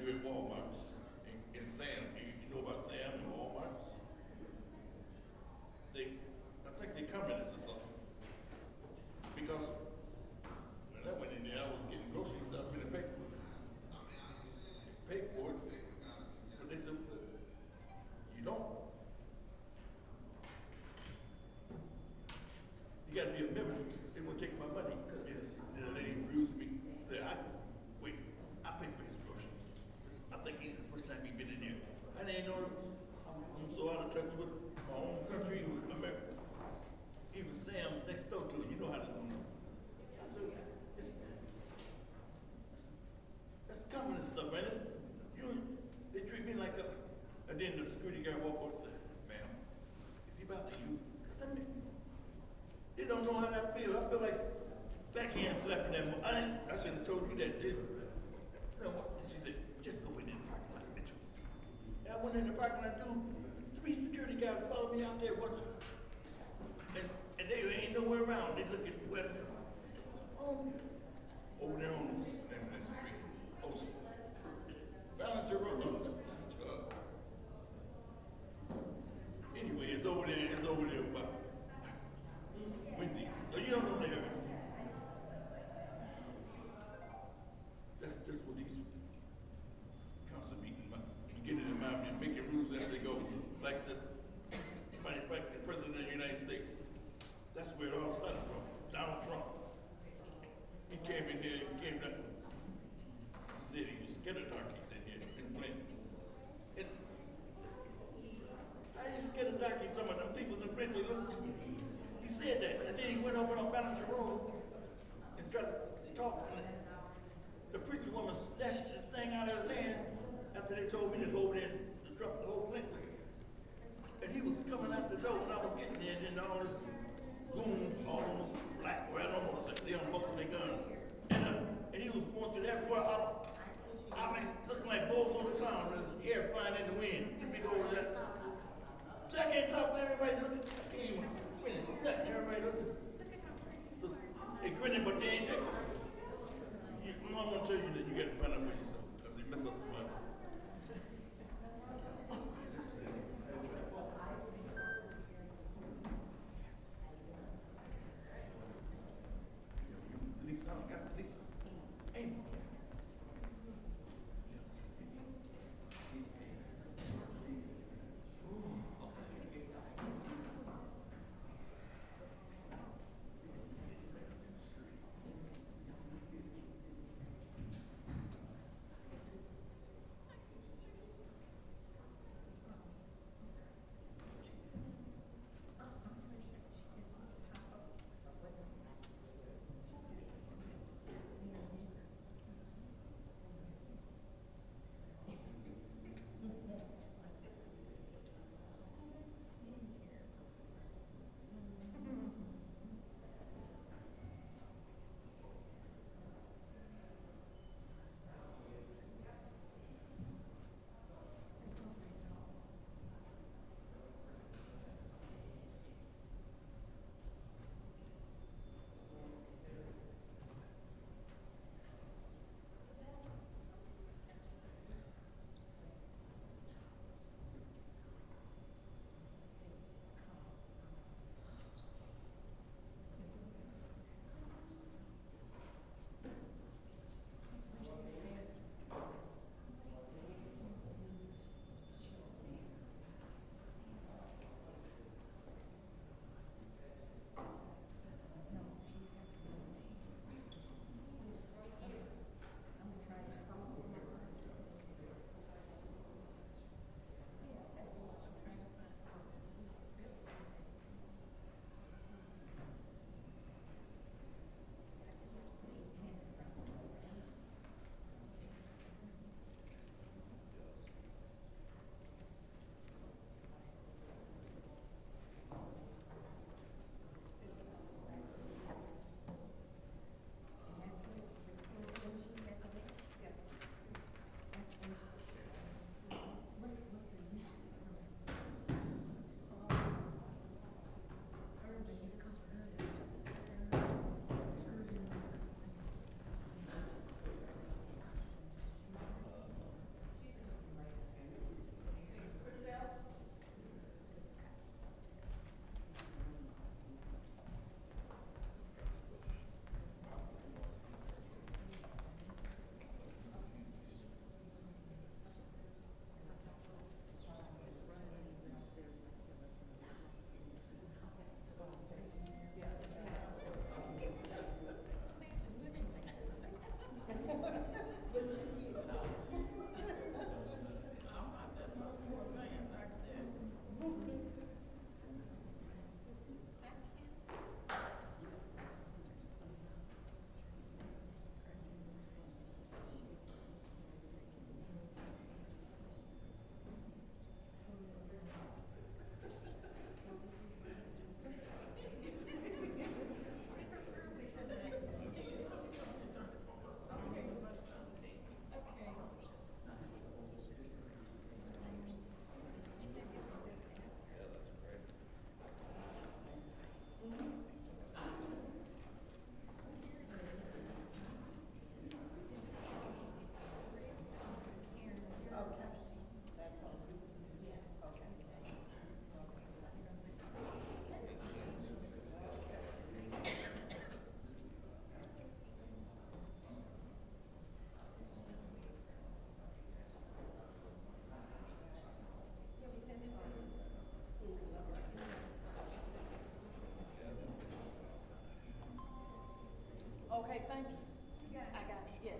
you at Walmart's in Sam. You know about Sam and Walmart's? I think they communists or something. Because when I went in there, I was getting groceries. I was going to pay for it. But they said, you don't. You got to be a member. They won't take my money. And the lady refused me. Said, wait, I pay for his groceries. I think it's the first time he's been in there. I didn't know. I'm so out of touch with my own country, America. Even Sam next door to it, you know how to do it. That's communist stuff, ain't it? They treat me like a. And then the security guard walked up and said, "Ma'am, is he bothering you?" They don't know how that feels. I feel like backhand slapping them. I shouldn't have told you that, did you? You know what? And she said, "Just go in the parking lot, Mitchell." And I went in the parking lot too. 3 security guys followed me out there watching. And they ain't nowhere around. They look at where over there on that street. Oh, Valentine Road. Anyway, it's over there. It's over there about Wendy's. Oh, you don't know there. That's just what these council meetings get in mind and making rules as they go. Like the president of the United States. That's where it all started from. Donald Trump. He came in here, he said he was scared of darkies in here in Flint. I ain't scared of darkies. Some of them people in Flint, they looked to me. He said that. And then he went over on Ballinger Road and tried to talk. And the preacher woman snatched the thing out of his hand after they told me to go over there and drop the whole Flint. And he was coming out the door when I was getting there, and then all this goons, all those black, well, I don't know, they unbuckled their guns. And he was going to that point, I mean, looking like bulls on the clown, with his hair flying in the wind. The big old that. So I can't talk to everybody looking. I can't even finish. Everybody looking. So they grinning, but they ain't tickled. I'm not going to tell you that you got to find out for yourself, because they mess up the money. thank you. I got it, yes.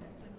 That's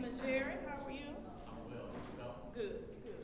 Councilman Jerry, how are you? Good, good.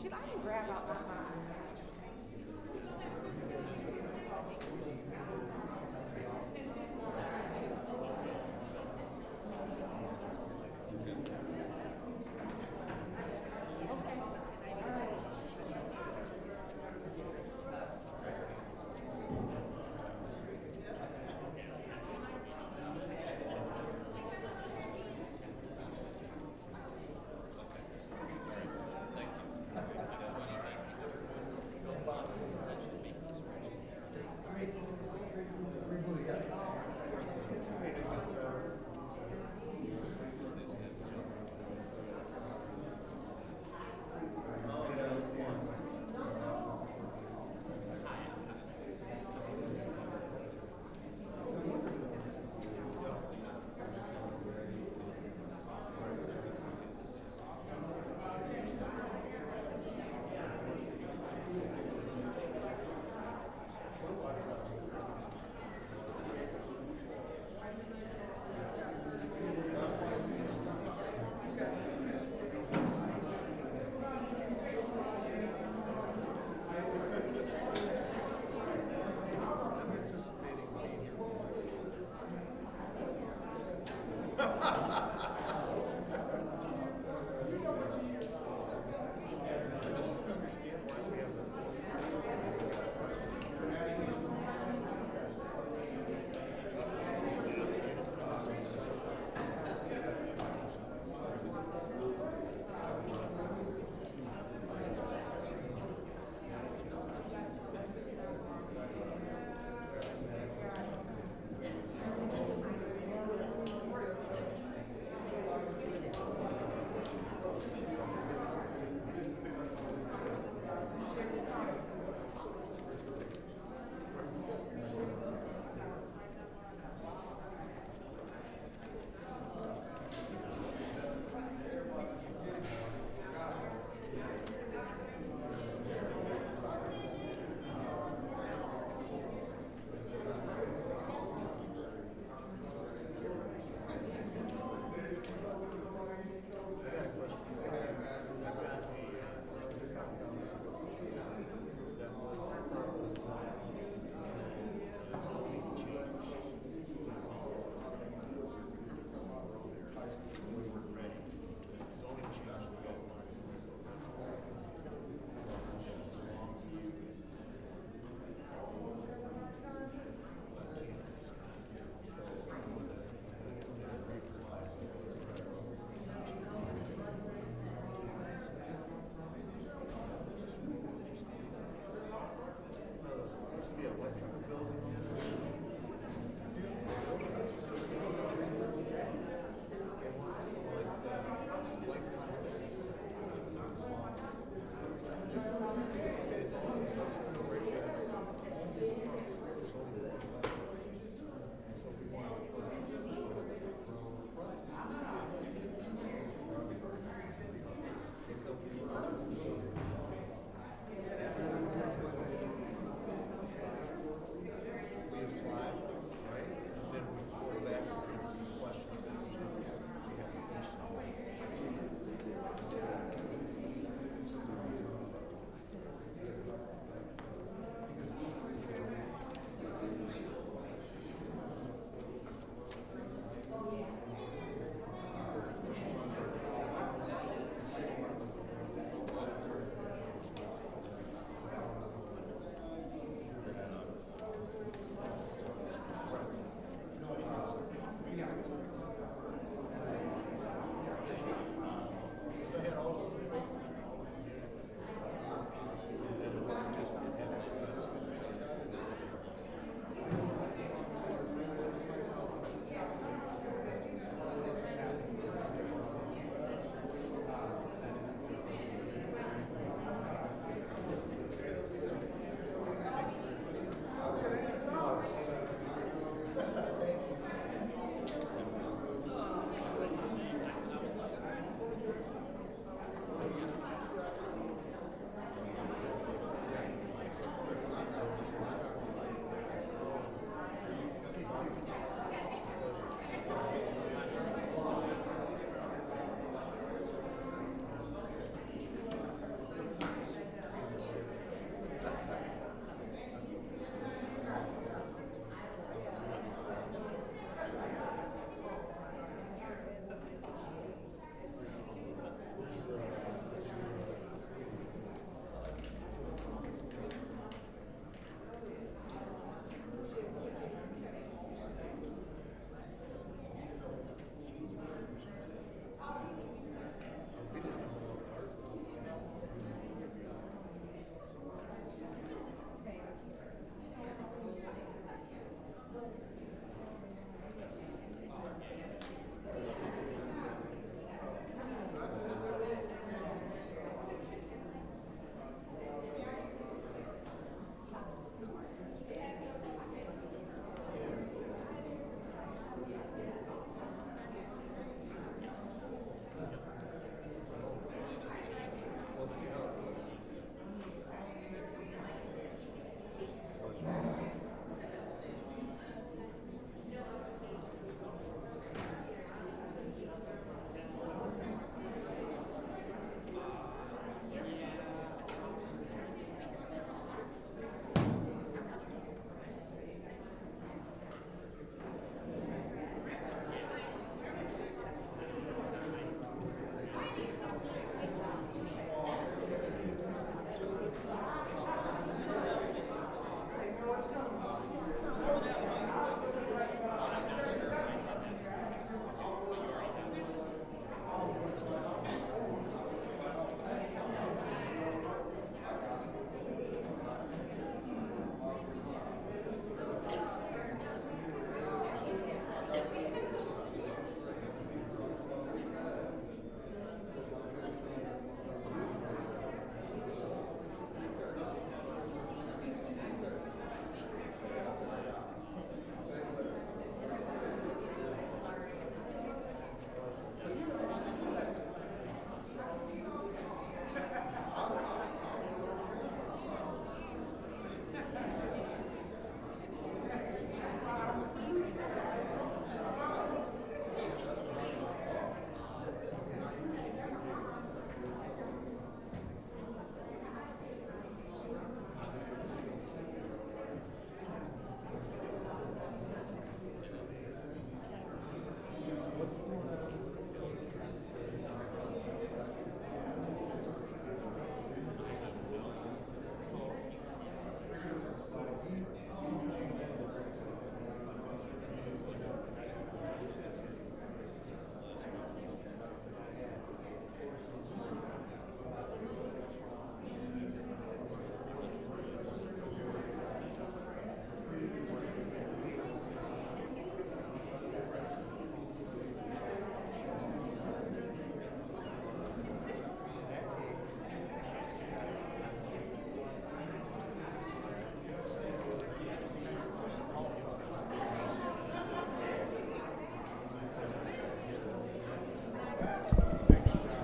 Shit, I didn't grab out my phone.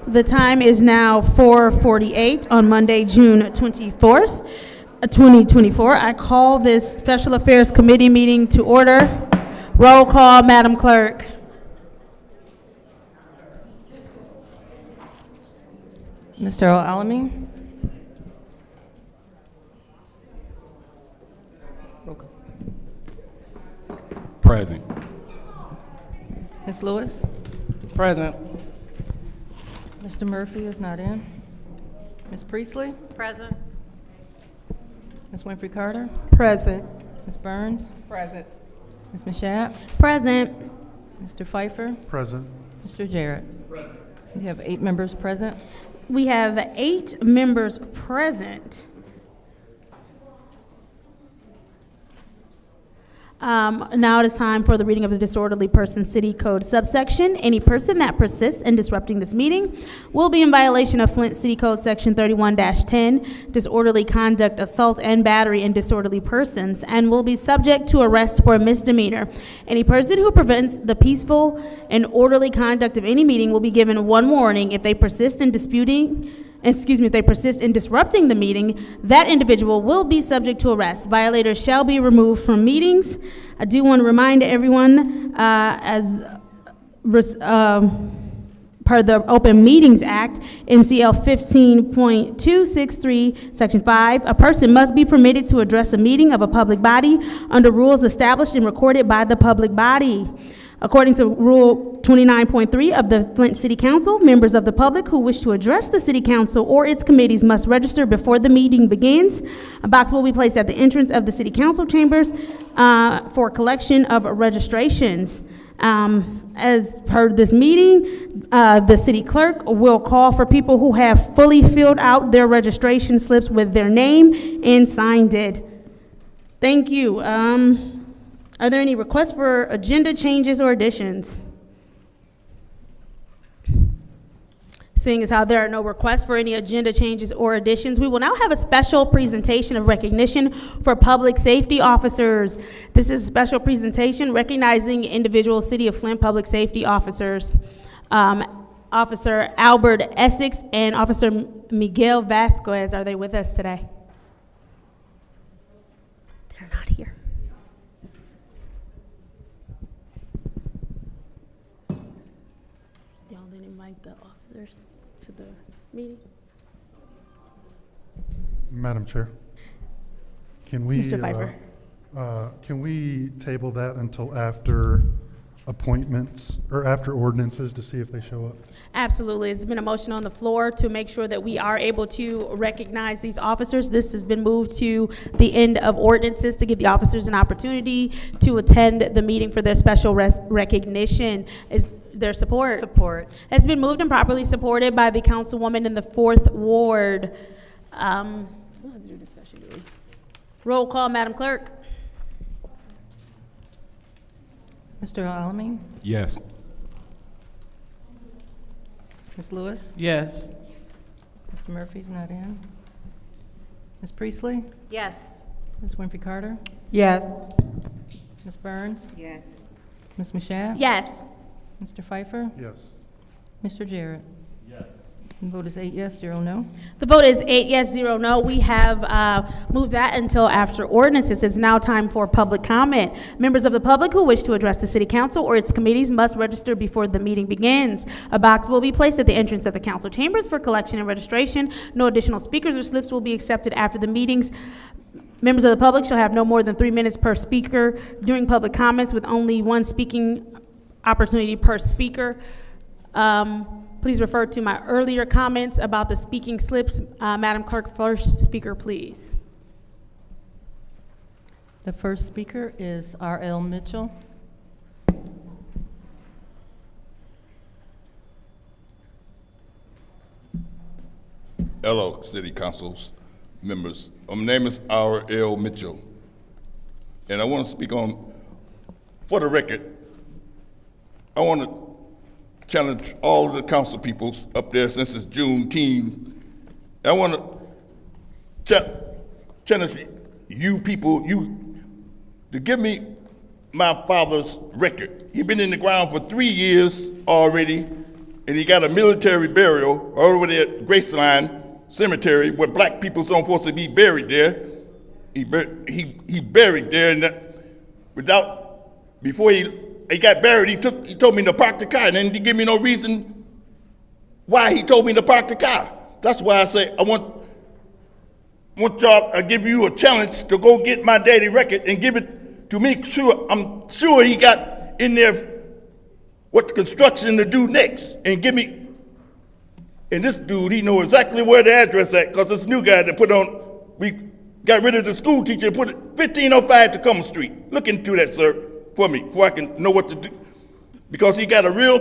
The time is now 4:48 on Monday, June 24th, 2024. I call this Special Affairs Committee meeting to order. Roll call, Madam Clerk. Mr. Al-Alamin. Present. Ms. Lewis. Present. Mr. Murphy is not in. Ms. Priestley. Present. Ms. Winfrey Carter. Present. Ms. Burns. Present. Ms. Mashat. Present. Mr. Pfeiffer. Present. Mr. Jarrett. We have 8 members present. We have 8 members present. Now it is time for the reading of the Disorderly Person City Code subsection. Any person that persists in disrupting this meeting will be in violation of Flint City Code Section 31-10, disorderly conduct, assault, and battery in disorderly persons, and will be subject to arrest for a misdemeanor. Any person who prevents the peaceful and orderly conduct of any meeting will be given one warning. If they persist in if they persist in disrupting the meeting, that individual will be subject to arrest. Violators shall be removed from meetings. I do want to remind everyone, per the Open Meetings Act, MCL 15.263, Section 5, a person must be permitted to address a meeting of a public body under rules established and recorded by the public body. According to Rule 29.3 of the Flint City Council, members of the public who wish to address the City Council or its committees must register before the meeting begins. A box will be placed at the entrance of the City Council chambers for collection of registrations. As per this meeting, the City Clerk will call for people who have fully filled out their registration slips with their name and signed it. Thank you. Are there any requests for agenda changes or additions? Seeing as how there are no requests for any agenda changes or additions, we will now have a special presentation of recognition for public safety officers. This is a special presentation recognizing individual City of Flint public safety officers. Officer Albert Essex and Officer Miguel Vasquez, are they with us today? They're not here. The officers to the meeting. Madam Chair, can we, Mr. Pfeiffer. Can we table that until after appointments or after ordinances to see if they show up? Absolutely. It's been a motion on the floor to make sure that we are able to recognize these officers. This has been moved to the end of ordinances to give the officers an opportunity to attend the meeting for their special recognition. Is there support? Support. It's been moved and properly supported by the councilwoman in the 4th Ward. We'll have to do discussion, do we? Roll call, Madam Clerk. Mr. Al-Alamin. Yes. Ms. Lewis. Yes. Mr. Murphy's not in. Ms. Priestley. Yes. Ms. Winfrey Carter. Yes. Ms. Burns. Yes. Ms. Mashat. Yes. Mr. Pfeiffer. Yes. Mr. Jarrett. Yes. The vote is 8 yes, 0 no. The vote is 8 yes, 0 no. We have moved that until after ordinances. It's now time for public comment. Members of the public who wish to address the City Council or its committees must register before the meeting begins. A box will be placed at the entrance of the council chambers for collection and registration. No additional speakers or slips will be accepted after the meetings. Members of the public shall have no more than 3 minutes per speaker during public comments, with only 1 speaking opportunity per speaker. Please refer to my earlier comments about the speaking slips. Madam Clerk, first speaker, please. The first speaker is R.L. Mitchell. Hello, City Council's members. My name is R.L. Mitchell, and I want to speak on, for the record, I want to challenge all of the council peoples up there since it's Juneteenth. I want to challenge you people, to give me my father's record. He's been in the ground for 3 years already, and he got a military burial over there at Graceline Cemetery where black people aren't supposed to be buried there. He buried there, and before he got buried, he told me to park the car, and then he didn't give me no reason why he told me to park the car. That's why I say I want y'all to give you a challenge to go get my daddy record and give it to me. I'm sure he got in there what the construction to do next, and give me. And this dude, he know exactly where the address at, because this new guy that we got rid of the school teacher and put it 1505 Tacoma Street. Look into that, sir, for me, before I can know what to do. Because he got a real,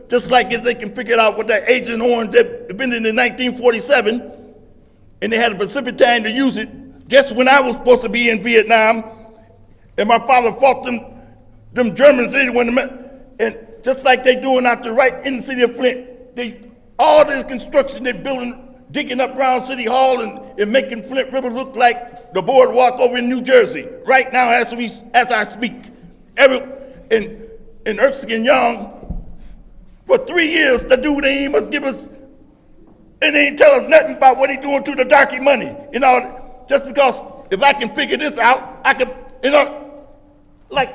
just like as they can figure it out with that Agent Orange that invented in 1947, and they had a specific time to use it, just when I was supposed to be in Vietnam, and my father fought them Germans and just like they doing out there right in the city of Flint, all this construction they building, digging up Brown City Hall and making Flint River look like the boardwalk over in New Jersey. Right now, as I speak, in Ernst & Young, for 3 years, the dude ain't must give us, and they ain't tell us nothing about what he doing to the darky money. You know, just because if I can figure this out, I can, you know, like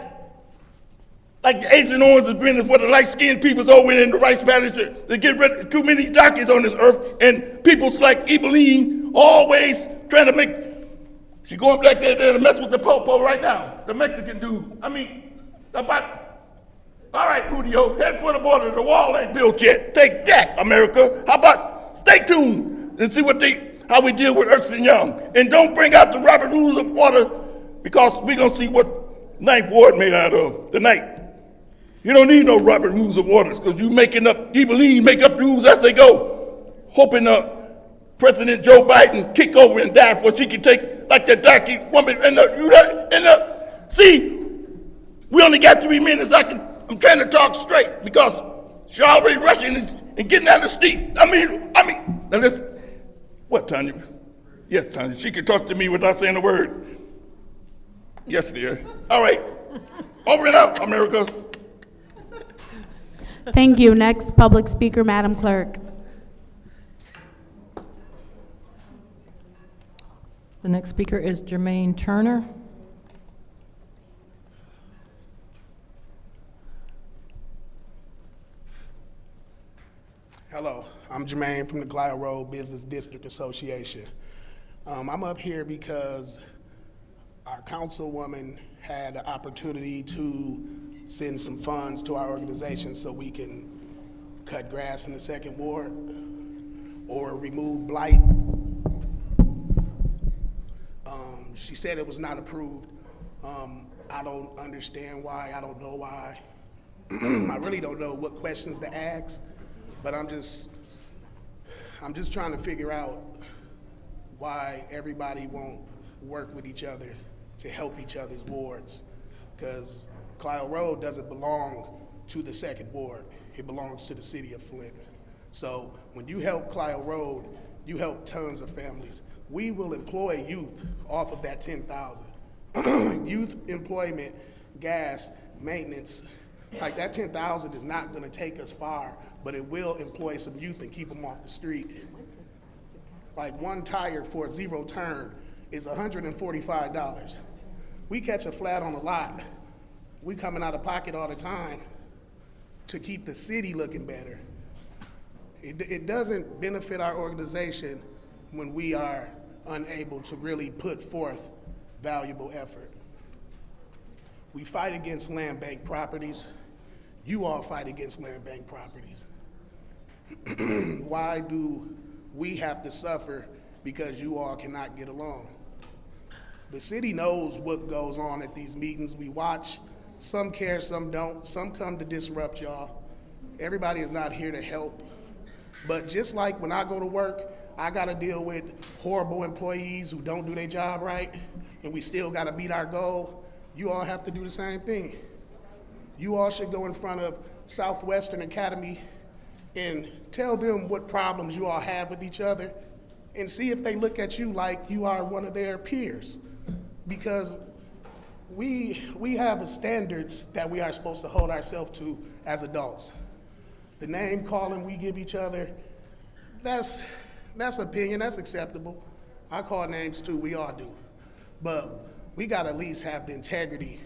Agent Orange is bringing for the light-skinned peoples over in the rice paddies to get rid of too many darkies on this earth, and peoples like Ebeline always trying to make, she going back there to mess with the popo right now, the Mexican dude. I mean, all right, Rudio, head for the border, the wall ain't built yet. Take that, America. How about stay tuned and see how we deal with Ernst & Young. And don't bring out the Robert Rules of Order, because we're gonna see what Ninth Ward made out of tonight. You don't need no Robert Rules of Orders, because you making up, Ebeline make up rules as they go, hoping President Joe Biden kick over and die before she can take, like that darky woman, see, we only got 3 minutes. I'm trying to talk straight, because she already rushing and getting out of the seat. I mean, now listen, what, Tanya? Yes, Tanya, she can talk to me without saying a word. Yes, dear. All right, over and out, America. Thank you. Next public speaker, Madam Clerk. The next speaker is Jermaine Turner. Hello, I'm Jermaine from the Glyle Road Business District Association. I'm up here because our councilwoman had the opportunity to send some funds to our organization so we can cut grass in the second ward or remove blight. She said it was not approved. I don't understand why, I don't know why. I really don't know what questions to ask, but I'm just trying to figure out why everybody won't work with each other to help each other's wards, because Glyle Road doesn't belong to the second ward. It belongs to the city of Flint. So when you help Glyle Road, you help tons of families. We will employ youth off of that 10,000. Youth employment, gas, maintenance, like that 10,000 is not gonna take us far, but it will employ some youth and keep them off the street. Like one tire for a 0 turn is $145. We catch a flat on a lot, we coming out of pocket all the time to keep the city looking better. It doesn't benefit our organization when we are unable to really put forth valuable effort. We fight against land bank properties. You all fight against land bank properties. Why do we have to suffer because you all cannot get along? The city knows what goes on at these meetings. We watch. Some care, some don't. Some come to disrupt y'all. Everybody is not here to help. But just like when I go to work, I gotta deal with horrible employees who don't do their job right, and we still gotta meet our goal. You all have to do the same thing. You all should go in front of Southwestern Academy and tell them what problems you all have with each other and see if they look at you like you are one of their peers. Because we have standards that we are supposed to hold ourselves to as adults. The name calling we give each other, that's opinion, that's acceptable. I call names too, we all do. But we gotta at least have the integrity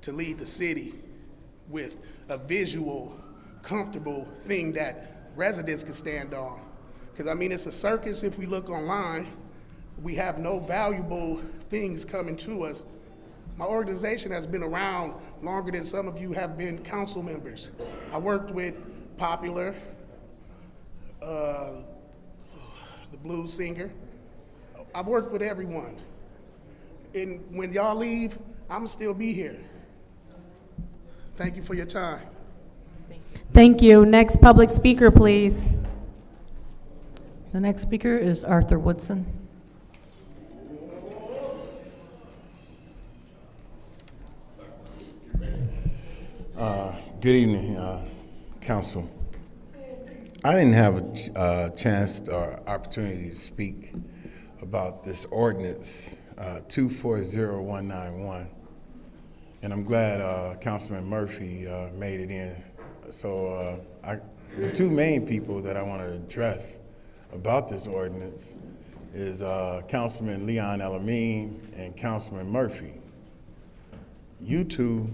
to lead the city with a visual, comfortable thing that residents can stand on. Because I mean, it's a circus if we look online. We have no valuable things coming to us. My organization has been around longer than some of you have been council members. I worked with Popular, the blues singer. I've worked with everyone. And when y'all leave, I'ma still be here. Thank you for your time. Thank you. Next public speaker, please. The next speaker is Arthur Woodson. Good evening, Council. I didn't have a chance or opportunity to speak about this ordinance 240191, and I'm glad Councilman Murphy made it in. So the two main people that I want to address about this ordinance is Councilman Leon Elamine and Councilman Murphy. You two,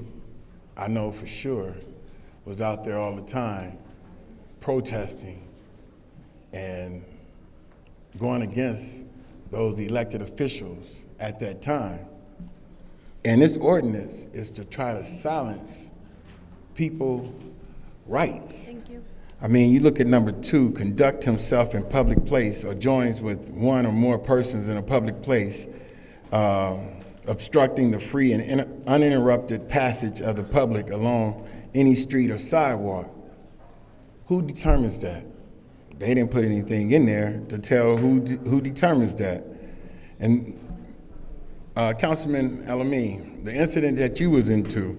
I know for sure, was out there all the time protesting and going against those elected officials at that time. And this ordinance is to try to silence people's rights. Thank you. I mean, you look at number 2, conduct himself in public place or joins with one or more persons in a public place, obstructing the free and uninterrupted passage of the public along any street or sidewalk. Who determines that? They didn't put anything in there to tell who determines that. And Councilman Elamine, the incident that you was into,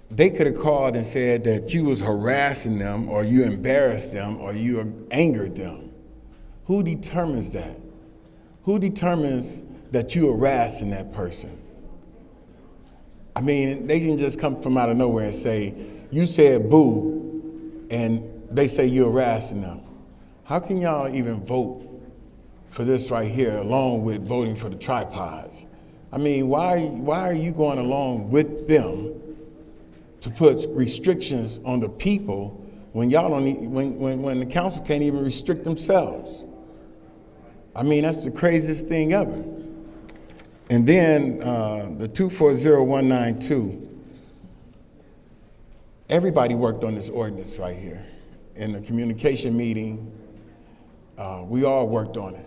they could have called and said that you was harassing them or you embarrassed them or you angered them. Who determines that? Who determines that you harassing that person? I mean, they can just come from out of nowhere and say, you said boo, and they say you're harassing them. How can y'all even vote for this right here along with voting for the tripods? I mean, why are you going along with them to put restrictions on the people when y'all don't when the council can't even restrict themselves? I mean, that's the craziest thing ever. And then the 240192, everybody worked on this ordinance right here. In the communication meeting, we all worked on it.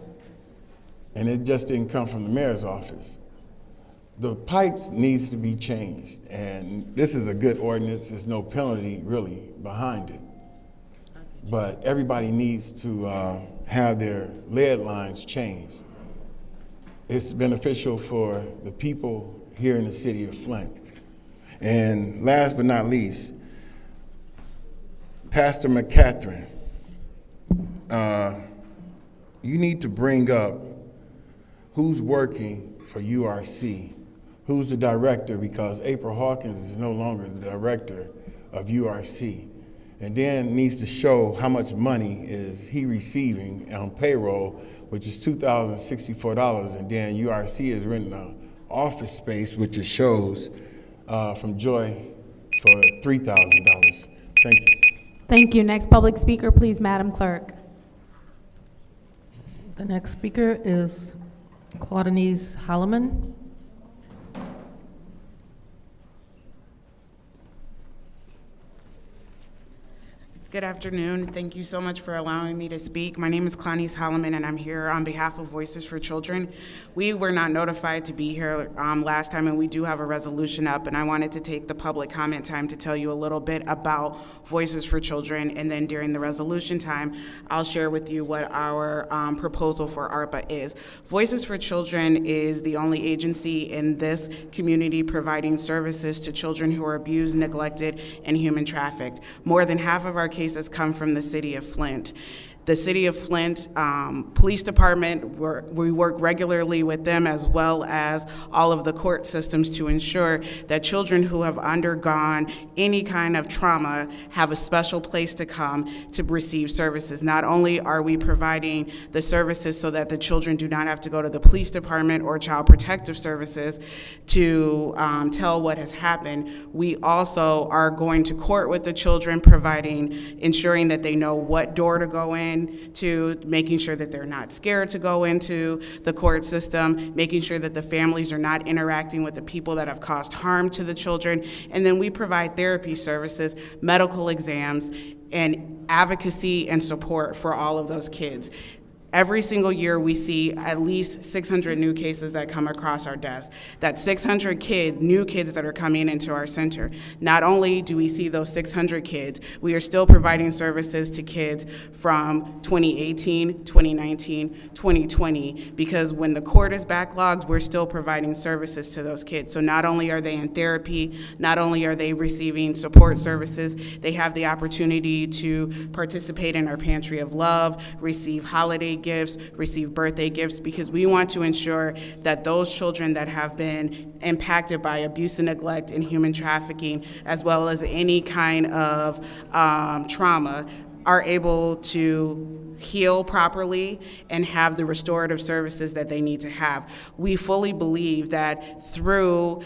And it just didn't come from the mayor's office. The pipes needs to be changed. And this is a good ordinance. There's no penalty really behind it. But everybody needs to have their lead lines changed. It's beneficial for the people here in the city of Flint. And last but not least, Pastor McCatherine, you need to bring up who's working for URC, who's the director, because April Hawkins is no longer the director of URC. And then needs to show how much money is he receiving on payroll, which is $2,064, and then URC is renting an office space, which it shows from Joy for $3,000. Thank you. Thank you. Next public speaker, please, Madam Clerk. The next speaker is Claudenise Holloman. Good afternoon. Thank you so much for allowing me to speak. My name is Claudenise Holloman, and I'm here on behalf of Voices for Children. We were not notified to be here last time, and we do have a resolution up, and I wanted to take the public comment time to tell you a little bit about Voices for Children, and then during the resolution time, I'll share with you what our proposal for ARPA is. Voices for Children is the only agency in this community providing services to children who are abused, neglected, and human trafficked. More than half of our cases come from the city of Flint. The City of Flint Police Department, we work regularly with them as well as all of the court systems to ensure that children who have undergone any kind of trauma have a special place to come to receive services. Not only are we providing the services so that the children do not have to go to the police department or child protective services to tell what has happened, we also are going to court with the children, ensuring that they know what door to go in, to making sure that they're not scared to go into the court system, making sure that the families are not interacting with the people that have caused harm to the children. And then we provide therapy services, medical exams, and advocacy and support for all of those kids. Every single year, we see at least 600 new cases that come across our desk. That's 600 new kids that are coming into our center. Not only do we see those 600 kids, we are still providing services to kids from 2018, 2019, 2020, because when the court is backlogged, we're still providing services to those kids. So not only are they in therapy, not only are they receiving support services, they have the opportunity to participate in our Pantry of Love, receive holiday gifts, receive birthday gifts, because we want to ensure that those children that have been impacted by abuse and neglect and human trafficking, as well as any kind of trauma, are able to heal properly and have the restorative services that they need to have. We fully believe that through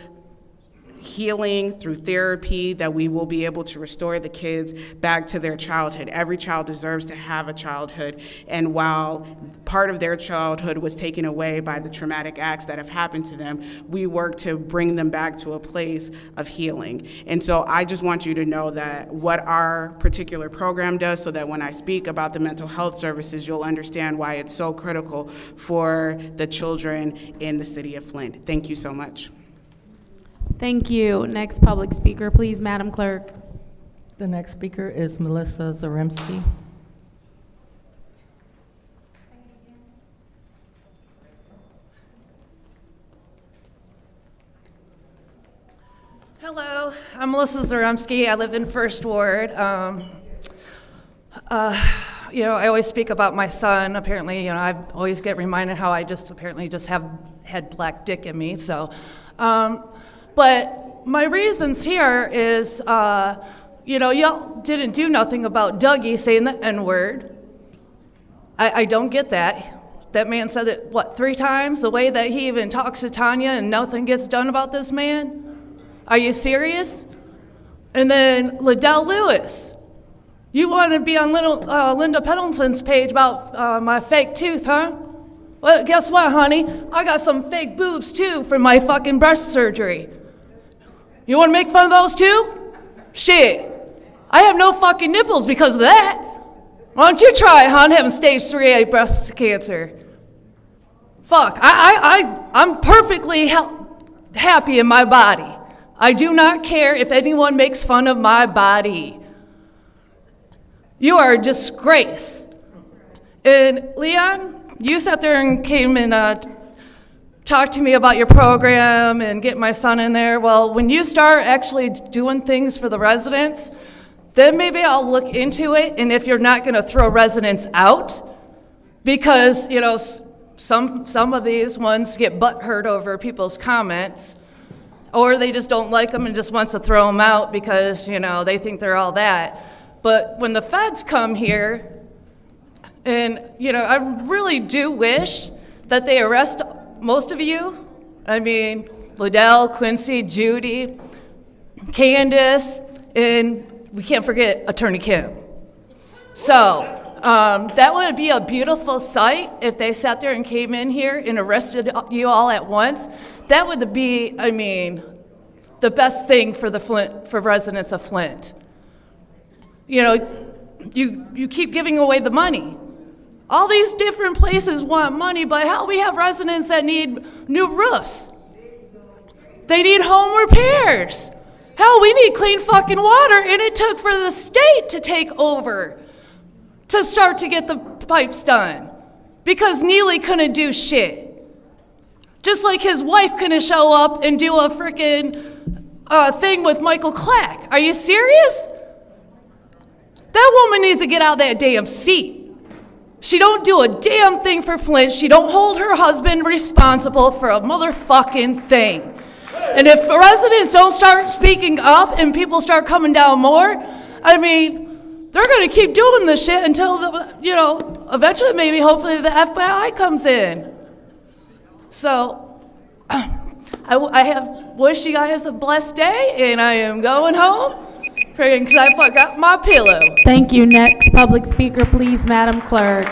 healing, through therapy, that we will be able to restore the kids back to their childhood. Every child deserves to have a childhood, and while part of their childhood was taken away by the traumatic acts that have happened to them, we work to bring them back to a place of healing. And so I just want you to know that what our particular program does, so that when I speak about the mental health services, you'll understand why it's so critical for the children in the city of Flint. Thank you so much. Thank you. Next public speaker, please, Madam Clerk. The next speaker is Melissa Zaremski. Hello, I'm Melissa Zaremski. I live in First Ward. I always speak about my son. Apparently, I always get reminded how I just have had black dick in me. So, but my reasons here is, y'all didn't do nothing about Dougie saying the N-word. I don't get that. That man said it, 3 times? The way that he even talks to Tanya and nothing gets done about this man? Are you serious? And then Liddell Lewis. You want to be on Linda Pendleton's page about my fake tooth, huh? Well, guess what, honey? I got some fake boobs, too, from my fucking breast surgery. You want to make fun of those, too? Shit. I have no fucking nipples because of that. Why don't you try it, hon, having stage 3A breast cancer? Fuck. I'm perfectly happy in my body. I do not care if anyone makes fun of my body. You are a disgrace. And Leon, you sat there and came and talked to me about your program and get my son in there. Well, when you start actually doing things for the residents, then maybe I'll look into it. And if you're not going to throw residents out, because some of these ones get butthurt over people's comments, or they just don't like them and just wants to throw them out because they think they're all that. But when the feds come here, and I really do wish that they arrest most of you. I mean, Liddell, Quincy, Judy, Candace, and we can't forget Attorney Kim. So that would be a beautiful sight if they sat there and came in here and arrested you all at once. That would be, the best thing for for residents of Flint. You keep giving away the money. All these different places want money, but hell, we have residents that need new roofs. They need home repairs. Hell, we need clean fucking water, and it took for the state to take over to start to get the pipes done because Neely couldn't do shit. Just like his wife couldn't show up and do a freaking thing with Michael Clack. Are you serious? That woman needs to get out of that damn seat. She don't do a damn thing for Flint. She don't hold her husband responsible for a motherfucking thing. And if residents don't start speaking up and people start coming down more, I mean, they're going to keep doing this shit until, eventually maybe, hopefully, the FBI comes in. So, I wish you guys a blessed day, and I am going home because I forgot my pillow. Thank you. Next public speaker, please, Madam Clerk.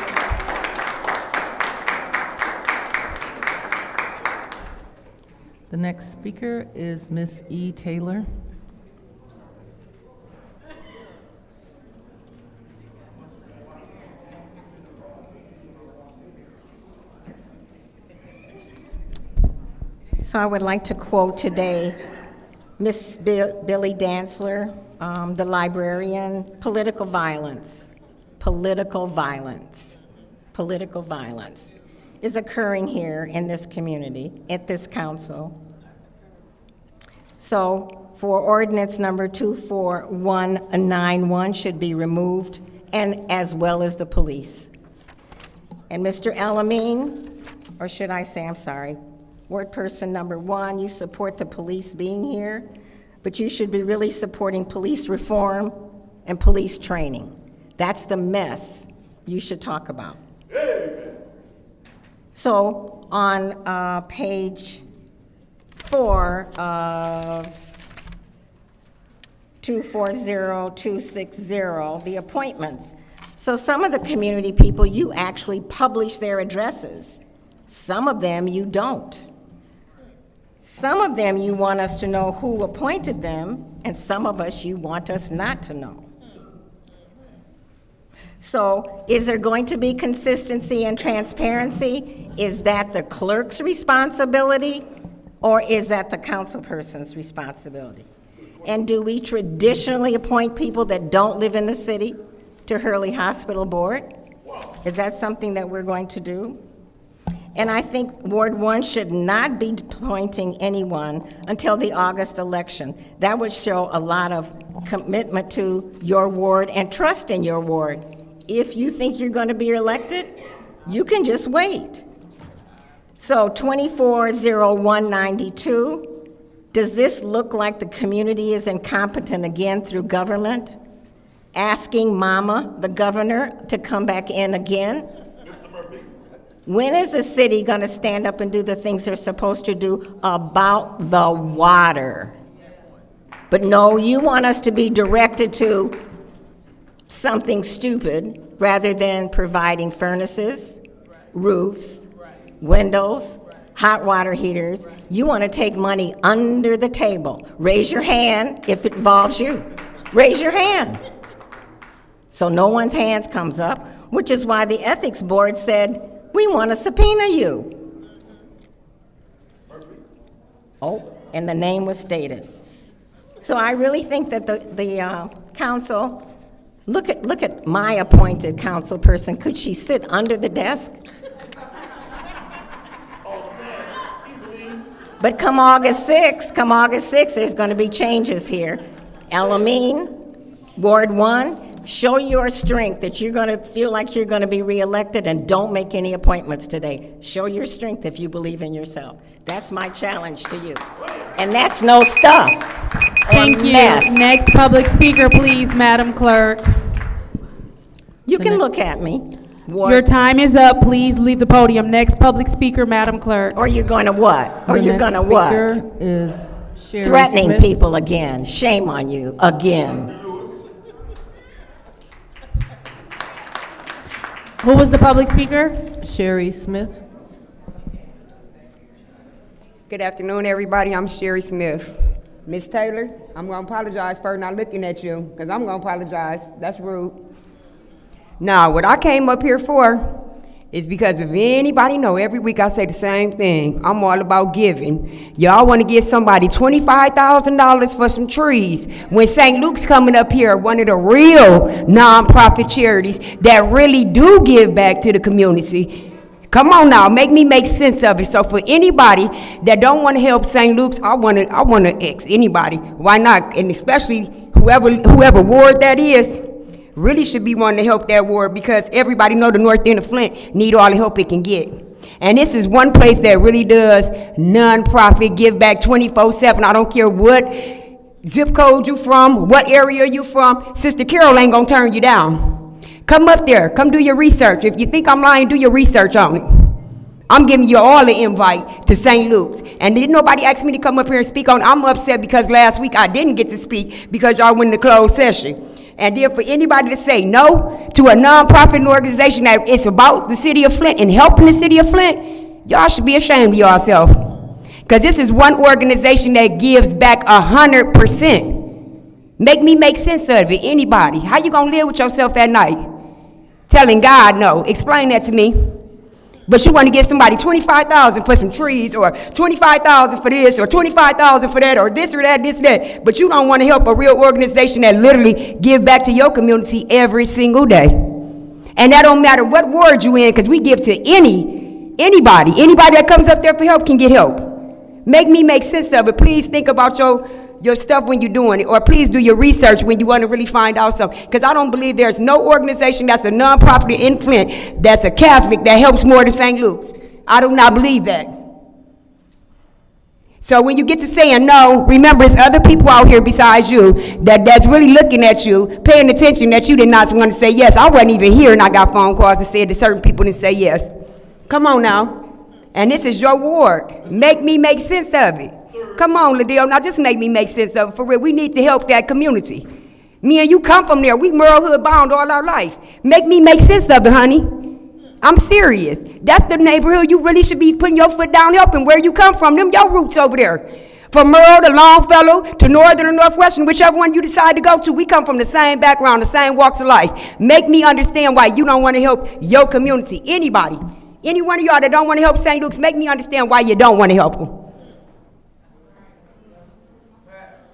The next speaker is Miss E. Taylor. So I would like to quote today Miss Billy Dantzler, the librarian. Political violence is occurring here in this community, at this council. So for ordinance number 24191 should be removed, and as well as the police. And Mr. Elamine, or should I say, I'm sorry, ward person number 1, you support the police being here, but you should be really supporting police reform and police training. That's the mess you should talk about. So on page 4 of 240260, the appointments. So some of the community people, you actually publish their addresses. Some of them you don't. Some of them you want us to know who appointed them, and some of us you want us not to know. So is there going to be consistency and transparency? Is that the clerk's responsibility, or is that the council person's responsibility? And do we traditionally appoint people that don't live in the city to Hurley Hospital Board? Is that something that we're going to do? And I think Ward 1 should not be appointing anyone until the August election. That would show a lot of commitment to your ward and trust in your ward. If you think you're going to be elected, you can just wait. So 240192, does this look like the community is incompetent again through government? Asking Mama, the governor, to come back in again? When is the city going to stand up and do the things they're supposed to do about the water? But no, you want us to be directed to something stupid rather than providing furnaces, roofs, windows, hot water heaters. You want to take money under the table. Raise your hand if it involves you. Raise your hand. So no one's hands comes up, which is why the ethics board said, we want to subpoena you. Oh, and the name was stated. So I really think that the council, look at my appointed council person. Could she sit under the desk? But come August 6th, there's going to be changes here. Elamine, Ward 1, show your strength that you're going to feel like you're going to be reelected, and don't make any appointments today. Show your strength if you believe in yourself. That's my challenge to you. And that's no stuff. Thank you. Mess. Next public speaker, please, Madam Clerk. You can look at me. Your time is up. Please leave the podium. Next public speaker, Madam Clerk. Or you're going to what? Or you're going to what? The next speaker is Sherry Threatening Smith. people again. Shame on you, again. Who was the public speaker? Sherry Smith. Good afternoon, everybody. I'm Sherry Smith. Miss Taylor, I'm going to apologize for not looking at you, because I'm going to apologize. That's rude. Now, what I came up here for is because if anybody know, every week I say the same thing. I'm all about giving. Y'all want to give somebody $25,000 for some trees when St. Luke's coming up here, one of the real nonprofit charities that really do give back to the community. Come on now, make me make sense of it. So for anybody that don't want to help St. Luke's, I want to ask anybody, why not? And especially whoever ward that is, really should be wanting to help that ward because everybody know the north end of Flint need all the help it can get. And this is one place that really does nonprofit give back 24/7. I don't care what zip code you from, what area you from. Sister Carol ain't gonna turn you down. Come up there, come do your research. If you think I'm lying, do your research on it. I'm giving you all the invite to St. Luke's. And didn't nobody ask me to come up here and speak on it? I'm upset because last week I didn't get to speak because y'all went into closed session. And then for anybody to say no to a nonprofit organization that it's about the city of Flint and helping the city of Flint, y'all should be ashamed of yourself. Because this is one organization that gives back 100%. Make me make sense of it, anybody. How you gonna live with yourself at night? Telling God no. Explain that to me. But you want to give somebody $25,000 for some trees, or $25,000 for this, or $25,000 for that, or this or that, this or that. But you don't want to help a real organization that literally give back to your community every single day. And that don't matter what ward you in, because we give to anybody. Anybody that comes up there for help can get help. Make me make sense of it. Please think about your stuff when you're doing it, or please do your research when you want to really find out something. Because I don't believe there's no organization that's a nonprofit in Flint that's a Catholic that helps more than St. Luke's. I do not believe that. So when you get to saying no, remember there's other people out here besides you that's really looking at you, paying attention that you did not want to say yes. I wasn't even here and I got phone calls that said that certain people didn't say yes. Come on now. And this is your ward. Make me make sense of it. Come on, Ladell, now just make me make sense of it. For real, we need to help that community. Me and you come from there. We Merle Hood bound all our life. Make me make sense of it, honey. I'm serious. That's the neighborhood you really should be putting your foot down helping. Where you come from, them your roots over there. From Merle to Longfellow to Northern or Northwestern, whichever one you decide to go to, we come from the same background, the same walks of life. Make me understand why you don't want to help your community. Anybody. Any one of y'all that don't want to help St. Luke's, make me understand why you don't want to help them.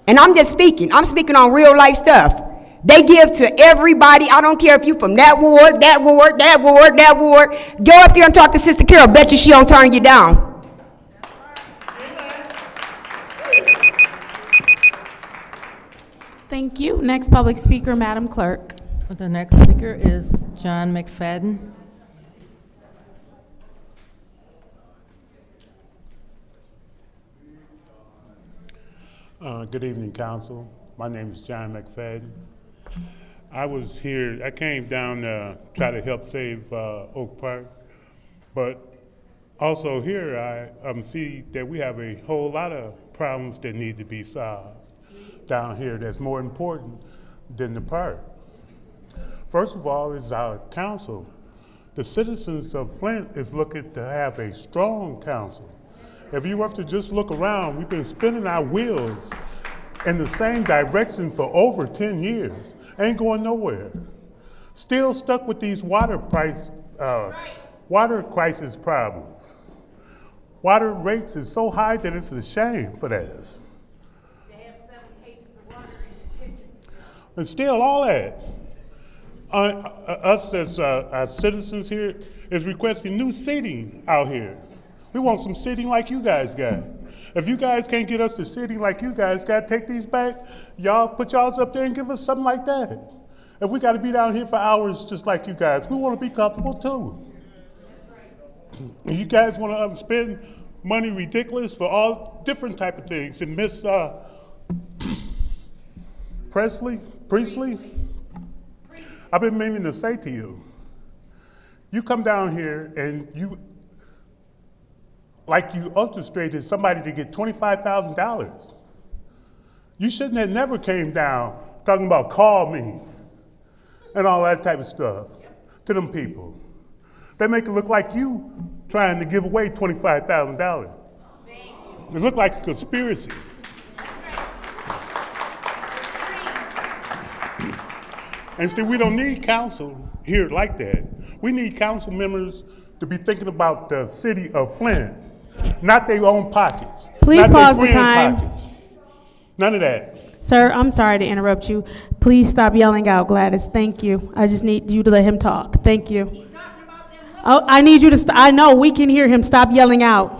And I'm just speaking. I'm speaking on real life stuff. They give to everybody. I don't care if you from that ward, that ward, that ward, that ward. Go up there and talk to Sister Carol. Bet you she don't turn you down. Thank you. Next public speaker, Madam Clerk. The next speaker is John McFadden. Good evening, Council. My name is John McFadden. I came down to try to help save Oak Park, but also here I see that we have a whole lot of problems that need to be solved down here that's more important than the park. First of all is our council. The citizens of Flint is looking to have a strong council. If you have to just look around, we've been spinning our wheels in the same direction for over 10 years. Ain't going nowhere. Still stuck with these water crisis problems. Water rates is so high that it's a shame for that. They have 7 cases of water in the kitchens. And still all that. Us as citizens here is requesting new seating out here. We want some seating like you guys got. If you guys can't get us the seating like you guys got, take these back. Y'all put y'all's up there and give us something like that. If we got to be down here for hours just like you guys, we want to be comfortable too. And you guys want to spend money ridiculous for all different type of things. And Miss Priestley, I've been meaning to say to you, you come down here and you orchestrated somebody to get $25,000. You shouldn't have never came down talking about call me and all that type of stuff to them people. They make it look like you trying to give away $25,000. It looked like a conspiracy. And see, we don't need council here like that. We need council members to be thinking about the city of Flint, not their own pockets. Please not pause their the time. Pockets. None of that. Sir, I'm sorry to interrupt you. Please stop yelling out, Gladys. Thank you. I just need you to let him talk. Thank you. He's talking about them women. Oh, I need you to I know, we can hear him. Stop yelling out.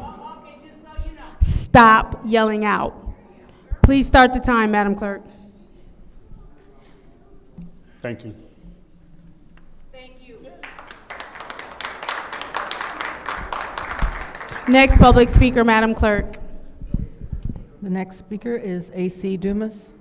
Okay, just so you know. Stop yelling out. Please start the time, Madam Clerk. Thank you. Next public speaker, Madam Clerk. The next speaker is A.C. Dumas.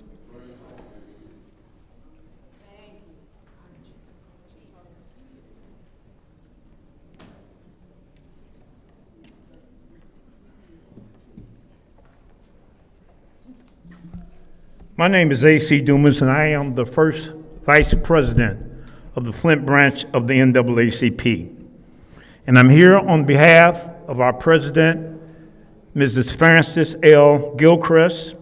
My name is A.C. Dumas, and I am the first Vice President of the Flint branch of the NAACP. And I'm here on behalf of our President, Mrs. Frances L. Gilchrist,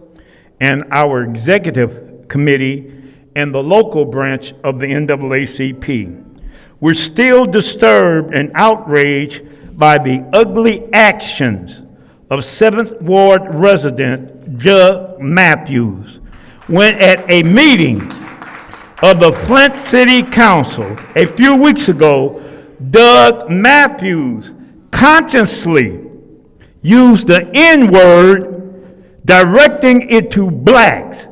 and our Executive Committee and the local branch of the NAACP. We're still disturbed and outraged by the ugly actions of 7th Ward resident Doug Matthews, when at a meeting of the Flint City Council a few weeks ago, Doug Matthews consciously used the N-word, directing it to blacks,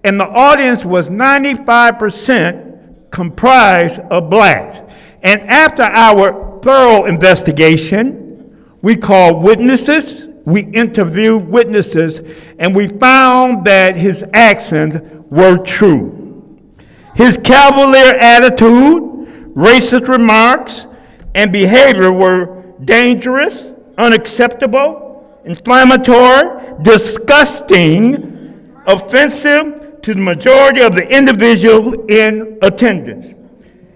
and the audience was 95% comprised of blacks. And after our thorough investigation, we called witnesses, we interviewed witnesses, and we found that his actions were true. His cavalier attitude, racist remarks, and behavior were dangerous, unacceptable, inflammatory, disgusting, offensive to the majority of the individuals in attendance.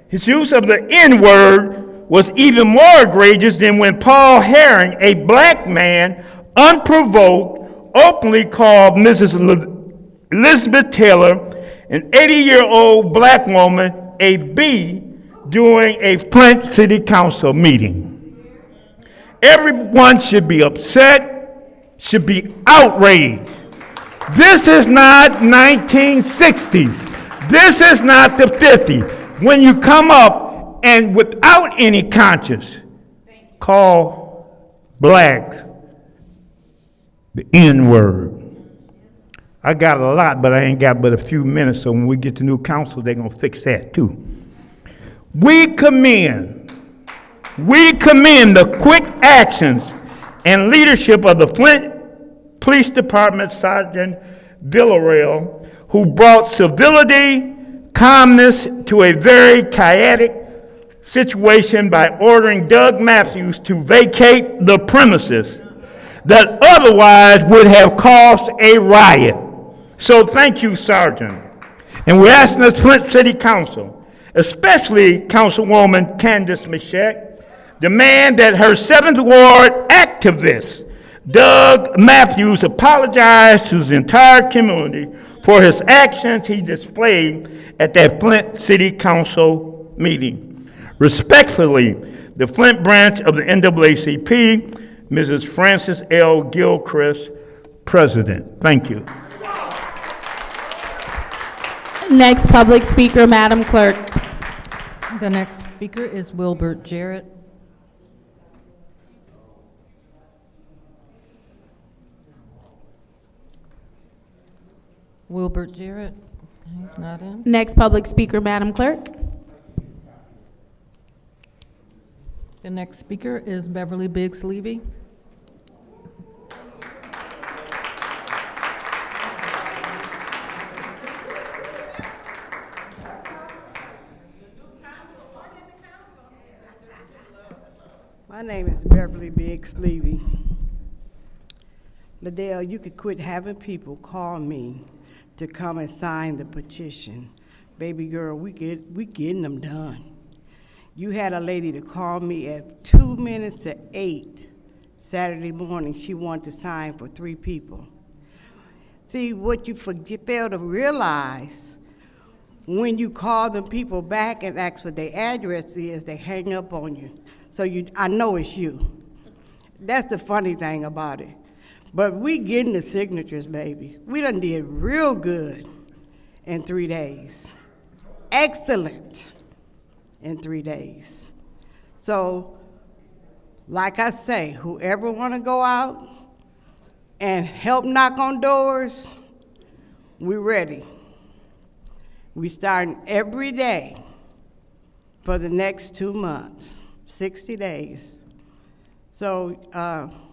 His use of the N-word was even more egregious than when Paul Herring, a black man, unprovoked, openly called Mrs. Elizabeth Taylor, an 80-year-old black woman, a B during a Flint City Council meeting. Everyone should be upset, should be outraged. This is not 1960s. This is not the 50s. When you come up and without any conscience call blacks the N-word. I got a lot, but I ain't got but a few minutes, so when we get to new council, they're gonna fix that too. We commend the quick actions and leadership of the Flint Police Department Sergeant Villarreal, who brought civility, calmness to a very chaotic situation by ordering Doug Matthews to vacate the premises that otherwise would have caused a riot. So thank you, Sergeant. And we're asking the Flint City Council, especially Councilwoman Candace Michette, demand that her 7th Ward activist, Doug Matthews, apologize to his entire community for his actions he displayed at that Flint City Council meeting. Respectfully, the Flint branch of the NAACP, Mrs. Frances L. Gilchrist, President. Thank you. Next public speaker, Madam Clerk. The next speaker is Wilbert Jarrett. Wilbert Jarrett, he's not in. Next public speaker, Madam Clerk. The next speaker is Beverly Biggs Levy. My name is Beverly Biggs Levy. Liddell, you could quit having people call me to come and sign the petition. Baby girl, we getting them done. You had a lady to call me at 2 minutes to 8 Saturday morning. She wanted to sign for 3 people. See, what you fail to realize, when you call them people back and ask what their address is, they hang up on you. So I know it's you. That's the funny thing about it. But we getting the signatures, baby. We done did real good in 3 days. Excellent in 3 days. So, like I say, whoever want to go out and help knock on doors, we're ready. We starting every day for the next 2 months, 60 days. So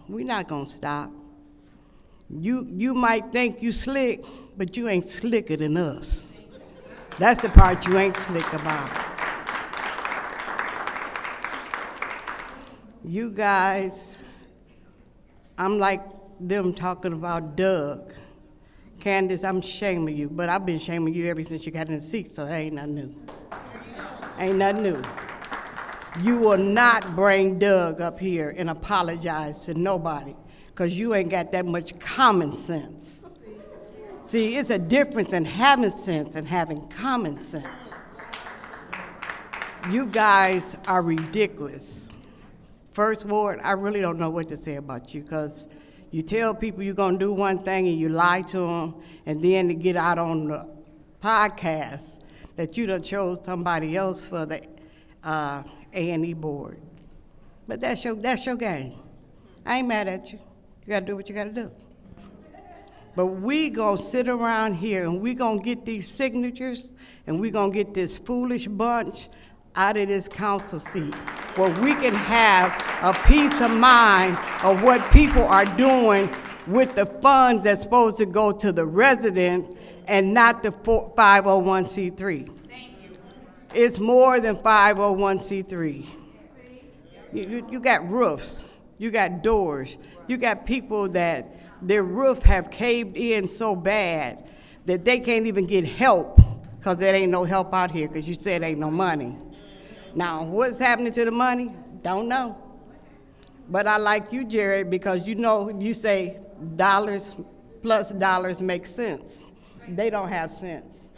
We're not gonna stop. You might think you slick, but you ain't slicker than us. That's the part you ain't slick about. You guys, I'm like them talking about Doug. Candace, I'm shaming you, but I've been shaming you ever since you got in the seat, so that ain't nothing new. Ain't nothing new. You will not bring Doug up here and apologize to nobody, because you ain't got that much common sense. See, it's a difference in having sense and having common sense. You guys are ridiculous. First Ward, I really don't know what to say about you, because you tell people you're gonna do one thing and you lie to them, and then to get out on the podcast that you done chose somebody else for the A&E board. But that's your game. I ain't mad at you. You gotta do what you gotta do. But we gonna sit around here and we gonna get these signatures and we gonna get this foolish bunch out of this council seat where we can have a peace of mind of what people are doing with the funds that's supposed to go to the resident and not the 501c3. Thank you. It's more than 501c3. You got roofs, you got doors, you got people that their roof have caved in so bad that they can't even get help because there ain't no help out here because you said ain't no money. Now, what's happening to the money? Don't know. But I like you, Jared, because you know, you say dollars plus dollars make sense. They don't have sense.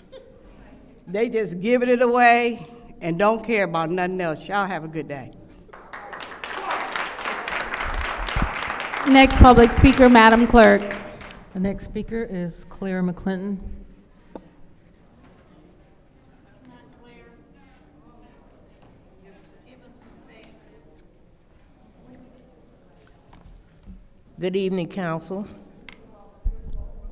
They just giving it away and don't care about nothing else. Y'all have a good day. Next public speaker, Madam Clerk. The next speaker is Claire McClinton. Good evening, Council.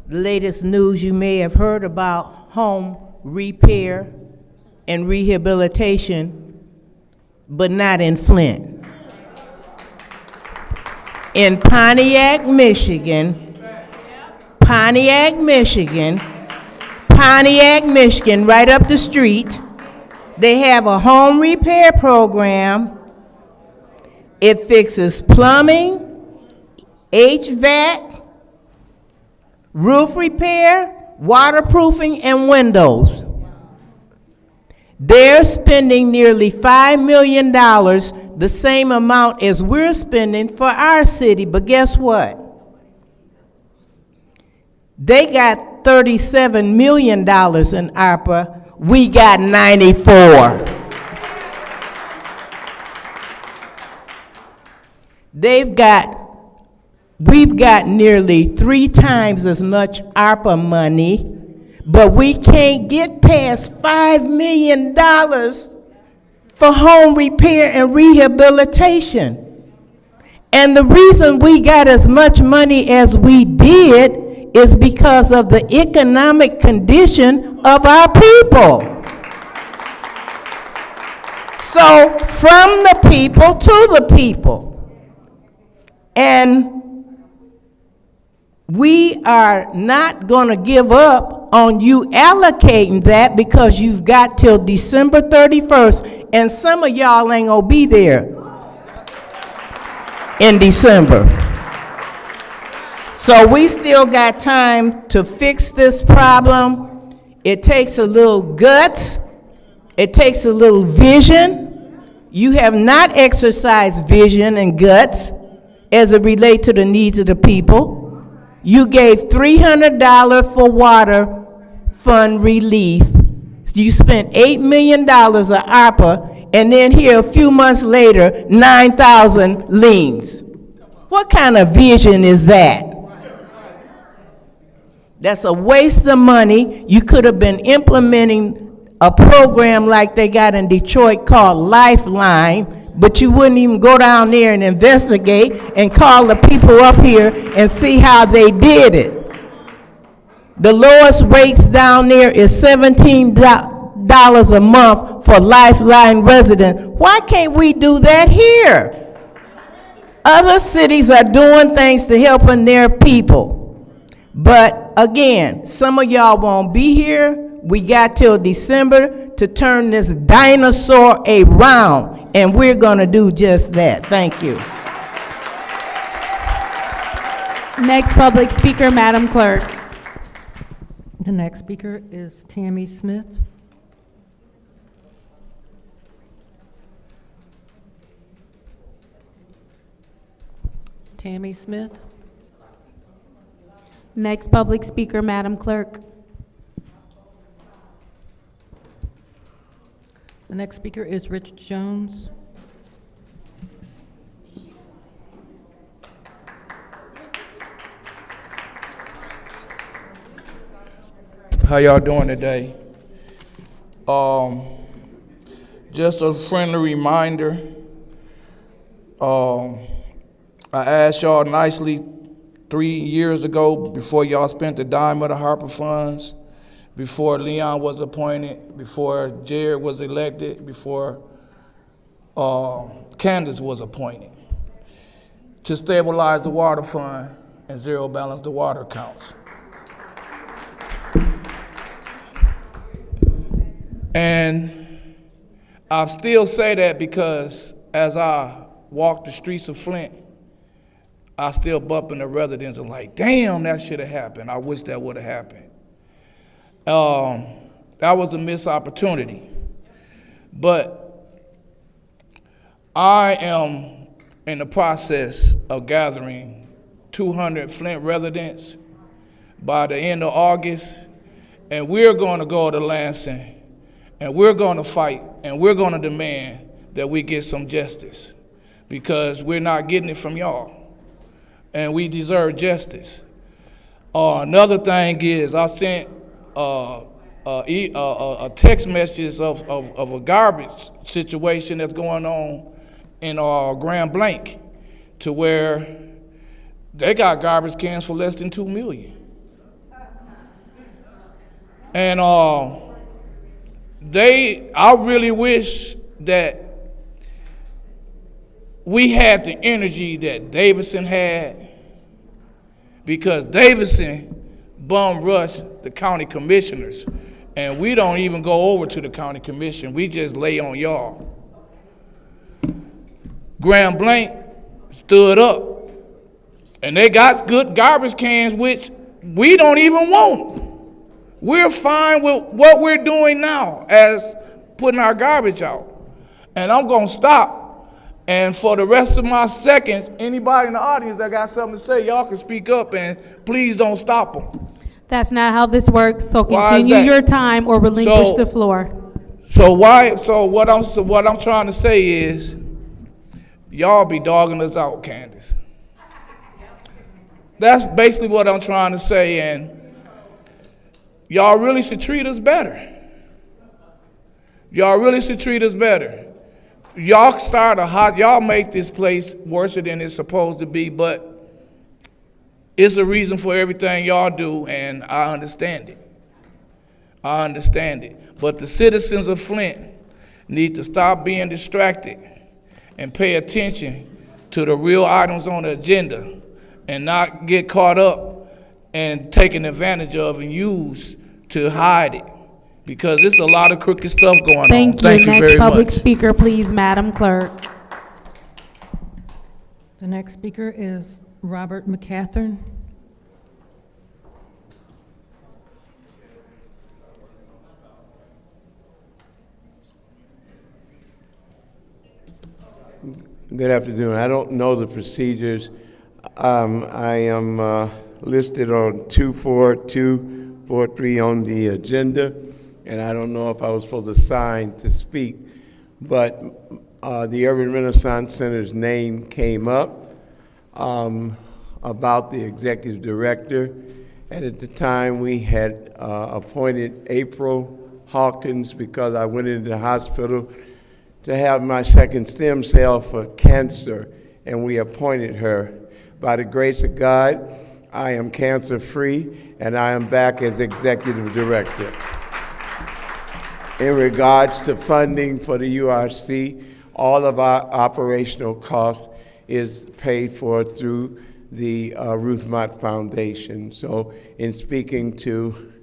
The latest news you may have heard about home repair and rehabilitation, but not in Flint. In Pontiac, Michigan, right up the street, they have a home repair program. It fixes plumbing, HVAC, roof repair, waterproofing, and windows. They're spending nearly $5 million, the same amount as we're spending for our city, but guess what? They got $37 million in Arpa, we got 94. We've got nearly 3 times as much ARPA money, but we can't get past $5 million for home repair and rehabilitation. And the reason we got as much money as we did is because of the economic condition of our people. So, from the people to the people. And we are not going to give up on you allocating that because you've got till December 31st, and some of y'all ain't going to be there in December. So we still got time to fix this problem. It takes a little guts. It takes a little vision. You have not exercised vision and guts as it relates to the needs of the people. You gave $300 for water fund relief. You spent $8 million of ARPA, and then here a few months later, 9,000 liens. What kind of vision is that? That's a waste of money. You could have been implementing a program like they got in Detroit called Lifeline, but you wouldn't even go down there and investigate and call the people up here and see how they did it. The lowest rates down there is $17 a month for Lifeline residents. Why can't we do that here? Other cities are doing things to helping their people. But again, some of y'all won't be here. We got till December to turn this dinosaur around, and we're gonna do just that. Thank you. Next public speaker, Madam Clerk. The next speaker is Tammy Smith. Tammy Smith. Next public speaker, Madam Clerk. The next speaker is Rich Jones. How y'all doing today? Just a friendly reminder. I asked y'all nicely 3 years ago, before y'all spent the dime of the Arpa funds, before Leon was appointed, before Jared was elected, before Candace was appointed, to stabilize the water fund and zero balance the water accounts. And I still say that because as I walk the streets of Flint, I still bump into residents and like, damn, that should have happened. I wish that would have happened. That was a missed opportunity. But I am in the process of gathering 200 Flint residents by the end of August, and we're going to go to Lansing, and we're going to fight, and we're going to demand that we get some justice, because we're not getting it from y'all, and we deserve justice. Another thing is, I sent a text message of a garbage situation that's going on in Grand Blanc, to where they got garbage cans for less than $2 million. And I really wish that we had the energy that Davidson had, because Davidson bum rushed the county commissioners, and we don't even go over to the county commission. We just lay on y'all. Grand Blanc stood up, and they got good garbage cans, which we don't even want. We're fine with what we're doing now as putting our garbage out. And I'm going to stop. And for the rest of my seconds, anybody in the audience that got something to say, y'all can speak up, and please don't stop them. That's not how this works, so continue your time or relinquish the floor. So what I'm trying to say is, y'all be dogging us out, Candace. That's basically what I'm trying to say, and y'all really should treat us better. Y'all really should treat us better. Y'all make this place worse than it's supposed to be, but it's a reason for everything y'all do, and I understand it. I understand it. But the citizens of Flint need to stop being distracted and pay attention to the real items on the agenda, and not get caught up and taken advantage of and used to hide it, because there's a lot of crooked stuff going on. Thank you. Thank you very much. Next public speaker, please, Madam Clerk. The next speaker is Robert McCathern. Good afternoon. I don't know the procedures. I am listed on 24243 on the agenda, and I don't know if I was supposed to sign to speak, but the Urban Renaissance Center's name came up about the executive director, and at the time we had appointed April Hawkins, because I went into the hospital to have my second stem cell for cancer, and we appointed her. By the grace of God, I am cancer-free, and I am back as executive director. In regards to funding for the URC, all of our operational costs is paid for through the Ruth Mott Foundation. So in speaking to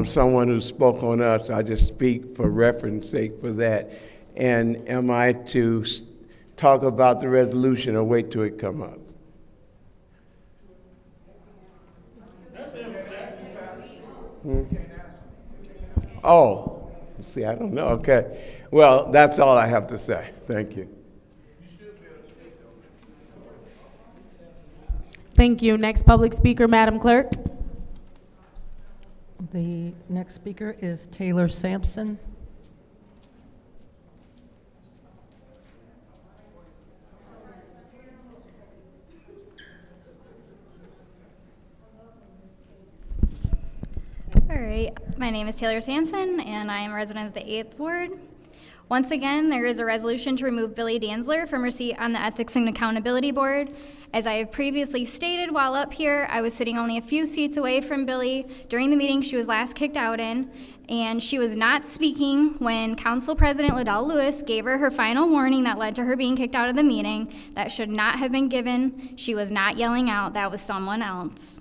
someone who spoke on us, I just speak for reference sake for that. And am I to talk about the resolution or wait till it come up? Oh, see, I don't know. Okay. Well, that's all I have to say. Thank you. Thank you. Next public speaker, Madam Clerk. The next speaker is Taylor Sampson. All right, my name is Taylor Sampson, and I am a resident of the 8th Ward. Once again, there is a resolution to remove Billy Danzler from her seat on the Ethics and Accountability Board. As I have previously stated while up here, I was sitting only a few seats away from Billy during the meeting she was last kicked out in, and she was not speaking when Council President Liddell Lewis gave her her final warning that led to her being kicked out of the meeting. That should not have been given. She was not yelling out. That was someone else.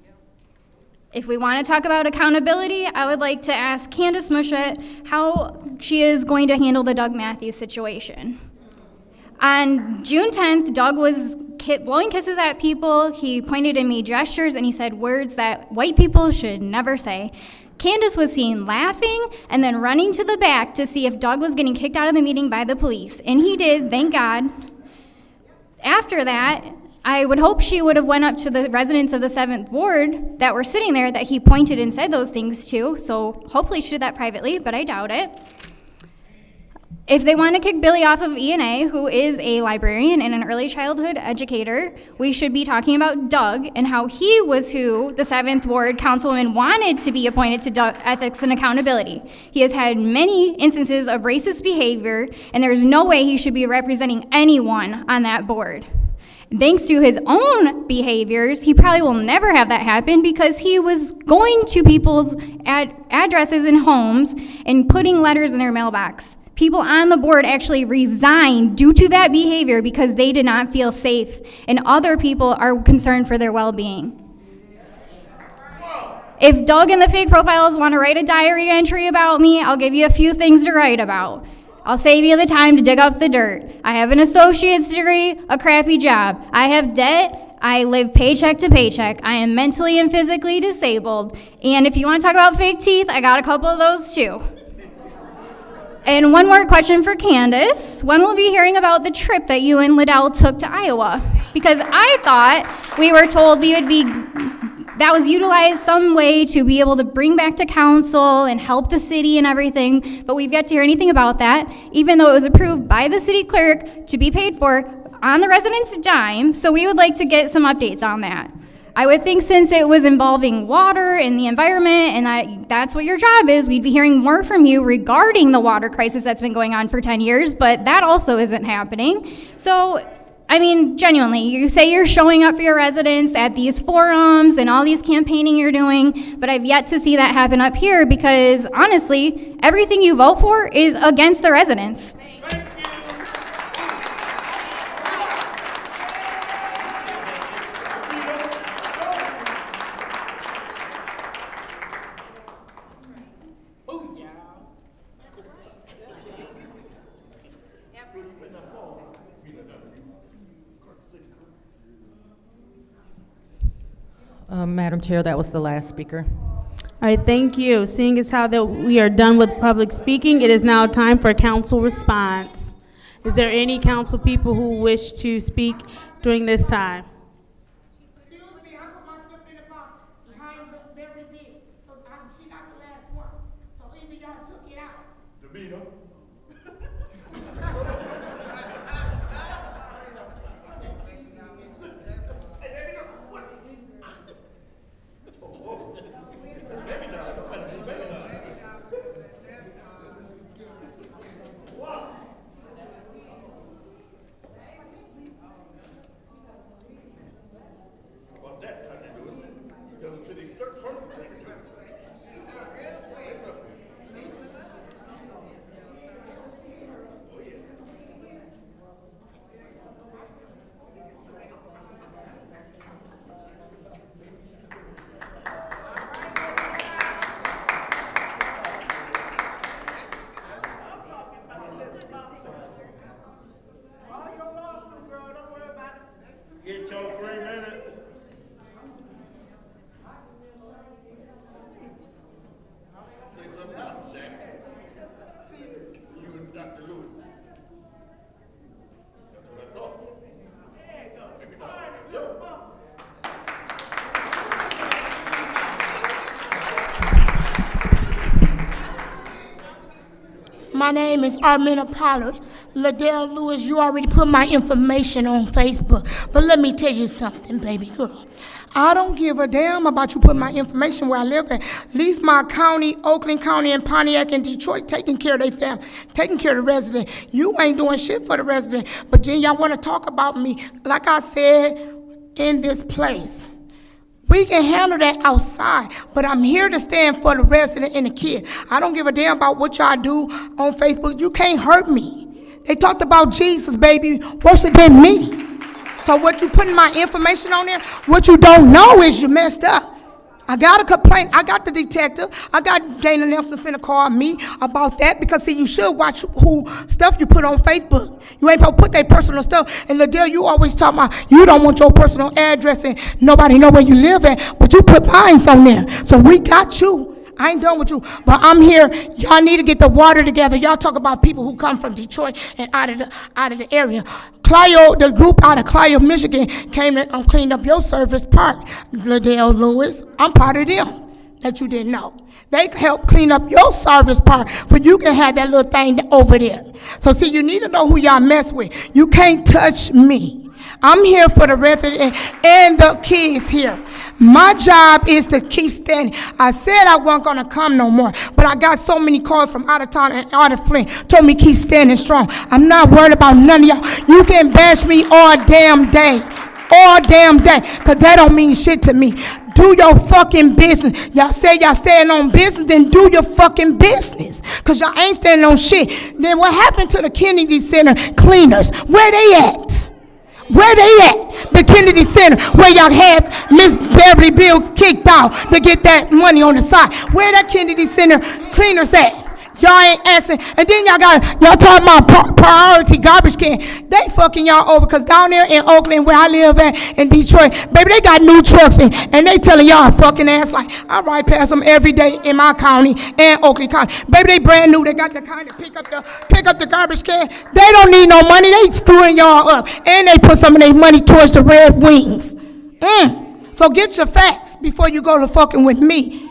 If we want to talk about accountability, I would like to ask Candace Muschett how she is going to handle the Doug Matthews situation. On June 10th, Doug was blowing kisses at people. He pointed and made gestures, and he said words that white people should never say. Candace was seen laughing and then running to the back to see if Doug was getting kicked out of the meeting by the police, and he did, thank God. After that, I would hope she would have went up to the residents of the 7th Ward that were sitting there that he pointed and said those things to, so hopefully she did that privately, but I doubt it. If they want to kick Billy off of ENA, who is a librarian and an early childhood educator, we should be talking about Doug and how he was who the 7th Ward councilwoman wanted to be appointed to Ethics and Accountability. He has had many instances of racist behavior, and there's no way he should be representing anyone on that board. Thanks to his own behaviors, he probably will never have that happen because he was going to people's addresses and homes and putting letters in their mailbox. People on the board actually resigned due to that behavior because they did not feel safe, and other people are concerned for their well-being. If Doug and the fake profiles want to write a diary entry about me, I'll give you a few things to write about. I'll save you the time to dig up the dirt. I have an associate's degree, a crappy job. I have debt. I live paycheck to paycheck. I am mentally and physically disabled. And if you want to talk about fake teeth, I got a couple of those too. And one more question for Candace. When will we be hearing about the trip that you and Liddell took to Iowa? Because I thought we were told we would be, that was utilized some way to be able to bring back to council and help the city and everything, but we've yet to hear anything about that, even though it was approved by the city clerk to be paid for on the residents' dime, so we would like to get some updates on that. I would think since it was involving water and the environment and that's what your job is, we'd be hearing more from you regarding the water crisis that's been going on for 10 years, but that also isn't happening. So, I mean, genuinely, you say you're showing up for your residents at these forums and all these campaigning you're doing, but I've yet to see that happen up here because, honestly, everything you vote for is against the residents. Madam Chair, that was the last speaker. All right, thank you. Seeing as how that we are done with public speaking, it is now time for council response. Is there any council people who wish to speak during this time? Excuse me, I'm put my stuff in the box behind the very big, so she not the last one. So either y'all took it out. DeVito. My name is Armina Pollard. Liddell Lewis, you already put my information on Facebook. But let me tell you something, baby girl. I don't give a damn about you putting my information where I live at. At least my county, Oakland County, and Pontiac and Detroit, taking care of their family, taking care of the resident. You ain't doing shit for the resident. But then y'all want to talk about me. Like I said, in this place. We can handle that outside, but I'm here to stand for the resident and the kid. I don't give a damn about what y'all do on Facebook. You can't hurt me. They talked about Jesus, baby, worse than me. So what you putting my information on there, what you don't know is you messed up. I got a complaint. I got the detective. I got Dana Nelson finna call me about that because, see, you should watch who stuff you put on Facebook. You ain't supposed to put their personal stuff. And Liddell, you always talk about you don't want your personal address and nobody know where you live at, but you put mine on there. So we got you. I ain't done with you, but I'm here. Y'all need to get the water together. Y'all talk about people who come from Detroit and out of the area. Clio, the group out of Clio, Michigan, came and cleaned up your service park. Liddell Lewis, I'm part of them that you didn't know. They helped clean up your service park for you can have that little thing over there. So see, you need to know who y'all mess with. You can't touch me. I'm here for the resident and the kids here. My job is to keep standing. I said I wasn't gonna come no more, but I got so many calls from out of town and out of Flint, told me keep standing strong. I'm not worried about none of y'all. You can bash me all damn day, cause that don't mean shit to me. Do your fucking business. Y'all say y'all staying on business, then do your fucking business. Cause y'all ain't standing on shit. Then what happened to the Kennedy Center cleaners? Where they at? Where they at? The Kennedy Center, where y'all had Miss Beverly Bills kicked out to get that money on the side. Where that Kennedy Center cleaners at? Y'all ain't asking. And then y'all talking about priority garbage can. They fucking y'all over because down there in Oakland, where I live at, in Detroit, baby, they got new trucks and they telling y'all a fucking ass like, I ride past them every day in my county and Oakland County. Baby, they brand new. They got the kind of pick up the garbage can. They don't need no money. They screwing y'all up. And they put some of their money towards the Red Wings. So get your facts before you go to fucking with me.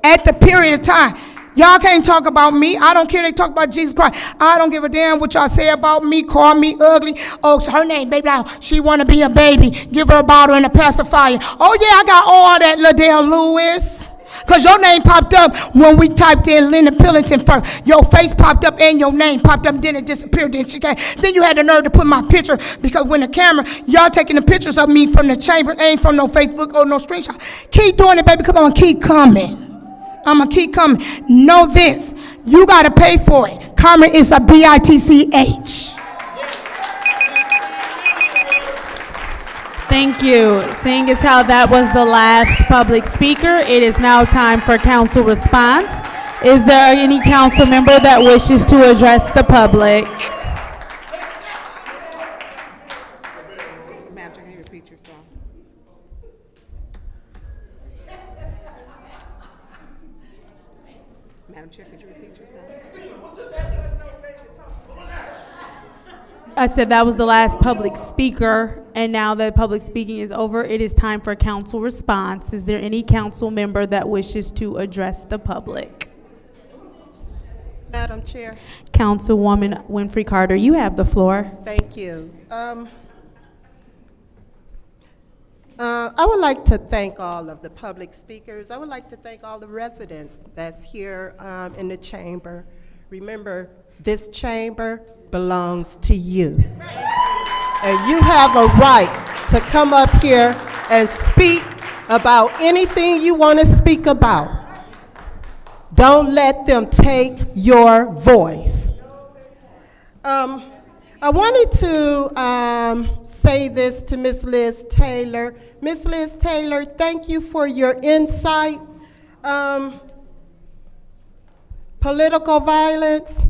At the period of time. Y'all can't talk about me. I don't care. They talk about Jesus Christ. I don't give a damn what y'all say about me. Call me ugly. Oh, it's her name, baby. Now she want to be a baby. Give her a bottle and a pacifier. Oh, yeah, I got all that, Liddell Lewis. Because your name popped up when we typed in Linda Pillington first. Your face popped up and your name popped up. Then it disappeared. Then you had the nerve to put my picture. Because when the camera, y'all taking the pictures of me from the chamber. Ain't from no Facebook or no screenshot. Keep doing it, baby, because I'm going to keep coming. I'm going to keep coming. Know this. You got to pay for it. Karma is a bitch. Thank you. Seeing as how that was the last public speaker, it is now time for council response. Is there any council member that wishes to address the public? Can you repeat yourself? Madam Chair, could you repeat yourself? I said that was the last public speaker, and now that public speaking is over, it is time for council response. Is there any council member that wishes to address the public? Madam Chair. Councilwoman Winfrey Carter, you have the floor. Thank you. I would like to thank all of the public speakers. I would like to thank all the residents that's here in the chamber. Remember, this chamber belongs to you. And you have a right to come up here and speak about anything you want to speak about. Don't let them take your voice. I wanted to say this to Ms. Liz Taylor. Ms. Liz Taylor, thank you for your insight. Political violence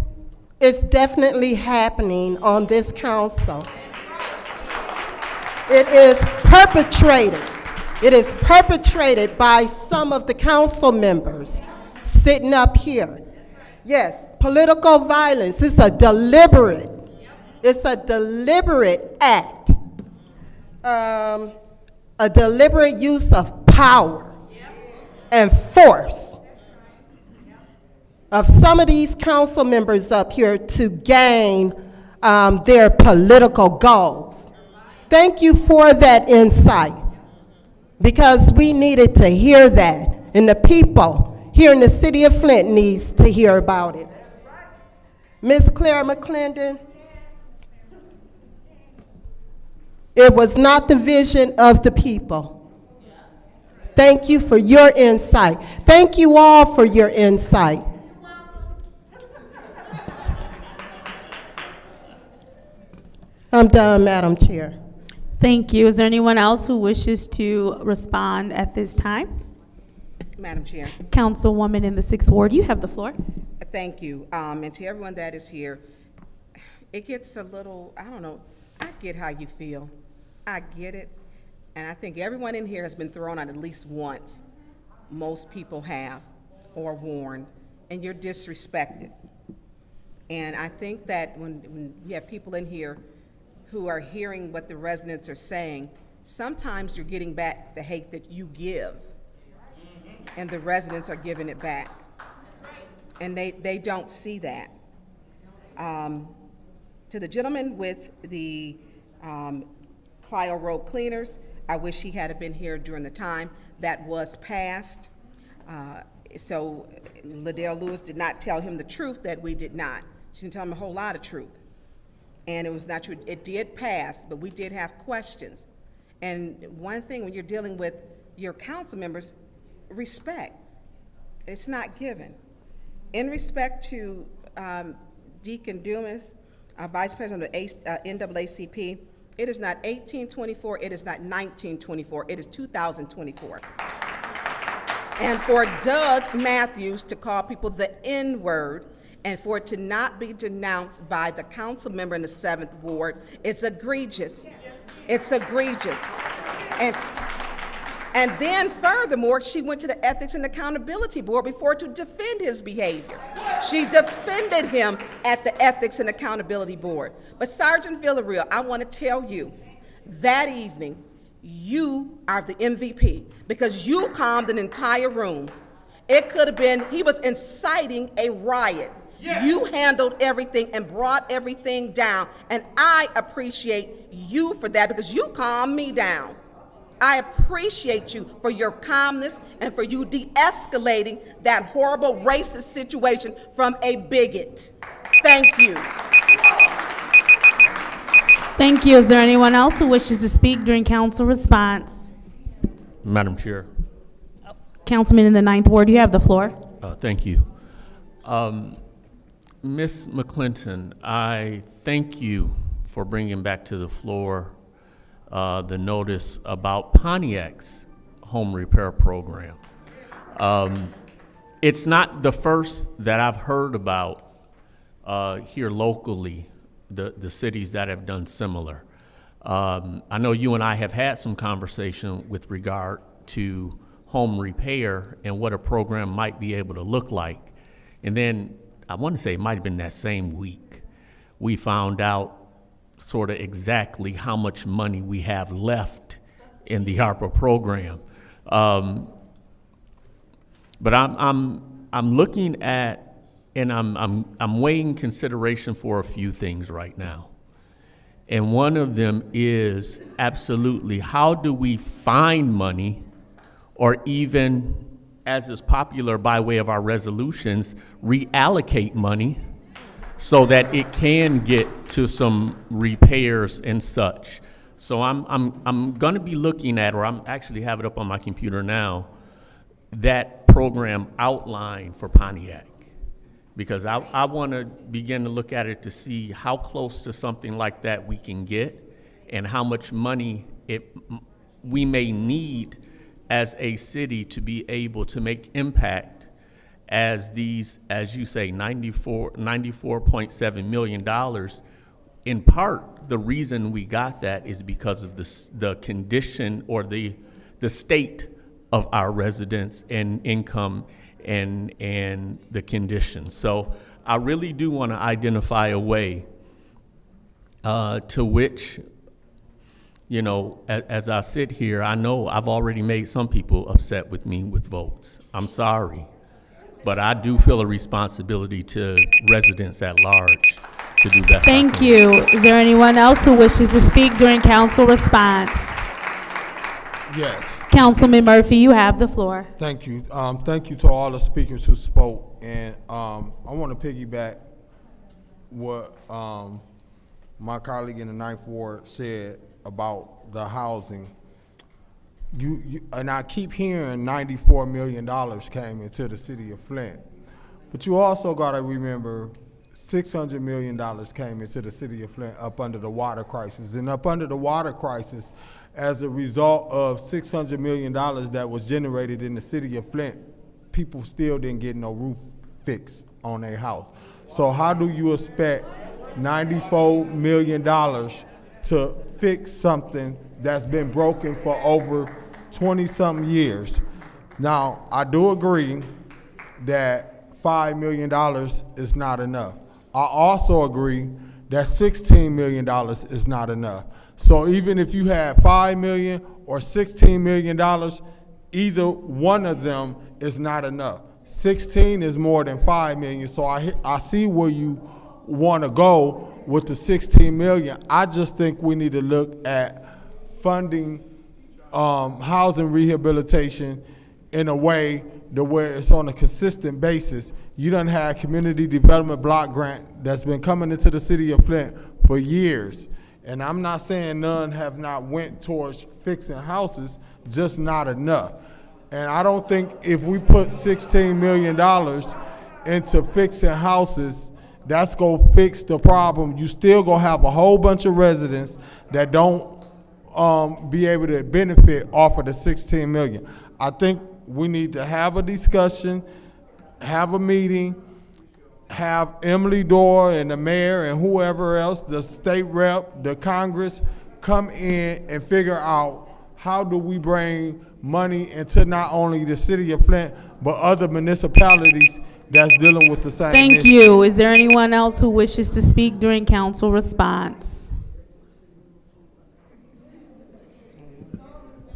is definitely happening on this council. It is perpetrated. It is perpetrated by some of the council members sitting up here. Yes, political violence is a deliberate act, a deliberate use of power and force of some of these council members up here to gain their political goals. Thank you for that insight, because we needed to hear that, and the people here in the city of Flint needs to hear about it. Ms. Claire McClendon, it was not the vision of the people. Thank you for your insight. Thank you all for your insight. I'm done, Madam Chair. Thank you. Is there anyone else who wishes to respond at this time? Madam Chair. Councilwoman in the 6th Ward, you have the floor. Thank you. And to everyone that is here, it gets a little, I don't know, I get how you feel. I get it. And I think everyone in here has been thrown out at least once. Most people have, or warned, and you're disrespected. And I think that when you have people in here who are hearing what the residents are saying, sometimes you're getting back the hate that you give, and the residents are giving it back. And they don't see that. To the gentleman with the Clio Road cleaners, I wish he had been here during the time that was passed. So Liddell Lewis did not tell him the truth that we did not. She didn't tell him a whole lot of truth. And it was not true. It did pass, but we did have questions. And one thing when you're dealing with your council members, respect. It's not given. In respect to Deacon Dumas, Vice President of NAACP, it is not 1824, it is not 1924, it is 2024. And for Doug Matthews to call people the N-word, and for it to not be denounced by the council member in the 7th Ward, it's egregious. It's egregious. And then furthermore, she went to the Ethics and Accountability Board before to defend his behavior. She defended him at the Ethics and Accountability Board. But Sergeant Villarreal, I want to tell you, that evening, you are the MVP because you calmed an entire room. It could have been, he was inciting a riot. You handled everything and brought everything down, and I appreciate you for that because you calmed me down. I appreciate you for your calmness and for you de-escalating that horrible racist situation from a bigot. Thank you. Thank you. Is there anyone else who wishes to speak during council response? Madam Chair. Councilman in the 9th Ward, you have the floor. Thank you. Ms. McClinton, I thank you for bringing back to the floor the notice about Pontiac's home repair program. It's not the first that I've heard about here locally, the cities that have done similar. I know you and I have had some conversation with regard to home repair and what a program might be able to look like. And then I want to say it might have been that same week, we found out sort of exactly how much money we have left in the Arpa program. But I'm looking at, and I'm weighing consideration for a few things right now. And one of them is absolutely, how do we find money, or even, as is popular by way of our resolutions, reallocate money so that it can get to some repairs and such. So I'm gonna be looking at, or I'm actually have it up on my computer now, that program outline for Pontiac. Because I wanna begin to look at it to see how close to something like that we can get and how much money we may need as a city to be able to make impact as these, as you say, $94.7 million. In part, the reason we got that is because of the condition or the state of our residents and income and the conditions. So I really do want to identify a way to which, you know, as I sit here, I know I've already made some people upset with me with votes. I'm sorry. but I do feel a responsibility to residents at large to do best. Thank you. Is there anyone else who wishes to speak during council response? Yes. Councilman Murphy, you have the floor. Thank you. Thank you to all the speakers who spoke. And I want to piggyback what my colleague in the 9th Ward said about the housing. And I keep hearing $94 million came into the city of Flint. But you also got to remember $600 million came into the city of Flint up under the water crisis. And up under the water crisis, as a result of $600 million that was generated in the city of Flint, people still didn't get no roof fixed on their house. So how do you expect $94 million to fix something that's been broken for over 20-something years? Now, I do agree that $5 million is not enough. I also agree that $16 million is not enough. So even if you had $5 million or $16 million, either one of them is not enough. 16 is more than 5 million, so I see where you want to go with the 16 million. I just think we need to look at funding housing rehabilitation in a way to where it's on a consistent basis. You done had community development block grant that's been coming into the city of Flint for years. And I'm not saying none have not went towards fixing houses, just not enough. And I don't think if we put $16 million into fixing houses, that's gonna fix the problem. You still gonna have a whole bunch of residents that don't be able to benefit off of the 16 million. I think we need to have a discussion, have a meeting, have Emily Dorr and the mayor and whoever else, the state rep, the Congress, come in and figure out how do we bring money into not only the city of Flint, but other municipalities that's dealing with the same Thank issue. you. Is there anyone else who wishes to speak during council response?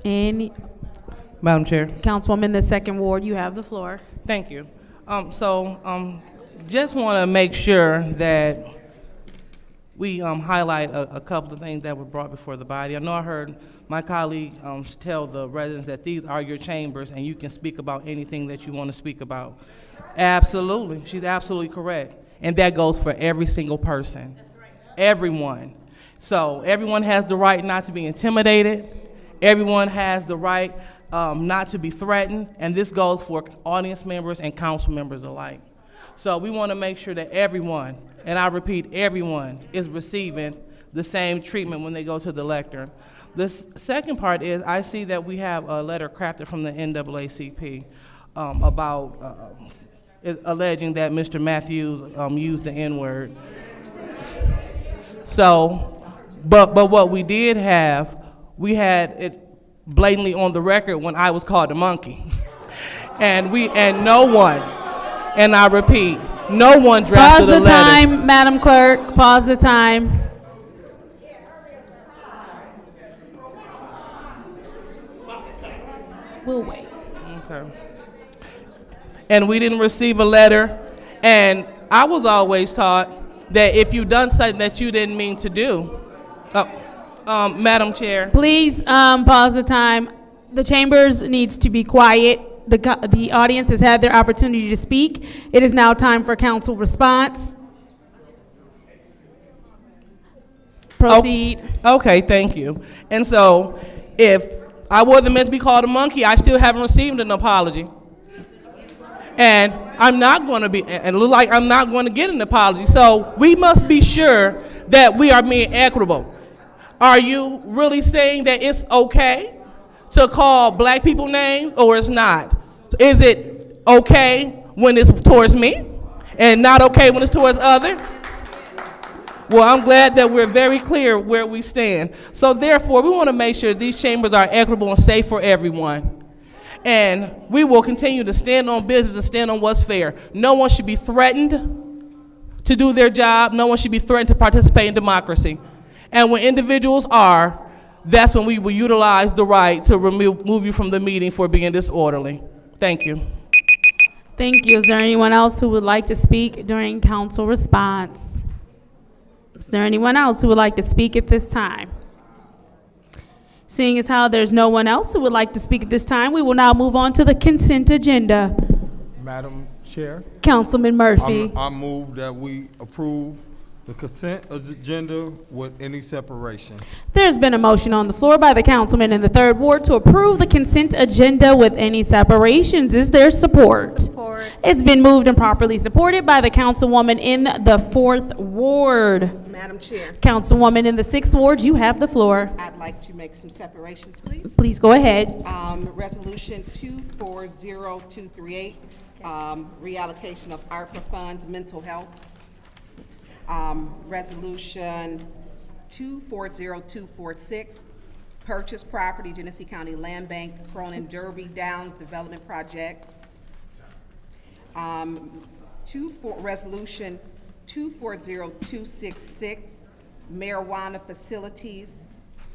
Any? Madam Chair. Councilwoman, the 2nd Ward, you have the floor. Thank you. Just want to make sure that we highlight a couple of things that were brought before the body. I know I heard my colleague tell the residents that these are your chambers and you can speak about anything that you want to speak about. Absolutely. She's absolutely correct. And that goes for every single person. That's right. Everyone. So everyone has the right not to be intimidated. Everyone has the right not to be threatened. And this goes for audience members and council members alike. So we want to make sure that everyone, and I repeat, everyone is receiving the same treatment when they go to the lectern. The second part is I see that we have a letter crafted from the NAACP about alleging that Mr. Matthews used the N-word. So, but what we did have, we had it blatantly on the record when I was called a monkey. And no one, and I repeat, no one drafted a letter. Pause the time, Madam Clerk, pause the time. We'll wait. Okay. And we didn't receive a letter, and I was always taught that if you've done something that you didn't mean to do, Madam Chair. Please pause the time. The chambers needs to be quiet. The audience has had their opportunity to speak. It is now time for council response. Proceed. Okay, thank you. And so, if I wasn't meant to be called a monkey, I still haven't received an apology. And I'm not going to be, and it looks like I'm not going to get an apology. So we must be sure that we are being equitable. Are you really saying that it's okay to call black people names, or it's not? Is it okay when it's towards me and not okay when it's towards others? Well, I'm glad that we're very clear where we stand. So therefore, we want to make sure these chambers are equitable and safe for everyone. And we will continue to stand on business and stand on what's fair. No one should be threatened to do their job. No one should be threatened to participate in democracy. And when individuals are, that's when we will utilize the right to remove you from the meeting for being disorderly. Thank you. Thank you. Is there anyone else who would like to speak during council response? Is there anyone else who would like to speak at this time? Seeing as how there's no one else who would like to speak at this time, we will now move on to the consent agenda. Madam Chair, Councilman Murphy. I move that we approve the consent agenda with any separation. There's been a motion on the floor by the councilman in the 3rd Ward to approve the consent agenda with any separations. Is there support? Support. It's been moved and properly supported by the councilwoman in the 4th Ward. Madam Chair, Councilwoman in the 6th Ward, you have the floor. I'd like to make some separations, please. Please go ahead. Resolution 240238, reallocation of Arpa funds, mental health. Resolution 240246, purchase property, Genesee County Land Bank, Cronin Derby Downs Development Project. Resolution 240266, marijuana facilities.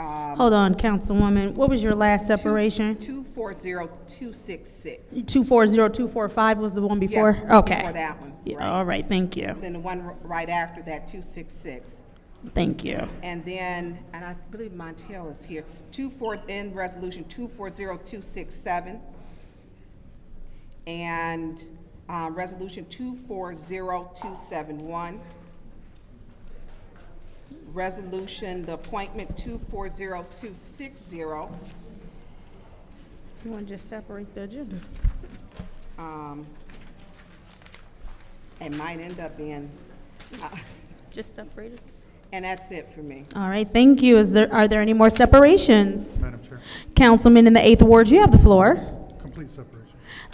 Hold on, Councilwoman. What was your last separation? 240266. 240245 was the one before? Yeah, Okay. before that one, Yeah, right. all right, thank you. Then the one right after that, 266. Thank you. And then, and I believe Montel is here, in resolution 240267. And resolution 240271. Resolution, the appointment 240260. You want to just separate the agenda? It might end up being, Just separate it. and that's it for me. All right, thank you. Are there any more separations? Madam Chair, Councilman in the 8th Ward, you have the floor. complete separation.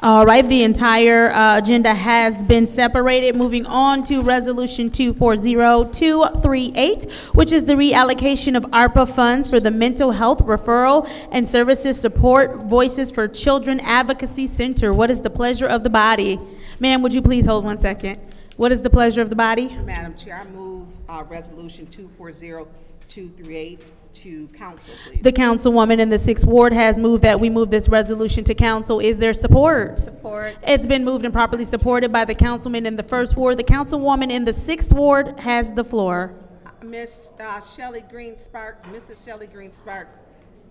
All right, the entire agenda has been separated. Moving on to Resolution 240238, which is the reallocation of ARPA funds for the Mental Health Referral and Services Support Voices for Children Advocacy Center. What is the pleasure of the body? Ma'am, would you please hold 1 second? What is the pleasure of the body? Madam Chair, I move resolution 240238 to council, please. The councilwoman in the 6th Ward has moved that we move this resolution to council. Is there support? Support. It's been moved and properly supported by the councilman in the 1st Ward. The councilwoman in the 6th Ward has the floor. Miss Shelley Green Sparks, Mrs. Shelley Green Sparks.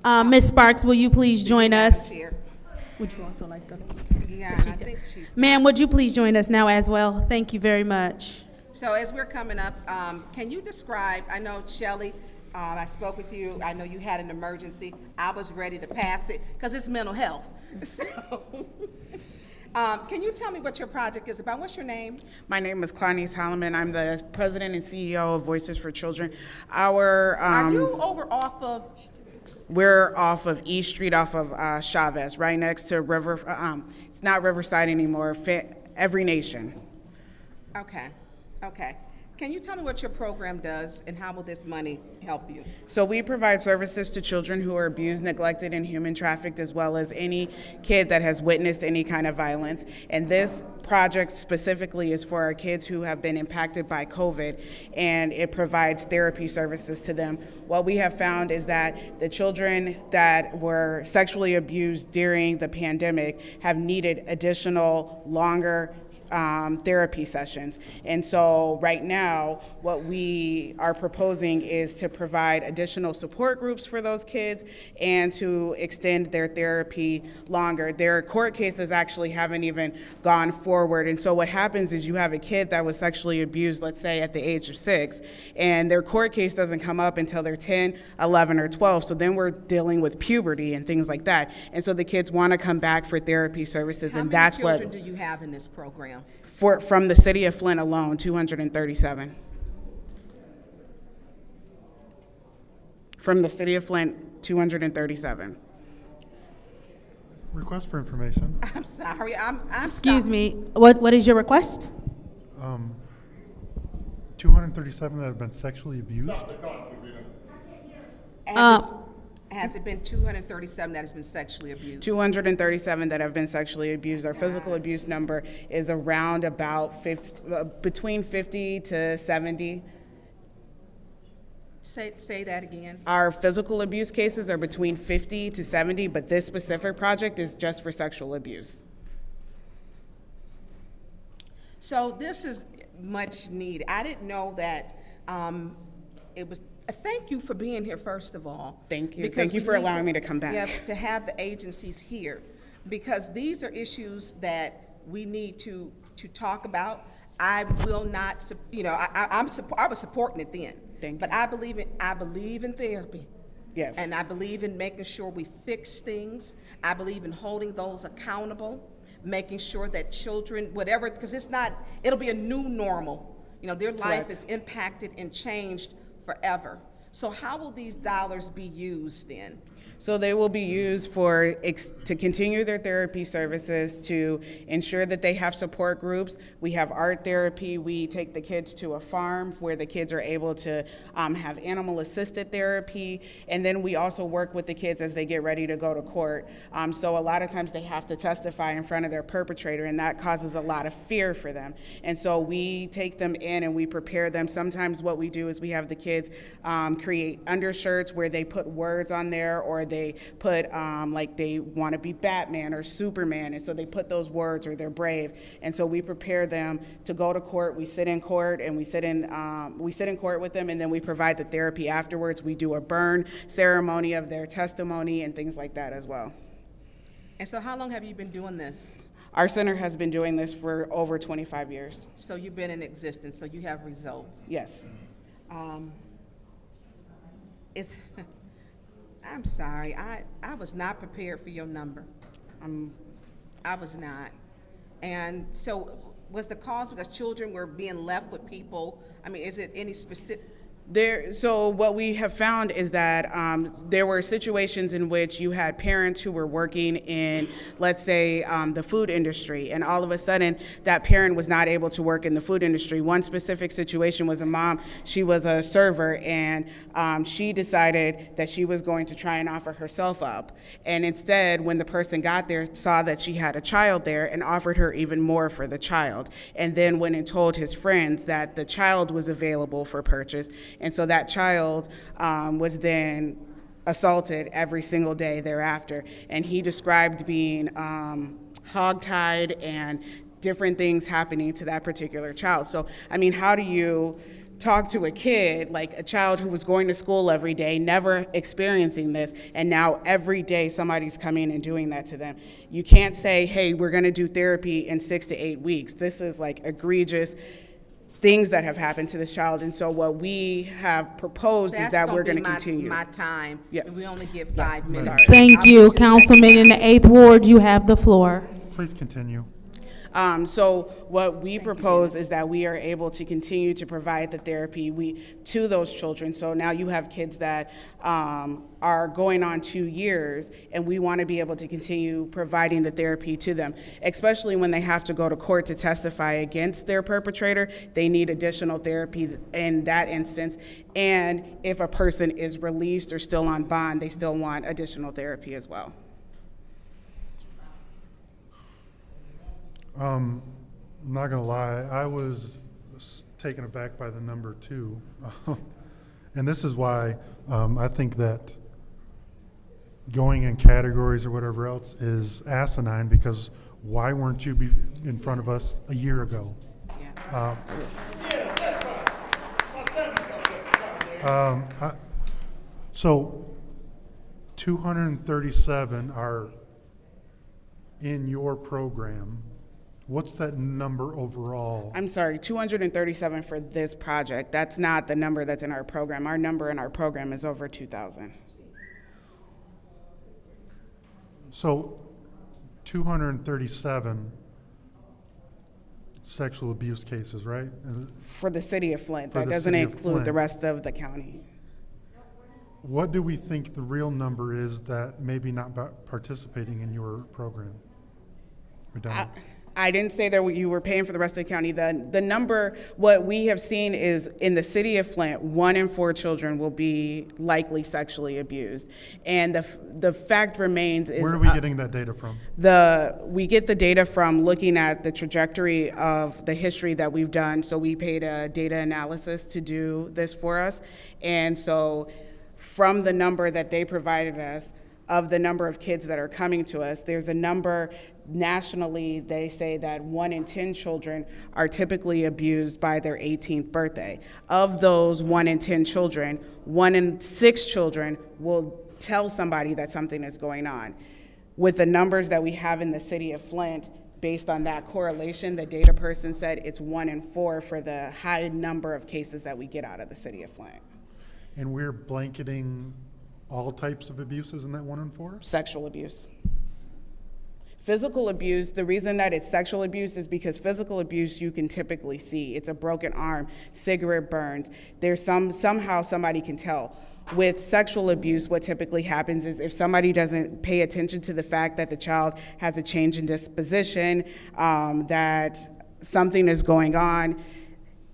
Ms. Sparks, will you please join us? Madam Chair. Would you also like to? Yeah, and I think she's. Ma'am, would you please join us now as well? Thank you very much. So as we're coming up, can you describe, I know Shelley, I spoke with you, I know you had an emergency. I was ready to pass it because it's mental health. So, can you tell me what your project is about? What's your name? My name is Claudice Holloman. I'm the president and CEO of Voices for Children. Are you over off of? We're off of East Street, off of Chavez, right next to River. It's not Riverside anymore. Every Nation. Okay. Okay. Can you tell me what your program does and how will this money help you? So we provide services to children who are abused, neglected, and human trafficked, as well as any kid that has witnessed any kind of violence. And this project specifically is for our kids who have been impacted by COVID, and it provides therapy services to them. What we have found is that the children that were sexually abused during the pandemic have needed additional, longer therapy sessions. And so right now, what we are proposing is to provide additional support groups for those kids and to extend their therapy longer. Their court cases actually haven't even gone forward. And so what happens is you have a kid that was sexually abused, let's say at the age of 6, and their court case doesn't come up until they're 10, 11, or 12. So then we're dealing with puberty and things like that. And so the kids want to come back for therapy services, and that's what. How many children do you have in this program? From the city of Flint alone, 237. From the city of Flint, 237. Request for information. I'm sorry. I'm Excuse me. What is your request? 237 that have been sexually abused. Has it been 237 that has been sexually abused? 237 that have been sexually abused. Our physical abuse number is around about between 50 to 70. Say that again. Our physical abuse cases are between 50 to 70, but this specific project is just for sexual abuse. So this is much needed. I didn't know that it was, thank you for being here, first of all. Thank you. Because Thank you we for need allowing me to come back. Yeah, to have the agencies here, because these are issues that we need to talk about. I will not, I was supporting it then. Thank you. But I believe in therapy. Yes. And I believe in making sure we fix things. I believe in holding those accountable, making sure that children, whatever, because it'll be a new normal. Their life Correct. is impacted and changed forever. So how will these dollars be used then? So they will be used to continue their therapy services, to ensure that they have support groups. We have art therapy. We take the kids to a farm where the kids are able to have animal-assisted therapy. And then we also work with the kids as they get ready to go to court. So a lot of times they have to testify in front of their perpetrator, and that causes a lot of fear for them. And so we take them in and we prepare them. Sometimes what we do is we have the kids create undershirts where they put words on there, or they put like they want to be Batman or Superman, and so they put those words, or they're brave. And so we prepare them to go to court. We sit in court and we sit in court with them, and then we provide the therapy afterwards. We do a burn ceremony of their testimony and things like that as well. And so how long have you been doing this? Our center has been doing this for over 25 years. So you've been in existence, so you have results. Yes. I'm sorry, I was not prepared for your number. I was not. And so was the cause because children were being left with people? I mean, is it any specific? So what we have found is that there were situations in which you had parents who were working in, let's say, the food industry, and all of a sudden that parent was not able to work in the food industry. One specific situation was a mom. She was a server, and she decided that she was going to try and offer herself up. And instead, when the person got there, saw that she had a child there and offered her even more for the child. And then went and told his friends that the child was available for purchase. And so that child was then assaulted every single day thereafter. And he described being hogtied and different things happening to that particular child. So, I mean, how do you talk to a kid, like a child who was going to school every day, never experiencing this, and now every day somebody's coming and doing that to them? You can't say, hey, we're gonna do therapy in 6 to 8 weeks. This is like egregious things that have happened to this child. And so what we have proposed is that we're going to continue. My time. Yeah. We only get 5 minutes. Thank you, Councilman in the 8th Ward. You have the floor. Please continue. So what we propose is that we are able to continue to provide the therapy to those children. So now you have kids that are going on 2 years, and we want to be able to continue providing the therapy to them, especially when they have to go to court to testify against their perpetrator. They need additional therapy in that instance. And if a person is released or still on bond, they still want additional therapy as well. I'm not gonna lie, I was taken aback by the number 2. And this is why I think that going in categories or whatever else is asinine, because why weren't you in front of us a year ago? So 237 are in your program. What's that number overall? I'm sorry, 237 for this project. That's not the number that's in our program. Our number in our program is over 2,000. So 237 sexual abuse cases, right? For the city of Flint. For That the doesn't city of include Flint. the rest of the county. What do we think the real number is that maybe not participating in your program? We're done. I didn't say that you were paying for the rest of the county. The number, what we have seen is in the city of Flint, 1 in 4 children will be likely sexually abused. And the fact remains is— Where are we getting that data from? We get the data from looking at the trajectory of the history that we've done. So we paid a data analysis to do this for us. And so from the number that they provided us, of the number of kids that are coming to us. There's a number nationally, they say that 1 in 10 children are typically abused by their 18th birthday. Of those 1 in 10 children, 1 in 6 children will tell somebody that something is going on. With the numbers that we have in the city of Flint, based on that correlation, the data person said it's 1 in 4 for the high number of cases that we get out of the city of Flint. And we're blanketing all types of abuses in that 1 in 4? Sexual abuse. Physical abuse, the reason that it's sexual abuse is because physical abuse you can typically see. It's a broken arm, cigarette burns. There's somehow somebody can tell. With sexual abuse, what typically happens is if somebody doesn't pay attention to the fact that the child has a change in disposition, that something is going on,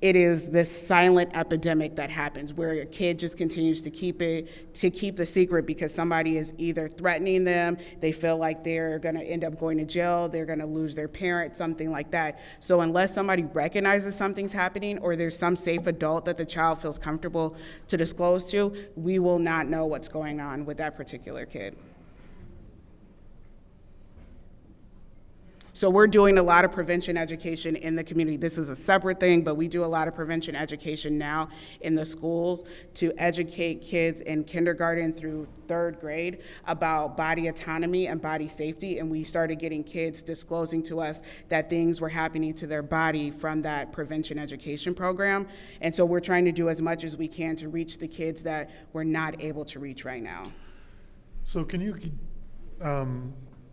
it is this silent epidemic that happens where a kid just continues to keep the secret because somebody is either threatening them, they feel like they're gonna end up going to jail, they're gonna lose their parent, something like that. So unless somebody recognizes something's happening or there's some safe adult that the child feels comfortable to disclose to, we will not know what's going on with that particular kid. So we're doing a lot of prevention education in the community. This is a separate thing, but we do a lot of prevention education now in the schools to educate kids in kindergarten through 3rd grade about body autonomy and body safety. And we started getting kids disclosing to us that things were happening to their body from that prevention education program. And so we're trying to do as much as we can to reach the kids that we're not able to reach right now. So can you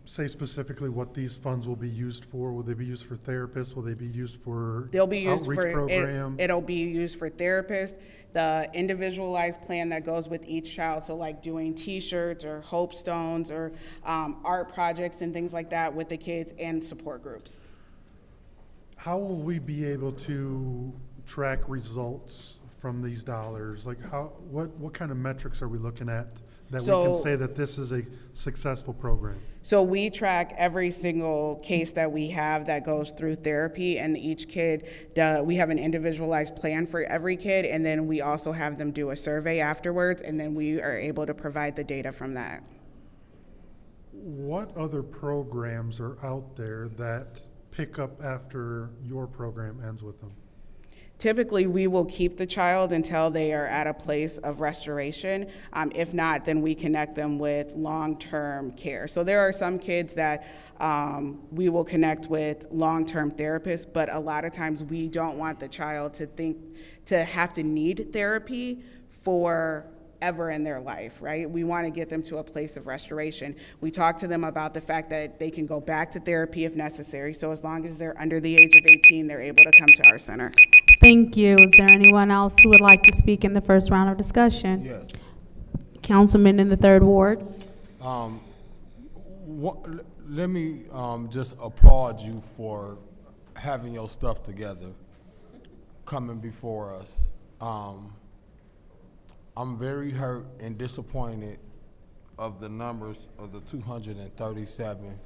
say specifically what these funds will be used for? Will they be used for therapists? Will they be used for They'll be used outreach for program? It'll be used for therapists, the individualized plan that goes with each child. So like doing T-shirts or hope stones or art projects and things like that with the kids and support groups. How will we be able to track results from these dollars? Like what kind of metrics are we looking at that we can say that this is a successful program? So we track every single case that we have that goes through therapy, and each kid, we have an individualized plan for every kid, and then we also have them do a survey afterwards, and then we are able to provide the data from that. What other programs are out there that pick up after your program ends with them? Typically, we will keep the child until they are at a place of restoration. If not, then we connect them with long-term care. So there are some kids that we will connect with long-term therapists, but a lot of times we don't want the child to have to need therapy forever in their life, right? We want to get them to a place of restoration. We talk to them about the fact that they can go back to therapy if necessary. So as long as they're under the age of 18, they're able to come to our center. Thank you. Is there anyone else who would like to speak in the first round of discussion? Yes. Councilman in the 3rd Ward. Let me just applaud you for having your stuff together, coming before us. I'm very hurt and disappointed of the numbers of the 237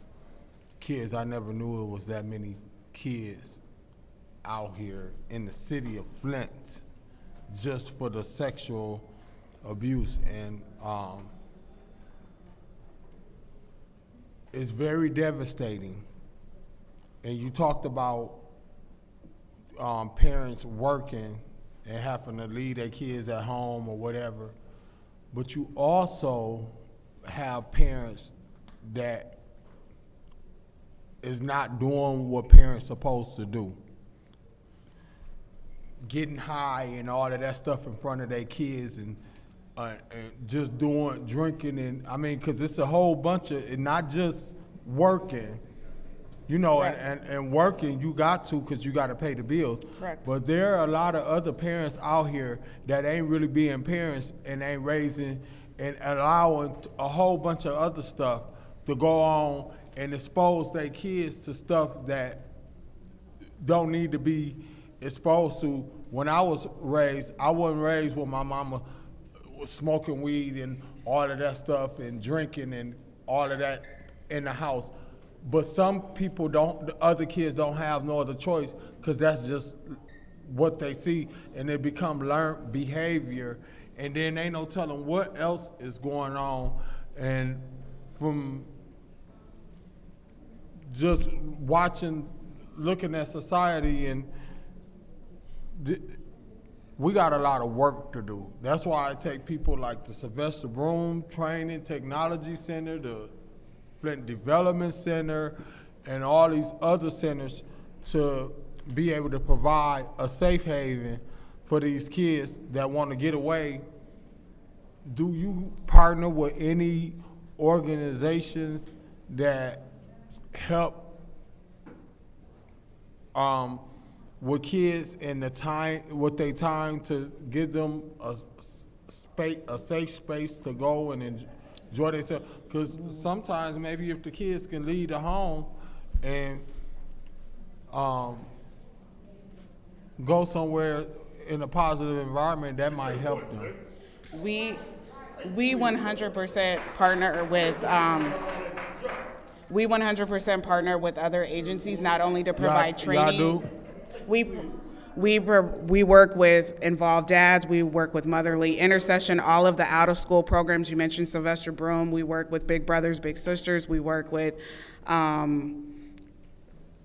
kids. I never knew it was that many kids out here in the city of Flint just for the sexual abuse, and it's very devastating. And you talked about parents working and having to leave their kids at home or whatever, but you also have parents that is not doing what parents supposed to do. Getting high and all of that stuff in front of their kids and just drinking and, I mean, because it's a whole bunch of, and not just working, you know, Right. and working, you got to because you got to pay the bills. Correct. But there are a lot of other parents out here that ain't really being parents and ain't raising and allowing a whole bunch of other stuff to go on and expose their kids to stuff that don't need to be exposed to. When I was raised, I wasn't raised with my mama was smoking weed and all of that stuff and drinking and all of that in the house. But some people don't, the other kids don't have no other choice because that's just what they see, and it become learned behavior, and then ain't no telling what else is going on. And from just looking at society, and we got a lot of work to do. That's why I take people like the Sylvester Broom Training Technology Center, the Flint Development Center, and all these other centers to be able to provide a safe haven for these kids that want to get away. Do you partner with any organizations that help with kids and with their time to give them a safe space to go and enjoy themselves? Because sometimes maybe if the kids can leave the home and go somewhere in a positive environment, that might help them. We 100% partner with we 100% partner with other agencies, not only to provide training. Y'all do? We work with Involved Dads, we work with Motherly Intercession, all of the out-of-school programs. You mentioned Sylvester Broom. We work with Big Brothers, Big Sisters. We work with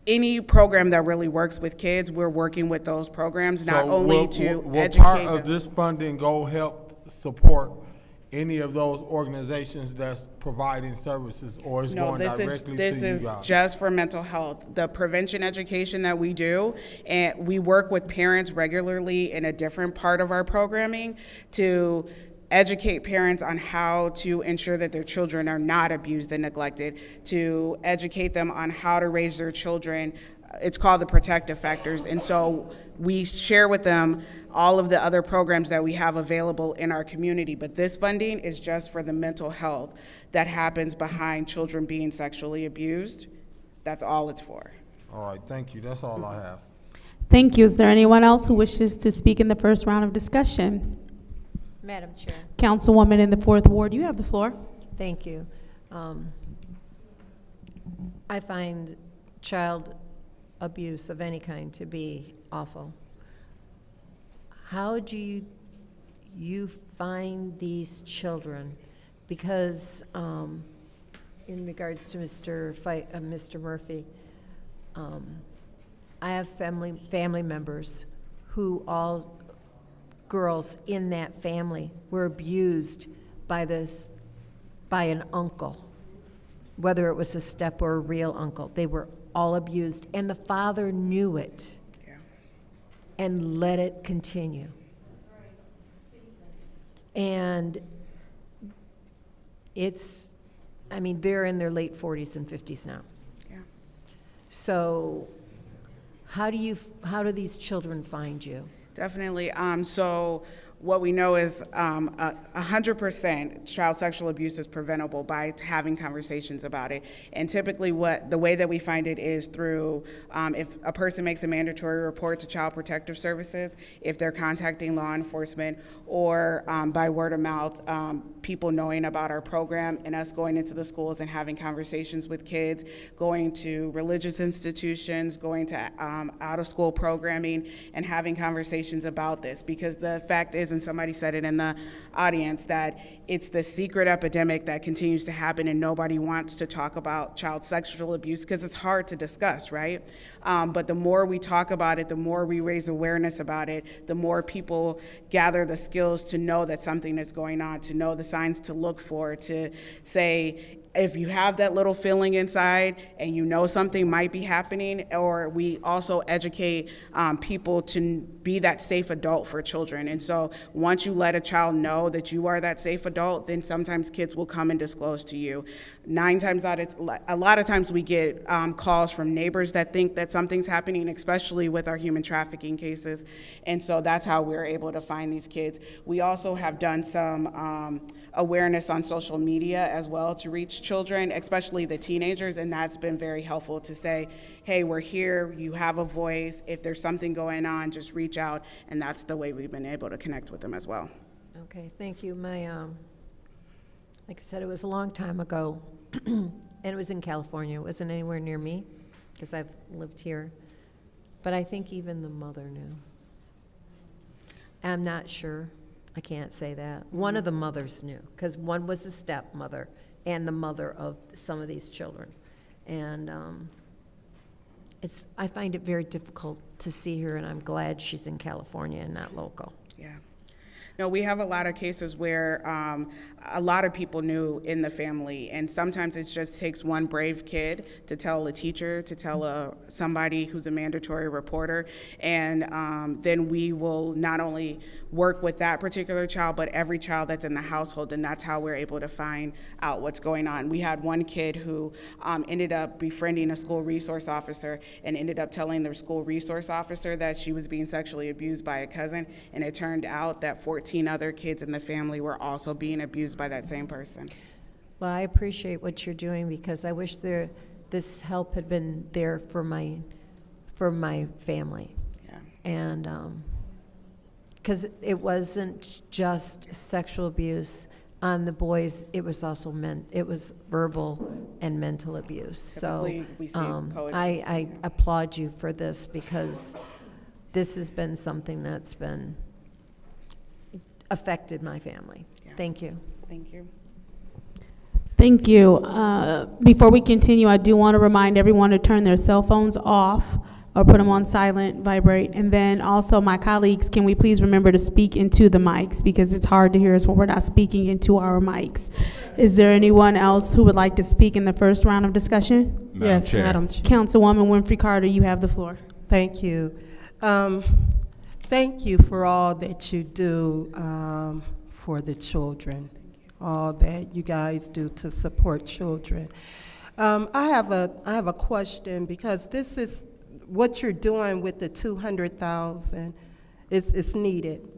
any program that really works with kids. We're working with those programs, not only to educate part them. of this funding go help support any of those organizations that's providing services, or is going directly to you guys? This is just for mental health. The prevention education that we do, and we work with parents regularly in a different part of our programming to educate parents on how to ensure that their children are not abused and neglected, to educate them on how to raise their children. It's called the protective factors. And so we share with them all of the other programs that we have available in our community. But this funding is just for the mental health that happens behind children being sexually abused. That's all it's for. All right, thank you. That's all I have. Thank you. Is there anyone else who wishes to speak in the first round of discussion? Madam Chair. Councilwoman in the 4th Ward, you have the floor. Thank you. I find child abuse of any kind to be awful. How do you find these children? Because in regards to Mr. Murphy, I have family members who all girls in that family were abused by an uncle, whether it was a step or a real uncle. They were all abused, and the father knew it and let it continue. And they're in their late 40s and 50s now. Yeah. So how do these children find you? Definitely. So what we know is 100% child sexual abuse is preventable by having conversations about it. And typically the way that we find it is through if a person makes a mandatory report to Child Protective Services, if they're contacting law enforcement, or by word of mouth, people knowing about our program and us going into the schools and having conversations with kids, going to religious institutions, going to out-of-school programming, and having conversations about this. Because the fact is, and somebody said it in the audience, that it's the secret epidemic that continues to happen, and nobody wants to talk about child sexual abuse because it's hard to discuss, right? But the more we talk about it, the more we raise awareness about it, the more people gather the skills to know that something is going on, to know the signs to look for, to say, if you have that little feeling inside and you know something might be happening. Or we also educate people to be that safe adult for children. And so once you let a child know that you are that safe adult, then sometimes kids will come and disclose to you. A lot of times we get calls from neighbors that think that something's happening, especially with our human trafficking cases. And so that's how we're able to find these kids. We also have done some awareness on social media as well to reach children, especially the teenagers, and that's been very helpful to say, hey, we're here, you have a voice, if there's something going on, just reach out, and that's the way we've been able to connect with them as well. Okay, thank you. My, like I said, it was a long time ago, and it was in California. It wasn't anywhere near me, because I've lived here, but I think even the mother knew. I'm not sure. I can't say that. One of the mothers knew, because one was a stepmother, and the mother of some of these children. And I find it very difficult to see her, and I'm glad she's in California and not local. Yeah. No, we have a lot of cases where a lot of people knew in the family, and sometimes it just takes one brave kid to tell a teacher, to tell somebody who's a mandatory reporter, and then we will not only work with that particular child, but every child that's in the household, and that's how we're able to find out what's going on. We had one kid who ended up befriending a school resource officer and ended up telling the school resource officer that she was being sexually abused by a cousin, and it turned out that 14 other kids in the family were also being abused by that same person. Well, I appreciate what you're doing, because I wish this help had been there for my family. Yeah. And because it wasn't just sexual abuse on the boys, it was also it was verbal and mental abuse. Typically, we see I applaud you for this, because this has been something that's been affected my family. Yeah. Thank you. Thank you. Thank you. Before we continue, I do want to remind everyone to turn their cell phones off or put them on silent, vibrate. And then also, my colleagues, can we please remember to speak into the mics, because it's hard to hear us when we're not speaking into our mics. Is there anyone else who would like to speak in the first round of discussion? Yes, Madam Chair. Councilwoman Winfrey Carter, you have the floor. Thank you. Thank you for all that you do for the children, all that you guys do to support children. I have a question, because this is what you're doing with the 200,000 is needed,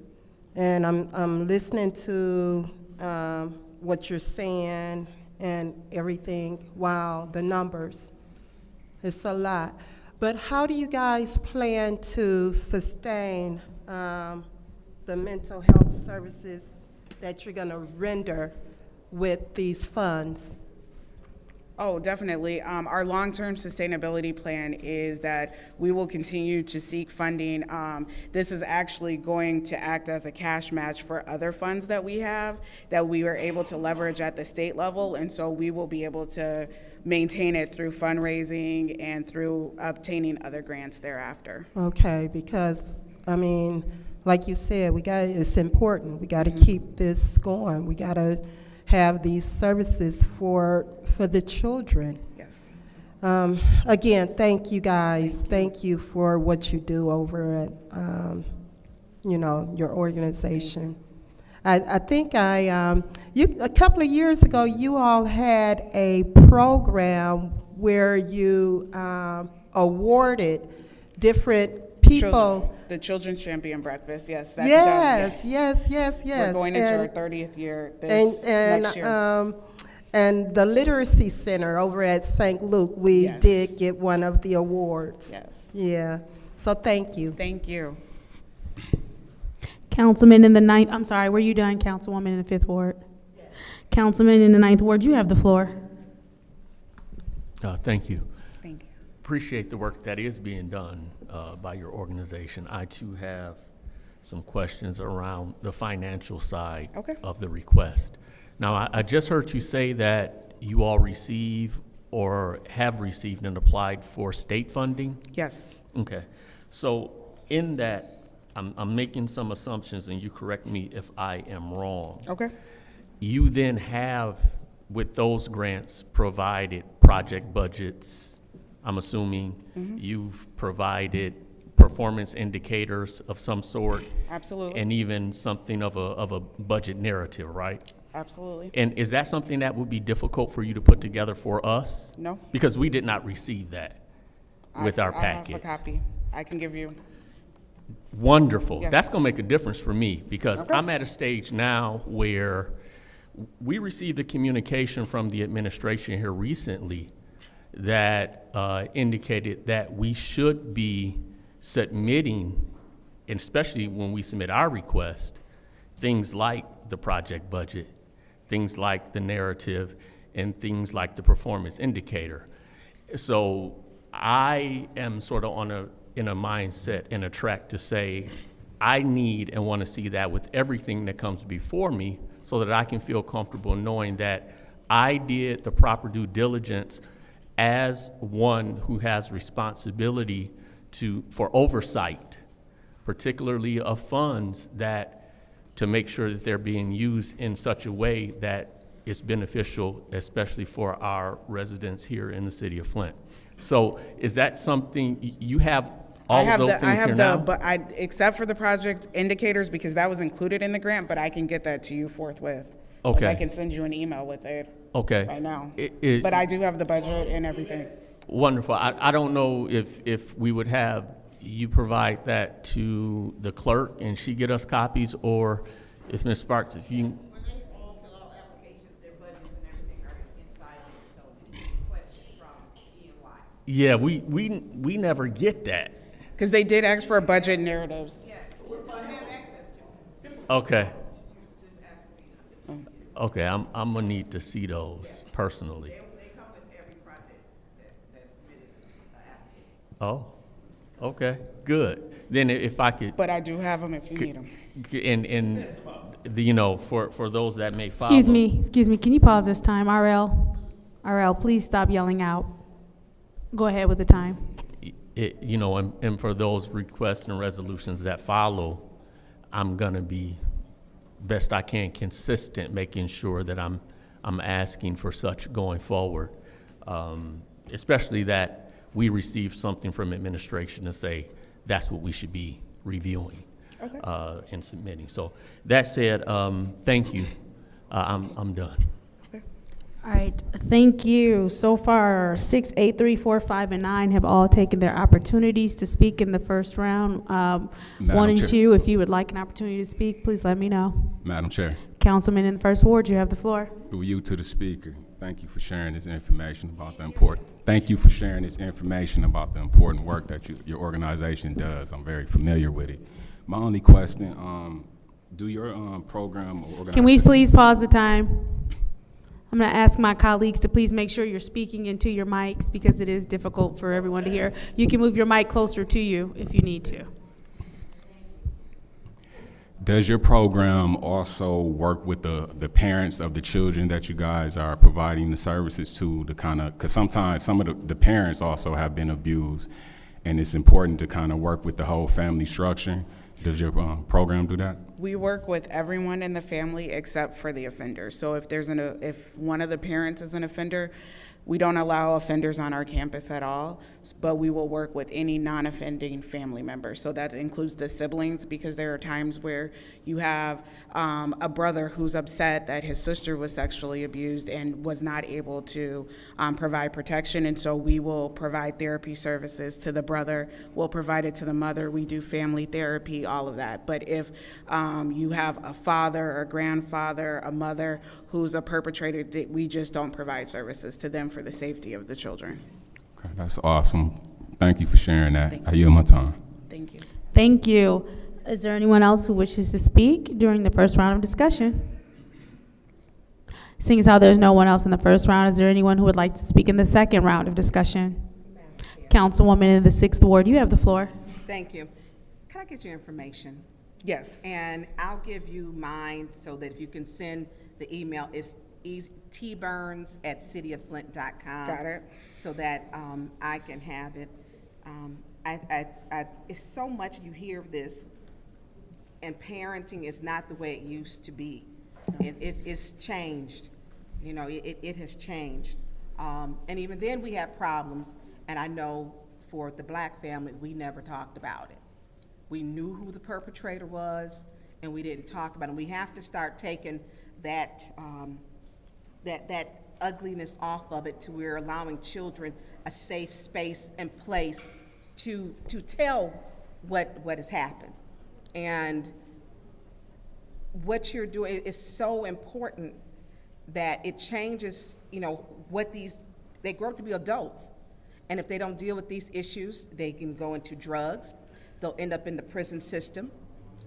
and I'm listening to what you're saying and everything. Wow, the numbers, it's a lot. But how do you guys plan to sustain the mental health services that you're going to render with these funds? Oh, definitely. Our long-term sustainability plan is that we will continue to seek funding. This is actually going to act as a cash match for other funds that we have that we were able to leverage at the state level, and so we will be able to maintain it through fundraising and through obtaining other grants thereafter. Okay, because, I mean, like you said, it's important. We got to keep this going. We got to have these services for the children. Yes. Again, thank you guys. Thank you for what you do over at, your organization. I think a couple of years ago, you all had a program where you awarded different people. The Children's Champion Breakfast, yes. That's yes, done, yes. We're going into our 30th year next year. And the Literacy Center over at St. Luke, we did get one of the awards. Yes. Yeah. So thank you. Thank you. Councilman in the ninth, I'm sorry, were you done, Councilwoman in the 5th Ward? Yes. Councilman in the 9th Ward, you have the floor. Thank you. Thank you. Appreciate the work that is being done by your organization. I too have some questions around the financial side of the request. Now, I just heard you say that you all receive or have received and applied for state funding? Yes. Okay. So in that, I'm making some assumptions, and you correct me if I am wrong. Okay. You then have, with those grants, provided project budgets. I'm assuming you've provided performance indicators of some sort. Absolutely. And even something of a budget narrative, right? Absolutely. And is that something that would be difficult for you to put together for us? No. Because we did not receive that with our packet. I have a copy. I can give you. Wonderful. Yes. That's going to make a difference for me, because I'm at a stage now where we received a communication from the administration here recently that indicated that we should be submitting, and especially when we submit our request, things like the project budget, things like the narrative, and things like the performance indicator. So I am sort of in a mindset, in a track to say, I need and want to see that with everything that comes before me, so that I can feel comfortable knowing that I did the proper due diligence as one who has responsibility for oversight, particularly of funds, to make sure that they're being used in such a way that is beneficial, especially for our residents here in the city of Flint. So is that something you have? All of those things here now? But except for the project indicators, because that was included in the grant, but I can get that to you forthwith. Okay. Like I can send you an email with it. Okay. Right now. But I do have the budget and everything. Wonderful. I don't know if we would have you provide that to the clerk and she get us copies, or if Ms. Sparks, if you. Yeah, we never get that. Because they did ask for budget narratives. Okay. Okay, I'm gonna need to see those personally. They come with every project that's submitted application. Oh, okay, good. Then if I could. But I do have them if you need them. And for those that may follow. Excuse me, can you pause this time, RL, please stop yelling out. Go ahead with the time. And for those requests and resolutions that follow, I'm gonna be best I can consistent, making sure that I'm asking for such going forward, especially that we receive something from administration to say that's what we should be reviewing. Okay. And submitting. So that said, thank you. I'm done. All right, thank you. So far, 6, 8, 3, 4, 5, and 9 have all taken their opportunities to speak in the first round. 1 and Chair. 2, if you would like an opportunity to speak, please let me know. Madam Chair, Councilman in the first ward, you have the floor. through you to the speaker, thank you for sharing this information about the important. Thank you for sharing this information about the important work that your organization does. I'm very familiar with it. My only question, do your program or organization? Can we please pause the time? I'm going to ask my colleagues to please make sure you're speaking into your mics because it is difficult for everyone to hear. You can move your mic closer to you if you need to. Does your program also work with the parents of the children that you guys are providing the services to because sometimes some of the parents also have been abused, and it's important to kind of work with the whole family structure. Does your program do that? We work with everyone in the family except for the offender. So if one of the parents is an offender, we don't allow offenders on our campus at all, but we will work with any non-offending family member. So that includes the siblings, because there are times where you have a brother who's upset that his sister was sexually abused and was not able to provide protection. And so we will provide therapy services to the brother. We'll provide it to the mother. We do family therapy, all of that. But if you have a father, a grandfather, a mother who's a perpetrator, we just don't provide services to them for the safety of the children. Okay, that's awesome. Thank you for sharing that. I yield my time. Thank you. Thank you. Is there anyone else who wishes to speak during the first round of discussion? Seeing as how there's no one else in the first round, is there anyone who would like to speak in the second round of discussion? Councilwoman in the 6th Ward, you have the floor. Thank you. Can I get your information? Yes. And I'll give you mine so that if you can send the email, it's tburns@cityofflint.com. Got it. So that I can have it. It's so much you hear of this, and parenting is not the way it used to be. It's changed. It has changed. And even then we had problems, and I know for the black family, we never talked about it. We knew who the perpetrator was, and we didn't talk about it. And we have to start taking that ugliness off of it, to where allowing children a safe space and place to tell what has happened. And what you're doing is so important that it changes, they grow up to be adults. And if they don't deal with these issues, they can go into drugs. They'll end up in the prison system.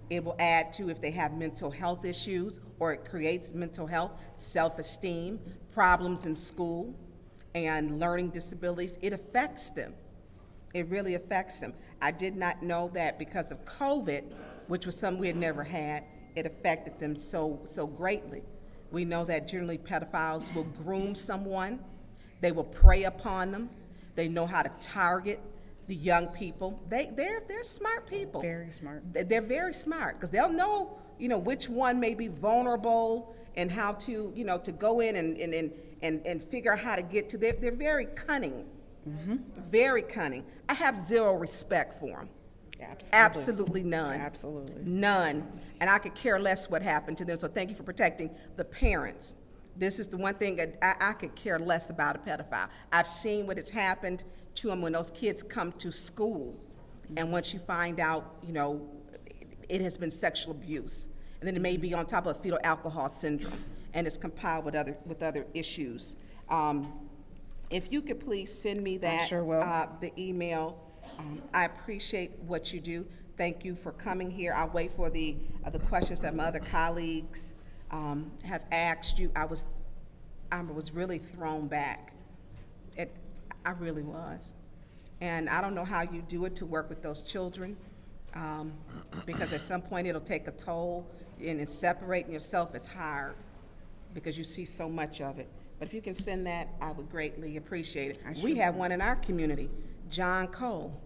It will add to if they have mental health issues, or it creates mental health, self-esteem, problems in school, and learning disabilities. It affects them. It really affects them. I did not know that because of COVID, which was something we had never had, it affected them so greatly. We know that generally pedophiles will groom someone, they will prey upon them, they know how to target the young people. They're smart people. Very smart. They're very smart, because they'll know, which one may be vulnerable and how to, to go in and figure out how to get to. They're very cunning, very cunning. I have zero respect for them. Absolutely none. Absolutely. None. And I could care less what happened to them, so thank you for protecting the parents. This is the one thing that I could care less about a pedophile. I've seen what has happened to them when those kids come to school, and once you find out, it has been sexual abuse. And then it may be on top of fetal alcohol syndrome, and it's compiled with other issues. If you could please send me that, I sure will. The email. I appreciate what you do. Thank you for coming here. I'll wait for the questions that my other colleagues have asked you. I was really thrown back. I really was. And I don't know how you do it to work with those children, because at some point it'll take a toll, and separating yourself is hard because you see so much of it. But if you can send that, I would greatly appreciate it. We have one in our community, John Cole,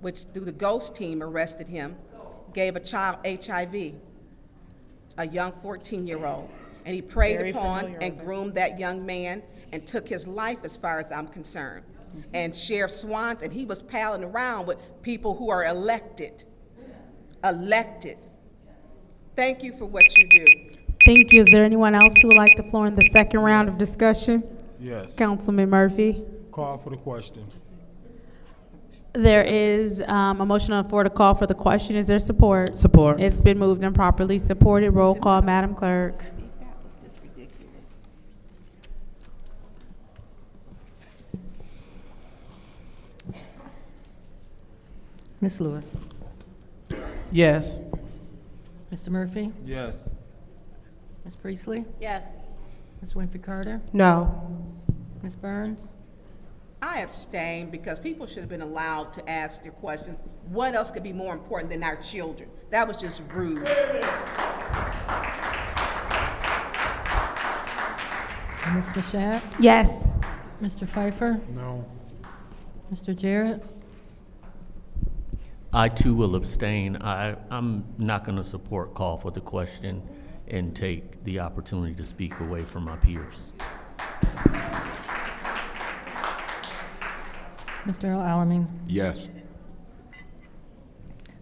which through the GHOST team arrested him, gave a child HIV, a young 14-year-old, and he preyed upon and groomed that young man and took his life as far as I'm concerned. And Sheriff Swans, and he was palling around with people who are elected. Thank you for what you do. Thank you. Is there anyone else who would like the floor in the second round of discussion? Yes. Councilman Murphy. Call for the question. There is a motion on the floor to call for the question. Is there support? Support. It's been moved and properly supported. Roll call, Madam Clerk. Ms. Lewis. Yes. Mr. Murphy. Yes. Ms. Priestley. Yes. Ms. Winfrey Carter. No. Ms. Burns. I abstain because people should have been allowed to ask their questions. What else could be more important than our children? That was just rude. Ms. Mashat. Yes. Mr. Pfeiffer. No. Mr. Jarrett. I too will abstain. I'm not going to support call for the question and take the opportunity to speak away from my peers. Mr. Alamin. Yes.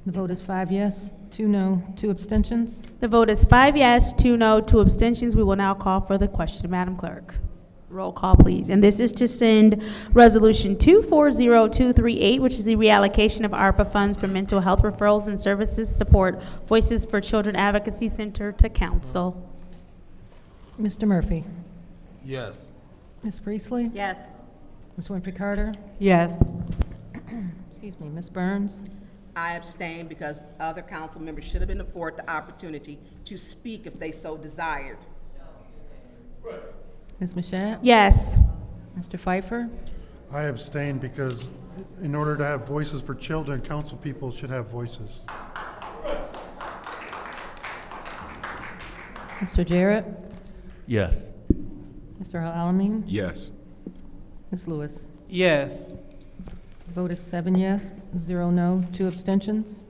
The vote is 5 yes, 2 no, 2 abstentions. The vote is 5 yes, 2 no, 2 abstentions. We will now call for the question, Madam Clerk. Roll call, please. And this is to send Resolution 240238, which is the reallocation of Arpa funds for mental health referrals and services support Voices for Children Advocacy Center to Council. Mr. Murphy. Yes. Ms. Priestley. Yes. Ms. Winfrey Carter. Yes. Excuse me, Ms. Burns. I abstain because other council members should have been afforded the opportunity to speak if they so desired. Ms. Mashat. Yes. Mr. Pfeiffer. I abstain because in order to have voices for children, council people should have voices. Mr. Jarrett. Yes. Mr. Alamin. Yes. Ms. Lewis. Yes. The vote is 7 yes, 0 no, 2 abstentions.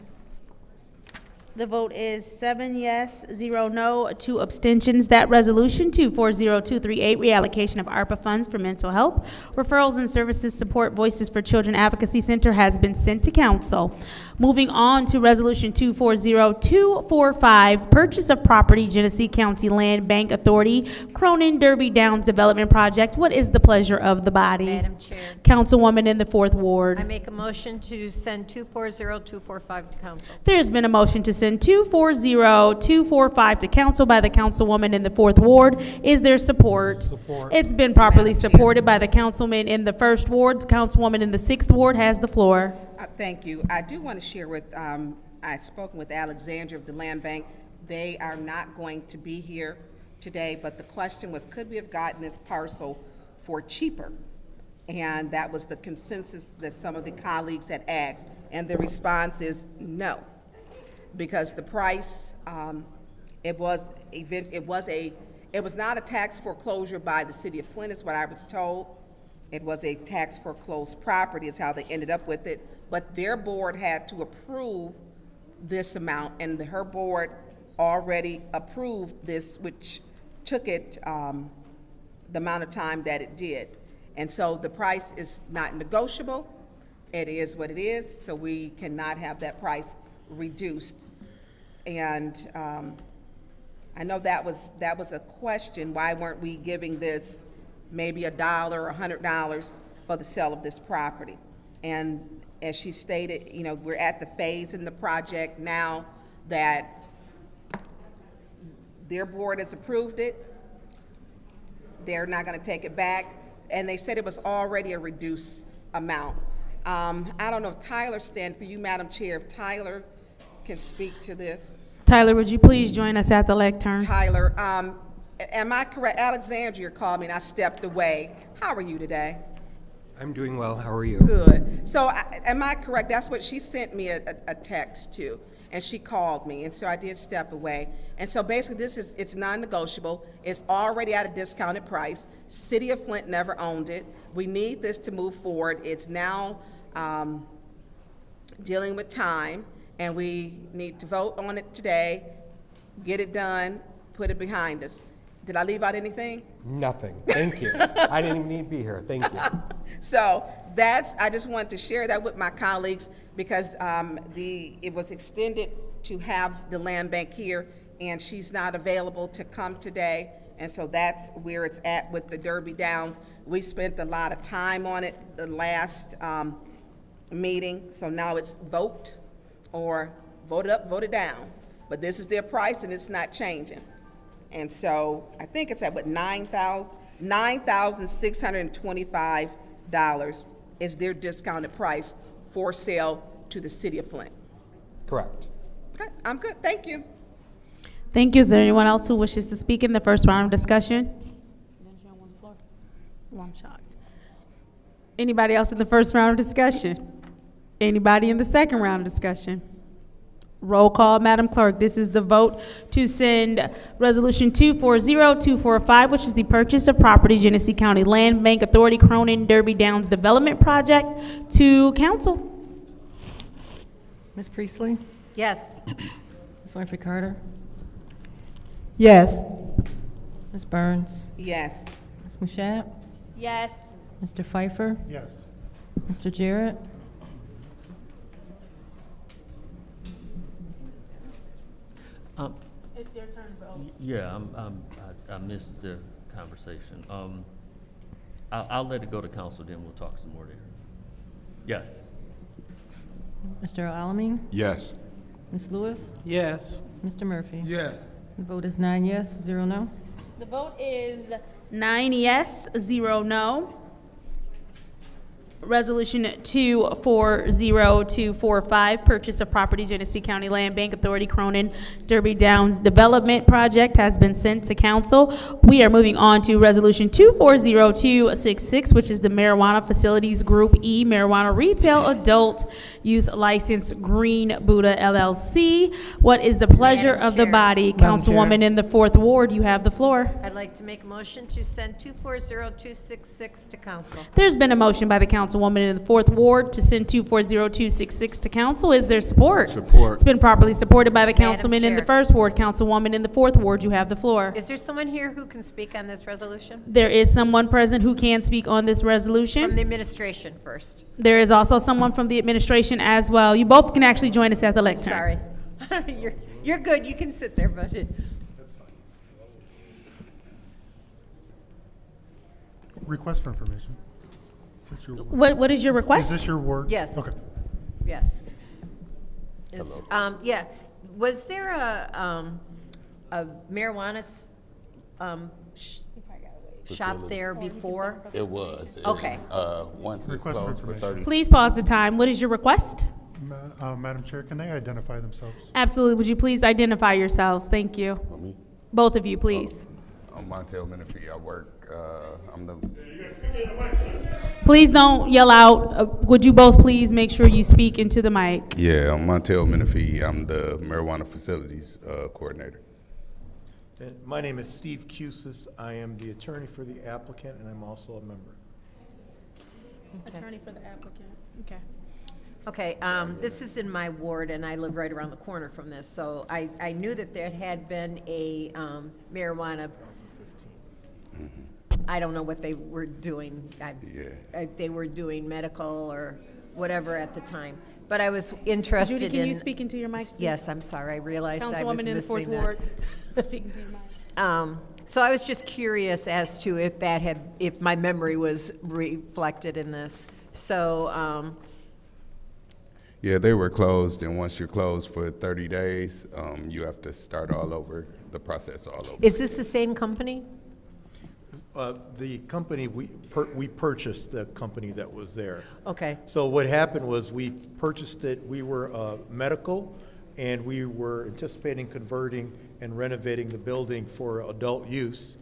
The vote is 7 yes, 0 no, 2 abstentions. That resolution, 240238, reallocation of ARPA funds for mental health, referrals and services support Voices for Children Advocacy Center, has been sent to council. Moving on to resolution 240245, purchase of property, Genesee County Land Bank Authority, Cronin Derby Downs Development Project. What is the pleasure of the body? Madam Chair. Councilwoman in the 4th Ward. I make a motion to send 240245 to council. There's been a motion to send 240245 to council by the councilwoman in the 4th Ward. Is there support? Support. It's been properly supported by the councilman in the 1st Ward. The councilwoman in the 6th Ward has the floor. Thank you. I do want to share with, I've spoken with Alexandria of the Land Bank. They are not going to be here today, but the question was, could we have gotten this parcel for cheaper? And that was the consensus that some of the colleagues had asked. And the response is no, because the price, it was a It was not a tax foreclosure by the city of Flint, is what I was told. It was a tax foreclosed property, is how they ended up with it. But their board had to approve this amount, and her board already approved this, which took it the amount of time that it did. And so the price is not negotiable. It is what it is, so we cannot have that price reduced. And I know that was a question. Why weren't we giving this maybe $1 or $100 for the sale of this property? And as she stated, you know, we're at the phase in the project now that their board has approved it. They're not going to take it back, and they said it was already a reduced amount. I don't know if Tyler stands for you, Madam Chair, if Tyler can speak to this. Tyler, would you please join us at the lectern? Tyler, am I correct? Alexandria called me and I stepped away. How are you today? I'm doing well. How are you? Good. So am I correct? That's what she sent me a text to, and she called me, and so I did step away. And so basically it's non-negotiable. It's already at a discounted price. City of Flint never owned it. We need this to move forward. It's now dealing with time, and we need to vote on it today, get it done, put it behind us. Did I leave out anything? Nothing. Thank you. I didn't even need to be here. Thank you. So I just wanted to share that with my colleagues because it was extended to have the land bank here, and she's not available to come today. And so that's where it's at with the Derby Downs. We spent a lot of time on it the last meeting, so now it's vote or vote up, vote it down. But this is their price, and it's not changing. And so I think it's at what, $9,625 is their discounted price for sale to the city of Flint. Correct. Okay, I'm good. Thank you. Thank you. Is there anyone else who wishes to speak in the first round of discussion? Well, I'm shocked. Anybody else in the first round of discussion? Anybody in the second round of discussion? Roll call, Madam Clerk. This is the vote to send Resolution 240245, which is the purchase of property, Genesee County Land Bank Authority, Cronin Derby Downs Development Project, to council. Ms. Priestley? Yes. Ms. Winfrey Carter? Yes. Ms. Burns? Yes. Ms. Mushat? Yes. Mr. Pfeiffer? Yes. Mr. Jarrett? It's your turn, Bill. Yeah, I missed the conversation. I'll let it go to council, then we'll talk some more there. Yes. Mr. Alamin? Yes. Ms. Lewis? Yes. Mr. Murphy? Yes. The vote is 9 yes, 0 no. The vote is 9 yes, 0 no. Resolution 240245, purchase of property, Genesee County Land Bank Authority, Cronin Derby Downs Development Project, has been sent to council. We are moving on to Resolution 240266, which is the Marijuana Facilities Group E Marijuana Retail Adult Use License Green Buddha LLC. What is the pleasure of the body? Councilwoman in the 4th Ward, you have the floor. I'd like to make a motion to send 240266 to council. There's been a motion by the councilwoman in the 4th Ward to send 240266 to council. Is there support? Support. It's been properly supported by the Madam councilman in the Chair. 1st Ward. Councilwoman in the 4th Ward, you have the floor. Is there someone here who can speak on this resolution? There is someone present who can speak on this From resolution. the administration first. There is also someone from the administration as well. You both can actually join us at the lectern. Sorry. You're good. You can sit there, but Request for information. Is this your word? What is your request? Is this your word? yes. Okay. Yes. Is, yeah. Was there a marijuana shop there before? It was. Okay. Once it's Request for closed for information. 30. Please pause the time. What is your request? Madam Chair, can they identify themselves? Absolutely. Would you please identify yourselves? Thank you. For me, Both of you, please. I'm Montel Menifee. I work. I'm the. Please don't yell out. Would you both please make sure you speak into the mic? Yeah, I'm Montel Menifee. I'm the marijuana facilities coordinator. And my name is Steve Cusis. I am the attorney for the applicant, and I'm also a member. Attorney for the applicant, okay. Okay, this is in my ward, and I live right around the corner from this, so I knew that there had been a marijuana. 2015. I don't know what they were doing. They were doing medical or whatever at the time. But I was interested Judy, in. can you speak into your mic, please? Yes, I'm sorry. I realized I was Councilwoman in the missing 4th that. Ward, speaking to your mic. So I was just curious as to if my memory was reflected in this. So, Yeah, they were closed, and once you're closed for 30 days, you have to start all over, the process all over. is this the same company? The company, we purchased the company that was there. Okay. So what happened was we purchased it, we were medical, and we were anticipating converting and renovating the building for adult use,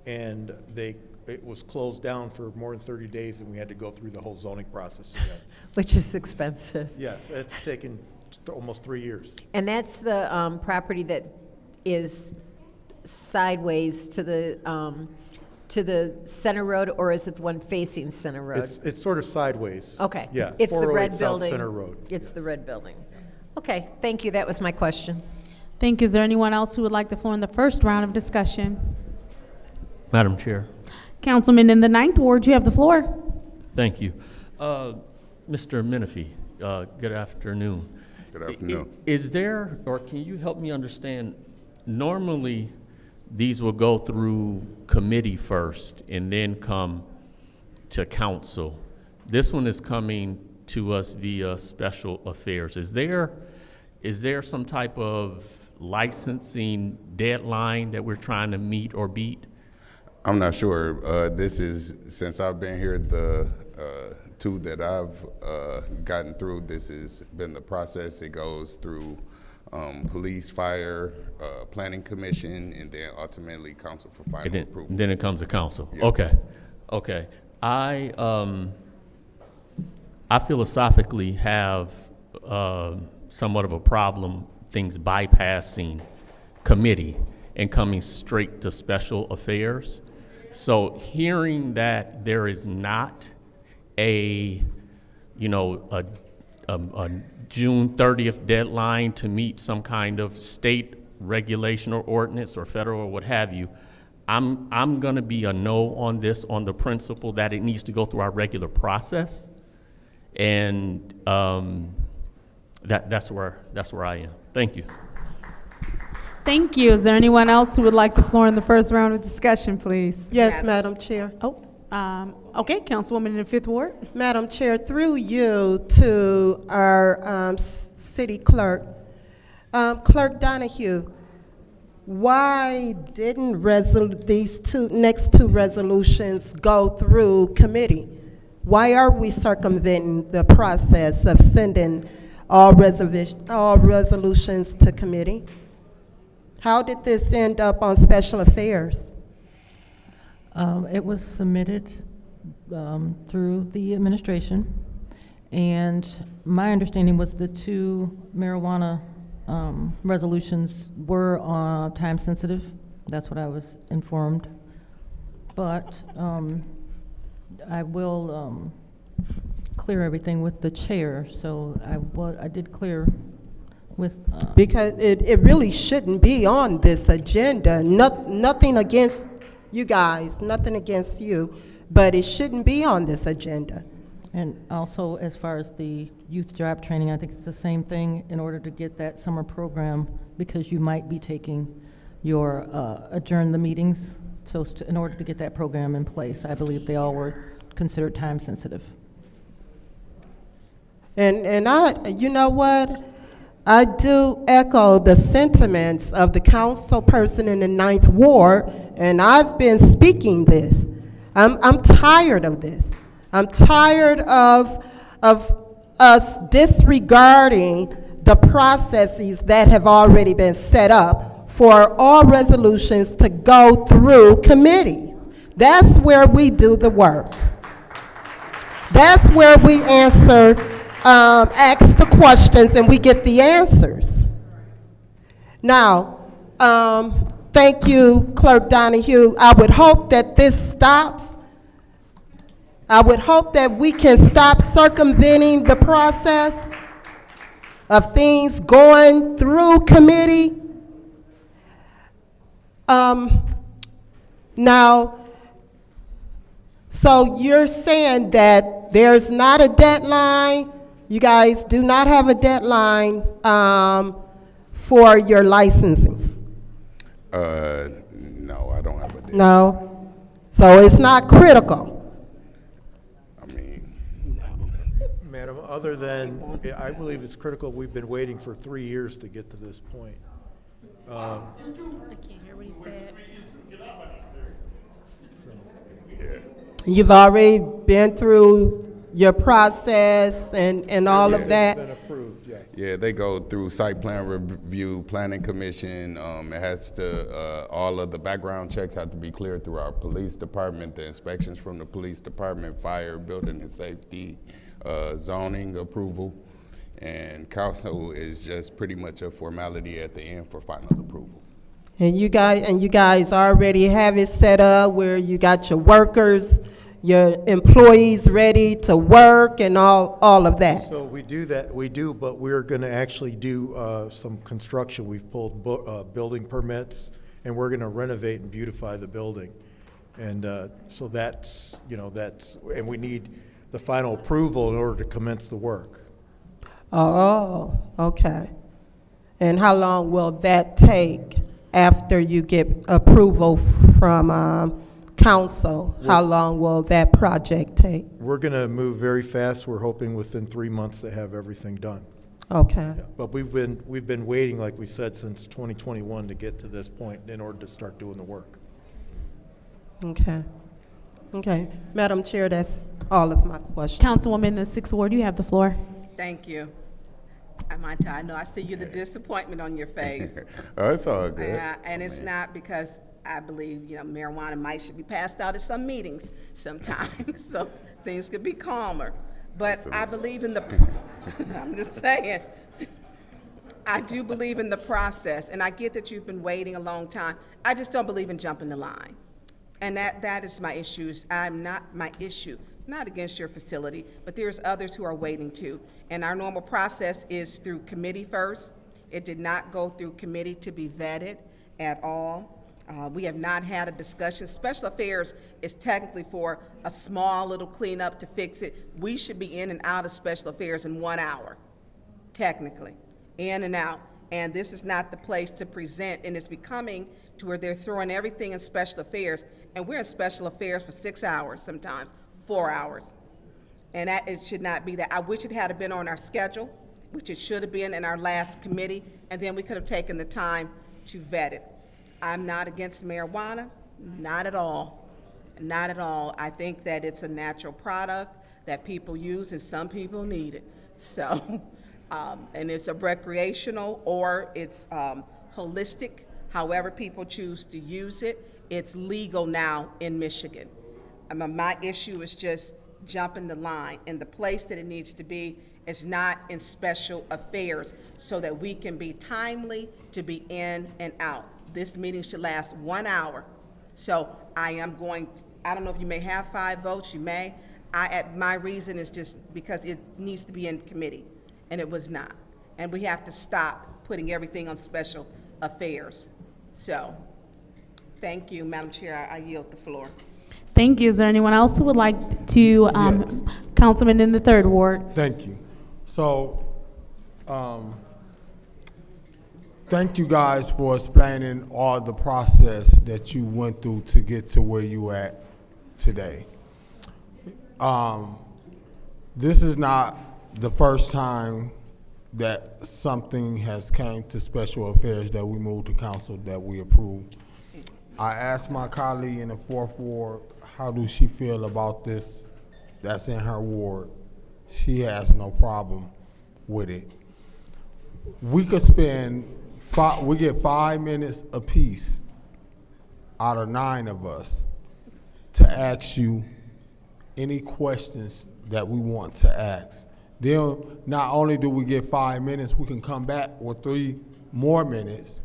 and it was closed down for more than 30 days, and we had to go through the whole zoning process again. Which is expensive. Yes, it's taken almost 3 years. And that's the property that is sideways to the Center Road, or is it the one facing Center Road? It's sort of sideways. Okay. Yeah. It's the 408 red South building. Center Road. It's the red building. Okay, thank you. That was my question. Thank you. Is there anyone else who would like the floor in the first round of discussion? Madam Chair. Councilman in the 9th Ward, you have the floor. Thank you. Mr. Menifee, good afternoon. Good afternoon. Is there, or can you help me understand, normally these will go through committee first and then come to council. This one is coming to us via special affairs. Is there some type of licensing deadline that we're trying to meet or beat? I'm not sure. This is, since I've been here, the two that I've gotten through, this has been the process. It goes through police, fire, planning commission, and then ultimately council for final approval. Then it comes to council. Yeah. Okay. I philosophically have somewhat of a problem things bypassing committee and coming straight to special affairs. So hearing that there is not a June 30th deadline to meet some kind of state regulation or ordinance or federal or what have you, I'm gonna be a no on this on the principle that it needs to go through our regular process. And that's where I am. Thank you. Thank you. Is there anyone else who would like the floor in the first round of discussion, please? Yes, Madam Chair. Okay, Councilwoman in the 5th Ward. Madam Chair, through you to our city clerk. Clerk Donahue, why didn't these next two resolutions go through committee? Why are we circumventing the process of sending all resolutions to committee? How did this end up on special affairs? It was submitted through the administration, and my understanding was the two marijuana resolutions were time sensitive. That's what I was informed. But I will clear everything with the chair, so I did clear with. Because it really shouldn't be on this agenda. Nothing against you guys, nothing against you, but it shouldn't be on this agenda. And also, as far as the youth job training, I think it's the same thing in order to get that summer program, because you might be taking your adjourn the meetings. So in order to get that program in place, I believe they all were considered time sensitive. And you know what? I do echo the sentiments of the council person in the 9th Ward, and I've been speaking this. I'm tired of this. I'm tired of us disregarding the processes that have already been set up for all resolutions to go through committees. That's where we do the work. That's where we answer, ask the questions, and we get the answers. Now, Thank you, Clerk Donahue. I would hope that this stops. I would hope that we can stop circumventing the process of things going through committee. Now, so you're saying that there's not a deadline, you guys do not have a deadline for your licensing? No, I don't have a deadline. No? So it's not critical? Madam, other than, I believe it's critical, we've been waiting for 3 years to get to this point. I can't hear what he said. You've already been through your process and all of that? It's been approved, yes. Yeah, they go through site plan review, planning commission. It has to, all of the background checks have to be cleared through our police department, the inspections from the police department, fire, building and safety, zoning approval, and council is just pretty much a formality at the end for final approval. And you guys already have it set up where you got your workers, your employees ready to work and all of that? So we do that, but we're gonna actually do some construction. We've pulled building permits, and we're gonna renovate and beautify the building. And so that's, and we need the final approval in order to commence the work. Oh, okay. And how long will that take after you get approval from council? How long will that project take? We're gonna move very fast. We're hoping within 3 months to have everything done. Okay. Yeah, but we've been waiting, like we said, since 2021 to get to this point in order to start doing the work. Okay. Okay. Madam Chair, that's all of my questions. Councilwoman in the 6th Ward, you have the floor. Thank you. I know I see you the disappointment on your face. Oh, it's all good. And it's not because I believe, marijuana should be passed out at some meetings sometimes, so things could be calmer. But I believe in I'm just saying, I do believe in the process, and I get that you've been waiting a long time. I just don't believe in jumping the line. And that is my issue. Not against your facility, but there's others who are waiting too. And our normal process is through committee first. It did not go through committee to be vetted at all. We have not had a discussion. Special affairs is technically for a small little cleanup to fix it. We should be in and out of special affairs in 1 hour, technically, in and out. And this is not the place to present, and it's becoming to where they're throwing everything in special affairs, and we're in special affairs for 6 hours sometimes, 4 hours. And it should not be that. I wish it had been on our schedule, which it should have been in our last committee, and then we could have taken the time to vet it. I'm not against marijuana, not at all, not at all. I think that it's a natural product that people use, and some people need it. So, and it's a recreational or it's holistic, however people choose to use it. It's legal now in Michigan. My issue is just jumping the line, and the place that it needs to be is not in special affairs so that we can be timely to be in and out. This meeting should last 1 hour. So I don't know if you may have 5 votes, you may. My reason is just because it needs to be in committee, and it was not. And we have to stop putting everything on special affairs. So, thank you, Madam Chair. I yield the floor. Thank you. Is there anyone else who would like to, Yes. Councilman in the 3rd Ward? Thank you. So, thank you guys for explaining all the process that you went through to get to where you at today. This is not the first time that something has came to special affairs that we moved to council that we approved. I asked my colleague in the 4th Ward, how does she feel about this? That's in her ward. She has no problem with it. We could we get 5 minutes apiece out of 9 of us to ask you any questions that we want to ask. Then not only do we get 5 minutes, we can come back with 3 more minutes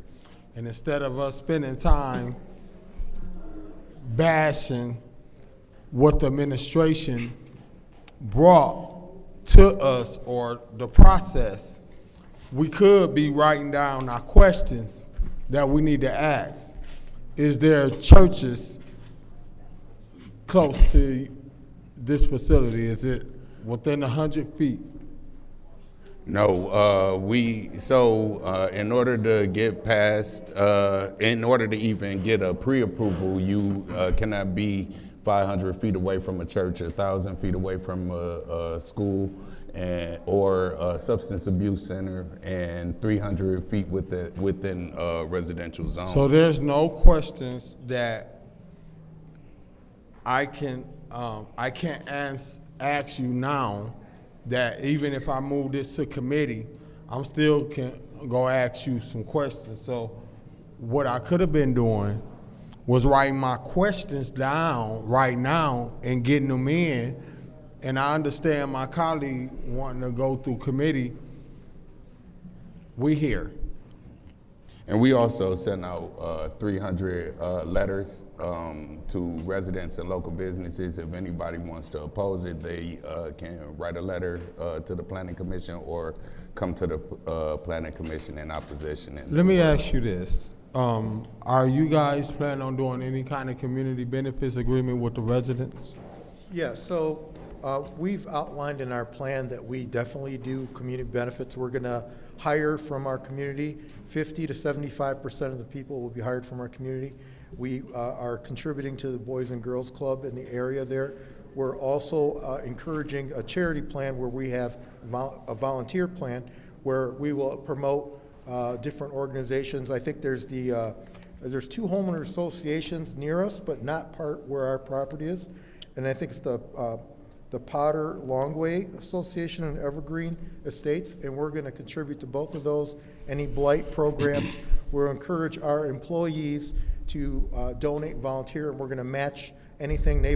And instead of us spending time bashing what the administration brought to us or the process, we could be writing down our questions that we need to ask. Is there churches close to this facility? Is it within 100 feet? No, in order to get past, in order to even get a pre-approval, you cannot be 500 feet away from a church, 1,000 feet away from a school, or a substance abuse center, and 300 feet within a residential zone. So there's no questions that I can ask you now that even if I move this to committee, I'm still can go ask you some questions. So what I could have been doing was writing my questions down right now and getting them in. And I understand my colleague wanting to go through committee. We here. And we also sent out 300 letters to residents and local businesses. If anybody wants to oppose it, they can write a letter to the Planning Commission or come to the Planning Commission in opposition. Let me ask you this. Are you guys planning on doing any kind of community benefits agreement with the residents? Yeah, so we've outlined in our plan that we definitely do community benefits. We're going to hire from our community. 50 to 75% of the people will be hired from our community. We are contributing to the Boys and Girls Club in the area there. We're also encouraging a charity plan where we have a volunteer plan where we will promote different organizations. I think there's there's 2 homeowner associations near us, but not part where our property is. And I think it's the Potter Longway Association and Evergreen Estates, and we're going to contribute to both of those. Any blight programs, we'll encourage our employees to donate, volunteer, and we're going to match anything they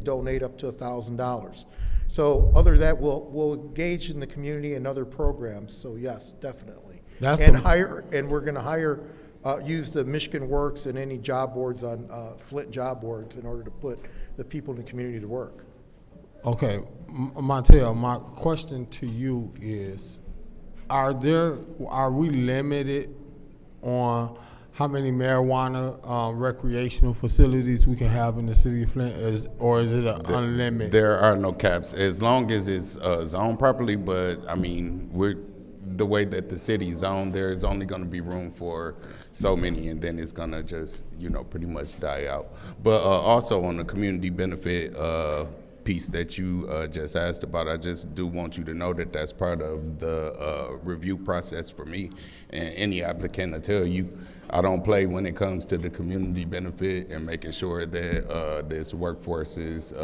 donate up to $1,000. So other than that, we'll engage in the community and other programs. So yes, definitely. And we're going to hire, use the Michigan Works and any job boards on Flint job boards in order to put the people in the community to work. Okay, Montel, my question to you is, are we limited on how many marijuana recreational facilities we can have in the city of Flint, or is it unlimited? There are no caps, as long as it's zoned properly, but I mean, the way that the city's zoned, there's only gonna be room for so many, and then it's gonna just, pretty much die out. But also on the community benefit piece that you just asked about, I just do want you to know that that's part of the review process for me. And any applicant will tell you, I don't play when it comes to the community benefit and making sure that this workforce is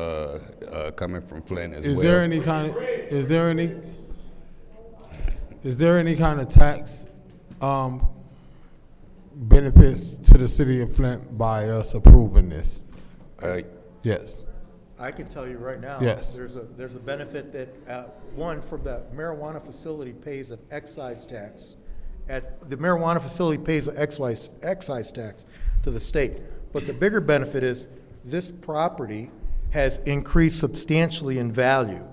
coming from Flint as well. Is there any kind of tax benefits to the city of Flint by us approving this? Yes. I can tell you right now, yes. There's a benefit that one, from the marijuana facility pays an excise tax. The marijuana facility pays an excise tax to the state. But the bigger benefit is this property has increased substantially in value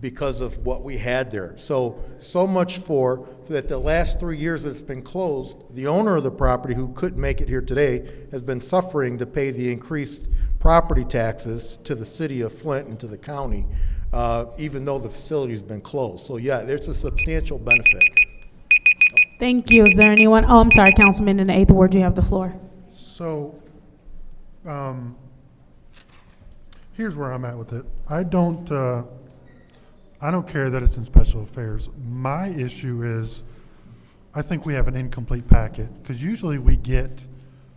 because of what we had there. So much for that the last 3 years that it's been closed, the owner of the property, who couldn't make it here today, has been suffering to pay the increased property taxes to the city of Flint and to the county, even though the facility has been closed. So yeah, there's a substantial benefit. Thank you. Is there anyone? Oh, I'm sorry, Councilman in the 8th Ward, you have the floor. So, here's where I'm at with it. I don't care that it's in special affairs. My issue is, I think we have an incomplete packet, because usually we get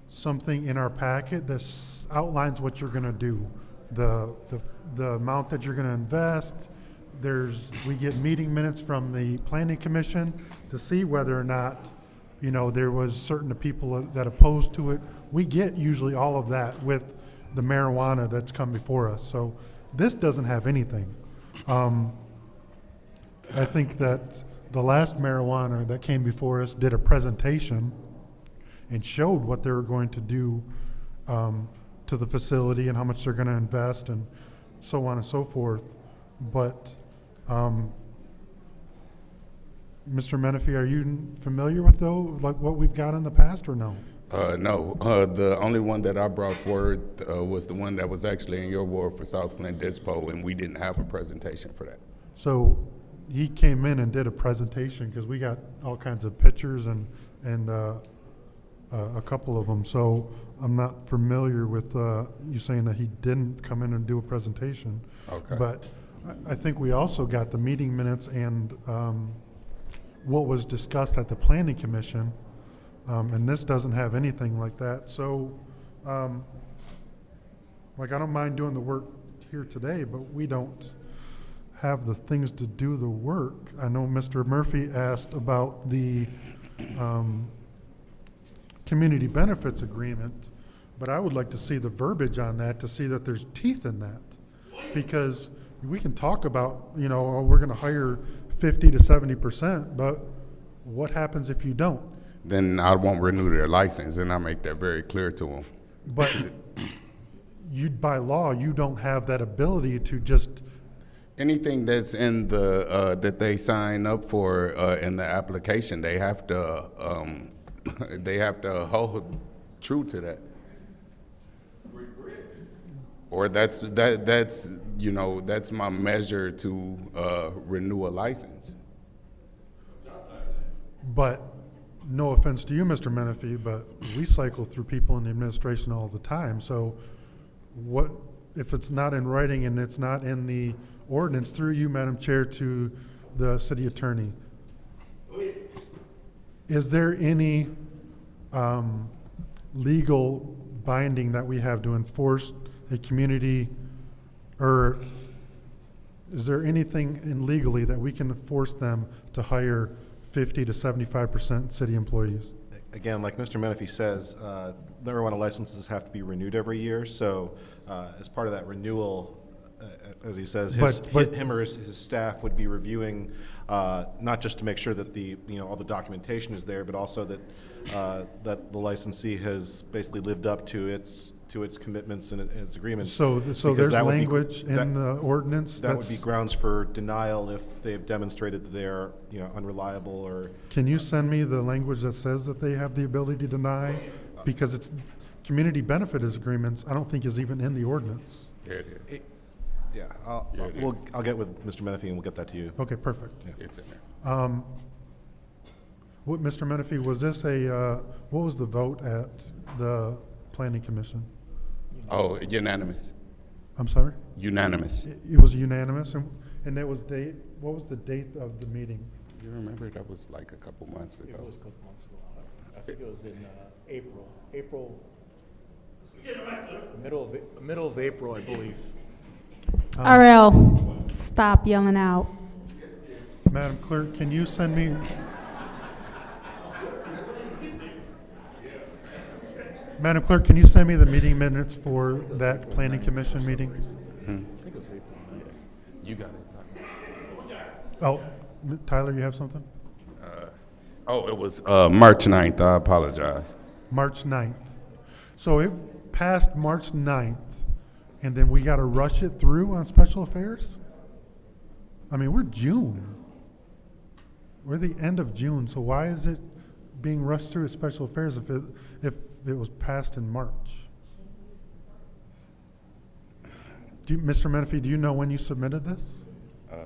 something in our packet that outlines what you're going to do, the amount that you're going to invest. We get meeting minutes from the Planning Commission to see whether or not, there was certain people that opposed to it. We get usually all of that with the marijuana that's come before us. So this doesn't have anything. I think that the last marijuana that came before us did a presentation and showed what they were going to do to the facility and how much they're going to invest and so on and so forth. But Mr. Menifee, are you familiar with like what we've got in the past or no? No, the only one that I brought forward was the one that was actually in your ward for South Flint Dispo, and we didn't have a presentation for that. So he came in and did a presentation because we got all kinds of pictures and a couple of them. So I'm not familiar with you saying that he didn't come in and do a presentation. Okay. But I think we also got the meeting minutes and what was discussed at the Planning Commission. And this doesn't have anything like that. So, like, I don't mind doing the work here today, but we don't have the things to do the work. I know Mr. Murphy asked about the community benefits agreement, but I would like to see the verbiage on that to see that there's teeth in that. Because we can talk about, you know, oh, we're going to hire 50 to 70%, but what happens if you don't? Then I won't renew their license, and I make that very clear to them. But you, by law, you don't have that ability to just. Anything that's in the that they sign up for in the application, they have to hold true to that. Or that's you know, that's my measure to renew a license. But no offense to you, Mr. Menifee, but we cycle through people in the administration all the time. So what if it's not in writing and it's not in the ordinance, through you, Madam Chair, to the city attorney? Is there any legal binding that we have to enforce a community, or is there anything in legally that we can force them to hire 50 to 75% city employees? Again, like Mr. Menifee says, marijuana licenses have to be renewed every year. So as part of that renewal, as he says, him or his staff would be reviewing not just to make sure that all the documentation is there, but also that that the licensee has basically lived up to its commitments and its agreements. So there's language in the ordinance that would be grounds for denial if they've demonstrated that they're unreliable or. Can you send me the language that says that they have the ability to deny? Because it's community benefit agreements, I don't think is even in the ordinance. Yeah, it is. I'll get with Mr. Menifee and we'll get that to you. Okay, perfect. Yeah. It's in there. What, Mr. Menifee, was this what was the vote at the Planning Commission? Oh, unanimous. I'm sorry? Unanimous. It was unanimous, and that was what was the date of the meeting? You remember that was like a couple months ago. It was a couple months ago. I think it was in April, middle of April, I believe. RL, stop yelling out. Madam Clerk, can you send me? Madam Clerk, can you send me the meeting minutes for that Planning Commission meeting? I think it was April 9th. You got it. Oh, Tyler, you have something? It was March 9th. I apologize. March 9th. So it passed March 9th, and then we got to rush it through on special affairs? I mean, we're June. We're the end of June, so why is it being rushed through as special affairs if it was passed in March? Mr. Menifee, do you know when you submitted this? That's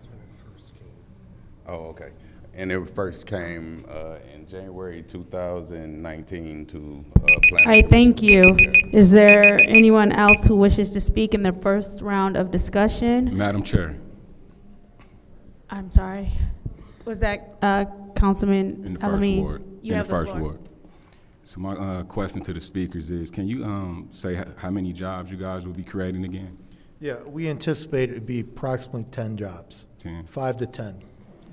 when it first came. Oh, okay. And it first came in January 2019 to Planning. All right, thank you. Is there anyone else who wishes to speak in the first round of discussion? Madam Chair, I'm sorry. Was that Councilman in the first Alameen? ward. You in have the first floor. ward. So my question to the speakers is, can you say how many jobs you guys will be creating again? Yeah, we anticipate it would be approximately 10 jobs. 10. 5 to 10.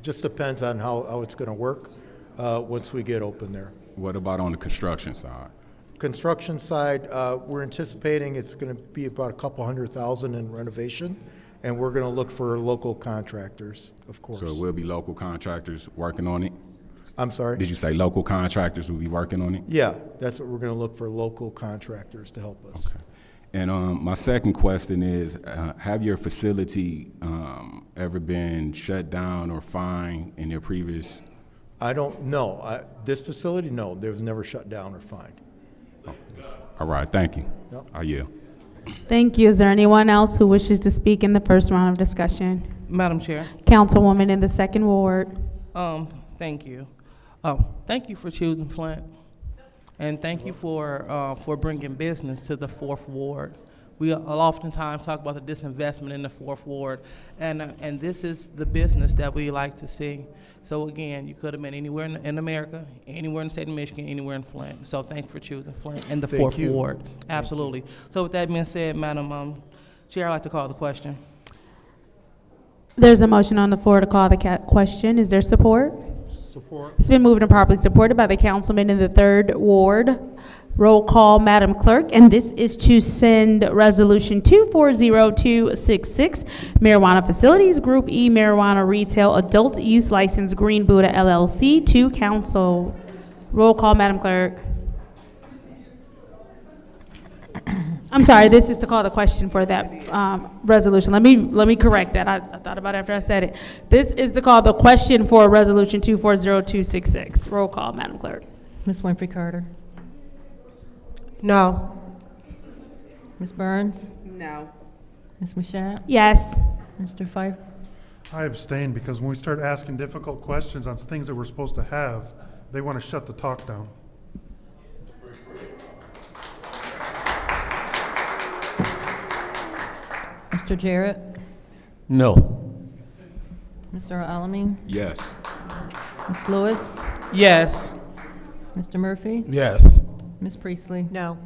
Just depends on how it's going to work once we get open there. What about on the construction side? Construction side, we're anticipating it's going to be about a couple $100,000 in renovation, and we're going to look for local contractors, of course. So it will be local contractors working on it? I'm sorry? Did you say local contractors will be working on it? Yeah, that's what we're going to look for, local contractors to help us. Okay. And my second question is, have your facility ever been shut down or fined in your previous? I don't know. This facility, no, there was never shut down or fined. All right, thank you. Yep. I yield. Thank you. Is there anyone else who wishes to speak in the first round of discussion? Madam Chair. Councilwoman in the second ward. Thank you. Thank you for choosing Flint. And thank you for bringing business to the 4th Ward. We oftentimes talk about the disinvestment in the 4th Ward, and this is the business that we like to see. So again, you could have been anywhere in America, anywhere in the state of Michigan, anywhere in Flint. So thanks for choosing Flint and the 4th Ward. Absolutely. So with that being said, Madam Chair, I'd like to call the question. There's a motion on the floor to call the question. Is there support? Support. It's been moved and properly supported by the councilman in the 3rd Ward. Roll call, Madam Clerk, and this is to send Resolution 240266, Marijuana Facilities, Group E Marijuana Retail Adult Use License, Green Buddha LLC, to council. Roll call, Madam Clerk. I'm sorry, this is to call the question for that resolution. Let me correct that. I thought about it after I said it. This is to call the question for Resolution 240266. Roll call, Madam Clerk. Ms. Winfrey Carter? No. Ms. Burns? No. Ms. Mashat? Yes. Mr. Fife? I abstain because when we start asking difficult questions on things that we're supposed to have, they want to shut the talk down. Mr. Jarrett? No. Mr. Alamin? Yes. Ms. Lewis? Yes. Mr. Murphy? Yes. Ms. Priestley? No.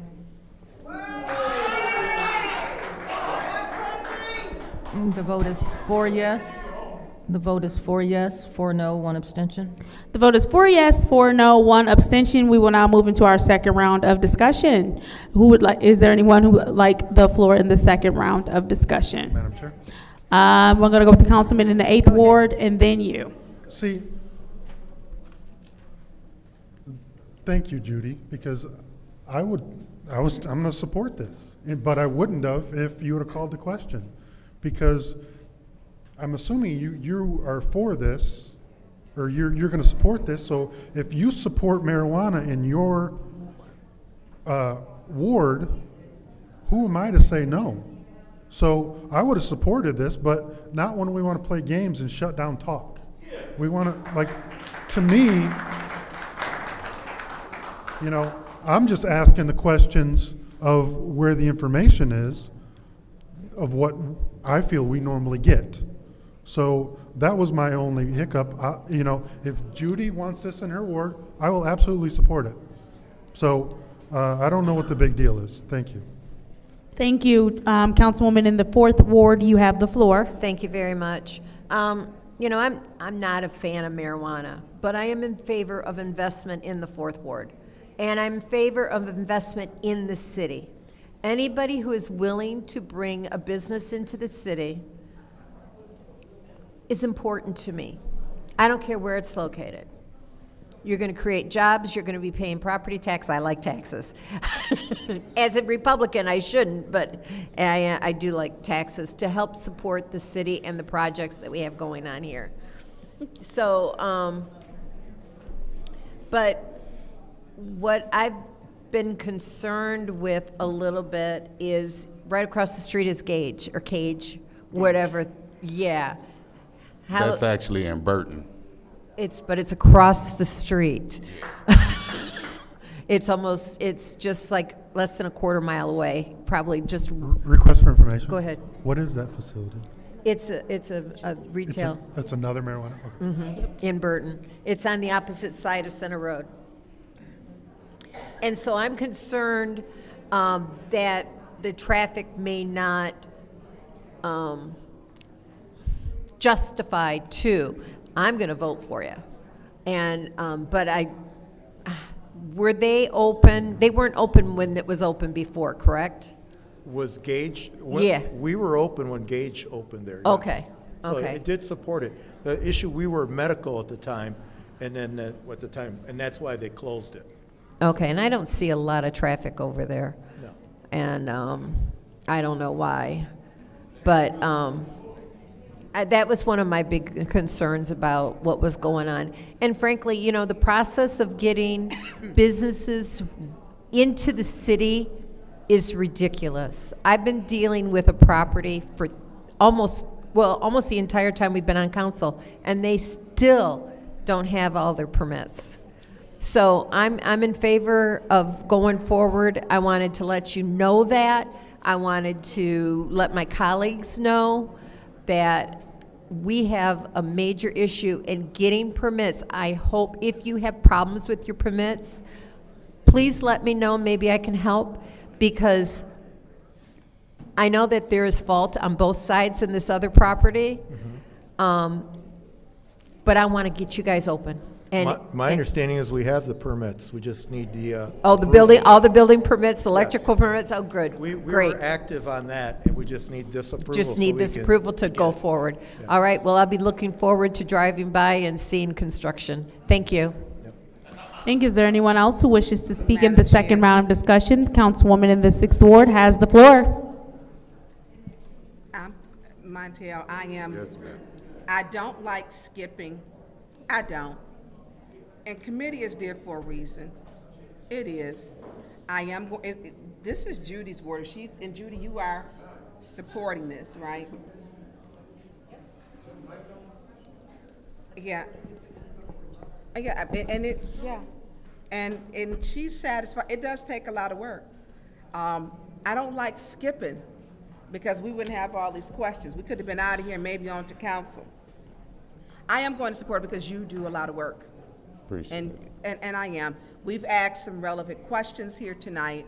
The vote is 4 yes. The vote is 4 yes, 4 no, 1 abstention. The vote is 4 yes, 4 no, 1 abstention. We will now move into our second round of discussion. Is there anyone who would like the floor in the second round of discussion? Madam Chair? We're going to go with the councilman in the 8th Ward and then you. See, thank you, Judy, because I'm going to support this, but I wouldn't have if you would have called the question, because I'm assuming you are for this, or you're going to support this. So if you support marijuana in your ward, who am I to say no? So I would have supported this, but not when we want to play games and shut down talk. We want to, to me, I'm just asking the questions of where the information is, of what I feel we normally get. So that was my only hiccup. If Judy wants this in her ward, I will absolutely support it. So I don't know what the big deal is. Thank you. Thank you. Councilwoman in the 4th Ward, you have the floor. Thank you very much. I'm not a fan of marijuana, but I am in favor of investment in the 4th Ward. And I'm in favor of investment in the city. Anybody who is willing to bring a business into the city is important to me. I don't care where it's located. You're going to create jobs, you're going to be paying property tax. I like taxes. As a Republican, I shouldn't, but I do like taxes to help support the city and the projects that we have going on here. So, but what I've been concerned with a little bit is right across the street is Cage, whatever. Yeah. That's actually in Burton. But it's across the street. It's just like less than a quarter mile away, probably just. Request for information. Go ahead. What is that facility? It's a retail. It's another marijuana? Okay. In Burton. It's on the opposite side of Center Road. And so I'm concerned that the traffic may not justify to. I'm going to vote for you. And, but were they open? They weren't open when it was open before, correct? Was Gage? Yeah. We were open when Gage opened there. Yes. Okay. So Okay. it did support it. The issue, we were medical at the time, And then at the time, and that's why they closed it. Okay, and I don't see a lot of traffic over there. No. And I don't know why. But that was one of my big concerns about what was going on. And frankly, you know, the process of getting businesses into the city is ridiculous. I've been dealing with a property for almost the entire time we've been on council, and they still don't have all their permits. So I'm in favor of going forward. I wanted to let you know that. I wanted to let my colleagues know that we have a major issue in getting permits. I hope if you have problems with your permits, please let me know. Maybe I can help, because I know that there is fault on both sides in this other property. But I want to get you guys open. And My understanding is we have the permits, we just need the. all the building permits, the electrical permits, oh, good, We great. were active on that, and we just need this approval. Just so need we this can approval to go begin. forward. Yeah. All right, well, I'll be looking forward to driving by and seeing construction. Thank you. Thank you. Is there anyone else who wishes to speak in the second round of discussion? Councilwoman in the 6th Ward has the floor. Montel, Yes, ma'am. I don't like skipping. I don't. And committee is there for a reason. It is. This is Judy's word. And Judy, you are supporting this, right? Yeah. Yeah, and she's satisfied. It does take a lot of work. I don't like skipping, because we wouldn't have all these questions. We could have been out of here and maybe on to council. I am going to support it because you do a lot of work. Appreciate it. And I am. We've asked some relevant questions here tonight,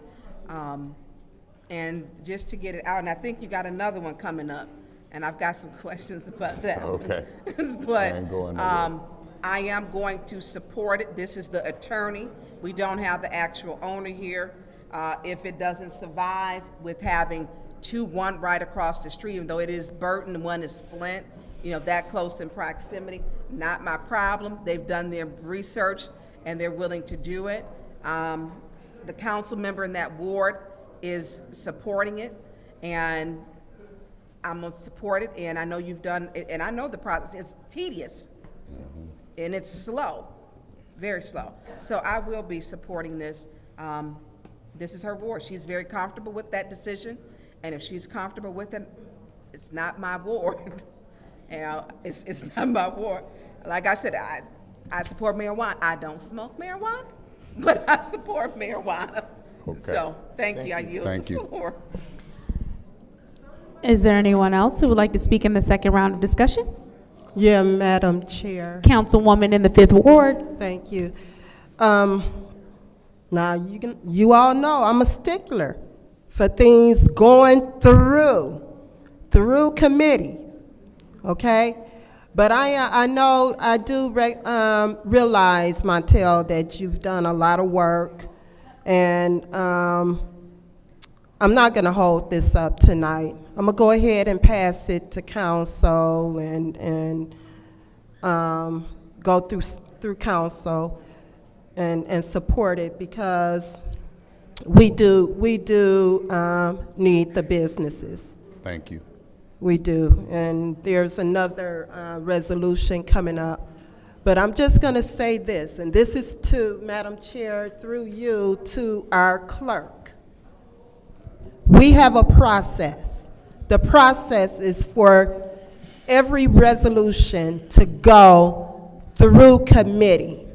and just to get it out, and I think you got another one coming up, and I've got some questions about that. Okay. But I ain't going nowhere. I am going to support it. This is the attorney. We don't have the actual owner here. If it doesn't survive with having one right across the street, even though it is Burton, one is Flint, you know, that close in proximity, not my problem. They've done their research and they're willing to do it. The council member in that ward is supporting it, and I'm gonna support it, and I know you've done it, and I know the process is tedious, and it's slow, very slow. So I will be supporting this. This is her ward. She's very comfortable with that decision, and if she's comfortable with it, it's not my ward. It's not my ward. Like I said, I support marijuana. I don't smoke marijuana, but I support marijuana. Okay. So thank you. I yield Thank the you. floor. Is there anyone else who would like to speak in the second round of discussion? Yeah, Madam Chair. Councilwoman in the 5th Ward. Thank you. Now, you all know I'm a stickler for things going through committees, okay? But I know, I do realize, Montel, that you've done a lot of work, and I'm not gonna hold this up tonight. I'm gonna go ahead and pass it to council and go through council and support it, because we do need the businesses. Thank you. We do, and there's another resolution coming up. But I'm just gonna say this, and this is to, Madam Chair, through you, to our clerk. We have a process. The process is for every resolution to go through committee.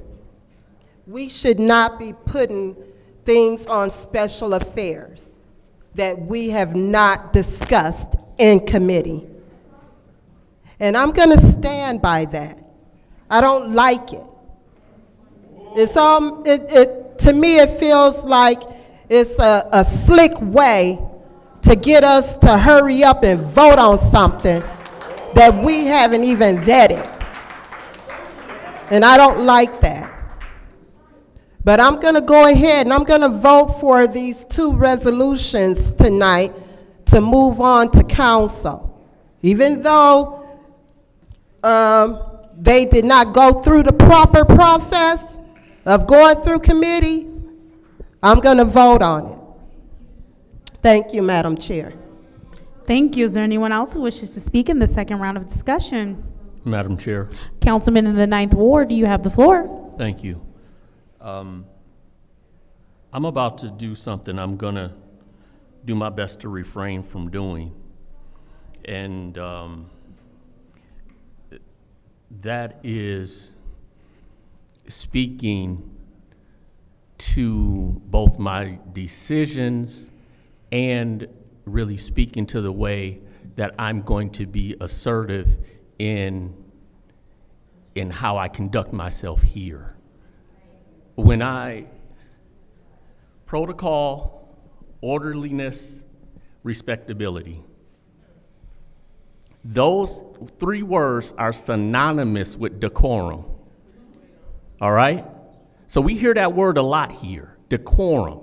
We should not be putting things on special affairs that we have not discussed in committee. And I'm gonna stand by that. I don't like it. To me, it feels like it's a slick way to get us to hurry up and vote on something that we haven't even vetted. And I don't like that. But I'm gonna go ahead and I'm gonna vote for these two resolutions tonight to move on to council. Even though they did not go through the proper process of going through committees, I'm going to vote on it. Thank you, Madam Chair. Thank you. Is there anyone else who wishes to speak in the second round of discussion? Madam Chair. Councilman in the 9th Ward, you have the floor. Thank you. I'm about to do something I'm going to do my best to refrain from doing. And that is speaking to both my decisions and really speaking to the way that I'm going to be assertive in how I conduct myself here. When protocol, orderliness, respectability. Those 3 words are synonymous with decorum. All right? So we hear that word a lot here, decorum.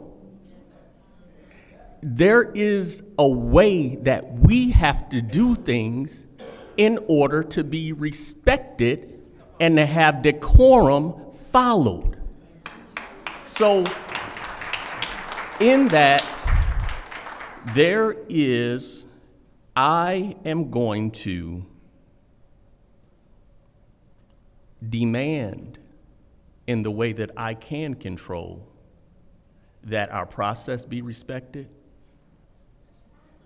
There is a way that we have to do things in order to be respected and to have decorum followed. So in that, I am going to demand in the way that I can control that our process be respected,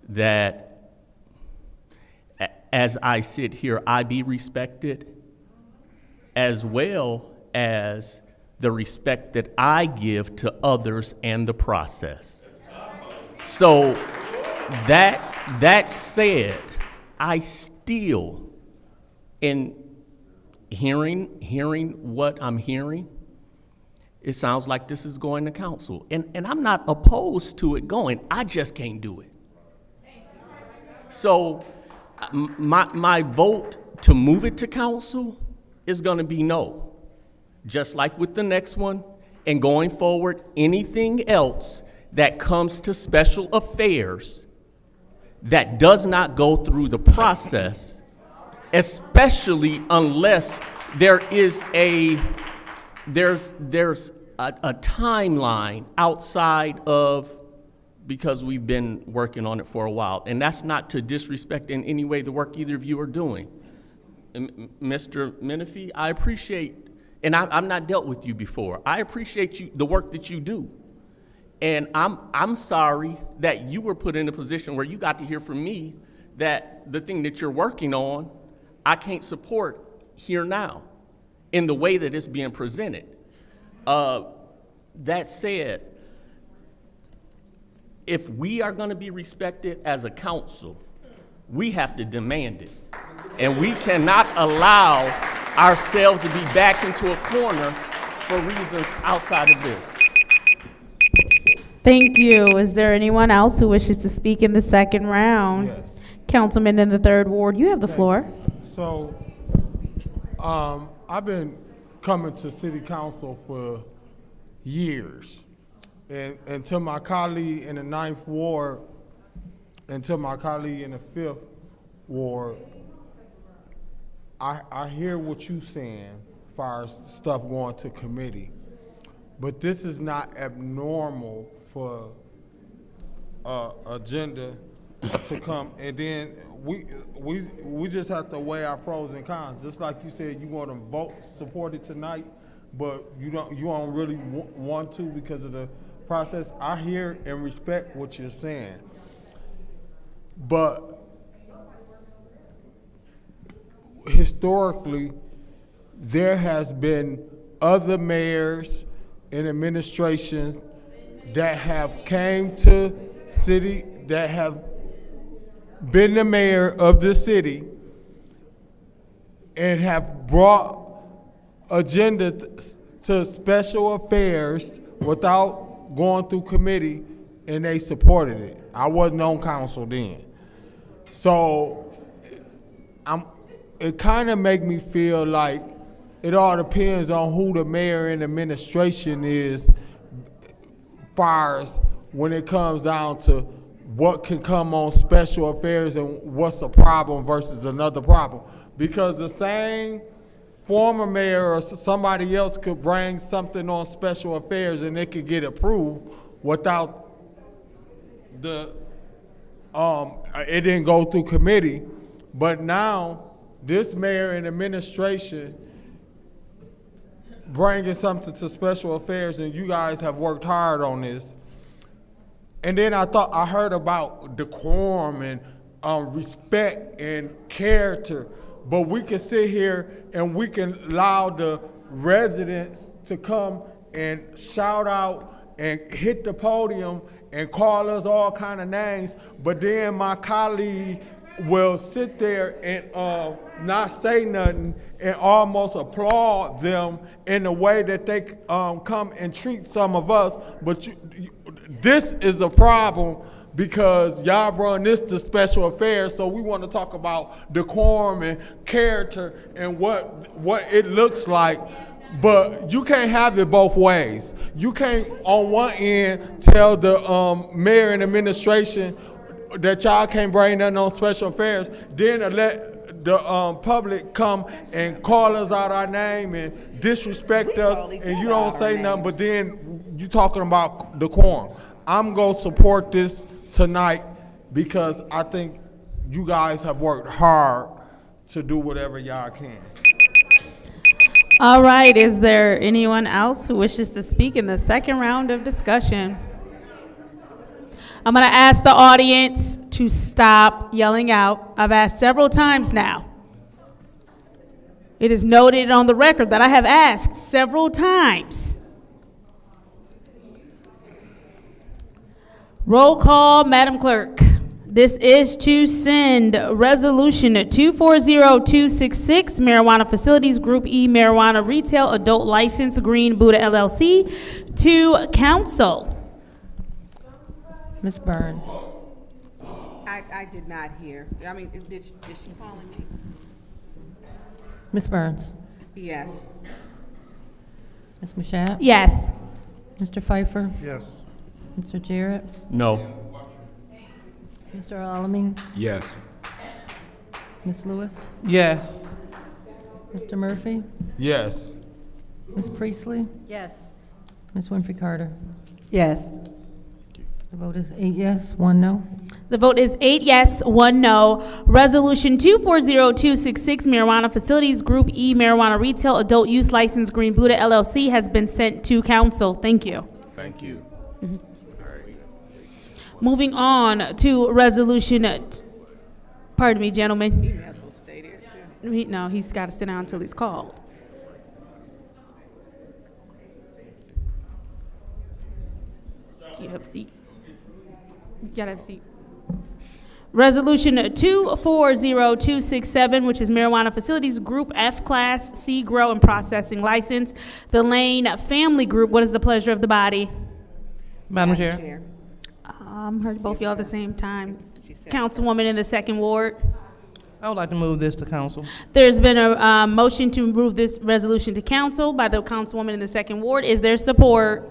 that as I sit here, I be respected, as well as the respect that I give to others and the process. So that said, I still, in hearing what I'm hearing, it sounds like this is going to council. And I'm not opposed to it going, I just can't do it. So my vote to move it to council is gonna be no. Just like with the next one, and going forward, anything else that comes to special affairs that does not go through the process, especially unless there's a timeline outside of, because we've been working on it for a while. And that's not to disrespect in any way the work either of you are doing. Mr. Menifee, I appreciate, and I've not dealt with you before, I appreciate the work that you do. And I'm sorry that you were put in a position where you got to hear from me that the thing that you're working on, I can't support here now in the way that it's being presented. That said, if we are gonna be respected as a council, we have to demand it. And we cannot allow ourselves to be backed into a corner for reasons outside of this. Thank you. Is there anyone else who wishes to speak in the second round? Yes. Councilman in the 3rd Ward, you have the floor. So, I've been coming to city council for years. And to my colleague in the 9th Ward, and to my colleague in the 5th Ward, I hear what you're saying as far as stuff going to committee. But this is not abnormal for agenda to come, and then we just have to weigh our pros and cons. Just like you said, you want to vote support it tonight, but you don't really want to because of the process. I hear and respect what you're saying, but historically, there has been other mayors and administrations that have came to city, that have been the mayor of the city and have brought agenda to special affairs without going through committee, and they supported it. I wasn't on council then. So it kind of make me feel like it all depends on who the mayor and administration is, far as when it comes down to what can come on special affairs and what's a problem versus another problem. Because the same former mayor or somebody else could bring something on special affairs and it could get approved without the, it didn't go through committee. But now, this mayor and administration bringing something to special affairs, and you guys have worked hard on this. And then I heard about decorum and respect and character, but we can sit here and we can allow the residents to come and shout out and hit the podium and call us all kind of names, but then my colleague will sit there and not say nothing and almost applaud them in the way that they come and treat some of us. But this is a problem because y'all run this to special affairs, so we want to talk about decorum and character and what it looks like. But you can't have it both ways. You can't, on one end, tell the mayor and administration that y'all can't bring nothing on special affairs, then let the public come and call us out our name and disrespect us, and you don't say nothing, but then you talking about decorum. I'm gonna support this tonight because I think you guys have worked hard to do whatever y'all can. All right, is there anyone else who wishes to speak in the second round of discussion? I'm going to ask the audience to stop yelling out. I've asked several times now. It is noted on the record that I have asked several times. Roll call, Madam Clerk. This is to send Resolution 240266, Marijuana Facilities Group E Marijuana Retail Adult License Green Buddha LLC, to council. Ms. Burns. I did not hear. I mean, did she call me? Ms. Burns. Yes. Ms. Mashat? Yes. Mr. Pfeiffer? Yes. Mr. Jarrett? No. Mr. Alamin? Yes. Ms. Lewis? Yes. Mr. Murphy? Yes. Ms. Priestley? Yes. Ms. Winfrey Carter? Yes. The vote is 8 yes, 1 no. The vote is 8 yes, 1 no. Resolution 240266, Marijuana Facilities Group E Marijuana Retail Adult Use License Green Buddha LLC has been sent to council. Thank you. Thank you. Moving on to resolution, pardon me, gentlemen. He may as well stay there too. No, he's got to sit down until he's called. You have a seat. You gotta have a seat. Resolution 240267, which is Marijuana Facilities Group F Class C Grow and Processing License, the Lane Family Group. What is the pleasure of the body? Madam Chair. Heard both y'all at the same time. Councilwoman in the second ward. I would like to move this to council. There's been a motion to move this resolution to council by the councilwoman in the second ward. Is there support?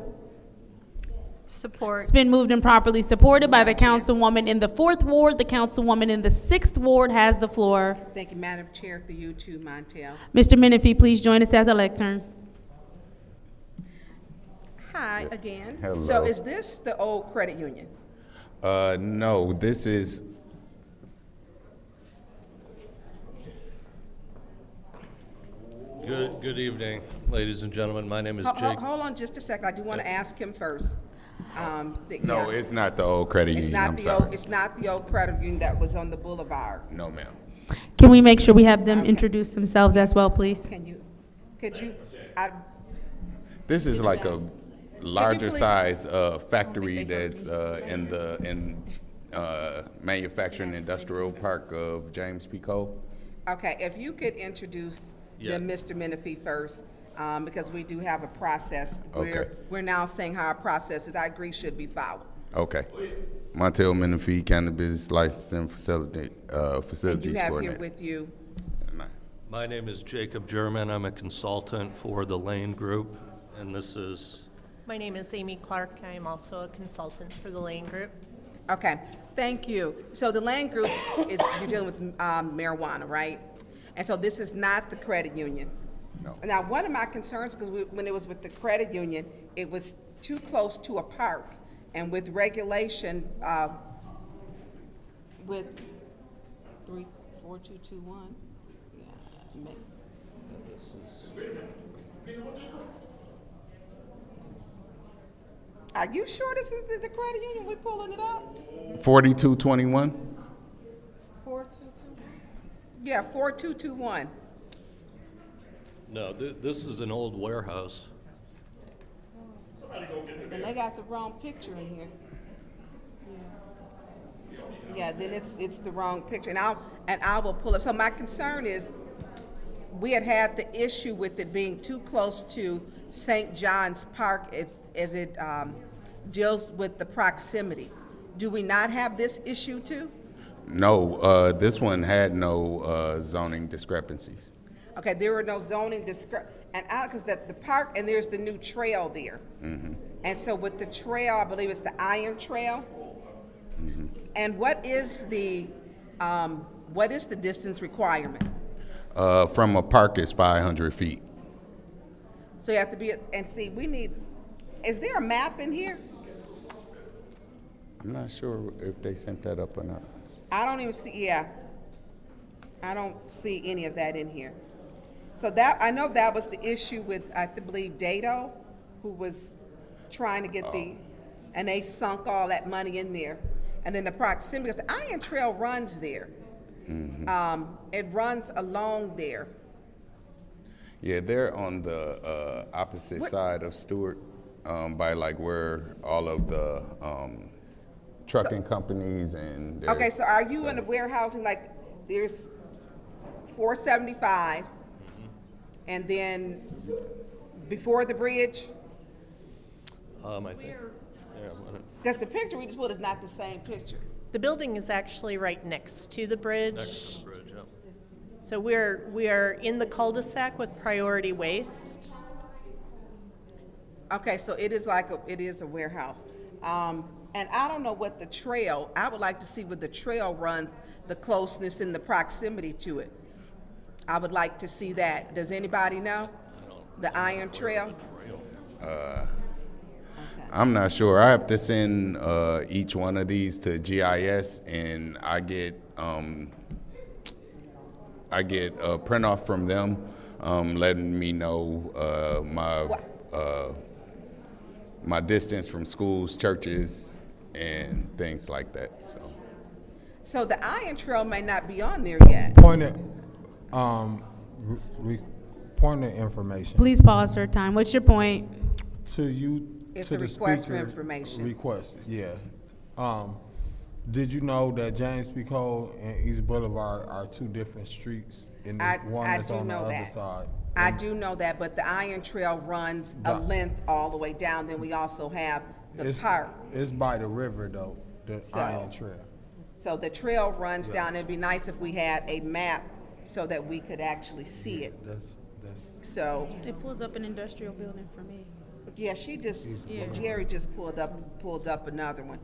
Support. It's been moved and properly supported by the councilwoman in the fourth ward. The councilwoman in the sixth ward has the floor. Thank you, Madam Chair, through you too, Montel. Mr. Menifee, please join us at the lectern. Hi again. Hello. So is this the old credit union? No, this is, Good evening, ladies and gentlemen. My name is Jake. Hold on just a second. I do want to ask him first. no, it's not the old credit It's union, not I'm the sorry. old, it's not the old credit union that was on the boulevard. No, ma'am. Can we make sure we have them introduce themselves as well, please? Could you, This is like a larger please- size factory that's in manufacturing industrial park of James P. Cole. okay, if you could introduce them, Mr. Menifee first, because we do have a process. Okay. We're now saying how our process is, I agree, should be followed. Okay. Montel Menifee, Cannabis Licensing Facilities And you have here Coordinator. with you, My name is Jacob German. I'm a consultant for the Lane Group, and this is, My name is Amy Clark. I am also a consultant for the Lane Group. okay, thank you. So the Land Group is, you're dealing with marijuana, right? And so this is not the credit union? No. Now, one of my concerns, because when it was with the credit union, it was too close to a park. And with regulation, with 34221, yeah, makes. Are you sure this is the credit union? We're pulling it up? 4221? 422? Yeah, 4221. No, this is an old warehouse. And they got the wrong picture in here. Yeah, then it's the wrong picture, and I will pull up. So my concern is, we had the issue with it being too close to St. John's Park as it deals with the proximity. Do we not have this issue too? No, this one had no zoning discrepancies. Okay, there were no zoning and because the park, and there's the new trail there. Mm-hmm. And so with the trail, I believe it's the Iron Trail. Mm-hmm. And what is the distance requirement? From a park is 500 feet. So you have to be, and see, is there a map in here? I'm not sure if they sent that up or not. I don't even see, I don't see any of that in here. So I know that was the issue with, I believe, Dado, who was trying to get and they sunk all that money in there. And then the proximity, because the Iron Trail runs there. Mm-hmm. It runs along there. Yeah, they're on the opposite side of Stewart, by like where all of the trucking companies and. Okay, so are you in the warehousing, like there's 475, and then before the bridge? I think. Because the picture we just put is not the same picture. The building is actually right next to the bridge. Next to the bridge, yeah. So we are in the cul-de-sac with priority waste. Okay, so it is a warehouse. And I don't know what the trail, I would like to see where the trail runs, the closeness and the proximity to it. I would like to see that. Does anybody know? The Iron Trail? I'm not sure. I have to send each one of these to GIS, and I get a print off from them, letting me know my distance from schools, churches, and things like that. So the Iron Trail may not be on there yet. Point of information. Please pause, sir. Time. What's your point? To you. It's to a the request for speaker, information. Request, yeah. Did you know that James P. Cole and East Boulevard are two different streets? And one is on the other side. I do know that, but the Iron Trail runs a length all the way down. Then we also have the park. It's by the river, though, the Iron Trail. So the trail runs down. It'd be nice if we had a map so that we could actually see it. So. It pulls up an industrial building for me. Yeah, Jerry just pulled up another one.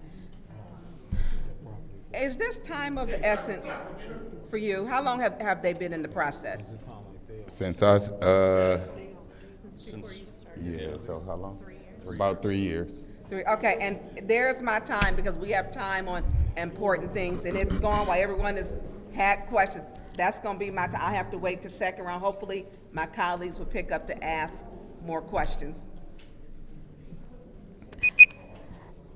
Is this time of the essence for you? How long have they been in the process? Since us, Since yeah, so how long? About 3 years. Okay, and there's my time, because we have time on important things, and it's gone while everyone has had questions. That's gonna be my time. I have to wait to second round. Hopefully, my colleagues will pick up to ask more questions.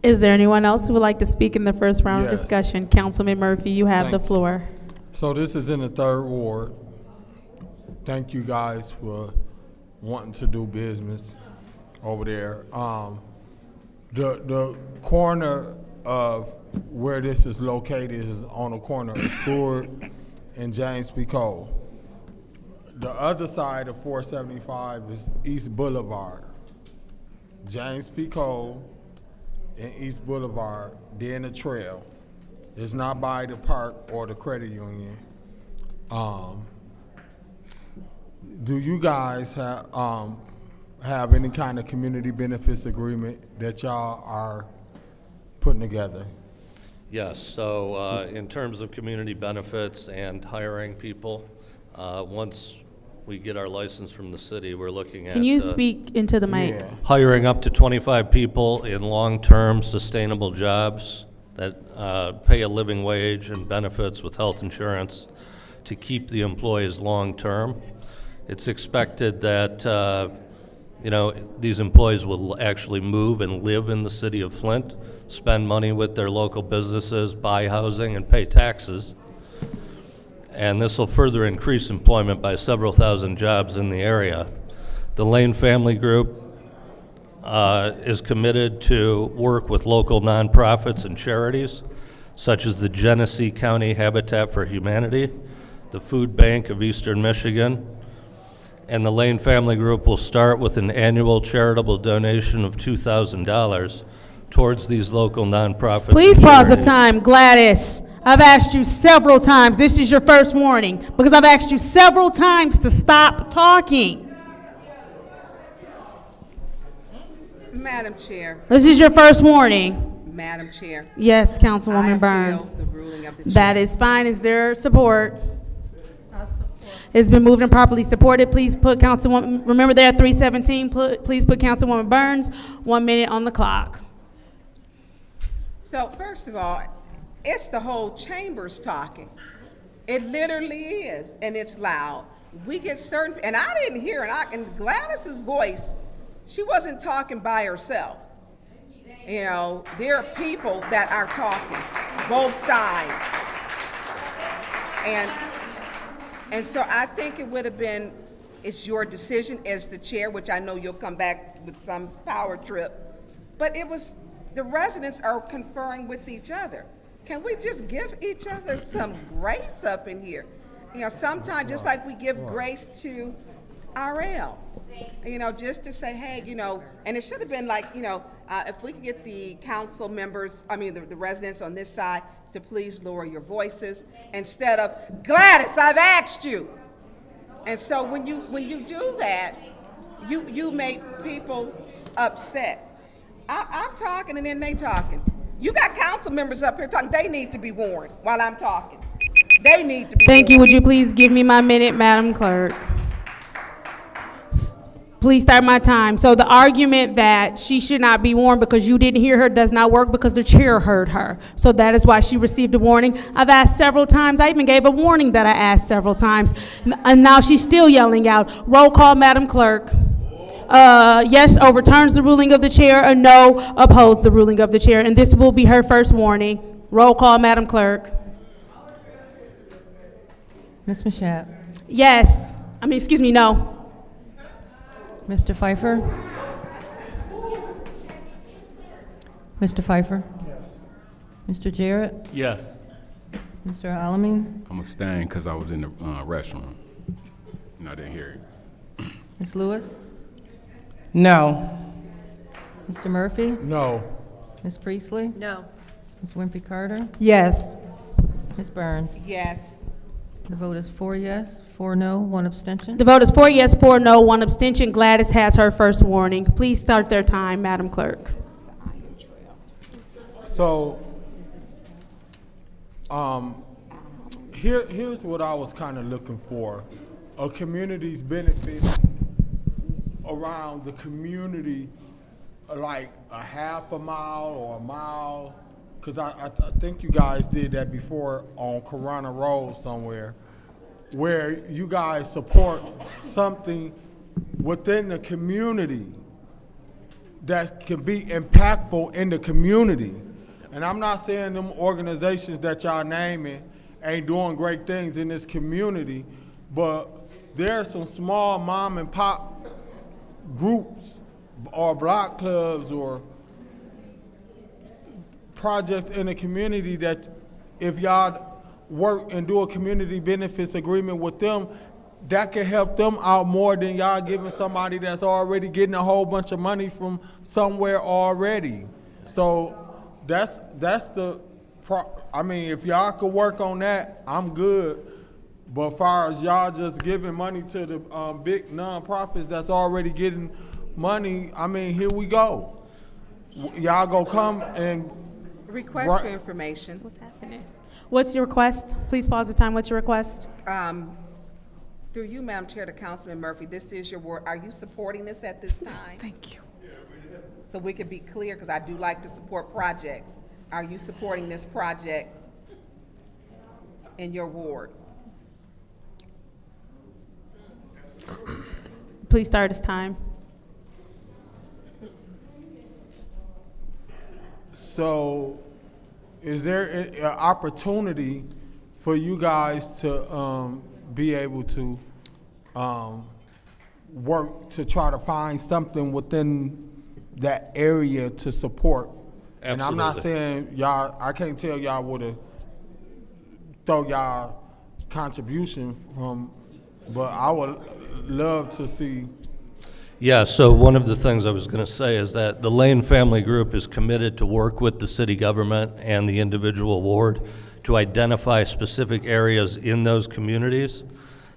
Is there anyone else who would like to speak in the first round of Yes. discussion? Councilman Murphy, you have Thank the you. floor. So this is in the 3rd Ward. Thank you guys for wanting to do business over there. The corner of where this is located is on the corner of Stewart and James P. Cole. The other side of 475 is East Boulevard. James P. Cole and East Boulevard, then the trail. It's not by the park or the credit union. Do you guys have any kind of community benefits agreement that y'all are putting together? Yes, so in terms of community benefits and hiring people, once we get our license from the city, we're looking at. Can you speak into the mic? Hiring up to 25 people in long-term sustainable jobs that pay a living wage and benefits with health insurance to keep the employees long-term. It's expected that, these employees will actually move and live in the city of Flint, spend money with their local businesses, buy housing, and pay taxes. And this will further increase employment by several thousand jobs in the area. The Lane Family Group is committed to work with local nonprofits and charities, such as the Genesee County Habitat for Humanity, the Food Bank of Eastern Michigan, and the Lane Family Group will start with an annual charitable donation of $2,000 towards these local nonprofits. Please and pause the charities. time. Gladys, I've asked you several times, this is your first warning, because I've asked you several times to stop talking. Madam Chair, This is your first warning. Madam Chair. Yes, Councilwoman I Burns. appeal the ruling of the chair. That is fine. Is there support? It's been moved and properly supported. Please put Councilwoman, remember they're at 3:17. Please put Councilwoman Burns 1 minute on the clock. So first of all, it's the whole chambers talking. It literally is, and it's loud. We get certain, and I didn't hear, and Gladys's voice, she wasn't talking by herself. There are people that are talking, both sides. And so I think it would have been, it's your decision as the chair, which I know you'll come back with some power trip, but it was, the residents are conferring with each other. Can we just give each other some grace up in here? Sometimes just like we give grace to RL, just to say, hey, and it should have been like, if we could get the council members, the residents on this side to please lower your voices instead of, Gladys, I've asked you. And so when you do that, you make people upset. I'm talking and then they talking. You got council members up here talking. They need to be warned while I'm talking. They need to be Thank you. warned. Would you please give me my minute, Madam Clerk? Please start my time. So the argument that she should not be warned because you didn't hear her does not work because the chair heard her. So that is why she received a warning. I've asked several times. I even gave a warning that I asked several times. And now she's still yelling out. Roll call, Madam Clerk. Yes, overturns the ruling of the chair, or no, upholds the ruling of the chair. And this will be her first warning. Roll call, Madam Clerk. Ms. Mashat? Yes. No. Mr. Pfeiffer? Mr. Pfeiffer? Yes. Mr. Jarrett? Yes. Mr. Alamin? I'm gonna stand because I was in the restroom and I didn't hear it. Ms. Lewis? No. Mr. Murphy? No. Ms. Priestley? No. Ms. Wimpy Carter? Yes. Ms. Burns? Yes. The vote is 4 yes, 4 no, 1 abstention. The vote is 4 yes, 4 no, 1 abstention. Gladys has her first warning. Please start their time, Madam Clerk. So, here's what I was kind of looking for. A community's benefit around the community, like a half a mile or a mile, because I think you guys did that before on Corona Road somewhere, where you guys support something within the community that can be impactful in the community. And I'm not saying them organizations that y'all naming ain't doing great things in this community, but there are some small mom and pop groups or block clubs or projects in the community that if y'all work and do a community benefits agreement with them, that can help them out more than y'all giving somebody that's already getting a whole bunch of money from somewhere already. So that's the if y'all could work on that, I'm good. But as far as y'all just giving money to the big nonprofits that's already getting money, here we go. Y'all go come and Request for information. What's happening? What's your request? Please pause the time. What's your request? Through you, Madam Chair, to Councilman Murphy, this is your ward. Are you supporting this at this time? Thank you. So we can be clear, because I do like to support projects. Are you supporting this project in your ward? Please start his time. So, is there an opportunity for you guys to be able to work to try to find something within that area to support? And I'm not saying y'all, I can't tell y'all where to throw y'all contribution from, but I would love to see. Yeah, so one of the things I was going to say is that the Lane Family Group is committed to work with the city government and the individual ward to identify specific areas in those communities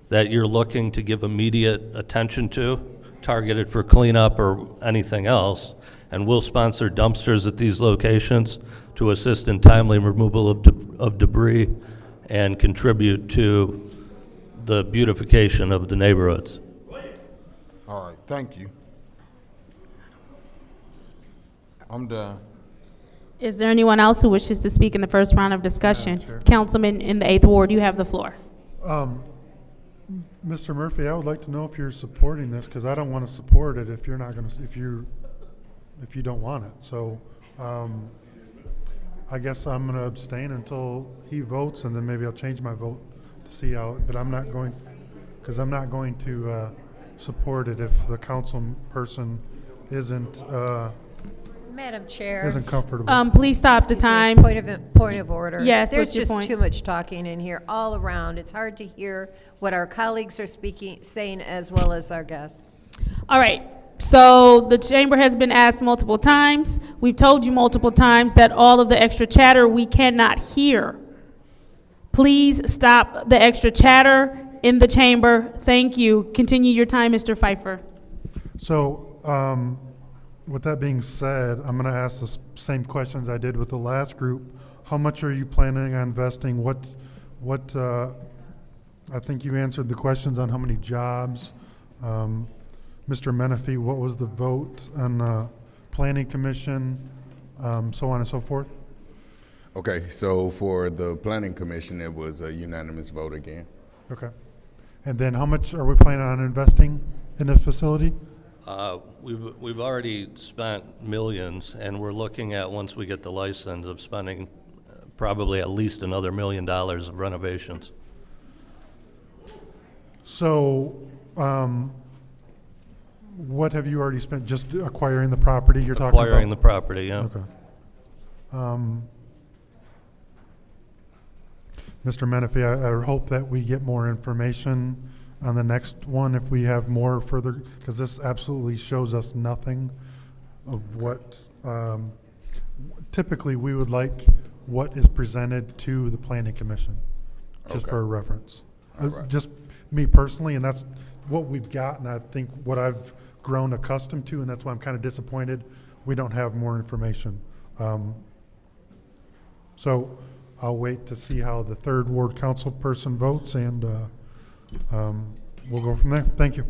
that you're looking to give immediate attention to, targeted for cleanup or anything else. And we'll sponsor dumpsters at these locations to assist in timely removal of debris and contribute to the beautification of the neighborhoods. All right, thank you. I'm done. Is there anyone else who wishes to speak in the first round of discussion? Councilman in the 8th Ward, you have the floor. Mr. Murphy, I would like to know if you're supporting this, because I don't want to support it if you're not going to, if you don't want it. So I guess I'm going to abstain until he votes, and then maybe I'll change my vote to see how, but I'm not going, because I'm not going to support it if the council person isn't Madam Chair. isn't comfortable. Please stop the Excuse me, time. point of order. Yes, There's what's your just point? too much talking in here all around. It's hard to hear what our colleagues are saying as well as our guests. All right, so the chamber has been asked multiple times. We've told you multiple times that all of the extra chatter we cannot hear. Please stop the extra chatter in the chamber. Thank you. Continue your time, Mr. Pfeiffer. So, with that being said, I'm going to ask the same questions I did with the last group. How much are you planning on investing? What, I think you answered the questions on how many jobs. Mr. Menifee, what was the vote on the planning commission, so on and so forth? Okay, so for the planning commission, it was a unanimous vote again. Okay. And then how much are we planning on investing in this facility? We've already spent millions, and we're looking at, once we get the license, of spending probably at least another $1 million of renovations. So, what have you already spent? Just acquiring the property you're talking about? Acquiring the property, yeah. Okay. Mr. Menifee, I hope that we get more information on the next one if we have more further, because this absolutely shows us nothing of what, typically we would like what is presented to the planning commission, just for a reference. Right. Just me personally, and that's what we've got, and I think what I've grown accustomed to, and that's why I'm kind of disappointed we don't have more information. So I'll wait to see how the 3rd Ward Council person votes, and we'll go from there. Thank you.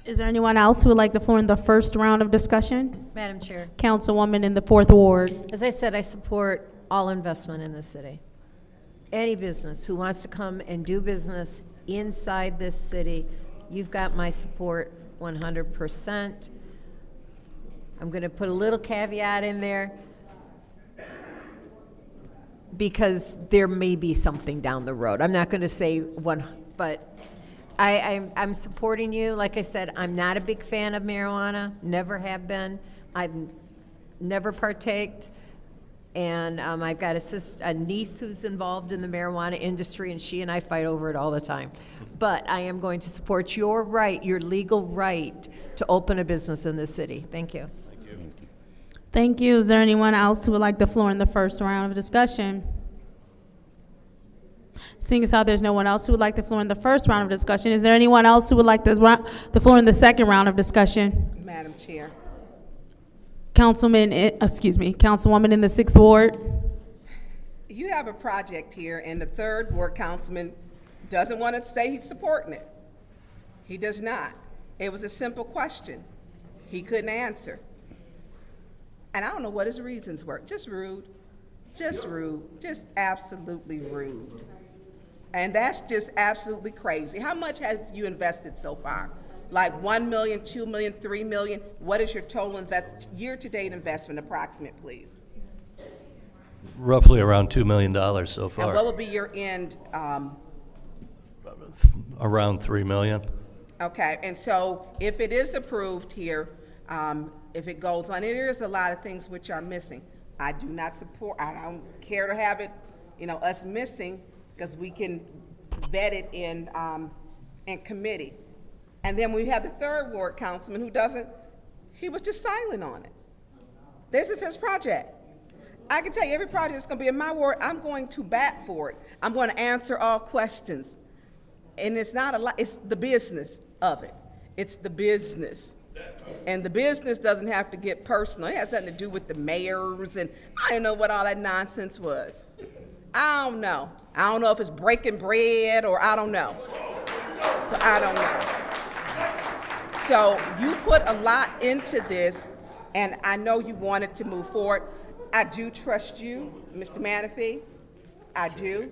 Is there anyone else who would like the floor in the first round of discussion? Madam Chair. Councilwoman in the 4th Ward. As I said, I support all investment in this city. Any business who wants to come and do business inside this city, you've got my support 100%. I'm going to put a little caveat in there because there may be something down the road. I'm not going to say one, but I'm supporting you. Like I said, I'm not a big fan of marijuana, never have been. I've never partaked. And I've got a niece who's involved in the marijuana industry, and she and I fight over it all the time. But I am going to support your right, your legal right, to open a business in this city. Thank you. Thank you. Is there anyone else who would like the floor in the first round of discussion? Seeing as how there's no one else who would like the floor in the first round of discussion, is there anyone else who would like the floor in the second round of discussion? Madam Chair. Councilwoman in the 6th Ward. You have a project here, and the 3rd Ward Councilman Doesn't want to say he's supporting it. He does not. It was a simple question. He couldn't answer. And I don't know what his reasons were. Just rude. Just rude. Just absolutely rude. And that's just absolutely crazy. How much have you invested so far? Like 1 million, 2 million, 3 million? What is your total year-to-date investment approximate, please? Roughly around $2 million so far. And what would be your end? Around $3 million. Okay, and so if it is approved here, if it goes on, there is a lot of things which are missing. I do not support, I don't care to have it, us missing, because we can vet it in committee. And then we have the third ward councilman who doesn't, he was just silent on it. This is his project. I can tell you every project that's gonna be in my ward, I'm going to bat for it. I'm going to answer all questions. And it's not a lot, it's the business of it. It's the business. And the business doesn't have to get personal. It has nothing to do with the mayors, and I don't know what all that nonsense was. I don't know. I don't know if it's breaking bread or I don't know. So I don't know. So you put a lot into this, and I know you wanted to move forward. I do trust you, Mr. Manafee. I do.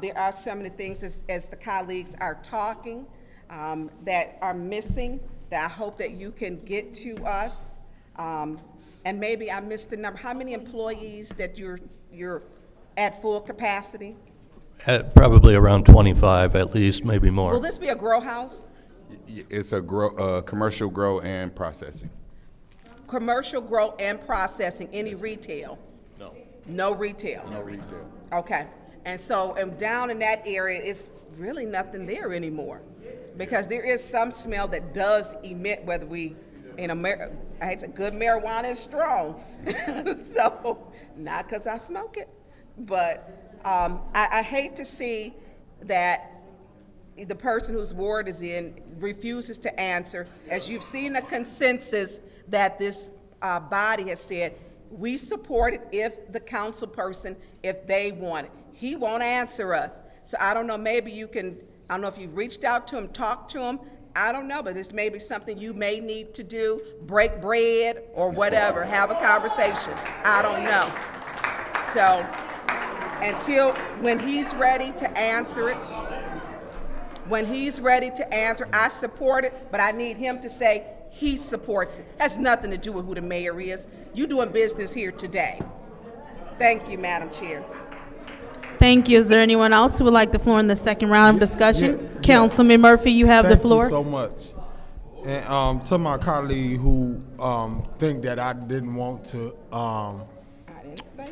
There are some of the things as the colleagues are talking that are missing that I hope that you can get to us. And maybe I missed the number. How many employees that you're at full capacity? At probably around 25 at least, maybe more. Will this be a grow house? It's a commercial grow and processing. Commercial grow and processing, any retail? No. No retail? No retail. Okay. And so down in that area, it's really nothing there anymore. Because there is some smell that does emit, whether we, I hate to say, good marijuana is strong. So, not because I smoke it, but I hate to see that the person whose ward is in refuses to answer. As you've seen, the consensus that this body has said, we support it if the council person, if they want it. He won't answer us. So I don't know, maybe you can, I don't know if you've reached out to him, talked to him, I don't know, but this may be something you may need to do, break bread or whatever, have a conversation. I don't know. So until, when he's ready to answer it, I support it, but I need him to say he supports it. Has nothing to do with who the mayor is. You doing business here today. Thank you, Madam Chair. Thank you. Is there anyone else who would like the floor in the second round of discussion? Councilman Murphy, you have the floor. Thank you so much. And to my colleague who think that I didn't want to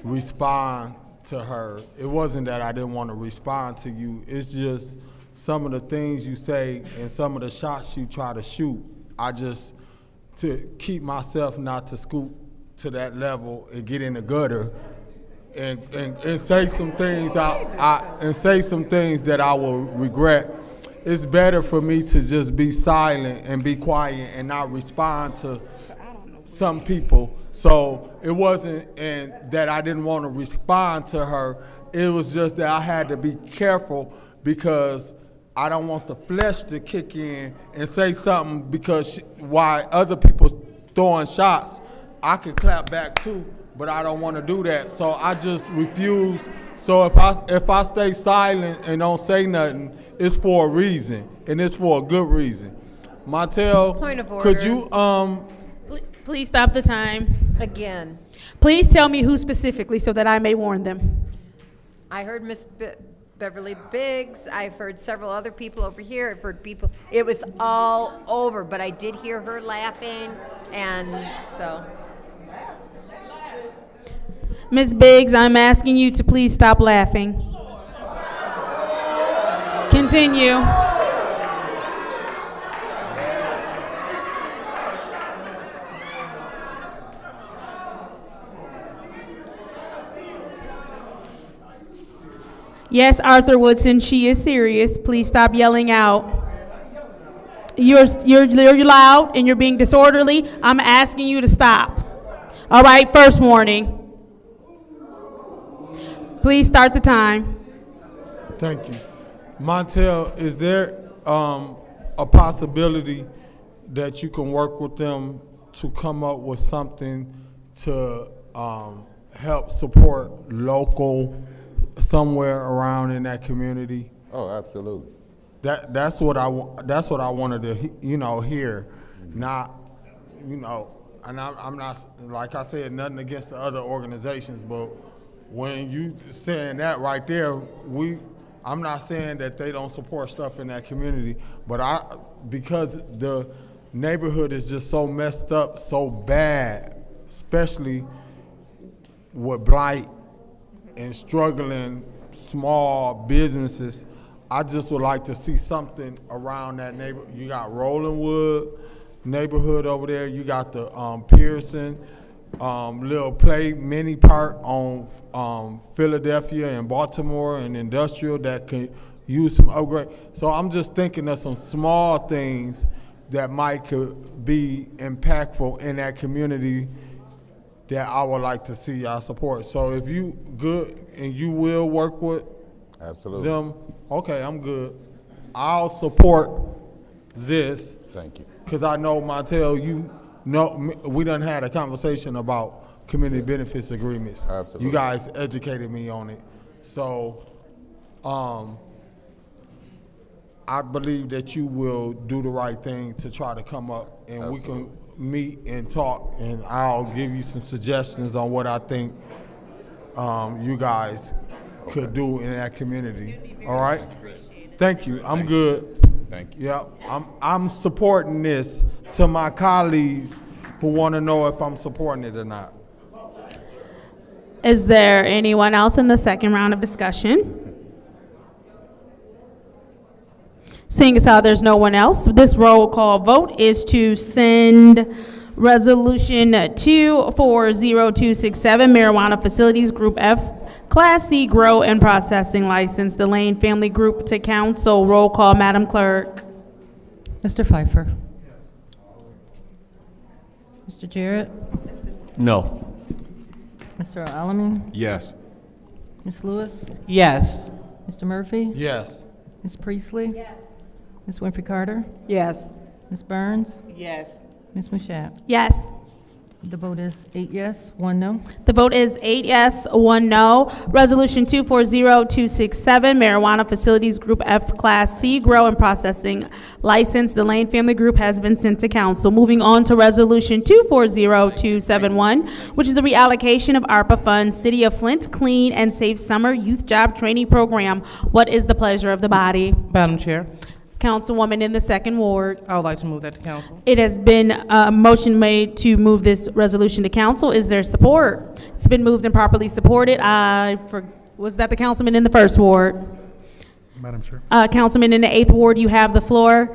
respond to her, it wasn't that I didn't want to respond to you. It's just some of the things you say and some of the shots you try to shoot. I just, to keep myself not to scoot to that level and get in the gutter and say some things that I will regret. It's better for me to just be silent and be quiet and not respond to some people. So it wasn't that I didn't want to respond to her. It was just that I had to be careful because I don't want the flesh to kick in and say something because while other people throwing shots, I can clap back too. But I don't want to do that, so I just refuse. So if I stay silent and don't say nothing, it's for a reason, and it's for a good reason. Montel, Point of order. could you Please stop the time. Again, Please tell me who specifically so that I may warn them. I heard Miss Beverly Biggs. I've heard several other people over here. I've heard people. It was all over, but I did hear her laughing, and so. Ms. Biggs, I'm asking you to please stop laughing. Continue. Yes, Arthur Woodson, she is serious. Please stop yelling out. You're loud and you're being disorderly. I'm asking you to stop. All right, first warning. Please start the time. Thank you. Montel, is there a possibility that you can work with them to come up with something to help support local somewhere around in that community? Oh, absolutely. That's what I wanted to hear, not and I'm not, like I said, nothing against the other organizations, but when you saying that right there, I'm not saying that they don't support stuff in that community, but because the neighborhood is just so messed up, so bad, especially with blight and struggling small businesses, I just would like to see something around that neighborhood. You got Rolling Wood neighborhood over there. You got the Pearson little mini park on Philadelphia and Baltimore and Industrial that can use some upgrade. So I'm just thinking of some small things that could be impactful in that community that I would like to see y'all support. So if you good and you will work with them, okay, I'm good. I'll support this. Thank you. Because I know, Montel, we done had a conversation about community benefits agreements. Absolutely. You guys educated me on it. So I believe that you will do the right thing to try to come up and we can meet and talk, and I'll give you some suggestions on what I think you guys could do in that community. All right? Thank you. I'm good. Thank you. Yeah, I'm supporting this to my colleagues who want to know if I'm supporting it or not. Is there anyone else in the second round of discussion? Seeing as how there's no one else, this roll call vote is to send Resolution 240267, Marijuana Facilities Group F, Class C Grow and Processing License, the Lane Family Group, to council. Roll call, Madam Clerk. Mr. Pfeiffer? Mr. Jarrett? No. Mr. Alamin? Yes. Ms. Lewis? Yes. Mr. Murphy? Yes. Ms. Priestley? Yes. Ms. Winfrey Carter? Yes. Ms. Burns? Yes. Ms. Mashat? Yes. The vote is 8 yes, 1 no. The vote is 8 yes, 1 no. Resolution 240267, Marijuana Facilities Group F, Class C Grow and Processing License, the Lane Family Group, has been sent to council. Moving on to Resolution 240271, which is the reallocation of Arpa funds, City of Flint Clean and Safe Summer Youth Job Training Program. What is the pleasure of the body? Madam Chair, Councilwoman in the second ward. I would like to move that to council. It has been a motion made to move this resolution to council. Is there support? It's been moved and properly supported. Was that the councilman in the first ward? Madam Chair, Councilman in the 8th ward, you have the floor.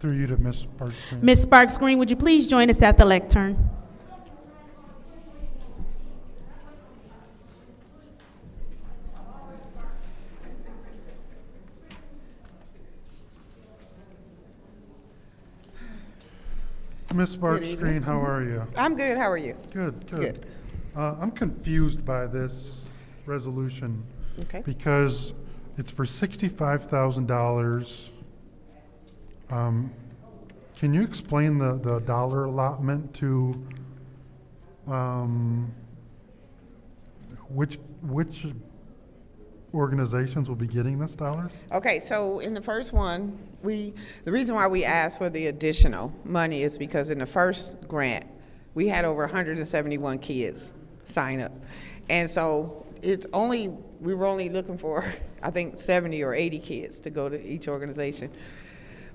through you to Ms. Parks. Ms. Sparks Green, would you please join us at the lectern? Ms. Sparks Green, how are you? I'm good. How are you? Good, good. Good. I'm confused by this resolution. Okay. Because it's for $65,000. Can you explain the dollar allotment to, which organizations will be getting this dollars? Okay, so in the first one, the reason why we asked for the additional money is because in the first grant, we had over 171 kids sign up. And so we were only looking for, I think, 70 or 80 kids to go to each organization.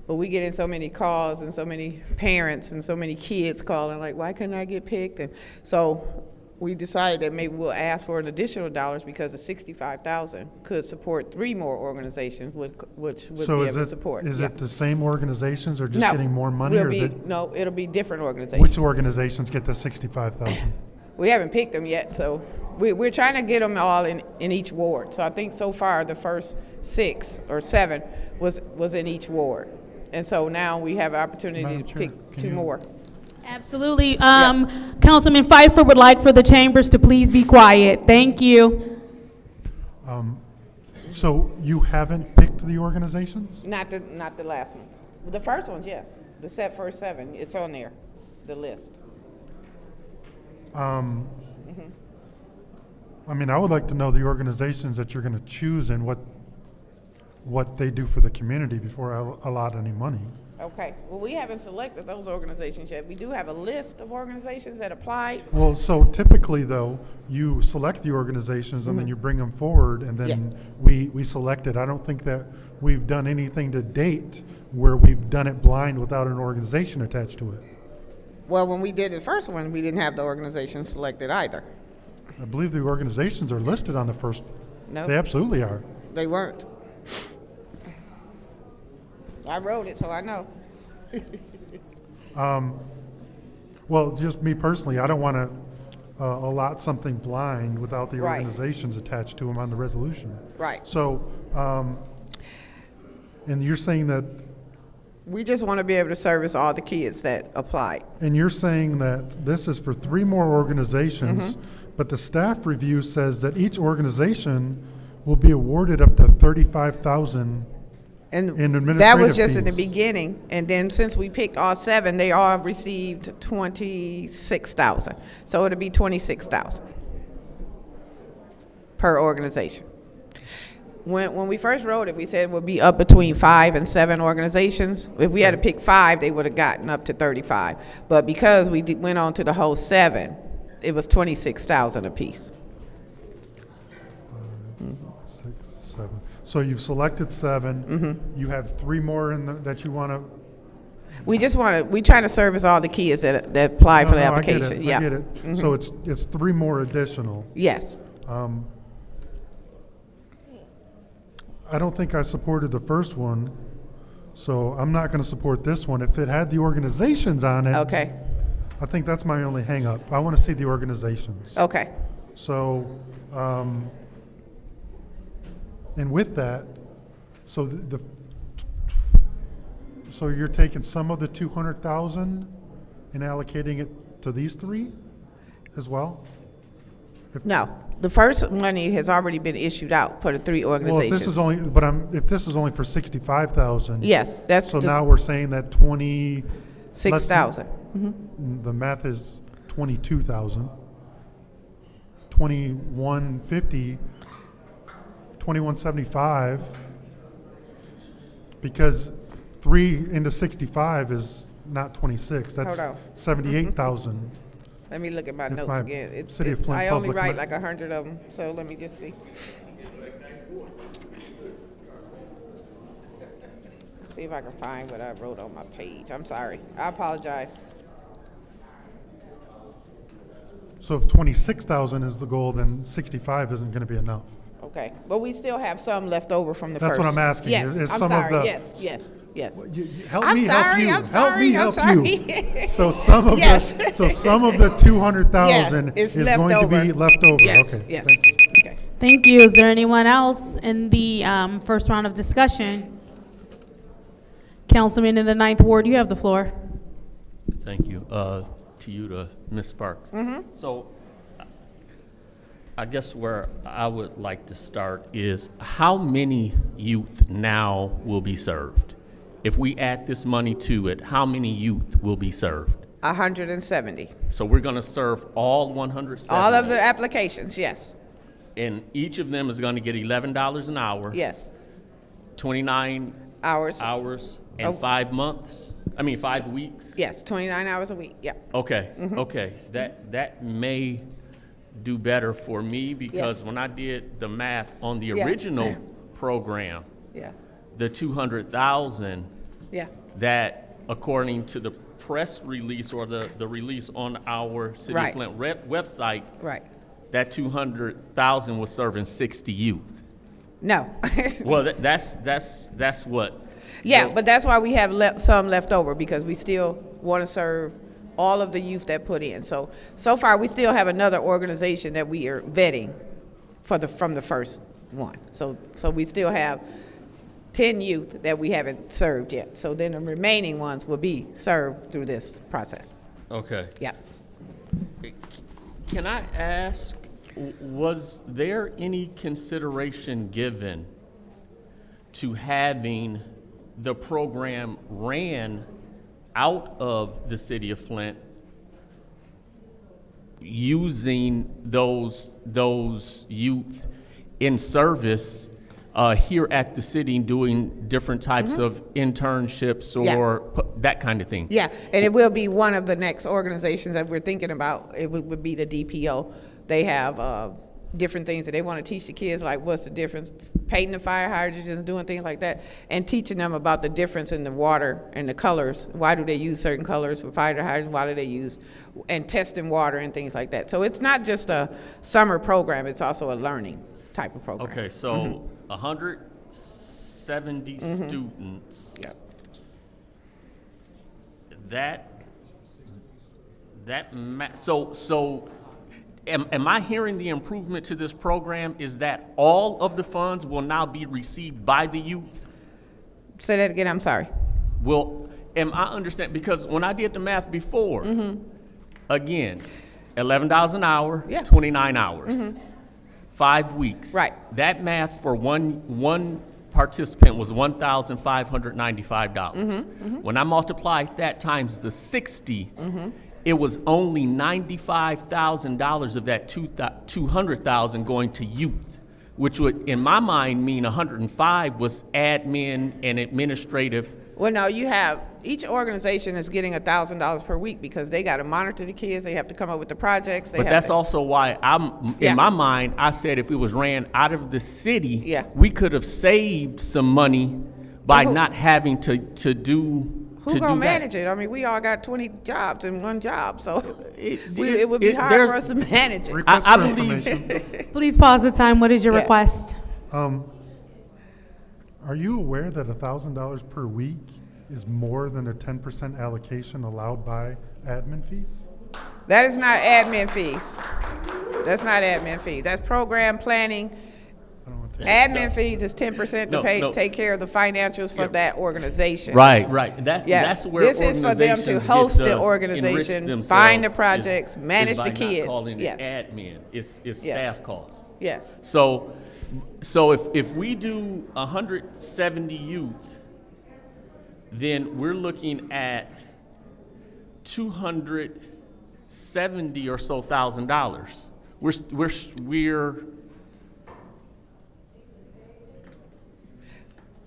But we get in so many calls and so many parents and so many kids calling, like, why couldn't I get picked? And so we decided that maybe we'll ask for an additional dollars because the $65,000 could support 3 more organizations, which would be able to support. Is it the same organizations or just No, getting more money? no, it'll be different organizations. Which organizations get the $65,000? We haven't picked them yet, so we're trying to get them all in each ward. So I think so far the first 6 or 7 was in each ward. And so now we have an opportunity to pick 2 more. Absolutely. Councilman Pfeiffer would like for the chambers to please be quiet. Thank you. So you haven't picked the organizations? Not the last ones. The first ones, yes. The first 7, it's on there, the list. I mean, I would like to know the organizations that you're going to choose and what they do for the community before I allot any money. Okay, well, we haven't selected those organizations yet. We do have a list of organizations that applied. Well, so typically, though, you select the organizations and then you bring them forward, and then we select it. I don't think that we've done anything to date where we've done it blind without an organization attached to it. Well, when we did the first one, we didn't have the organization selected either. I believe the organizations are listed on the first. No. They absolutely are. They weren't. I wrote it, so I know. Well, just me personally, I don't want to allot something blind without the Right. organizations attached to them on the resolution. Right. So, and you're saying that, We just want to be able to service all the kids that applied. and you're saying that this is for 3 more organizations, but the staff review says that each organization will be awarded up to $35,000 And in administrative that was just in the fees. beginning, and then since we picked all 7, they all received 26,000. So it'll be 26,000 per organization. When we first wrote it, we said it would be up between 5 and 7 organizations. If we had to pick 5, they would have gotten up to 35. But because we went on to the whole 7, it was 26,000 apiece. 6, 7. So you've selected 7. You have 3 more that you want to. We trying to service all the kids that apply for the application. I get it. So it's 3 more additional. Yes. I don't think I supported the first one, so I'm not going to support this one. If it had the organizations on it, Okay. I think that's my only hang-up. I want to see the organizations. Okay. So, and with that, so so you're taking some of the 200,000 and allocating it to these 3 as well? No, the first money has already been issued out for the 3 Well, if organizations. this is only, if this is only for 65,000. Yes, that's So the- now we're saying that 6,000. The math is 22,000. 2150, 2175, because 3 into 65 is not 26, that's Hold on. 78,000. Let me look at my If notes my again. City of Flint I only Public write Ma- like 100 of them, so let me just see. See if I can find what I wrote on my page. I'm sorry. I apologize. So if 26,000 is the goal, then 65 isn't going to be enough. Okay, but we still have some left over from the first. That's what I'm asking. Yes, Is I'm some of sorry. the- Yes. Help I'm me sorry, help you. I'm Help sorry, me I'm help sorry. you. So some of Yes. the 200,000 Yes, it's is left going to be over. left over. Yes, Okay. yes. Thank you. Okay. Thank you. Is there anyone else in the first round of discussion? Councilman in the 9th Ward, you have the floor. Thank you. To you, to Ms. Sparks. So I guess where I would like to start is how many youth now will be served? If we add this money to it, how many youth will be served? 170. So we're going to serve all 170? All of the applications, yes. And each of them is going to get $11 an hour? Yes. 29 Hours. and Oh. 5 months? I mean, 5 weeks? Yes, 29 hours a week, yeah. Okay, okay. That may do better for me because Yes. when I did the math on the Yeah. original program, Yeah, the 200,000, yeah. that according to the press release or the release on our City Right. of Flint website, Right. that 200,000 was serving 60 youth. No. Well, that's what. Yeah, but that's why we have some left over, because we still want to serve all of the youth that put in. So far, we still have another organization that we are vetting from the first one. So we still have 10 youth that we haven't served yet. So then the remaining ones will be served through this process. Okay. Yeah. Can I ask, was there any consideration given to having the program ran out of the city of Flint using those youth in service here at the city, doing different types of internships or that kind of thing. Yeah, and it will be one of the next organizations that we're thinking about. It would be the DPO. They have different things that they want to teach the kids, like what's the difference, painting the fire hydrants and doing things like that, and teaching them about the difference in the water and the colors. Why do they use certain colors for fire hydrants? Why do they use, and testing water and things like that. So it's not just a summer program, it's also a learning type of program. Okay, so 170 students. Yep. So am I hearing the improvement to this program is that all of the funds will now be received by the youth? Say that again, I'm sorry. Well, am I understand, because when I did the math before, again, $11 an hour, 29 hours, 5 weeks. Right. That math for one participant was $1,595. When I multiplied that times the 60, it was only $95,000 of that $200,000 going to youth, which would, in my mind, mean 105 was admin and administrative. Well, no, you have, each organization is getting $1,000 per week because they got to monitor the kids, they have to come up with the projects. But that's also why in my mind, I said if it was ran out of the city, we could have saved some money by not having to do. Who's going to manage it? I mean, we all got 20 jobs in one job, so it would be hard for us to manage it. I believe. Please pause the time. What is your request? Are you aware that $1,000 per week is more than a 10% allocation allowed by admin fees? That is not admin fees. That's not admin fees. That's program planning. Admin fees is 10% to take care of the financials for that organization. Right. Yes. That's where this is for them to host the organization, find the projects, manage the kids. Not calling it admin, it's staff costs. Yes. So if we do 170 youth, then we're looking at $270 or so $1,000. We're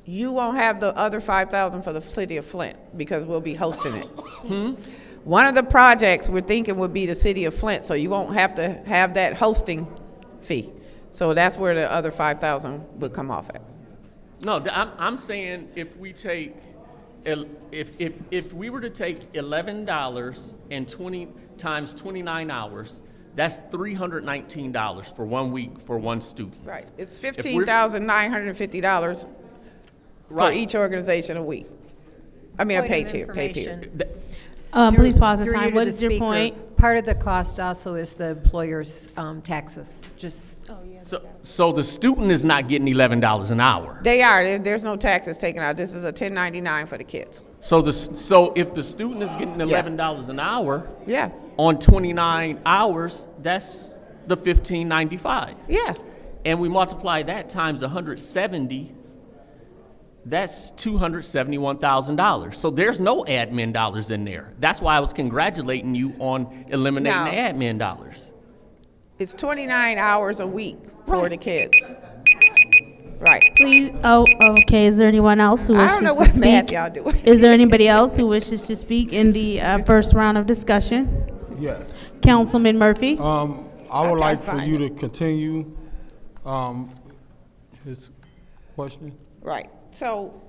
You won't have the other $5,000 for the city of Flint because we'll be hosting it. One of the projects we're thinking would be the city of Flint, so you won't have to have that hosting fee. So that's where the other $5,000 would come off at. No, I'm saying if we take, if we were to take $11 and 20 times 29 hours, that's $319 for 1 week for one student. Right. It's $15,950 for each organization a week. I mean, a pay period. Please pause the Through you time. to What the is your speaker, point? Part of the cost also is the employer's taxes. So the student is not getting $11 an hour. They are. There's no taxes taken out. This is a 1099 for the kids. So if the student is getting $11 an hour, on 29 hours, that's the $1,595. Yeah. And we multiply that times 170. That's $271,000. So there's no admin dollars in there. That's why I was congratulating you on eliminating the admin dollars. It's 29 hours a week for the kids. Right. Please. Oh, okay. Is there anyone else who wishes I don't know to what speak? math y'all doing. Is there anybody else who wishes to speak in the first round of discussion? Yes. Councilman Murphy. I would like for you to continue his question. Right. So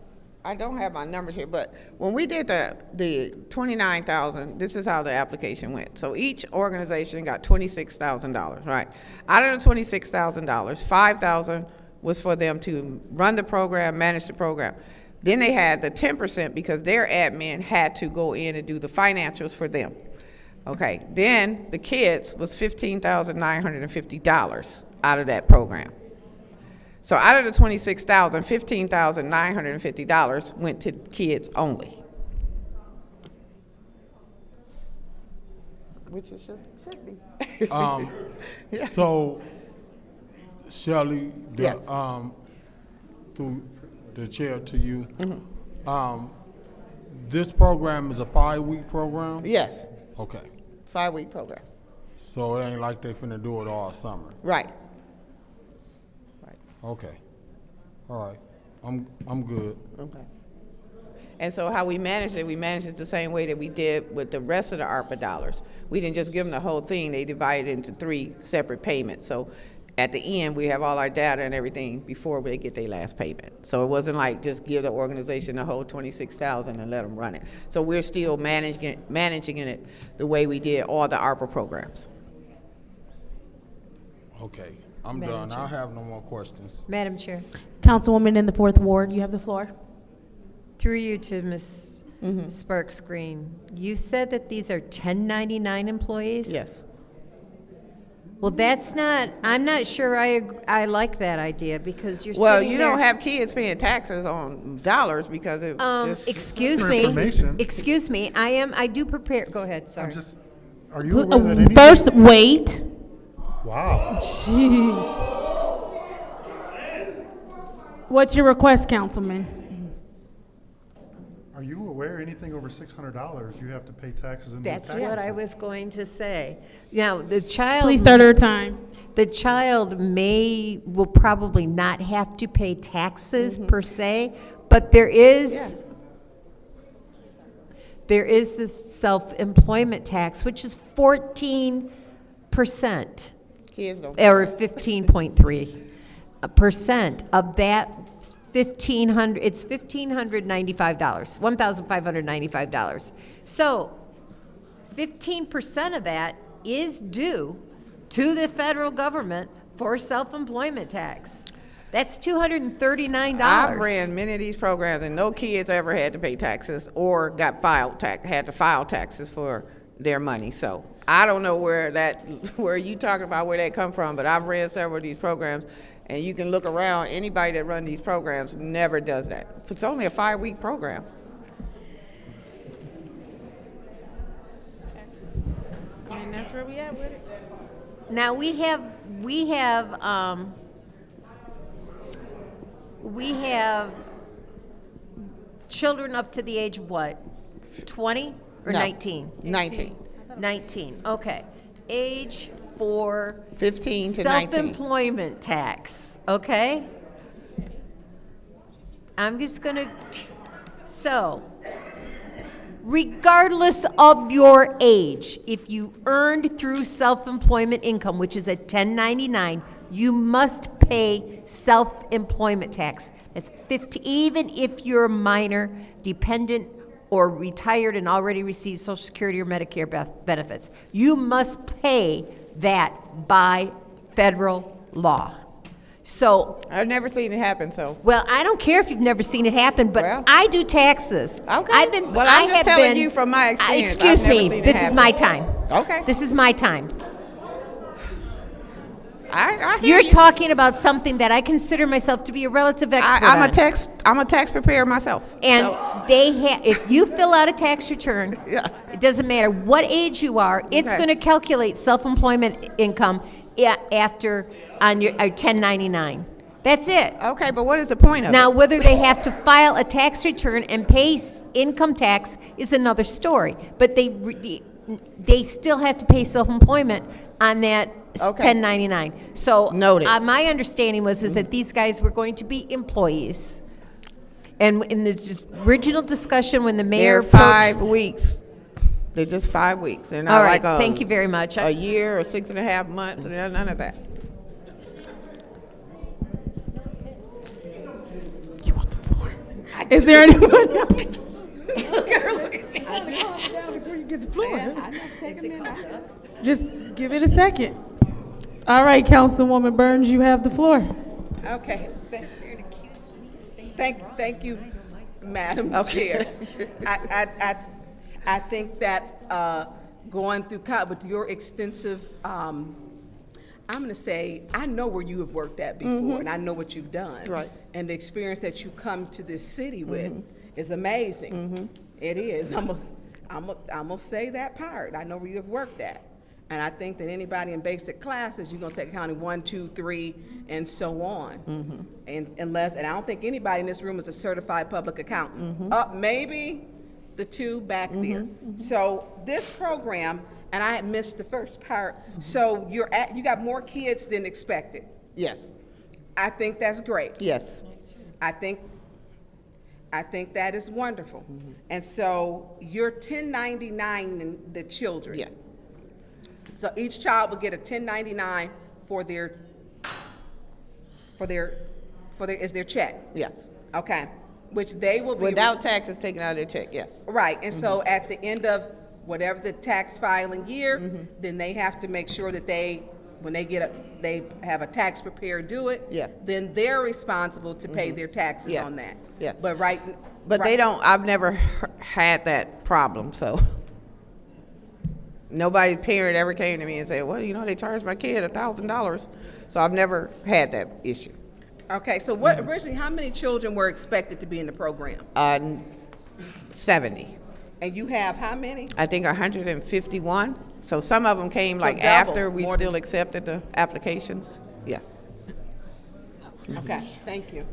I don't have my numbers here, but when we did the 29,000, this is how the application went. So each organization got $26,000, right? Out of the $26,000, $5,000 was for them to run the program, manage the program. Then they had the 10% because their admin had to go in and do the financials for them. Okay. Then the kids was $15,950 out of that program. So out of the $26,000, $15,950 went to kids only. Which it should be. So, Shelley, Yes. through the chair to you. This program is a 5-week program? Yes, Okay. 5-week program. So it ain't like they finna do it all summer? Right. Okay. All right. I'm good. Okay. And so how we managed it the same way that we did with the rest of the ARPA dollars. We didn't just give them the whole thing, they divided it into 3 separate payments. So at the end, we have all our data and everything before they get their last payment. So it wasn't like just give the organization the whole $26,000 and let them run it. So we're still managing it the way we did all the ARPA programs. Okay. I'm Madam done. Chair. I have no more questions. Madam Chair, Councilwoman in the 4th Ward, you have the floor. through you to Ms. Sparks Green, you said that these are 1099 employees? Yes. Well, that's not, I'm not sure I like that idea, because you're Well, sitting you there. don't have kids paying taxes on dollars because it just. Excuse For me, information. excuse me, I do prepare, go ahead, sorry. Are you aware that anything? First, wait. Wow. Jeez. What's your request, Councilman? Are you aware anything over $600 you have to pay taxes in? That's what I was going to say. Now, the child. Please start her time. The child will probably not have to pay taxes per se, but there is this self-employment tax, which is 14%. Kids don't. Or 15.3% of that $1,500. It's $1,595, $1,595. So 15% of that is due to the federal government for self-employment tax. That's $239. I've ran many of these programs and no kids ever had to pay taxes or had to file taxes for their money. So I don't know where you talking about where that come from, but I've ran several of these programs, and you can look around. Anybody that run these programs never does that. It's only a 5-week program. And that's where we at with it. Now we have children up to the age of what? 20 or No, 19? 19. 19, okay. Age for 15 to 19. self-employment tax, okay? I'm just gonna, so, regardless of your age, if you earned through self-employment income, which is a 1099, you must pay self-employment tax. That's 50, even if you're a minor, dependent, or retired and already received Social Security or Medicare benefits. You must pay that by federal law. So I've never seen it happen, so. well, I don't care if you've never seen it happen, but Well. I do taxes. Okay. I've been. Well, I I'm just have telling been- you from my experience. I've Excuse never me. seen it This is happen. my time. Okay. This is my time. I hear You're you. talking about something that I consider myself to be a relative expert I'm on. a tax preparer myself. And so- if you fill out a tax return, Yeah. it doesn't matter what age you are, it's Okay. going to calculate self-employment income after on your 1099. That's it. Okay, but what is the point of Now, it? whether they have to file a tax return and pay income tax is another story. But they still have to pay self-employment on that Okay. 1099. So Noted. my understanding is that these guys were going to be employees. And in the original discussion, when the mayor They're 5 approached- weeks. They're just 5 weeks. They're not All right, like thank you very much. a year or 6.5 months. None of that. Is there anyone else? Just give it a second. All right, Councilwoman Burns, you have the floor. Okay. Thank you, Madam Okay. Chair. I think that going through, with your extensive, I'm going to say, I know where you have worked at before, and I know what you've done. Right. And the experience that you come to this city with is amazing. It is. I'm gonna say that part. I know where you have worked at. And I think that anybody in basic classes, you're gonna take accounting 1, 2, 3, and so on. And unless, and I don't think anybody in this room is a certified public accountant. Maybe the two back there. So this program, and I had missed the first part, so you got more kids than expected. Yes. I think that's great. Yes. I think that is wonderful. And so you're 1099 the children. Yeah. So each child will get a 1099 for their is their check. Yes. Okay. Which they will be Without taxes taken out of their check, yes. right. And so at the end of whatever the tax filing year, then they have to make sure that when they have a tax preparer do it, Yeah. then they're responsible to pay their taxes on that. Yes. But They don't, I've never had that problem, so. Nobody's parent ever came to me and said, well, they charged my kid $1,000. So I've never had that issue. Okay, so what originally, how many children were expected to be in the program? 70. And you have how many? I think 151. So some of them came So like double, after we more still than- accepted the applications. Yeah. Okay, thank you.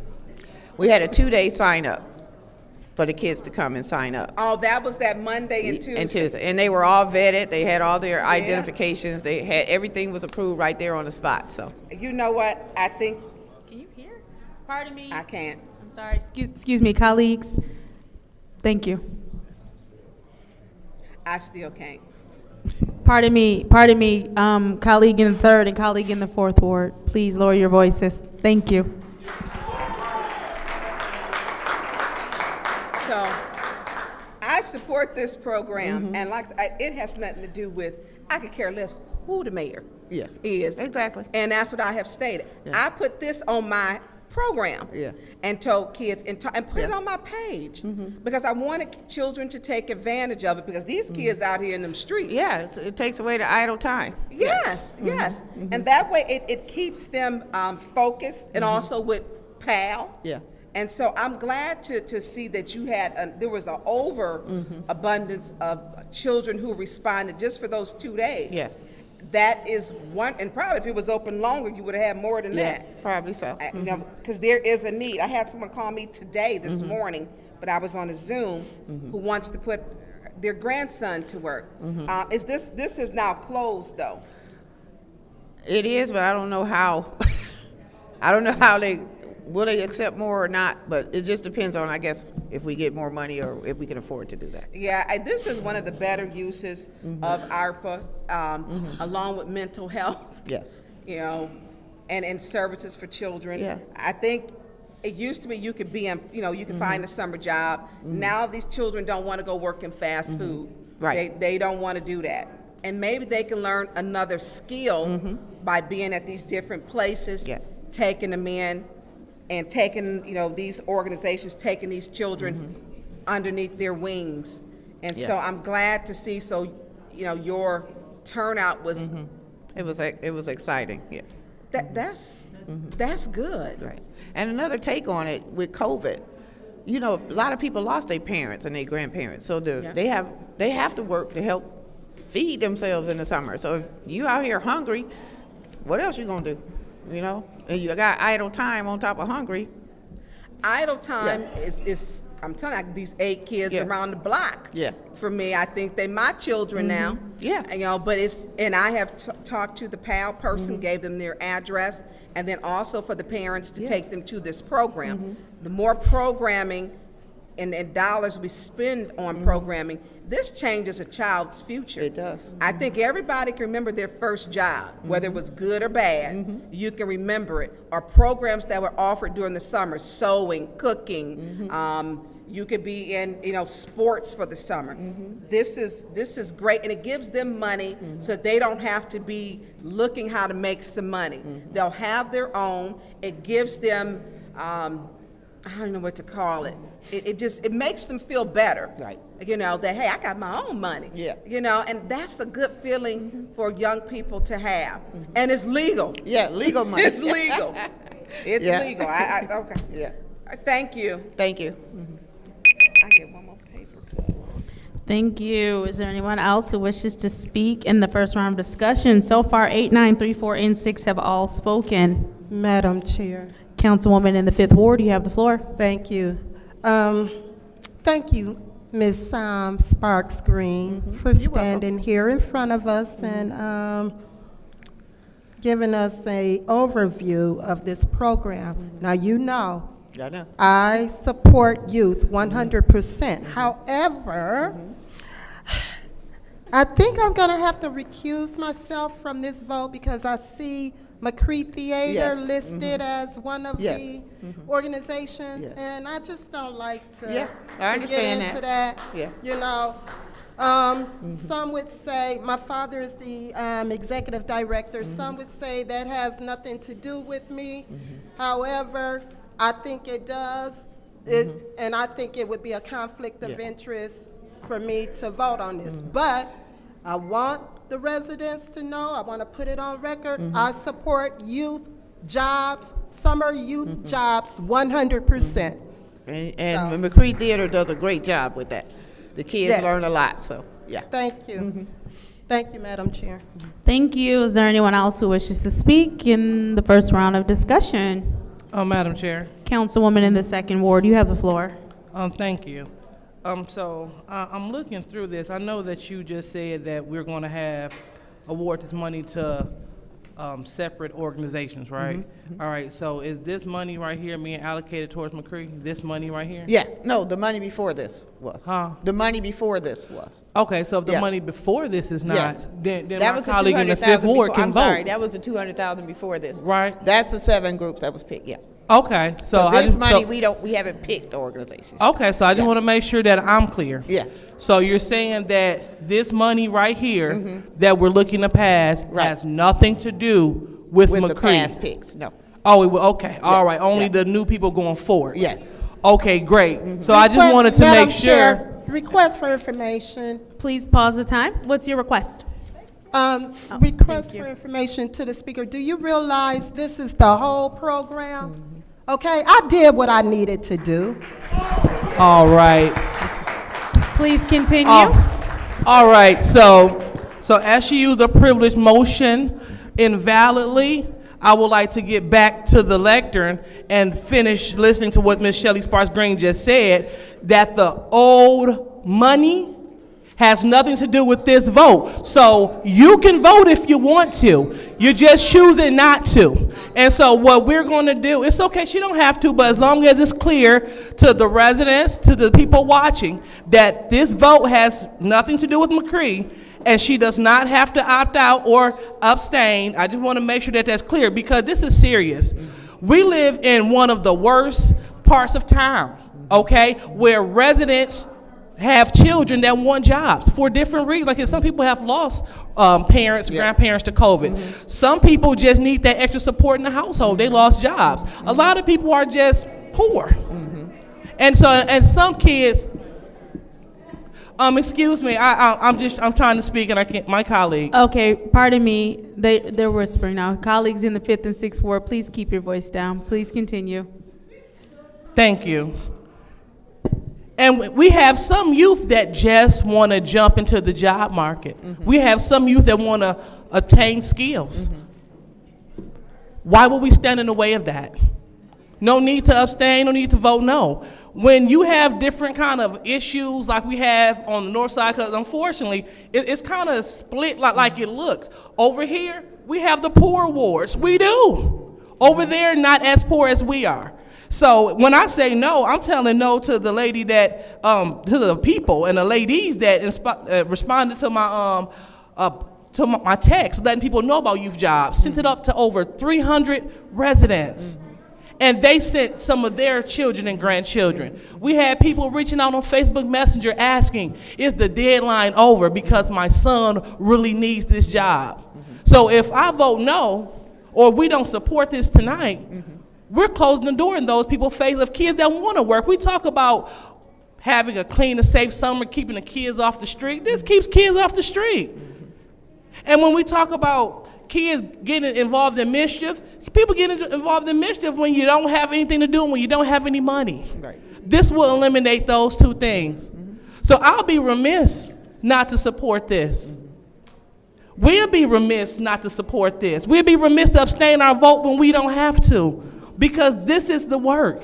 We had a 2-day sign up for the kids to come and sign up. Oh, that was that Monday and Tuesday. And they were all vetted. They had all their identifications. They had, everything was approved right there on the spot, so. You know what? I think. Can you hear? Pardon me. I can't. I'm sorry. Excuse me, colleagues. Thank you. I still can't. Pardon me, colleague in the 3rd and colleague in the 4th ward. Please lower your voices. Thank you. So I support this program, and it has nothing to do with, I could care less who the mayor is. Exactly. And that's what I have stated. I put this on my program and told kids and put it on my page because I wanted children to take advantage of it because these kids out here in them streets. Yeah, it takes away the idle time. Yes. And that way it keeps them focused and also with PAL. Yeah. And so I'm glad to see that you had, there was an overabundance of children who responded just for those 2 days. Yeah. That is one, and probably if it was open longer, you would have had more than that. Probably so. You know, because there is a need. I had someone call me today, this morning, but I was on a Zoom, who wants to put their grandson to work. This is now closed though? It is, but I don't know how. I don't know how will they accept more or not, but it just depends on, I guess, if we get more money or if we can afford to do that. Yeah, this is one of the better uses of ARPA, along with mental health. Yes. And services for children. Yeah. I think it used to be you could be in, you could find a summer job. Now these children don't want to go work in fast food. Right. They don't want to do that. And maybe they can learn another skill by being at these different places, taking them in, and taking, these organizations, taking these children underneath their wings. And so I'm glad to see, your turnout was. It was exciting, yeah. That's good. Right. And another take on it with COVID, a lot of people lost their parents and their grandparents. So they have to work to help feed themselves in the summer. So if you out here hungry, what else you gonna do? And you got idle time on top of hungry. Idle time is I'm telling you, these 8 kids around the block. Yeah. For me, I think they're my children now. Yeah. But and I have talked to the PAL person, gave them their address, and then also for the parents to take them to this program. The more programming and dollars we spend on programming, this changes a child's future. It does. I think everybody can remember their first job, whether it was good or bad. You can remember it. Or programs that were offered during the summer, sewing, cooking. You could be in, sports for the summer. This is great, and it gives them money so that they don't have to be looking how to make some money. They'll have their own. It gives them. I don't know what to call it. It makes them feel better. Right. That, hey, I got my own money. Yeah. And that's a good feeling for young people to have. And it's legal. Yeah, legal money. It's legal. It's legal. Okay. Yeah. Thank you. Thank you. I get one more paper cut. Thank you. Is there anyone else who wishes to speak in the first round of discussion? So far, 8, 9, 3, 4, and 6 have all spoken. Madam Chair. Councilwoman in the 5th Ward, you have the floor. Thank you. Thank you, Ms. Sparks Green, for standing here in front of us and giving us an overview of this program. Now, you know, I support youth 100%. However, I think I'm going to have to recuse myself from this vote because I see McCree Theater listed as one of the organizations, and I just don't like to, get into that. You know, some would say, my father is the executive director, some would say that has nothing to do with me. However, I think it does, and I think it would be a conflict of interest for me to vote on this. But I want the residents to know, I want to put it on record, I support youth jobs, summer youth jobs 100%. And McCree Theater does a great job with that. The kids learn a lot, so yeah. Thank you. Thank you, Madam Chair. Thank you. Is there anyone else who wishes to speak in the first round of discussion? Madam Chair. Councilwoman in the 2nd Ward, you have the floor. Thank you. I'm looking through this. I know that you just said that we're going to award this money to separate organizations, right? All right, so is this money right here being allocated towards McCree? This money right here? Yes, no, the money before this was. The money before this was. Okay, so if the money before this is not, then that my was colleague in the 5th 200,000 Ward before, can I'm vote. sorry, that was the 200,000 before this. Right. That's the 7 groups that was picked, Okay, so this money, we haven't picked organizations. Okay, so I just want to make sure that I'm clear. Yes. So you're saying that this money right here that we're looking to pass has nothing to do with McCree? The past picks, no. Oh, okay, all right, only the new people going forward? Yes. Okay, great. So I just wanted to Madam make sure. Chair, request for information. Please pause the time. What's your request? Request for information to the speaker. Do you realize this is the whole program? Okay, I did what I needed to do. All right. Please continue. All right, so as she used a privileged motion invalidly, I would like to get back to the lectern and finish listening to what Ms. Shelley Sparks Green just said, that the old money has nothing to do with this vote. So you can vote if you want to. You're just choosing not to. And so what we're going to do, it's okay, she don't have to, but as long as it's clear to the residents, to the people watching, that this vote has nothing to do with McCree, and she does not have to opt out or abstain. I just want to make sure that that's clear, because this is serious. We live in one of the worst parts of town, okay, where residents have children that want jobs for different reasons. Like some people have lost parents, grandparents to COVID. Some people just need that extra support in the household. They lost jobs. A lot of people are just poor. And some kids, excuse me, I'm trying to speak and I can't, my colleague. Okay, pardon me, they're whispering now. Colleagues in the 5th and 6th Ward, please keep your voice down. Please continue. Thank you. And we have some youth that just want to jump into the job market. We have some youth that want to obtain skills. Why would we stand in the way of that? No need to abstain, no need to vote no. When you have different kind of issues like we have on the north side, because unfortunately, it's kind of split like it looks. Over here, we have the poor wards. We do. Over there, not as poor as we are. So when I say no, I'm telling no to the lady that, to the people and the ladies that responded to my text, letting people know about youth jobs, sent it up to over 300 residents. And they sent some of their children and grandchildren. We had people reaching out on Facebook Messenger asking, is the deadline over because my son really needs this job? So if I vote no, or we don't support this tonight, we're closing the door in those people's face of kids that want to work. We talk about having a clean and safe summer, keeping the kids off the street. This keeps kids off the street. And when we talk about kids getting involved in mischief, people get involved in mischief when you don't have anything to do and when you don't have any money. This will eliminate those two things. So I'll be remiss not to support this. We'll be remiss not to support this. We'll be remiss to abstain our vote when we don't have to, because this is the work.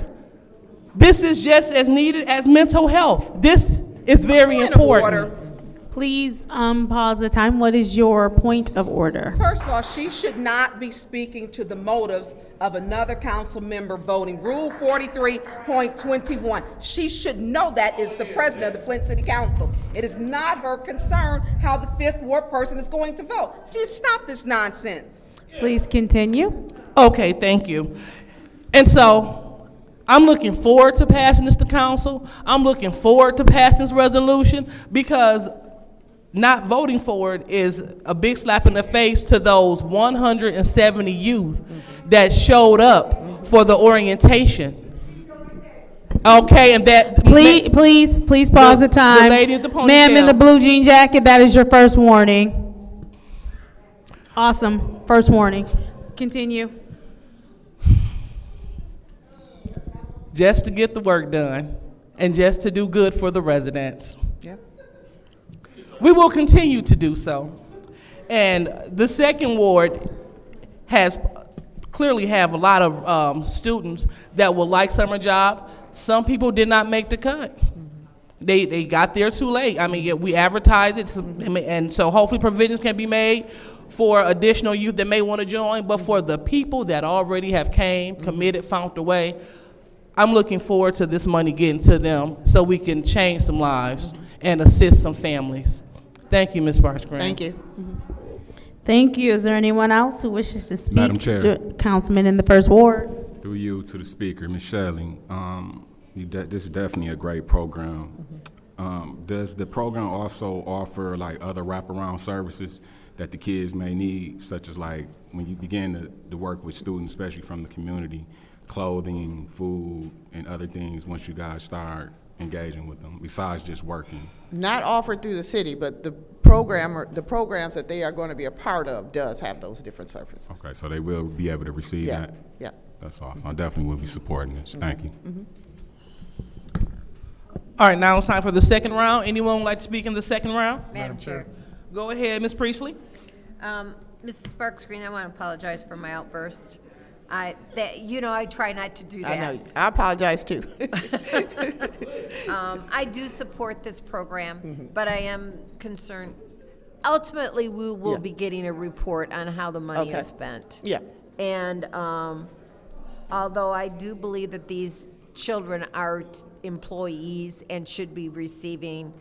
This is just as needed as mental health. This is very important. Please pause the time. What is your point of order? First of all, she should not be speaking to the motives of another council member voting. Rule 43.21. She should know that is the president of the Flint City Council. It is not her concern how the fifth ward person is going to vote. She stop this nonsense. Please continue. Okay, thank you. And so I'm looking forward to passing this to council. I'm looking forward to passing this resolution, because not voting for it is a big slap in the face to those 170 youth that showed up for the orientation. Okay, and that Please pause the time. The lady at the ponytail. Ma'am in the blue jean jacket, that is your first warning. Awesome, first warning. Continue. Just to get the work done and just to do good for the residents. Yep. We will continue to do so. And the second ward has clearly have a lot of students that would like summer job. Some people did not make the cut. They got there too late. I mean, we advertised it, and so hopefully provisions can be made for additional youth that may want to join. But for the people that already have came, committed, found a way, I'm looking forward to this money getting to them so we can change some lives and assist some families. Thank you, Ms. Sparks-Green. Thank you. Thank you. Is there anyone else who wishes to speak? Madam Chair. Councilman in the first ward. Through you to the speaker, Ms. Shelley, this is definitely a great program. Does the program also offer like other wraparound services that the kids may need, such as like when you begin to work with students, especially from the community, clothing, food, and other things once you guys start engaging with them, besides just working? Not offered through the city, but the program or the programs that they are going to be a part of does have those different services. Okay, so they will be able to receive Yeah, that? yeah. That's awesome. I definitely will be supporting this. Thank you. All right, now it's time for the second round. Anyone would like to speak in the second round? Madam Chair. Go ahead, Ms. Priestley. Mrs. Sparks-Green, I want to apologize for my outburst. I try not to do that. I know. I apologize too. I do support this program, but I am concerned. Ultimately, we will be getting a report on how the money is spent. Yeah. And although I do believe that these children are employees and should be receiving,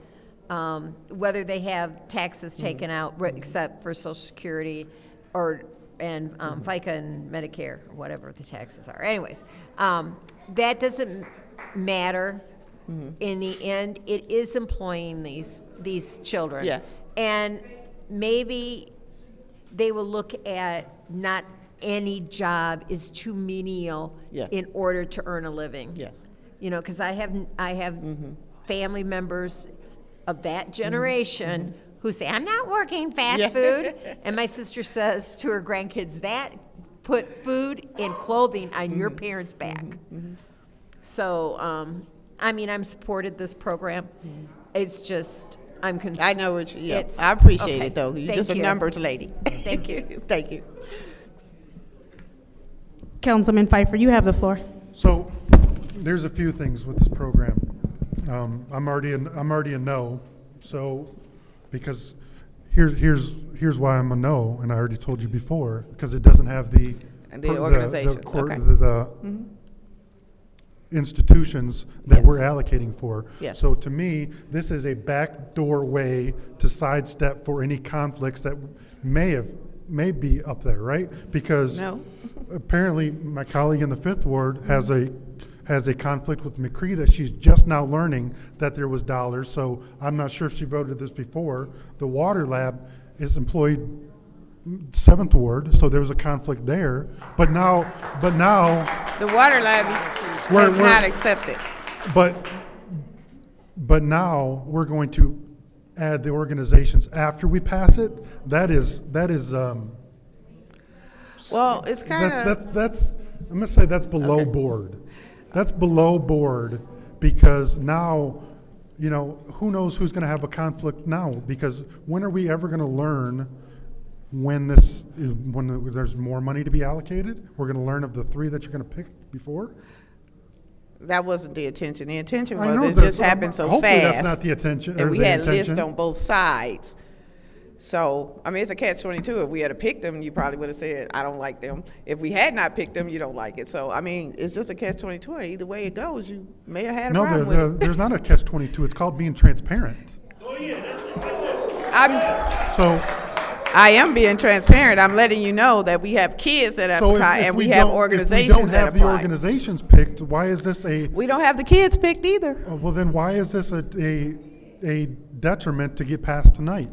whether they have taxes taken out, except for Social Security and FICA and Medicare, or whatever the taxes are. Anyways, that doesn't matter. In the end, it is employing these children. Yes. And maybe they will look at not any job is too menial in order to earn a living. Yes. You know, because I have family members of that generation who say, I'm not working fast food. And my sister says to her grandkids, that put food and clothing on your parents' back. So, I'm supported this program. It's just, I'm concerned. I know what I appreciate it though. You're Thank just a you. numbers lady. Thank you. Thank you. Councilman Pfeiffer, you have the floor. So there's a few things with this program. I'm already a no. So because here's why I'm a no, and I already told you before, because it doesn't have the organization. the institutions that we're allocating for. Yes. So to me, this is a backdoor way to sidestep for any conflicts that may be up there, right? Because apparently my colleague in the Fifth Ward has a conflict with McCree that she's just now learning that there was dollars. So I'm not sure if she voted this before. The water lab is employed Seventh Ward, so there was a conflict there. But now the water lab is not accepted. But now we're going to add the organizations after we pass it. That is. Well, it's kind of. That's. I'm gonna say that's below board. That's below board because now you know, who knows who's gonna have a conflict now? Because when are we ever gonna learn when there's more money to be allocated? We're gonna learn of the 3 that you're gonna pick before? That wasn't the intention. The intention I know was it that's- just happened so hopefully fast. that's not the intention, And or we the had intention. lists on both sides. So, I mean, it's a catch-22. If we had picked them, you probably would have said, I don't like them. If we had not picked them, you don't like it. So, I mean, it's just a catch-22. Either way it goes, you may have had a problem with it. There's not a catch-22. It's called being transparent. I am being transparent. I'm letting you know that we have kids that apply and we have organizations that If we don't have the apply. organizations picked, why is this a? We don't have the kids picked either. Well, then why is this a detriment to get passed tonight?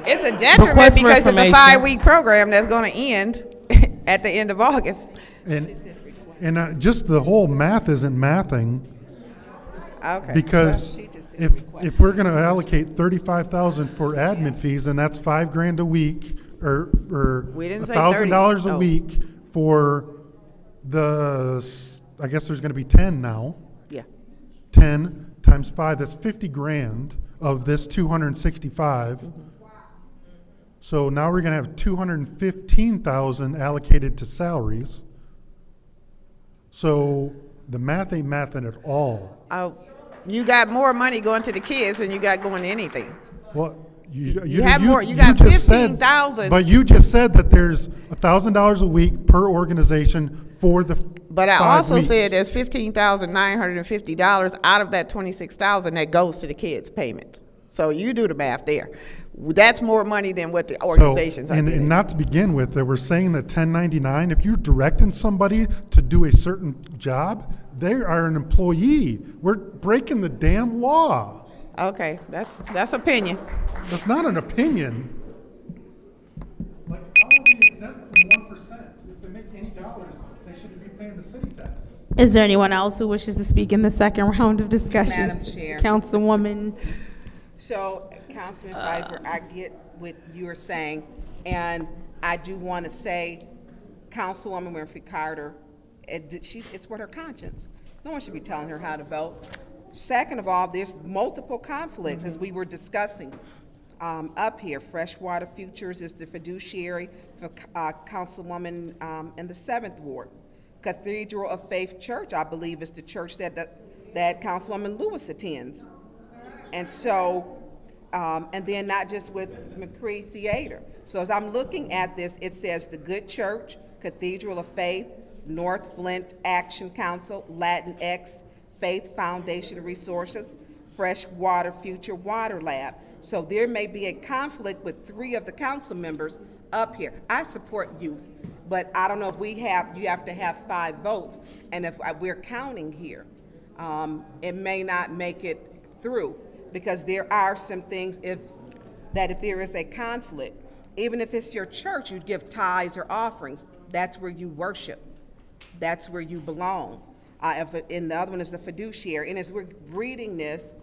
It's a detriment Request for because it's a information. 5-week program that's going to end at the end of August. And just the whole math isn't mathing. Okay. Because if we're going to allocate 35,000 for admin fees, then that's $5,000 a week, or We didn't say $1,000 30. a week for I guess there's going to be 10 now. Yeah. 10 times 5, that's 50 grand of this 265. So now we're going to have 215,000 allocated to salaries. So the math ain't mathing at all. You got more money going to the kids than you got going to anything. Well, You have more. You got just said- 15,000. But you just said that there's $1,000 a week per organization for the But I 5 also weeks. said there's $15,950 out of that $26,000 that goes to the kids' payment. So you do the math there. That's more money than what the organizations are and getting. not to begin with, that we're saying that 1099, if you're directing somebody to do a certain job, they are an employee. We're breaking the damn law. Okay, that's opinion. That's not an opinion. Like, how are we exempt from 1%? If they make any dollars, they should be paying the city tax. Is there anyone else who wishes to speak in the second round of discussion? Madam Chair. Councilwoman. So, Councilman Pfeiffer, I get what you're saying, and I do want to say, Councilwoman Winfrey Carter, it's with her conscience. No one should be telling her how to vote. Second of all, there's multiple conflicts, as we were discussing up here. Freshwater Futures is the fiduciary for Councilwoman in the 7th Ward. Cathedral of Faith Church, I believe, is the church that Councilwoman Lewis attends. And so, and then not just with McCree Theater. So as I'm looking at this, it says the Good Church, Cathedral of Faith, North Flint Action Council, Latinx, Faith Foundation Resources, Freshwater Future Water Lab. So there may be a conflict with 3 of the council members up here. I support youth, but I don't know if you have to have 5 votes. And if we're counting here, it may not make it through. Because there are some things if there is a conflict, even if it's your church, you'd give tithes or offerings. That's where you worship. That's where you belong. And the other one is the fiduciary. And as we're reading this,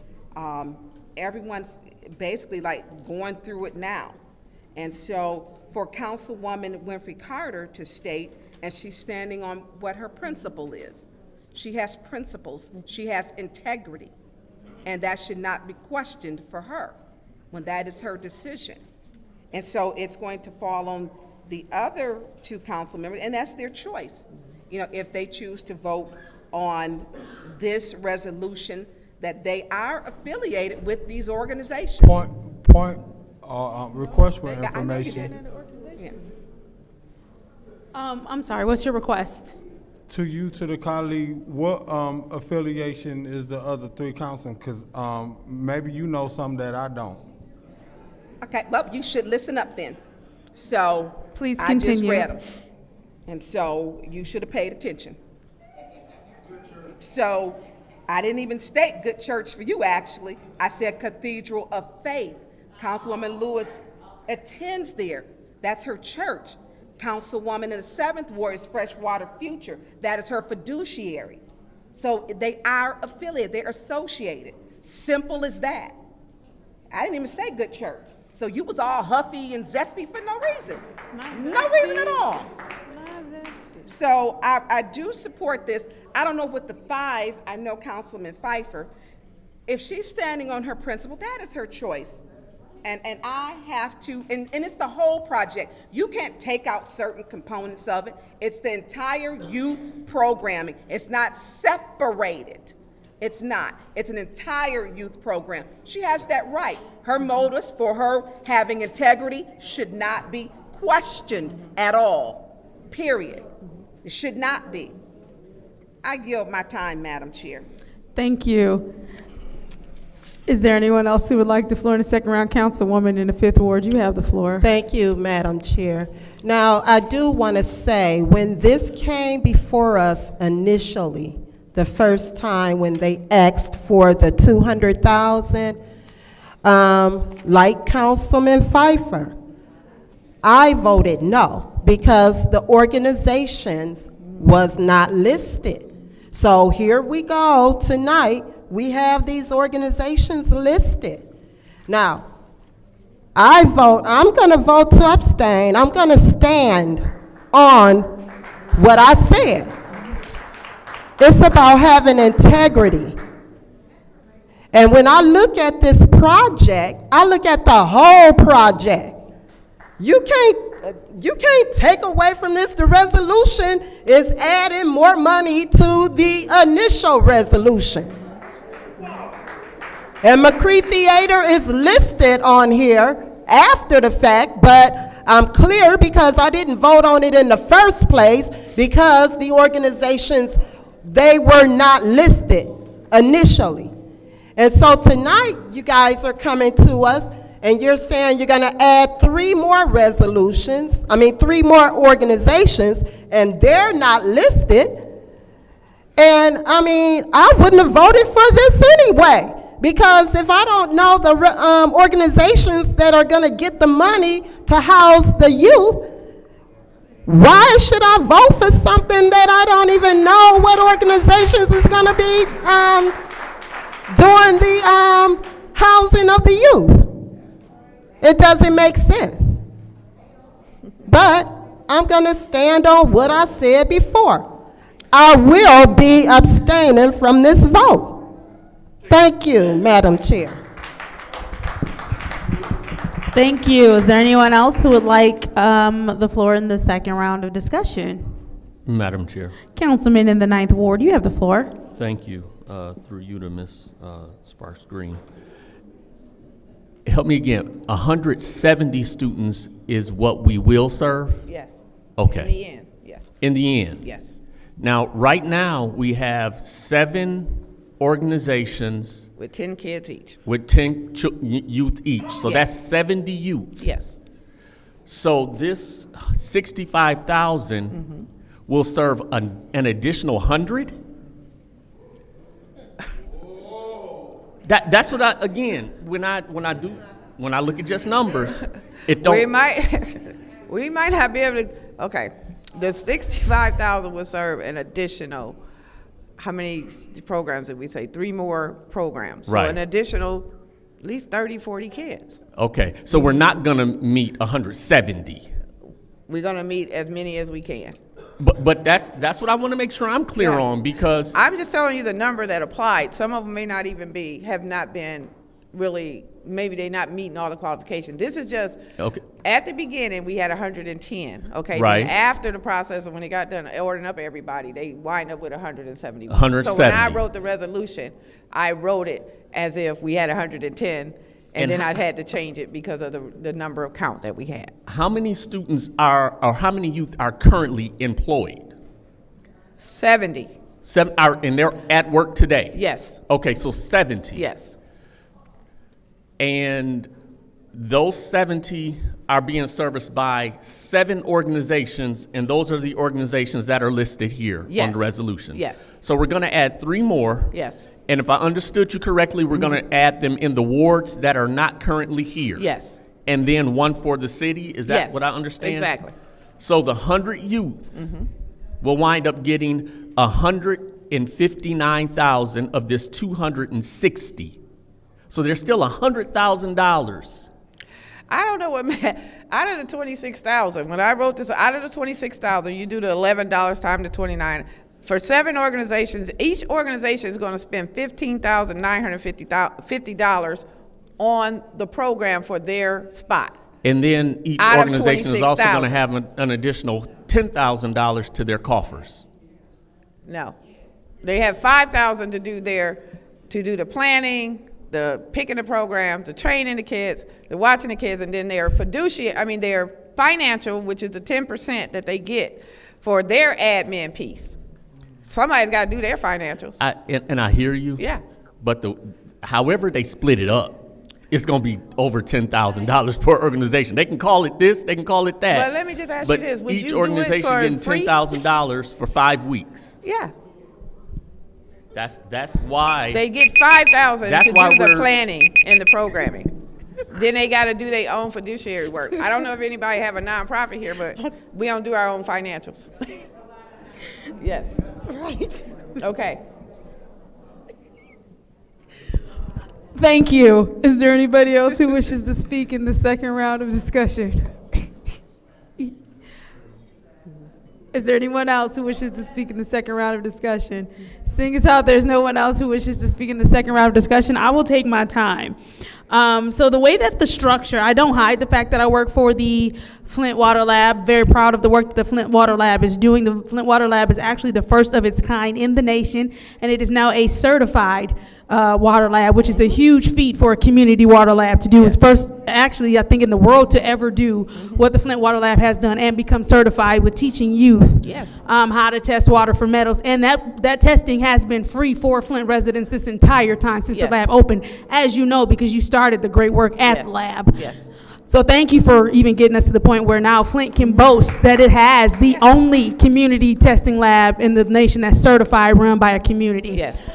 everyone's basically like going through it now. And so for Councilwoman Winfrey Carter to state, and she's standing on what her principle is. She has principles. She has integrity. And that should not be questioned for her when that is her decision. And so it's going to fall on the other 2 council members, and that's their choice. You know, if they choose to vote on this resolution, that they are affiliated with these organizations. Request for I know you information. did. I'm sorry, what's your request? To you, to the colleague, what affiliation is the other 3 councilmen? Because maybe you know something that I don't. Okay, well, you should listen up then. So, Please I just continue. read them. And so you should have paid attention. So I didn't even state Good Church for you, actually. I said Cathedral of Faith. Councilwoman Lewis attends there. That's her church. Councilwoman in the 7th Ward is Freshwater Future. That is her fiduciary. So they are affiliated, they're associated. Simple as that. I didn't even say Good Church. So you was all huffy and zesty for no reason. No reason at all. So I do support this. I don't know what the 5, I know Councilman Pfeiffer, If she's standing on her principle, that is her choice. And I have to, and it's the whole project. You can't take out certain components of it. It's the entire youth programming. It's not separated. It's not. It's an entire youth program. She has that right. Her motives for her having integrity should not be questioned at all, period. It should not be. I yield my time, Madam Chair. Thank you. Is there anyone else who would like the floor in the second round? Councilwoman in the 5th Ward, you have the floor. Thank you, Madam Chair. Now, I do want to say, when this came before us initially, the first time when they asked for the 200,000, like Councilman Pfeiffer, I voted no, because the organizations was not listed. So here we go tonight. We have these organizations listed. Now, I'm going to vote to abstain. I'm going to stand on what I said. It's about having integrity. And when I look at this project, I look at the whole project. You can't take away from this. The resolution is adding more money to the initial resolution. And McCree Theater is listed on here after the fact, but I'm clear because I didn't vote on it in the first place because the organizations, they were not listed initially. And so tonight, you guys are coming to us and you're saying you're gonna add 3 more resolutions, 3 more organizations, and they're not listed. And I wouldn't have voted for this anyway. Because if I don't know the organizations that are going to get the money to house the youth, why should I vote for something that I don't even know what organizations is going to be doing the housing of the youth? It doesn't make sense. But I'm going to stand on what I said before. I will be abstaining from this vote. Thank you, Madam Chair. Thank you. Is there anyone else who would like the floor in the second round of discussion? Madam Chair. Councilman in the 9th Ward, you have the floor. Thank you. Through you to Ms. Sparks Green. Help me again. 170 students is what we will serve? Yes. Okay. In the end, yes. In the end? Yes. Now, right now, we have 7 organizations with 10 kids each. With 10 youth each. So yes. That's 70 youth. Yes. So this 65,000 will serve an additional 100? That's what I, again, when I look at just numbers, it don't. We might not be able to, okay. The 65,000 will serve an additional, how many programs did we say? 3 more programs. Right. So an additional, at least 30, 40 kids. Okay, so we're not gonna meet 170. We're gonna meet as many as we can. But that's what I wanna make sure I'm clear on, because I'm just telling you the number that applied. Some of them may not even have not been really, maybe they're not meeting all the qualifications. This is just, okay. At the beginning, we had 110, okay? Right. Then after the process, when they got done ordering up everybody, they wind up with 170. 170. So when I wrote the resolution, I wrote it as if we had 110, and then I had to change it because of the number of count that we had. How many students or how many youth are currently employed? 70. 7 are, and they're at work today? Yes. Okay, so 70. Yes. And those 70 are being serviced by 7 organizations, and those are the organizations that are listed here on the resolution. Yes. So we're gonna add 3 more. Yes. And if I understood you correctly, we're gonna add them in the wards that are not currently here. Yes. And then 1 for the city, is that what I understand? Exactly. So the 100 youth will wind up getting 159,000 of this 260. So there's still $100,000. I don't know what, out of the 26,000, when I wrote this, out of the 26,000, you do the $11 times the 29, For 7 organizations, each organization is going to spend $15,950 on the program for their spot. And then each Out of organization is also going to 26,000. have an additional $10,000 to their coffers. No. They have $5,000 to do the planning, the picking the program, the training the kids, the watching the kids, and then their their financial, which is the 10% that they get for their admin piece. Somebody's got to do their financials. And I hear you. Yeah. But however they split it up, it's going to be over $10,000 per organization. They can call it this, they can call it that. But let me just ask you this. Would each you do it organization for getting free? $10,000 for 5 weeks. Yeah. That's why They get $5,000 to That's do why the we're- planning and the programming. Then they got to do their own fiduciary work. I don't know if anybody have a nonprofit here, but we don't do our own financials. Yes. Right. Okay. Thank you. Is there anybody else who wishes to speak in the second round of discussion? Is there anyone else who wishes to speak in the second round of discussion? Seeing as how there's no one else who wishes to speak in the second round of discussion, I will take my time. So the way that the structure, I don't hide the fact that I work for the Flint Water Lab, very proud of the work that the Flint Water Lab is doing. The Flint Water Lab is actually the first of its kind in the nation, and it is now a certified water lab, which is a huge feat for a community water lab to do. It's first, actually, I think in the world to ever do what the Flint Water Lab has done and become certified with teaching youth how to test water for metals. And that testing has been free for Flint residents this entire time since the lab opened, as you know, because you started the great work at the lab. So thank you for even getting us to the point where now Flint can boast that it has the only community testing lab in the nation that's certified, run by a community. Yes.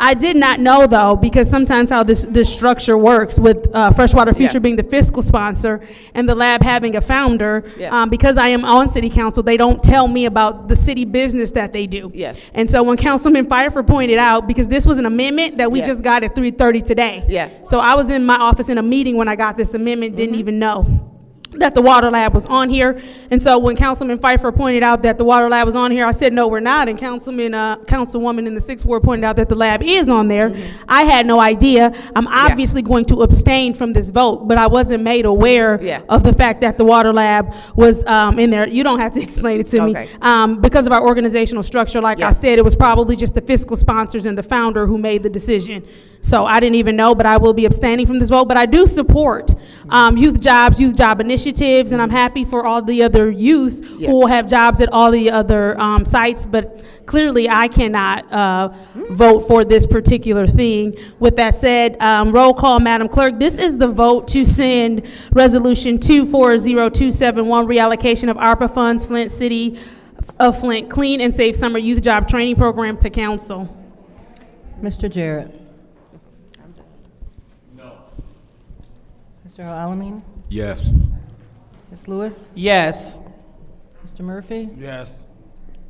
I did not know, though, because sometimes how this structure works with Freshwater Future being the fiscal sponsor and the lab having a founder, because I am on city council, they don't tell me about the city business that they do. Yes. And so when Councilman Pfeiffer pointed out, because this was an amendment that we just got at 3:30 today. Yes. So I was in my office in a meeting when I got this amendment, didn't even know that the water lab was on here. And so when Councilman Pfeiffer pointed out that the water lab was on here, I said, no, we're not. And Councilwoman in the 6th Ward pointed out that the lab is on there. I had no idea. I'm obviously going to abstain from this vote, but I wasn't made aware of the fact that the water lab was in there. You don't have to explain it to me. Because of our organizational structure, like I said, it was probably just the fiscal sponsors and the founder who made the decision. So I didn't even know, but I will be abstaining from this vote. But I do support youth jobs, youth job initiatives, and I'm happy for all the other youth who will have jobs at all the other sites. But clearly, I cannot vote for this particular thing. With that said, roll call, Madam Clerk. This is the vote to send Resolution 240271, reallocation of Arpa funds, Flint City of Flint Clean and Safe Summer Youth Job Training Program to council. Mr. Jarrett. Mr. Alamin? Yes. Ms. Lewis? Yes. Mr. Murphy? Yes.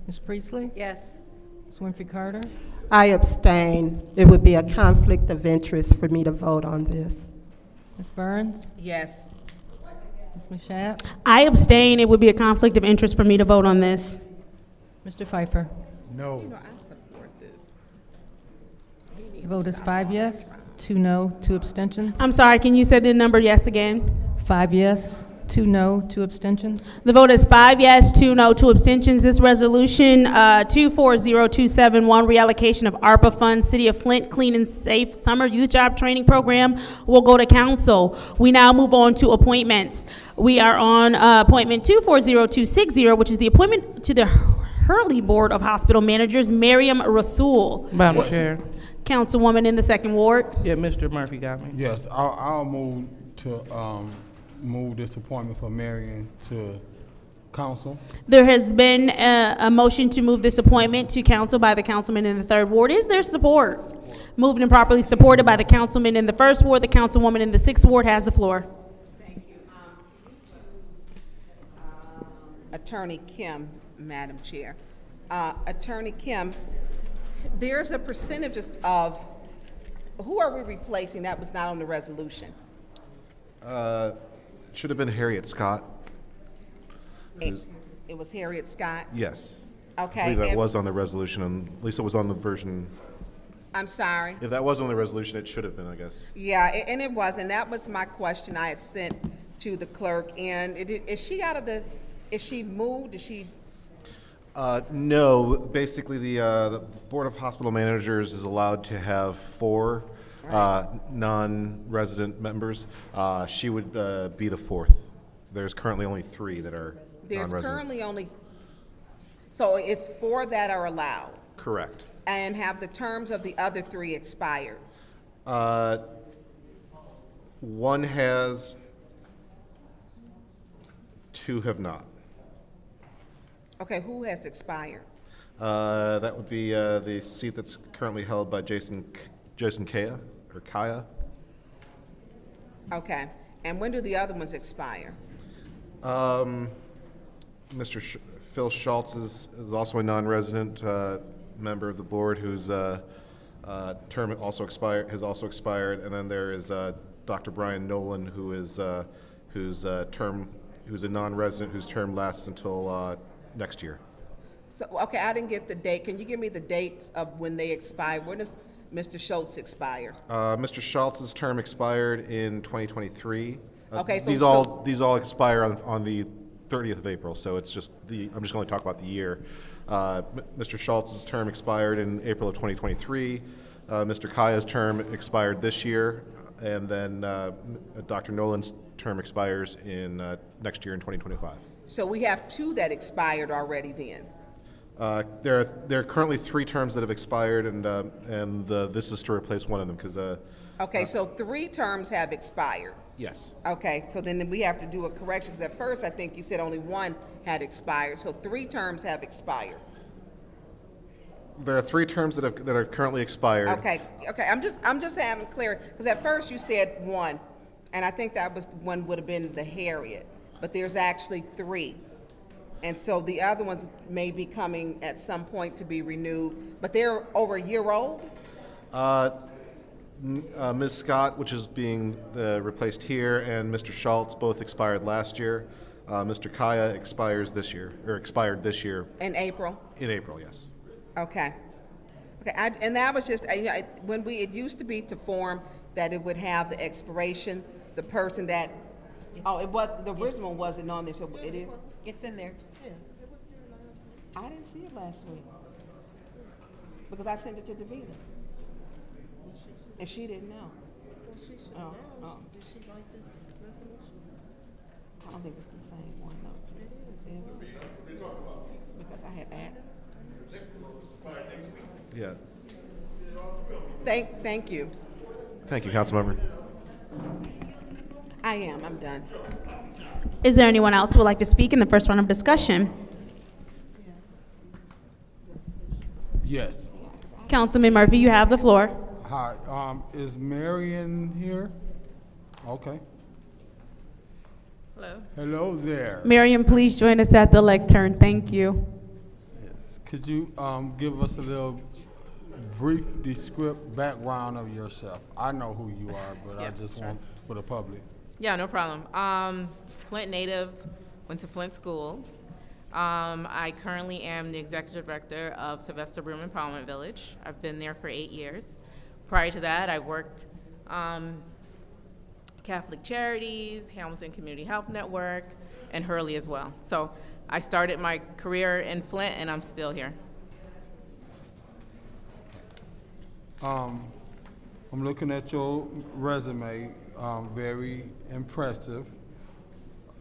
Ms. Priestley? Yes. Ms. Winfrey Carter? I abstain. It would be a conflict of interest for me to vote on this. Ms. Burns? Yes. Ms. Mashat? I abstain. It would be a conflict of interest for me to vote on this. Mr. Pfeiffer? No. The vote is 5 yes, 2 no, 2 abstentions. I'm sorry, can you say the number yes again? 5 yes, 2 no, 2 abstentions. The vote is 5 yes, 2 no, 2 abstentions. This resolution, 240271, reallocation of ARPA funds, City of Flint Clean and Safe Summer Youth Job Training Program, will go to council. We now move on to appointments. We are on appointment 240260, which is the appointment to the Hurley Board of Hospital Managers, Miriam Rasul. Madam Chair. Councilwoman in the 2nd Ward. Yeah, Mr. Murphy got me. Yes, I'll move to move this appointment for Marion to council. There has been a motion to move this appointment to council by the councilman in the 3rd Ward. Is there support? Moved and properly supported by the councilman in the 1st Ward. The councilwoman in the 6th Ward has the floor. Thank you. Attorney Kim, Madam Chair. Attorney Kim, there's a percentage of, who are we replacing that was not on the resolution? Should have been Harriet Scott. It was Harriet Scott? Yes. I Okay. believe that and- was on the resolution, and at least it was on the version. I'm sorry. If that was on the resolution, it should have been, I guess. Yeah, and it was, and that was my question I had sent to the clerk. And is she out of the, is she moved? Is she, No, basically the Board of Hospital Managers is allowed to have 4 non-resident members. She would be the 4th. There's currently only 3 that are there's non-residents. currently only, so it's 4 that are allowed? Correct. And have the terms of the other 3 expired? One has, 2 have not. Okay, who has expired? That would be the seat that's currently held by Jason Kaya, or Kaya. Okay, and when do the other ones expire? Mr. Phil Schultz is also a non-resident member of the board whose term also has also expired, and then there is Dr. Brian Nolan, who's a non-resident whose term lasts until next year. So, okay, I didn't get the date. Can you give me the dates of when they expired? When does Mr. Schultz expire? Mr. Schultz's term expired in 2023. Okay, so these all expire on the 30th of April, so it's just I'm just going to talk about the year. Mr. Schultz's term expired in April of 2023. Mr. Kaya's term expired this year, and then Dr. Nolan's term expires in next year in 2025. So we have 2 that expired already then? There are currently 3 terms that have expired, and this is to replace one of them because. Okay, so 3 terms have expired? Yes. Okay, so then we have to do a correction, because at first I think you said only 1 had expired, so 3 terms have expired. There are 3 terms that are currently expired. Okay, I'm just having clear, because at first you said 1, and I think that was one would have been the Harriet, but there's actually 3. And so the other ones may be coming at some point to be renewed, but they're over a year old? Ms. Scott, which is being replaced here, and Mr. Schultz both expired last year. Mr. Kaya expired this year. In April? In April, yes. Okay. Okay, and that was just, when it used to be to form that it would have the expiration, the person that, the original wasn't on there, so it is? It's in there. I didn't see it last week, because I sent it to Davida. And she didn't know. Oh. Did she like this resolution? I don't think it's the same one, no. It is. Because I had that. Yeah. Thank you. Thank you, Councilmember. I'm done. Is there anyone else who would like to speak in the first round of discussion? Yes. Councilman Murphy, you have the floor. Hi, is Marion here? Okay. Hello. Hello there. Miriam, please join us at the lectern. Thank you. Yes. Could you give us a little brief background of yourself? I know who you are, but I just want for the public. Yeah, no problem. Flint native, went to Flint schools. I currently am the executive director of Sylvester Broom Empowerment Village. I've been there for 8 years. Prior to that, I worked Catholic Charities, Hamilton Community Health Network, and Hurley as well. So I started my career in Flint, and I'm still here. I'm looking at your resume, very impressive.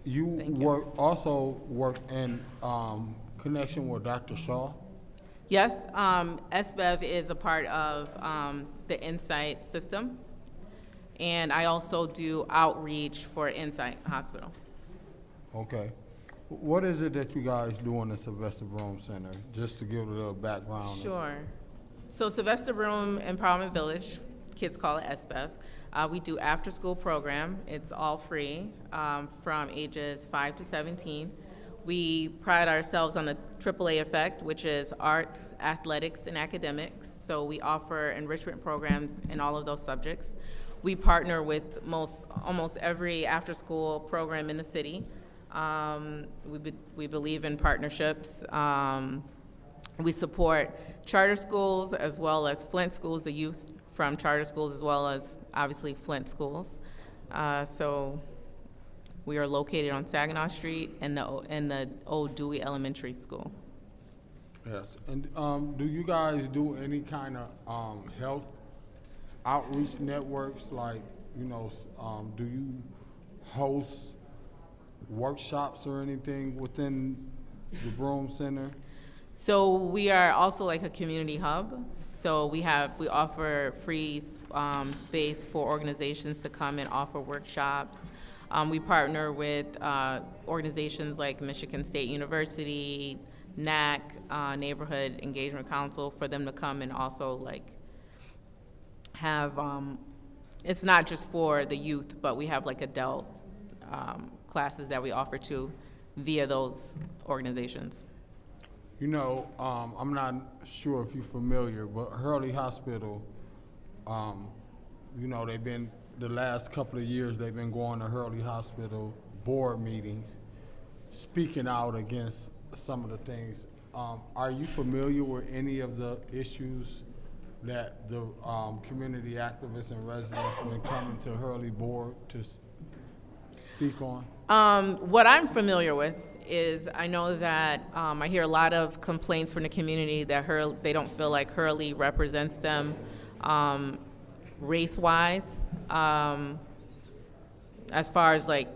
You also worked in connection with Dr. Shaw? Yes, SBEV is a part of the Insight system, and I also do outreach for Insight Hospital. Okay. What is it that you guys do in the Sylvester Broom Center, just to give a little background? Sure. So Sylvester Broom Empowerment Village, kids call it SBEV. We do after-school program. It's all free from ages 5 to 17. We pride ourselves on the AAA effect, which is arts, athletics, and academics. So we offer enrichment programs in all of those subjects. We partner with almost every after-school program in the city. We believe in partnerships. We support charter schools as well as Flint schools, the youth from charter schools as well as obviously Flint schools. So we are located on Saginaw Street in the old Dewey Elementary School. Yes, and do you guys do any kind of health outreach networks, like, you know, do you host workshops or anything within the Broome Center? So we are also like a community hub. So we offer free space for organizations to come and offer workshops. We partner with organizations like Michigan State University, NAC, Neighborhood Engagement Council, for them to come and also like have, it's not just for the youth, but we have like adult classes that we offer to via those organizations. You know, I'm not sure if you're familiar, but Hurley Hospital, you know, the last couple of years, they've been going to Hurley Hospital board meetings, speaking out against some of the things. Are you familiar with any of the issues that the community activists and residents been coming to Hurley board to speak on? What I'm familiar with is I know that I hear a lot of complaints from the community that they don't feel like Hurley represents them race-wise, as far as like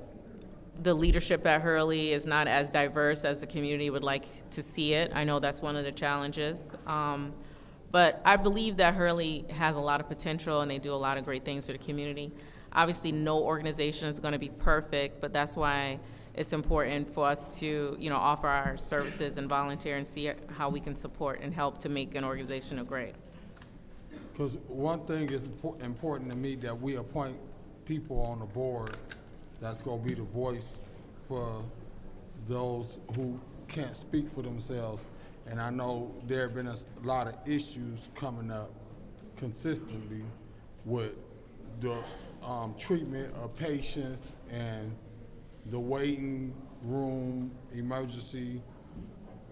the leadership at Hurley is not as diverse as the community would like to see it. I know that's one of the challenges. But I believe that Hurley has a lot of potential and they do a lot of great things for the community. Obviously, no organization is going to be perfect, but that's why it's important for us to, you know, offer our services and volunteer and see how we can support and help to make an organization a great. Because one thing is important to me, that we appoint people on the board that's going to be the voice for those who can't speak for themselves. And I know there have been a lot of issues coming up consistently with the treatment of patients and the waiting room, emergency,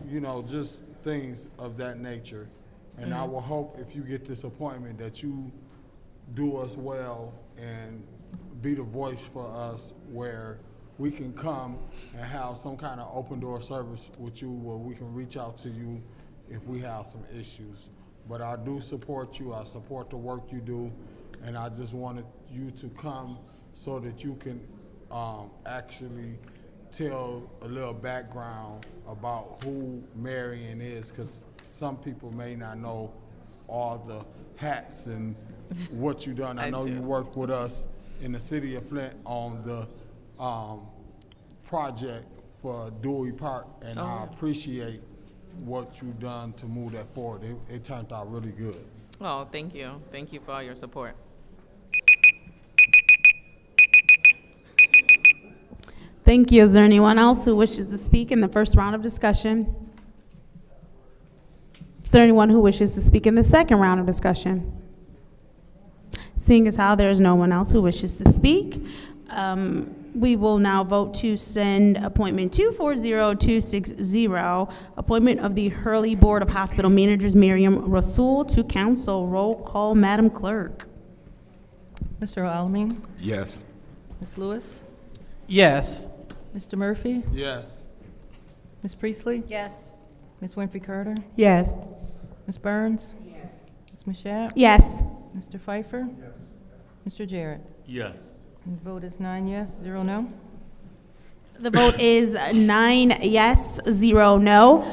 you know, just things of that nature. And I will hope if you get this appointment that you do us well and be the voice for us, where we can come and have some kind of open door service with you, where we can reach out to you if we have some issues. But I do support you, I support the work you do, and I just wanted you to come so that you can actually tell a little background about who Marion is, because some people may not know all the hats and what you've done. I know you worked with us in the city of Flint on the project for Dewey Park, and I appreciate what you've done to move that forward. It turned out really good. Oh, thank you. Thank you for all your support. Thank you. Is there anyone else who wishes to speak in the first round of discussion? Is there anyone who wishes to speak in the second round of discussion? Seeing as how there is no one else who wishes to speak, we will now vote to send appointment 240260, appointment of the Hurley Board of Hospital Managers, Miriam Rasul, to council. Roll call, Madam Clerk. Mr. Alamin? Yes. Ms. Lewis? Yes. Mr. Murphy? Yes. Ms. Priestley? Yes. Ms. Winfrey Carter? Yes. Ms. Burns? Yes. Ms. Mashat? Yes. Mr. Pfeiffer? Yes. Mr. Jarrett? Yes. And the vote is 9 yes, 0 no. The vote is 9 yes, 0 no.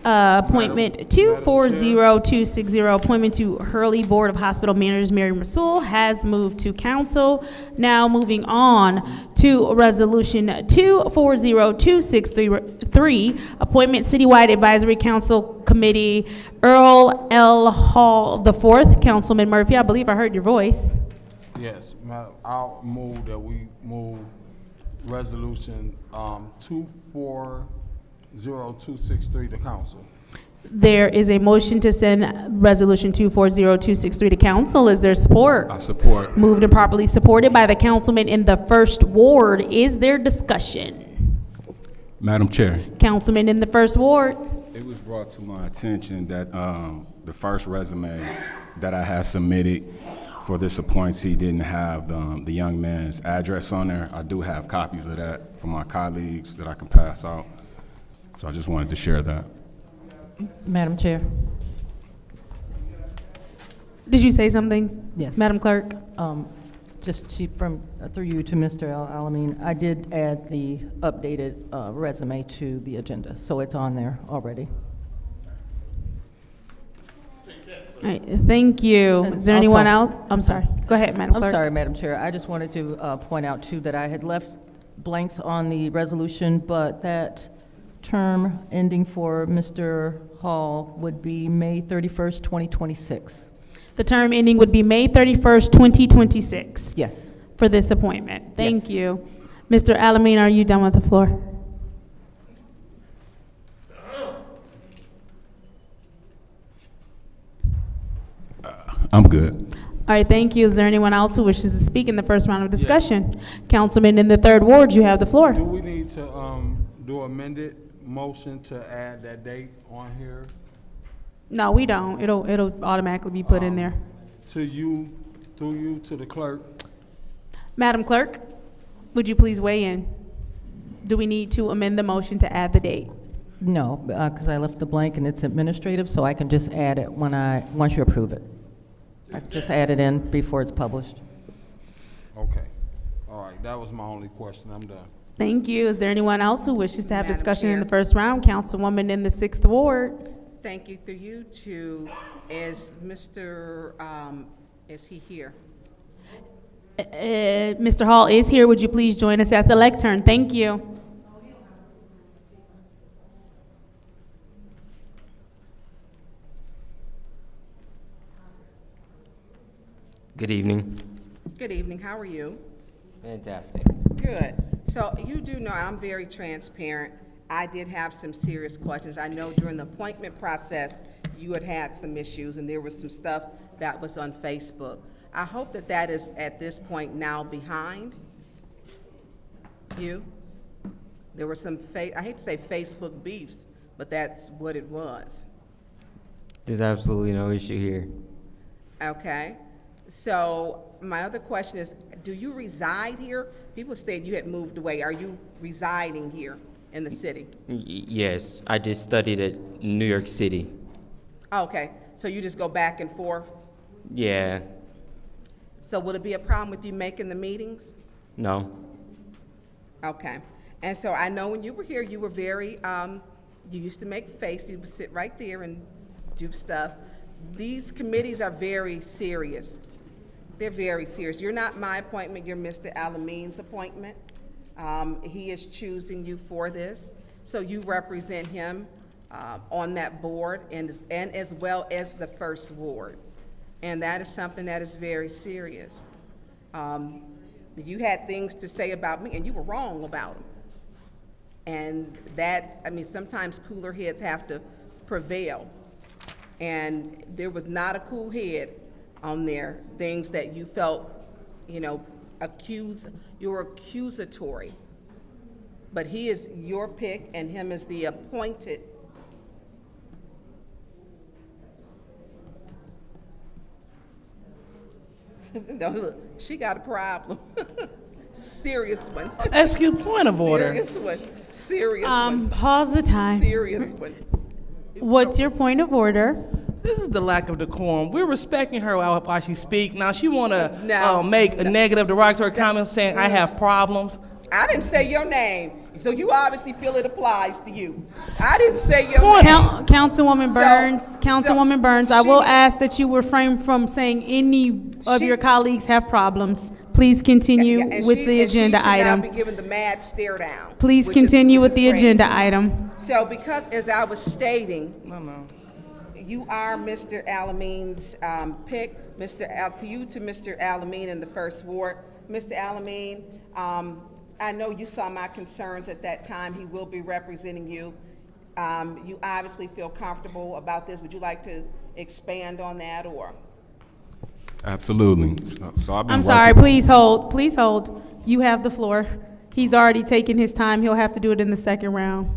Appointment 240260, appointment to Hurley Board of Hospital Managers, Miriam Rasul, has moved to council. Now moving on to Resolution 240263, appointment Citywide Advisory Council Committee, Earl L. Hall IV. Councilman Murphy, I believe I heard your voice. Yes, I'll move that we move resolution 240263 to council. There is a motion to send Resolution 240263 to council. Is there support? I support. Moved and properly supported by the councilman in the first ward. Is there discussion? Madam Chair. Councilman in the first ward. It was brought to my attention that the first resume that I had submitted for this appointee didn't have the young man's address on there. I do have copies of that for my colleagues that I can pass out. So I just wanted to share that. Madam Chair. Did you say something? Yes. Madam Clerk? Just through you to Mr. Alamin, I did add the updated resume to the agenda, so it's on there already. All right, thank you. And Is there anyone also- else? I'm sorry. Go ahead, Madam Clerk. I'm sorry, Madam Chair. I just wanted to point out, too, that I had left blanks on the resolution, but that term ending for Mr. Hall would be May 31st, 2026. The term ending would be May 31st, 2026. Yes. For this appointment. Thank Yes. you. Mr. Alamin, are you done with the floor? I'm good. All right, thank you. Is there anyone else who wishes to speak in the first round of discussion? Councilman in the third ward, you have the floor. Do we need to, do amended motion to add that date on here? No, we don't. It'll automatically be put in there. To you, through you to the clerk? Madam Clerk, would you please weigh in? Do we need to amend the motion to add the date? No, because I left the blank and it's administrative, so I can just add it once you approve it. I can just add it in before it's published. Okay. All right, that was my only question. I'm done. Thank you. Is there anyone else who wishes to have Madam discussion in Chair. the first round? Councilwoman in the 6th ward. Thank you. Through you to, is he here? Mr. Hall is here. Would you please join us at the lectern? Thank you. Good evening. Good evening. How are you? Fantastic. Good. So you do know I'm very transparent. I did have some serious questions. I know during the appointment process, you had some issues, and there was some stuff that was on Facebook. I hope that that is, at this point, now behind you. There were some, I hate to say Facebook beefs, but that's what it was. There's absolutely no issue here. Okay. So my other question is, do you reside here? People said you had moved away. Are you residing here in the city? Yes, I just studied at New York City. Okay. So you just go back and forth? Yeah, So would it be a problem with you making the meetings? no. Okay. And so I know when you were here, you were very, you used to make face, you would sit right there and do stuff. These committees are very serious. They're very serious. You're not my appointment, you're Mr. Alamin's appointment. He is choosing you for this. So you represent him on that board and as well as the first ward. And that is something that is very serious. You had things to say about me, and you were wrong about them. And that, I mean, sometimes cooler heads have to prevail. And there was not a cool head on there, things that you felt, you know, you were accusatory. But he is your pick, and him is the appointed. No, look, she got a problem. Serious one. Excuse, point of order. Serious one. Serious one. Pause the time. Serious one. What's your point of order? This is the lack of decorum. We're respecting her while she speaks. Now she want to No. make a negative, derogatory comment saying I have problems. I didn't say your name, so you obviously feel it applies to you. I didn't say your name. Councilwoman So- Burns, I will ask that you refrain from saying any of your colleagues have problems. Please continue with the agenda She should item. not be given the mad stare down. Please which is- continue which with is the crazy. agenda item. So because, as I was stating, you are Mr. Alamin's pick. To you to Mr. Alamin in the first ward. Mr. Alamin, I know you saw my concerns at that time. He will be representing you. You obviously feel comfortable about this. Would you like to expand on that, or? Absolutely. So I've been I'm sorry, working- please hold, please hold. You have the floor. He's already taken his time. He'll have to do it in the second round.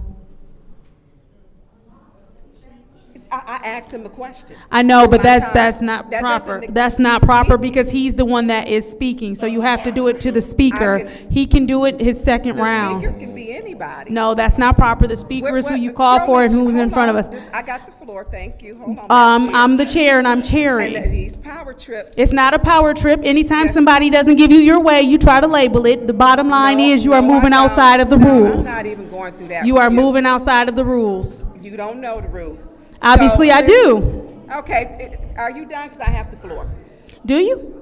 I asked him a question. I know, but My that's time. not That proper. doesn't- That's not proper because he's the one that is speaking, so you have to do it to the speaker. He can do it his second The round. speaker can be anybody. No, that's not proper. The speaker is who you call for and who's in front of us. I got the floor, thank you. Hold on. Madam Chair. I'm the chair and I'm And chairing. these power trips. It's not a power trip. Anytime somebody doesn't give you your way, you try to label it. The bottom line is you are moving outside of the rules. I'm not even going through that. You with are moving outside of the rules. You don't know the rules. Obviously, So, I listen- do. Okay, are you done? Because I have the floor. Do you?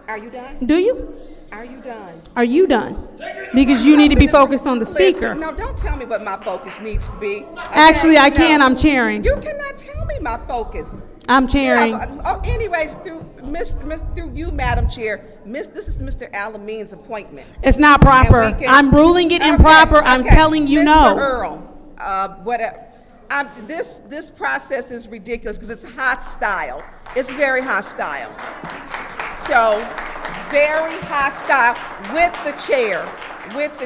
Are you done? Do you? Are you done? Are you done? Because you need to be focused on the speaker. Listen, no, don't tell me what my focus needs to be. Okay? Actually, I No. can. I'm chairing. You cannot tell me my focus. I'm chairing. Anyways, through you, Madam Chair, this is Mr. Alamin's appointment. It's not proper. And we can- I'm ruling it improper. I'm telling you Mr. no. Earl, this process is ridiculous because it's hostile. It's very hostile. So, very hostile with the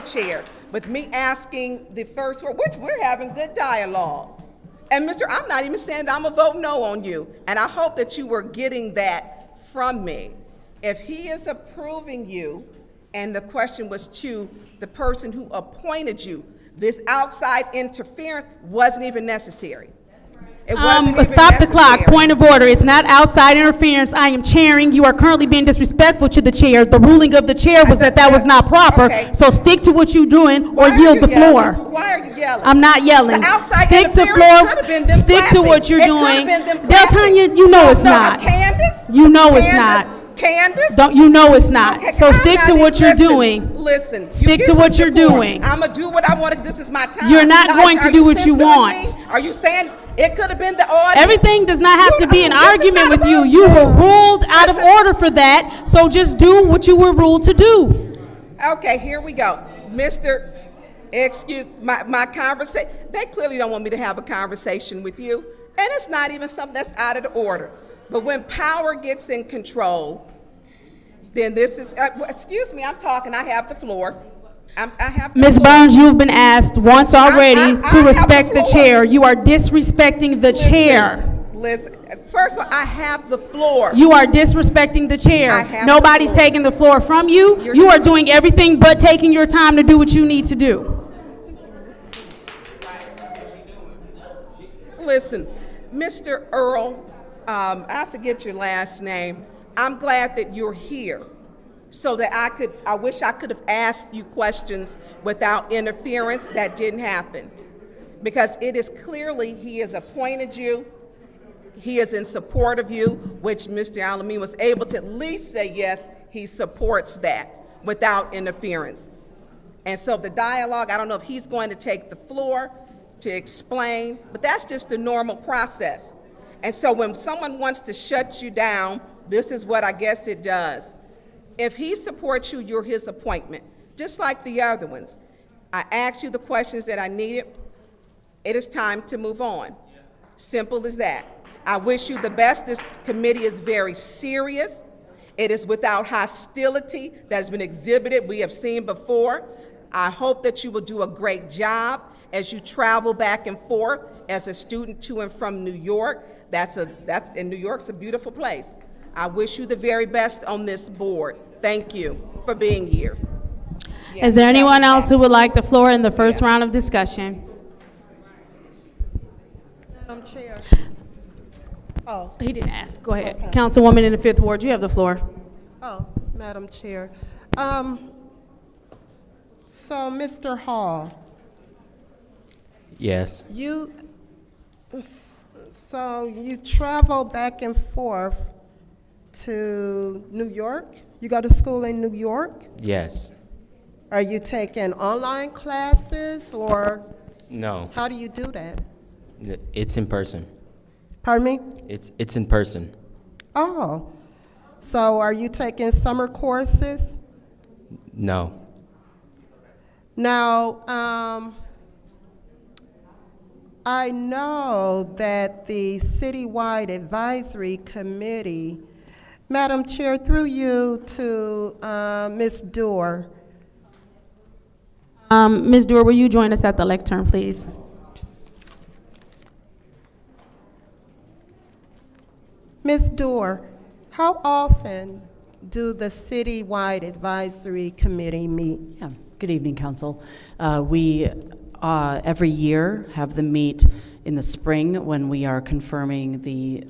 chair. With me asking the first word, which we're having good dialogue. And I'm not even saying that I'm gonna vote no on you. And I hope that you were getting that from me. If he is approving you, and the question was to the person who appointed you, this outside interference wasn't even necessary. It wasn't even Stop the clock. necessary. Point of order. It's not outside interference. I am chairing. You are currently being disrespectful to the chair. The ruling of the chair was that was not proper. Okay. So stick to what you're doing or Why are yield you the floor. yelling? Why are you yelling? I'm not yelling. The outside Stick to interference floor. could've been them Stick to clapping. what you're It could've doing. been them clapping. Deltanya, you know it's No, not. Candace? You know it's not. Candace? Don't you know it's not? Okay, So I'm stick not to even- what you're listen, doing. Listen. Stick to what you're doing. I'm gonna do what I want because this is my time. You're not Now, going to are do what you censoring want. me? Are you saying it could have been the audience? Everything does not have to be an This is argument not with you. about You were ruled out of order for that, so just do what you were ruled to do. Okay, here we go. Excuse my conversation. They clearly don't want me to have a conversation with you. And it's not even something that's out of the order. But when power gets in control, then this is, excuse me, I'm talking, I have the floor. I have the Ms. floor. Burns, you've been asked once already I to have respect the the floor. chair. You are disrespecting the chair. Listen, first of all, I have the floor. You are disrespecting the I chair. have Nobody's the floor. taking the floor from you. You're You are taking- doing everything but taking your time to do what you need to do. Listen, Mr. Earl, I forget your last name. I'm glad that you're here so that I wish I could have asked you questions without interference. That didn't happen. Because it is clearly he has appointed you. He is in support of you, which Mr. Alamin was able to at least say yes, he supports that without interference. And so the dialogue, I don't know if he's going to take the floor to explain, but that's just the normal process. And so when someone wants to shut you down, this is what I guess it does. If he supports you, you're his appointment, just like the other ones. I asked you the questions that I needed. It is time to move on. Simple as that. I wish you the best. This committee is very serious. It is without hostility that has been exhibited, we have seen before. I hope that you will do a great job as you travel back and forth as a student to and from New York. And New York's a beautiful place. I wish you the very best on this board. Thank you for being here. Is there anyone else who would like the floor in the first round of discussion? Madam Chair. Oh, he didn't ask. Go ahead. Councilwoman in the Fifth Ward, you have the floor. Oh, Madam Chair. So, Mr. Hall, Yes. you travel back and forth to New York? You go to school in New York? Yes. Are you taking online classes, or No. how do you do that? It's in person. Pardon me? It's in person. Oh, so are you taking summer courses? No. Now, I know that the citywide advisory committee, Madam Chair, through you to Ms. Doerr. Ms. Doerr, will you join us at the lectern, please? Ms. Dorr, how often do the citywide advisory committee meet? Yeah. Good evening, Council. We every year have them meet in the spring when we are confirming the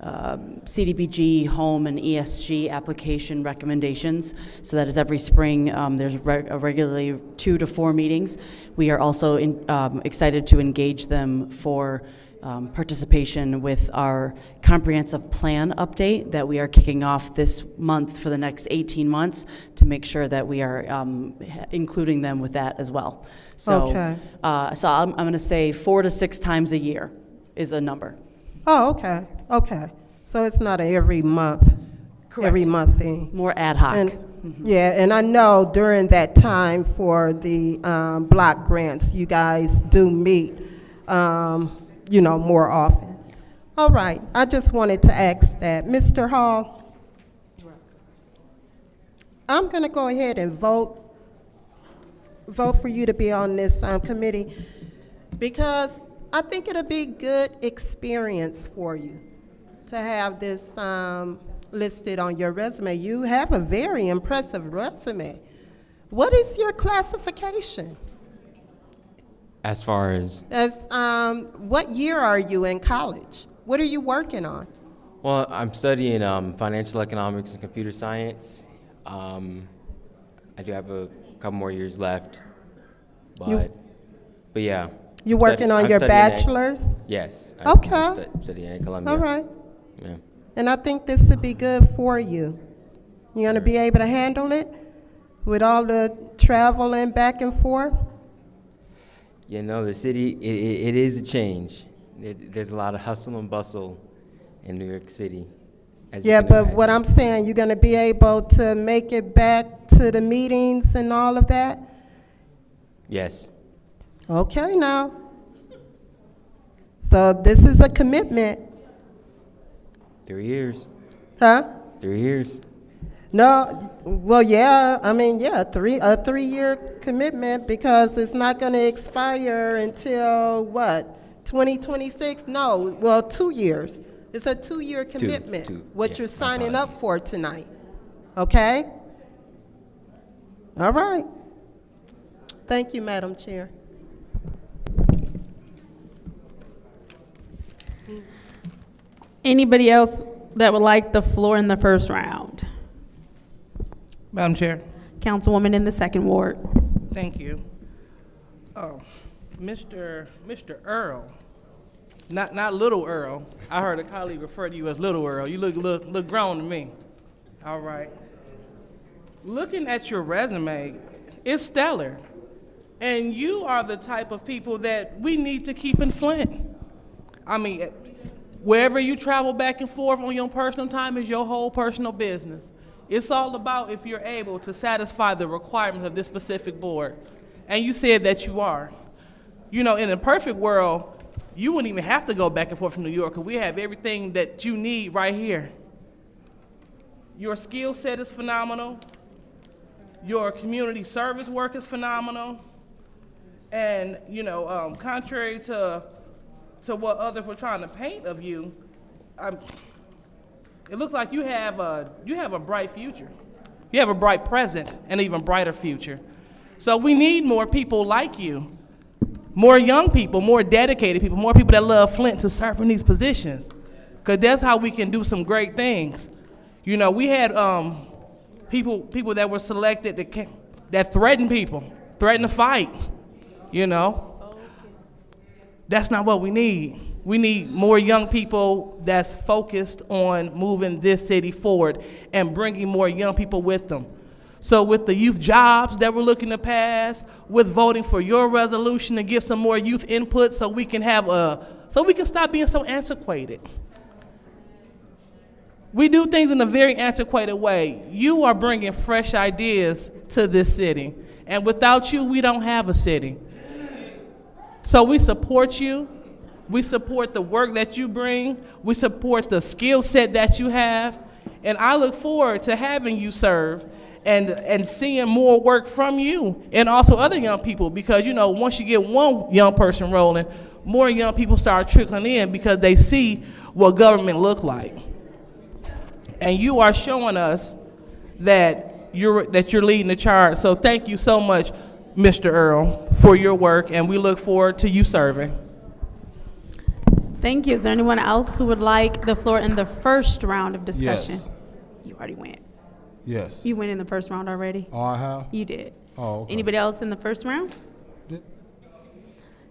CDBG home and ESG application recommendations. So that is every spring. There's regularly 2 to 4 meetings. We are also excited to engage them for participation with our comprehensive plan update that we are kicking off this month for the next 18 months to make sure that we are including them with that as well. So, Okay. So I'm going to say 4 to 6 times a year is a number. Oh, okay, okay. So it's not a every month, every month thing. More ad hoc. And, yeah, and I know during that time for the block grants, you guys do meet, you know, more often. All right, I just wanted to ask that. Mr. Hall, I'm going to go ahead and vote for you to be on this committee because I think it'll be good experience for you to have this listed on your resume. You have a very impressive resume. What is your classification? As far as? What year are you in college? What are you working on? Well, I'm studying financial economics and computer science. I do have a couple more years left, but yeah. You working on your bachelor's? Yes. Okay. I'm studying at Columbia. All right. Yeah. And I think this would be good for you. You're going to be able to handle it with all the traveling back and forth? You know, the city, it is a change. There's a lot of hustle and bustle in New York City. Yeah, but what I'm saying, you're going to be able to make it back to the meetings and all of that? Yes. Okay, now. So this is a commitment. 3 years. Huh? 3 years. No, well, yeah, I mean, yeah, a 3-year commitment because it's not going to expire until what, 2026? No, well, 2 years. It's a 2-year commitment, what you're signing up for tonight, okay? All right. Thank you, Madam Chair. Anybody else that would like the floor in the first round? Madam Chair. Councilwoman in the second ward. Thank you. Mr. Earl, not Little Earl. I heard a colleague refer to you as Little Earl. You look grown to me. All right. Looking at your resume, it's stellar. And you are the type of people that we need to keep in Flint. I mean, wherever you travel back and forth on your personal time is your whole personal business. It's all about if you're able to satisfy the requirements of this specific board. And you said that you are. You know, in a perfect world, you wouldn't even have to go back and forth from New York because we have everything that you need right here. Your skill set is phenomenal. Your community service work is phenomenal. And, you know, contrary to what others were trying to paint of you, it looks like you have a bright future. You have a bright present and an even brighter future. So we need more people like you, more young people, more dedicated people, more people that love Flint to serve in these positions, because that's how we can do some great things. You know, we had people that were selected that threatened people, threatened to fight. You know, that's not what we need. We need more young people that's focused on moving this city forward and bringing more young people with them. So with the youth jobs that we're looking to pass, with voting for your resolution to give some more youth input so we can stop being so antiquated. We do things in a very antiquated way. You are bringing fresh ideas to this city. And without you, we don't have a city. So we support you. We support the work that you bring. We support the skill set that you have. And I look forward to having you serve and seeing more work from you and also other young people, because once you get one young person rolling, more young people start trickling in because they see what government look like. And you are showing us that you're leading the charge. So thank you so much, Mr. Earl, for your work, and we look forward to you serving. Thank you. Is there anyone else who would like the floor in the first round of discussion? Yes. You already went. Yes. You went in the first round already? Oh, I have? You did. Oh, okay. Anybody else in the first round?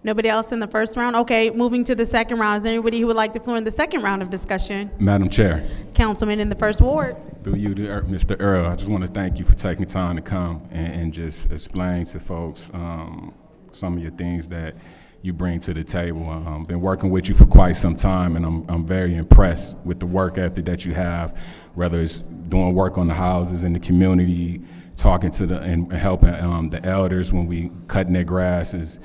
Nobody else in the first round? Okay, moving to the second round. Is there anybody who would like the floor in the second round of discussion? Madam Chair. Councilman in the first ward. Through you, to Mr. Earl, I just want to thank you for taking time to come and just explain to folks some of your things that you bring to the table. I've been working with you for quite some time, and I'm very impressed with the work ethic that you have, whether it's doing work on the houses in the community, talking to and helping the elders when we cutting their grasses,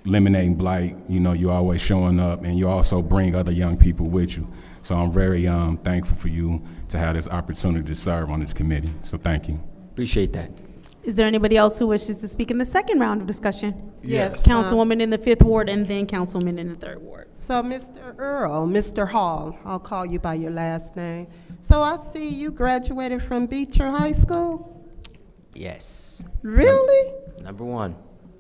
eliminating blight. You always showing up, and you also bring other young people with you. So I'm very thankful for you to have this opportunity to serve on this committee. So thank you. Appreciate that. Is there anybody else who wishes to speak in the second round of discussion? Yes. Councilwoman in the 5th ward and then Councilman in the 3rd ward. So, Mr. Earl, Mr. Hall, I'll call you by your last name. So I see you graduated from Beecher High School? Yes. Really? Number one.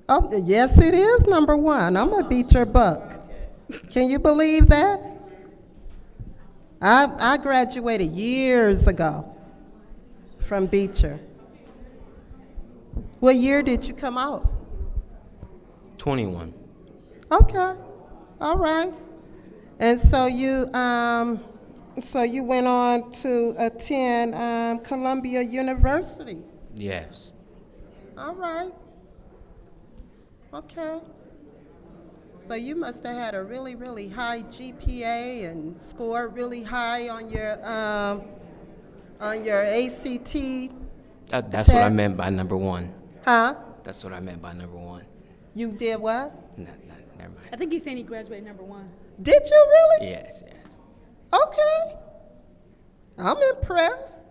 Oh, yes, it is number one. I'm a Beecher buck. Can you believe that? I graduated years ago from Beecher. What year did you come out? 21. Okay, all right. And so you went on to attend Columbia University. Yes. All right. Okay. So you must have had a really, really high GPA and scored really high on your ACT. That's what I meant by number one. Huh? That's what I meant by number one. You did what? Never mind. I think he's saying he graduated number one. Did you really? Yes. Okay. I'm impressed.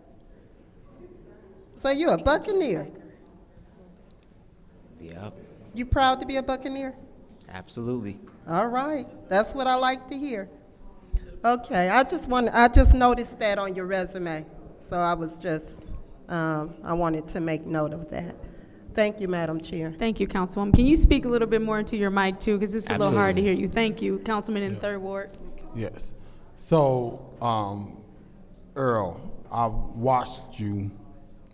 So you're a Buccaneer? Yep. You proud to be a Buccaneer? Absolutely. All right. That's what I like to hear. Okay. I just noticed that on your resume. So I was just, I wanted to make note of that. Thank you, Madam Chair. Thank you, Councilwoman. Can you speak a little bit more into your mic, too, because it's a little hard to hear you. Thank you. Councilman in the 3rd ward. Yes. So, Earl, I watched you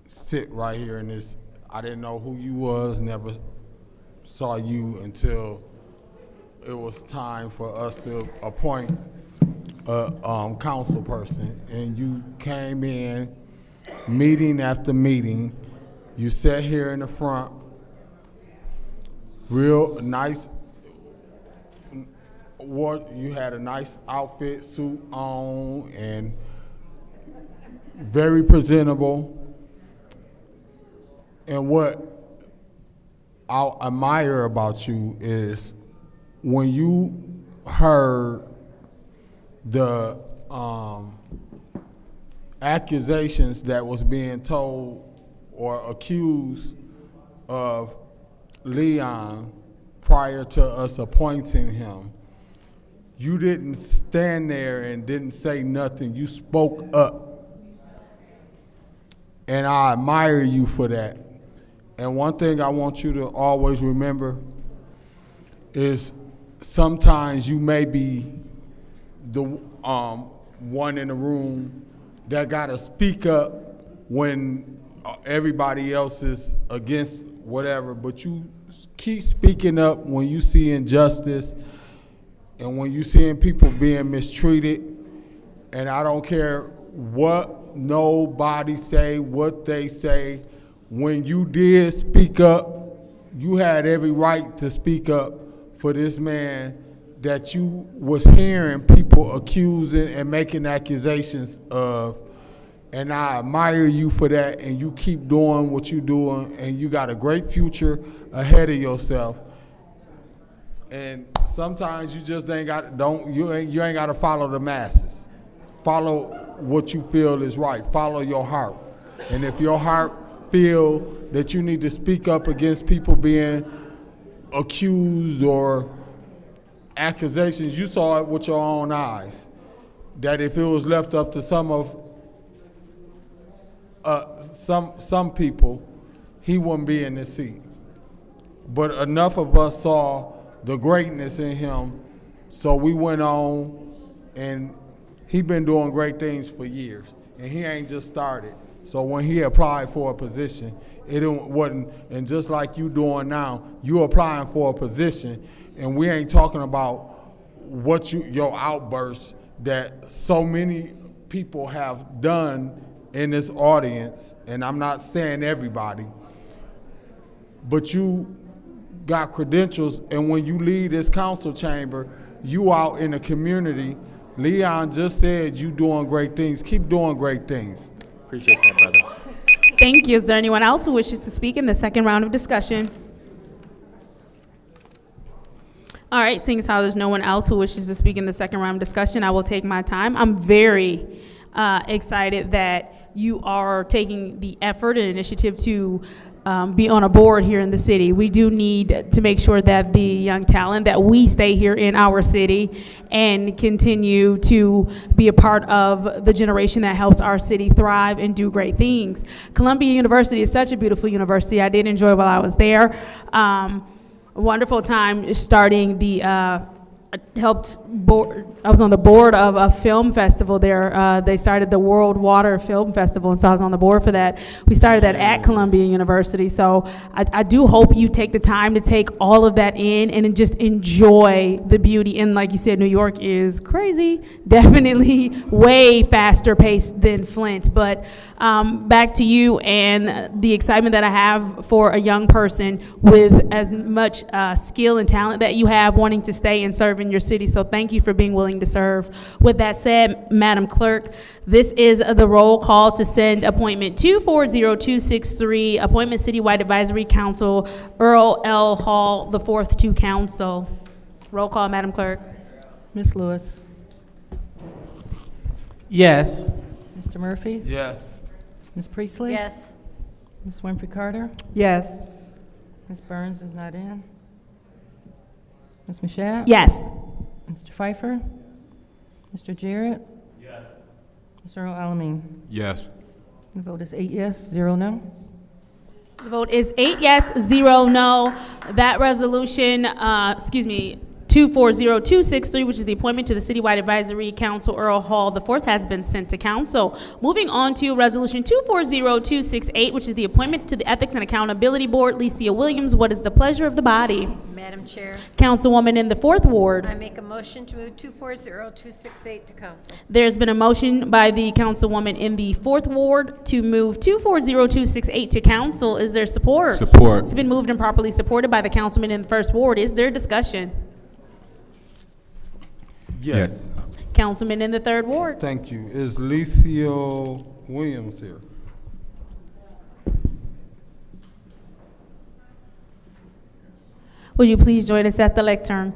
sit right here in this. I didn't know who you was, never saw you until it was time for us to appoint a council person. And you came in meeting after meeting. You sat here in the front, real nice. You had a nice outfit, suit on, and very presentable. And what I admire about you is when you heard the accusations that was being told or accused of Leon prior to us appointing him, you didn't stand there and didn't say nothing. You spoke up. And I admire you for that. And one thing I want you to always remember is sometimes you may be the one in the room that gotta speak up when everybody else is against whatever, but you keep speaking up when you see injustice and when you seeing people being mistreated. And I don't care what nobody say, what they say. When you did speak up, you had every right to speak up for this man that you was hearing people accusing and making accusations of. And I admire you for that, and you keep doing what you're doing, and you got a great future ahead of yourself. And sometimes you just ain't got you ain't got to follow the masses. Follow what you feel is right. Follow your heart. And if your heart feel that you need to speak up against people being accused or accusations. You saw it with your own eyes, that if it was left up to some people, he wouldn't be in this seat. But enough of us saw the greatness in him, so we went on, and he been doing great things for years, and he ain't just started. So when he applied for a position, it wasn't, and just like you doing now, you applying for a position, and we ain't talking about what your outbursts that so many people have done in this audience, and I'm not saying everybody, but you got credentials, and when you leave this council chamber, you out in the community. Leon just said you doing great things. Keep doing great things. Appreciate that, brother. Thank you. Is there anyone else who wishes to speak in the second round of discussion? All right, seeing as how there's no one else who wishes to speak in the second round of discussion, I will take my time. I'm very excited that you are taking the effort and initiative to be on a board here in the city. We do need to make sure that the young talent, that we stay here in our city and continue to be a part of the generation that helps our city thrive and do great things. Columbia University is such a beautiful university. I did enjoy while I was there. A wonderful time starting the I was on the board of a film festival there. They started the World Water Film Festival, and so I was on the board for that. We started that at Columbia University, so I do hope you take the time to take all of that in and just enjoy the beauty. And like you said, New York is crazy, definitely way faster paced than Flint. But back to you and the excitement that I have for a young person with as much skill and talent that you have, wanting to stay and serve in your city. So thank you for being willing to serve. With that said, Madam Clerk, this is the roll call to send appointment 240263, appointment Citywide Advisory Council, Earl L. Hall IV to council. Roll call, Madam Clerk. Ms. Lewis. Yes. Mr. Murphy. Yes. Ms. Priestley. Yes. Ms. Winfrey Carter. Yes. Ms. Burns is not in. Ms. Mashat. Yes. Mr. Pfeiffer. Mr. Jarrett. Yes. Mr. Earl Alamin. Yes. The vote is 8 yes, 0 no. The vote is 8 yes, 0 no. That resolution, 240263, which is the appointment to the Citywide Advisory Council, Earl Hall IV, has been sent to council. Moving on to resolution 240268, which is the appointment to the Ethics and Accountability Board, Licia Williams. What is the pleasure of the body? Madam Chair, Councilwoman in the 4th Ward. I make a motion to move 240268 to council. There's been a motion by the councilwoman in the 4th Ward to move 240268 to council. Is there support? Support. It's been moved and properly supported by the councilman in the 1st Ward. Is there discussion? Yes. Councilman in the 3rd Ward. Thank you. Is Licia Williams here? Would you please join us at the lectern?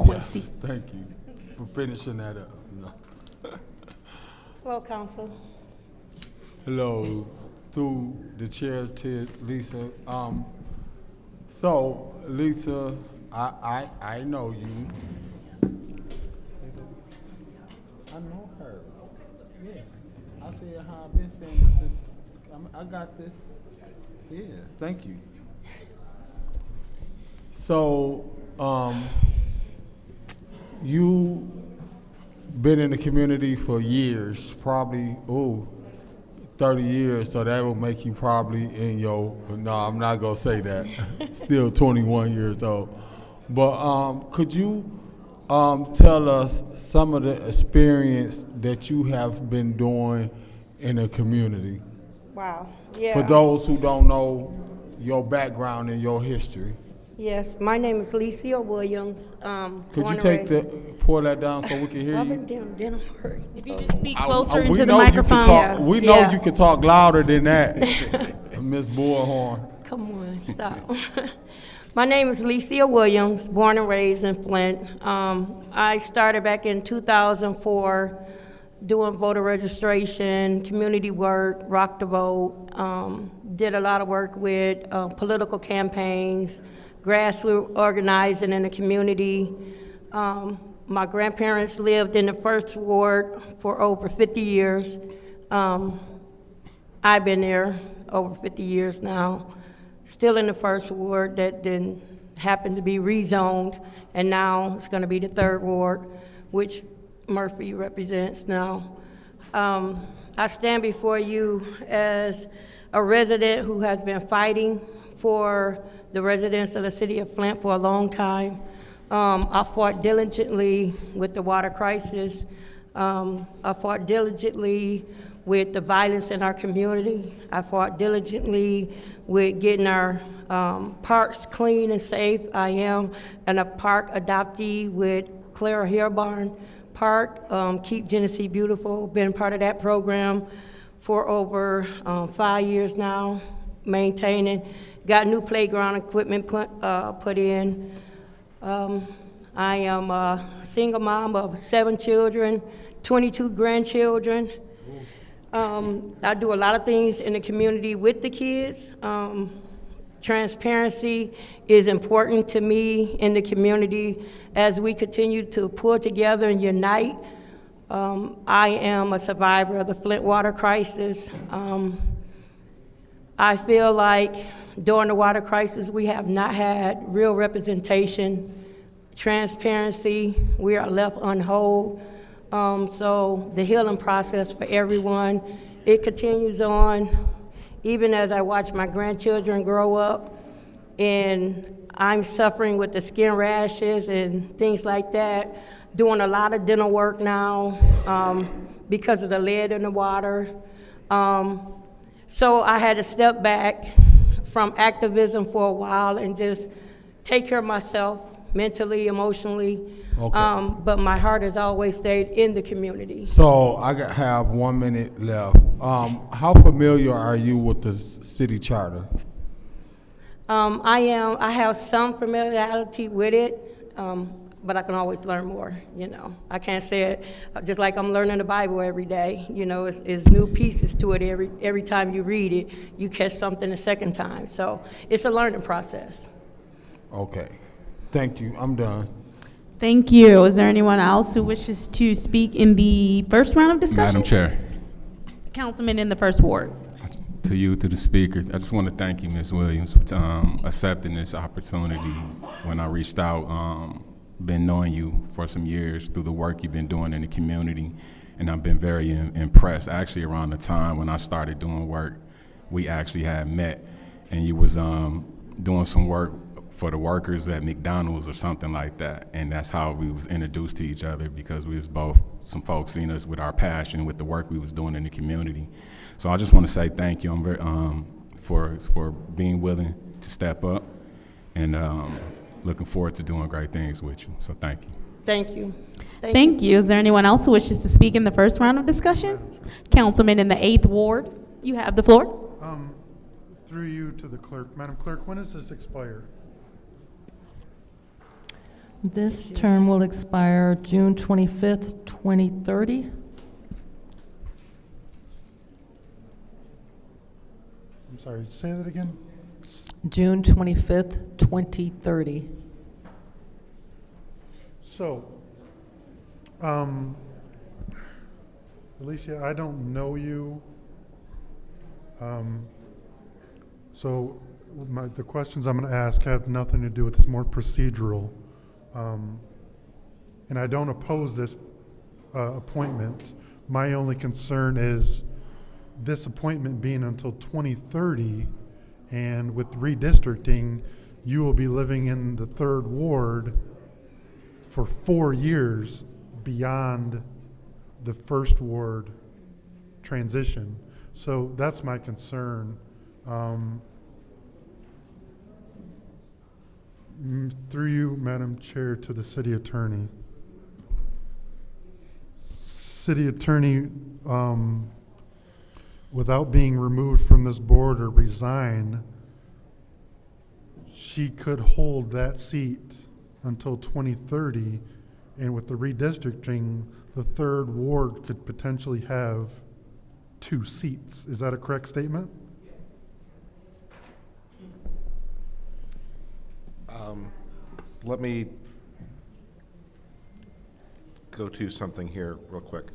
Yes, thank you for finishing that up. Hello, Council. Hello, through the chair to Lisa. So, Lisa, I know you. I know her. Yeah, I said how I've been saying this since I got this. Yeah, thank you. So, you been in the community for years, probably 30 years. So that will make you probably in your. No, I'm not gonna say that. Still 21 years old. But could you tell us some of the experience that you have been doing in the community? Wow. Yeah. For those who don't know your background and your history. Yes, my name is Licia Williams. Could you pour that down so we can hear you? If you just speak closer We into the know microphone. We know you can talk louder than that, Ms. Bullhorn. Come on, stop. My name is Licia Williams, born and raised in Flint. I started back in 2004 doing voter registration, community work, Rock the Vote, did a lot of work with political campaigns, grassroots organizing in the community. My grandparents lived in the first ward for over 50 years. I've been there over 50 years now, still in the first ward that then happened to be rezoned, and now it's gonna be the third ward, which Murphy represents now. I stand before you as a resident who has been fighting for the residents of the city of Flint for a long time. I fought diligently with the water crisis. I fought diligently with the violence in our community. I fought diligently with getting our parks clean and safe. I am a park adoptee with Clara Hairbarn Park, Keep Genesee Beautiful. Been part of that program for over 5 years now, maintaining. Got new playground equipment put in. I am a single mom of 7 children, 22 grandchildren. I do a lot of things in the community with the kids. Transparency is important to me in the community as we continue to pull together and unite. I am a survivor of the Flint water crisis. I feel like during the water crisis, we have not had real representation, transparency. We are left unwhole. So the healing process for everyone, it continues on. Even as I watch my grandchildren grow up, and I'm suffering with the skin rashes and things like that, doing a lot of dental work now because of the lead in the water. So I had to step back from activism for a while and just take care of myself mentally, emotionally. Okay. But my heart has always stayed in the community. So I have 1 minute left. How familiar are you with the city charter? I have some familiarity with it, but I can always learn more, you know. I can't say it, just like I'm learning the Bible every day, you know, it's new pieces to it every time you read it, you catch something the second time. So it's a learning process. Okay, thank you, I'm done. Thank you. Is there anyone else who wishes to speak in the first round of discussion? Madam Chair. Councilman in the first ward. To you, to the speaker, I just want to thank you, Ms. Williams, for accepting this opportunity when I reached out. Been knowing you for some years through the work you've been doing in the community, and I've been very impressed. Actually, around the time when I started doing work, we actually had met, and you was doing some work for the workers at McDonald's or something like that, and that's how we was introduced to each other, because we was both, some folks seen us with our passion with the work we was doing in the community. So I just want to say thank you. I'm very for being willing to step up, and looking forward to doing great things with you. So thank you. Thank you. Thank you. Is there anyone else who wishes to speak in the first round of discussion? Councilman in the 8th ward, you have the floor. Through you to the clerk. Madam Clerk, when does this expire? This term will expire June 25th, 2030. I'm sorry, say that again? June 25th, 2030. So, Alicia, I don't know you. So the questions I'm going to ask have nothing to do with this, more procedural. And I don't oppose this appointment. My only concern is this appointment being until 2030, and with redistricting, you will be living in the 3rd ward for 4 years beyond the 1st ward transition. So that's my concern. Through you, Madam Chair, to the City Attorney. City Attorney, without being removed from this board or resign, she could hold that seat until 2030 And with the redistricting, the third ward could potentially have 2 seats. Is that a correct statement? Let me go to something here real quick.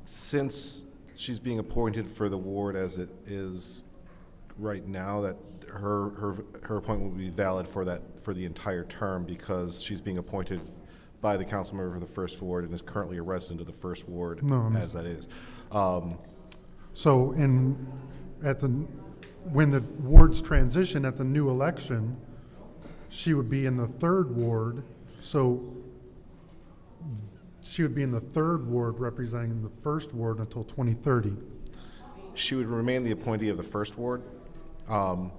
Since she's being appointed for the ward as it is right now, that her appointment will be valid for the entire term, because she's being appointed by the council member for the first ward and is currently a resident of the first ward, as that is. So when the wards transition at the new election, she would be in the third ward. So she would be in the third ward representing the first ward until 2030. She would remain the appointee of the first ward. I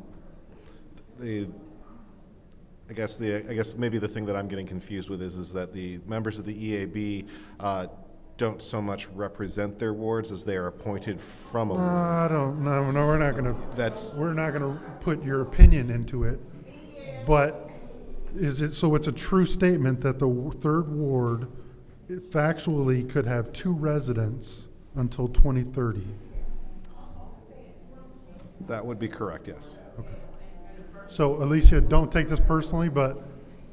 guess maybe the thing that I'm getting confused with is that the members of the EAB don't so much represent their wards as they are appointed from a ward. I don't know. No, we're not going to put your opinion into it. But so it's a true statement that the third ward factually could have 2 residents until 2030. That would be correct, yes. Okay. So Alicia, don't take this personally, but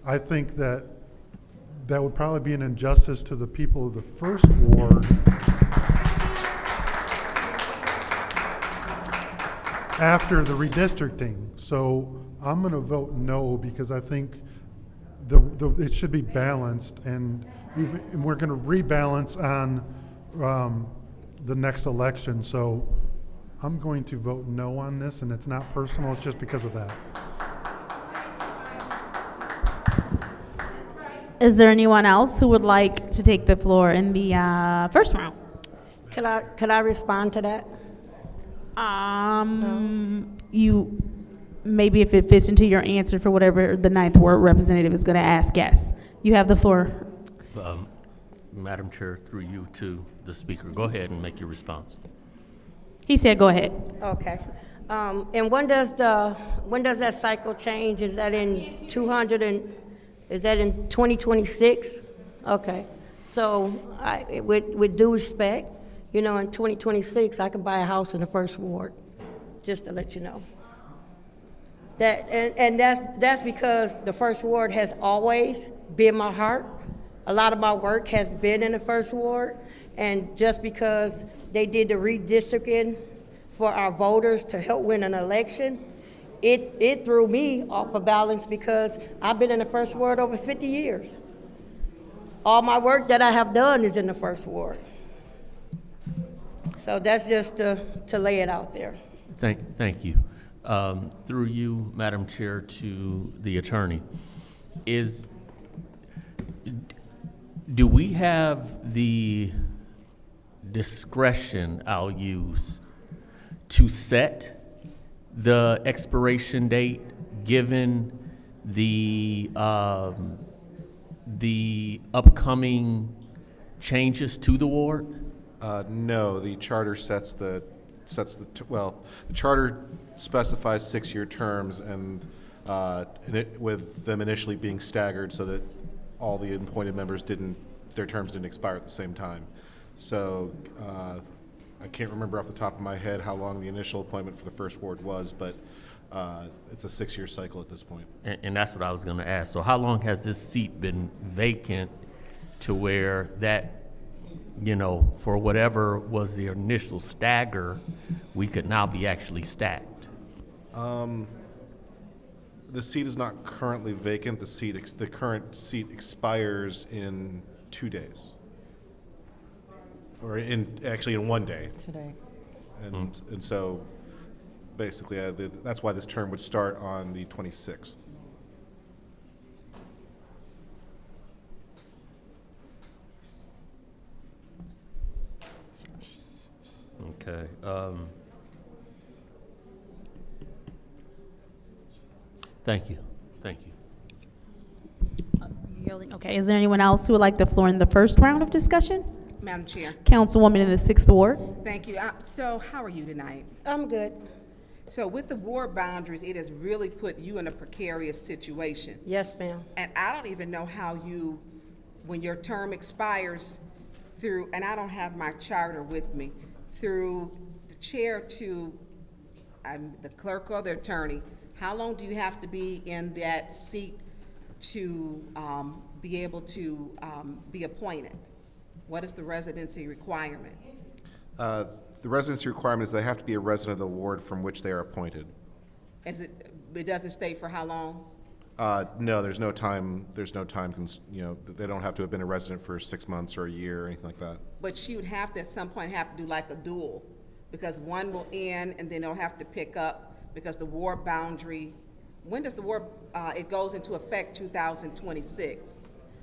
I think that would probably be an injustice to the people of the first ward after the redistricting. So I'm going to vote no, because I think it should be balanced, and we're going to rebalance on the next election. So I'm going to vote no on this, and it's not personal, it's just because of that. Is there anyone else who would like to take the floor in the first round? Could I respond to that? You, maybe if it fits into your answer for whatever the ninth ward representative is going to ask, yes. You have the floor. Madam Chair, through you to the speaker, go ahead and make your response. He said go ahead. Okay. And when does that cycle change? Is that in 2026? Okay. So with due respect, in 2026, I could buy a house in the first ward, just to let you know. That's because the first ward has always been my heart. A lot of my work has been in the first ward, and just because they did the redistricting for our voters to help win an election, it threw me off of balance, because I've been in the first ward over 50 years. All my work that I have done is in the first ward. So that's just to lay it out there. Thank you. Through you, Madam Chair, to the attorney, do we have the discretion, I'll use, to set the expiration date given the upcoming changes to the ward? No, the charter the charter specifies 6-year terms, and with them initially being staggered so that all the appointed members their terms didn't expire at the same time. So I can't remember off the top of my head how long the initial appointment for the first ward was, but it's a 6-year cycle at this point. And that's what I was going to ask. So how long has this seat been vacant to where that, for whatever was the initial stagger, we could now be actually stacked? The seat is not currently vacant. The current seat expires in 2 days, or in 1 day. Today. And so, basically, that's why this term would start on the 26th. Okay. Thank you. Thank you. Yielding. Okay, is there anyone else who would like the floor in the first round of discussion? Madam Chair. Councilwoman in the 6th Ward. Thank you. So how are you tonight? I'm good. So with the ward boundaries, it has really put you in a precarious situation. Yes, ma'am. And I don't even know how you, when your term expires through, and I don't have my charter with me, through the chair to the clerk or the attorney, how long do you have to be in that seat to be able to be appointed? What is the residency requirement? The residency requirement is they have to be a resident of the ward from which they are appointed. It doesn't state for how long? No, there's no time, they don't have to have been a resident for 6 months or a year or anything like that. But she would have to, at some point, have to do like a dual, because one will end and then they'll have to pick up, because the ward boundary, when does the ward, it goes into effect 2026.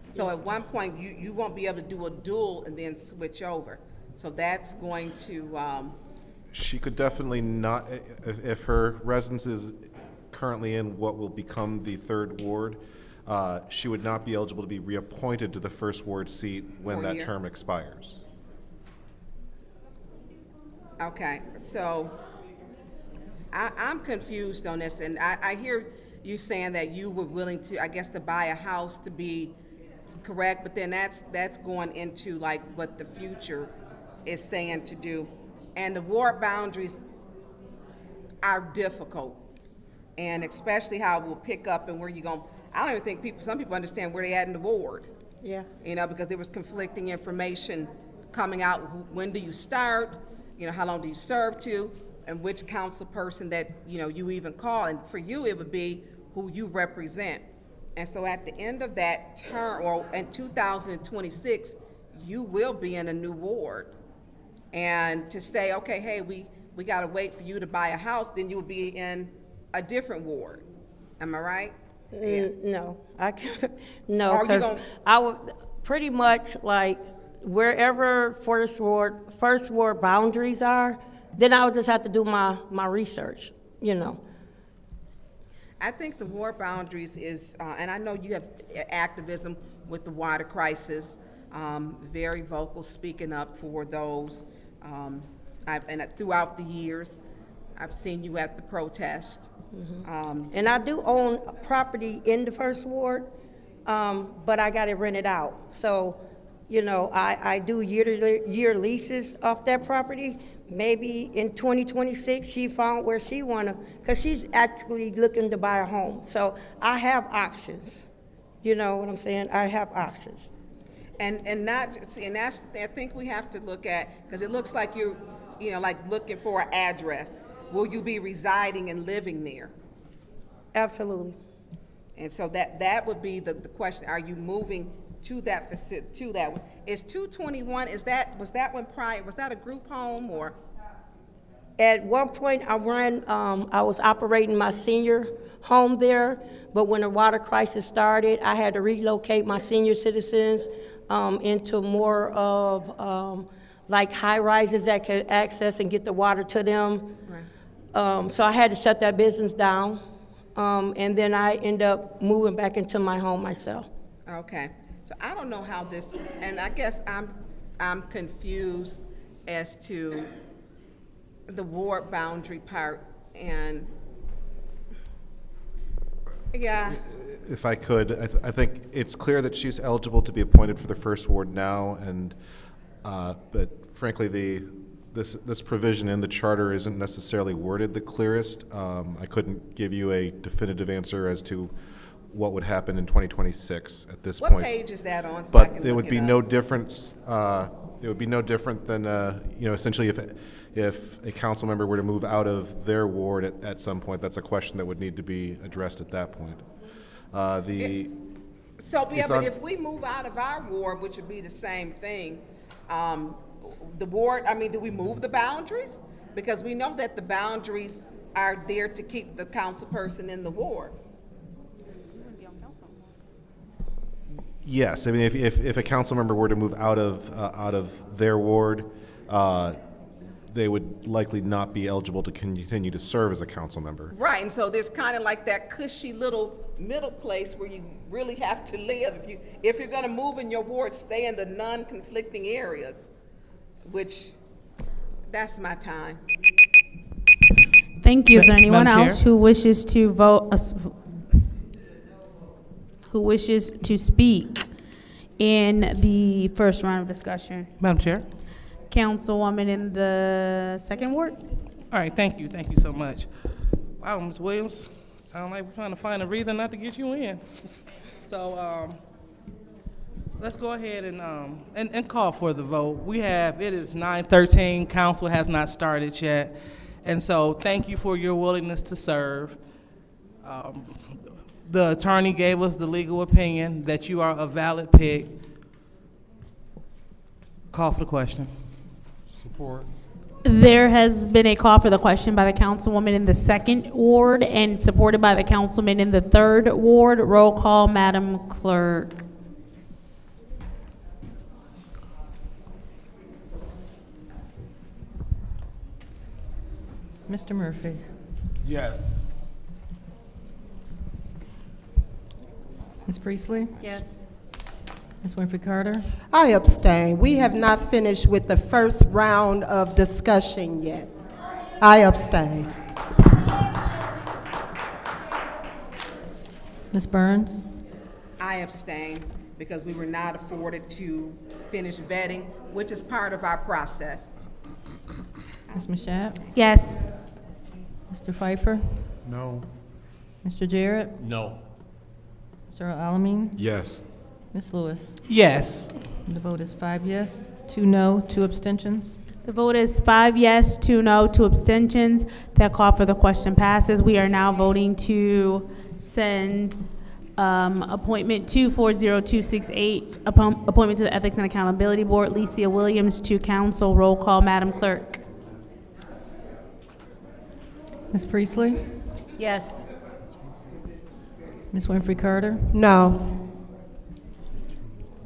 So at one point, you won't be able to do a dual and then switch over. So that's going to, She could definitely not, if her residence is currently in what will become the 3rd ward, she would not be eligible to be reappointed to the 1st ward seat when that term expires. okay, so I'm confused on this, and I hear you saying that you were willing to, I guess, to buy a house to be correct, but then that's going into like what the future is saying to do. And the ward boundaries are difficult, and especially how we'll pick up and where you're going. I don't even think some people understand where they at in the ward. Yeah. You know, because there was conflicting information coming out. When do you start? You know, how long do you serve to? And which council person that, you know, you even call. And for you, it would be who you represent. And so at the end of that term, or in 2026, you will be in a new ward. And to say, okay, hey, we got to wait for you to buy a house, then you will be in a different ward. Am I right? No, I can't. No, because I would pretty much like wherever first ward boundaries are, then I would just have to do my research, you know. I think the ward boundaries is, and I know you have activism with the water crisis, very vocal, speaking up for those. And throughout the years, I've seen you at the protest. And I do own a property in the 1st ward, but I got it rented out. So, you know, I do year leases off that property. Maybe in 2026, she found where she wanna, because she's actually looking to buy a home. So I have options. You know what I'm saying? I have options. And not, see, and that's, I think we have to look at, because it looks like you're, you know, like looking for an address. Will you be residing and living there? Absolutely. And so that would be the question. Are you moving to that facility, to that one? Is 221, was that one prior, was that a group home or? At one point, I was operating my senior home there, but when the water crisis started, I had to relocate my senior citizens into more of like high rises that could access and get the water to them. Right. So I had to shut that business down, and then I ended up moving back into my home myself. Okay, so I don't know how this, and I guess I'm confused as to the ward boundary part, and yeah. If I could, I think it's clear that she's eligible to be appointed for the 1st ward now, and but frankly, this provision in the charter isn't necessarily worded the clearest. I couldn't give you a definitive answer as to what would happen in 2026 at this point. What page is that on? So But there would be no difference. It would be no different than you know, essentially if a council member were to move out of their ward at some point, that's a question that would need to be addressed at that point. But if we move out of our ward, which would be the same thing, the ward, I mean, do we move the boundaries? Because we know that the boundaries are there to keep the council person in the ward. Yes, I mean, if a council member were to move out of their ward, they would likely not be eligible to continue to serve as a council member. Right, and so there's kind of like that cushy little middle place where you really have to live. If you're gonna move in your ward, stay in the non-conflicting areas, which, that's my time. Thank you. Is there anyone Madam Chair? else who wishes to vote, who wishes to speak in the first round of discussion? Madam Chair? Councilwoman in the second ward? All right, thank you so much. Wow, Ms. Williams, sound like we're trying to find a reason not to get you in. So, let's go ahead and call for the vote. It is 9:13, council has not started yet, and so thank you for your willingness to serve. The attorney gave us the legal opinion that you are a valid pick. Call for the question. Support. There has been a call for the question by the councilwoman in the second ward and supported by the councilman in the third ward. Roll call, Madam Clerk. Mr. Murphy? Yes. Ms. Priestley? Yes. Ms. Winfrey Carter? I abstain. We have not finished with the first round of discussion yet. I abstain. Ms. Burns? I abstain because we were not afforded to finish vetting, which is part of our process. Ms. Mashat? Yes. Mr. Pfeiffer? No. Mr. Jarrett? No. Mr. Alamin? Yes. Ms. Lewis? Yes. The vote is 5 yes, 2 no, 2 abstentions. The vote is 5 yes, 2 no, 2 abstentions. That call for the question passes. We are now voting to send appointment 240268, appointment to the Ethics and Accountability Board, Licia Williams, to council. Roll call, Madam Clerk. Ms. Priestley? Yes. Ms. Winfrey Carter? No.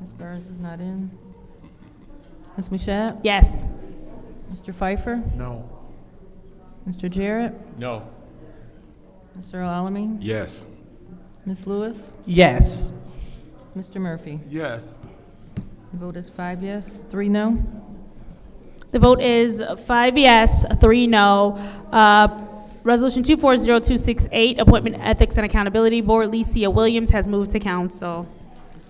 Ms. Burns is not in. Ms. Mashat? Yes. Mr. Pfeiffer? No. Mr. Jarrett? No. Mr. Alamin? Yes. Ms. Lewis? Yes. Mr. Murphy? Yes. The vote is 5 yes, 3 no. The vote is 5 yes, 3 no. Resolution 240268, appointment Ethics and Accountability Board, Licia Williams, has moved to council.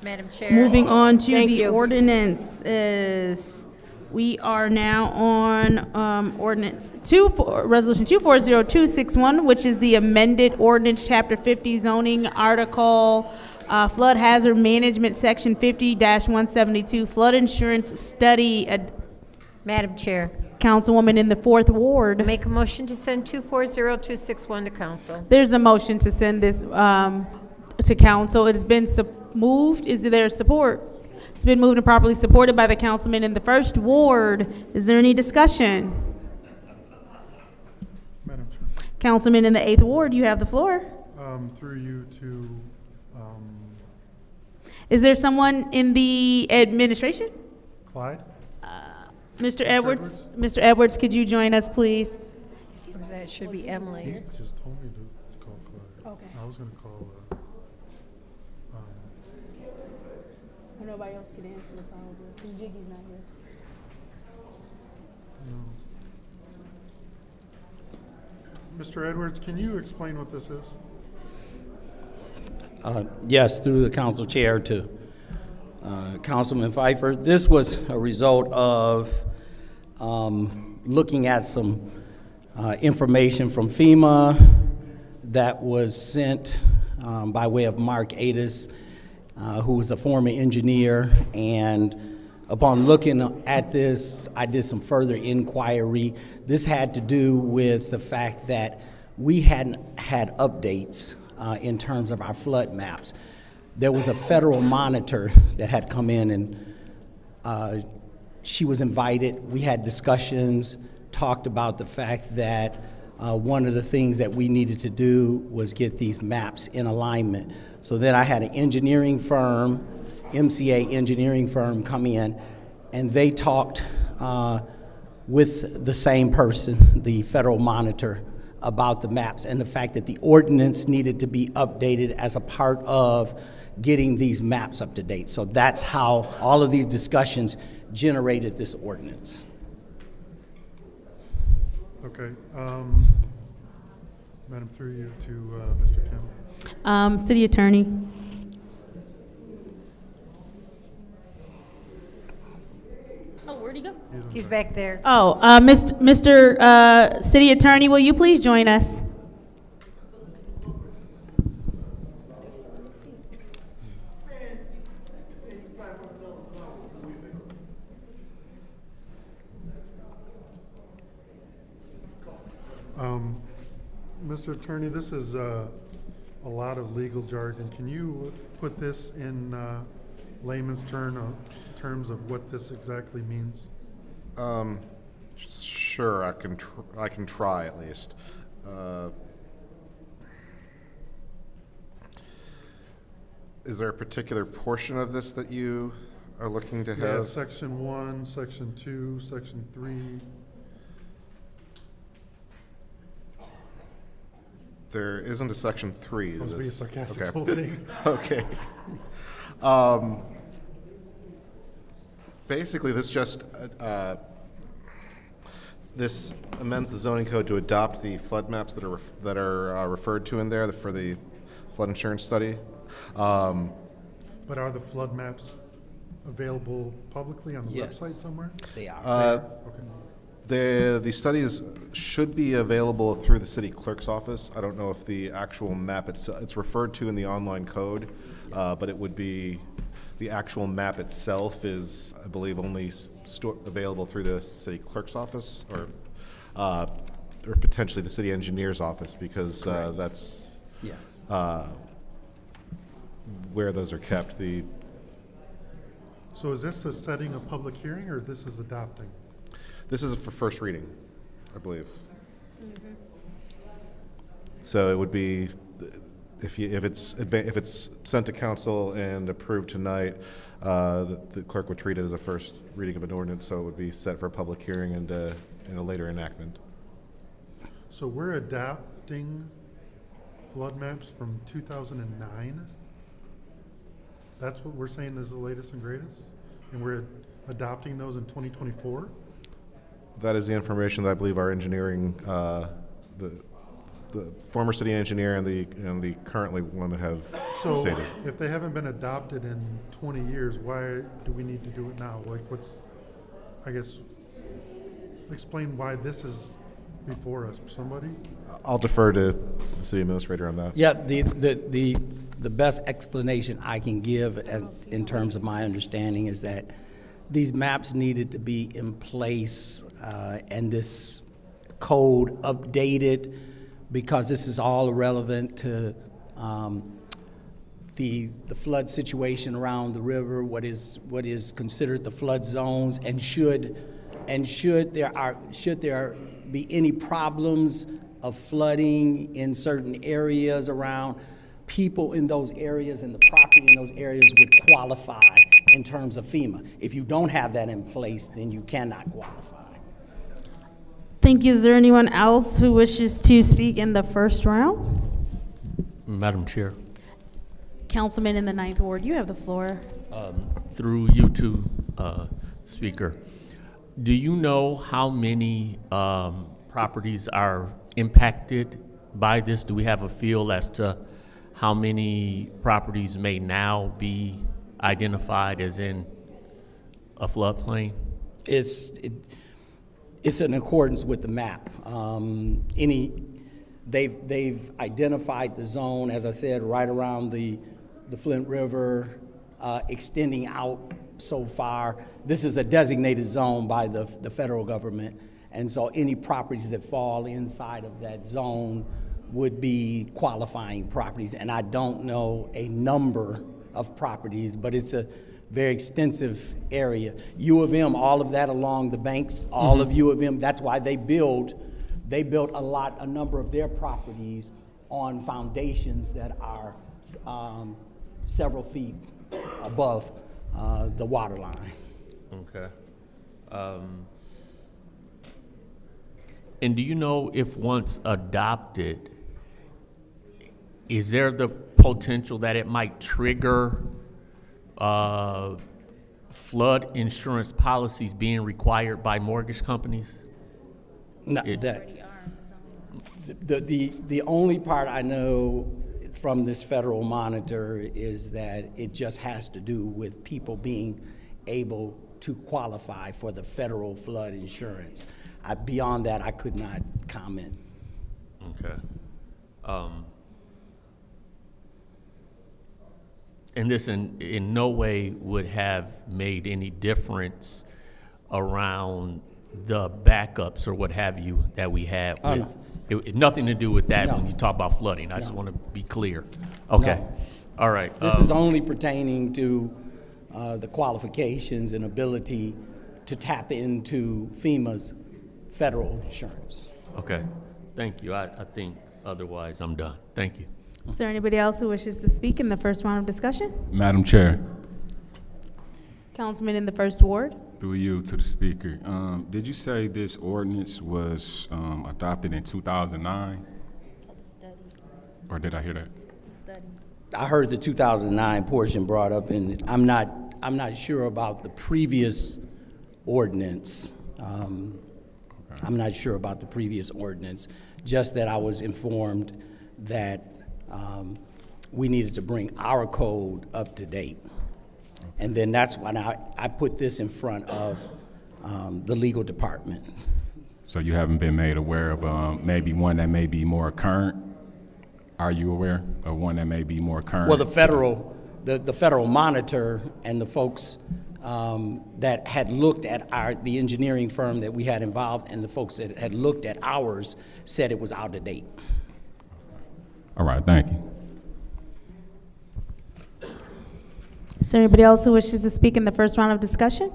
Madam Chair. Moving on to Thank the you. ordinances. We are now on ordinance Resolution 240261, which is the amended ordinance, Chapter 50 zoning, Article Flood Hazard Management, Section 50-172, Flood Insurance Study. Madam Chair. Councilwoman in the fourth ward. Make a motion to send 240261 to council. There's a motion to send this to council. It has been moved. Is there support? It's been moved and properly supported by the councilman in the first ward. Is there any discussion? Madam Chair. Councilman in the 8th ward, you have the floor. Through you to, Is there someone in the administration? Clyde? Mr. Edwards? Mr. Edwards, could you join us, please? Or that should be Emily. He just told me to call Clyde. Okay. I was gonna call, Nobody else could answer probably, because Jiggy's not here. no. Mr. Edwards, can you explain what this is? Yes, through the council chair to Councilman Pfeiffer. This was a result of looking at some information from FEMA that was sent by way of Mark Adis, who was a former engineer. And upon looking at this, I did some further inquiry. This had to do with the fact that we hadn't had updates in terms of our flood maps. There was a federal monitor that had come in, and she was invited. We had discussions, talked about the fact that one of the things that we needed to do was get these maps in alignment. So then I had an engineering firm, MCA engineering firm, come in, and they talked with the same person, the federal monitor, about the maps and the fact that the ordinance needed to be updated as a part of getting these maps up to date. So that's how all of these discussions generated this ordinance. Okay. Madam, through you to Mr. Kim. City Attorney. Oh, where'd he go? He's back there. Oh, Mr. City Attorney, will you please join us? Mr. Attorney, this is a lot of legal jargon. Can you put this in layman's terms of what this exactly means? Sure, I can try at least. Is there a particular portion of this that you are looking to have? Yeah, section 1, section 2, section 3. There isn't a section 3. Must be a sarcastical okay. thing. Okay. Basically, this just this amends the zoning code to adopt the flood maps that are referred to in there for the flood insurance study. But are the flood maps available publicly on the Yes. website somewhere? They are. Okay. The studies should be available through the city clerk's office. I don't know if the actual map it's referred to in the online code, but it would be the actual map itself is, I believe, only available through the city clerk's office or potentially the city engineer's office because that's yes. Where those are kept. So is this a setting a public hearing or this is adopting? This is for first reading, I believe. So it would be, if it's sent to council and approved tonight, the clerk would treat it as a first reading of an ordinance, so it would be set for a public hearing and a later enactment. So we're adopting flood maps from 2009? That's what we're saying is the latest and greatest? And we're adopting those in 2024? That is the information that I believe our engineering, the former city engineer and the currently one have stated. So if they haven't been adopted in 20 years, why do we need to do it now? Like I guess, explain why this is before us. Somebody? I'll defer to the city administrator on that. Yeah, the best explanation I can give in terms of my understanding is that these maps needed to be in place and this code updated because this is all relevant to the flood situation around the river, what is considered the flood zones, and should there be any problems of flooding in certain areas around, people in those areas and the property in those areas would qualify in terms of FEMA. If you don't have that in place, then you cannot qualify. Thank you. Is there anyone else who wishes to speak in the first round? Madam Chair. Councilman in the 9th Ward, you have the floor. Through you to Speaker, do you know how many properties are impacted by this? Do we have a feel as to how many properties may now be identified as in a floodplain? It's in accordance with the map. They've identified the zone, as I said, right around the Flint River, extending out so far. This is a designated zone by the federal government, and so any properties that fall inside of that zone would be qualifying properties. And I don't know a number of properties, but it's a very extensive area. U of M, all of that along the banks, all of U of M, that's why they built a number of their properties on foundations that are several feet above the water line. Okay. And do you know if once adopted, is there the potential that it might trigger flood insurance policies being required by mortgage companies? No, the only part I know from this federal monitor is that it just has to do with people being able to qualify for the federal flood insurance. Beyond that, I could not comment. Okay. And this in no way would have made any difference around the backups or what have you that we had. No. It nothing to do with that No. when you talk about flooding. I just No. want to be clear. Okay. No. All right. This is only pertaining to the qualifications and ability to tap into FEMA's federal insurance. Okay. Thank you. I think otherwise I'm done. Thank you. Is there anybody else who wishes to speak in the first round of discussion? Madam Chair, Councilman in the first ward. through you to the speaker, did you say this ordinance was adopted in 2009? Or did I hear that? I heard the 2009 portion brought up, and I'm not sure about the previous ordinance. I'm not sure about the previous ordinance, just that I was informed that we needed to bring our code up to date. And then that's when I put this in front of the legal department. So you haven't been made aware of maybe one that may be more current? Are you aware of one that may be more current? Well, the federal monitor and the folks that had looked at the engineering firm that we had involved and the folks that had looked at ours said it was out of date. All right, thank you. Is there anybody else who wishes to speak in the first round of discussion?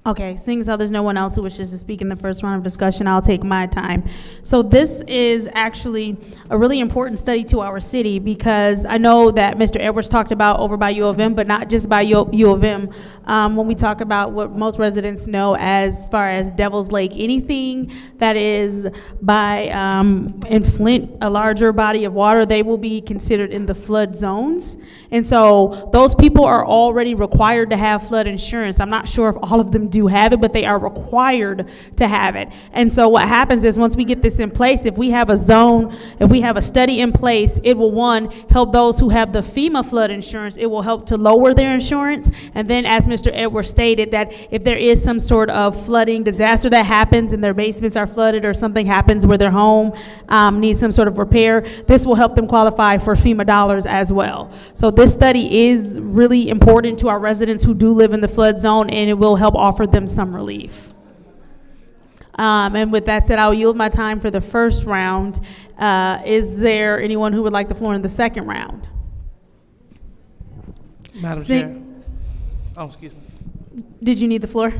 Okay, seeing as how there's no one else who wishes to speak in the first round of discussion, I'll take my time. So this is actually a really important study to our city because I know that Mr. Edwards talked about over by U of M, but not just by U of M. When we talk about what most residents know as far as Devil's Lake, anything that is by, in Flint, a larger body of water, they will be considered in the flood zones. And so those people are already required to have flood insurance. I'm not sure if all of them do have it, but they are required to have it. And so what happens is once we get this in place, if we have a zone, if we have a study in place, it will, one, help those who have the FEMA flood insurance. It will help to lower their insurance. And then as Mr. Edwards stated, that if there is some sort of flooding disaster that happens and their basements are flooded or something happens where their home needs some sort of repair, this will help them qualify for FEMA dollars as well. So this study is really important to our residents who do live in the flood zone, and it will help offer them some relief. And with that said, I'll yield my time for the first round. Is there anyone who would like the floor in the second round? Madam Chair. Oh, excuse me. Did you need the floor?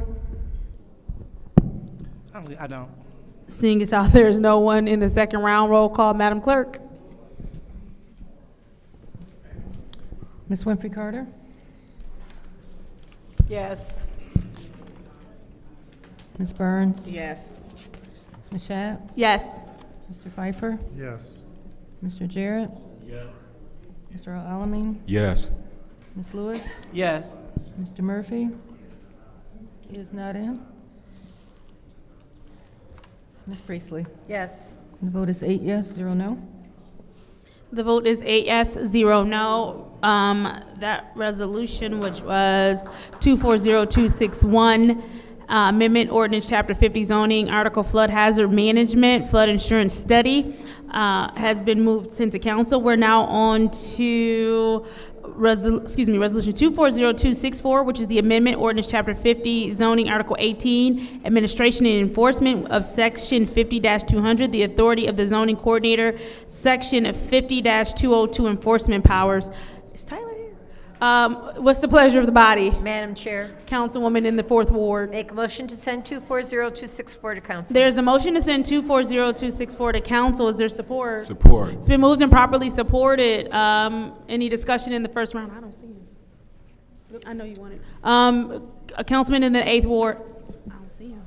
I don't. Seeing as how there is no one in the second round, roll call, Madam Clerk. Ms. Winfrey Carter? Yes. Ms. Burns? Yes. Ms. Mashat? Yes. Mr. Pfeiffer? Yes. Mr. Jarrett? Yes. Mr. Alamin? Yes. Ms. Lewis? Yes. Mr. Murphy? He is not in. Ms. Priestley? Yes. The vote is 8 yes, 0 no. The vote is 8 yes, 0 no. That resolution, which was 240261, Amendment Ordinance Chapter 50 Zoning, Article Flood Hazard Management, Flood Insurance Study, has been moved into council. We're now on to Resolution 240264, which is the Amendment Ordinance Chapter 50 Zoning, Article 18, Administration and Enforcement of Section 50-200, the authority of the zoning coordinator, Section 50-202 enforcement powers. Is Tyler here? What's the pleasure of the body? Madam Chair, Councilwoman in the fourth ward. make a motion to send 240264 to council. There's a motion to send 240264 to council. Is there support? Support. It's been moved and properly supported. Any discussion in the first round? I don't see him. I know you want it. A councilman in the eighth ward. I don't see him.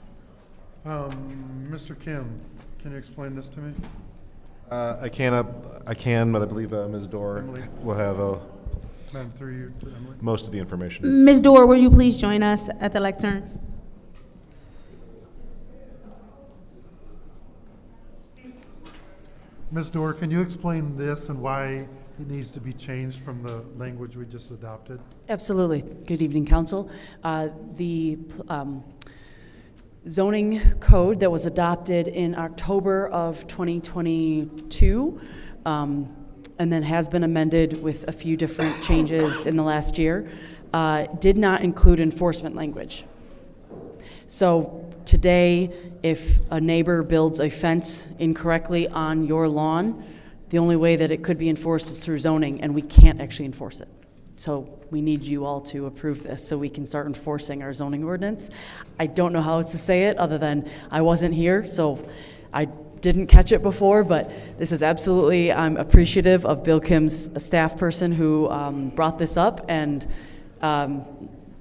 Mr. Kim, can you explain this to me? I can, but I believe Ms. Dorr Emily? will have Madam, through you to Emily. most of the information. Ms. Dorr, will you please join us at the lectern? Ms. Dorr, can you explain this and why it needs to be changed from the language we just adopted? Absolutely. Good evening, council. The zoning code that was adopted in October of 2022 and then has been amended with a few different changes in the last year did not include enforcement language. So today, if a neighbor builds a fence incorrectly on your lawn, the only way that it could be enforced is through zoning, and we can't actually enforce it. So we need you all to approve this so we can start enforcing our zoning ordinance. I don't know how else to say it other than I wasn't here, so I didn't catch it before, but this is absolutely, I'm appreciative of Bill Kim's staff person who brought this up, and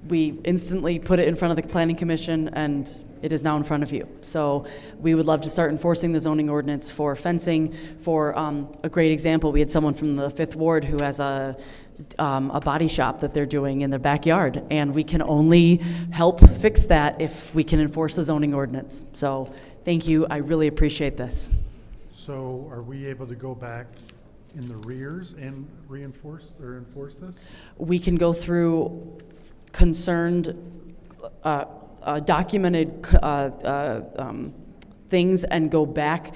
we instantly put it in front of the Planning Commission, and it is now in front of you. So we would love to start enforcing the zoning ordinance for fencing. For a great example, we had someone from the 5th Ward who has a body shop that they're doing in their backyard, and we can only help fix that if we can enforce the zoning ordinance. So thank you, I really appreciate this. So are we able to go back in the rears and reinforce or enforce this? We can go through concerned, documented things and go back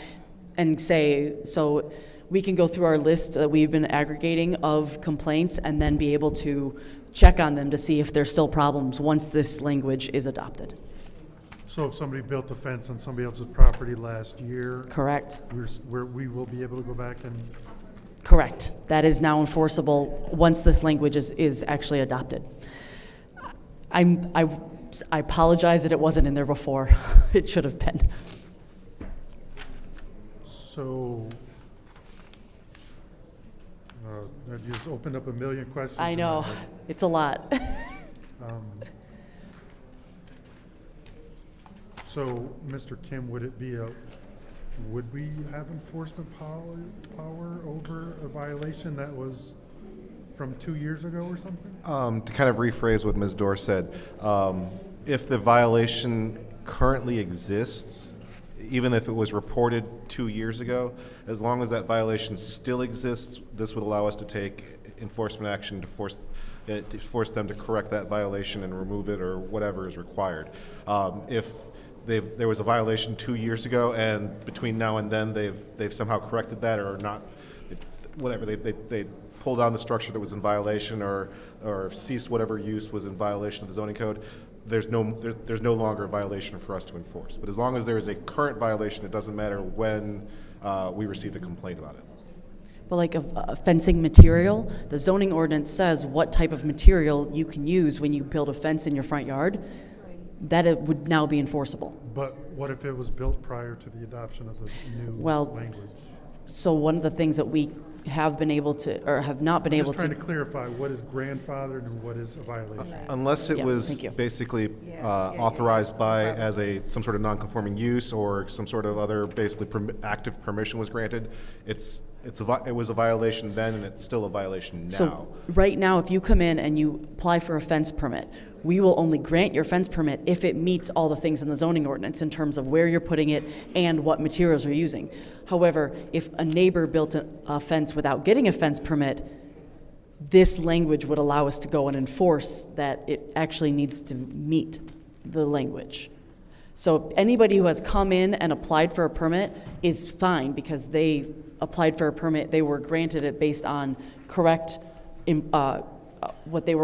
and say, so we can go through our list that we've been aggregating of complaints and then be able to check on them to see if there's still problems once this language is adopted. So if somebody built a fence on somebody else's property last year? Correct. We will be able to go back and? Correct. That is now enforceable once this language is actually adopted. I apologize that it wasn't in there before. It should have been. So, I just opened up a million questions. I know, it's a lot. So, Mr. Kim, would we have enforcement power over a violation that was from 2 years ago or something? To kind of rephrase what Ms. Dorr said, if the violation currently exists, even if it was reported 2 years ago, as long as that violation still exists, this would allow us to take enforcement action to force them to correct that violation and remove it or whatever is required. If there was a violation 2 years ago and between now and then they've somehow corrected that or not, whatever, they pulled down the structure that was in violation or ceased whatever use was in violation of the zoning code, there's no longer a violation for us to enforce. But as long as there is a current violation, it doesn't matter when we received a complaint about it. But like a fencing material, the zoning ordinance says what type of material you can use when you build a fence in your front yard, that it would now be enforceable. But what if it was built prior to the adoption of the new language? So one of the things that we have been able to, or have not been able to. Just trying to clarify what is grandfathered and what is a violation. Unless it was basically authorized as some sort of non-conforming use or some sort of other basically active permission was granted, it was a violation then and it's still a violation now. So right now, if you come in and you apply for a fence permit, we will only grant your fence permit if it meets all the things in the zoning ordinance in terms of where you're putting it and what materials you're using. However, if a neighbor built a fence without getting a fence permit, this language would allow us to go and enforce that it actually needs to meet the language. So anybody who has come in and applied for a permit is fine because they applied for a permit, they were granted it based on correct where they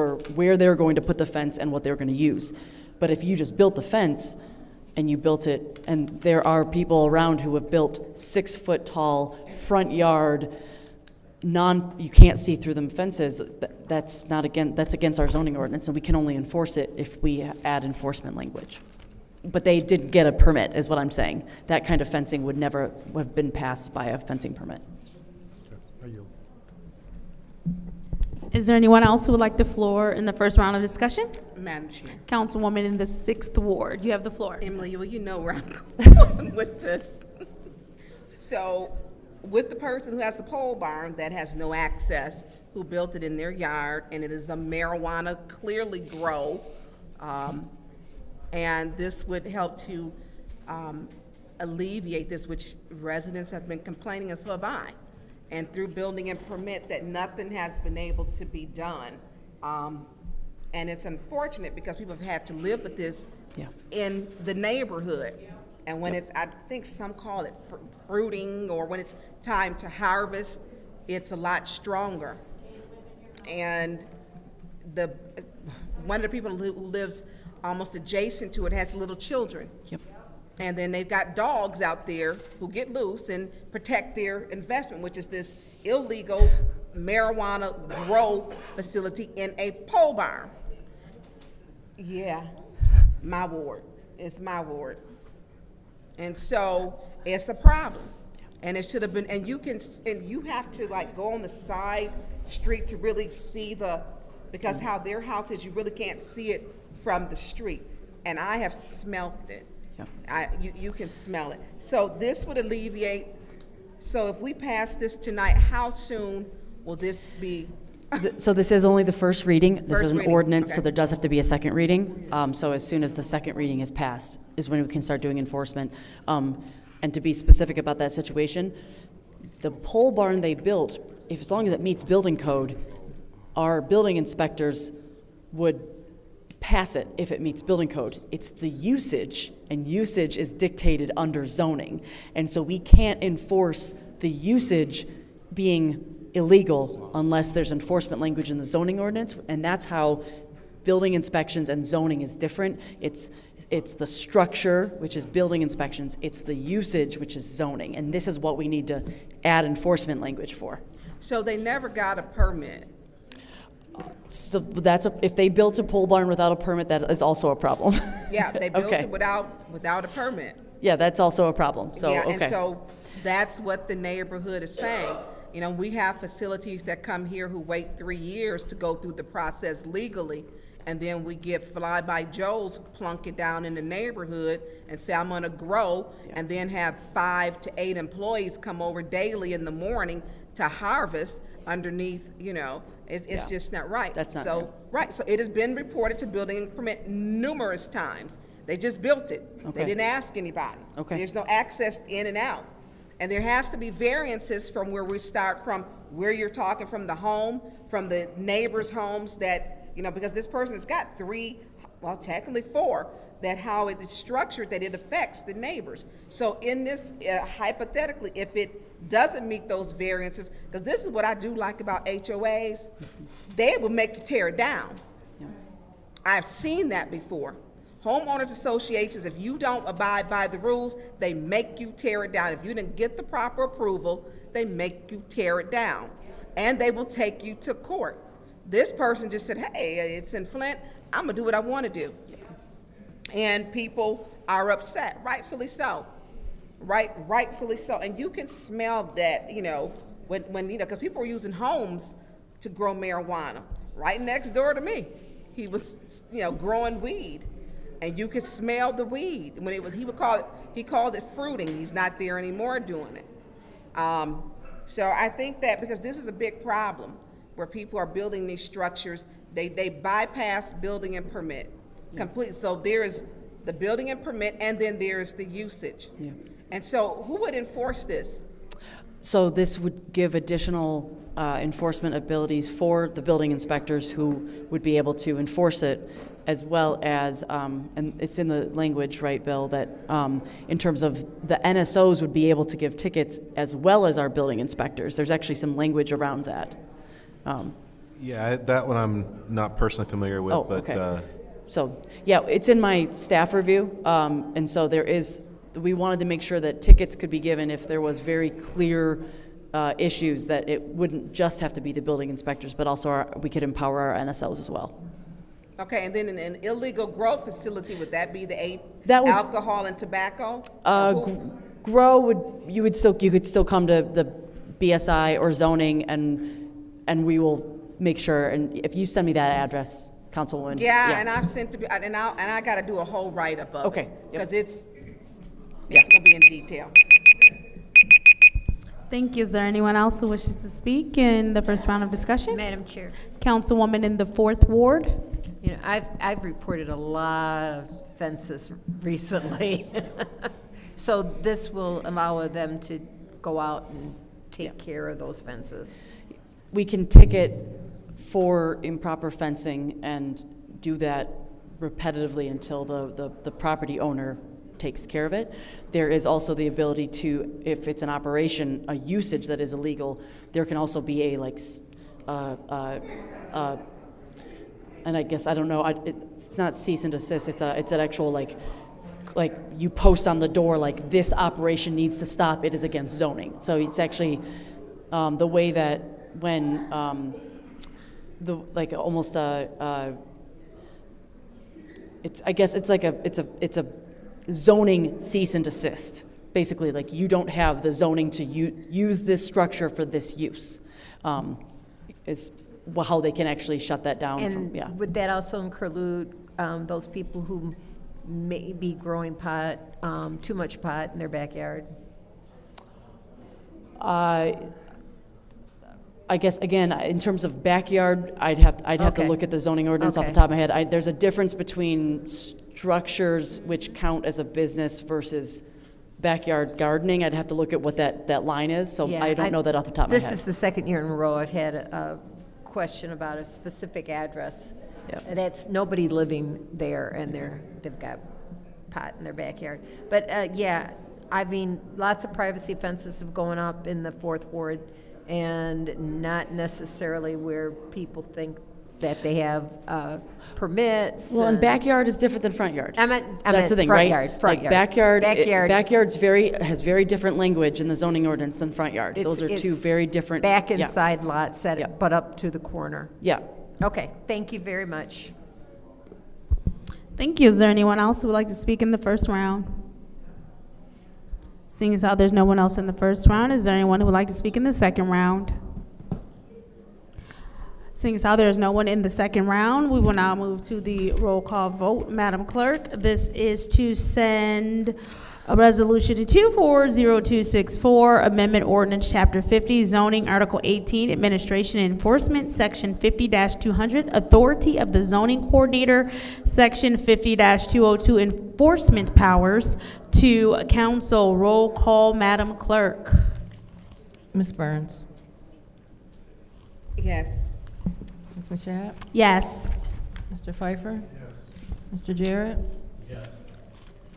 were going to put the fence and what they were going to use. But if you just built the fence and you built it, and there are people around who have built 6 foot tall front yard, you can't see through them fences, that's against our zoning ordinance, and we can only enforce it if we add enforcement language. But they didn't get a permit, is what I'm saying. That kind of fencing would never have been passed by a fencing permit. Is there anyone else who would like the floor in the first round of discussion? Madam Chair. Councilwoman in the 6th Ward. You have the floor. Emily, well, you know where I'm going with this. So, with the person who has the pole barn that has no access, who built it in their yard, and it is a marijuana clearly grow, and this would help to alleviate this, which residents have been complaining, and so have I. And through building and permit, that nothing has been able to be done. And it's unfortunate because people have had to live with this in the neighborhood. And when it's, I think some call it fruiting, or when it's time to harvest, it's a lot stronger. And one of the people who lives almost adjacent to it has little children. Yep. And then they've got dogs out there who get loose and protect their investment, which is this illegal marijuana grow facility in a pole barn. Yeah, my ward. It's my ward. And so it's a problem. And it should have been, and you have to like go on the side street to really see because how their house is, you really can't see it from the street. And I have smelt it. You can smell it. So this would alleviate. So if we pass this tonight, how soon will this be? So this is only the first reading. This is an reading, ordinance, so okay. there does have to be a second reading. So as soon as the second reading is passed is when we can start doing enforcement. And to be specific about that situation, the pole barn they built, as long as it meets building code, our building inspectors would pass it if it meets building code. It's the usage, and usage is dictated under zoning. And so we can't enforce the usage being illegal unless there's enforcement language in the zoning ordinance, and that's how building inspections and zoning is different. It's the structure, which is building inspections, it's the usage, which is zoning, and this is what we need to add enforcement language for. So they never got a permit. So if they built a pole barn without a permit, that is also a problem. Yeah, they built Okay. it without a permit. Yeah, that's also a problem, so, Yeah, okay. and so that's what the neighborhood is saying. You know, we have facilities that come here who wait 3 years to go through the process legally, and then we get fly-by-Joes who plunk it down in the neighborhood and say, I'm gonna grow, and then have 5 to 8 employees come over daily in the morning to harvest underneath, it's just not right. That's not so right. So it has been reported to building and permit numerous times. They just built it. Okay. They didn't ask anybody. Okay. There's no access in and out. And there has to be variances from where we start from, where you're talking from the home, from the neighbors' homes that, because this person has got 3, well, technically 4, that how it is structured, that it affects the neighbors. So in this, hypothetically, if it doesn't meet those variances, because this is what I do like about HOAs, they will make you tear it down. I've seen that before. Homeowners associations, if you don't abide by the rules, they make you tear it down. If you didn't get the proper approval, they make you tear it down. And they will take you to court. This person just said, hey, it's in Flint, I'm gonna do what I wanna do. And people are upset, rightfully so. Rightfully so. And you can smell that, when because people were using homes to grow marijuana. Right next door to me, he was, growing weed. And you could smell the weed. When he called it fruiting. He's not there anymore doing it. So I think that because this is a big problem where people are building these structures, they bypass building and permit completely. So there's the building and permit, and then there's the usage. Yeah. And so who would enforce this? So this would give additional enforcement abilities for the building inspectors who would be able to enforce it, as well as, and it's in the language, right, Bill, that in terms of the NSOs would be able to give tickets as well as our building inspectors. There's actually some language around that. Yeah, that one I'm not personally familiar with, but. Okay. So, yeah, it's in my staff review, and so we wanted to make sure that tickets could be given if there was very clear issues, that it wouldn't just have to be the building inspectors, but also we could empower our NSOs as well. Okay, and then an illegal grow facility, would that be the alcohol and tobacco? Grow you could still come to the BSI or zoning, and we will make sure, and if you send me that address, Councilwoman. Yeah, and I've sent and I got to do a whole write-up of Okay, it. yep. Because it's going to be in detail. Thank you. Is there anyone else who wishes to speak in the first round of discussion? Madam Chair. Councilwoman in the 4th Ward. You know, I've reported a lot of fences recently. So this will allow them to go out and take care of those fences. We can ticket for improper fencing and do that repetitively until the property owner takes care of it. There is also the ability to, if it's an operation, a usage that is illegal, there can also be a and I guess, I don't know, it's not cease and desist, it's an actual like you post on the door like this operation needs to stop, it is against zoning. So it's actually the way that when it's a zoning cease and desist. Basically, like you don't have the zoning to use this structure for this use, is how they can actually shut that down. And would that also include those people who may be growing pot, too much pot in their backyard? I guess, again, in terms of backyard, I'd have to look at the zoning ordinance off the top of my head. There's a difference between structures which count as a business versus backyard gardening. I'd have to look at what that line is, so I don't know that off the top of my head. This is the second year in a row I've had a question about a specific address. Yep. That's nobody living there, and they've got pot in their backyard. But I mean, lots of privacy fences have gone up in the 4th Ward, and not necessarily where people think that they have permits. Well, and backyard is different than front yard. I meant That's the thing, front right? yard, Like backyard. Backyard's has very different language in the zoning ordinance than front yard. Those are two very different. Back and side lots that butt up to the corner. Yeah. Okay, thank you very much. Thank you. Is there anyone else who would like to speak in the first round? Seeing as how there's no one else in the first round, is there anyone who would like to speak in the second round? Seeing as how there's no one in the second round, we will now move to the roll call vote. Madam Clerk, this is to send a resolution to 240264, Amendment Ordinance Chapter 50, Zoning, Article 18, Administration and Enforcement, Section 50-200, Authority of the Zoning Coordinator, Section 50-202, Enforcement Powers, to council. Roll call, Madam Clerk. Ms. Burns. Yes. Ms. Mashat? Yes. Mr. Pfeiffer? Yes. Mr. Jarrett? Yes.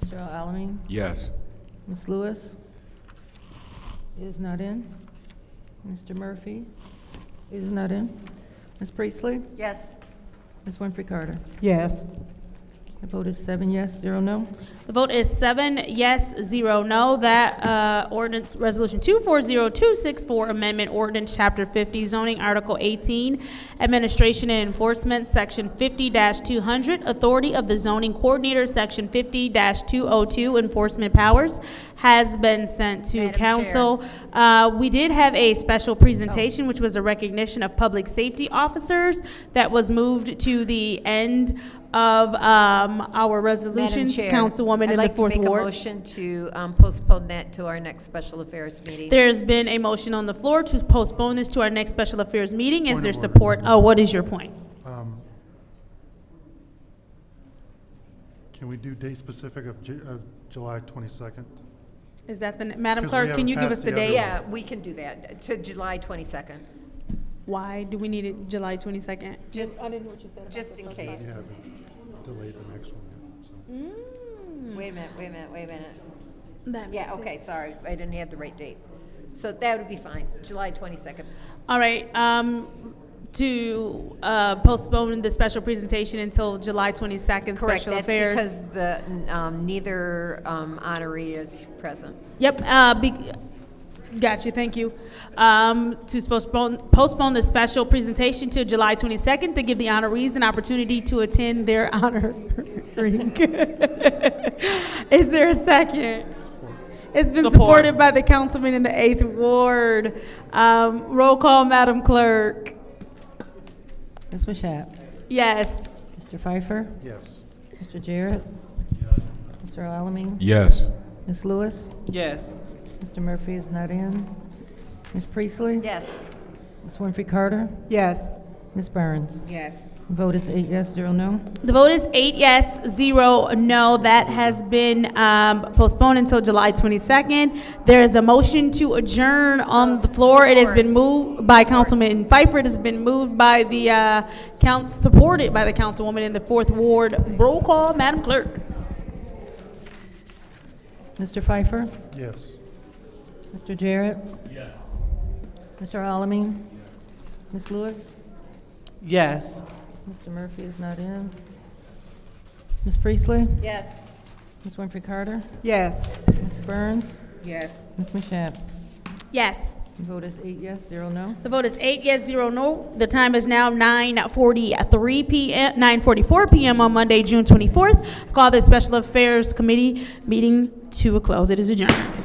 Mr. Alamin? Yes. Ms. Lewis? Is not in. Mr. Murphy? Is not in. Ms. Priestley? Yes. Ms. Winfrey Carter? Yes. The vote is 7 yes, 0 no. The vote is 7 yes, 0 no. That ordinance, Resolution 240264, Amendment Ordinance Chapter 50, Zoning, Article 18, Administration and Enforcement, Section 50-200, Authority of the Zoning Coordinator, Section 50-202, Enforcement Powers, has been sent to Madam council. We did have a special presentation, which was a recognition of public safety officers that was moved to the end of our resolutions. Madam Chair, Councilwoman in the 4th Ward. I'd like to make a motion to postpone that to our next special affairs meeting. There's been a motion on the floor to postpone this to our next special affairs meeting. Is there support? Oh, what is your point? Can we do date specific of July 22nd? Is that the, Madam 'Cause we Clerk, can you haven't give us passed the the other date? Yeah, we can do that, to July 22nd, Why do we need it July 22nd? Just- I didn't know what you said. about just the in first case. We haven't delayed the next one yet, so. Wait a minute. That Yeah, makes okay, sense. sorry, I didn't have the right date. So that would be fine, July 22nd. All right, to postpone the special presentation until July 22nd, Correct, special that's affairs. because the, neither honoree is present. Yep, got you, thank you. To postpone the special presentation to July 22nd to give the honorees an opportunity to attend their honoring. Is there a second? It's been supported by the councilman in the 8th Ward. Roll call, Madam Clerk. Ms. Mashat? Yes. Mr. Pfeiffer? Yes. Mr. Jarrett? Mr. Alamin? Yes. Ms. Lewis? Yes. Mr. Murphy is not in. Ms. Priestley? Yes. Ms. Winfrey Carter? Yes. Ms. Burns? Yes. Vote is 8 yes, 0 no. The vote is 8 yes, 0 no. That has been postponed until July 22nd. There is a motion to adjourn on the floor. It has been moved by Councilman Pfeiffer. It has been moved by the supported by the councilwoman in the 4th Ward. Roll call, Madam Clerk. Mr. Pfeiffer? Yes. Mr. Jarrett? Yes. Mr. Alamin? Ms. Lewis? Yes. Mr. Murphy is not in. Ms. Priestley? Yes. Ms. Winfrey Carter? Yes. Ms. Burns? Yes. Ms. Mashat? Yes. The vote is 8 yes, 0 no. The vote is 8 yes, 0 no. The time is now 9:43 p.m., 9:44 p.m. on Monday, June 24th. I call the Special Affairs Committee meeting to a close. It is adjourned.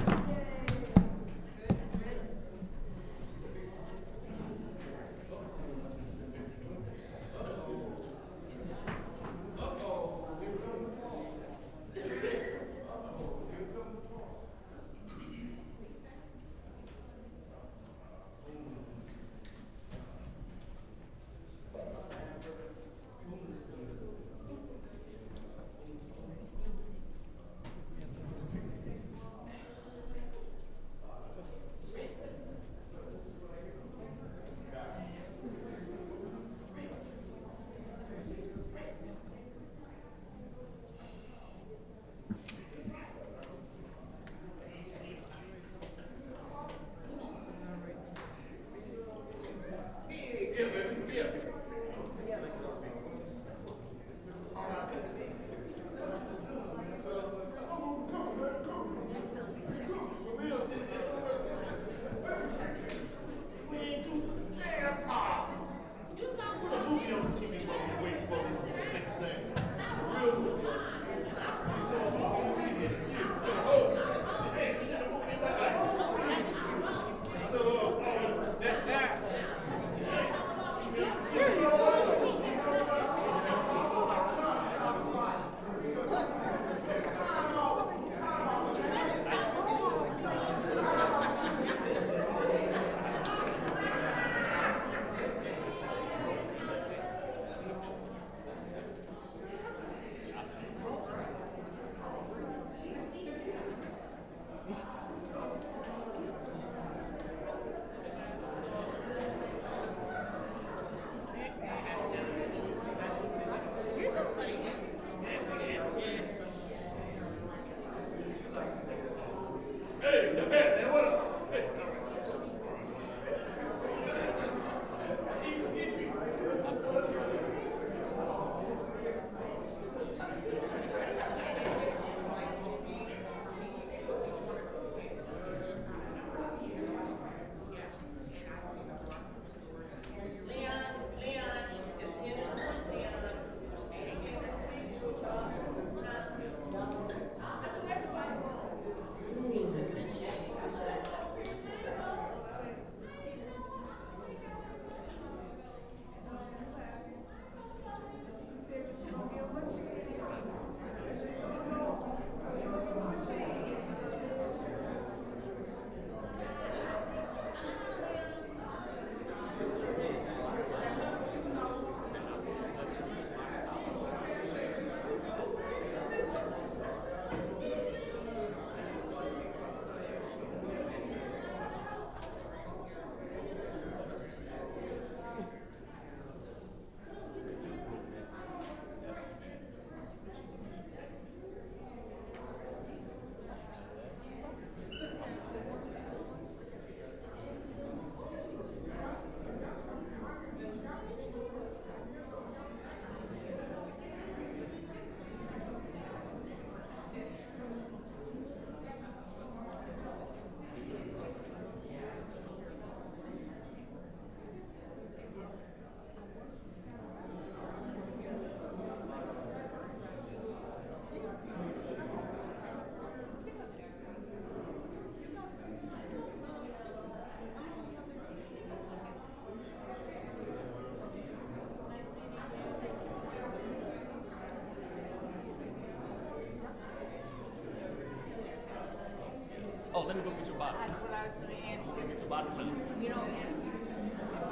let me go get your bottle. That's what I was gonna ask Go you. get your bottle now. You know, if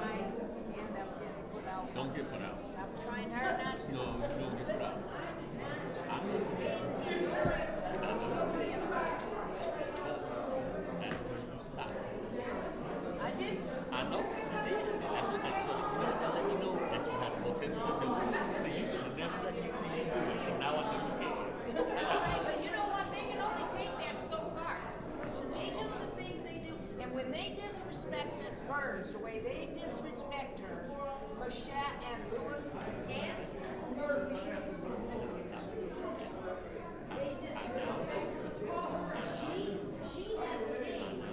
I end up getting put out. Don't get put out. I'm trying hard not to. No, you don't get put out. I know. Stop. I did. I know. That's what they said. They're letting you know that you have the potential to do it. So you should have never let me see you do it. And now I know you can. That's right, but you know what? They can only take that so far. When they do the things they do, and when they disrespect Miss Burns the way they disrespect her, Mashat and Lewis and Murphy, they disrespect her. She has a name.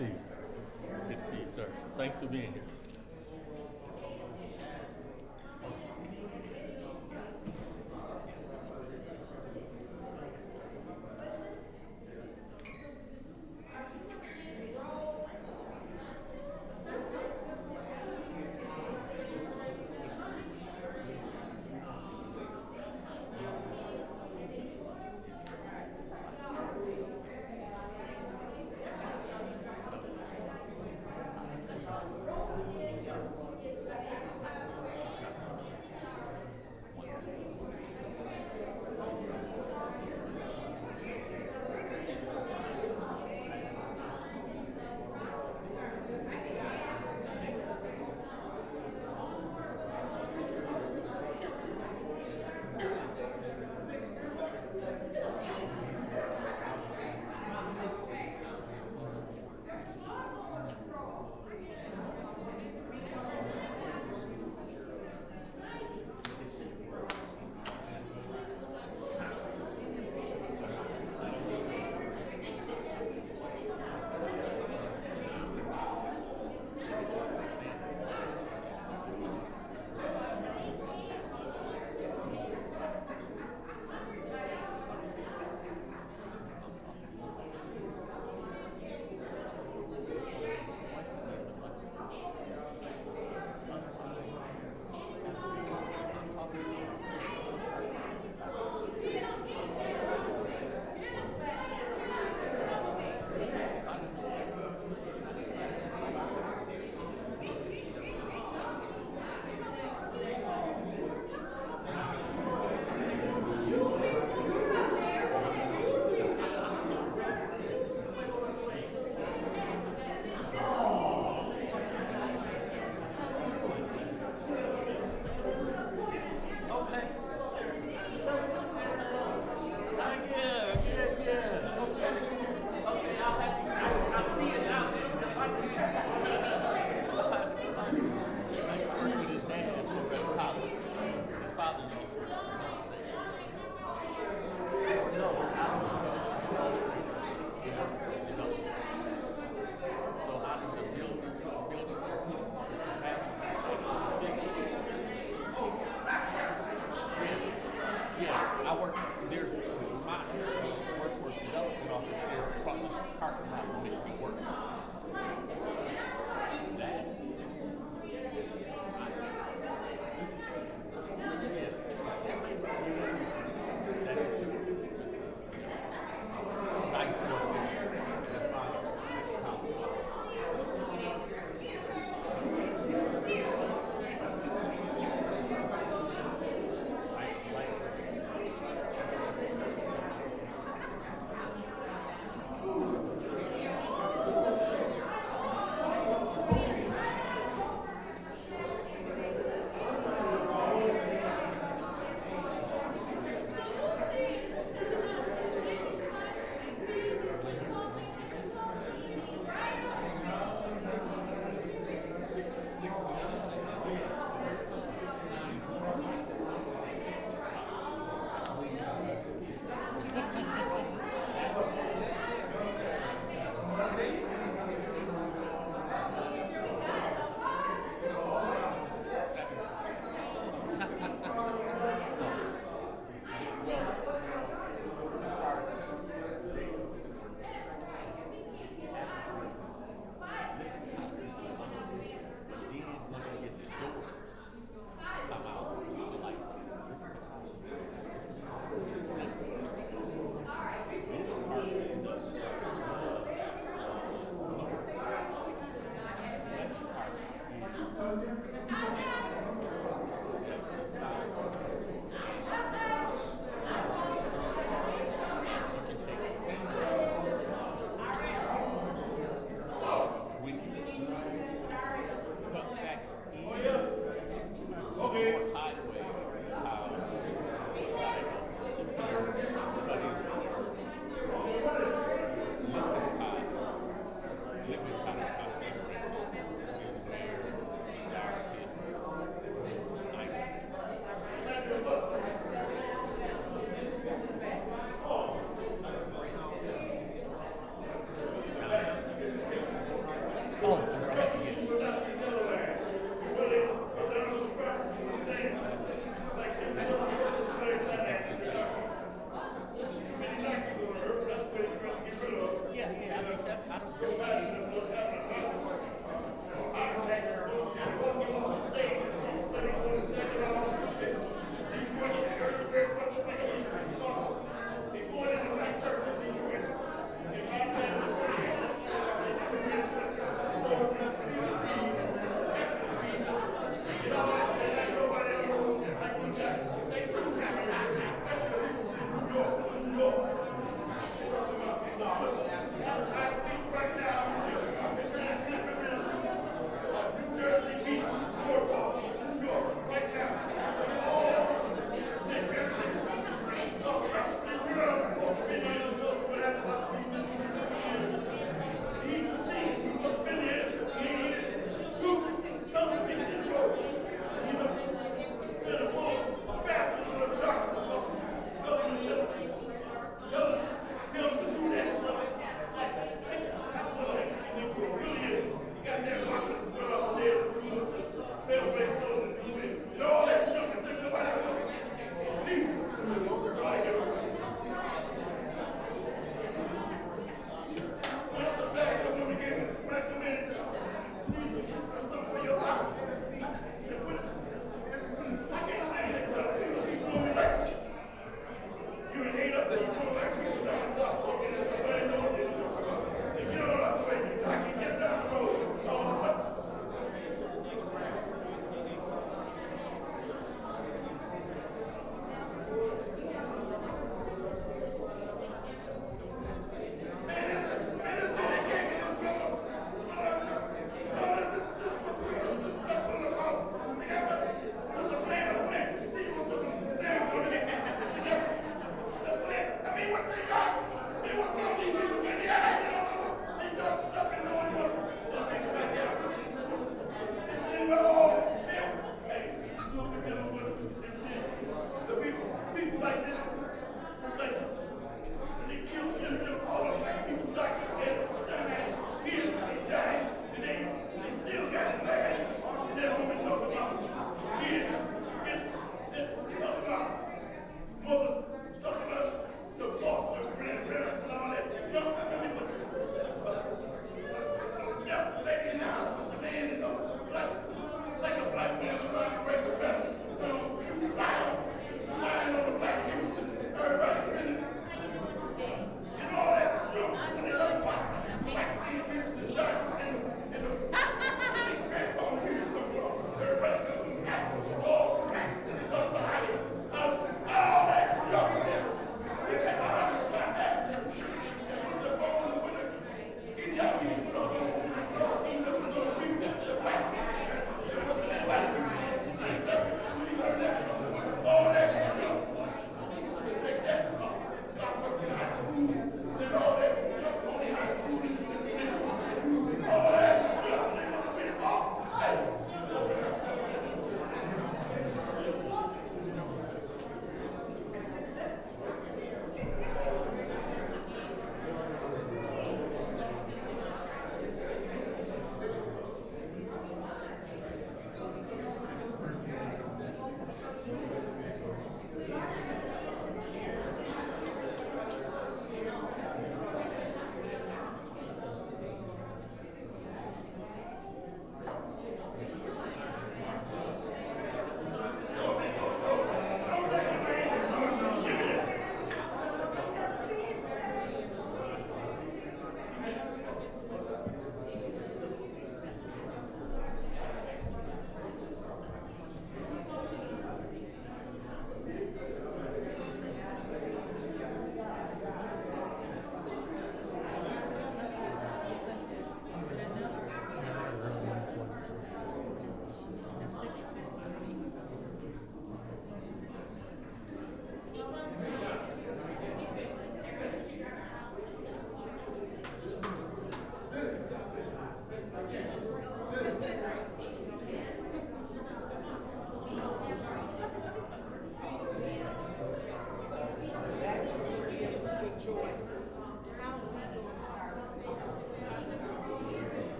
see you. Good to see you, sir. Thanks for being here.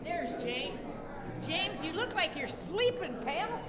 There's James. James, you look like you're sleeping, pal.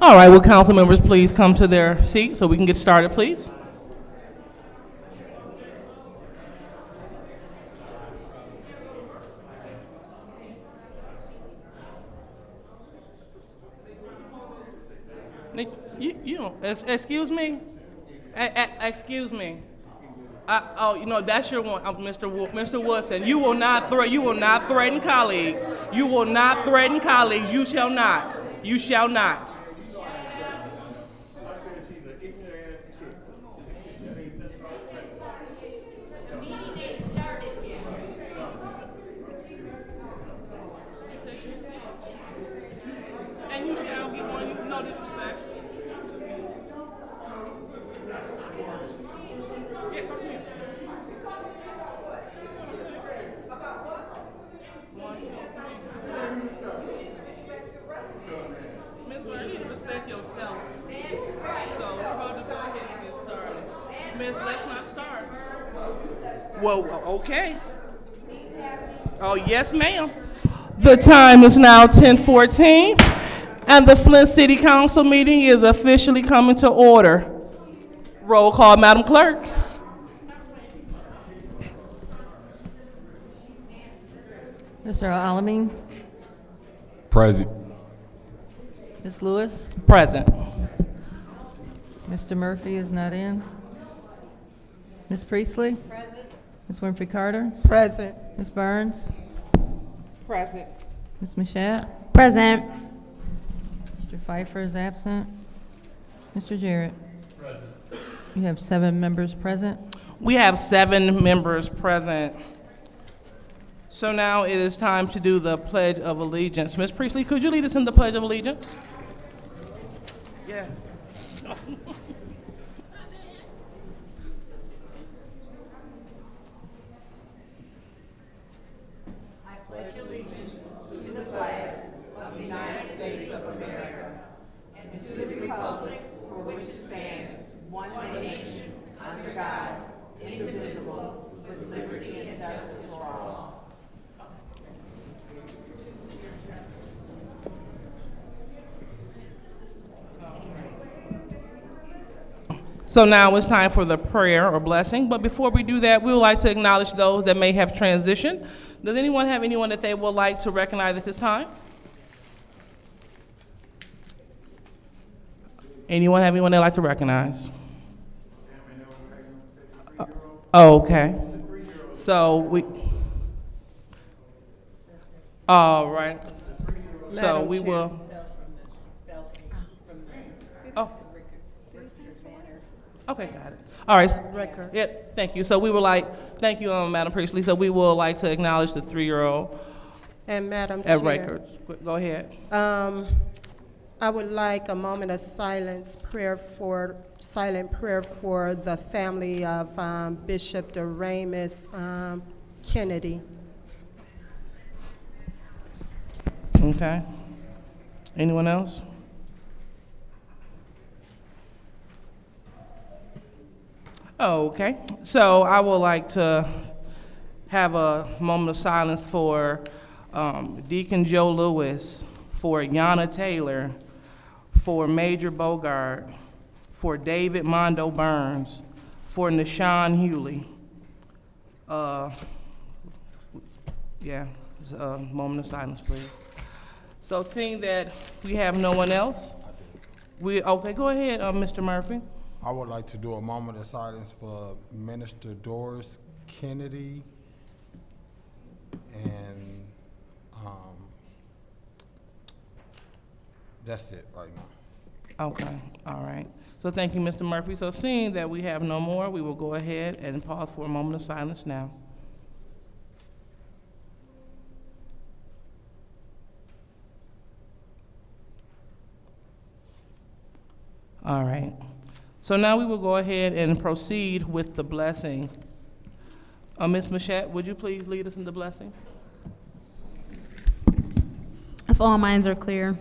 All right, will council members please come to their seat so we can get started, please? You don't, excuse me? Excuse me. That's your one, Mr. Woodson. You will not threaten colleagues. You will not threaten colleagues. You shall not. You shall not. And you shall be one, no disrespect. Ms. Blair, you need to respect yourself. So we're about to go ahead and get started. Ms., let's not start. Well, okay. Oh, yes, ma'am. The time is now 10:14, and the Flint City Council meeting is officially coming to order. Roll call, Madam Clerk. Mr. Alamin? Present. Ms. Lewis? Present. Mr. Murphy is not in. Ms. Priestley? Present. Ms. Winfrey Carter? Present. Ms. Burns? Present. Ms. Mashat? Present. Mr. Pfeiffer is absent. Mr. Jarrett? Present. You have 7 members present. We have 7 members present. So now it is time to do the Pledge of Allegiance. Ms. Priestley, could you lead us in the Pledge of Allegiance? Yeah. So now it's time for the prayer or blessing. But before we do that, we would like to acknowledge those that may have transitioned. Does anyone have anyone that they would like to recognize at this time? Anyone have anyone they'd like to recognize? Okay. So we. All right. So we will. Oh. Okay, got it. All right. Record. Yeah, thank you. So we would like, thank you, Madam Priestley. So we would like to acknowledge the 3-year-old And Madam at Chair, records. Go ahead. I would like a moment of silent prayer for the family of Bishop Doremus Kennedy. Okay. Anyone else? Okay. So I would like to have a moment of silence for Deacon Joe Lewis, for Yana Taylor, for Major Bogart, for David Mondo Burns, for Nashawn Hewley. A moment of silence, please. So seeing that we have no one else, okay, go ahead, Mr. Murphy. I would like to do a moment of silence for Minister Doris Kennedy and that's it right now. Okay, all right. So thank you, Mr. Murphy. So seeing that we have no more, we will go ahead and pause for a moment of silence now. All right. So now we will go ahead and proceed with the blessing. Ms. Mashat, would you please lead us in the blessing? If all minds are clear.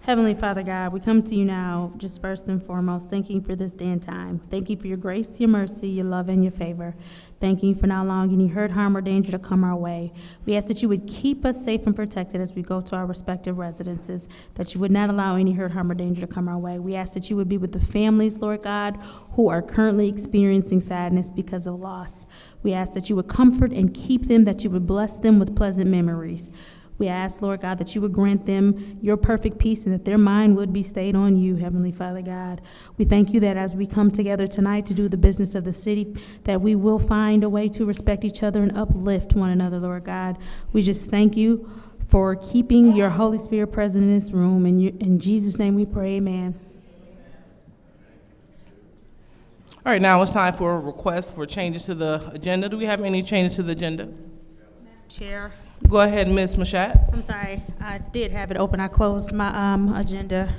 Heavenly Father God, we come to you now, just first and foremost, thanking you for this day and time. Thank you for your grace, your mercy, your love, and your favor. Thank you for not allowing any hurt, harm, or danger to come our way. We ask that you would keep us safe and protected as we go to our respective residences, that you would not allow any hurt, harm, or danger to come our way. We ask that you would be with the families, Lord God, who are currently experiencing sadness because of loss. We ask that you would comfort and keep them, that you would bless them with pleasant memories. We ask, Lord God, that you would grant them your perfect peace and that their mind would be stayed on you, Heavenly Father God. We thank you that as we come together tonight to do the business of the city, that we will find a way to respect each other and uplift one another, Lord God. We just thank you for keeping your Holy Spirit present in this room. In Jesus' name we pray, amen. All right, now it's time for a request for changes to the agenda. Do we have any changes to the agenda? Chair. Go ahead, Ms. Mashat. I'm sorry, I did have it open. I closed my agenda.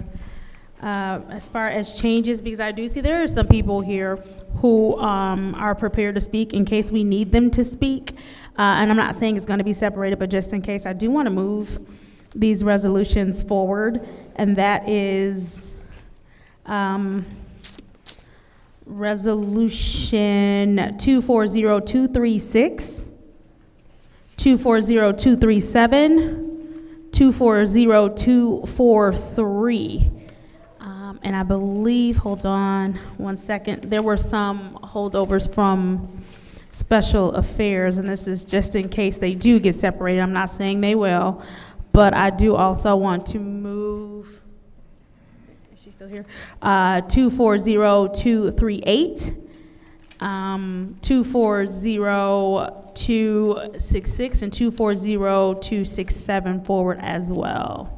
As far as changes, because I do see there are some people here who are prepared to speak in case we need them to speak. And I'm not saying it's going to be separated, but just in case, I do want to move these resolutions forward. And that is Resolution 240236. 240237, 240243. And I believe, hold on one second, there were some holdovers from special affairs, and this is just in case they do get separated. I'm not saying they will, but I do also want to move, is she still here? 240238. 240266 and 240267 forward as well.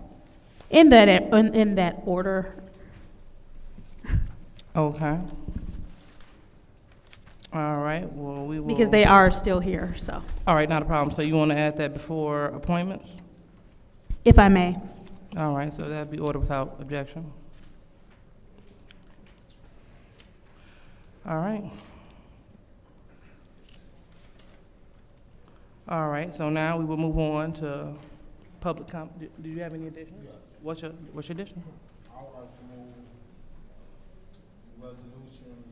In that order. Okay. All right, well, we will. Because they are still here, so. All right, not a problem. So you want to add that before appointments? If I may. All right, so that'd be ordered without objection. All right. All right, so now we will move on to public comment. Do you have any additions? Yes. What's your addition? I would like to move resolution.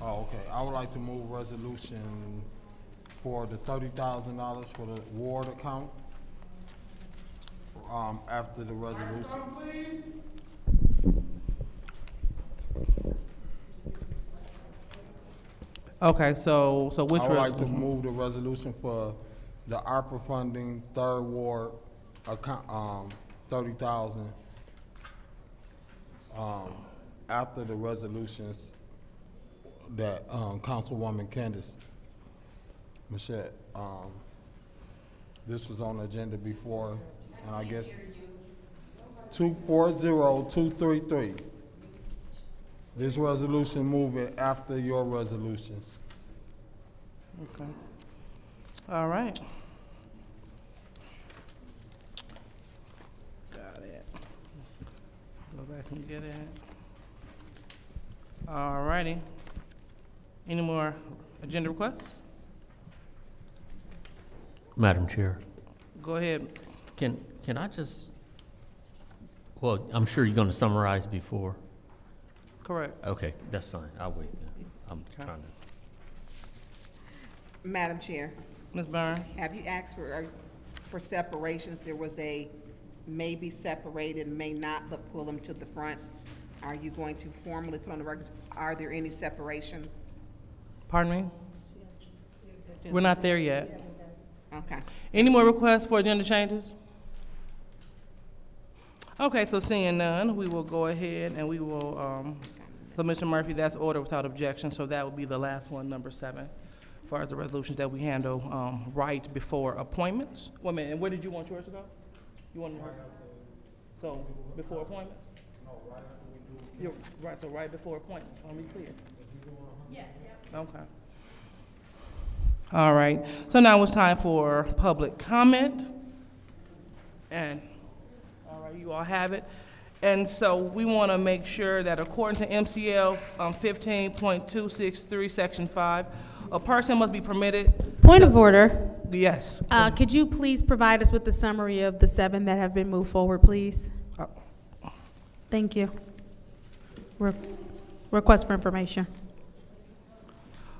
I would like to move resolution for the $30,000 for the ward account. After the resolution. Okay, so which I would like to resolution? move the resolution for the Arpa funding, third ward account, 30,000. After the resolutions that, Councilwoman Candace Machette, this was on the agenda before, and I guess 240233. This resolution move it after your resolutions. Okay. All right. Got it. Go back and get it. All righty. Any more agenda requests? Madam Chair, Go ahead. can I just, well, I'm sure you're going to summarize before. Correct. Okay, that's fine. I'll wait then. I'm Okay. trying to. Madam Chair, Ms. Byrne? have you asked for separations? There was a may be separated, may not, but pull them to the front. Are you going to formally put on the record, are there any separations? Pardon me? We're not there yet. Okay. Any more requests for agenda changes? Okay, so seeing none, we will go ahead and we will, so Mr. Murphy, that's order without objection, so that would be the last one, number 7, as far as the resolutions that we handle right before appointments. Wait a minute, and where did you want yours to go? You want so before appointments? No, right after we do. Right, so right before appointments, want me clear? Yes, yeah. Okay. All right, so now it's time for public comment. And, all right, you all have it. And so we want to make sure that according to MCL 15.263, Section 5, a person must be permitted. Point of order. Yes. Could you please provide us with the summary of the 7 that have been moved forward, please? Thank you. Request for information.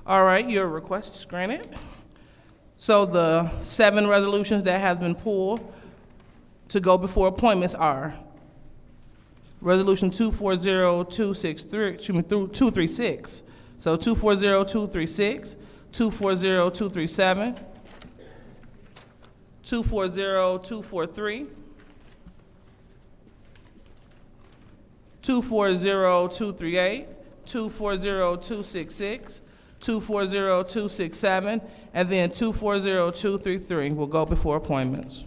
All right, your request is granted. So the 7 resolutions that have been pulled to go before appointments are Resolution 240263, excuse me, through 236. So 240236, 240-237, 240-243, 240-238, 240-266, 240-267, and then 240-233 will go before appointments.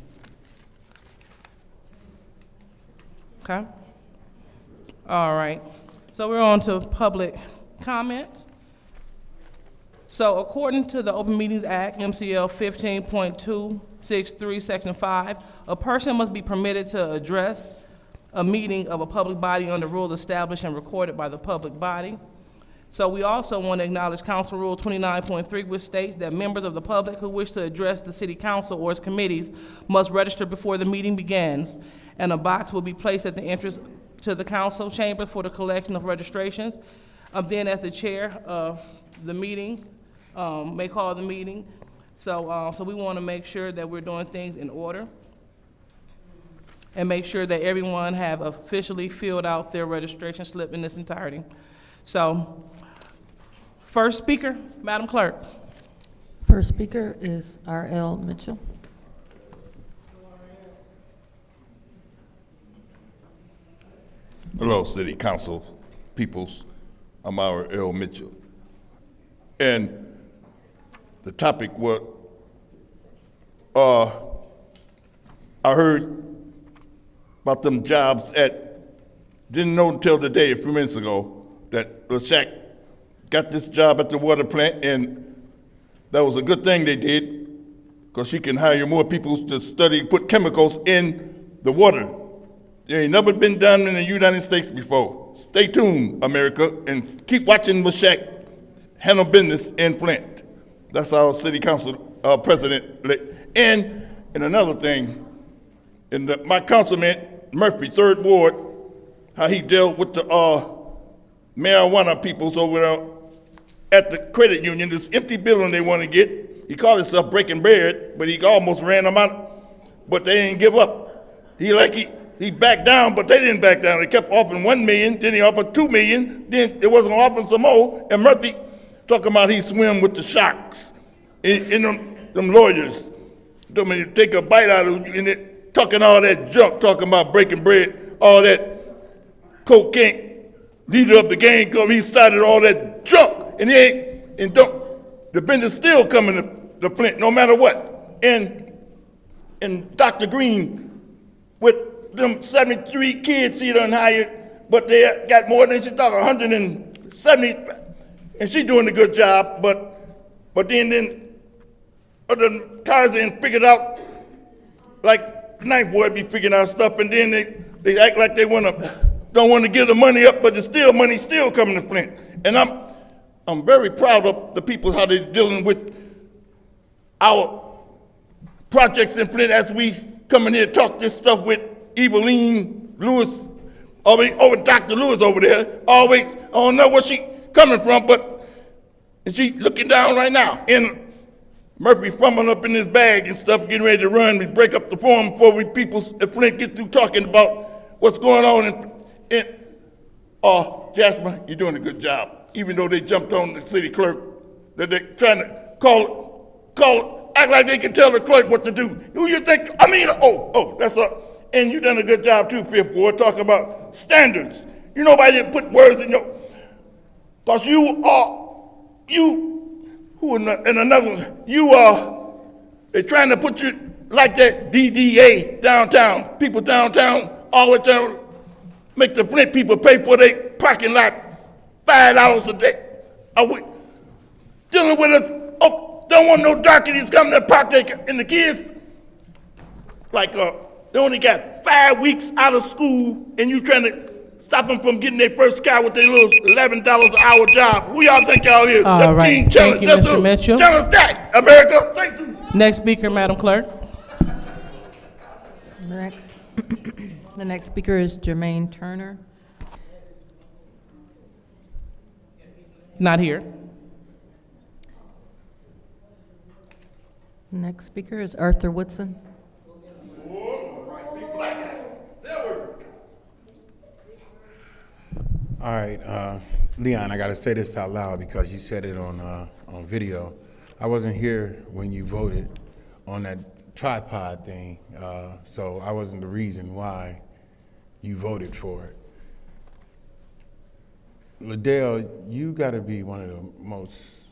Okay? All right. So we're on to public comments. So according to the Open Meetings Act, MCL 15.263, Section 5, a person must be permitted to address a meeting of a public body under rules established and recorded by the public body. So we also want to acknowledge Council Rule 29.3, which states that members of the public who wish to address the City Council or its committees must register before the meeting begins, and a box will be placed at the entrance to the council chamber for the collection of registrations. Then as the chair of the meeting, may call the meeting. So we want to make sure that we're doing things in order and make sure that everyone have officially filled out their registration slip in its entirety. So, first speaker, Madam Clerk. First speaker is R.L. Mitchell. Hello, City Council peoples. I'm R.L. Mitchell. And the topic was, I heard about them jobs didn't know until today, a few minutes ago, that LaShack got this job at the water plant, and that was a good thing they did, because she can hire more people to study, put chemicals in the water. It ain't never been done in the United States before. Stay tuned, America, and keep watching LaShack handle business in Flint. That's our city council president. And another thing, my councilman, Murphy, 3rd Ward, how he dealt with the marijuana peoples over there at the credit union, this empty building they want to get. He called himself breaking bread, but he almost ran them out, but they didn't give up. He backed down, but they didn't back down. They kept offering $1 million, then he offered $2 million, then it wasn't offering some more, and Murphy talking about he swim with the sharks. And them lawyers, told me to take a bite out of you, and it, talking all that junk, talking about breaking bread, all that cocaine. Leader of the gang, he started all that junk, and the business still coming to Flint, no matter what. And Dr. Green, with them 73 kids he done hired, but they got more than she thought, 170, and she doing a good job. But then other Tarzan figured out, like Ninth Ward be figuring out stuff, and then they act like they don't want to give the money up, but the money still coming to Flint. And I'm very proud of the people, how they're dealing with our projects in Flint as we come in here and talk this stuff with Eveline Lewis, over Dr. Lewis over there. Always, I don't know where she coming from, and she looking down right now. And Murphy fumbling up in his bag and stuff, getting ready to run. We break up the forum before people at Flint get through talking about what's going on. Jasmine, you're doing a good job. Even though they jumped on the city clerk, that they're trying to act like they can tell the clerk what to do. Who you think? That's and you done a good job too, 5th Ward, talking about standards. You nobody didn't put words in your, because they're trying to put you like that DDA downtown, people downtown, always trying to make the Flint people pay for their parking lot $5 a day. Are we dealing with us? Don't want no darkies coming to park in the kids. Like they only got 5 weeks out of school, and you trying to stop them from getting their first car with their little $11 an hour job. Who y'all think y'all is? All right, thank you, Mr. Mitchell. Tell us that, America. Thank you. Next speaker, Madam Clerk. The next speaker is Jermaine Turner. Not here. Next speaker is Arthur Woodson. All right, Leon, I got to say this out loud because you said it on video. I wasn't here when you voted on that tripod thing, so I wasn't the reason why you voted for it. Liddell, you gotta be one of the most...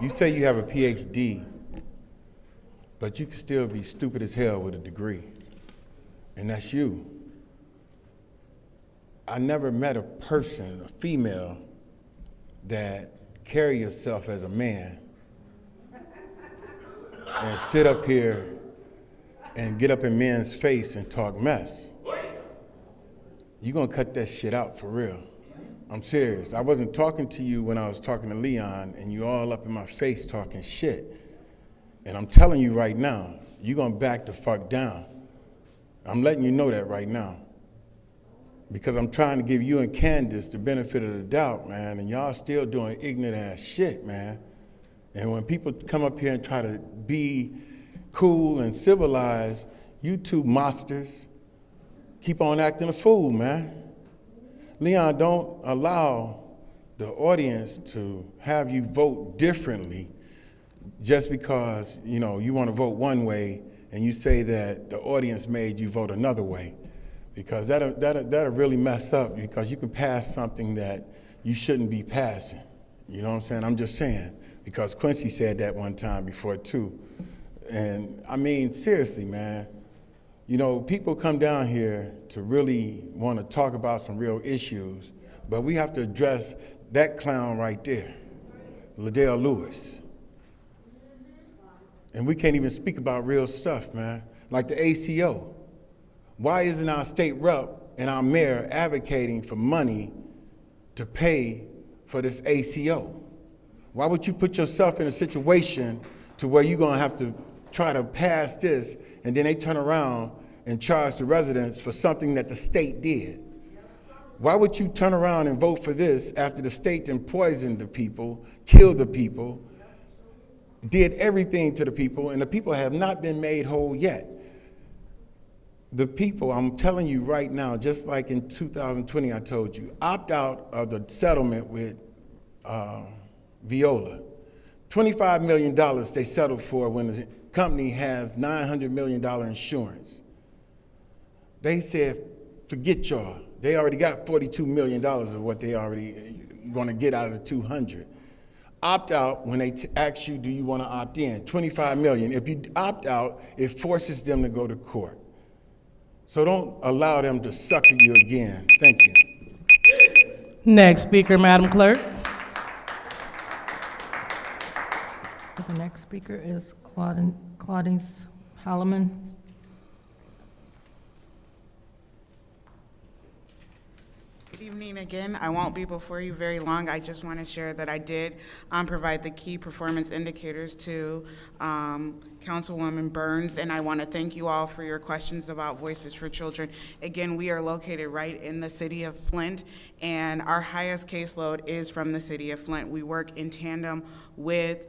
You say you have a PhD, but you can still be stupid as hell with a degree, and that's you. I never met a person, a female, that carry yourself as a man and sit up here and get up in men's face and talk mess. You're gonna cut that shit out for real. I'm serious. I wasn't talking to you when I was talking to Leon and you all up in my face talking shit. And I'm telling you right now, you're gonna back the fuck down. I'm letting you know that right now. Because I'm trying to give you and Candace the benefit of the doubt, man, and y'all still doing ignorant ass shit, man. And when people come up here and try to be cool and civilized, you two monsters keep on acting a fool, man. Leon, don't allow the audience to have you vote differently just because, you know, you want to vote one way and you say that the audience made you vote another way. Because that'll really mess up, because you can pass something that you shouldn't be passing. You know what I'm saying? I'm just saying, because Quincy said that one time before too. And I mean, seriously, man, you know, people come down here to really want to talk about some real issues, but we have to address that clown right there, Liddell Lewis. And we can't even speak about real stuff, man, like the ACO. Why isn't our state rep and our mayor advocating for money to pay for this ACO? Why would you put yourself in a situation to where you're gonna have to try to pass this and then they turn around and charge the residents for something that the state did? Why would you turn around and vote for this after the state then poisoned the people, killed the people, did everything to the people, and the people have not been made whole yet? The people, I'm telling you right now, just like in 2020 I told you, opt out of the settlement with Viola. $25 million they settled for when the company has $900 million insurance. They said, forget y'all. They already got $42 million of what they already gonna get out of the 200. Opt out when they ask you, do you wanna opt in? $25 million. If you opt out, it forces them to go to court. So don't allow them to sucker you again. Thank you. Next speaker, Madam Clerk. The next speaker is Claudice Holloman. Good evening again. I won't be before you very long. I just want to share that I did provide the key performance indicators to Councilwoman Burns, and I want to thank you all for your questions about Voices for Children. Again, we are located right in the city of Flint, and our highest caseload is from the city of Flint. We work in tandem with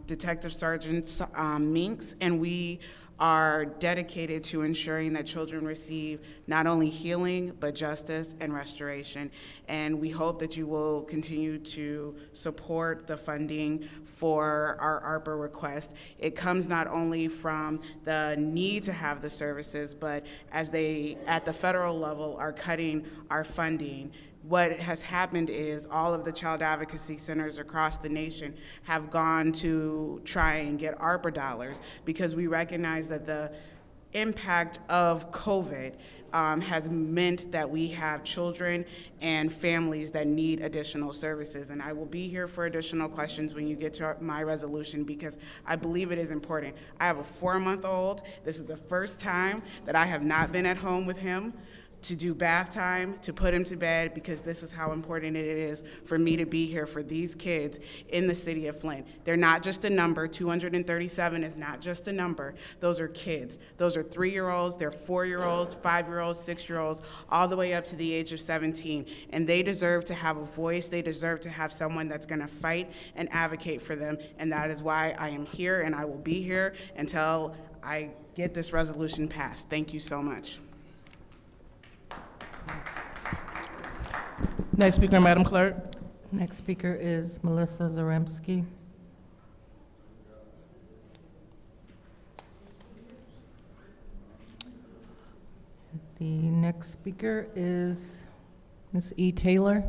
Detective Sergeant Minks, and we are dedicated to ensuring that children receive not only healing, but justice and restoration. And we hope that you will continue to support the funding for our ARPA request. It comes not only from the need to have the services, but as they, at the federal level, are cutting our funding, what has happened is all of the child advocacy centers across the nation have gone to try and get ARPA dollars, because we recognize that the impact of COVID has meant that we have children and families that need additional services. And I will be here for additional questions when you get to my resolution, because I believe it is important. I have a 4-month-old. This is the first time that I have not been at home with him to do bath time, to put him to bed, because this is how important it is for me to be here for these kids in the city of Flint. They're not just a number. 237 is not just a number. Those are kids. Those are 3-year-olds, they're 4-year-olds, 5-year-olds, 6-year-olds, all the way up to the age of 17. And they deserve to have a voice. They deserve to have someone that's gonna fight and advocate for them. And that is why I am here, and I will be here until I get this resolution passed. Thank you so much. Next speaker, Madam Clerk. Next speaker is Melissa Zaremski. The next speaker is Ms. E. Taylor.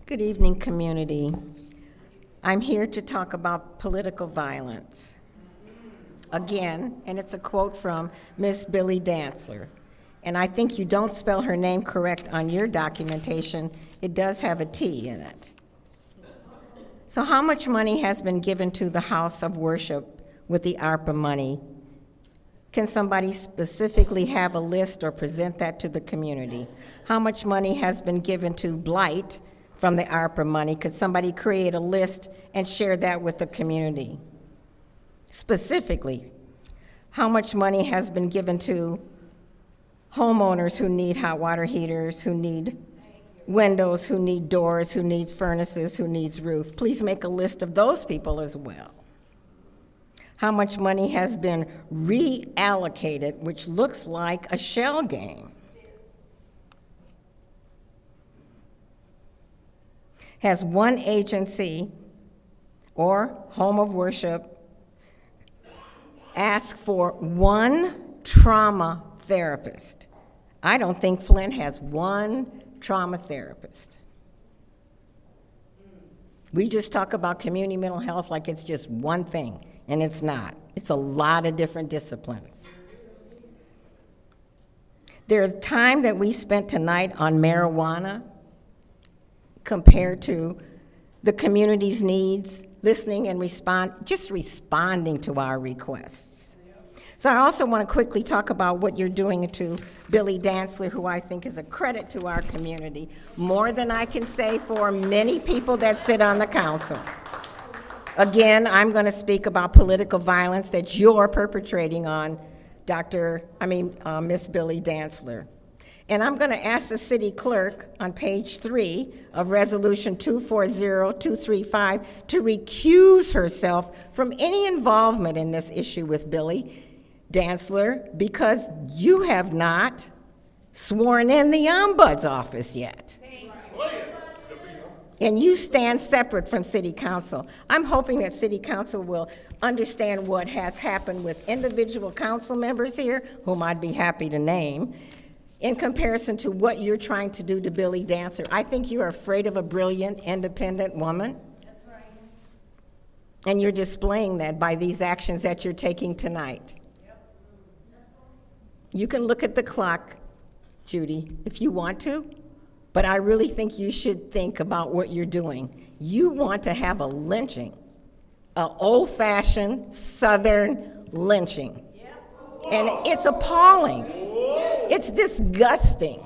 Good evening, community. I'm here to talk about political violence. Again, and it's a quote from Miss Billy Dantzler. And I think you don't spell her name correct on your documentation. It does have a T in it. So how much money has been given to the house of worship with the Arpa money? Can somebody specifically have a list or present that to the community? How much money has been given to Blight from the Arpa money? Could somebody create a list and share that with the community? Specifically, how much money has been given to homeowners who need hot water heaters, who need windows, who need doors, who needs furnaces, who needs roof? Please make a list of those people as well. How much money has been reallocated, which looks like a shell game? Has one agency or home of worship asked for one trauma therapist? I don't think Flint has one trauma therapist. We just talk about community mental health like it's just one thing, and it's not. It's a lot of different disciplines. There's time that we spent tonight on marijuana compared to the community's needs, listening and responding to our requests. So I also want to quickly talk about what you're doing to Billy Dantzler, who I think is a credit to our community, more than I can say for many people that sit on the council. Again, I'm going to speak about political violence that you're perpetrating on Miss Billy Dantzler. And I'm going to ask the city clerk on page 3 of Resolution 240235 to recuse herself from any involvement in this issue with Billy Dantzler, because you have not sworn in the ombuds's office yet. And you stand separate from city council. I'm hoping that city council will understand what has happened with individual council members here, whom I'd be happy to name, in comparison to what you're trying to do to Billy Dantzler. I think you're afraid of a brilliant, independent woman. That's right. And you're displaying that by these actions that you're taking tonight. Yep. You can look at the clock, Judy, if you want to, but I really think you should think about what you're doing. You want to have a lynching, an old-fashioned Southern lynching. Yep. And it's appalling. It's disgusting.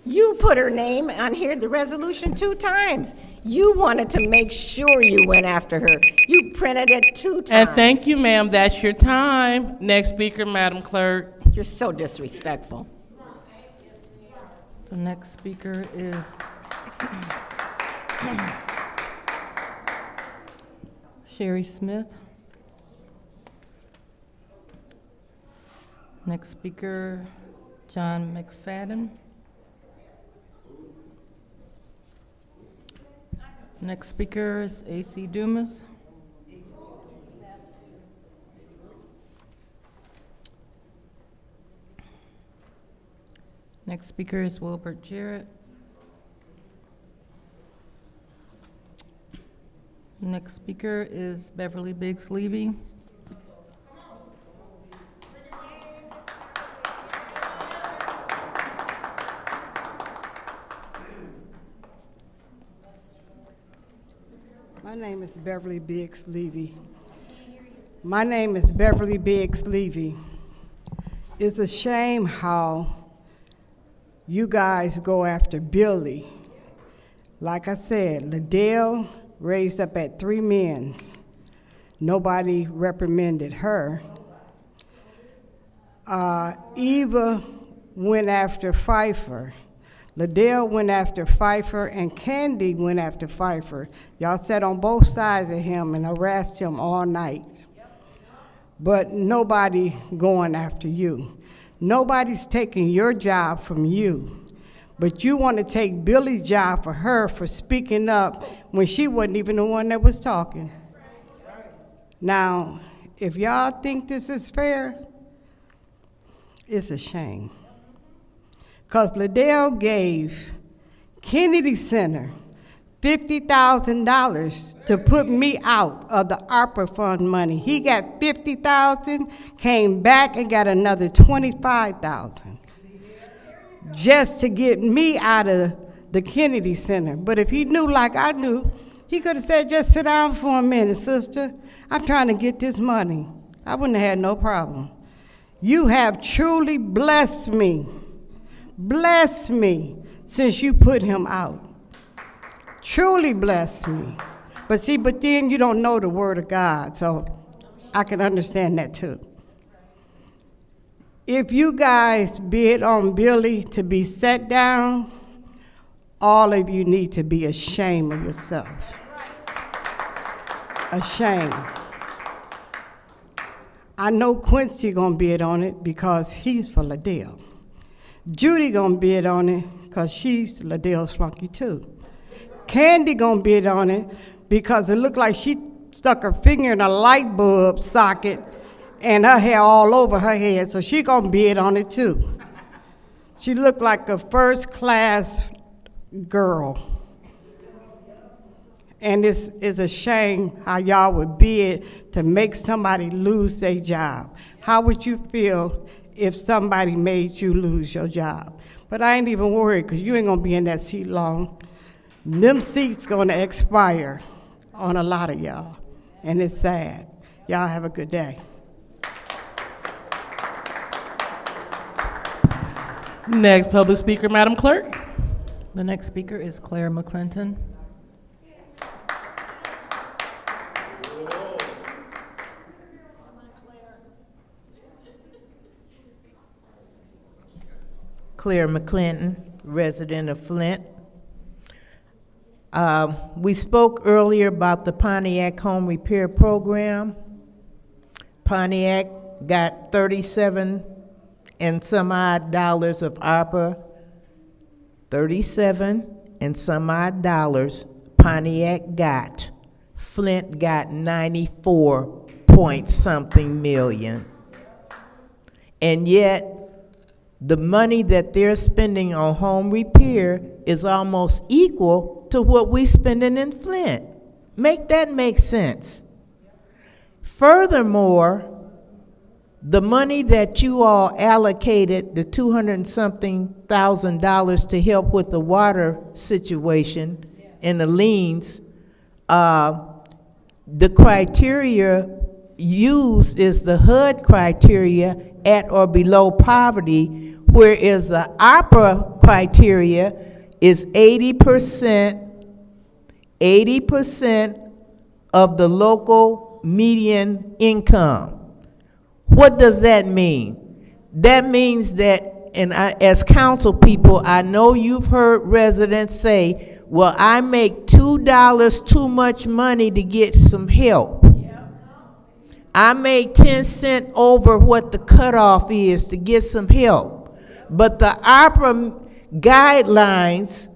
You put her name on here, the resolution, 2 times. You wanted to make sure you went after her. You printed it 2 times. And thank you, ma'am. That's your time. Next speaker, Madam Clerk. You're so disrespectful. The next speaker is Sherry Smith. Next speaker, John McFadden. Next speaker is A.C. Dumas. Next speaker is Wilbert Jarrett. Next speaker is Beverly Biggs Levy. My name is Beverly Biggs Levy. My name is Beverly Biggs Levy. It's a shame how you guys go after Billy. Like I said, Liddell raised up at 3 men's. Nobody reprimanded her. Eva went after Pfeiffer. Liddell went after Pfeiffer, and Candy went after Pfeiffer. Y'all sat on both sides of him and harassed him all night. But nobody going after you. Nobody's taking your job from you. But you want to take Billy's job for her for speaking up when she wasn't even the one that was talking. Now, if y'all think this is fair, it's a shame. Because Liddell gave Kennedy Center $50,000 to put me out of the Arpa fund money. He got $50,000, came back and got another $25,000 just to get me out of the Kennedy Center. But if he knew like I knew, he could have said, just sit down for a minute, sister. I'm trying to get this money. I wouldn't have had no problem. You have truly blessed me since you put him out. Truly blessed me. But then you don't know the word of God, so I can understand that too. If you guys bid on Billy to be set down, all of you need to be ashamed of yourself. Ashamed. I know Quincy gonna bid on it because he's for Liddell. Judy gonna bid on it because she's Liddell's flunky too. Candy gonna bid on it because it looked like she stuck her finger in a light bulb socket and her hair all over her head, so she gonna bid on it too. She looked like a first-class girl. And it's a shame how y'all would bid to make somebody lose their job. How would you feel if somebody made you lose your job? But I ain't even worried, because you ain't gonna be in that seat long. Them seats gonna expire on a lot of y'all, and it's sad. Y'all have a good day. Next public speaker, Madam Clerk. The next speaker is Claire McClinton. Claire McClinton, resident of Flint. We spoke earlier about the Pontiac Home Repair Program. Pontiac got 37 and some odd dollars of ARPA. 37 and some odd dollars Pontiac got. Flint got 94 point something million. And yet, the money that they're spending on home repair is almost equal to what we spending in Flint. Make that make sense. Furthermore, the money that you all allocated, the $200-something thousand to help with the water situation and the liens, the criteria used is the HUD criteria at or below poverty, whereas the ARPA criteria is 80% of the local median income. What does that mean? That means that, and as council people, I know you've heard residents say, well, I make $2 too much money to get some help. I make 10 cents over what the cutoff is to get some help. But the ARPA guidelines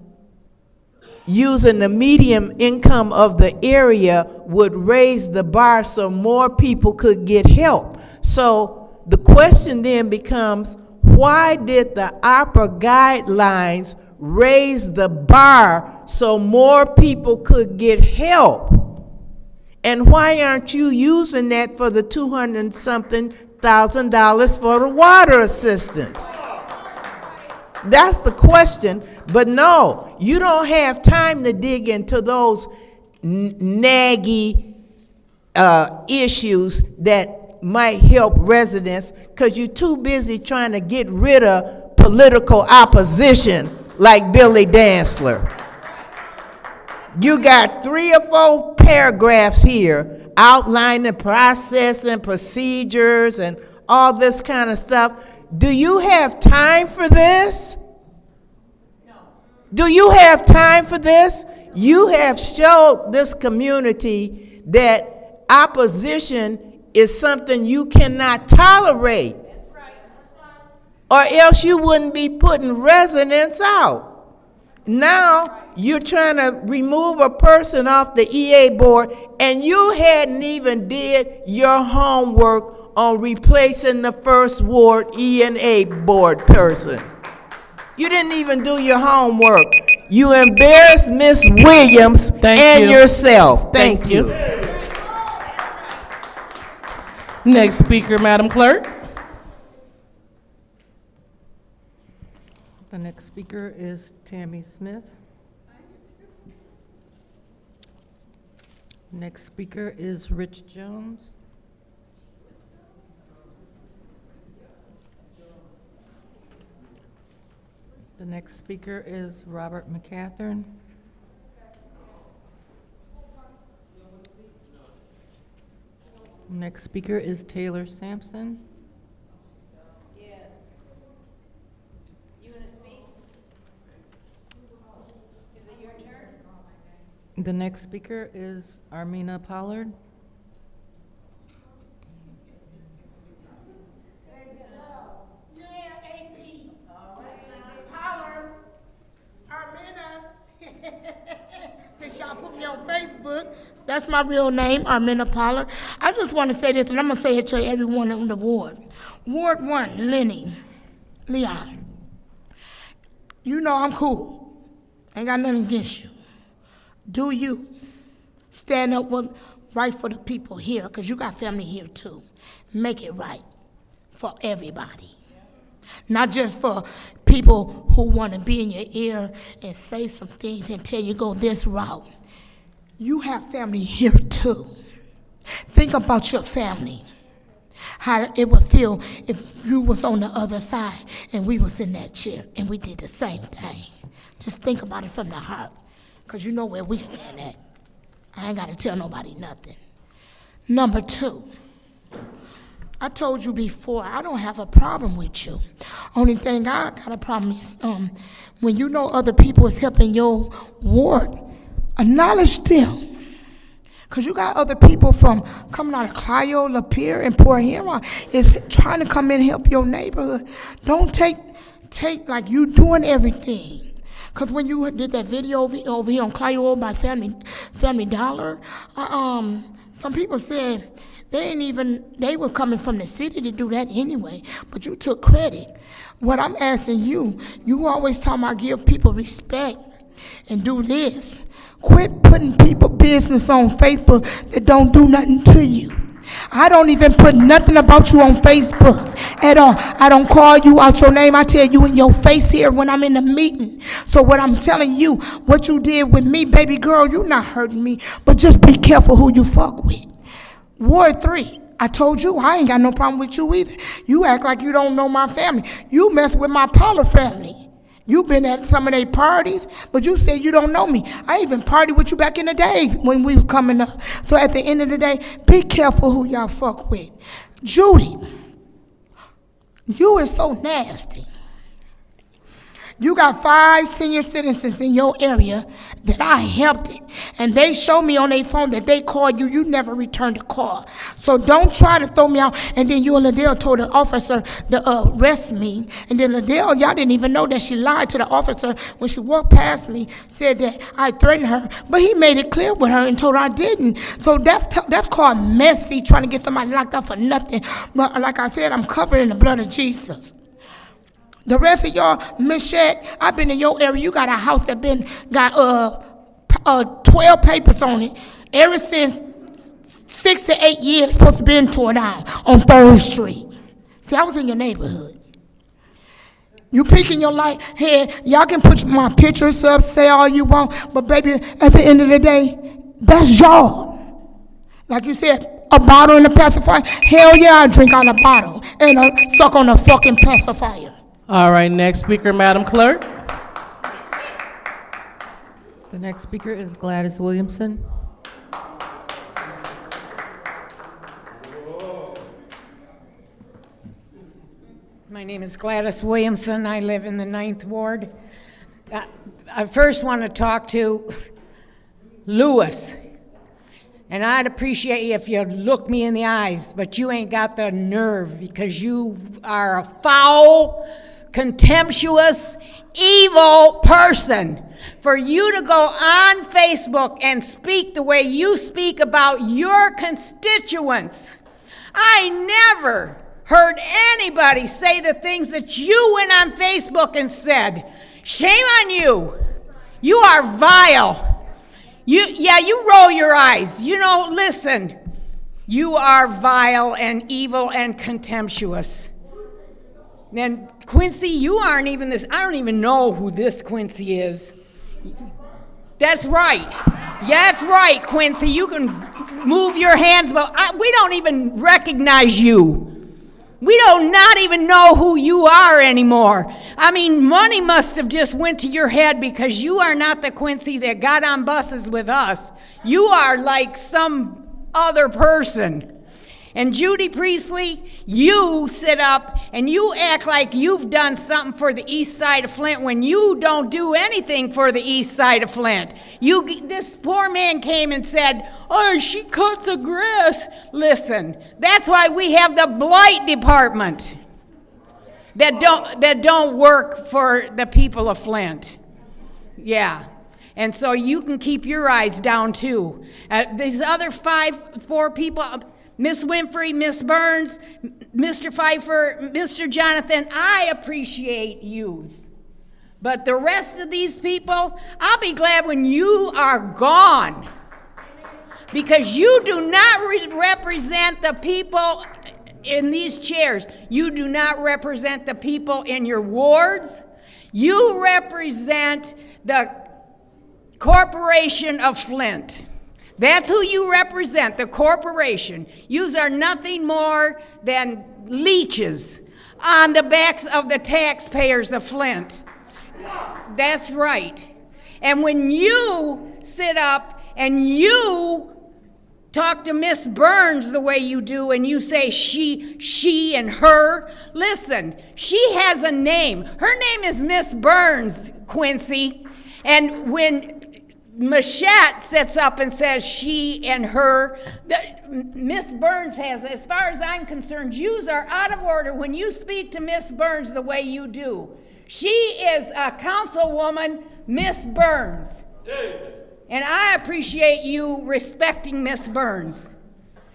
using the median income of the area would raise the bar so more people could get help. So the question then becomes, why did the ARPA guidelines raise the bar so more people could get help? And why aren't you using that for the $200-something thousand for the water assistance? That's the question. But no, you don't have time to dig into those naggy issues that might help residents, because you're too busy trying to get rid of political opposition like Billy Dantzler. You got 3 or 4 paragraphs here outlining the process and procedures and all this kind of stuff. Do you have time for this? No. Do you have time for this? You have showed this community that opposition is something you cannot tolerate. Or else you wouldn't be putting residents out. Now, you're trying to remove a person off the EA board, and you hadn't even did your homework on replacing the first ward E&A board person. You didn't even do your homework. You embarrassed Miss Williams and yourself. Thank you. Next speaker, Madam Clerk. The next speaker is Tammy Smith. Next speaker is Rich Jones. The next speaker is Robert McCathern. Next speaker is Taylor Sampson. The next speaker is Armina Pollard. Pollard, Armina. Since y'all put me on Facebook, that's my real name, Armina Pollard. I just want to say this, and I'm going to say it to everyone on the ward. Ward 1, Leon. You know I'm cool. Ain't got nothing against you. Do you stand up right for the people here, because you got family here too. Make it right for everybody. Not just for people who want to be in your ear and say some things and tell you go this route. You have family here too. Think about your family. How it would feel if you was on the other side and we was in that chair and we did the same thing. Just think about it from the heart. Because you know where we stand at. I ain't got to tell nobody nothing. Number 2, I told you before, I don't have a problem with you. Only thing I got a problem is when you know other people is helping your ward, acknowledge them. Because you got other people from coming out of Clio, Lapeer, and Port Huron is trying to come in and help your neighborhood. Don't take like you doing everything. Because when you did that video over here on Clio by Family Dollar, some people said they was coming from the city to do that anyway, but you took credit. What I'm asking you always talking about give people respect and do this. Quit putting people business on Facebook that don't do nothing to you. I don't even put nothing about you on Facebook at all. I don't call you out your name. I tell you in your face here when I'm in the meeting. So what I'm telling you, what you did with me, baby girl, you're not hurting me, but just be careful who you fuck with. Ward 3, I told you I ain't got no problem with you either. You act like you don't know my family. You mess with my Pollard family. You've been at some of their parties, but you said you don't know me. I even partied with you back in the day when we was coming up. So at the end of the day, be careful who y'all fuck with. Judy, you is so nasty. You got 5 senior citizens in your area that I helped it. And they showed me on their phone that they called you. You never returned a call. So don't try to throw me out. And then you and Liddell told the officer to arrest me. And then Liddell, y'all didn't even know that she lied to the officer when she walked past me, said that I threatened her. But he made it clear with her and told her I didn't. So that's called messy, trying to get somebody locked up for nothing. But like I said, I'm covered in the blood of Jesus. The rest of y'all, Miss Shaq, I've been in your area. You got a house that got 12 papers on it. Ever since 6 to 8 years, supposed to be torn down on 3rd Street. See, I was in your neighborhood. You peeking your light head. Y'all can put my pictures up, say all you want, but baby, at the end of the day, that's y'all. Like you said, a bottle and a pacifier. Hell yeah, I drink out a bottle and suck on a fucking pacifier. All right, next speaker, Madam Clerk. The next speaker is Gladys Williamson. My name is Gladys Williamson. I live in the 9th Ward. I first want to talk to Lewis. And I'd appreciate you if you look me in the eyes, but you ain't got the nerve because you are a foul, contemptuous, evil person. For you to go on Facebook and speak the way you speak about your constituents. I never heard anybody say the things that you went on Facebook and said. Shame on you. You are vile. You roll your eyes. Listen, you are vile and evil and contemptuous. And Quincy, you aren't even this. I don't even know who this Quincy is. That's right. That's right, Quincy. You can move your hands, but we don't even recognize you. We do not even know who you are anymore. I mean, money must have just went to your head because you are not the Quincy that got on buses with us. You are like some other person. And Judy Priestley, you sit up and you act like you've done something for the east side of Flint when you don't do anything for the east side of Flint. This poor man came and said, oh, she cuts the grass. Listen, that's why we have the blight department that don't work for the people of Flint. Yeah. And so you can keep your eyes down too. These other four people, Miss Winfrey, Miss Burns, Mr. Pfeiffer, Mr. Jonathan, I appreciate yous. But the rest of these people, I'll be glad when you are gone. Because you do not represent the people in these chairs. You do not represent the people in your wards. You represent the corporation of Flint. That's who you represent, the corporation. Yous are nothing more than leeches on the backs of the taxpayers of Flint. That's right. And when you sit up and you talk to Miss Burns the way you do and you say she and her, listen, she has a name. Her name is Miss Burns, Quincy. And when Machette sits up and says she and her, Miss Burns has, as far as I'm concerned, yous are out of order when you speak to Miss Burns the way you do. She is a councilwoman, Miss Burns. And I appreciate you respecting Miss Burns.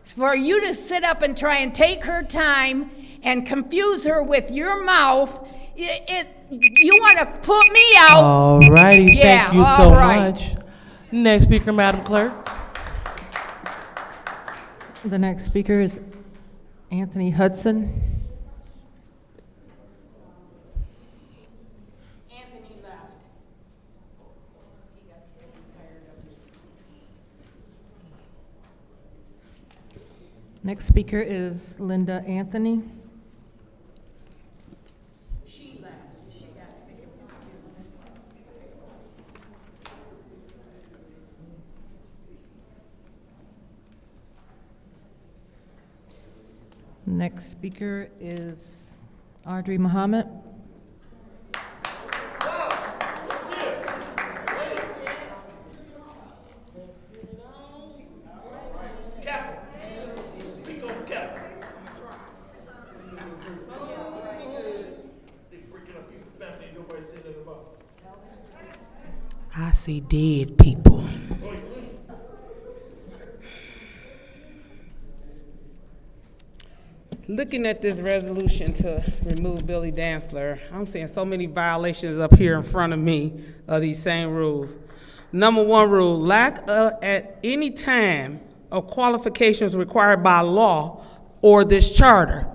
For you to sit up and try and take her time and confuse her with your mouth, you want to put me out. All righty, Yeah, thank you all so right. much. Next speaker, Madam Clerk. The next speaker is Anthony Hudson. Anthony left. He got sick and tired of this. Next speaker is Linda Anthony. She left. She got sick of this too. Next speaker is Audrey Muhammad. I see dead people. Looking at this resolution to remove Billy Dantzler, I'm seeing so many violations up here in front of me of these same rules. Number one rule, lack at any time of qualifications required by law or this charter.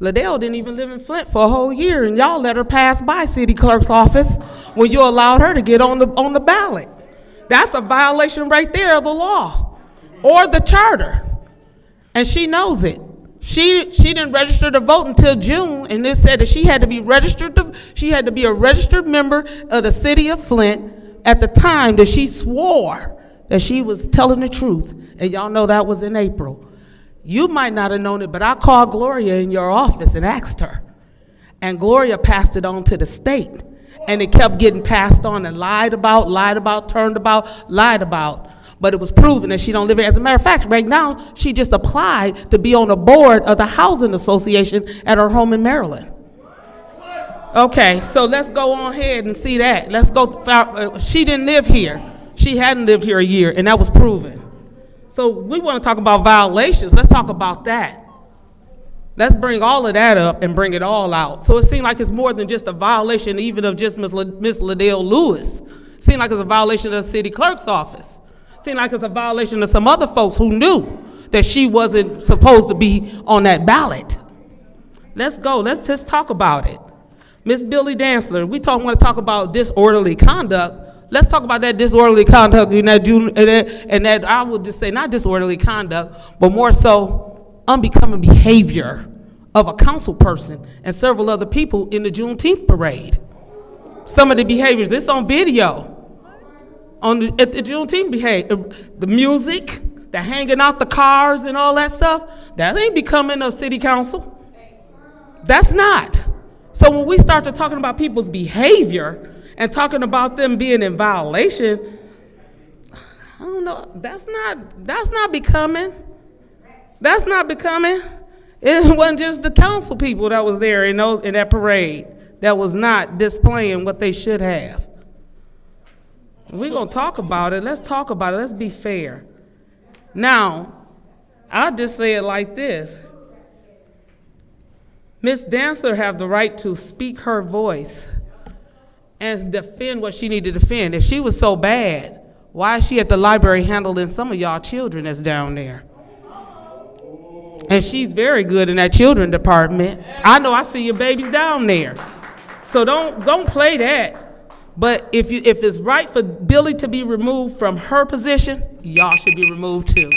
Liddell didn't even live in Flint for a whole year, and y'all let her pass by city clerk's office when you allowed her to get on the ballot. That's a violation right there of the law or the charter, and she knows it. She didn't register to vote until June, and it said that she had to be registered. She had to be a registered member of the city of Flint at the time that she swore that she was telling the truth, and y'all know that was in April. You might not have known it, but I called Gloria in your office and asked her, and Gloria passed it on to the state, And it kept getting passed on and lied about, turned about, lied about. But it was proven that she don't live here. As a matter of fact, right now, she just applied to be on the board of the Housing Association at her home in Maryland. Okay, so let's go on ahead and see that. Let's go, she didn't live here. She hadn't lived here a year, and that was proven. So we want to talk about violations. Let's talk about that. Let's bring all of that up and bring it all out. So it seems like it's more than just a violation even of just Miss Liddell Lewis. It seems like it's a violation of the city clerk's office. It seems like it's a violation of some other folks who knew that she wasn't supposed to be on that ballot. Let's go. Let's just talk about it. Miss Billy Dantzler, we want to talk about disorderly conduct. Let's talk about that disorderly conduct and that I would just say not disorderly conduct, but more so unbecoming behavior of a council person and several other people in the Juneteenth parade. Some of the behaviors, this on video, at the Juneteenth behavior, the music, the hanging out the cars and all that stuff, that ain't becoming a city council. That's not. So when we start to talking about people's behavior and talking about them being in violation, I don't know, that's not becoming. That's not becoming. It wasn't just the council people that was there in that parade that was not displaying what they should have. We're going to talk about it. Let's talk about it. Let's be fair. Now, I'll just say it like this. Ms. Dantzler have the right to speak her voice and defend what she needed to defend. If she was so bad, why is she at the library handling some of y'all children that's down there? And she's very good in that children department. I know I see your babies down there. So don't play that. But if it's right for Billy to be removed from her position, y'all should be removed too.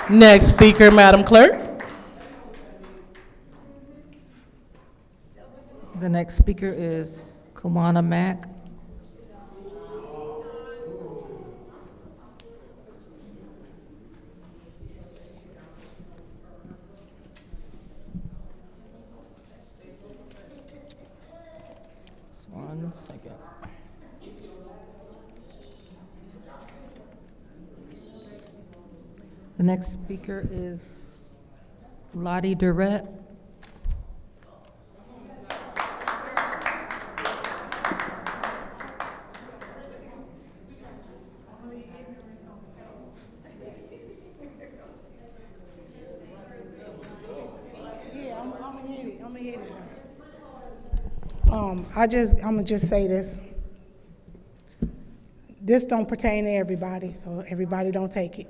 Next speaker, Madam Clerk. The next speaker is Kawana Mack. Just 1 second. The next speaker is Lottie Durrett. I'm gonna just say this. This don't pertain to everybody, so everybody don't take it.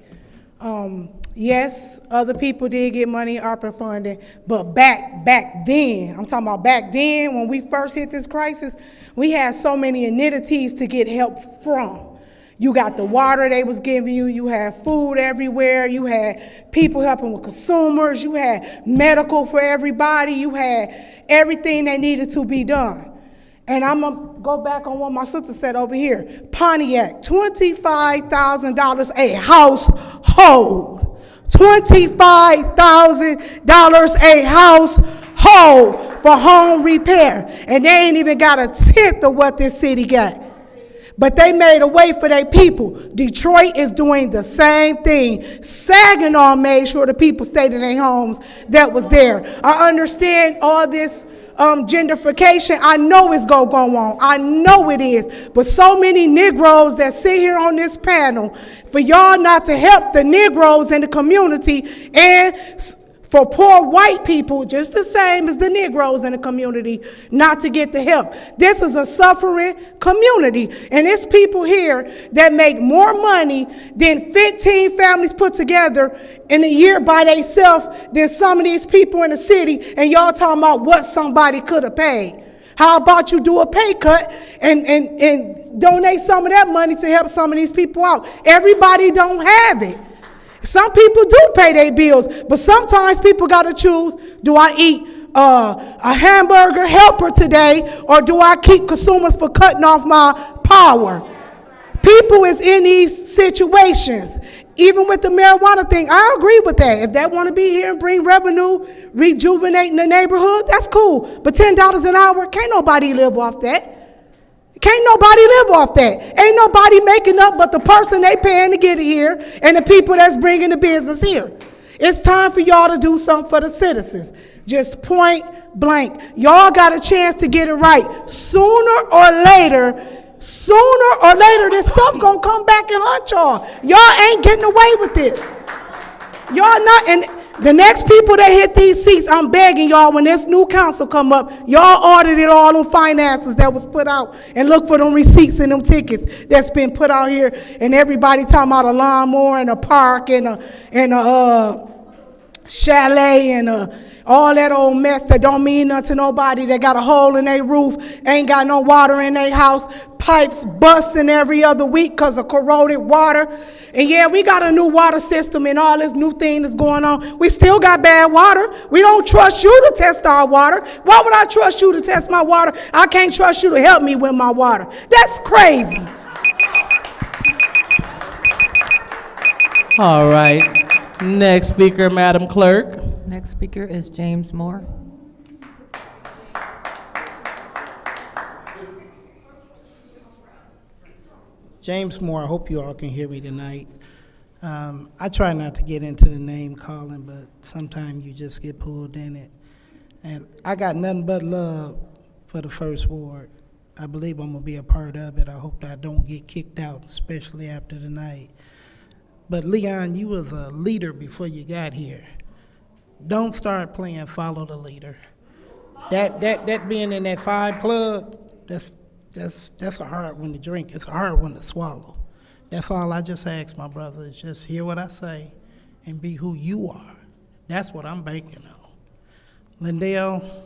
Yes, other people did get money, Arpa funding, but back then, I'm talking about back then when we first hit this crisis, we had so many amenities to get help from. You got the water they was giving you, you had food everywhere, you had people helping with consumers, you had medical for everybody, you had everything that needed to be done. And I'm gonna go back on what my sister said over here. Pontiac, $25,000 a household. $25,000 a household for home repair. And they ain't even got a tenth of what this city got. But they made a way for their people. Detroit is doing the same thing. Saginaw made sure the people stayed in their homes that was there. I understand all this gentrification. I know it's gonna go on. I know it is. But so many Negroes that sit here on this panel, for y'all not to help the Negroes in the community and for poor white people, just the same as the Negroes in the community, not to get the help. This is a suffering community. And it's people here that make more money than 15 families put together in a year by themselves than some of these people in the city. And y'all talking about what somebody could have paid. How about you do a pay cut and donate some of that money to help some of these people out? Everybody don't have it. Some people do pay their bills, but sometimes people got to choose, do I eat a hamburger helper today, or do I keep consumers for cutting off my power? People is in these situations. Even with the marijuana thing, I agree with that. If they want to be here and bring revenue, rejuvenating the neighborhood, that's cool. But $10 an hour, can't nobody live off that. Can't nobody live off that. Ain't nobody making up but the person they paying to get here and the people that's bringing the business here. It's time for y'all to do something for the citizens. Just point blank. Y'all got a chance to get it right. Sooner or later, this stuff gonna come back and hunt y'all. Y'all ain't getting away with this. Y'all not, and the next people that hit these seats, I'm begging y'all, when this new council come up, y'all audited all them finances that was put out and look for them receipts and them tickets that's been put out here, and everybody talking about a lawnmower and a park and a chalet and all that old mess that don't mean nothing to nobody, that got a hole in their roof, ain't got no water in their house, pipes busting every other week because of corroded water. And yeah, we got a new water system and all this new thing that's going on. We still got bad water. We don't trust you to test our water. Why would I trust you to test my water? I can't trust you to help me with my water. That's crazy. All right. Next speaker, Madam Clerk. Next speaker is James Moore. James Moore, I hope you all can hear me tonight. I try not to get into the name calling, but sometimes you just get pulled in it. And I got nothing but love for the First Ward. I believe I'm gonna be a part of it. I hope that I don't get kicked out, especially after tonight. But Leon, you was a leader before you got here. Don't start playing follow the leader. That being in that 5 club, that's a hard one to drink. It's a hard one to swallow. That's all I just ask my brother, is just hear what I say and be who you are. That's what I'm banking on. Lindell,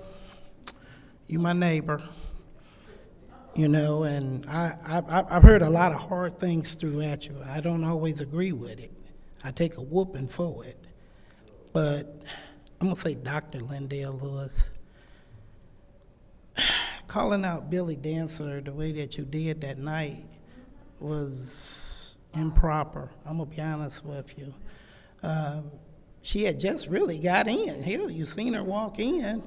you my neighbor, you know, and I've heard a lot of hard things through at you. I don't always agree with it. I take a whooping for it. But I'm gonna say Dr. Lindell Lewis, calling out Billy Dancer the way that you did that night was improper. I'm gonna be honest with you. She had just really got in. Hell, you seen her walk in,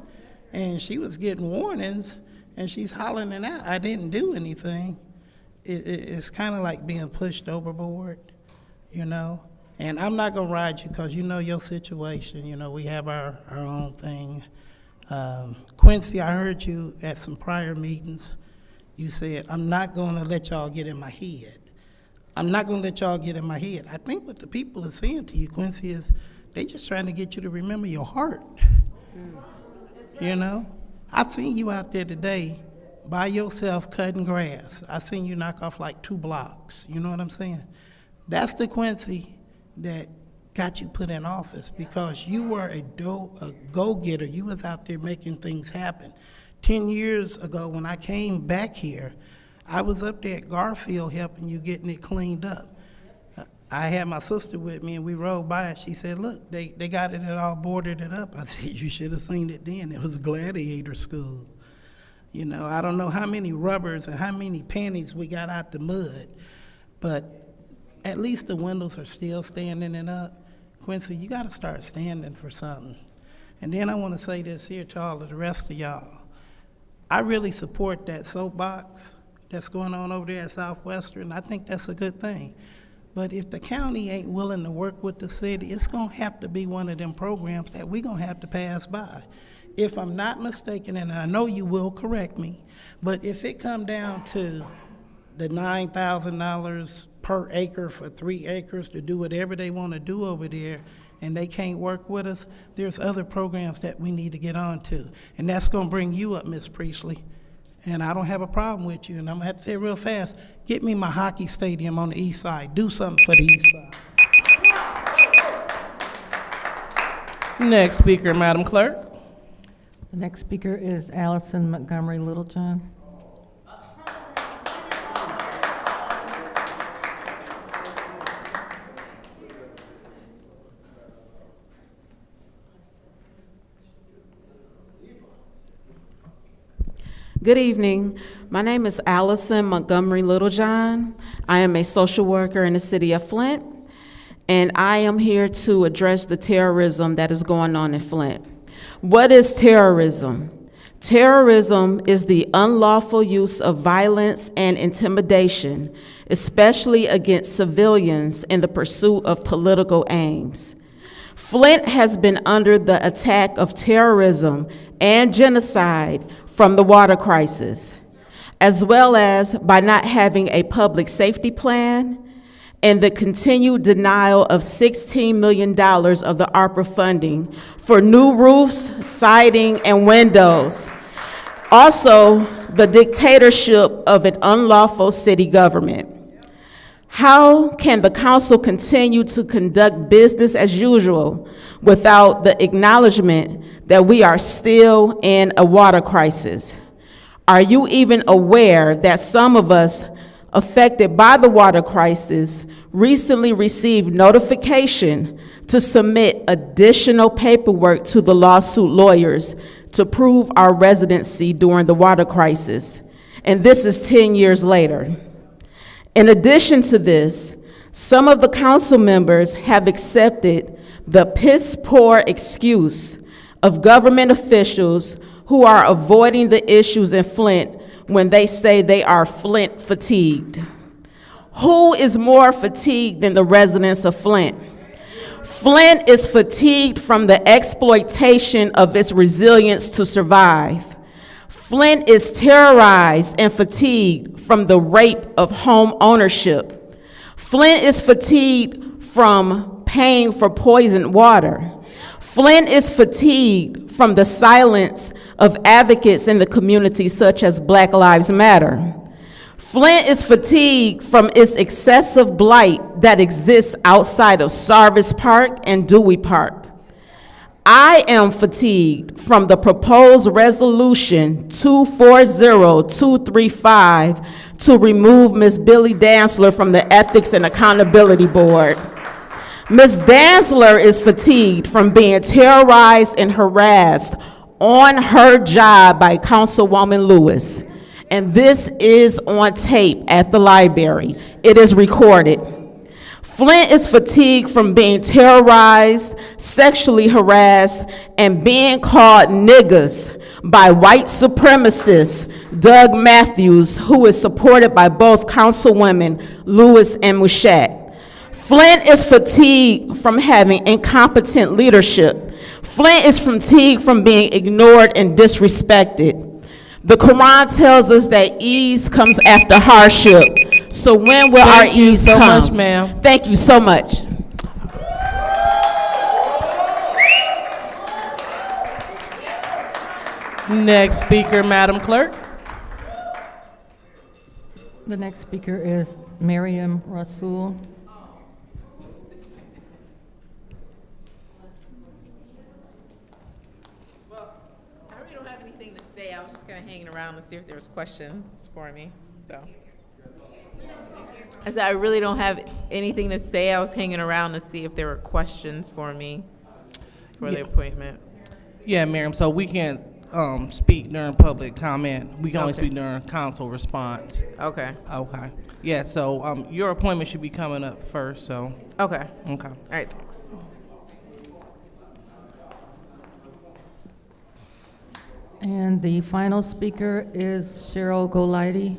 and she was getting warnings, and she's hollering it out. I didn't do anything. It's kind of like being pushed overboard, you know? And I'm not gonna ride you because you know your situation. You know, we have our own thing. Quincy, I heard you at some prior meetings. You said, I'm not gonna let y'all get in my head. I'm not gonna let y'all get in my head. I think what the people are saying to you, Quincy, is they just trying to get you to remember your heart. You know? I seen you out there today by yourself cutting grass. I seen you knock off like 2 blocks. You know what I'm saying? That's the Quincy that got you put in office, because you were a go-getter. You was out there making things happen. 10 years ago when I came back here, I was up there at Garfield helping you getting it cleaned up. I had my sister with me and we rode by it. She said, look, they got it all boarded it up. I said, you should have seen it then. It was gladiator school. You know, I don't know how many rubbers and how many panties we got out the mud, but at least the windows are still standing and up. Quincy, you gotta start standing for something. And then I wanna say this here to all of the rest of y'all. I really support that soapbox that's going on over there at Southwestern. I think that's a good thing. But if the county ain't willing to work with the city, it's gonna have to be one of them programs that we gonna have to pass by. If I'm not mistaken, and I know you will correct me, but if it come down to the $9,000 per acre for 3 acres to do whatever they want to do over there, and they can't work with us, there's other programs that we need to get on to. And that's going to bring you up, Ms. Priestley. And I don't have a problem with you, and I'm going to have to say it real fast. Get me my hockey stadium on the east side. Do something for the east side. Next speaker, Madam Clerk. The next speaker is Allison Montgomery Littlejohn. Good evening. My name is Allison Montgomery Littlejohn. I am a social worker in the city of Flint. and I am here to address the terrorism that is going on in Flint. What is terrorism? Terrorism is the unlawful use of violence and intimidation, especially against civilians in the pursuit of political aims. Flint has been under the attack of terrorism and genocide from the water crisis, as well as by not having a public safety plan and the continued denial of $16 million of the Arpa funding for new roofs, siding, and windows. Also, the dictatorship of an unlawful city government. How can the council continue to conduct business as usual without the acknowledgement that we are still in a water crisis? Are you even aware that some of us affected by the water crisis recently received notification to submit additional paperwork to the lawsuit lawyers to prove our residency during the water crisis? And this is 10 years later. In addition to this, some of the council members have accepted the piss-poor excuse of government officials who are avoiding the issues in Flint when they say they are Flint fatigued. Who is more fatigued than the residents of Flint? Flint is fatigued from the exploitation of its resilience to survive. Flint is terrorized and fatigued from the rape of home ownership. Flint is fatigued from paying for poisoned water. Flint is fatigued from the silence of advocates in the community such as Black Lives Matter. Flint is fatigued from its excessive blight that exists outside of Sarvis Park and Dewey Park. I am fatigued from the proposed resolution 240235 to remove Ms. Billy Dantzler from the Ethics and Accountability Board. Ms. Dantzler is fatigued from being terrorized and harassed on her job by Councilwoman Lewis. And this is on tape at the library. It is recorded. Flint is fatigued from being terrorized, sexually harassed, and being called niggas by white supremacist Doug Matthews, who is supported by both Councilwomen Lewis and Mouchette. Flint is fatigued from having incompetent leadership. Flint is fatigued from being ignored and disrespected. The Quran tells us that ease comes after hardship. So when will our ease come? Thank you so much, ma'am. Thank you so much. Next speaker, Madam Clerk. The next speaker is Miriam Rasul. I really don't have anything to say. I was just kind of hanging around to see if there was questions for me. So I said I really don't have anything to say. I was hanging around to see if there were questions for me for the appointment. Yeah, Miriam. So we can't speak during public comment. We can only Okay. speak during council response. Okay. Okay. Yeah. So your appointment should be coming up first. So. Okay. Okay. All right. Thanks. And the final speaker is Cheryl Golighty.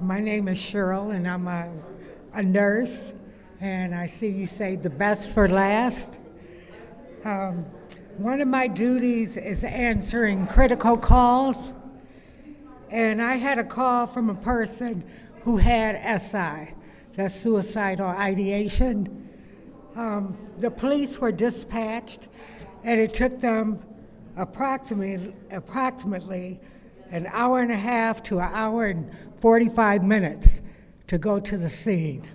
My name is Cheryl, and I'm a nurse, and I see you say the best for last. One of my duties is answering critical calls, and I had a call from a person who had SI, that's suicidal ideation. The police were dispatched, and it took them approximately an hour and a half to an hour and 45 minutes to go to the scene.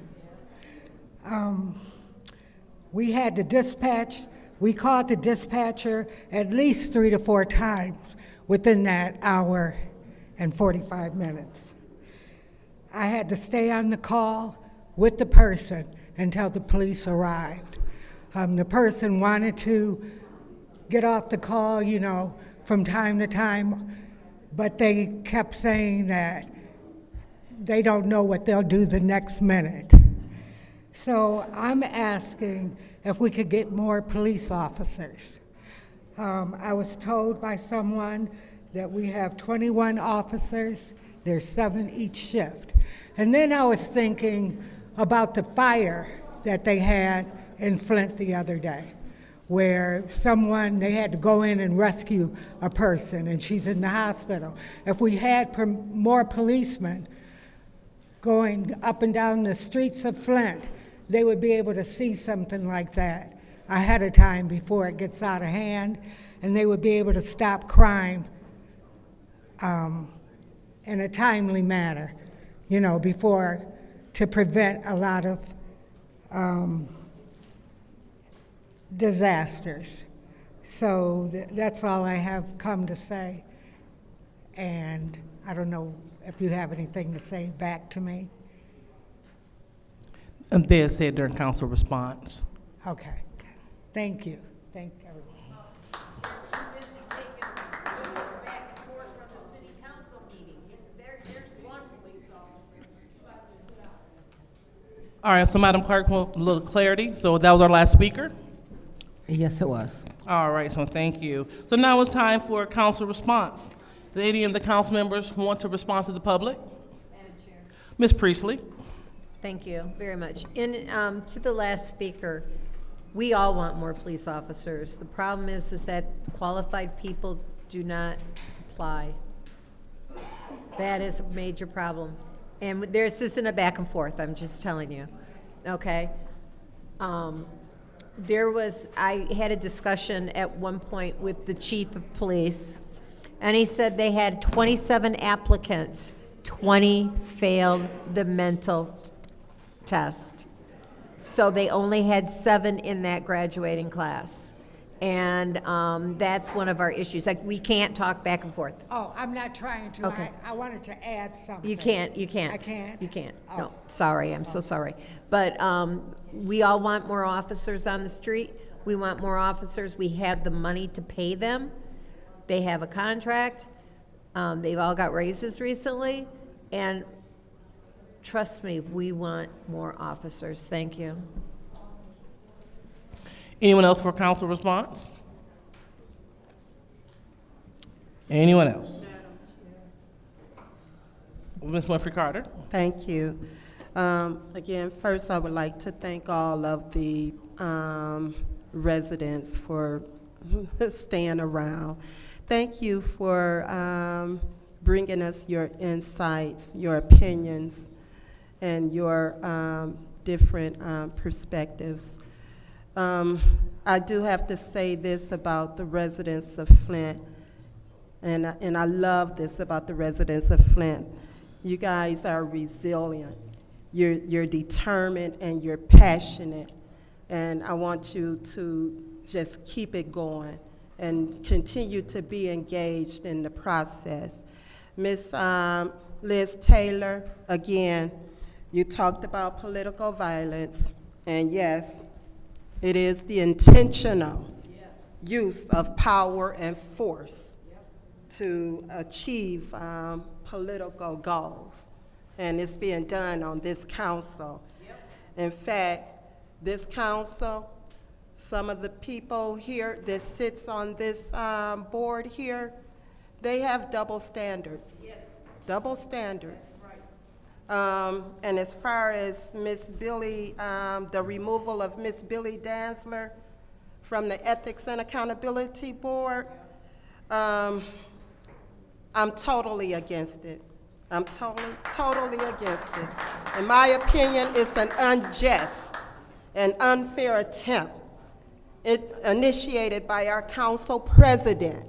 We had to dispatch, we called the dispatcher at least 3 to 4 times within that hour and 45 minutes. I had to stay on the call with the person until the police arrived. The person wanted to get off the call, from time to time, but they kept saying that they don't know what they'll do the next minute. So I'm asking if we could get more police officers. I was told by someone that we have 21 officers, there's 7 each shift. And then I was thinking about the fire that they had in Flint the other day, where they had to go in and rescue a person and she's in the hospital. If we had more policemen going up and down the streets of Flint, they would be able to see something like that ahead of time before it gets out of hand, and they would be able to stop crime in a timely manner, to prevent a lot of disasters. So that's all I have come to say, and I don't know if you have anything to say back to me. And they said during council response. Okay, thank you. Thank everyone. All right, so Madam Clerk, a little clarity. So that was our last speaker? Yes, it was. All right, so thank you. So now it's time for council response. Do any of the council members want to respond to the public? Madam Chair. Ms. Priestley? Thank you very much. To the last speaker, we all want more police officers. The problem is that qualified people do not apply. That is a major problem. And this isn't a back and forth, I'm just telling you, okay? I had a discussion at one point with the chief of police, and he said they had 27 applicants, 20 failed the mental test. So they only had 7 in that graduating class. And that's one of our issues. Like, we can't talk back and forth. Oh, I'm not trying to. Okay. I wanted to add something. You can't. I can't? You can't. Oh. No, sorry, I'm so sorry. But we all want more officers on the street. We want more officers. We have the money to pay them. They have a contract. They've all got raises recently. And trust me, we want more officers. Thank you. Anyone else for council response? Anyone else? Ms. Winfrey Carter? Thank you. Again, first I would like to thank all of the residents for staying around. Thank you for bringing us your insights, your opinions, and your different perspectives. I do have to say this about the residents of Flint, and I love this about the residents of Flint. You guys are resilient. You're determined and you're passionate, and I want you to just keep it going and continue to be engaged in the process. Ms. Liz Taylor, again, you talked about political violence, and yes, it is the intentional use of power and force to achieve political goals. And it's being done on this council. In fact, this council, some of the people here that sits on this board here, they have double standards. Yes. Double standards. Right. And as far as Miss Billy, the removal of Miss Billy Danzler from the Ethics and Accountability Board, I'm totally against it. I'm totally against it. In my opinion, it's an unjust and unfair attempt. It initiated by our council president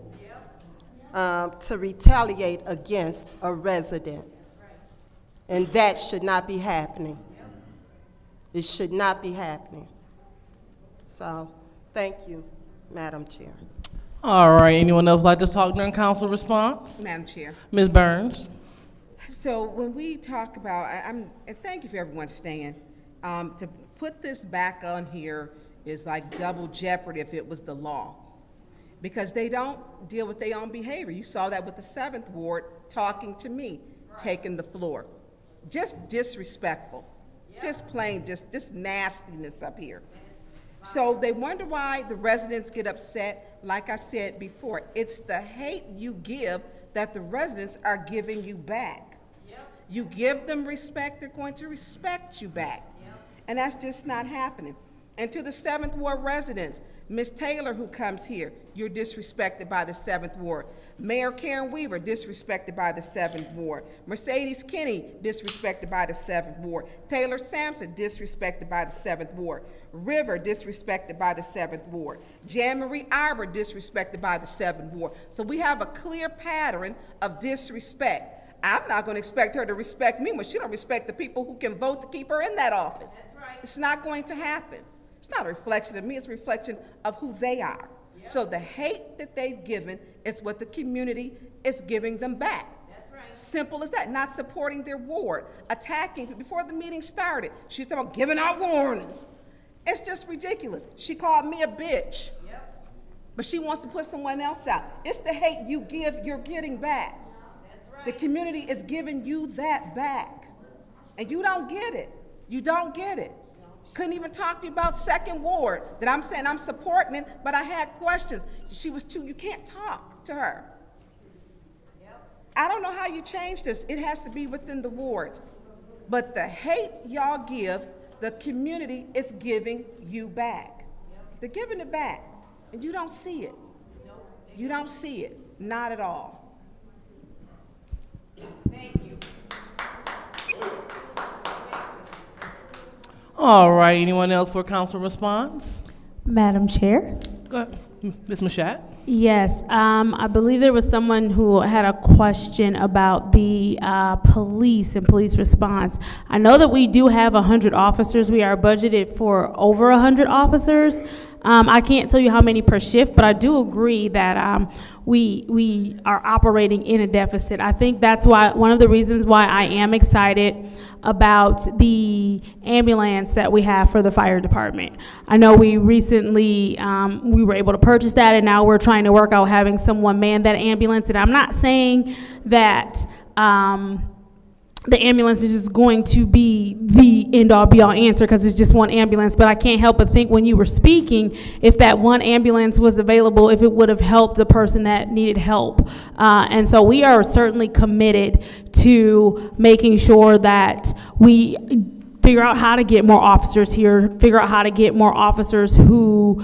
to retaliate against a resident. And that should not be happening. It should not be happening. So, thank you, Madam Chair. All right, anyone else like to talk during council response? Madam Chair. Ms. Burns? So when we talk about, and thank you for everyone staying, to put this back on here is like double jeopardy if it was the law. because they don't deal with their own behavior. You saw that with the 7th Ward talking to me, taking the floor. Just disrespectful, just plain, just nastiness up here. So they wonder why the residents get upset. Like I said before, it's the hate you give that the residents are giving you back. You give them respect, they're going to respect you back. And that's just not happening. And to the 7th Ward residents, Ms. Taylor, who comes here, you're disrespected by the 7th Ward. Mayor Karen Weaver, disrespected by the 7th Ward. Mercedes Kenny, disrespected by the 7th Ward. Taylor Sampson, disrespected by the 7th Ward. River, disrespected by the 7th Ward. Jan Marie Arpa, disrespected by the 7th Ward. So we have a clear pattern of disrespect. I'm not going to expect her to respect me when she don't respect the people who can vote to keep her in that office. That's right. It's not going to happen. It's not a reflection of me, it's a reflection of who they are. Yep. So the hate that they've given is what the community is giving them back. That's right. Simple as that. Not supporting their ward, attacking. Before the meeting started, she's talking about giving out warnings. It's just ridiculous. She called me a bitch. Yep. But she wants to put someone else out. It's the hate you give, you're getting back. That's right. The community is giving you that back. And you don't get it. You don't get it. Couldn't even talk to you about 2nd Ward that I'm saying I'm supporting it, but I had questions. She was too, you can't talk to her. Yep. I don't know how you change this. It has to be within the wards. But the hate y'all give, the community is giving you back. Yep. They're giving it back, and you don't see it. Nope. You don't see it, not at all. Thank you. All right, anyone else for council response? Madam Chair? Go ahead. Ms. Mashat? Yes, I believe there was someone who had a question about the police and police response. I know that we do have 100 officers. We are budgeted for over 100 officers. I can't tell you how many per shift, but I do agree that we are operating in a deficit. I think that's why one of the reasons why I am excited about the ambulance that we have for the fire department. I know we recently we were able to purchase that, and now we're trying to work out having someone man that ambulance. And I'm not saying that the ambulance is just going to be the end-all be-all answer because it's just one ambulance, but I can't help but think when you were speaking, if that one ambulance was available, if it would have helped the person that needed help. And so we are certainly committed to making sure that we figure out how to get more officers here, figure out how to get more officers who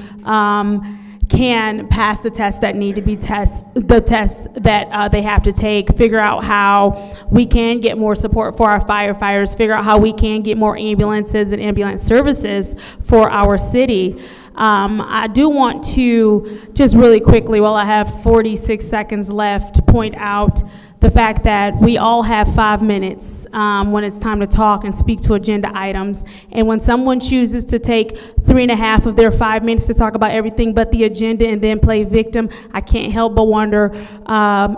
can pass the tests that need to be the tests that they have to take, figure out how we can get more support for our firefighters, figure out how we can get more ambulances and ambulance services for our city. I do want to just really quickly, while I have 46 seconds left, point out the fact that we all have 5 minutes when it's time to talk and speak to agenda items. And when someone chooses to take 3.5 of their 5 minutes to talk about everything but the agenda and then play victim, I can't help but wonder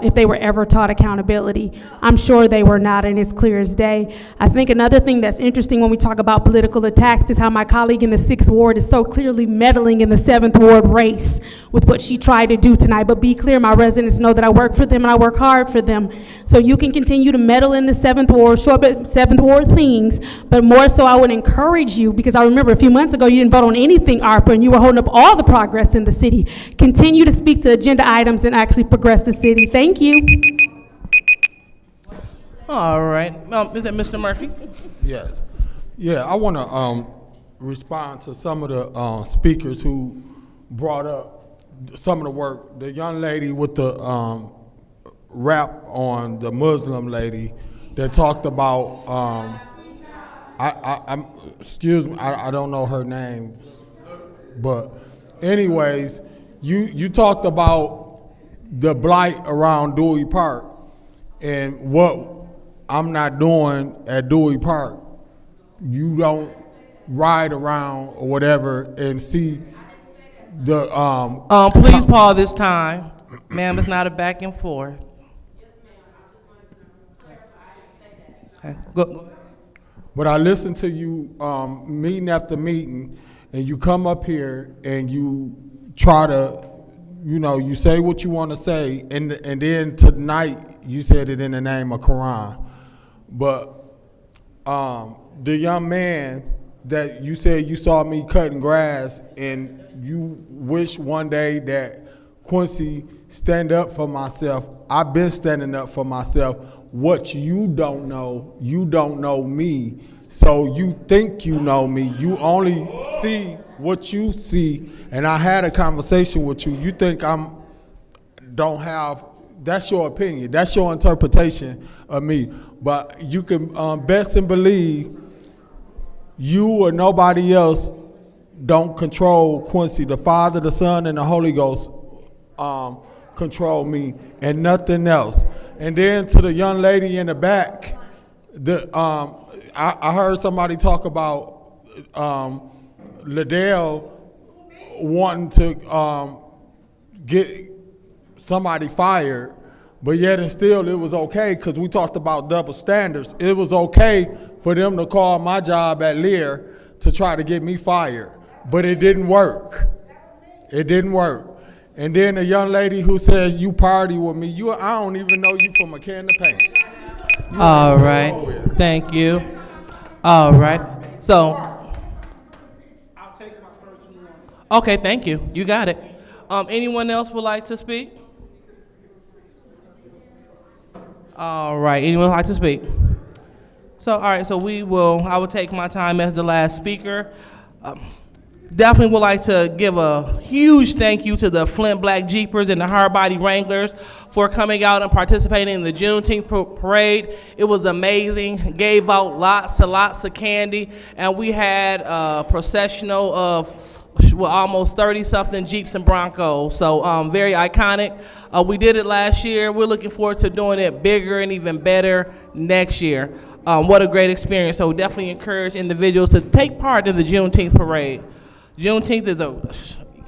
if they were ever taught accountability. I'm sure they were not, and it's clear as day. I think another thing that's interesting when we talk about political attacks is how my colleague in the 6th Ward is so clearly meddling in the 7th Ward race with what she tried to do tonight. But be clear, my residents know that I work for them and I work hard for them. So you can continue to meddle in the 7th Ward, show up at 7th Ward things, but more so I would encourage you, because I remember a few months ago you didn't vote on anything, Arpa, and you were holding up all the progress in the city. Continue to speak to agenda items and actually progress the city. Thank you. All right. Is that Mr. Murphy? Yes. Yeah, I want to respond to some of the speakers who brought up some of the work. The young lady with the rap on the Muslim lady that talked about, excuse me, I don't know her name, but anyways, you talked about the blight around Dewey Park and what I'm not doing at Dewey Park. You don't ride around or whatever and see the please pause this time. Ma'am, it's not a back and forth. Okay. Go. But I listen to you meeting after meeting, and you come up here and you try to you know, you say what you want to say, and then tonight you said it in the name of Quran. But the young man that you said you saw me cutting grass, and you wish one day that Quincy stand up for myself. I've been standing up for myself. What you don't know me. So you think you know me. You only see what you see. And I had a conversation with you. You think that's your opinion. That's your interpretation of me. But you can best and believe you or nobody else don't control Quincy. The Father, the Son, and the Holy Ghost control me and nothing else. And then to the young lady in the back, I heard somebody talk about Liddell wanting to get somebody fired, but yet and still it was okay because we talked about double standards. It was okay for them to call my job at Lear to try to get me fired, but it didn't work. It didn't work. And then the young lady who says you party with me, I don't even know you from a can of paint. All right, thank you. All right, so. I'll take my first one. Okay, thank you. You got it. Anyone else would like to speak? All right, anyone would like to speak? So, all right, so I will take my time as the last speaker. Definitely would like to give a huge thank you to the Flint Black Jeepers and the Hard Body Wranglers for coming out and participating in the Juneteenth parade. It was amazing. Gave out lots of candy, and we had a processional of almost 30-something Jeeps and Broncos. So very iconic. We did it last year. We're looking forward to doing it bigger and even better next year. What a great experience. So definitely encourage individuals to take part in the Juneteenth parade. Juneteenth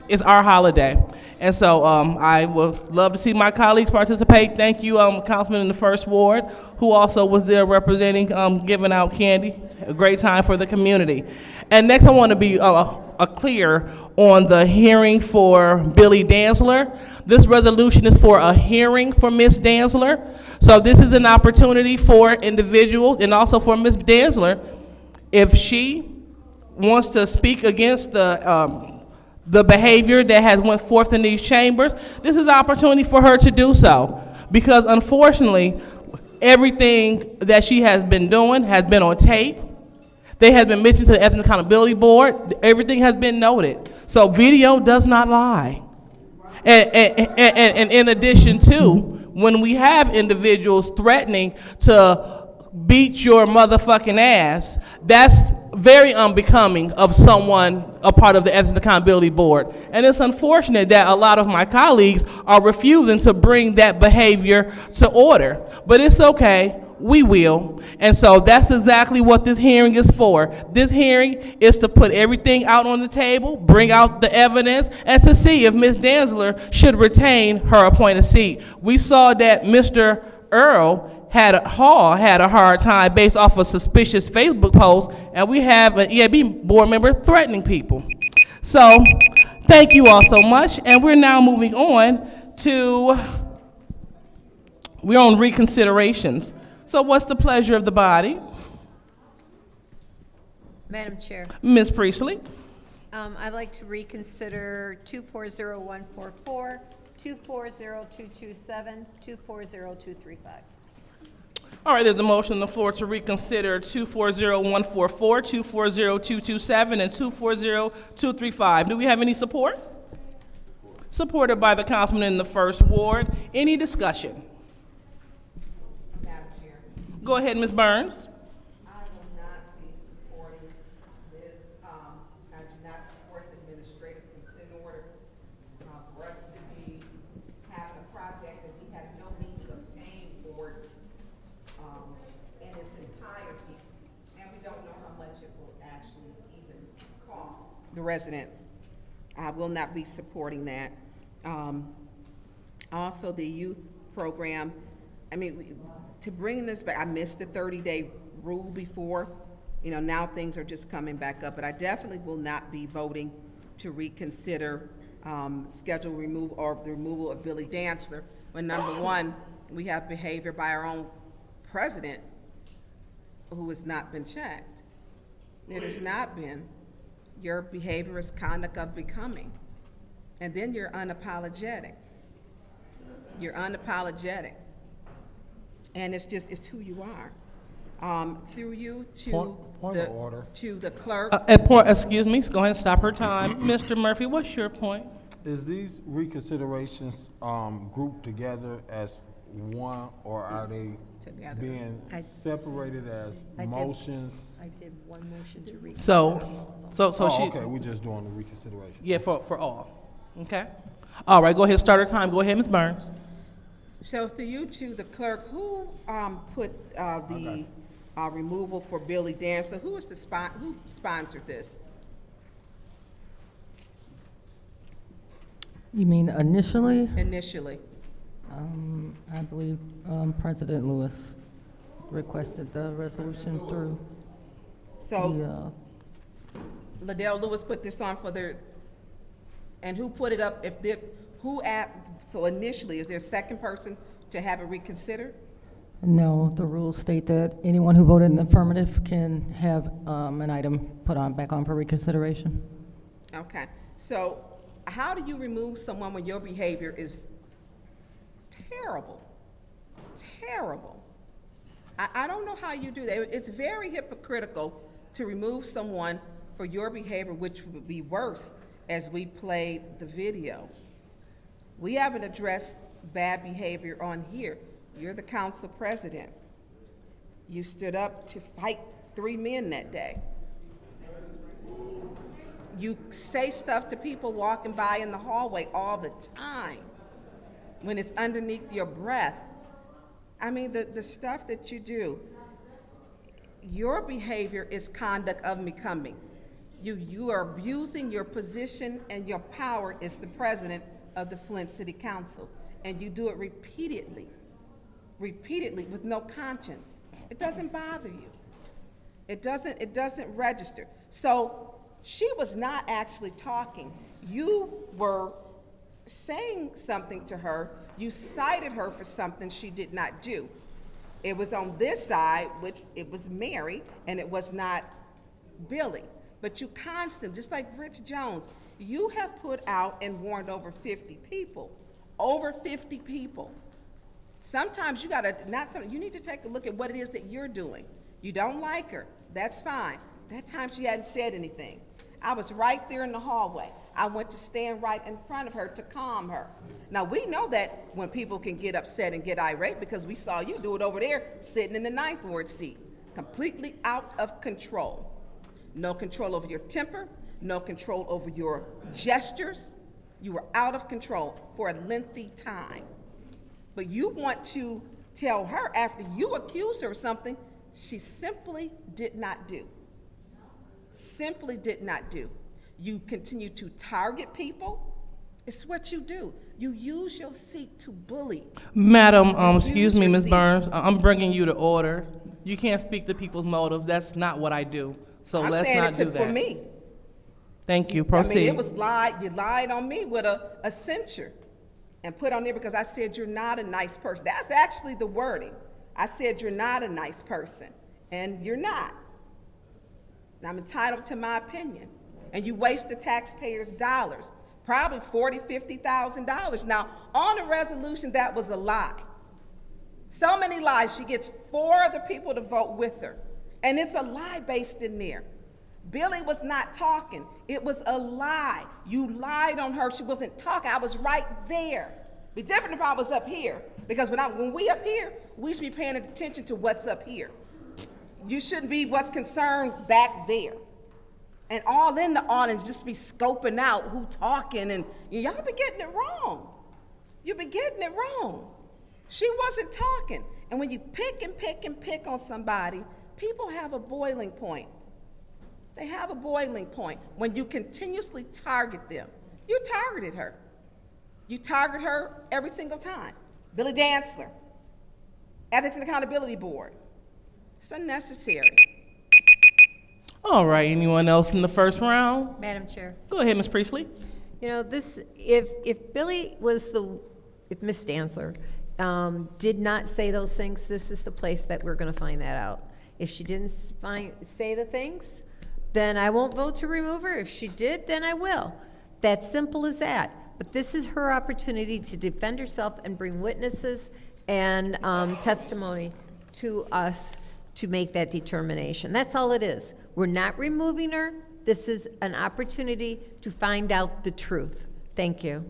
is our holiday. And so I would love to see my colleagues participate. Thank you, Councilman in the First Ward, who also was there representing, giving out candy. A great time for the community. And next I want to be clear on the hearing for Billy Dantzler. This resolution is for a hearing for Ms. Dantzler. So this is an opportunity for individuals and also for Ms. Dantzler, if she wants to speak against the behavior that has went forth in these chambers, this is an opportunity for her to do so. Because unfortunately, everything that she has been doing has been on tape. They have been mentioned to the Ethics and Accountability Board. Everything has been noted. So video does not lie. And in addition to, when we have individuals threatening to beat your motherfucking ass, that's very unbecoming of someone a part of the Ethics and Accountability Board. And it's unfortunate that a lot of my colleagues are refusing to bring that behavior to order. But it's okay, we will. And so that's exactly what this hearing is for. This hearing is to put everything out on the table, bring out the evidence, and to see if Ms. Dantzler should retain her appointed seat. We saw that Mr. Earl had a hard time based off a suspicious Facebook post, and we have an EAB board member threatening people. So thank you all so much, and we're now moving on to, we're on reconsiderations. So what's the pleasure of the body? Madam Chair. Ms. Priestley. I'd like to reconsider 240144, 240227, 240235. All right, there's a motion on the floor to reconsider 240144, 240227, and 240235. Do we have any support? Supported by the councilman in the First Ward. Any discussion? Go ahead, Ms. Burns. I will not be supporting this. I do not support the administrative consent order for us to be having a project that we have no means of paying for in its entirety, and we don't know how much it will actually even cost the residents. I will not be supporting that. Also, the youth program, I mean, to bring this back, I missed the 30-day rule before. You know, now things are just coming back up, but I definitely will not be voting to reconsider schedule remove or the removal of Billy Dantzler, when number one, we have behavior by our own president who has not been checked. It has not been. Your behavior is conduct of becoming. And then you're unapologetic. You're unapologetic. And it's who you are. Through you to Point of order. to the clerk. Excuse me, go ahead and stop her time. Mr. Murphy, what's your point? Is these reconsiderations grouped together as one, or are they Together. being separated as motions? I did one motion to read. So she. Okay, we're just doing the reconsideration. Yeah, for all. Okay. All right, go ahead, start her time. Go ahead, Ms. Burns. So through you to the clerk, who put the removal for Billy Dantzler? Who sponsored this? You mean initially? Initially. I believe President Lewis requested the resolution through. So Liddell Lewis put this on and who put it up? So initially, is there a second person to have it reconsidered? No, the rules state that anyone who voted in the affirmative can have an item put back on for reconsideration. Okay. So how do you remove someone when your behavior is terrible? Terrible. I don't know how you do that. It's very hypocritical to remove someone for your behavior, which would be worse as we played the video. We haven't addressed bad behavior on here. You're the council president. You stood up to fight 3 men that day. You say stuff to people walking by in the hallway all the time when it's underneath your breath. I mean, the stuff that you do, your behavior is conduct of becoming. You are abusing your position and your power as the president of the Flint City Council, and you do it repeatedly with no conscience. It doesn't bother you. It doesn't register. So she was not actually talking. You were saying something to her. You cited her for something she did not do. It was on this side, which it was Mary, and it was not Billy. But you just like Rich Jones, you have put out and warned over 50 people. Over 50 people. Sometimes you need to take a look at what it is that you're doing. You don't like her, that's fine. That time she hadn't said anything. I was right there in the hallway. I went to stand right in front of her to calm her. Now we know that when people can get upset and get irate because we saw you do it over there sitting in the 9th Ward seat, completely out of control. No control over your temper, no control over your gestures. You were out of control for a lengthy time. But you want to tell her after you accused her of something she simply did not do. Simply did not do. You continue to target people. It's what you do. You use your seat to bully. Madam, excuse me, Ms. Burns, I'm bringing you to order. You can't speak to people's motives. That's not what I do. So let's not do that. For me. Thank you. Proceed. I mean, it was lied. You lied on me with a censure and put on there because I said you're not a nice person. That's actually the wording. I said you're not a nice person, and you're not. I'm entitled to my opinion. And you waste the taxpayers' dollars, probably $40,000, $50,000. Now, on a resolution, that was a lie. So many lies. She gets 4 other people to vote with her. And it's a lie based in there. Billy was not talking. It was a lie. You lied on her. She wasn't talking. I was right there. It'd be different if I was up here. Because when we up here, we should be paying attention to what's up here. You shouldn't be what's concerned back there. And all in the audience just be scoping out who talking, and y'all be getting it wrong. You be getting it wrong. She wasn't talking. And when you pick and pick and pick on somebody, people have a boiling point. They have a boiling point when you continuously target them. You targeted her. You target her every single time. Billy Dantzler, Ethics and Accountability Board. It's unnecessary. All right, anyone else in the first round? Madam Chair. Go ahead, Ms. Priestley. You know, if Billy was if Miss Dantzler did not say those things, this is the place that we're gonna find that out. If she didn't say the things, then I won't vote to remove her. If she did, then I will. That's simple as that. But this is her opportunity to defend herself and bring witnesses and testimony to us to make that determination. That's all it is. We're not removing her. This is an opportunity to find out the truth. Thank you.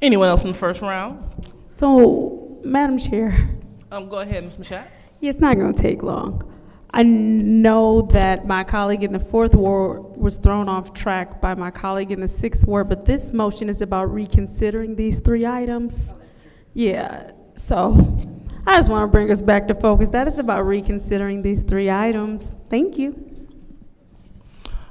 Anyone else in the first round? So, Madam Chair. Go ahead, Ms. Mashat. Yeah, it's not going to take long. I know that my colleague in the 4th Ward was thrown off track by my colleague in the 6th Ward, but this motion is about reconsidering these 3 items. Yeah, so I just want to bring us back to focus. That is about reconsidering these 3 items. Thank you.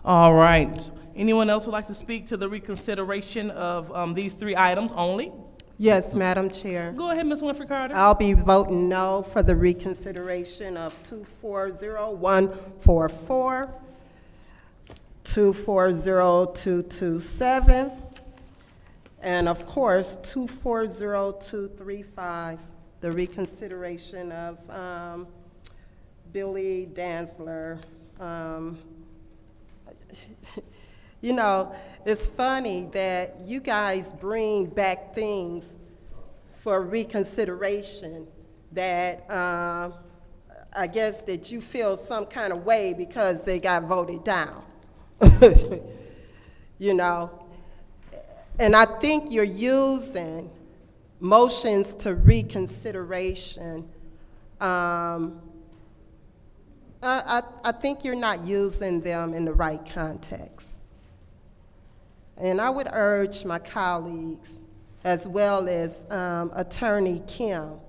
All right. Anyone else would like to speak to the reconsideration of these 3 items only? Yes, Madam Chair. Go ahead, Ms. Winfrey Carter. I'll be voting no for the reconsideration of 240144, 240227, and of course, 240235, the reconsideration of Billy Dantzler. You know, it's funny that you guys bring back things for reconsideration that I guess that you feel some kind of way because they got voted down. You know, and I think you're using motions to reconsideration. I think you're not using them in the right context. And I would urge my colleagues, as well as Attorney Kim,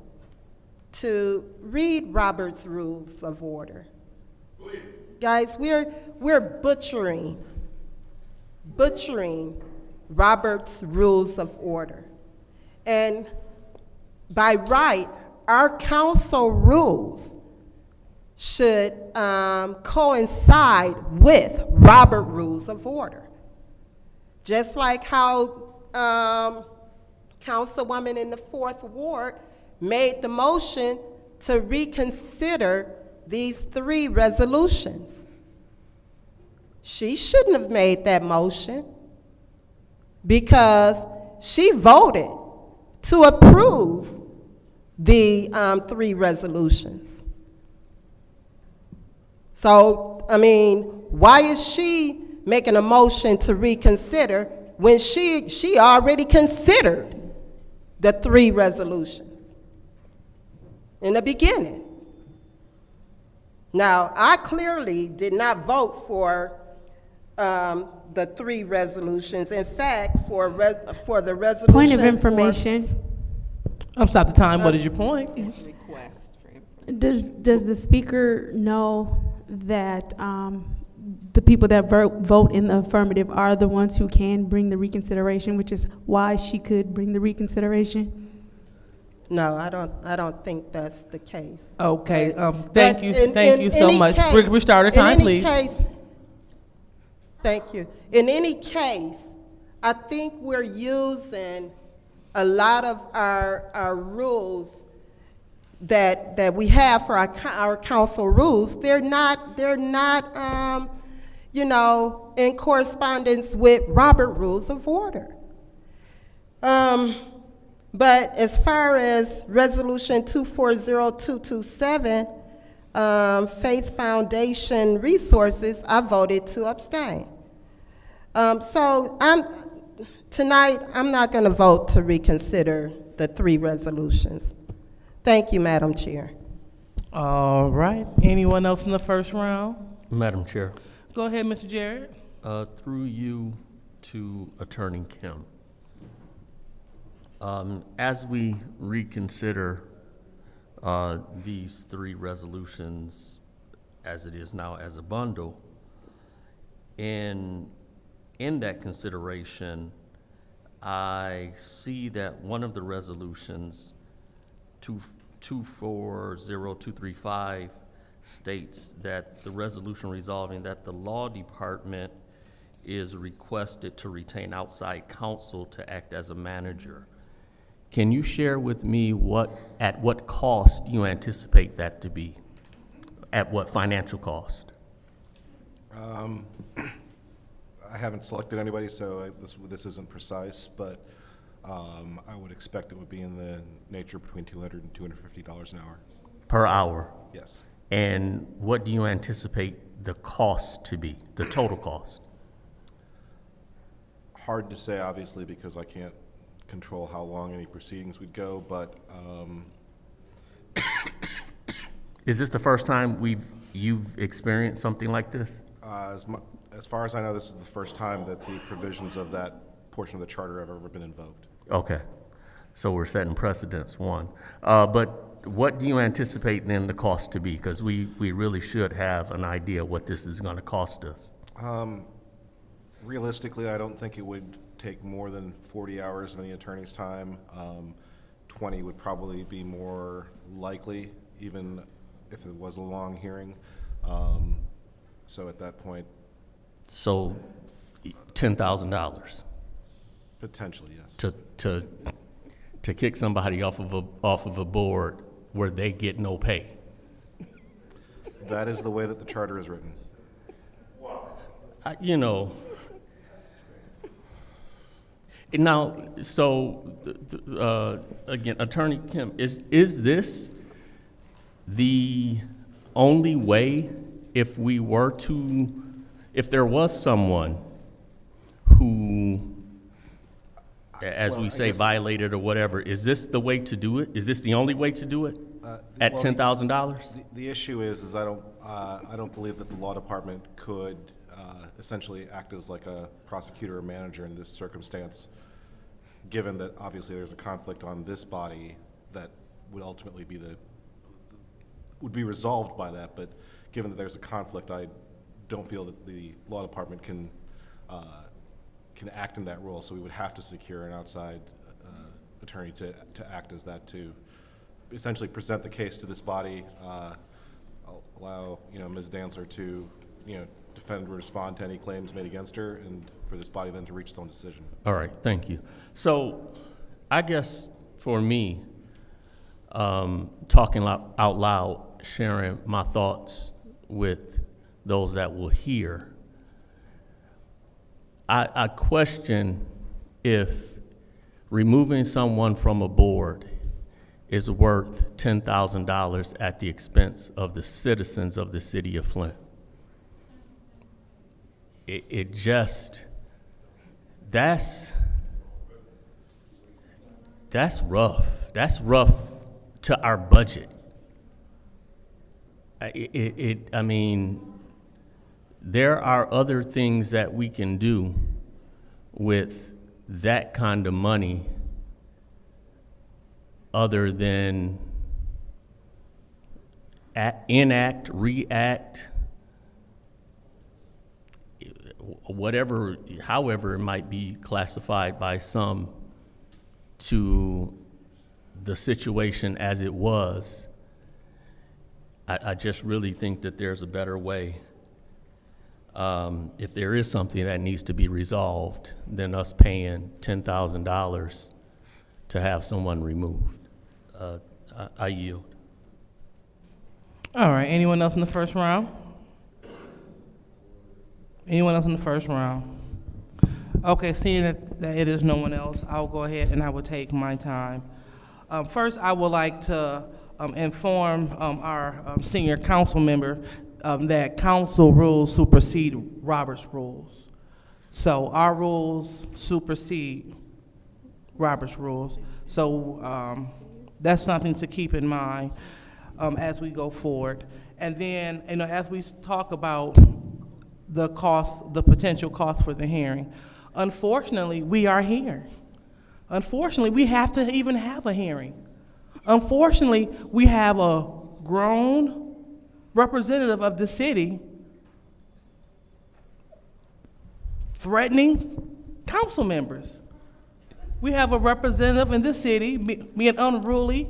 to read Robert's Rules of Order. Guys, we're butchering Robert's Rules of Order. And by right, our council rules should coincide with Robert Rules of Order. Just like how Councilwoman in the 4th Ward made the motion to reconsider these 3 resolutions. She shouldn't have made that motion because she voted to approve the 3 resolutions. So, I mean, why is she making a motion to reconsider when she already considered the 3 resolutions in the beginning? Now, I clearly did not vote for the 3 resolutions. In fact, for the resolution. Point of information. Stop the time. What is your point? Does the speaker know that the people that vote in the affirmative are the ones who can bring the reconsideration, which is why she could bring the reconsideration? No, I don't think that's the case. Okay. Thank you so much. Restart our time, please. Thank you. In any case, I think we're using a lot of our rules that we have for our council rules. They're not you know, in correspondence with Robert Rules of Order. But as far as Resolution 240227, Faith Foundation Resources, I voted to abstain. So tonight, I'm not going to vote to reconsider the 3 resolutions. Thank you, Madam Chair. All right. Anyone else in the first round? Madam Chair. Go ahead, Mr. Jarrett. Through you to Attorney Kim. As we reconsider these 3 resolutions as it is now as a bundle, in that consideration, I see that one of the resolutions, 240235, states that the resolution resolving that the law department is requested to retain outside counsel to act as a manager. Can you share with me at what cost you anticipate that to be? At what financial cost? I haven't selected anybody, so this isn't precise, but I would expect it would be in the nature between $200 and $250 an hour. Per hour? Yes. And what do you anticipate the cost to be, the total cost? Hard to say, obviously, because I can't control how long any proceedings would go, but Is this the first time you've experienced something like this? as far as I know, this is the first time that the provisions of that portion of the charter have ever been invoked. Okay, so we're setting precedents, one. But what do you anticipate then the cost to be? Because we really should have an idea what this is going to cost us. Realistically, I don't think it would take more than 40 hours of any attorney's time. 20 would probably be more likely, even if it was a long hearing. So at that point, So $10,000 potentially, yes. to kick somebody off of a board where they get no pay. That is the way that the charter is written. You know, now, so again, Attorney Kim, is this the only way if there was someone who, as we say, violated or whatever, is this the way to do it? Is this the only way to do it at $10,000? The issue is I don't believe that the law department could essentially act as like a prosecutor or manager in this circumstance, given that obviously there's a conflict on this body that would ultimately would be resolved by that. But given that there's a conflict, I don't feel that the law department can act in that role. So we would have to secure an outside attorney to act as that, to essentially present the case to this body, allow Ms. Dantzler to defend or respond to any claims made against her, and for this body then to reach its own decision. All right, thank you. So I guess for me, talking out loud, sharing my thoughts with those that will hear, I question if removing someone from a board is worth $10,000 at the expense of the citizens of the city of Flint. It just, that's rough. That's rough to our budget. I mean, there are other things that we can do with that kind of money other than enact, react, whatever, however it might be classified by some, to the situation as it was. I just really think that there's a better way. If there is something that needs to be resolved, than us paying $10,000 to have someone removed. I yield. All right, anyone else in the first round? Anyone else in the first round? Okay, seeing that it is no one else, I'll go ahead and I will take my time. First, I would like to inform our senior council member that council rules supersede Robert's rules. So our rules supersede Robert's rules. So that's something to keep in mind as we go forward. And then, as we talk about the cost, the potential cost for the hearing, unfortunately, we are here. Unfortunately, we have to even have a hearing. Unfortunately, we have a grown representative of the city threatening council members. We have a representative in the city being unruly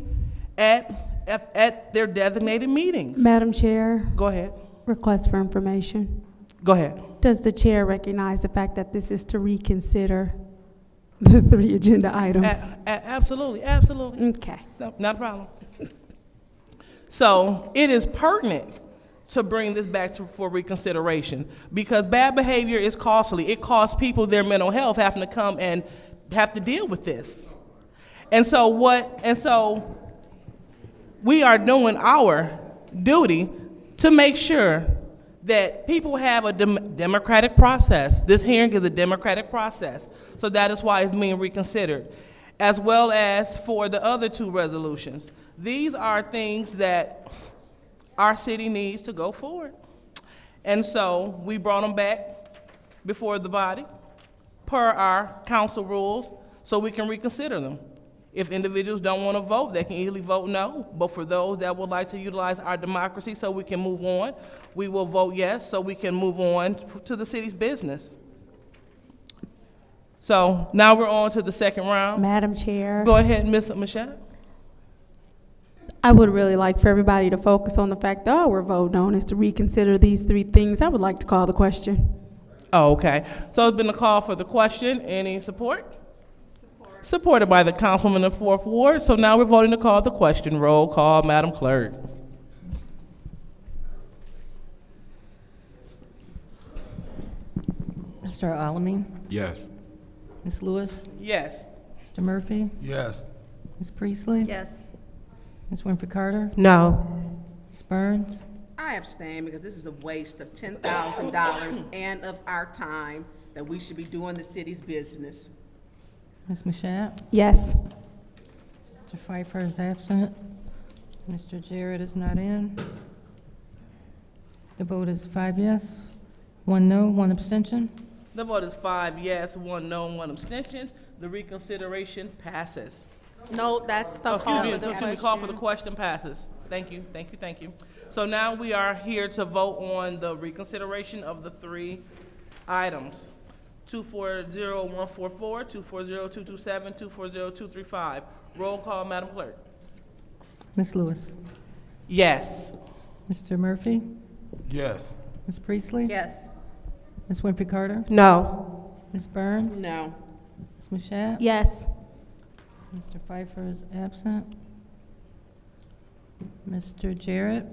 at their designated meetings. Madam Chair. Go ahead. Request for information. Go ahead. Does the chair recognize the fact that this is to reconsider the 3 agenda items? Absolutely, absolutely. Okay. No, not a problem. So it is pertinent to bring this back for reconsideration because bad behavior is costly. It costs people their mental health having to come and have to deal with this. And so we are doing our duty to make sure that people have a democratic process. This hearing is a democratic process. So that is why it's being reconsidered, as well as for the other 2 resolutions. These are things that our city needs to go forward. And so we brought them back before the body per our council rules so we can reconsider them. If individuals don't want to vote, they can easily vote no. But for those that would like to utilize our democracy so we can move on, we will vote yes so we can move on to the city's business. So now we're on to the second round. Madam Chair. Go ahead, Ms. Michelle. I would really like for everybody to focus on the fact that all we're voting on is to reconsider these 3 things. I would like to call the question. Oh, okay. So it's been a call for the question. Any support? Supported by the councilwoman in the 4th Ward. So now we're voting to call the question. Roll call, Madam Clerk. Mr. Alamin? Yes. Ms. Lewis? Yes. Mr. Murphy? Yes. Ms. Priestley? Yes. Ms. Winfrey Carter? No. Ms. Burns? I abstain because this is a waste of $10,000 and of our time that we should be doing the city's business. Ms. Mashat? Yes. Mr. Pfeiffer is absent. Mr. Jarrett is not in. The vote is 5 yes, 1 no, 1 abstention. The vote is 5 yes, 1 no, 1 abstention. The reconsideration passes. No, that's the call for the Excuse me, call for the question passes. Thank you, thank you, thank you. So now we are here to vote on the reconsideration of the 3 items. 240144, 240227, 240235. Roll call, Madam Clerk. Ms. Lewis? Yes. Mr. Murphy? Yes. Ms. Priestley? Yes. Ms. Winfrey Carter? No. Ms. Burns? No. Ms. Mashat? Yes. Mr. Pfeiffer is absent. Mr. Jarrett?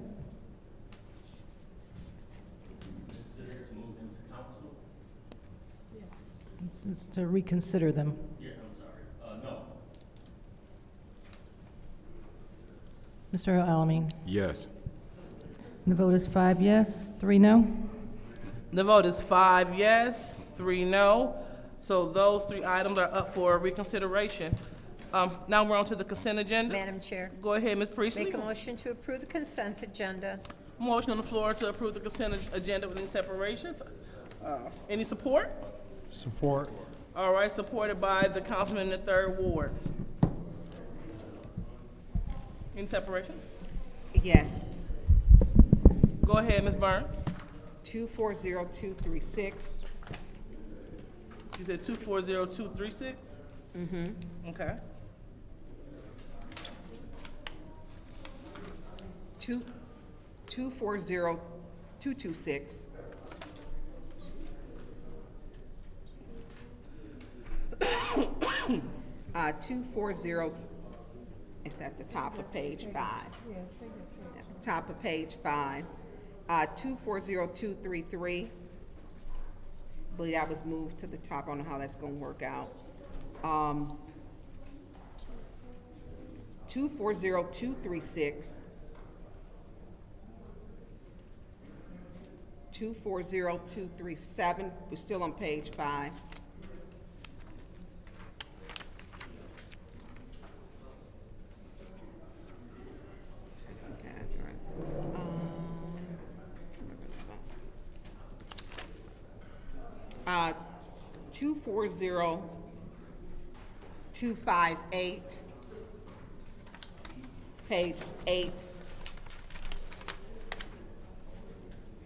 This is to reconsider them. Yeah, I'm sorry. No. Mr. Alamin? Yes. The vote is 5 yes, 3 no. The vote is 5 yes, 3 no. So those 3 items are up for reconsideration. Now we're on to the consent agenda. Madam Chair. Go ahead, Ms. Priestley. Make a motion to approve the consent agenda. Motion on the floor to approve the consent agenda with any separations. Any support? Support. All right, supported by the councilman in the 3rd Ward. Any separation? Yes. Go ahead, Ms. Burns. 240236. You said 240236? Mm-hmm. Okay. 240226. 240, it's at the top of page 5. At the top of page 5. 240233. I believe that was moved to the top. I don't know how that's going to work out. 240236. 240237. We're still on page 5. Uh, 240258, page 8,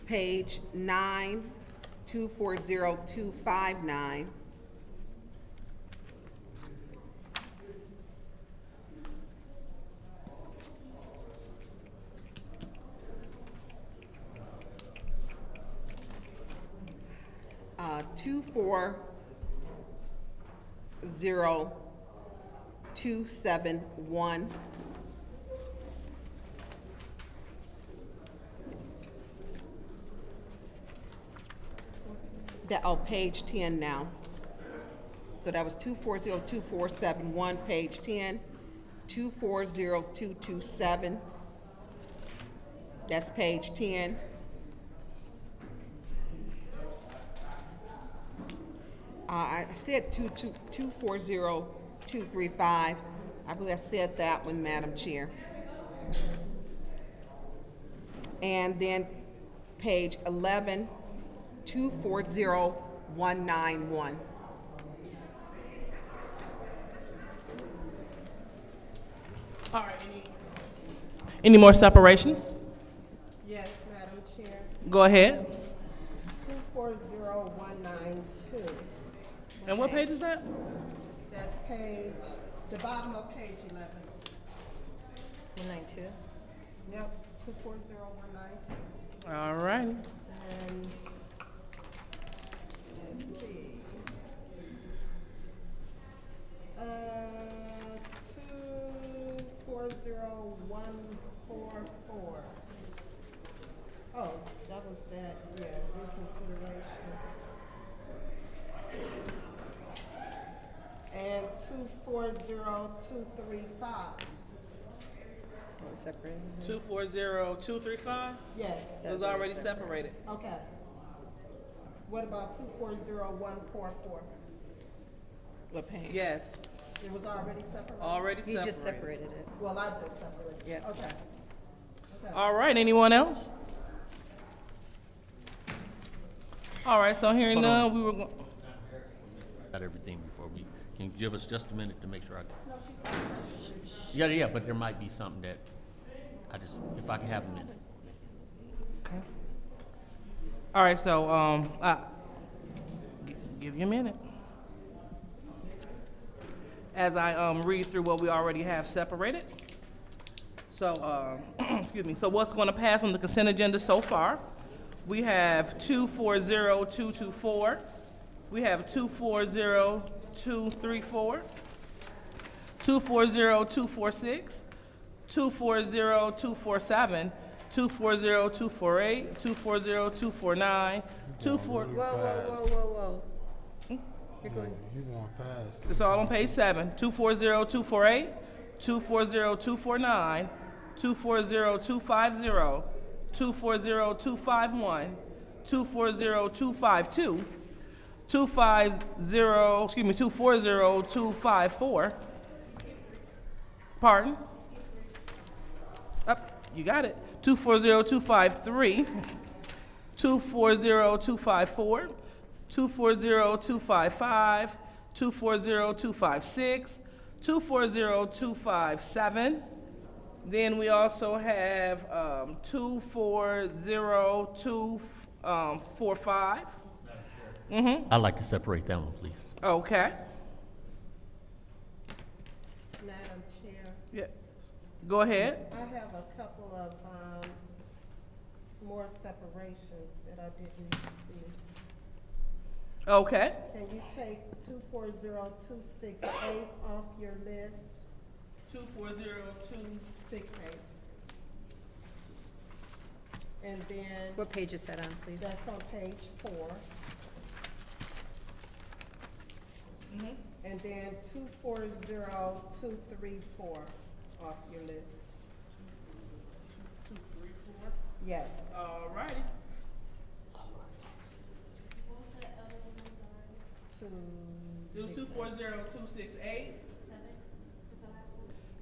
page 9, 240259, 240-271. That, oh, page 10 now. So that was 240-2471, page 10, 240-227. That's page 10. I said 240-235. I believe I said that one, Madam Chair. And then page 11, 240-191. All right, any more separations? Yes, Madam Chair. Go ahead. 240192. And what page is that? That's page, the bottom of page 11. 192. Yep, 240192. All righty. And let's see. 240144. Oh, that was that, yeah, reconsideration. And 240235. Separated. 240235? Yes. It was already separated. Okay. What about 240144? What page? Yes. It was already separated? Already He just separated it. Well, I just separated it. Yeah. Okay. Okay. All right, anyone else? All right, so hearing Hold on. none, we were going. Got everything before we, can you give us just a minute to make sure I. Yeah, but there might be something that I just, if I can have a minute. All right, so give you a minute. As I read through what we already have separated. So, excuse me. So what's going to pass on the consent agenda so far? We have 240224. We have 240234. 240246. 240247. 240248. 240249. Whoa, whoa, whoa. You're going. You're going fast. It's all on page 7. 240248, 240249, 240250, 240251, 240252, 240254. Pardon? Up, you got it. 240253, 240254, 240255, 240256, 240257. Then we also have 240245. I'd like to separate that one, please. Okay. Madam Chair. Yeah. Go ahead. I have a couple of more separations that I didn't see. Okay. Can you take 240268 off your list? 240268. And then. What page is that on, please? That's on page 4. And then 240234 off your list. 234. Yes. All righty. It was 240268.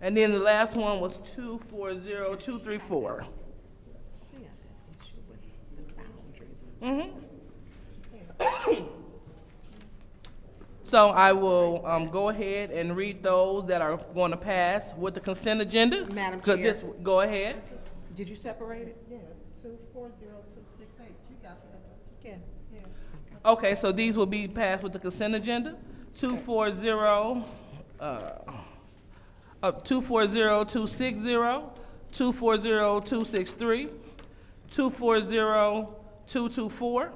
And then the last one was 240234. So I will go ahead and read those that are going to pass with the consent agenda. Madam Could Chair. this- Go ahead. Did you separate it? Yeah, 240268. You got that, don't you? Yeah. Yeah. Okay, so these will be passed with the consent agenda. 240, 240260, 240263, 240224,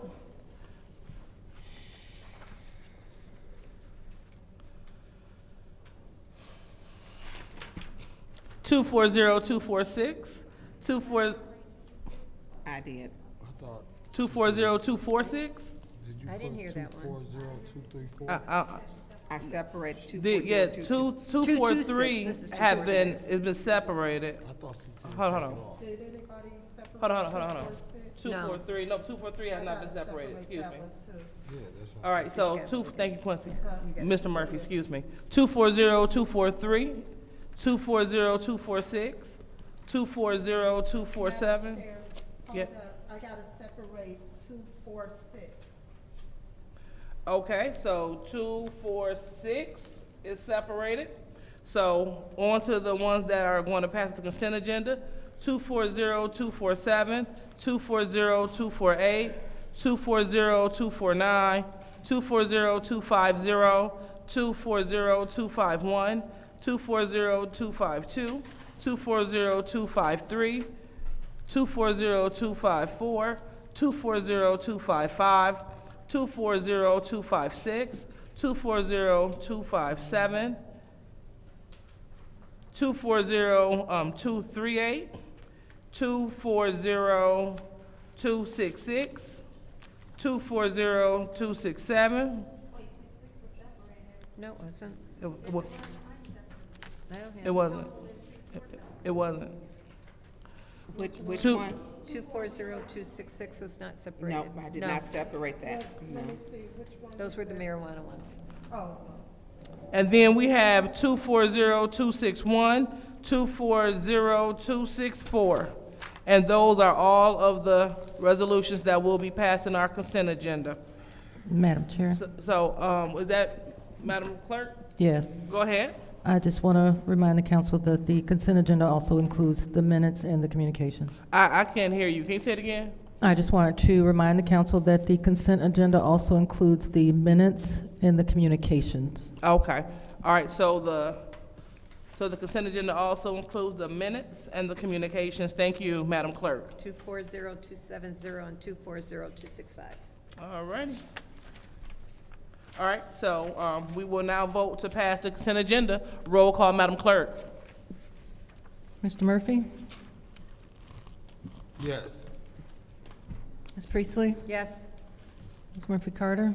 240246, I did. 240246. I didn't hear that one. 40234. I separated two. Yeah, 243 This is have been, 246. it's been separated. Hold on. Did anybody separate? Hold on. 243? 243 has not been separated, excuse me. Yeah, that's fine. All right, so thank you, Quincy. Mr. Murphy, excuse me. 240243, 240246, 240247. Chair, Yeah. hold up. I gotta separate 246. Okay, so 246 is separated. So on to the ones that are going to pass the consent agenda. 240247, 240248, 240249, 240250, 240251, 240252, 240253, 240254, 240255, 240256, 240257, 240238, 240266, 240267. No, it wasn't. It I don't have it wasn't. It wasn't. Which Two- one? 240266 was not separated. No, I did not separate that. No. Let me see, which one? Those were the marijuana ones. Oh, And then we have 240261, 240264. And those are all of the resolutions that will be passed in our consent agenda. Madam Chair? So, is that, Madam Clerk? Yes. Go ahead. I just want to remind the council that the consent agenda also includes the minutes and the communications. I can't hear you. Can you say it again? I just wanted to remind the council that the consent agenda also includes the minutes and the communications. Okay. All right, so the consent agenda also includes the minutes and the communications. Thank you, Madam Clerk. 240270 and 240265. All righty. All right, so we will now vote to pass the consent agenda. Roll call, Madam Clerk. Mr. Murphy? Yes. Ms. Priestley? Yes. Ms. Murphy Carter?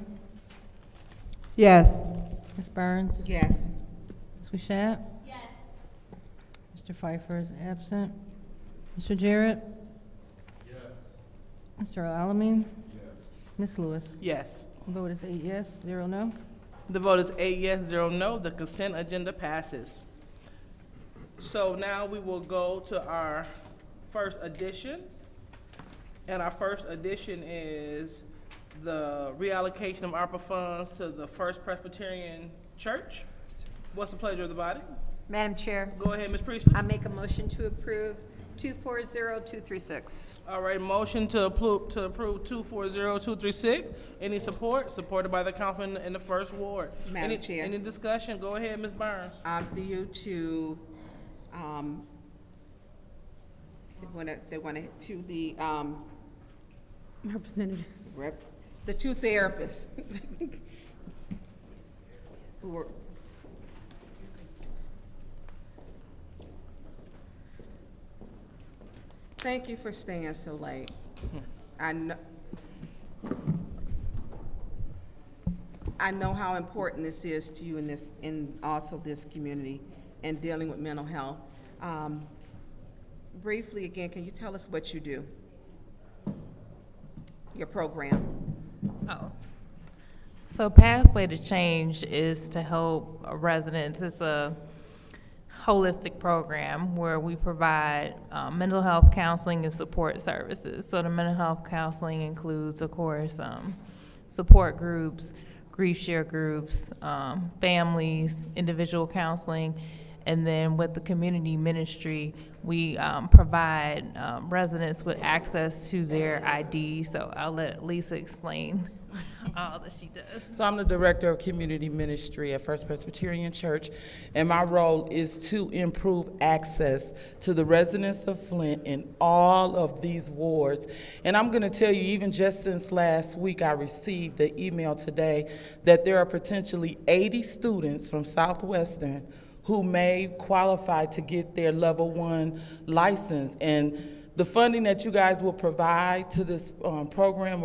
yes. Ms. Burns? Yes. Ms. Wishat? Yes. Mr. Pfeiffer is absent. Mr. Jarrett? Yes. Mr. Alamin? Yes. Ms. Lewis? Yes. The vote is 8 yes, 0 no. The vote is 8 yes, 0 no. The consent agenda passes. So now we will go to our first addition. And our first addition is the reallocation of Arpa funds to the First Presbyterian Church. What's the pleasure of the body? Madam Chair, Go ahead, Ms. Priestley. I make a motion to approve 240236. All right, motion to approve 240236. Any support? Supported by the councilman in the first ward. Madam Chair. Any discussion? Go ahead, Ms. Burns. For you to, they want to the, Representatives. the two therapists who were. Thank you for staying so late. I know how important this is to you in also this community and dealing with mental health. Briefly, again, can you tell us what you do? Your program. Oh. So Pathway to Change is to help residents. It's a holistic program where we provide mental health counseling and support services. So the mental health counseling includes, of course, support groups, grief share groups, families, individual counseling, and then with the community ministry, we provide residents with access to their ID. So I'll let Lisa explain all that she does. So I'm the Director of Community Ministry at First Presbyterian Church, and my role is to improve access to the residents of Flint in all of these wards. And I'm going to tell you, even just since last week, I received the email today that there are potentially 80 students from Southwestern who may qualify to get their level 1 license. And the funding that you guys will provide to this program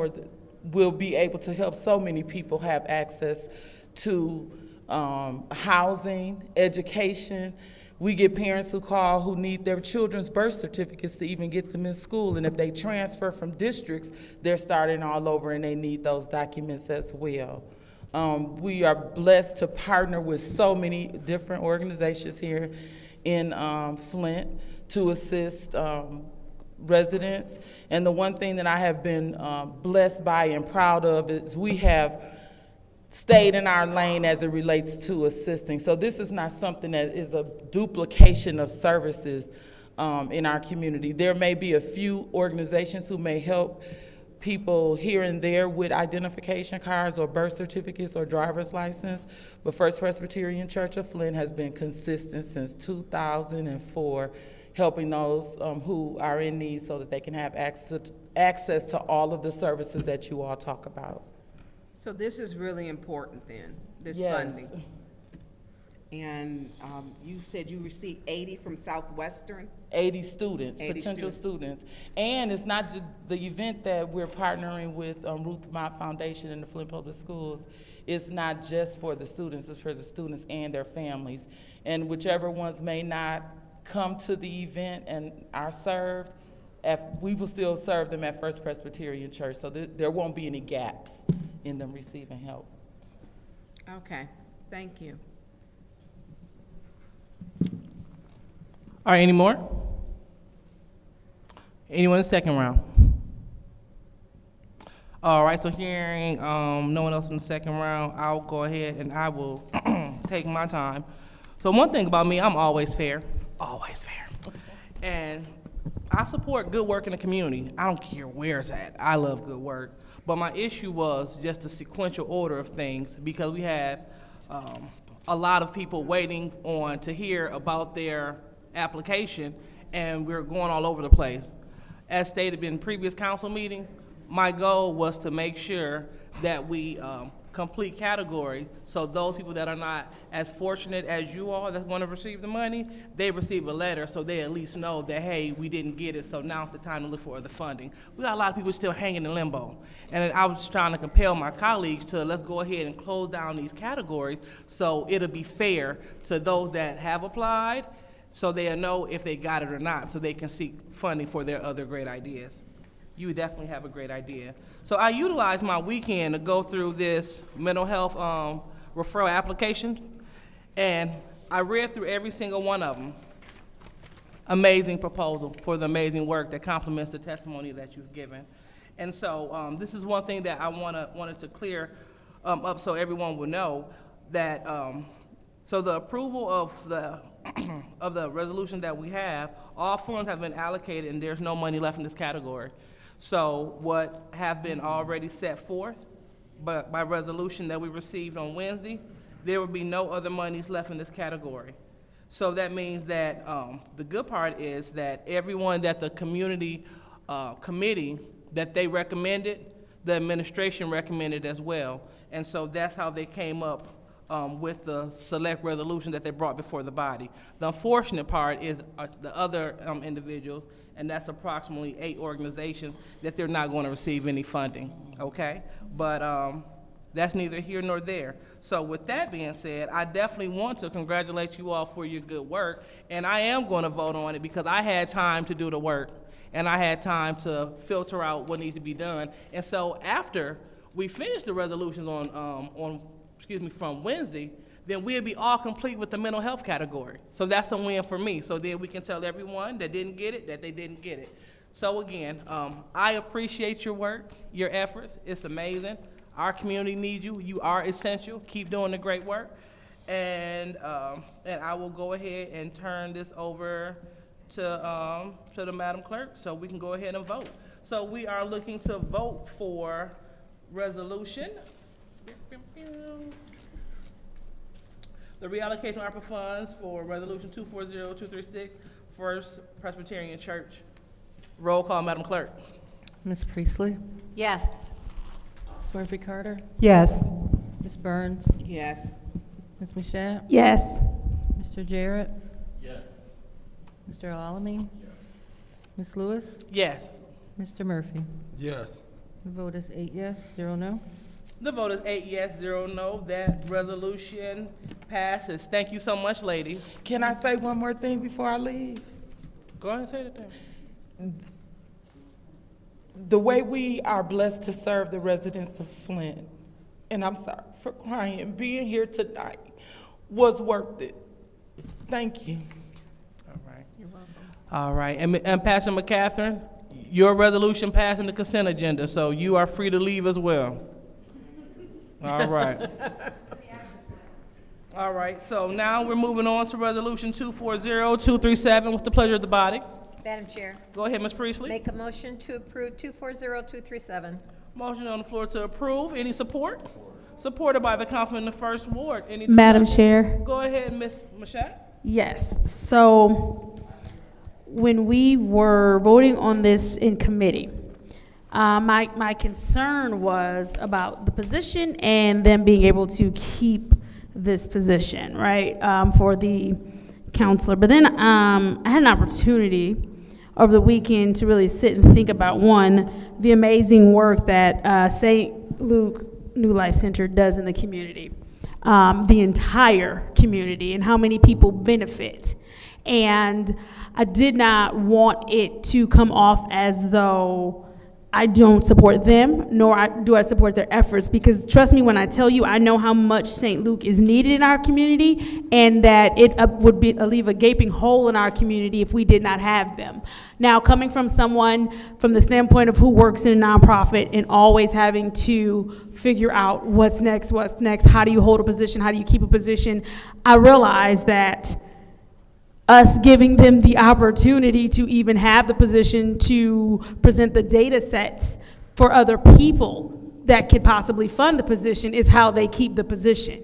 will be able to help so many people have access to housing, education. We get parents who call who need their children's birth certificates to even get them in school. And if they transfer from districts, they're starting all over and they need those documents as well. We are blessed to partner with so many different organizations here in Flint to assist residents. And the one thing that I have been blessed by and proud of is we have stayed in our lane as it relates to assisting. So this is not something that is a duplication of services in our community. There may be a few organizations who may help people here and there with identification cards or birth certificates or driver's license, but First Presbyterian Church of Flint has been consistent since 2004, helping those who are in need so that they can have access to all of the services that you all talk about. So this is really important then, this Yes. funding. And you said you received 80 from Southwestern? 80 students, 80 potential students. And it's not just the event that we're partnering with Ruth Mott Foundation and the Flint Public Schools. It's not just for the students, it's for the students and their families. And whichever ones may not come to the event and are served, we will still serve them at First Presbyterian Church. So there won't be any gaps in them receiving help. Okay, thank you. All right, any more? Anyone in the second round? All right, so hearing no one else in the second round, I'll go ahead and I will take my time. So one thing about me, I'm always fair. Always fair. And I support good work in the community. I don't care where it's at. I love good work. But my issue was just the sequential order of things, because we have a lot of people waiting on to hear about their application, and we're going all over the place. As stated in previous council meetings, my goal was to make sure that we complete categories, so those people that are not as fortunate as you are that's going to receive the money, they receive a letter so they at least know that, hey, we didn't get it, so now's the time to look for other funding. We got a lot of people still hanging in limbo. And I was trying to compel my colleagues to let's go ahead and close down these categories so it'll be fair to those that have applied, so they'll know if they got it or not, so they can seek funding for their other great ideas. You definitely have a great idea. So I utilized my weekend to go through this mental health referral application, and I read through every single one of them. Amazing proposal for the amazing work that complements the testimony that you've given. And so this is one thing that I wanted to clear up so everyone will know that, so the approval of the of the resolution that we have, all funds have been allocated and there's no money left in this category. So what have been already set forth by resolution that we received on Wednesday, there will be no other monies left in this category. So that means that the good part is that everyone that the community committee that they recommended, the administration recommended as well. And so that's how they came up with the select resolution that they brought before the body. The unfortunate part is the other individuals, and that's approximately 8 organizations, that they're not going to receive any funding, okay? But that's neither here nor there. So with that being said, I definitely want to congratulate you all for your good work, and I am going to vote on it because I had time to do the work, and I had time to filter out what needs to be done. And so after we finish the resolutions from Wednesday, then we'll be all complete with the mental health category. So that's a win for me. So then we can tell everyone that didn't get it, that they didn't get it. So again, I appreciate your work, your efforts. It's amazing. Our community needs you. You are essential. Keep doing the great work. And I will go ahead and turn this over to the Madam Clerk so we can go ahead and vote. So we are looking to vote for resolution. The reallocation of ARPA funds for resolution 240236, First Presbyterian Church. Roll call, Madam Clerk. Ms. Priestley? Yes. Ms. Murphy Carter? Yes. Ms. Burns? Yes. Ms. Michelle? Yes. Ms. Mr. Jarrett? Yes. Mr. Alamin? Yes. Ms. Lewis? Yes. Mr. Murphy? Yes. The vote is 8 yes, 0 no. The vote is 8 yes, 0 no. That resolution passes. Thank you so much, ladies. Can I say one more thing before I leave? Go ahead and say the thing. The way we are blessed to serve the residents of Flint, and I'm sorry for crying, being here tonight was worth it. Thank you. All right. You're welcome. All right. And Pastor McCatherine, your resolution passed in the consent agenda, so you are free to leave as well. All right. All right. So now we're moving on to Resolution 240-237. What's the pleasure of the body? Madam Chair. Go ahead, Ms. Priestley. Make a motion to approve 240-237. Motion on the floor to approve. Any support? Supported by the councilman in the first ward. Any Madam discussion? Chair. Go ahead, Ms. Mashat. Yes, so when we were voting on this in committee, my concern was about the position and them being able to keep this position, right, for the counselor. But then I had an opportunity over the weekend to really sit and think about, one, the amazing work that St. Luke New Life Center does in the community, the entire community, and how many people benefit. And I did not want it to come off as though I don't support them, nor do I support their efforts, because trust me when I tell you, I know how much St. Luke is needed in our community, and that it would leave a gaping hole in our community if we did not have them. Now, coming from someone from the standpoint of who works in a nonprofit and always having to figure out what's next, how do you hold a position, how do you keep a position, I realize that us giving them the opportunity to even have the position to present the data sets for other people that could possibly fund the position is how they keep the position.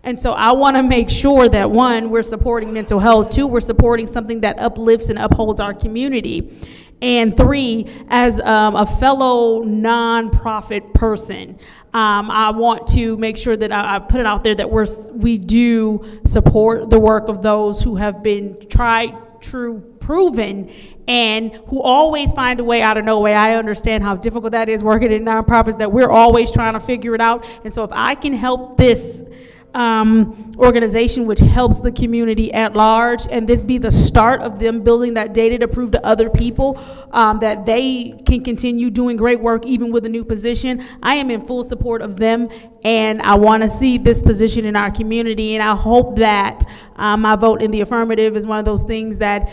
And so I want to make sure that, one, we're supporting mental health, two, we're supporting something that uplifts and upholds our community, and three, as a fellow nonprofit person, I want to make sure that I put it out there that we do support the work of those who have been tried, true, proven, and who always find a way out of no way. I understand how difficult that is working in nonprofits, that we're always trying to figure it out. And so if I can help this organization, which helps the community at large, and this be the start of them building that data to prove to other people that they can continue doing great work even with a new position, I am in full support of them, and I want to see this position in our community, and I hope that my vote in the affirmative is one of those things that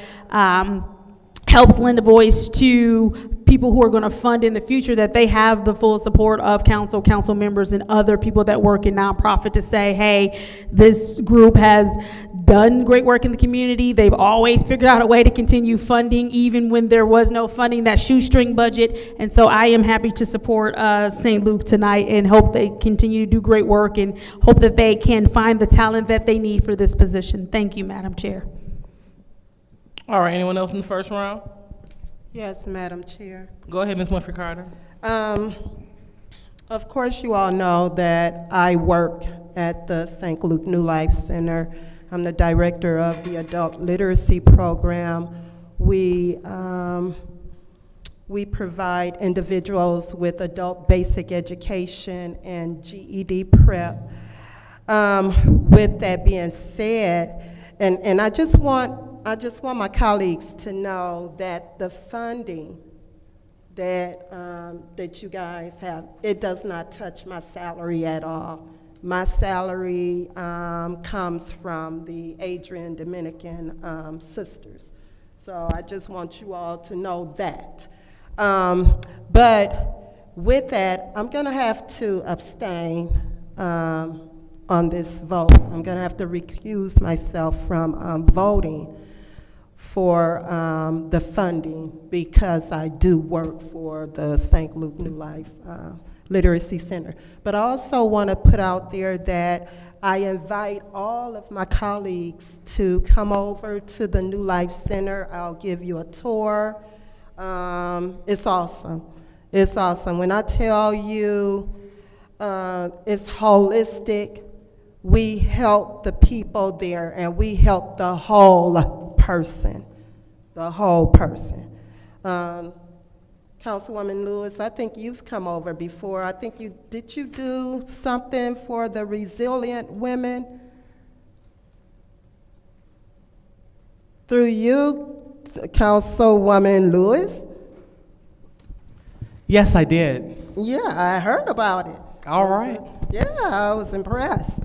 helps lend a voice to people who are going to fund in the future, that they have the full support of council members and other people that work in nonprofit to say, hey, this group has done great work in the community. They've always figured out a way to continue funding even when there was no funding, that shoestring budget. And so I am happy to support St. Luke tonight and hope they continue to do great work and hope that they can find the talent that they need for this position. Thank you, Madam Chair. All right, anyone else in the first round? Yes, Madam Chair. Go ahead, Ms. Winfrey Carter. Of course, you all know that I work at the St. Luke New Life Center. I'm the director of the Adult Literacy Program. We provide individuals with adult basic education and GED prep. With that being said, and I just want my colleagues to know that the funding that you guys have, it does not touch my salary at all. My salary comes from the Adrian Dominican Sisters. So I just want you all to know that. But with that, I'm gonna have to abstain on this vote. I'm gonna have to recuse myself from voting for the funding because I do work for the St. Luke New Life Literacy Center. But I also want to put out there that I invite all of my colleagues to come over to the New Life Center. I'll give you a tour. It's awesome. It's awesome. When I tell you it's holistic, we help the people there, and we help the whole person, the whole person. Councilwoman Lewis, I think you've come over before. I think did you do something for the resilient women? Through you, Councilwoman Lewis? Yes, I did. Yeah, I heard about it. All right. Yeah, I was impressed.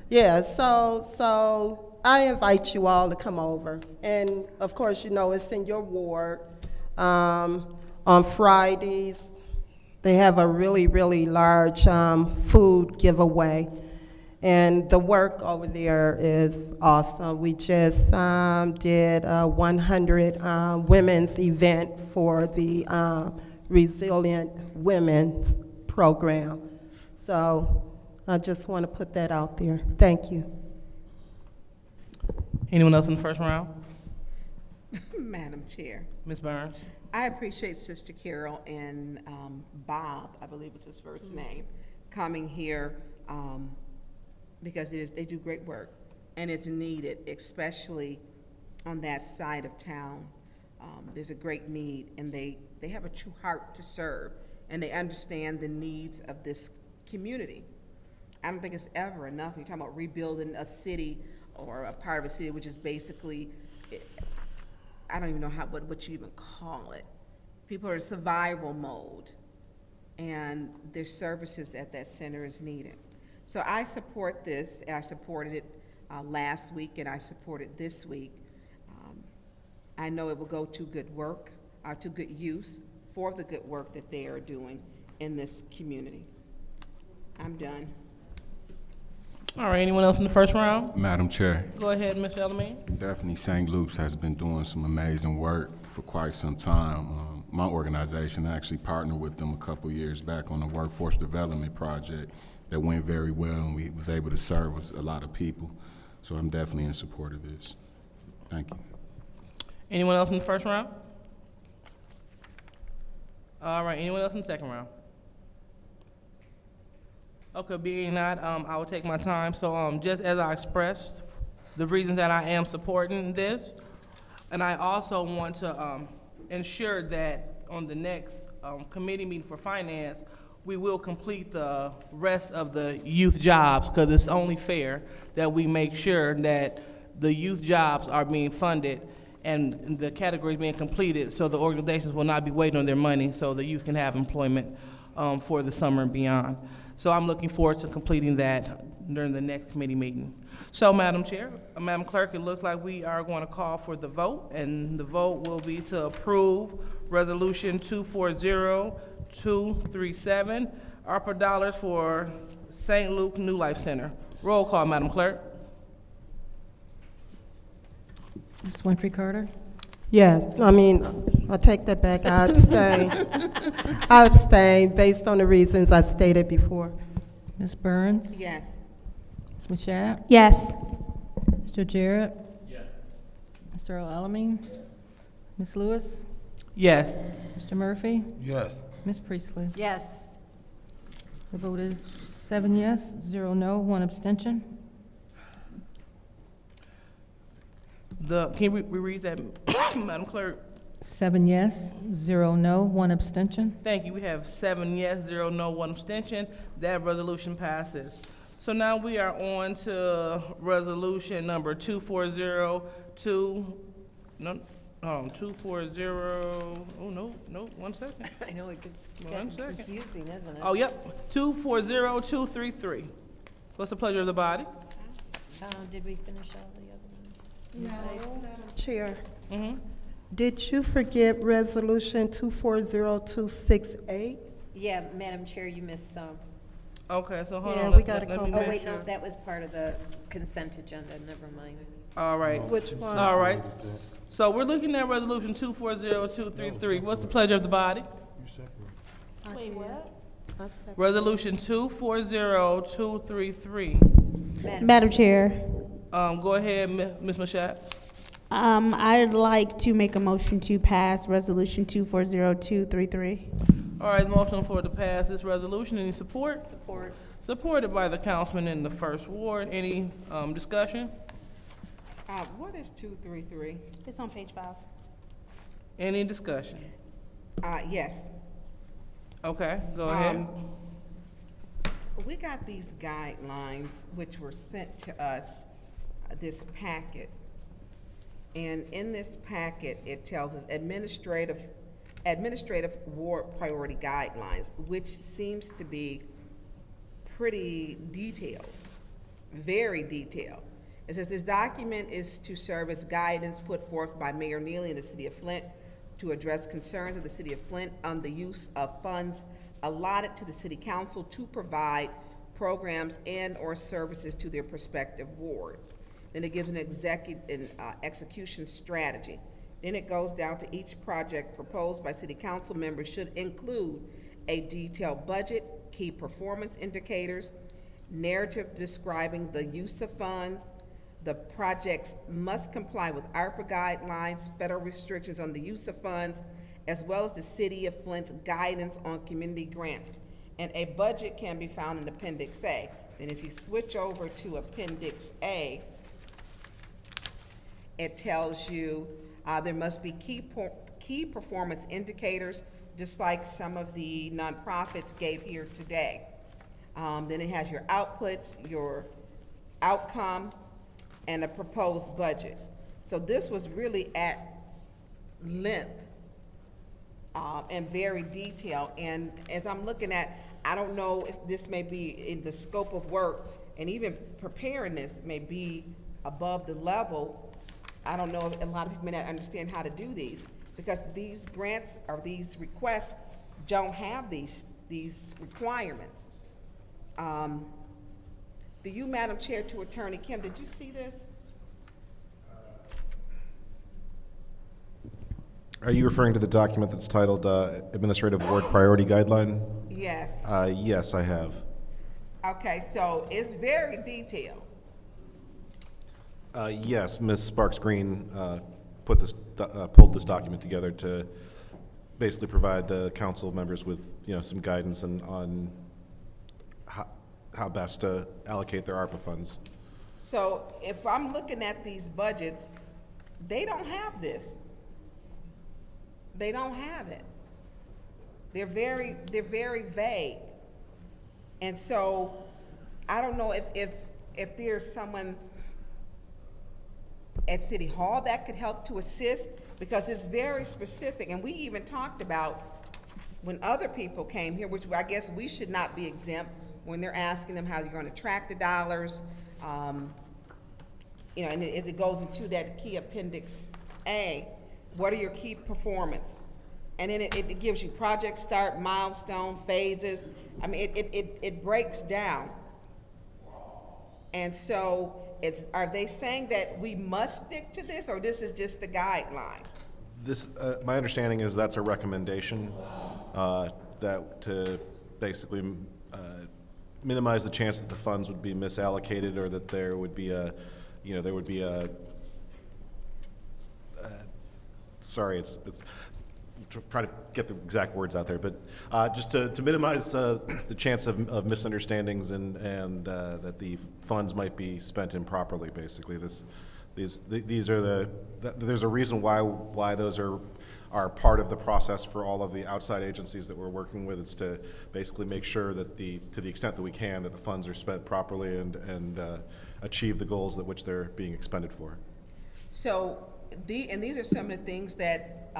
Yeah, so I invite you all to come over. And of course, you know, it's in your ward. On Fridays, they have a really, really large food giveaway. And the work over there is awesome. We just did a 100 women's event for the Resilient Women's Program. So I just want to put that out there. Thank you. Anyone else in the first round? Madam Chair, Ms. Burns? I appreciate Sister Carol and Bob, I believe it's his first name, coming here because they do great work, and it's needed, especially on that side of town. There's a great need, and they have a true heart to serve, and they understand the needs of this community. I don't think it's ever enough. You're talking about rebuilding a city or a part of a city, which is basically, I don't even know what you even call it. People are in survival mode, and their services at that center is needed. So I support this, and I supported it last week, and I support it this week. I know it will go to good work, to good use for the good work that they are doing in this community. I'm done. All right, anyone else in the first round? Madam Chair, Go ahead, Ms. Elamine. definitely St. Luke's has been doing some amazing work for quite some time. My organization actually partnered with them a couple years back on a workforce development project that went very well, and we was able to service a lot of people. So I'm definitely in support of this. Thank you. Anyone else in the first round? All right, anyone else in the second round? Okay, being not, I will take my time. So just as I expressed, the reason that I am supporting this, and I also want to ensure that on the next committee meeting for finance, we will complete the rest of the youth jobs, because it's only fair that we make sure that the youth jobs are being funded and the categories being completed, so the organizations will not be waiting on their money, so the youth can have employment for the summer and beyond. So I'm looking forward to completing that during the next committee meeting. So, Madam Chair, Madam Clerk, it looks like we are going to call for the vote, and the vote will be to approve Resolution 240237, ARPA dollars for St. Luke New Life Center. Roll call, Madam Clerk. Ms. Winfrey Carter? Yes, I take that back. I abstain. I abstain based on the reasons I stated before. Ms. Burns? Yes. Ms. Mashat? Yes. Mr. Jarrett? Yes. Mr. Alamin? Ms. Lewis? Yes. Mr. Murphy? Yes. Ms. Priestley? Yes. The vote is 7 yes, 0 no, 1 abstention. Can you reread that, Madam Clerk? 7 yes, 0 no, 1 abstention. Thank you. We have 7 yes, 0 no, 1 abstention. That resolution passes. So now we are on to resolution number 1 second. I know it gets 1 second. confusing, isn't it? Oh, yep, 240233. What's the pleasure of the body? Did we finish all the other ones? No, Madam Chair. Mm-hmm. Did you forget Resolution 240268? Yeah, Madam Chair, you missed some. Okay, so hold Yeah, on. we gotta go Oh, back. wait, no, that was part of the consent agenda, never mind. All right. Which one? All right. So we're looking at resolution 240233. What's the pleasure of the body? Wait, what? I second. Resolution 240233. Madam Chair, Go ahead, Ms. Mashat. I'd like to make a motion to pass Resolution 240233. All right, motion on the floor to pass this resolution. Any support? Support. Supported by the councilman in the first ward. Any discussion? What is 233? It's on page 5. Any discussion? Yes. Okay, go ahead. We got these guidelines which were sent to us, this packet. And in this packet, it tells us administrative ward priority guidelines, which seems to be pretty detailed, very detailed. It says this document is to serve as guidance put forth by Mayor Neely in the city of Flint to address concerns of the city of Flint on the use of funds allotted to the city council to provide programs and or services to their prospective ward. Then it gives an execution strategy. Then it goes down to each project proposed by city council members should include a detailed budget, key performance indicators, narrative describing the use of funds. The projects must comply with Arpa guidelines, federal restrictions on the use of funds, as well as the city of Flint's guidance on community grants. And a budget can be found in Appendix A. Then if you switch over to Appendix A, it tells you there must be key performance indicators, just like some of the nonprofits gave here today. Then it has your outputs, your outcome, and a proposed budget. So this was really at length and very detailed. And as I'm looking at, I don't know if this may be in the scope of work, and even preparing this may be above the level. I don't know if a lot of people may not understand how to do these, because these grants or these requests don't have these requirements. Do you, Madam Chair, to Attorney Kim, did you see this? Are you referring to the document that's titled Administrative Ward Priority Guideline? Yes. Yes, I have. Okay, so it's very detailed. Yes, Ms. Sparks Green pulled this document together to basically provide council members with some guidance on how best to allocate their ARPA funds. So if I'm looking at these budgets, they don't have this. They don't have it. They're very vague. And so I don't know if there's someone at City Hall that could help to assist, because it's very specific. And we even talked about when other people came here, which I guess we should not be exempt, when they're asking them how you're going to track the dollars, and as it goes into that key Appendix A, what are your key performance? And then it gives you project start, milestone, phases. I mean, it breaks down. And so are they saying that we must stick to this, or this is just the guideline? This, my understanding is that's a recommendation that to basically minimize the chance that the funds would be misallocated, or that there would be sorry, it's trying to get the exact words out there, but just to minimize the chance of misunderstandings and that the funds might be spent improperly. Basically, these are there's a reason why those are part of the process for all of the outside agencies that we're working with. It's to basically make sure that to the extent that we can, that the funds are spent properly and achieve the goals that which they're being expended for. So these are some of the things that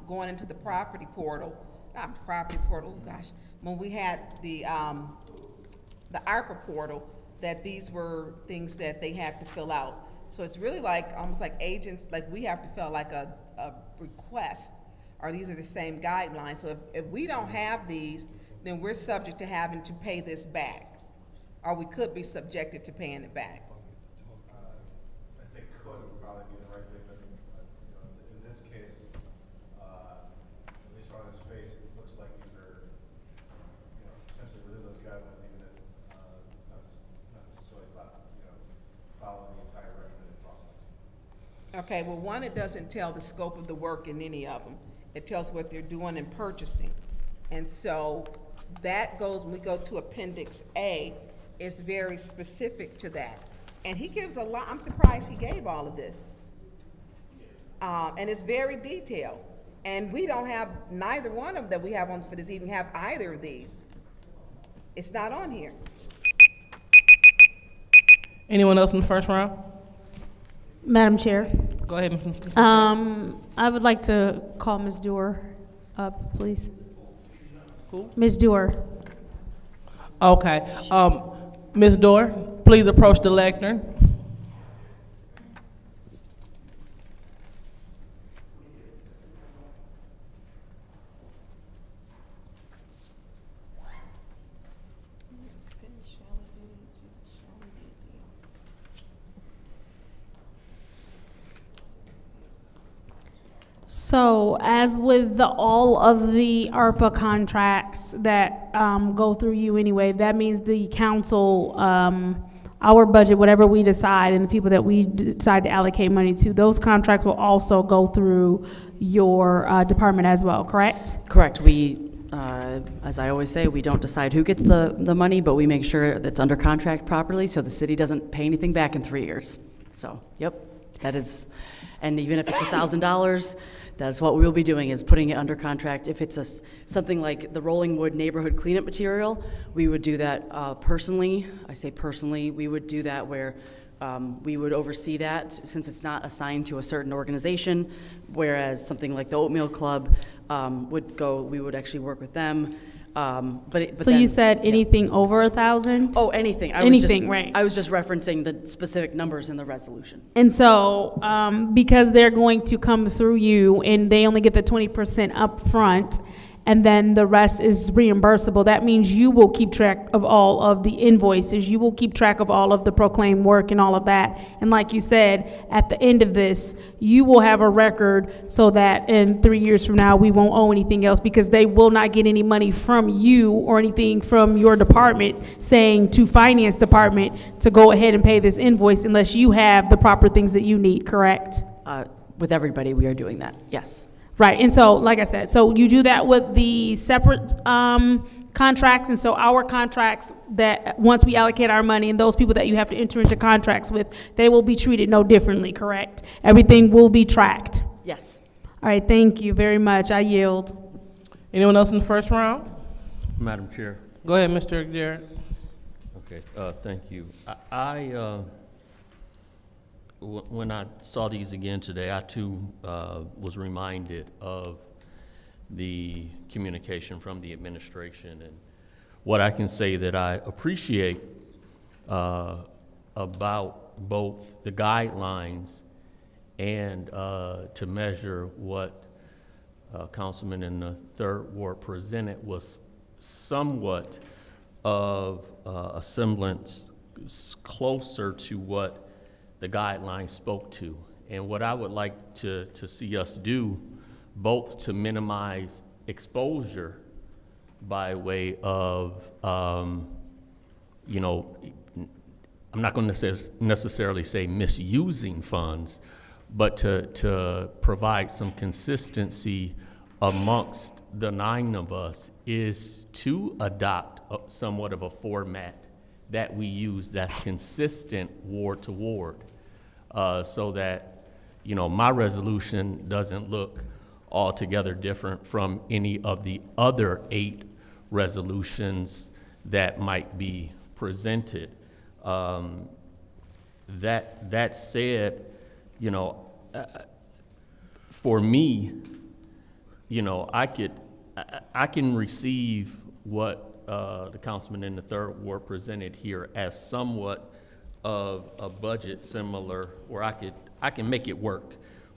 going into the property portal, when we had the ARPA portal, that these were things that they had to fill out. So it's really like almost like agents, like we have to fill like a request, or these are the same guidelines. So if we don't have these, then we're subject to having to pay this back, or we could be subjected to paying it back. I think could would probably be the right thing, but in this case, at least on its face, it looks like these are essentially within those guidelines, even if it's not necessarily following the entire recommended process. Okay, well, one, it doesn't tell the scope of the work in any of them. It tells what they're doing in purchasing. And so that goes, when we go to Appendix A, it's very specific to that. And he gives a lot, I'm surprised he gave all of this. And it's very detailed. And we don't have, neither one of them that we have on for this evening have either of these. It's not on here. Anyone else in the first round? Madam Chair, Go ahead, Ms. I would like to call Ms. Dewar up, please. Who? Ms. Dewar. Okay. Ms. Dorr, please approach the lectern. So as with all of the ARPA contracts that go through you anyway, that means the council, our budget, whatever we decide, and the people that we decide to allocate money to, those contracts will also go through your department as well, correct? Correct. We, as I always say, we don't decide who gets the money, but we make sure that's under contract properly so the city doesn't pay anything back in 3 years. So, yep, that is, and even if it's $1,000, that's what we'll be doing, is putting it under contract. If it's something like the Rolling Wood neighborhood cleanup material, we would do that personally. I say personally, we would do that where we would oversee that, since it's not assigned to a certain organization, whereas something like the Oatmeal Club we would actually work with them. But So then, you said anything over 1,000? Oh, anything. Right. I was just referencing the specific numbers in the resolution. And so, because they're going to come through you and they only get the 20% up front, and then the rest is reimbursable, that means you will keep track of all of the invoices, you will keep track of all of the proclaimed work and all of that. And like you said, at the end of this, you will have a record so that in 3 years from now, we won't owe anything else, because they will not get any money from you or anything from your department saying to finance department to go ahead and pay this invoice unless you have the proper things that you need, correct? With everybody, we are doing that, yes. Right, and so, like I said, so you do that with the separate contracts, and so our contracts, that once we allocate our money, and those people that you have to enter into contracts with, they will be treated no differently, correct? Everything will be tracked. Yes. All right, thank you very much. I yield. Anyone else in the first round? Madam Chair. Go ahead, Mr. Garrett. Okay, thank you. When I saw these again today, I too was reminded of the communication from the administration, and what I can say that I appreciate about both the guidelines and to measure what Councilman in the 3rd Ward presented was somewhat of a semblance closer to what the guidelines spoke to. And what I would like to see us do, both to minimize exposure by way of, you know, I'm not going to necessarily say misusing funds, but to provide some consistency amongst the 9 of us, is to adopt somewhat of a format that we use that's consistent ward to ward, so that, you know, my resolution doesn't look altogether different from any of the other 8 resolutions that might be presented. That said, you know, for me, you know, I can receive what the councilman in the 3rd Ward presented here as somewhat of a budget similar, or I can make it work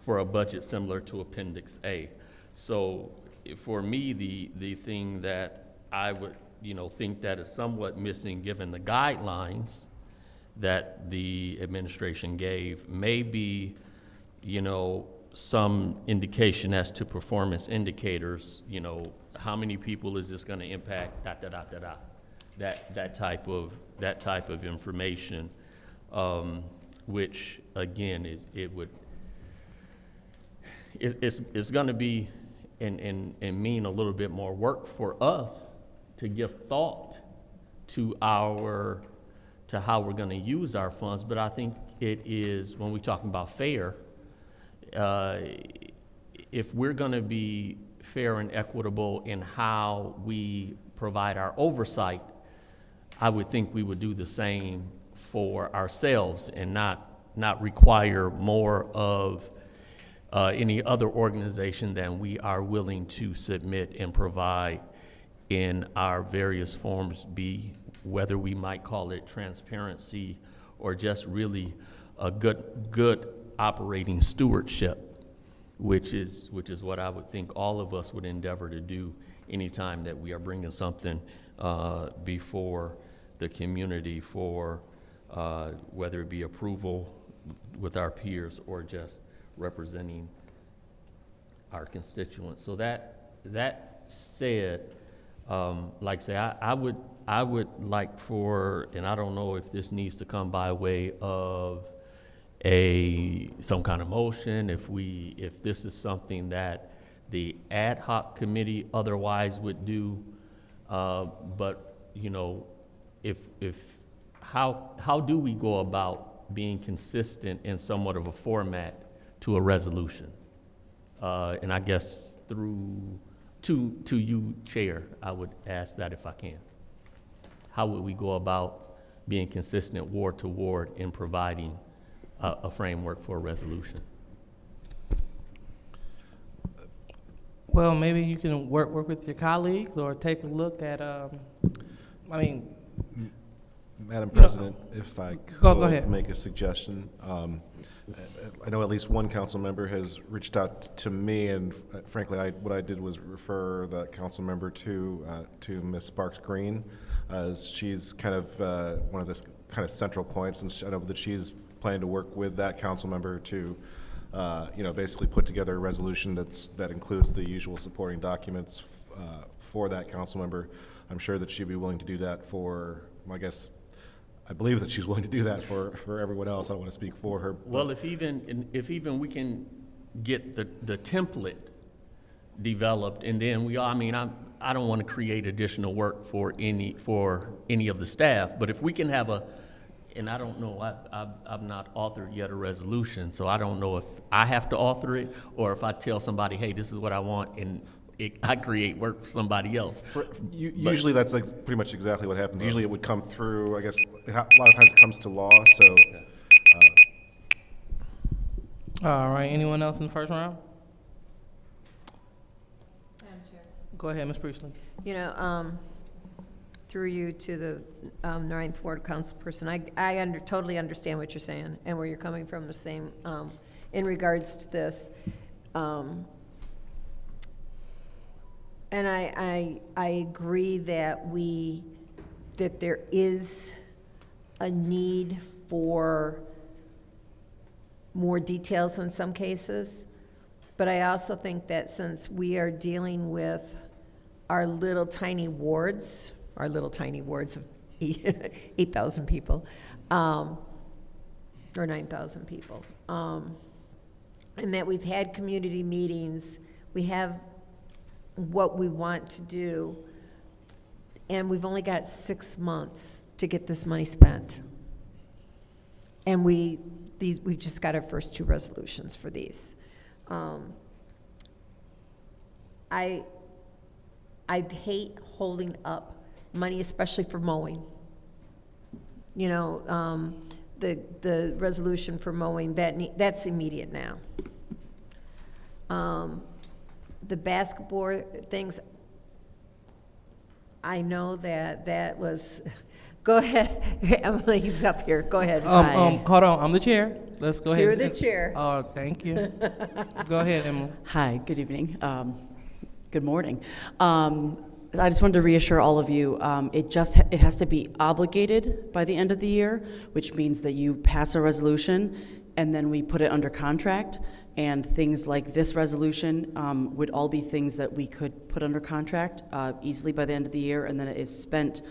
for a budget similar to Appendix A. So for me, the thing that I would, you know, think that is somewhat missing, given the guidelines that the administration gave, may be, you know, some indication as to performance indicators, you know, how many people is this going to impact, that type of information, which again it's going to be and mean a little bit more work for us to give thought to how we're going to use our funds. But I think it is, when we're talking about fair, if we're going to be fair and equitable in how we provide our oversight, I would think we would do the same for ourselves and not require more of any other organization than we are willing to submit and provide in our various forms, whether we might call it transparency or just really a good operating stewardship, which is what I would think all of us would endeavor to do anytime that we are bringing something before the community for whether it be approval with our peers or just representing our constituents. So that said, like I say, I would like for, and I don't know if this needs to come by way of some kind of motion, if this is something that the ad hoc committee otherwise would do, but how do we go about being consistent in somewhat of a format to a resolution? And I guess to you, Chair, I would ask that if I can. How would we go about being consistent ward to ward in providing a framework for a resolution? Well, maybe you can work with your colleagues or take a look at, Madam President, if I could go ahead. Make a suggestion. I know at least one council member has reached out to me, and frankly, what I did was refer that council member to Ms. Sparks Green. She's kind of one of the kind of central points, and I know that she's planning to work with that council member to, basically put together a resolution that includes the usual supporting documents for that council member. I'm sure that she'd be willing to do that for, I believe that she's willing to do that for everyone else. I don't want to speak for her. Well, if even we can get the template developed, and then I don't want to create additional work for any of the staff, but if we can have and I don't know, I've not authored yet a resolution, so I don't know if I have to author it or if I tell somebody, hey, this is what I want, and I create work for somebody else. Usually that's pretty much exactly what happens. Usually it would come through, I guess, a lot of times it comes to law, so. All right, anyone else in the first round? Madam Chair. Go ahead, Ms. Priestley. Through you to the Ninth Ward council person, I totally understand what you're saying and where you're coming from, the same, in regards to this. And I agree that there is a need for more details in some cases, but I also think that since we are dealing with our little tiny wards of 8,000 people, or 9,000 people, and that we've had community meetings, we have what we want to do, and we've only got 6 months to get this money spent. And we've just got our first 2 resolutions for these. I hate holding up money, especially for mowing. The resolution for mowing, that's immediate now. The basketball things, I know that was, go ahead, Emily's up here, go ahead. Hold on, I'm the chair. Let's go ahead. You're the chair. Oh, thank you. Go ahead, Emily. Hi, good evening. Good morning. I just wanted to reassure all of you, it has to be obligated by the end of the year, which means that you pass a resolution and then we put it under contract. And things like this resolution would all be things that we could put under contract easily by the end of the year, and then it is spent,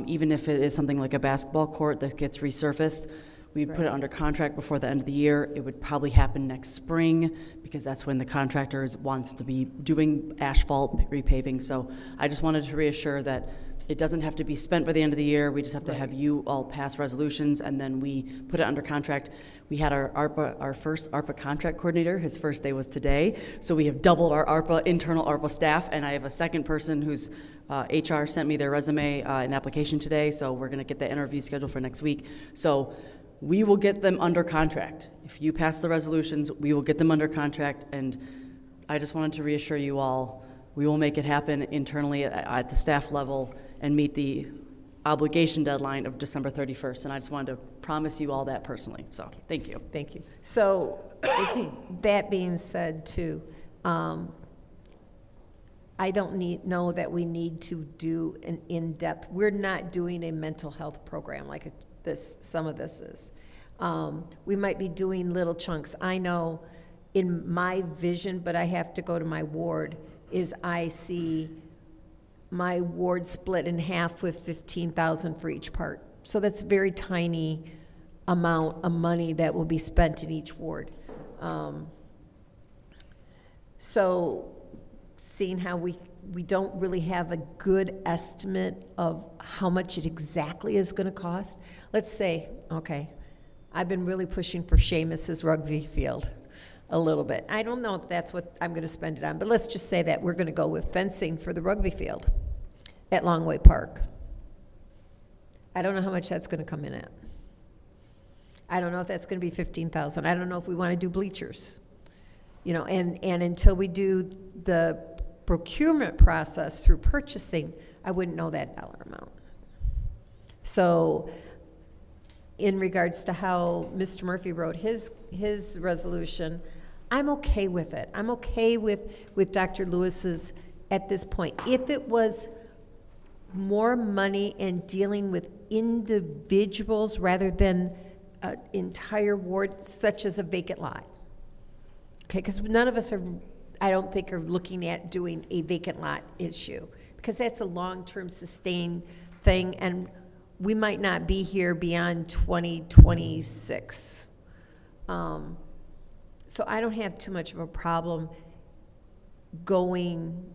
even if it is something like a basketball court that gets resurfaced, We'd put it under contract before the end of the year. It would probably happen next spring because that's when the contractor wants to be doing asphalt repaving. So I just wanted to reassure that it doesn't have to be spent by the end of the year. We just have to have you all pass resolutions, and then we put it under contract. We had our first ARPA contract coordinator. His first day was today. So we have doubled our internal ARPA staff, and I have a second person who's HR sent me their resume and application today, so we're gonna get the interview scheduled for next week. So we will get them under contract. If you pass the resolutions, we will get them under contract, and I just wanted to reassure you all, we will make it happen internally at the staff level and meet the obligation deadline of December 31st. And I just wanted to promise you all that personally. So thank you. Thank you. So that being said too, I don't know that we need to do an in-depth, we're not doing a mental health program like some of this is. We might be doing little chunks. I know in my vision, but I have to go to my ward, is I see my ward split in half with 15,000 for each part. So that's a very tiny amount of money that will be spent in each ward. So seeing how we don't really have a good estimate of how much it exactly is going to cost. Let's say, okay, I've been really pushing for Seamus's rugby field a little bit. I don't know if that's what I'm going to spend it on, but let's just say that we're going to go with fencing for the rugby field at Longway Park. I don't know how much that's going to come in at. I don't know if that's going to be 15,000. I don't know if we want to do bleachers. You know, and until we do the procurement process through purchasing, I wouldn't know that dollar amount. So in regards to how Mr. Murphy wrote his resolution, I'm okay with it. I'm okay with Dr. Lewis's at this point. If it was more money and dealing with individuals rather than an entire ward, such as a vacant lot. Okay, because none of us are, I don't think, are looking at doing a vacant lot issue, because that's a long-term sustained thing, and we might not be here beyond 2026. So I don't have too much of a problem going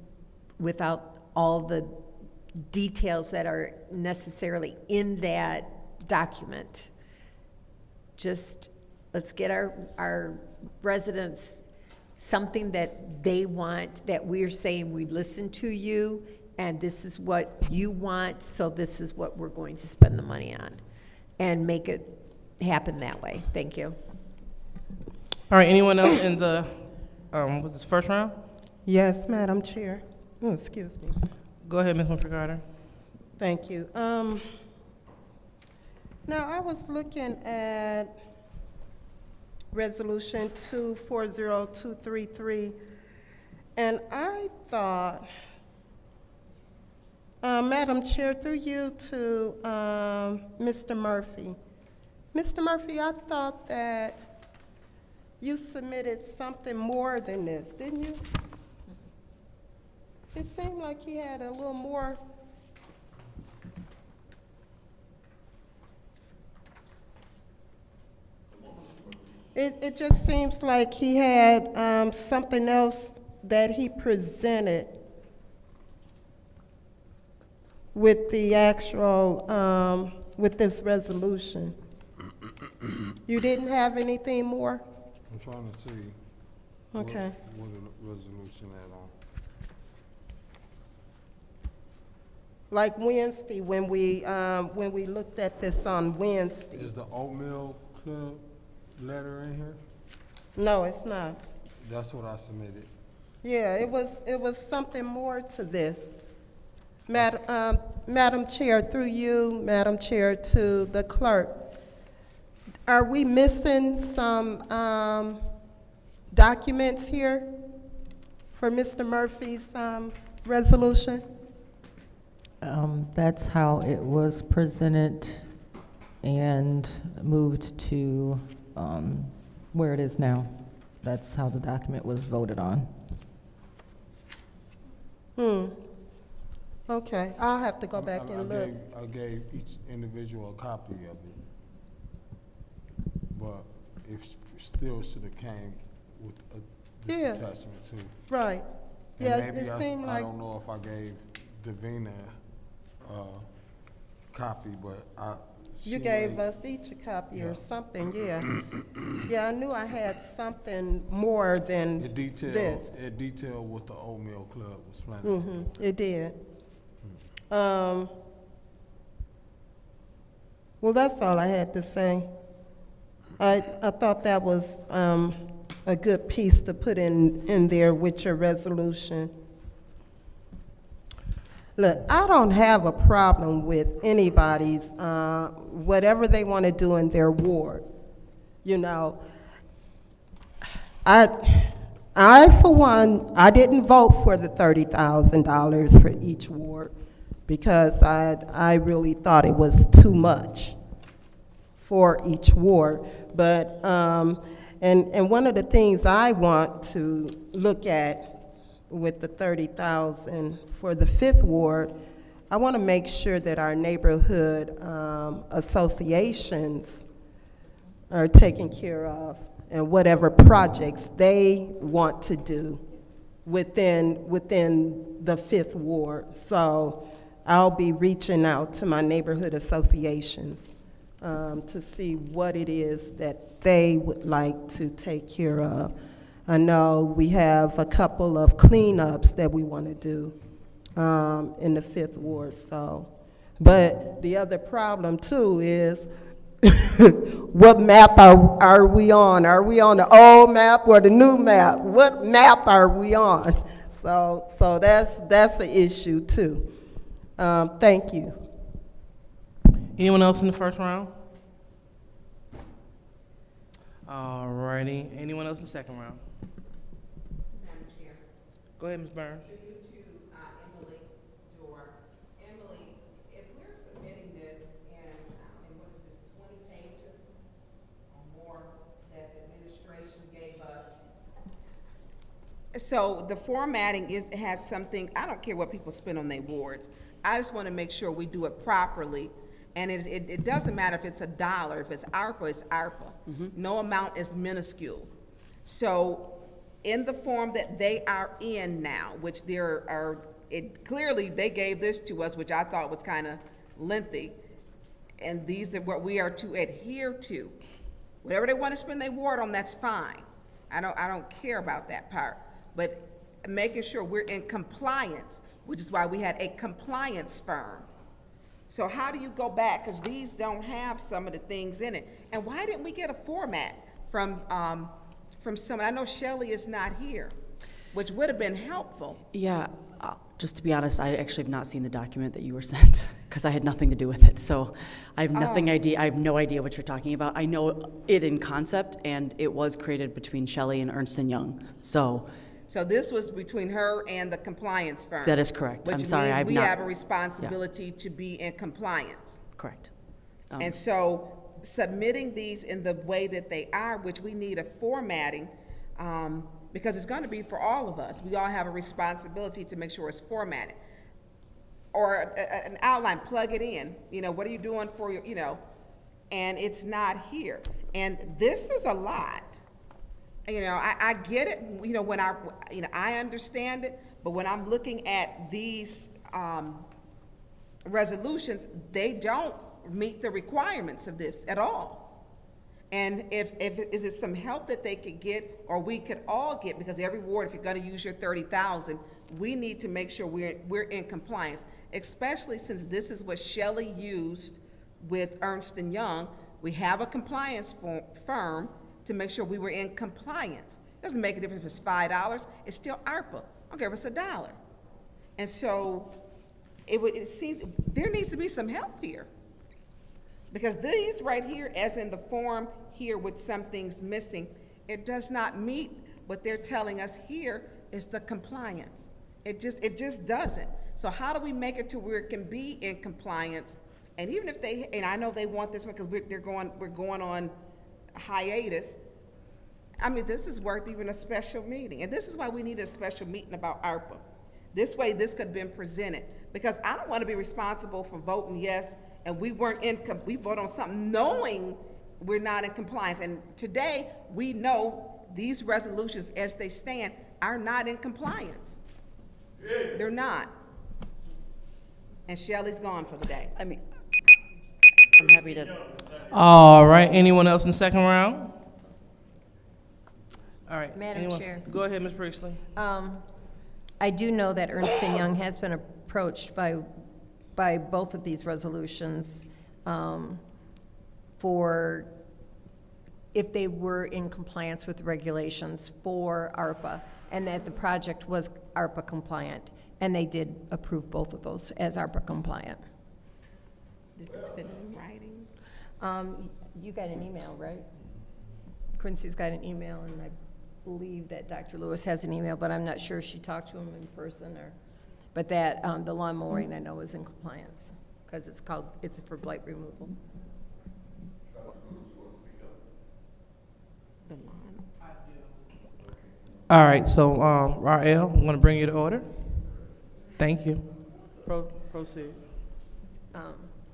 without all the details that are necessarily in that document. Just let's get our residents something that they want, that we're saying we listen to you and this is what you want, so this is what we're going to spend the money on, and make it happen that way. Thank you. All right, anyone else in the, was this first round? Yes, Madam Chair. Oh, excuse me. Go ahead, Ms. Winfrey Carter. Thank you. Now, I was looking at Resolution 240233, and I thought, Madam Chair, through you to Mr. Murphy. Mr. Murphy, I thought that you submitted something more than this, didn't you? It seemed like he had a little more. It just seems like he had something else that he presented with the actual, with this resolution. You didn't have anything more? I'm trying to see. Okay. What the resolution at on. Like Wednesday, when we looked at this on Wednesday. Is the Oatmeal Club letter in here? No, it's not. That's what I submitted. Yeah, it was something more to this. Madam Chair, through you, Madam Chair, to the clerk. Are we missing some documents here for Mr. Murphy's resolution? That's how it was presented and moved to where it is now. That's how the document was voted on. Okay, I'll have to go back and look. I gave each individual a copy of it. but it still should have came with this Yeah. attachment too. Right. And Yeah, maybe it seemed I like, don't know if I gave Davina a copy, but you gave us each a copy or something, yeah. Yeah, I knew I had something more than It this. detailed what the Oatmeal Club was planning. It did. Well, that's all I had to say. I thought that was a good piece to put in there with your resolution. Look, I don't have a problem with anybody's, whatever they want to do in their ward. You know, I for one, I didn't vote for the $30,000 for each ward because I really thought it was too much for each ward. But, and one of the things I want to look at with the $30,000 for the 5th ward, I want to make sure that our neighborhood associations are taken care of and whatever projects they want to do within the 5th ward. So I'll be reaching out to my neighborhood associations to see what it is that they would like to take care of. I know we have a couple of cleanups that we want to do in the 5th ward. So, but the other problem too is what map are we on? Are we on the old map or the new map? What map are we on? So that's an issue too. Thank you. Anyone else in the first round? Alrighty. Anyone else in the second round? Madam Chair. Go ahead, Ms. Burns. Tribute to Emily Dorr. Emily, if we're submitting this in what is this, 20 pages or more that the administration gave us? So the formatting has something, I don't care what people spend on their wards. I just want to make sure we do it properly. And it doesn't matter if it's $1, if it's Arpa, it's Arpa. No amount is minuscule. So in the form that they are in now, which clearly they gave this to us, which I thought was kind of lengthy, and these are what we are to adhere to. Whatever they want to spend their ward on, that's fine. I don't care about that part. But making sure we're in compliance, which is why we had a compliance firm. So how do you go back, because these don't have some of the things in it? And why didn't we get a format from someone? I know Shelley is not here, which would have been helpful. Yeah, just to be honest, I actually have not seen the document that you were sent because I had nothing to do with it. So I have I have no idea what you're talking about. I know it in concept, and it was created between Shelley and Ernst & Young. So this was between her and the compliance firm. That is correct. I'm sorry, Which I've means not. we have a responsibility to be in compliance. Correct. And so submitting these in the way that they are, which we need a formatting, because it's going to be for all of us. We all have a responsibility to make sure it's formatted. Or an outline, plug it in. You know, what are you doing for your, and it's not here. And this is a lot. I get it, when I understand it, but when I'm looking at these resolutions, they don't meet the requirements of this at all. And is it some help that they could get, or we could all get, because every ward, if you're gonna use your 30,000, we need to make sure we're in compliance, especially since this is what Shelley used with Ernst & Young. We have a compliance firm to make sure we were in compliance. Doesn't make a difference if it's $5, it's still ARPA. I don't care if it's $1. And so it seems there needs to be some help here. Because these right here, as in the form here with some things missing, it does not meet what they're telling us here is the compliance. It just doesn't. So how do we make it to where it can be in compliance? And even if and I know they want this one because we're going on hiatus. I mean, this is worth even a special meeting. And this is why we need a special meeting about ARPA. This way, this could have been presented. Because I don't want to be responsible for voting yes, and we weren't we vote on something knowing we're not in compliance. And today, we know these resolutions as they stand are not in compliance. They're not. And Shelley's gone for the day. I mean, I'm happy to. All right, anyone else in the second round? All right. Madam Chair. Go ahead, Ms. Priestley. I do know that Ernst & Young has been approached by both of these resolutions for if they were in compliance with the regulations for ARPA, and that the project was ARPA compliant, and they did approve both of those as ARPA compliant. Did you send it in writing? You got an email, right? Quincy's got an email, and I believe that Dr. Lewis has an email, but I'm not sure if she talked to him in person or, but that the lawn mowing I know is in compliance because it's for blight removal. The lawn. All right, so, Rael, I'm gonna bring you to order. Thank you. Proceed.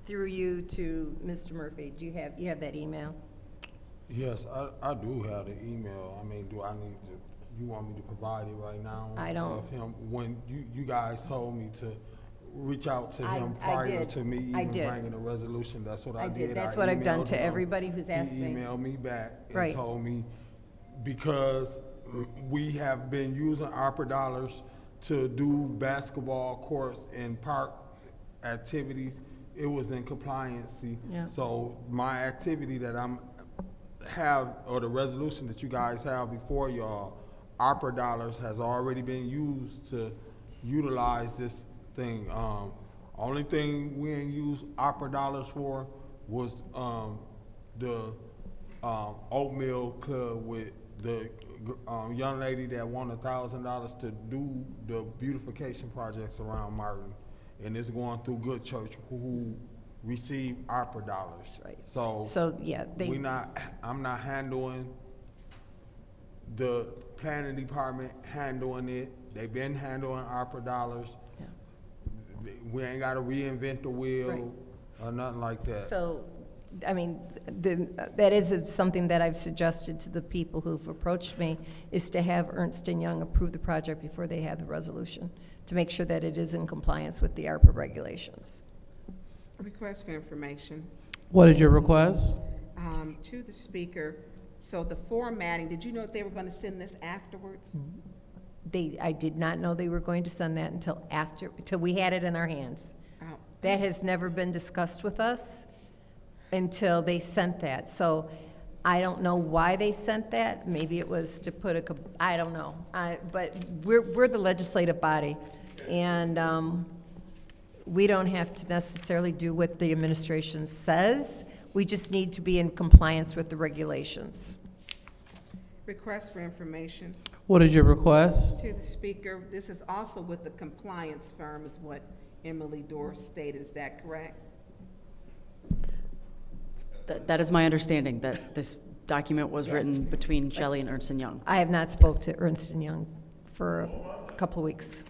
Through you to Mr. Murphy, you have that email? Yes, I do have the email. I mean, do I need to, you want me to provide it right now? I don't. Of him, when you guys told me to reach out to him I prior did. to me I even did. bringing a resolution, that's what I did. That's what I've done emailed to him. everybody who's asked He me. emailed me back and Right. told me, because we have been using ARPA dollars to do basketball courts and park activities, it was in compliance. Yeah. So my activity that or the resolution that you guys have before y'all, ARPA dollars has already been used to utilize this thing. Only thing we ain't used ARPA dollars for was the oatmeal club with the young lady that won $1,000 to do the beautification projects around Martin, and it's going through Good Church who receive ARPA dollars. Right. So yeah, I'm not handling, the planning department handling it. They've been handling ARPA dollars. Yeah. We ain't gotta reinvent the wheel. Right. Or nothing like that. So, I mean, that is something that I've suggested to the people who've approached me, is to have Ernst & Young approve the project before they have the resolution, to make sure that it is in compliance with the ARPA regulations. Request for information. What is your request? To the speaker, so the formatting, did you know that they were going to send this afterwards? I did not know they were going to send that until we had it in our hands. Oh. That has never been discussed with us until they sent that. So I don't know why they sent that. Maybe it was to put I don't know. But we're the legislative body, and we don't have to necessarily do what the administration says. We just need to be in compliance with the regulations. Request for information. What is your request? To the speaker, this is also with the compliance firm, is what Emily Dorr stated. Is that correct? That is my understanding, that this document was written between Shelley and Ernst & Young. I have not spoke to Ernst & Young for a couple of weeks.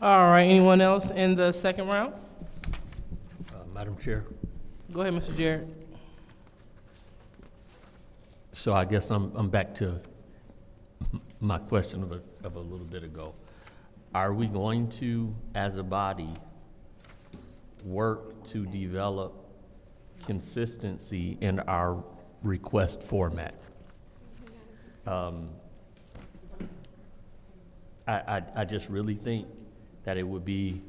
All right, anyone else in the second round? Madam Chair. Go ahead, Mr. Jarrett. So I guess I'm back to my question of a little bit ago. Are we going to, as a body, work to develop consistency in our request format? I just really think that it would be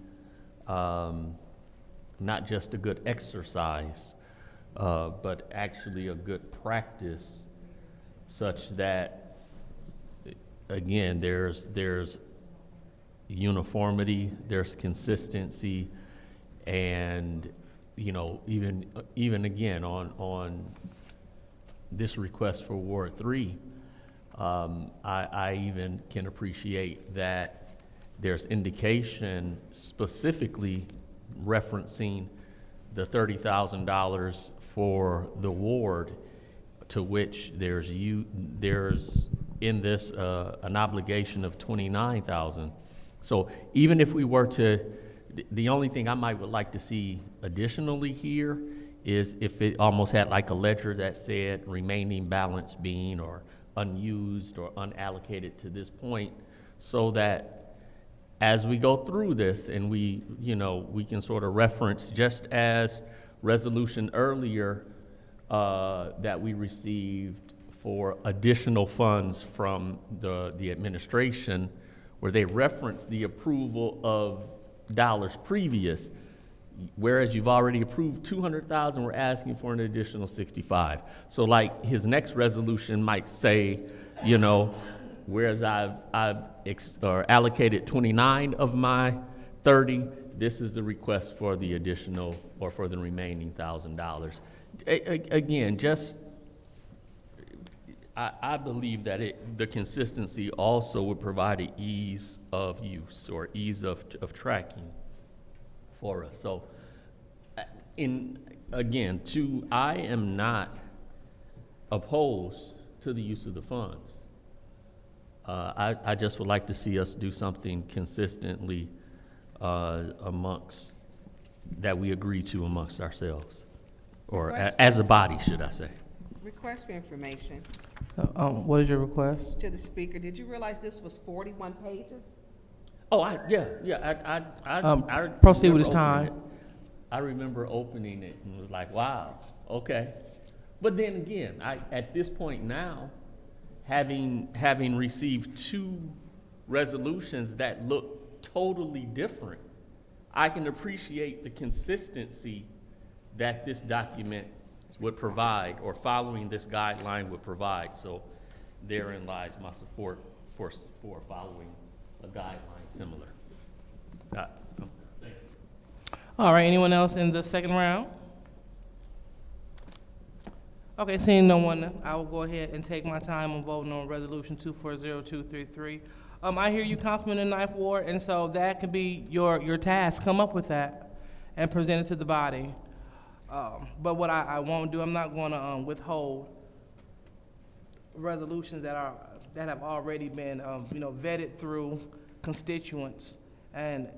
not just a good exercise, but actually a good practice, such that, again, there's uniformity, there's consistency, and even again on this request for Ward 3, I even can appreciate that there's indication specifically referencing the $30,000 for the ward, to which there's in this an obligation of $29,000. So even if we were to the only thing I would like to see additionally here is if it almost had like a ledger that said remaining balance being or unused or unallocated to this point, so that as we go through this and we can sort of reference, just as resolution earlier that we received for additional funds from the administration, where they reference the approval of dollars previous, whereas you've already approved 200,000, we're asking for an additional 65. So like his next resolution might say, whereas I've allocated 29 of my 30, this is the request for the additional or for the remaining $1,000. Again, I believe that the consistency also would provide an ease of use or ease of tracking for us. So, I am not opposed to the use of the funds. I just would like to see us do something consistently amongst that we agree to amongst ourselves, or as a body, should I say. Request for information What is your request? to the speaker. Did you realize this was 41 pages? Oh, I Proceed with his remember time. opening it. I remember opening it and was like, wow, okay. But then again, at this point now, having received 2 resolutions that look totally different, I can appreciate the consistency that this document would provide, or following this guideline would provide. So therein lies my support for following a guideline similar. Thank you. All right, anyone else in the second round? Okay, seeing no one, I will go ahead and take my time on voting on Resolution 240233. I hear you, Councilman in the 9th Ward, and so that could be your task. Come up with that and present it to the body. But what I won't do, I'm not going to withhold resolutions that have already been vetted through constituents, and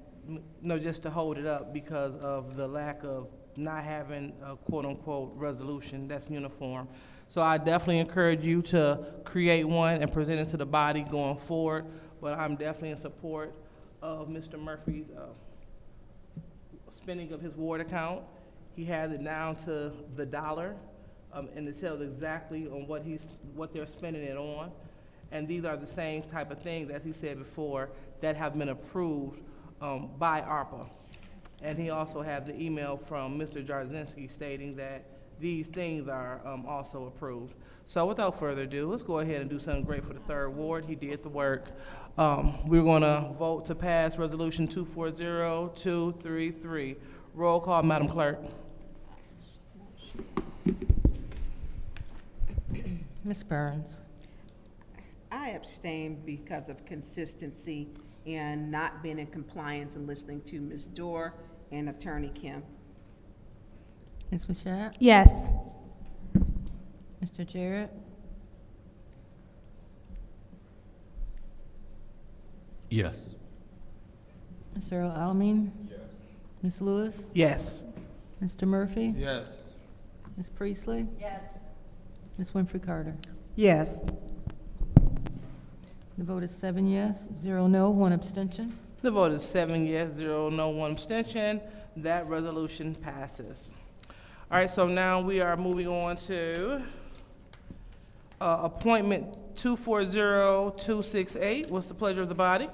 just to hold it up because of the lack of not having a quote-unquote resolution that's uniform. So I definitely encourage you to create one and present it to the body going forward, but I'm definitely in support of Mr. Murphy's spending of his ward account. He has it down to the dollar, and it tells exactly on what they're spending it on. And these are the same type of things, as he said before, that have been approved by Arpa. And he also had the email from Mr. Jarzinski stating that these things are also approved. So without further ado, let's go ahead and do something great for the 3rd Ward. He did the work. We're going to vote to pass Resolution 240233. Roll call, Madam Clerk. Ms. Burns. I abstain because of consistency and not being in compliance and listening to Ms. Dorr and Attorney Kim. Ms. Mashat? Yes. Mr. Jarrett? Yes. Mr. Earl Alamin? Yes. Ms. Lewis? Yes. Mr. Murphy? Yes. Ms. Priestley? Yes. Ms. Winfrey Carter? Yes. The vote is 7 yes, 0 no, 1 abstention. The vote is 7 yes, 0 no, 1 abstention. That resolution passes. All right, so now we are moving on to appointment 240268. What's the pleasure of the body?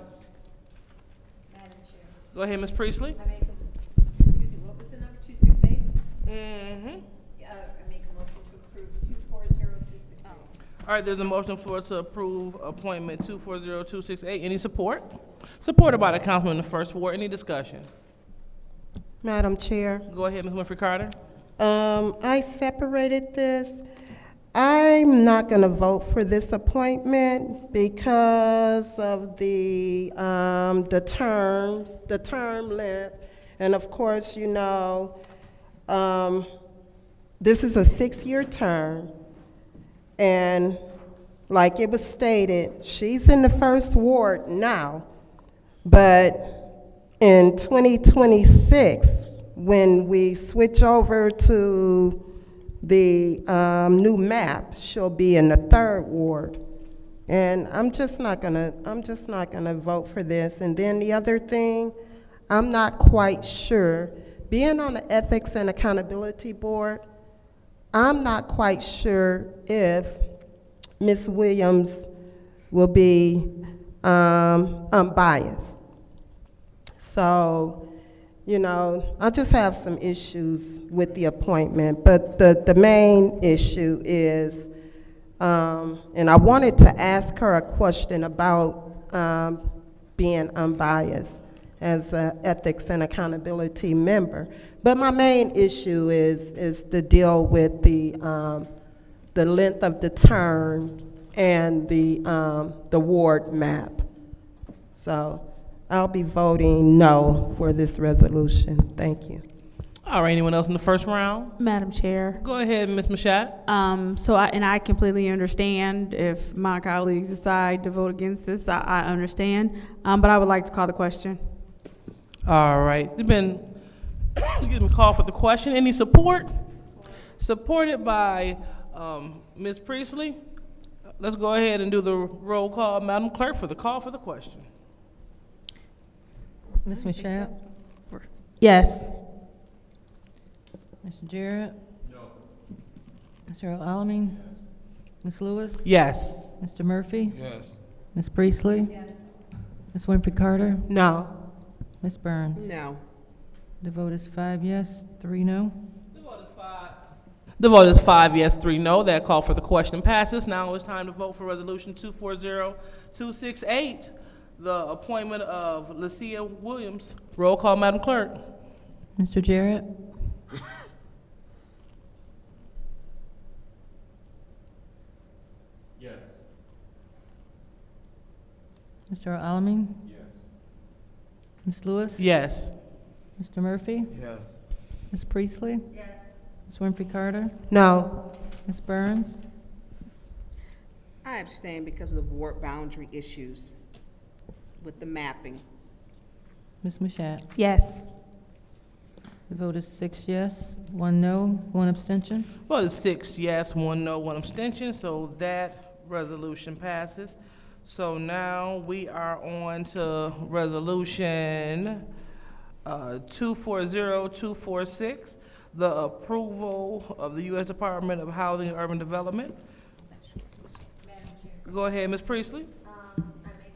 Madam Chair. Go ahead, Ms. Priestley. Excuse me, what was the number, 268? Mm-hmm. I make a motion to approve 240268. All right, there's a motion for to approve appointment 240268. Any support? Supported by the councilman in the 1st Ward. Any discussion? Madam Chair. Go ahead, Ms. Winfrey Carter. I separated this. I'm not going to vote for this appointment because of the term length. And of course, this is a 6-year term. And like it was stated, she's in the 1st Ward now, but in 2026, when we switch over to the new map, she'll be in the 3rd ward. And I'm just not gonna vote for this. And then the other thing, I'm not quite sure, being on the Ethics and Accountability Board, I'm not quite sure if Ms. Williams will be unbiased. So, you know, I just have some issues with the appointment, but the main issue is, and I wanted to ask her a question about being unbiased as an Ethics and Accountability member. But my main issue is to deal with the length of the term and the ward map. So I'll be voting no for this resolution. Thank you. All right, anyone else in the first round? Madam Chair. Go ahead, Ms. Mashat. So I completely understand if my colleagues decide to vote against this. I understand, but I would like to call the question. All right, there's been, excuse me, call for the question. Any support? Supported by Ms. Priestley. Let's go ahead and do the roll call, Madam Clerk, for the call for the question. Ms. Mashat? Yes. Mr. Jarrett? No. Mr. Alamin? Ms. Lewis? Yes. Mr. Murphy? Yes. Ms. Priestley? Yes. Ms. Winfrey Carter? No. Ms. Burns? No. The vote is 5 yes, 3 no. The vote is 5 yes, 3 no. That call for the question passes. Now it's time to vote for Resolution 240268, the appointment of Lacia Williams. Roll call, Madam Clerk. Mr. Jarrett? Yes. Mr. Alamin? Yes. Ms. Lewis? Yes. Mr. Murphy? Yes. Ms. Priestley? Yes. Ms. Winfrey Carter? No. Ms. Burns? I abstain because of the ward boundary issues with the mapping. Ms. Mashat? Yes. The vote is 6 yes, 1 no, 1 abstention. Vote is 6 yes, 1 no, 1 abstention, so that resolution passes. So now we are on to Resolution 240246, the approval of the U.S. Department of Housing and Urban Development. Go ahead, Ms. Priestley. I make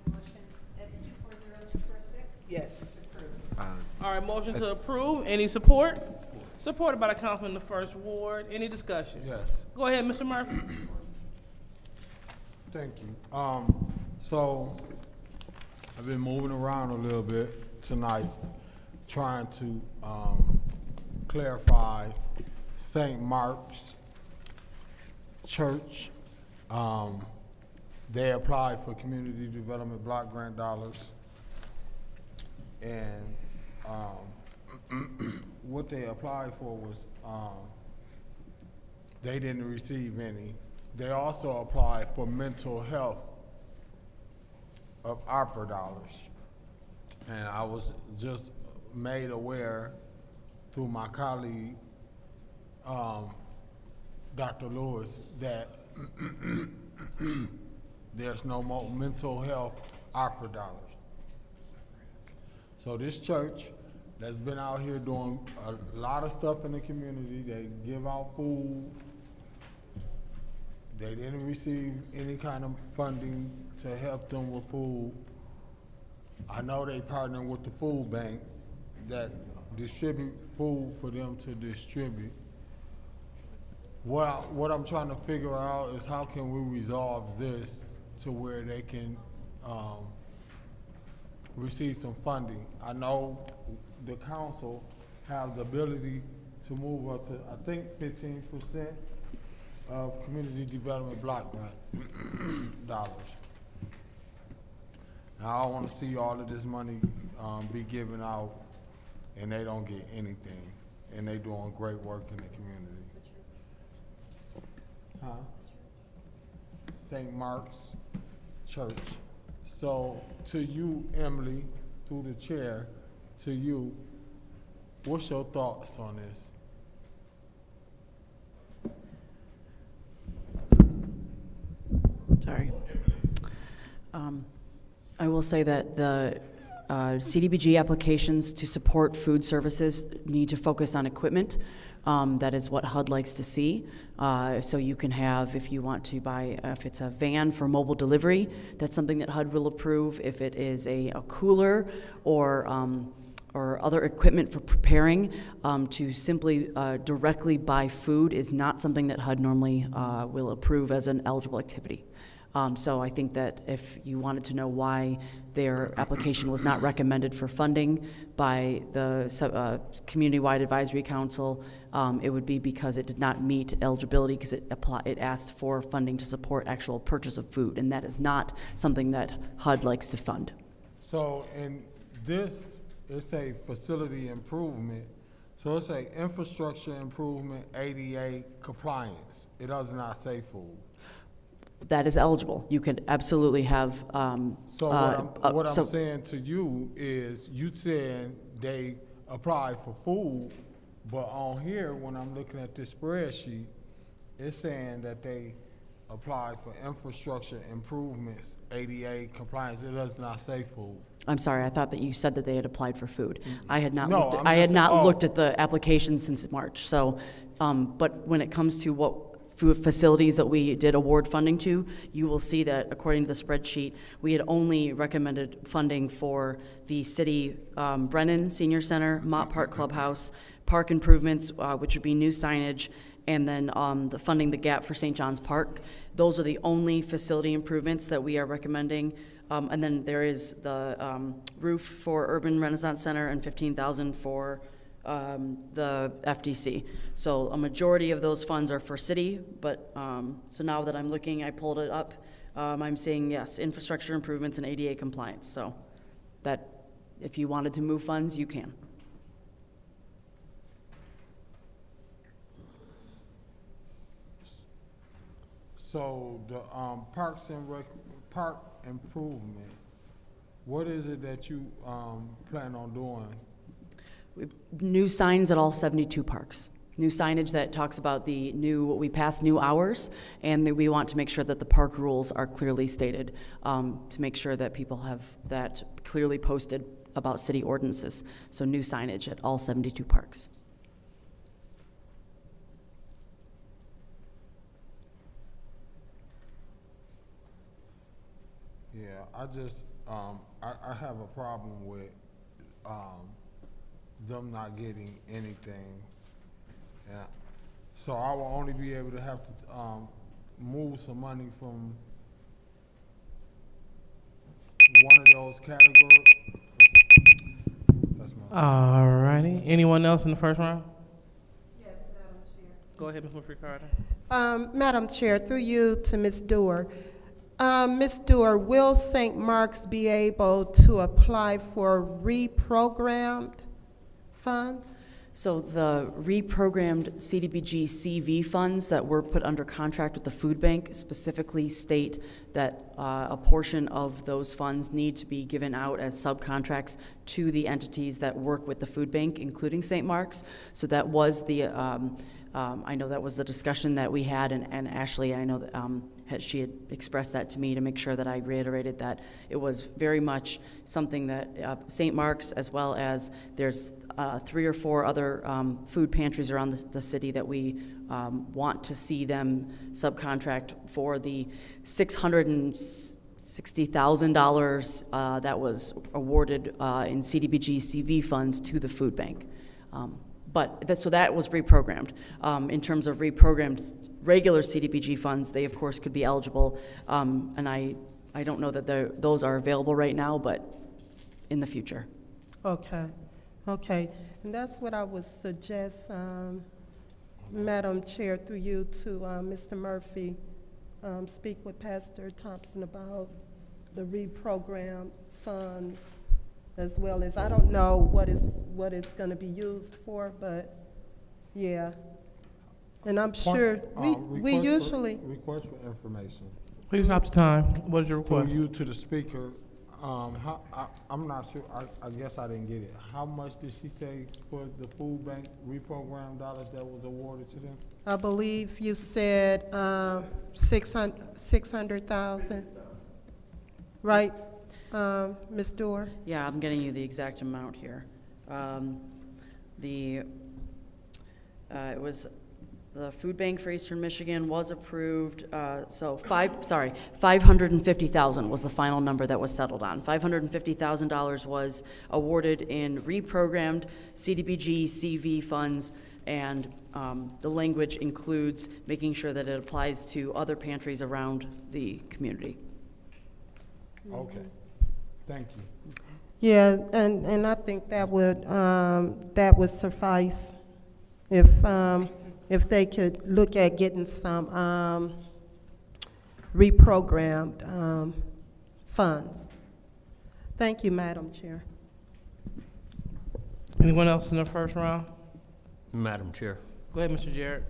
a motion, that's 240246? Yes. All right, motion to approve. Any support? Supported by the councilman in the first ward. Any discussion? Yes. Go ahead, Mr. Murphy. Thank you. So I've been moving around a little bit tonight, trying to clarify St. Mark's Church. They applied for community development block grant dollars, and what they applied for was they didn't receive any. They also applied for mental health of Arpa dollars. And I was just made aware through my colleague, Dr. Lewis, that there's no more mental health Arpa dollars. So this church that's been out here doing a lot of stuff in the community, they give out food. They didn't receive any kind of funding to help them with food. I know they partner with the food bank that distribute food for them to distribute. What I'm trying to figure out is how can we resolve this to where they can receive some funding. I know the council have the ability to move up to, I think, 15% of community development block grant dollars. Now, I don't want to see all of this money be given out and they don't get anything, and they doing great work in the community. Huh? St. Mark's Church. So to you, Emily, through the chair, to you. What's your thoughts on this? Sorry. I will say that the CDBG applications to support food services need to focus on equipment. That is what HUD likes to see. So you can have, if you want to buy, if it's a van for mobile delivery, that's something that HUD will approve. If it is a cooler or other equipment for preparing, to simply directly buy food is not something that HUD normally will approve as an eligible activity. So I think that if you wanted to know why their application was not recommended for funding by the Community-Wide Advisory Council, it would be because it did not meet eligibility because it asked for funding to support actual purchase of food, and that is not something that HUD likes to fund. So in this, it's a facility improvement. So it's a infrastructure improvement, ADA compliance. It does not say food. That is eligible. You could absolutely have. So what I'm saying to you is, you saying they applied for food, but on here, when I'm looking at this spreadsheet, it's saying that they applied for infrastructure improvements, ADA compliance. It does not say food. I'm sorry. I thought that you said that they had applied for food. I had not. No, looked at the application since March. So, but when it comes to what food facilities that we did award funding to, you will see that according to the spreadsheet, we had only recommended funding for the city Brennan Senior Center, Mott Park Clubhouse, park improvements, which would be new signage, and then the funding the gap for St. John's Park. Those are the only facility improvements that we are recommending. And then there is the roof for Urban Renaissance Center and $15,000 for the FDC. So a majority of those funds are for city, but so now that I'm looking, I pulled it up, I'm seeing, yes, infrastructure improvements and ADA compliance. So that if you wanted to move funds, you can. So the parks and park improvement, what is it that you plan on doing? New signs at all 72 parks. New signage that talks about we passed new hours, and we want to make sure that the park rules are clearly stated, to make sure that people have that clearly posted about city ordinances. So new signage at all 72 parks. Yeah, I just, I have a problem with them not getting anything. Yeah. So I will only be able to have to move some money from one of those categories. That's my All righty. Anyone else in the first round? Yes, Madam Chair. Go ahead, Ms. Ricardo. Madam Chair, through you to Ms. Dewar. Ms. Dewar, will St. Mark's be able to apply for reprogrammed funds? So the reprogrammed CDBG CV funds that were put under contract with the food bank specifically state that a portion of those funds need to be given out as subcontracts to the entities that work with the food bank, including St. Mark's. So that was the, I know that was the discussion that we had, and Ashley, I know that she had expressed that to me to make sure that I reiterated that it was very much something that St. Mark's, as well as there's 3 or 4 other food pantries around the city that we want to see them subcontract for the $660,000 that was awarded in CDBG CV funds to the food bank. So that was reprogrammed. In terms of reprogrammed regular CDBG funds, they of course could be eligible, and I don't know that those are available right now, but in the future. Okay, and that's what I would suggest, Madam Chair, through you to Mr. Murphy, speak with Pastor Thompson about the reprogrammed funds, as well as, I don't know what it's going to be used for, but yeah. And I'm sure we usually request for information. Please stop the time. What is your request? Through you to the speaker, I'm not sure, I guess I didn't get it. How much did she say for the food bank reprogram dollars that was awarded to them? I believe you said 600,000, right, Ms. Dorr? Yeah, I'm getting you the exact amount here. It was, the food bank for Eastern Michigan was approved, $550,000 was the final number that was settled on. $550,000 was awarded in reprogrammed CDBG, CV funds, and the language includes making sure that it applies to other pantries around the community. Okay, thank you. Yeah, and I think that would suffice if they could look at getting some reprogrammed funds. Thank you, Madam Chair. Anyone else in the first round? Madam Chair. Go ahead, Mr. Jarrett.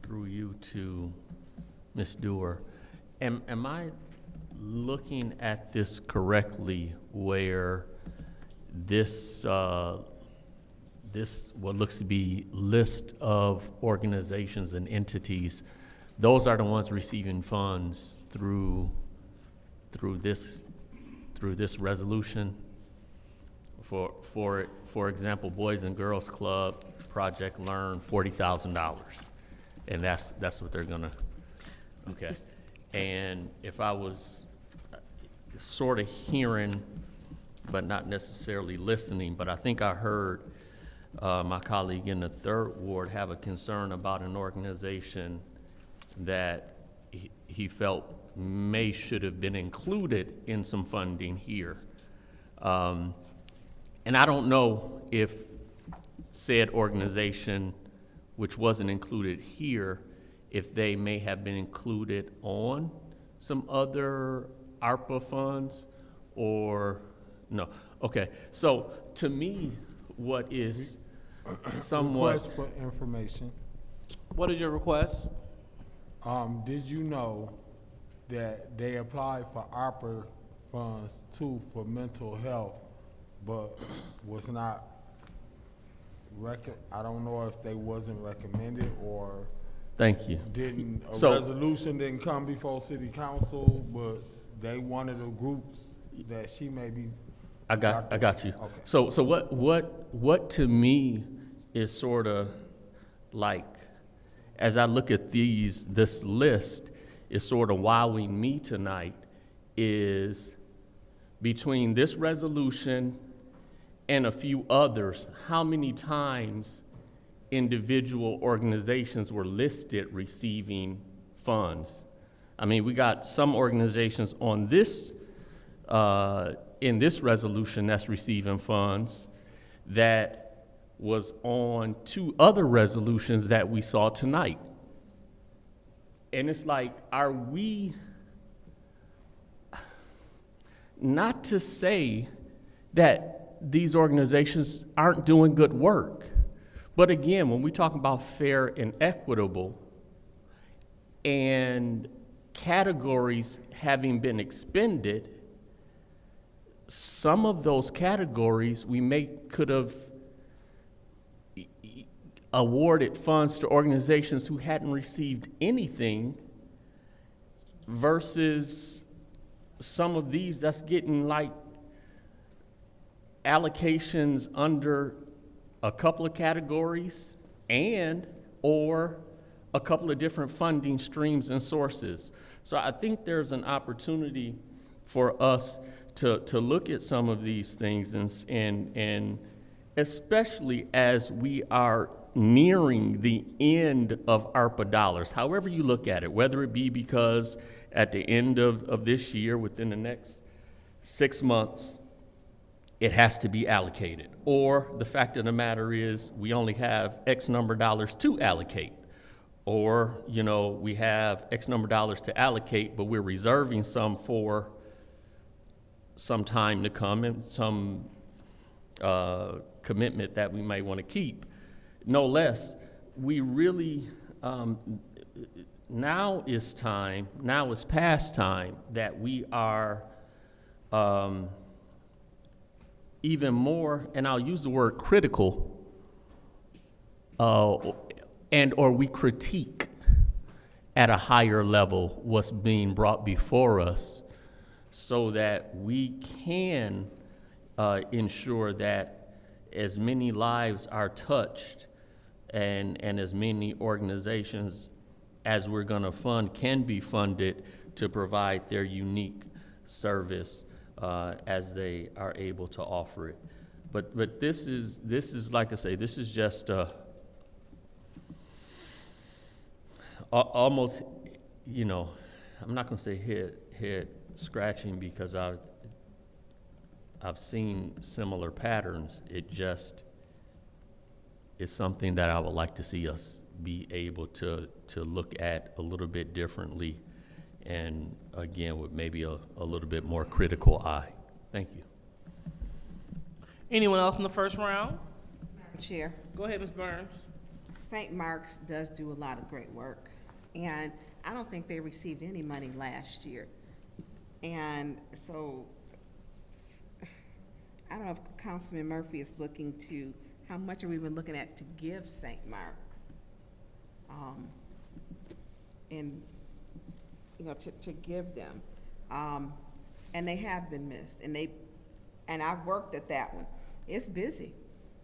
Through you to Ms. Dewar, am I looking at this correctly where this what looks to be list of organizations and entities, those are the ones receiving funds through this resolution? For example, Boys and Girls Club, Project Learn, $40,000, and that's what they're gonna. Okay, and if I was sort of hearing, but not necessarily listening, but I think I heard my colleague in the 3rd Ward have a concern about an organization that he felt should have been included in some funding here. And I don't know if said organization, which wasn't included here, if they may have been included on some other ARPA funds or no. Okay, so to me, what is somewhat... Request for information. What is your request? Did you know that they applied for ARPA funds too for mental health, but was not I don't know if they wasn't recommended or Thank you. Resolution didn't come before city council, but they one of the groups that she may be. I got you. Okay. So what to me is sort of like, as I look at this list is sort of wowing me tonight, is between this resolution and a few others, how many times individual organizations were listed receiving funds? I mean, we got some organizations on this, in this resolution that's receiving funds that was on 2 other resolutions that we saw tonight. And it's like, are we, not to say that these organizations aren't doing good work, but again, when we talk about fair and equitable and categories having been expended, some of those categories we could have awarded funds to organizations who hadn't received anything versus some of these that's getting like allocations under a couple of categories and or a couple of different funding streams and sources. So I think there's an opportunity for us to look at some of these things and especially as we are nearing the end of ARPA dollars, however you look at it, whether it be because at the end of this year, within the next 6 months, it has to be allocated. Or the fact of the matter is we only have X number of dollars to allocate. Or, you know, we have X number of dollars to allocate, but we're reserving some for some time to come and some commitment that we may want to keep. No less, we really, now is past time that we are even more, and I'll use the word critical, and or we critique at a higher level what's being brought before us so that we can ensure that as many lives are touched and as many organizations as we're going to fund can be funded to provide their unique service as they are able to offer it. But this is like I say, this is just almost, you know, I'm not going to say head scratching because I've seen similar patterns. It just is something that I would like to see us be able to look at a little bit differently, and again with maybe a little bit more critical eye. Thank you. Anyone else in the first round? Madam Chair. Go ahead, Ms. Burns. St. Mark's does do a lot of great work, and I don't think they received any money last year. And so I don't know if Councilman Murphy is looking to, how much are we even looking at to give St. Mark's? And, you know, to give them. And they have been missed, and I've worked at that one. It's busy.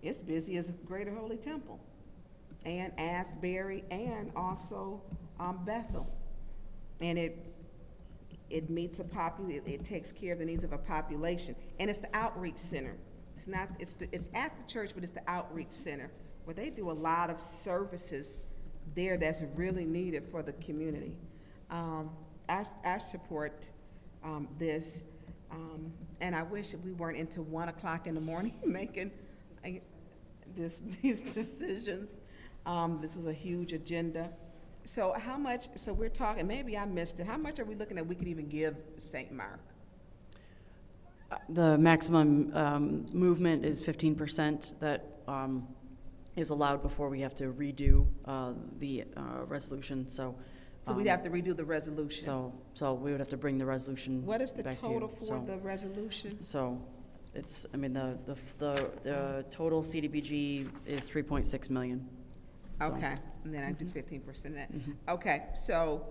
It's busy as Greater Holy Temple and Asbury and also Bethel. And it meets it takes care of the needs of a population. And it's the outreach center. It's not, it's at the church, but it's the outreach center where they do a lot of services there that's really needed for the community. I support this, and I wish that we weren't into 1 o'clock in the morning making these decisions. This was a huge agenda. So how much, so we're talking, maybe I missed it, how much are we looking at we could even give St. Mark? The maximum movement is 15% that is allowed before we have to redo the resolution, so. So we'd have to redo the resolution? So we would have to bring the resolution What is the back to you. total for the resolution? So it's, I mean, the total CDBG is 3.6 million. So. Okay, and then I do 15% of that. Okay, so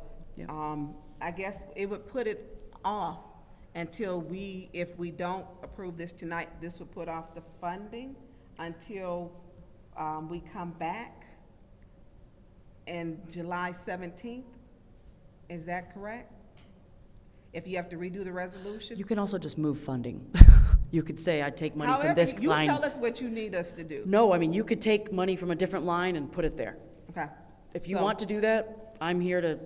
I guess it would put it off until if we don't approve this tonight, this would put off the funding until we come back in July 17th. Is that correct? If you have to redo the resolution? You can also just move funding. You could say, I'd take money from this line. You tell us what you need us to do. No, I mean, you could take money from a different line and put it there. Okay. If you want to do that, I'm here to,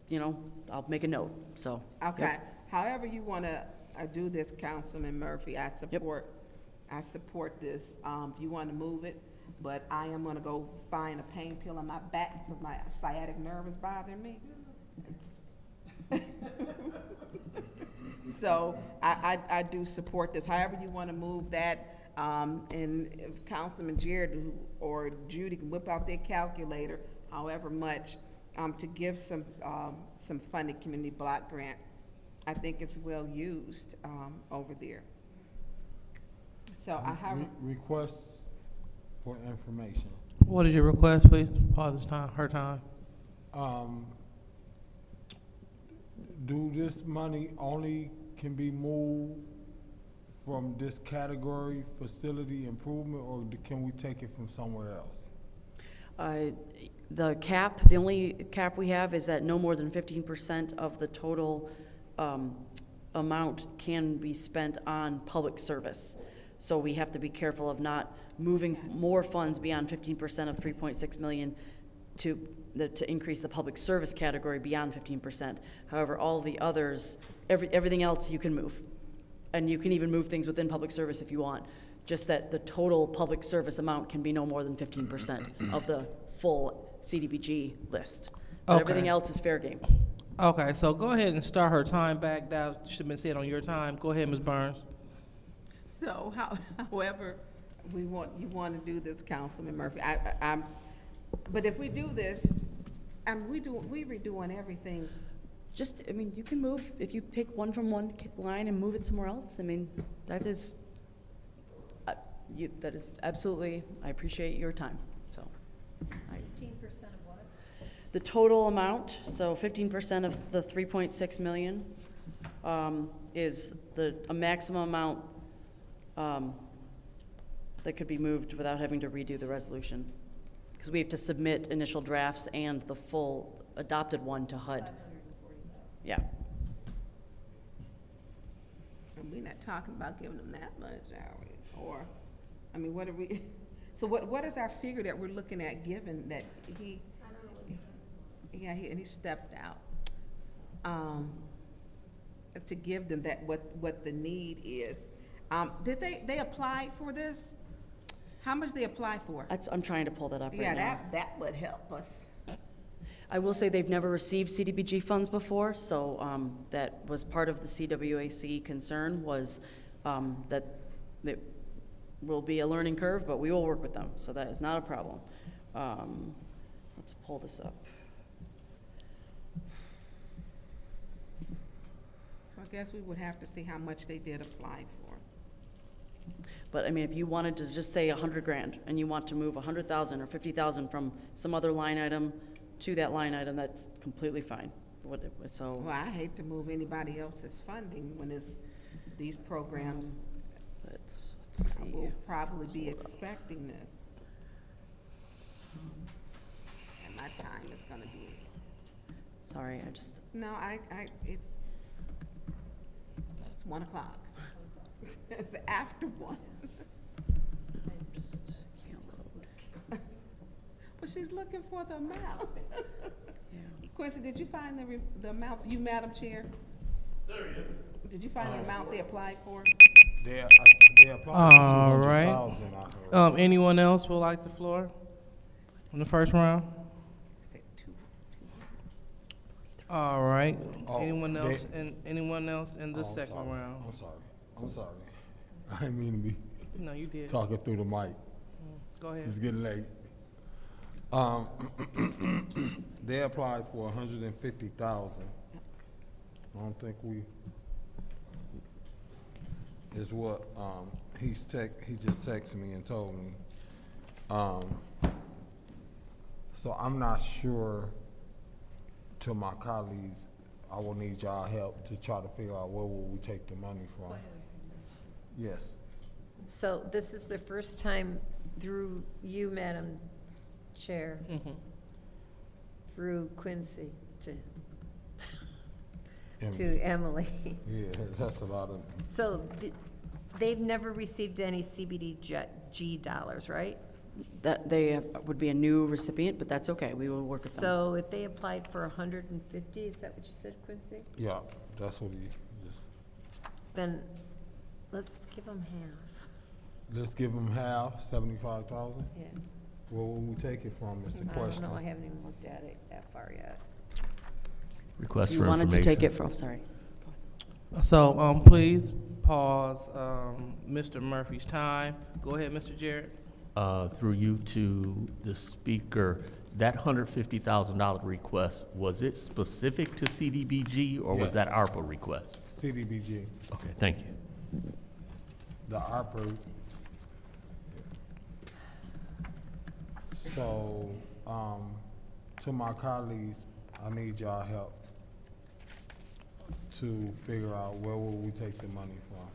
you know, I'll make a note, so. Okay. Yep. However you want to do this, Councilman Murphy, I support this. If you want to move it, but I am going to go find a pain pill on my back because my sciatic nerve is bothering me. So I do support this. However you want to move that, and if Councilman Jared or Judy can whip out their calculator, however much, to give some funding, community block grant. I think it's well used over there. So I have requests for information. What is your request, please? Pause this time, her time. Do this money only can be moved from this category, facility improvement, or can we take it from somewhere else? The only cap we have is that no more than 15% of the total amount can be spent on public service. So we have to be careful of not moving more funds beyond 15% of 3.6 million to increase the public service category beyond 15%. However, all the others, everything else you can move. And you can even move things within public service if you want. Just that the total public service amount can be no more than 15% of the full CDBG list. But Okay. everything else is fair game. Okay, so go ahead and start her time back. That should have been said on your time. Go ahead, Ms. Burns. So however you want to do this, Councilman Murphy, but if we do this, we're redoing everything Just, I mean, you can move, if you pick one from one line and move it somewhere else, I mean, that is, that is absolutely, I appreciate your time, so. 15% of what? The total amount, so 15% of the 3.6 million is a maximum amount that could be moved without having to redo the resolution. Because we have to submit initial drafts and the full adopted one to HUD. Yeah. And we're not talking about giving them that much, are we? Or, I mean, what are we, so what is our figure that we're looking at given that he, yeah, and he stepped out? To give them that, what the need is. Did they apply for this? How much they apply for? I'm trying to pull that up right now. Yeah, that would help us. I will say they've never received CDBG funds before, so that was part of the CWAC concern was that it will be a learning curve, but we will work with them, so that is not a problem. Let's pull this up. So I guess we would have to see how much they did apply for. But I mean, if you wanted to just say 100 grand and you want to move 100,000 or 50,000 from some other line item to that line item, that's completely fine. So. Well, I hate to move anybody else's funding when it's these programs. Let's see. I will probably be expecting this. And my time is gonna be. Sorry, I just. No, it's 1 o'clock. It's after 1. But she's looking for the amount. Yeah. Quincy, did you find the amount, you, Madam Chair? There he is. Did you find the amount they applied for? They applied for 200,000, I heard. Anyone else would like the floor in the first round? All right. Oh, Anyone else in the second round? I'm sorry. I didn't mean to be No, you did. talking through the mic. Go ahead. It's getting late. They applied for 150,000. I don't think is what he just texted me and told me. So I'm not sure. To my colleagues, I will need y'all help to try to figure out where will we take the money from. Yes. So this is the first time through you, Madam Chair, through Quincy to Emily. Yeah, that's a lot of. So they've never received any CBDG dollars, right? That they would be a new recipient, but that's okay. We will work with them. So if they applied for 150, is that what you said, Quincy? Yeah, that's what he just. Then let's give them half. Let's give them half, 75,000. Yeah. Where will we take it from? Is the I don't question. know. I haven't even looked at it that far yet. Request You for wanted to information. take it from. Sorry. So please pause Mr. Murphy's time. Go ahead, Mr. Jarrett. Through you to the speaker, that $150,000 request, was it specific to CDBG or was Yes. that ARPA request? CDBG. Okay, thank you. The Arpa. So, to my colleagues, I need y'all help to figure out where will we take the money from.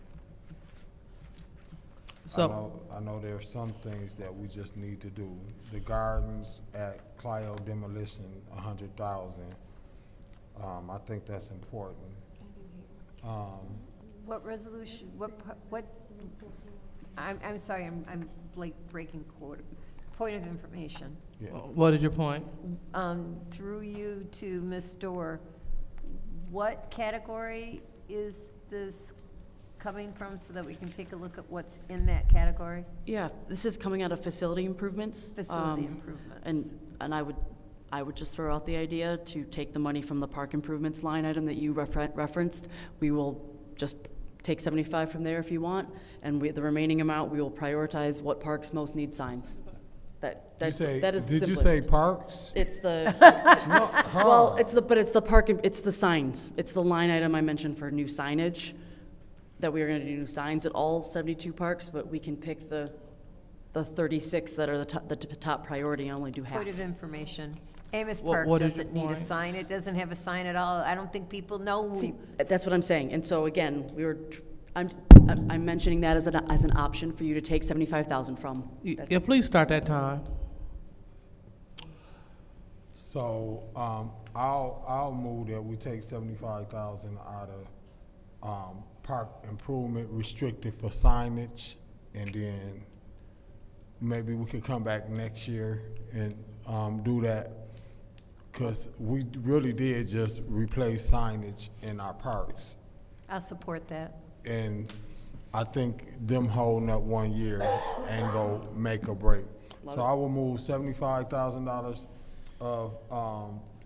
So I know there's some things that we just need to do. The gardens at Clio demolition, 100,000. I think that's important. What resolution, what, I'm sorry, I'm like breaking quarter. Point of information. Yeah. what is your point? Through you to Ms. Storr, what category is this coming from so that we can take a look at what's in that category? Yeah, this is coming out of facility improvements. Facility improvements. And I would just throw out the idea to take the money from the park improvements line item that you referenced. We will just take 75 from there if you want, and the remaining amount, we will prioritize what parks most need signs. That You say, that is the did you simplest. say parks? It's the, No, well, it's the signs. It's the line item I mentioned for new signage, that we are gonna do new signs at all 72 parks, but we can pick the 36 that are the top priority and only do half. Point of information. Amos What- Park what is your doesn't need a point? sign. It doesn't have a sign at all. I don't think people know. See, that's what I'm saying. And so again, I'm mentioning that as an option for you to take 75,000 from. Yeah, please start that time. So, I'll move that we take 75,000 out of, park improvement restricted for signage, and then maybe we could come back next year and, do that. Cause we really did just replace signage in our parks. I'll support that. And I think them holding up 1 year ain't gonna make or break. So I will move $75,000 of,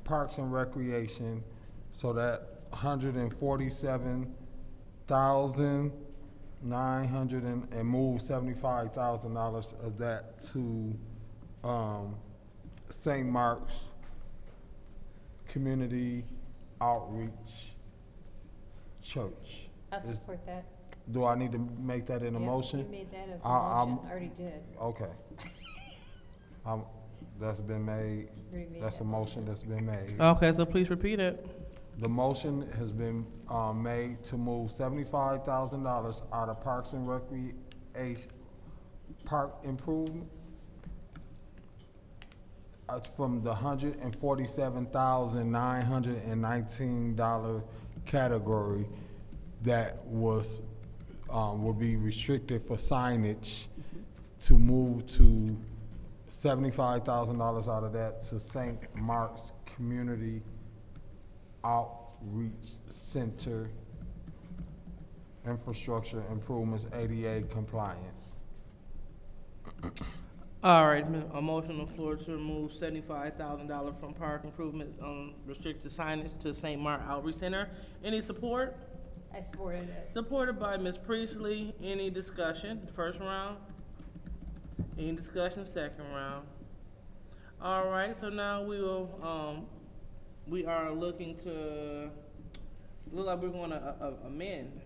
parks and recreation, so that $147,900 and move $75,000 of that to, St. Mark's Community Outreach Church. I'll Is- support that. Do I need to make that in a Yep, motion? you made that as a I- motion. Already did. Okay. That's been made, Already made that's that a motion that's been made. Okay, so please repeat it. The motion has been, made to move $75,000 out of Parks and Recreation, park improvement, from the $147,919 category that was, will be restricted for signage, to move to $75,000 out of that to St. Mark's Community Outreach Center, infrastructure improvements, ADA compliance. All right, a motion on the floor to remove $75,000 from park improvements on restricted signage to St. Mark Outreach Center. Any support? I supported it. Supported by Ms. Priestley. Any discussion? First round? Any discussion? Second round? All right, so now we will, we are looking to, look like we're gonna amend.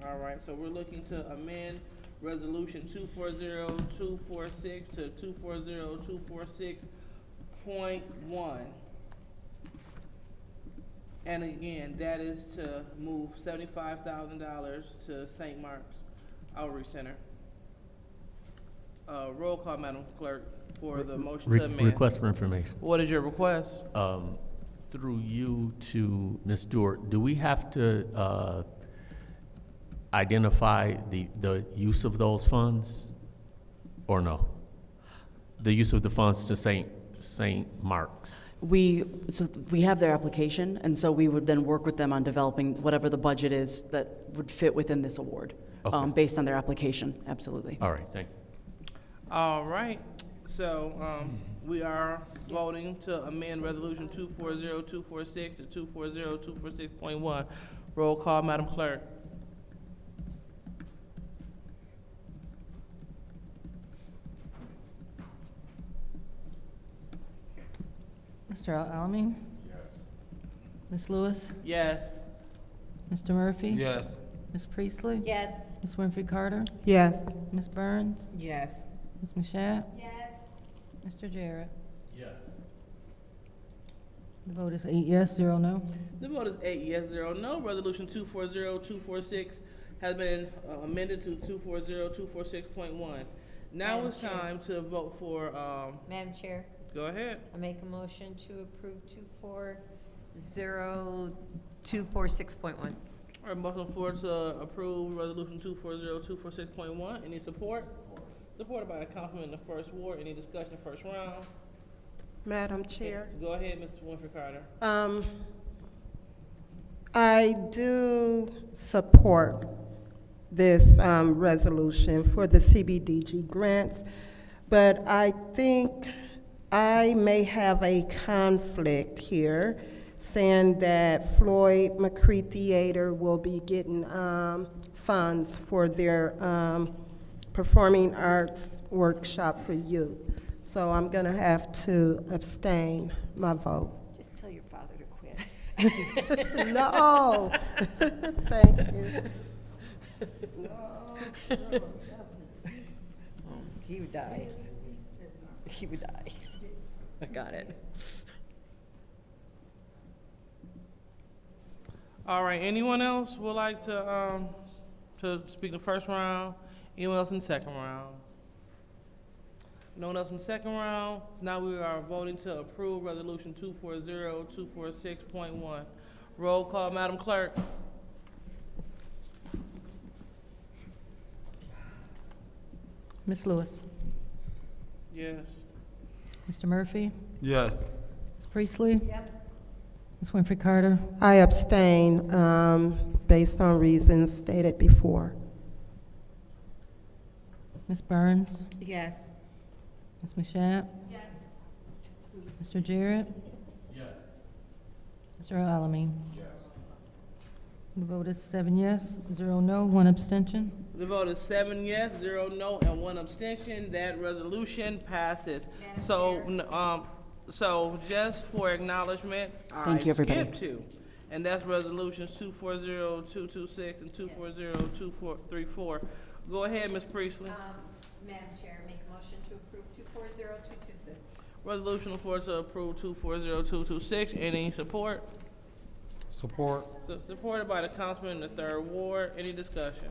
All right, so we're looking to amend Resolution 240246 to 240246.1. And again, that is to move $75,000 to St. Mark's Outreach Center. Roll call, Madam Clerk, for the motion to amend. Request for information. What is your request? Through you to Ms. Stewart, do we have to identify the use of those funds, or no? The use of the funds to St. Mark's? We have their application, and so we would then work with them on developing whatever the budget is that would fit within this award, Okay. based on their application, absolutely. All right, thank you. All right, so, we are voting to amend Resolution 240246 to 240246.1. Roll call, Madam Clerk. Mr. Alamin? Yes. Ms. Lewis? Yes. Mr. Murphy? Yes. Ms. Priestley? Yes. Ms. Winfrey Carter? Yes. Ms. Burns? Yes. Ms. Mashat? Mr. Jarrett? Yes. The vote is 8 yes, 0 no. The vote is 8 yes, 0 no. Resolution 240246 has been amended to 240246.1. Now Madam it's Chair. time to vote for, Madam Chair, go ahead. I make a motion to approve 240246.1. All right, motion on the floor to approve Resolution 240246.1. Any support? Supported by the Councilman in the first ward. Any discussion, first round? Madam Chair. Go ahead, Mr. Winfrey Carter. I do support this resolution for the CBDG grants, but I think I may have a conflict here, saying that Floyd McCree Theater will be getting funds for their performing arts workshop for youth. So I'm going to have to abstain my vote. Just tell your father to quit. No. Thank you. No. He would die. He would die. I got it. All right, anyone else would like to speak the first round? Anyone else in the second round? No one else in the second round. Now we are voting to approve Resolution 240-246.1. Roll call, Madam Clerk. Ms. Lewis. Yes. Mr. Murphy. Yes. Ms. Priestley. Yep. Ms. Winfrey Carter. I abstain based on reasons stated before. Ms. Burns. Yes. Ms. Mashat. Yes. Mr. Jarrett. Yes. Mr. Alamin. Yes. The vote is 7 yes, 0 no, 1 abstention. The vote is 7 yes, 0 no, and 1 abstention. That resolution passes. So just for acknowledgement, Thank you, everybody. skipped 2. And that's resolutions 240-226 and 240-234. Go ahead, Ms. Priestley. Madam Chair, make a motion to approve 240-226. Resolution for to approve 240-226. Any support? Support. Supported by the councilman in the 3rd Ward. Any discussion?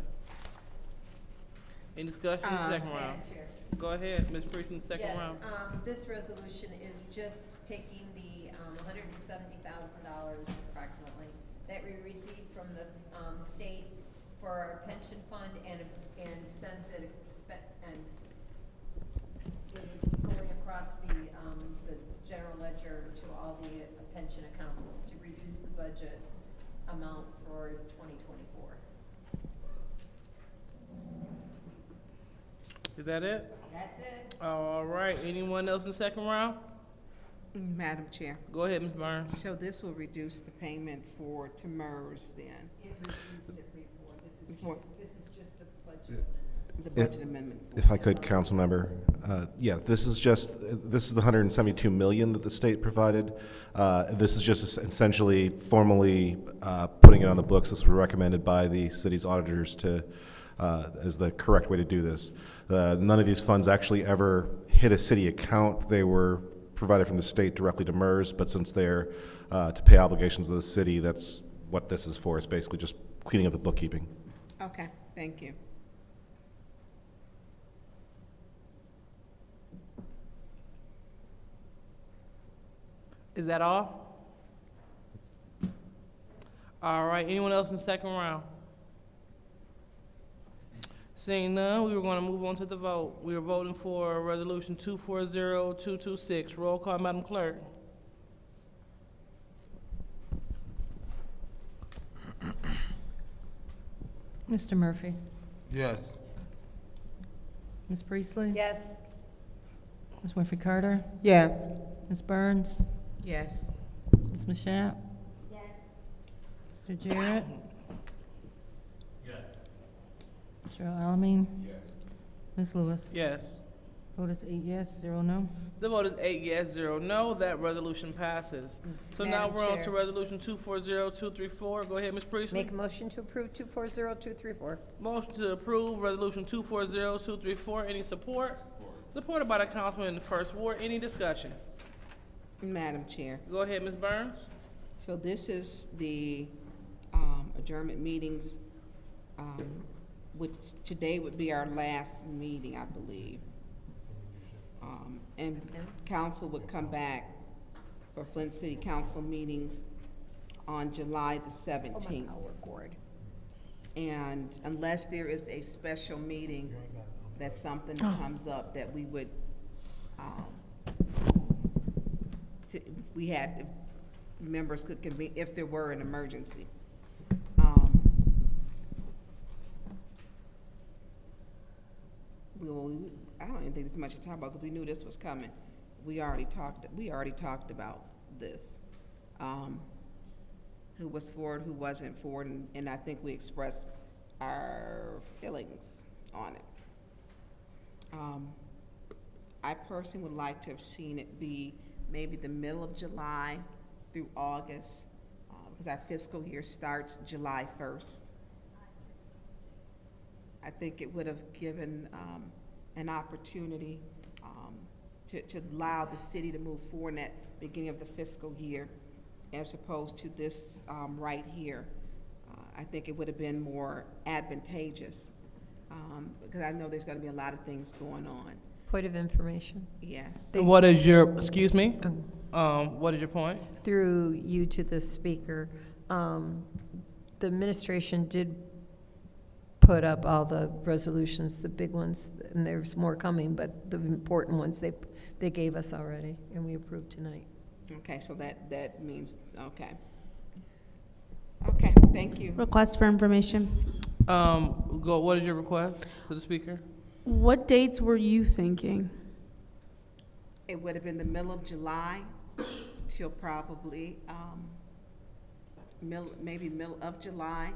Any discussion in the second round? Madam Chair. Go ahead, Ms. Priestley, second Yes, round. this resolution is just taking the $170,000 approximately that we received from the state for our pension fund and sends it and is going across the general ledger to all the pension accounts to reduce the budget amount for 2024. Is that it? That's it. All right. Anyone else in the second round? Madam Chair. Go ahead, Ms. Burns. So this will reduce the payment to MERS then? It reduced it before. This is just the budget It- The budget amendment. If I could, council member, yeah, this is the $172 million that the state provided. This is just essentially formally putting it on the books. This was recommended by the city's auditors as the correct way to do this. None of these funds actually ever hit a city account. They were provided from the state directly to MERS, but since they're to pay obligations of the city, that's what this is for. It's basically just cleaning up the bookkeeping. Okay, thank you. Is that all? All right. Anyone else in the second round? Seeing none, we were going to move on to the vote. We are voting for Resolution 240-226. Roll call, Madam Clerk. Mr. Murphy. Yes. Ms. Priestley. Yes. Ms. Winfrey Carter. Yes. Ms. Burns. Yes. Ms. Mashat. Yes. Mr. Jarrett. Yes. Mr. Alamin. Yes. Ms. Lewis. Yes. Vote is 8 yes, 0 no. The vote is 8 yes, 0 no. That resolution passes. So now Madam we're on Chair. to Resolution 240-234. Go ahead, Ms. Priestley. Make a motion to approve 240-234. Motion to approve Resolution 240-234. Any support? Supported by the councilman in the 1st Ward. Any discussion? Madam Chair. Go ahead, Ms. Burns. So this is the adjournment meetings, which today would be our last meeting, I believe. And council would come back for Flint City Council meetings on July the 17th. And unless there is a special meeting that something comes up that we would, members could convene if there were an emergency. I don't even think there's much to talk about because we knew this was coming. We already talked about this. Who was for it, who wasn't for it, and I think we expressed our feelings on it. I personally would like to have seen it be maybe the middle of July through August, because our fiscal year starts July 1st. I think it would have given an opportunity to allow the city to move forward in that beginning of the fiscal year, as opposed to this right here. I think it would have been more advantageous, because I know there's going to be a lot of things going on. Point of information. Yes. What is your, excuse me? What is your point? Through you to the speaker, the administration did put up all the resolutions, the big ones, and there's more coming, but the important ones they gave us already, and we approved tonight. Okay, so that means, okay. Okay, thank you. Request for information. What is your request for the speaker? What dates were you thinking? It would have been the middle of July till probably maybe middle of July,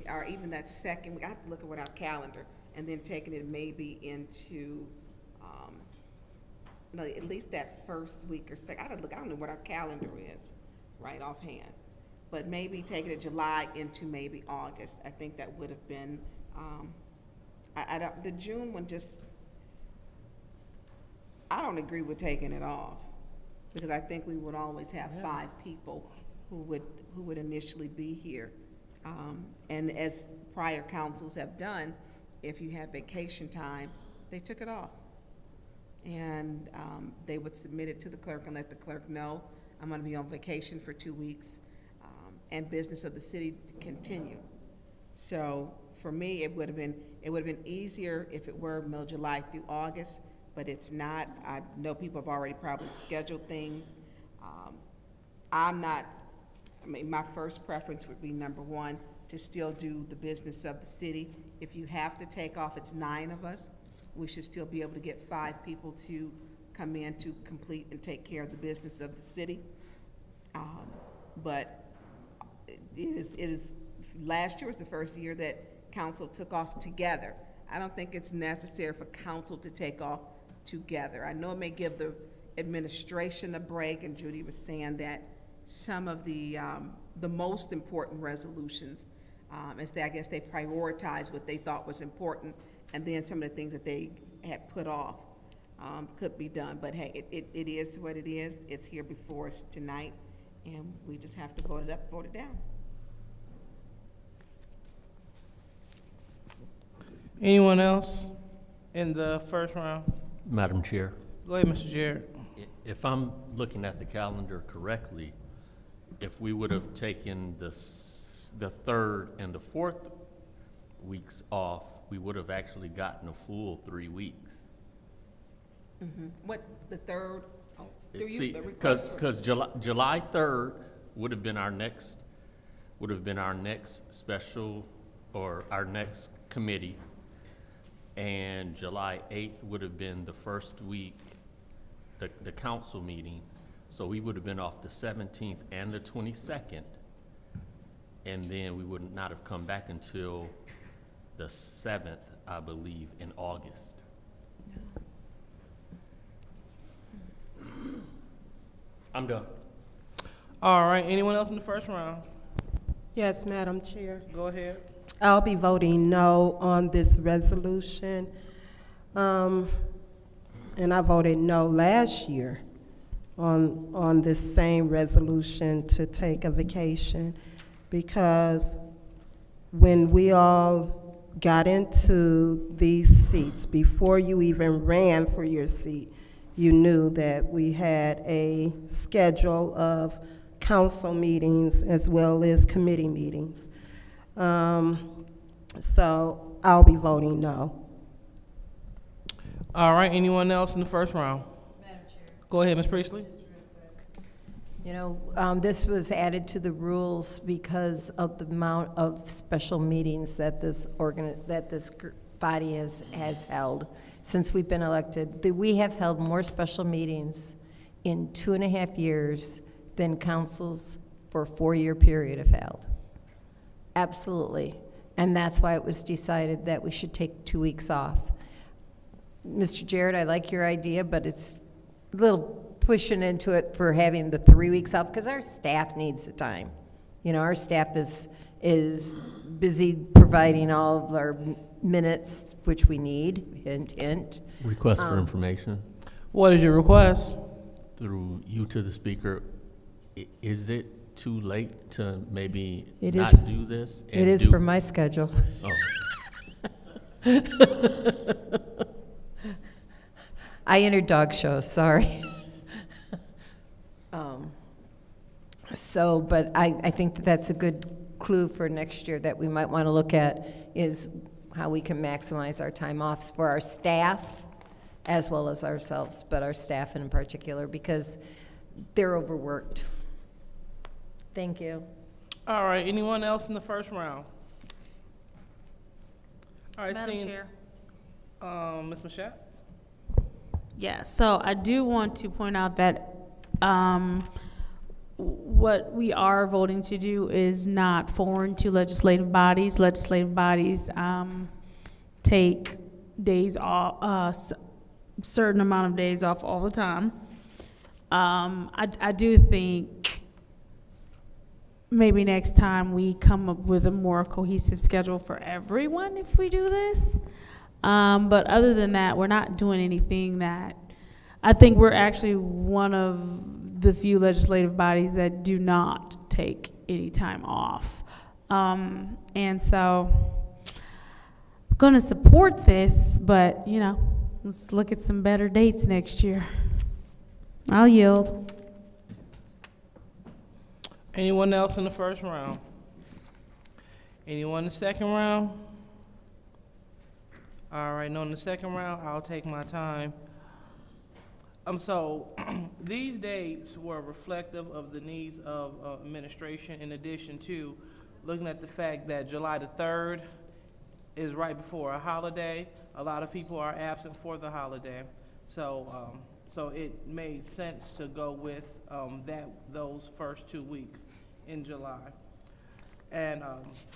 or even that second, we have to look at what our calendar, and then taking it maybe into at least that first week or second. I don't know what our calendar is right offhand, but maybe taking it July into maybe August. I think that would have been, the June one I don't agree with taking it off, because I think we would always have 5 people who would initially be here. And as prior councils have done, if you have vacation time, they took it off. And they would submit it to the clerk and let the clerk know, I'm gonna be on vacation for 2 weeks, and business of the city continue. So for me, it would have been easier if it were middle July through August, but it's not. I know people have already probably scheduled things. My first preference would be, number one, to still do the business of the city. If you have to take off, it's 9 of us. We should still be able to get 5 people to come in to complete and take care of the business of the city. But it is, last year was the first year that council took off together. I don't think it's necessary for council to take off together. I know it may give the administration a break, and Judy was saying that some of the most important resolutions, I guess they prioritize what they thought was important, and then some of the things that they had put off could be done. But hey, it is what it is. It's here before us tonight, and we just have to vote it up, vote it down. Anyone else in the first round? Madam Chair. Go ahead, Mr. Jarrett. If I'm looking at the calendar correctly, if we would have taken the 3rd and the 4th weeks off, we would have actually gotten a full 3 weeks. Mm-hmm. What, the 3rd? Oh, See, because July 3rd would have been our next special, or our next committee, and July 8th would have been the first week, the council meeting. So we would have been off the 17th and the 22nd, and then we would not have come back until the 7th, I believe, in August. I'm done. All right, anyone else in the first round? Yes, Madam Chair. Go ahead. I'll be voting no on this resolution. And I voted no last year on this same resolution to take a vacation, because when we all got into these seats, before you even ran for your seat, you knew that we had a schedule of council meetings as well as committee meetings. So I'll be voting no. All right, anyone else in the first round? Madam Chair. Go ahead, Ms. Priestley. You know, this was added to the rules because of the amount of special meetings that this body has held since we've been elected. We have held more special meetings in 2.5 years than councils for a 4-year period have held. Absolutely. And that's why it was decided that we should take 2 weeks off. Mr. Jarrett, I like your idea, but it's a little pushing into it for having the 3 weeks off, because our staff needs the time. You know, our staff is busy providing all of our minutes, which we need, hint, hint. Request for information What is your request? through you to the speaker. Is it too late to maybe It not is- do this? It is for my schedule. Oh. I enter dog shows, sorry. But I think that that's a good clue for next year that we might want to look at, is how we can maximize our time off for our staff as well as ourselves, but our staff in particular, because they're overworked. Thank you. All right, anyone else in the first round? All right, Madam seeing, Chair. Ms. Mashat? Yes, so I do want to point out that what we are voting to do is not foreign to legislative bodies. Legislative bodies take days off, certain amount of days off all the time. I do think maybe next time we come up with a more cohesive schedule for everyone if we do this. But other than that, we're not doing anything that, I think we're actually one of the few legislative bodies that do not take any time off. And so I'm going to support this, but, you know, let's look at some better dates next year. I'll yield. Anyone else in the first round? Anyone in the second round? All right, no, in the second round, I'll take my time. So these dates were reflective of the needs of administration, in addition to looking at the fact that July the 3rd is right before a holiday. A lot of people are absent for the holiday. So it made sense to go with those first 2 weeks in July. And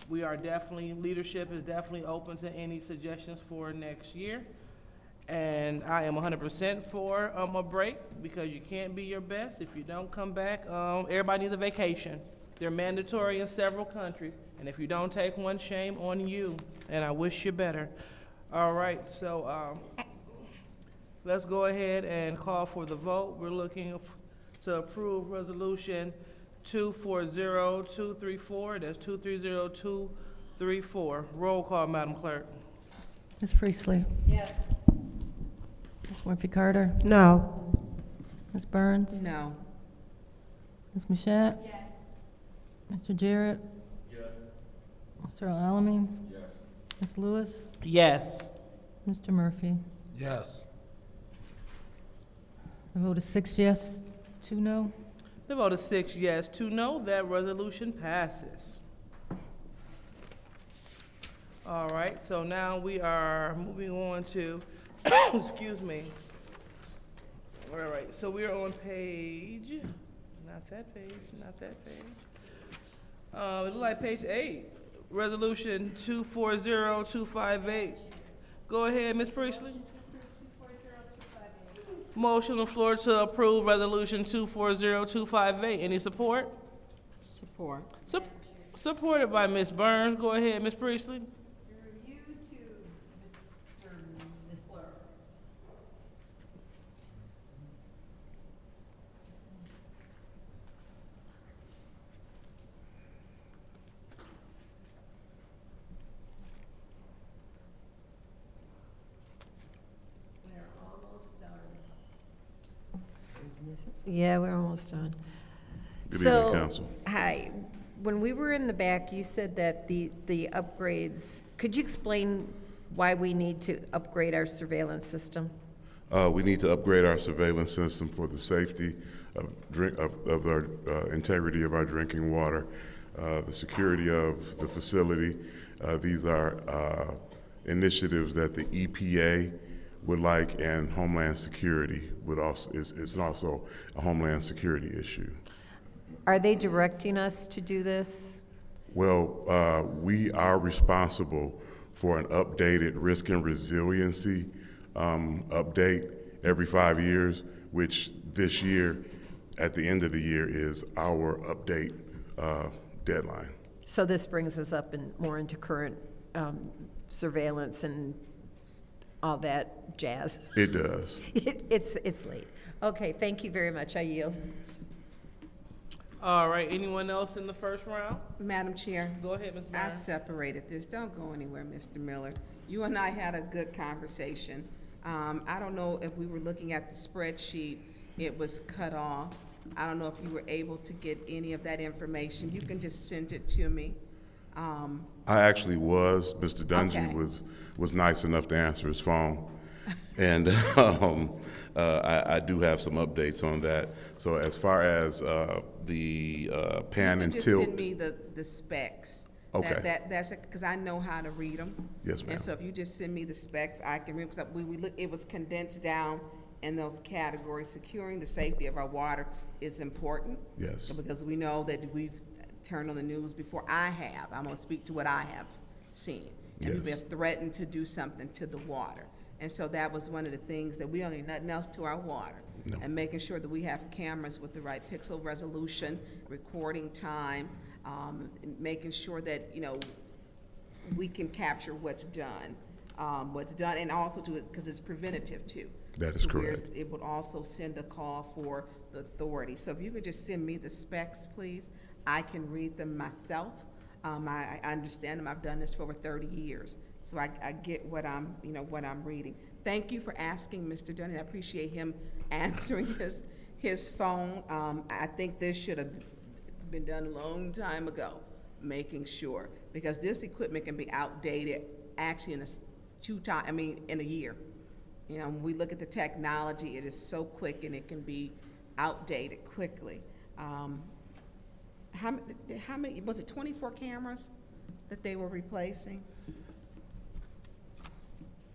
we are definitely, leadership is definitely open to any suggestions for next year. And I am 100% for a break, because you can't be your best if you don't come back. Everybody needs a vacation. They're mandatory in several countries. And if you don't take one, shame on you. And I wish you better. All right, so let's go ahead and call for the vote. We're looking to approve resolution 240234. That's 230234. Roll call, Madam Clerk. Ms. Priestley? Yes. Ms. Murphy Carter? No. Ms. Burns? No. Ms. Mashat? Yes. Mr. Jarrett? Yes. Mr. Alamin? Yes. Ms. Lewis? Yes. Mr. Murphy? Yes. The vote is 6 yes, 2 no. The vote is 6 yes, 2 no. That resolution passes. All right, so now we are moving on to, excuse me. All right, so we are on page, not that page, not that page. It looks like page 8, resolution 240258. Go ahead, Ms. Priestley. Motion on the floor to approve resolution 240258. Any support? Support. Supported by Ms. Burns. Go ahead, Ms. Priestley. Yeah, we're almost done. Good evening, Council. Hi. When we were in the back, you said that the upgrades, could you explain why we need to upgrade our surveillance system? We need to upgrade our surveillance system for the safety of our integrity of our drinking water, the security of the facility. These are initiatives that the EPA would like, and Homeland Security would also is also a Homeland Security issue. Are they directing us to do this? Well, we are responsible for an updated risk and resiliency update every 5 years, which this year, at the end of the year, is our update deadline. So this brings us up more into current surveillance and all that jazz. It does. It's late. Okay, thank you very much. I yield. All right, anyone else in the first round? Madam Chair. Go ahead, Ms. I Brown. separated this. Don't go anywhere, Mr. Miller. You and I had a good conversation. I don't know if we were looking at the spreadsheet, it was cut off. I don't know if you were able to get any of that information. You can just send it to me. I actually was. Mr. Dungy Okay. was nice enough to answer his phone. And I do have some updates on that. So as far as the pan and Just tilt. send me the specs. Okay. That's because I know how to read them. Yes, ma'am. And so if you just send me the specs, I can read, because we look, it was condensed down in those categories. Securing the safety of our water is important. Yes. Because we know that we've turned on the news before. I'm gonna speak to what I have seen. And Yes. we have threatened to do something to the water. And so that was one of the things, that we don't need nothing else to our water. No. And making sure that we have cameras with the right pixel resolution, recording time, making sure that, we can capture what's done, and also because it's preventative too. That is So correct. it would also send a call for the authority. So if you could just send me the specs, please, I can read them myself. I understand them. I've done this for over 30 years. So I get what I'm reading. Thank you for asking, Mr. Dunn. I appreciate him answering his phone. I think this should have been done a long time ago, making sure, because this equipment can be outdated actually in a year. When we look at the technology, it is so quick and it can be outdated quickly. How many, was it 24 cameras that they were replacing?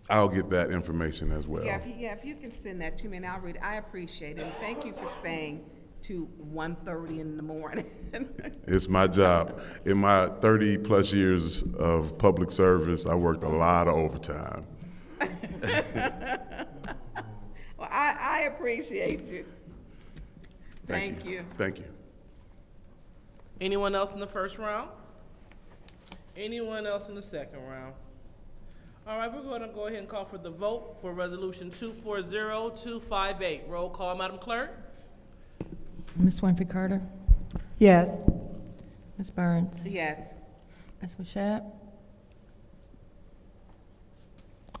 I'll get that information as well. Yeah, if you can send that to me and I'll read it, I appreciate it. And thank you for staying to 1:30 in the morning. It's my job. In my 30-plus years of public service, I worked a lot of overtime. Well, I appreciate you. Thank you. Thank you. Anyone else in the first round? Anyone else in the second round? All right, we're going to go ahead and call for the vote for Resolution 240258. Roll call, Madam Clerk. Ms. Winfrey Carter? Yes. Ms. Burns? Yes. Ms. Mashat?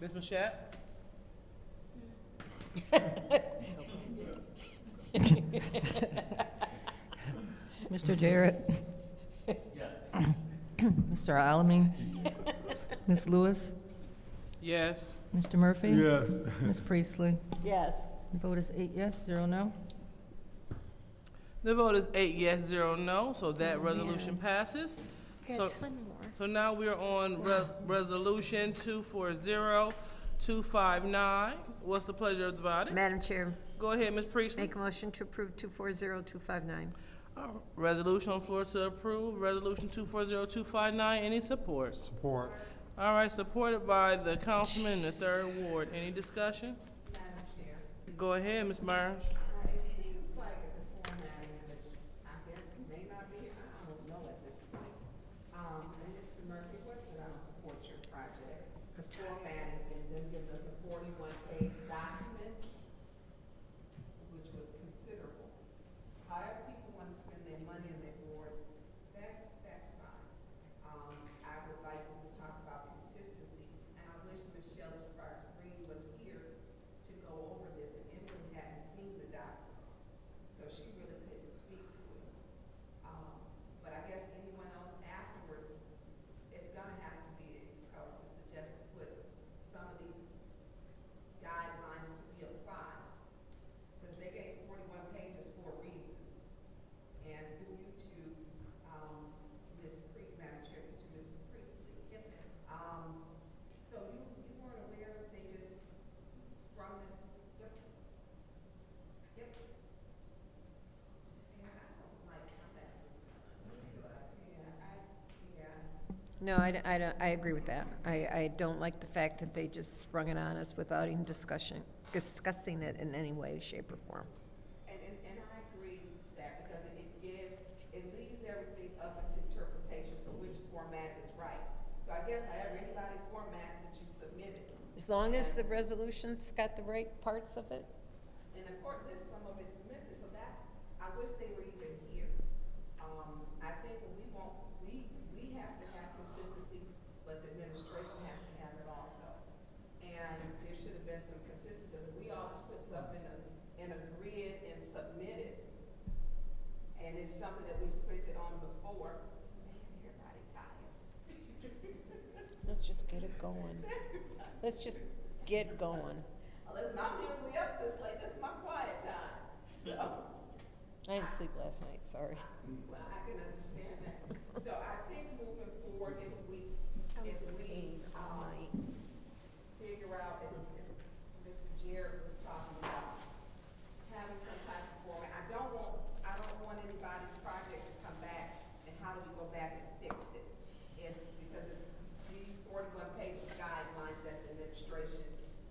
Ms. Mashat? Mr. Jarrett? Mr. Alamin? Ms. Lewis? Yes. Mr. Murphy? Yes. Ms. Priestley? Yes. The vote is 8 yes, 0 no. The vote is 8 yes, 0 no, so that resolution passes. Got a ton more. So now we are on Resolution 240259. What's the pleasure of the body? Madam Chair, Go ahead, Ms. Priestley. make a motion to approve 240259. Resolution on the floor to approve, Resolution 240259. Any support? Support. All right, supported by the councilman in the 3rd Ward. Any discussion? Go ahead, Ms. Burns. It seems like the formatting of it, I guess, may not be, I don't know at this point. And Mr. Murphy, what's that I don't support your project? The formatting and then giving us a 41-page document, which was considerable. However people want to spend their money on their boards, that's fine. I would like to talk about consistency, and I wish Ms. Shelley Sparks Green was here to go over this, and anyone who hadn't seen the document. No, I agree with that. I don't like the fact that they just sprung it on us without even discussing it in any way, shape, or form. And I agree to that because it leaves everything up to interpretation, so which format is right. So I guess however anybody formats that you submitted. As long as the resolution's got the right parts of it. And according to this, some of it's missing, so I wish they were even here. I think we have to have consistency, but the administration has to have it also. And there should have been some consistency, because if we all just put stuff in a grid and submit it, and it's something that we spent it on before, man, everybody tired. Let's just get it going. Let's just get going. Listen, I'm usually up this late. This is my quiet time. So I didn't sleep last night, sorry. well, I can understand that. So I think moving forward, if we figure out, as Mr. Jared was talking about, having some type of format. I don't want anybody's project to come back and how do we go back and fix it? Because it's these 41 pages guidelines that the administration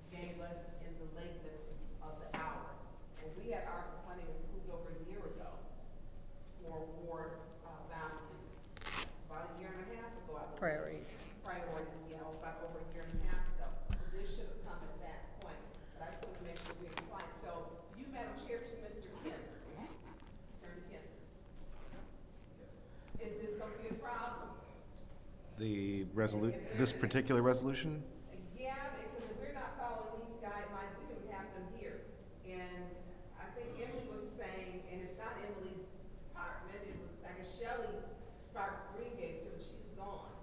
gave us in the lateness of the hour. And we had ARPA funding approved over a year ago for ward boundaries. About a year and a half ago, I believe. Priorities, yeah, about over a year and a half ago. So this should have come at that point. But I just want to make sure we're compliant. So you, Madam Chair, to Mr. Kim. Turn to Kim. Is this going to be a problem? This particular resolution? Yeah, because if we're not following these guidelines, we don't have them here. And I think Emily was saying, and it's not Emily's department, it was, I guess Shelley Sparks Green gave to her, she's gone.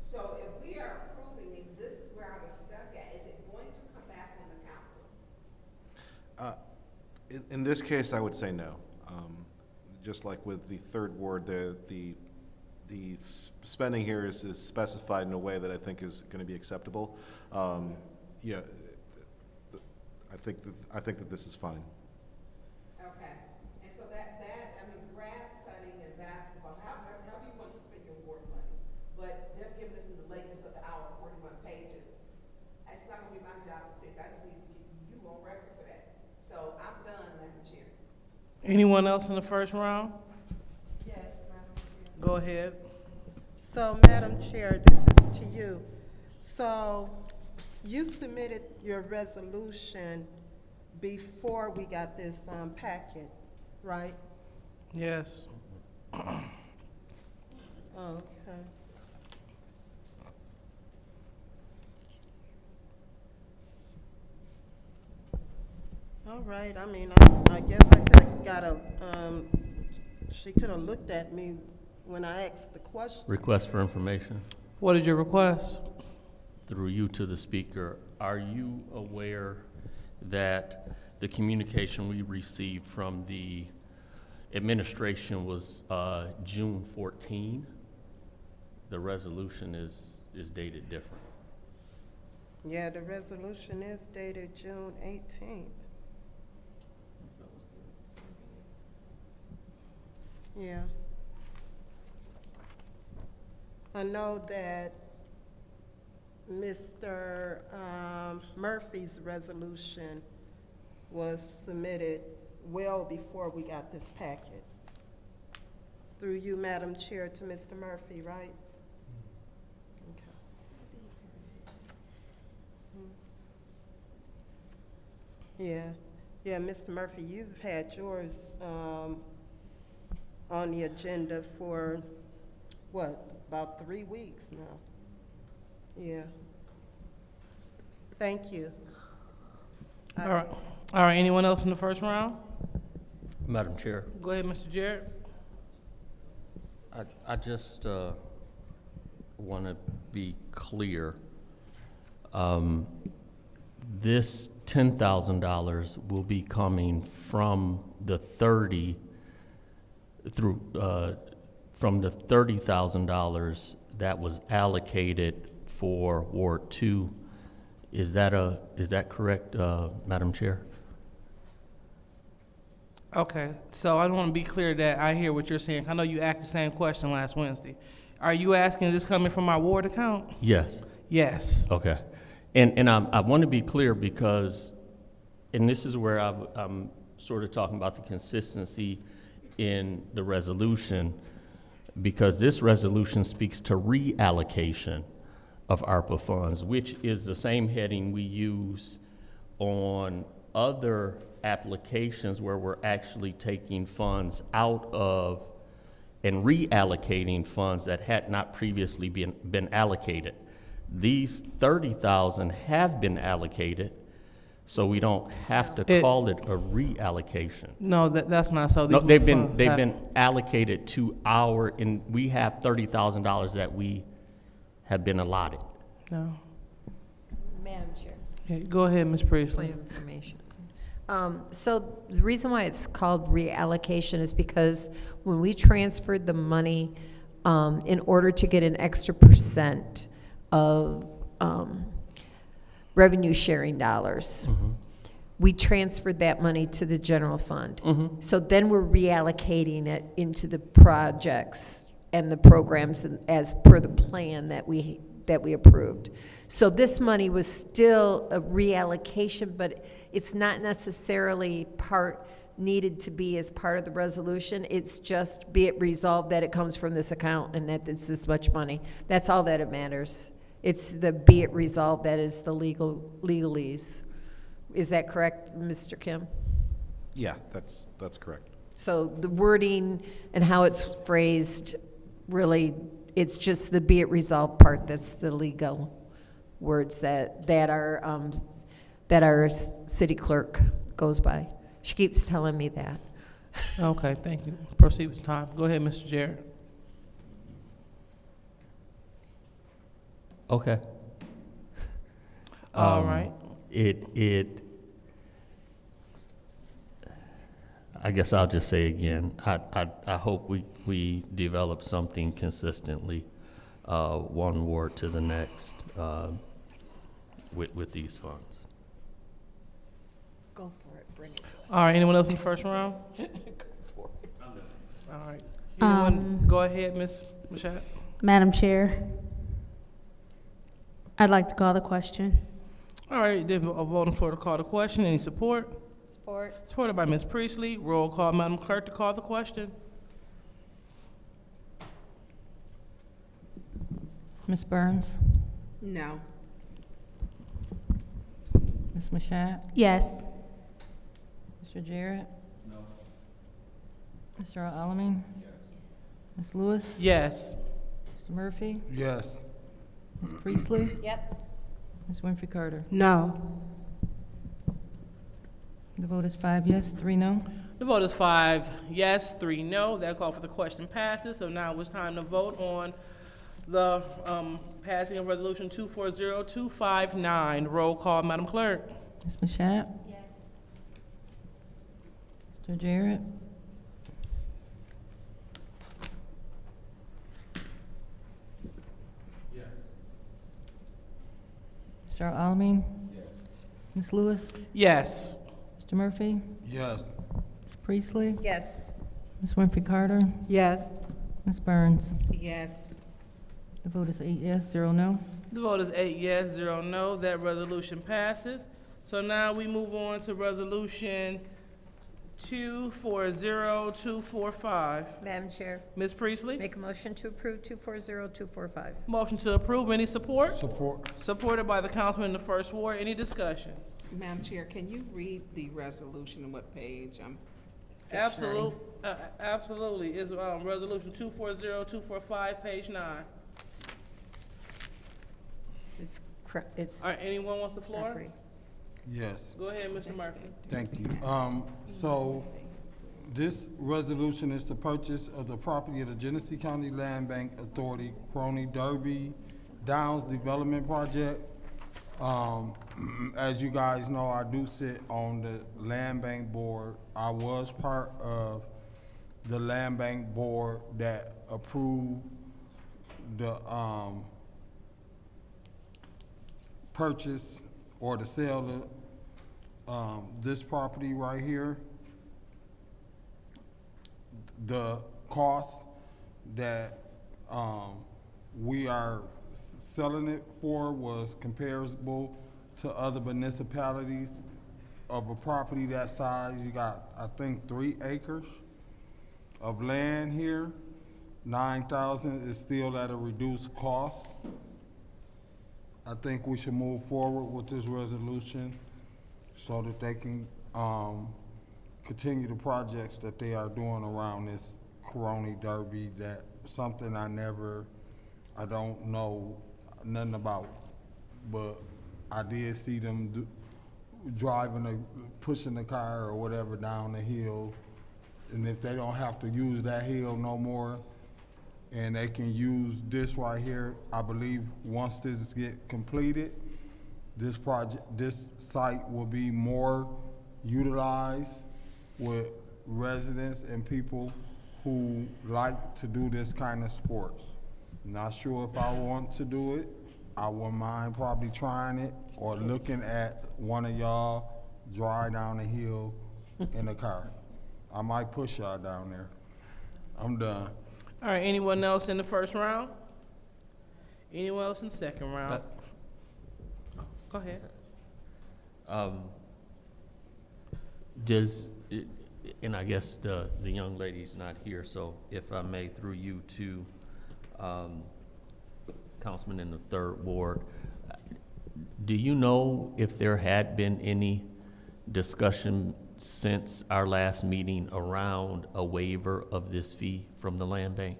So if we are approving these, this is where I was stuck at. Is it going to come back on the council? In this case, I would say no. Just like with the third ward, the spending here is specified in a way that I think is going to be acceptable. Yeah, I think that this is fine. Okay. And so that I mean, grass cutting and basketball, however you want to spend your award money, but them giving us in the lateness of the hour, 41 pages, it's not going to be my job to fix. I just need to get you on record for that. So I'm done, Madam Chair. Anyone else in the first round? Yes, Madam Chair. Go ahead. So, Madam Chair, this is to you. So, you submitted your resolution before we got this packet, right? Yes. Okay. All right, I mean, I guess I could have got she could have looked at me when I asked the question. Request for information. What is your request? Through you to the speaker, are you aware that the communication we received from the administration was June 14? The resolution is dated different. Yeah, the resolution is dated June 18th. Yeah. I know that Mr. Murphy's resolution was submitted well before we got this packet. Through you, Madam Chair, to Mr. Murphy, right? Okay. Yeah, Mr. Murphy, you've had yours on the agenda for, what, about 3 weeks now? Yeah. Thank you. All right, anyone else in the first round? Madam Chair, Go ahead, Mr. Jarrett. I just want to be clear. This $10,000 will be coming from the $30,000 that was allocated for Ward 2. Is that correct, Madam Chair? Okay, so I want to be clear that I hear what you're saying. I know you asked the same question last Wednesday. Are you asking, is this coming from our ward account? Yes. Yes. Okay. And I want to be clear because, and this is where I'm sort of talking about the consistency in the resolution, because this resolution speaks to reallocation of ARPA funds, which is the same heading we use on other applications where we're actually taking funds out of and reallocating funds that had not previously been allocated. These 30,000 have been allocated, so we don't have to call it a reallocation. No, that's not so. No, These they've funds been allocated to and we have $30,000 that we have been allotted. No. Madam Chair. Okay, go ahead, Ms. Priestley. Point of information. So the reason why it's called reallocation is because when we transferred the money in order to get an extra percent of revenue sharing dollars, we transferred that money to the general fund. So then we're reallocating it into the projects and the programs as per the plan that we approved. So this money was still a reallocation, but it's not necessarily needed to be as part of the resolution. It's just be it resolved that it comes from this account and that it's this much money. That's all that it matters. It's the be it resolved that is the legalese. Is that correct, Mr. Kim? Yeah, that's correct. So the wording and how it's phrased, really, it's just the be it resolved part that's the legal words that our city clerk goes by. She keeps telling me that. Okay, thank you. Proceed with time. Go ahead, Mr. Jarrett. Okay. All right. I guess I'll just say again, I hope we develop something consistently, one ward to the next, with these funds. Go for it, bring it to us. All right, anyone else in the first round? Go for it. All right. Anyone, go ahead, Ms. Mashat. Madam Chair, I'd like to call the question. All right, then voting for the call to question. Any support? Support. Supported by Ms. Priestley. Roll call, Madam Clerk, to call the question. Ms. Burns? No. Ms. Mashat? Yes. Mr. Jarrett? No. Mr. Alamin? Yes. Ms. Lewis? Yes. Mr. Murphy? Yes. Ms. Priestley? Yep. Ms. Winfrey Carter? No. The vote is 5 yes, 3 no. The vote is 5 yes, 3 no. That call for the question passes. So now it's time to vote on the passing of resolution 240259. Roll call, Madam Clerk. Ms. Mashat? Yes. Mr. Jarrett? Yes. Mr. Alamin? Yes. Ms. Lewis? Yes. Mr. Murphy? Yes. Ms. Priestley? Yes. Ms. Winfrey Carter? Yes. Ms. Burns? Yes. The vote is 8 yes, 0 no. The vote is 8 yes, 0 no. That resolution passes. So now we move on to resolution 240245. Madam Chair, Ms. Priestley? make a motion to approve 240245. Motion to approve. Any support? Support. Supported by the councilman in the first ward. Any discussion? Madam Chair, can you read the resolution on what page? Absolutely. It's resolution 240245, page 9. It's All right, anyone wants the floor? property. Yes. Go ahead, Mr. Murphy. Thank you. So this resolution is the purchase of the property of the Genesee County Land Bank Authority Crony Derby Downs Development Project. As you guys know, I do sit on the Land Bank Board. I was part of the Land Bank Board that approved the purchase or the sale of this property right here. The cost that we are selling it for was comparable to other municipalities of a property that size. You got, I think, 3 acres of land here. 9,000 is still at a reduced cost. I think we should move forward with this resolution so that they can continue the projects that they are doing around this Corona Derby. That something I don't know nothing about, but I did see them pushing the car or whatever down the hill. And if they don't have to use that hill no more, and they can use this right here, I believe once this get completed, this site will be more utilized with residents and people who like to do this kind of sports. Not sure if I want to do it. I wouldn't mind probably trying it or looking at one of y'all drive down the hill in a car. I might push y'all down there. I'm done. All right, anyone else in the first round? Anyone else in the second round? Go ahead. And I guess the young lady's not here, so if I may, through you to Councilman in the 3rd Ward, do you know if there had been any discussion since our last meeting around a waiver of this fee from the land bank?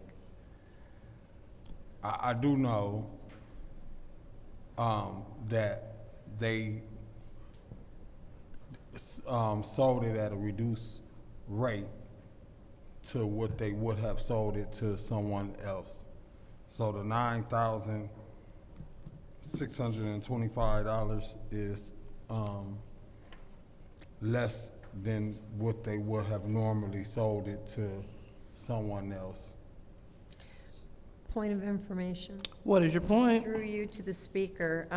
I do know that they sold it at a reduced rate to what they would have sold it to someone else. So the $9,625 is less than what they would have normally sold it to someone else. Point of information. What is your point? Through you to the speaker,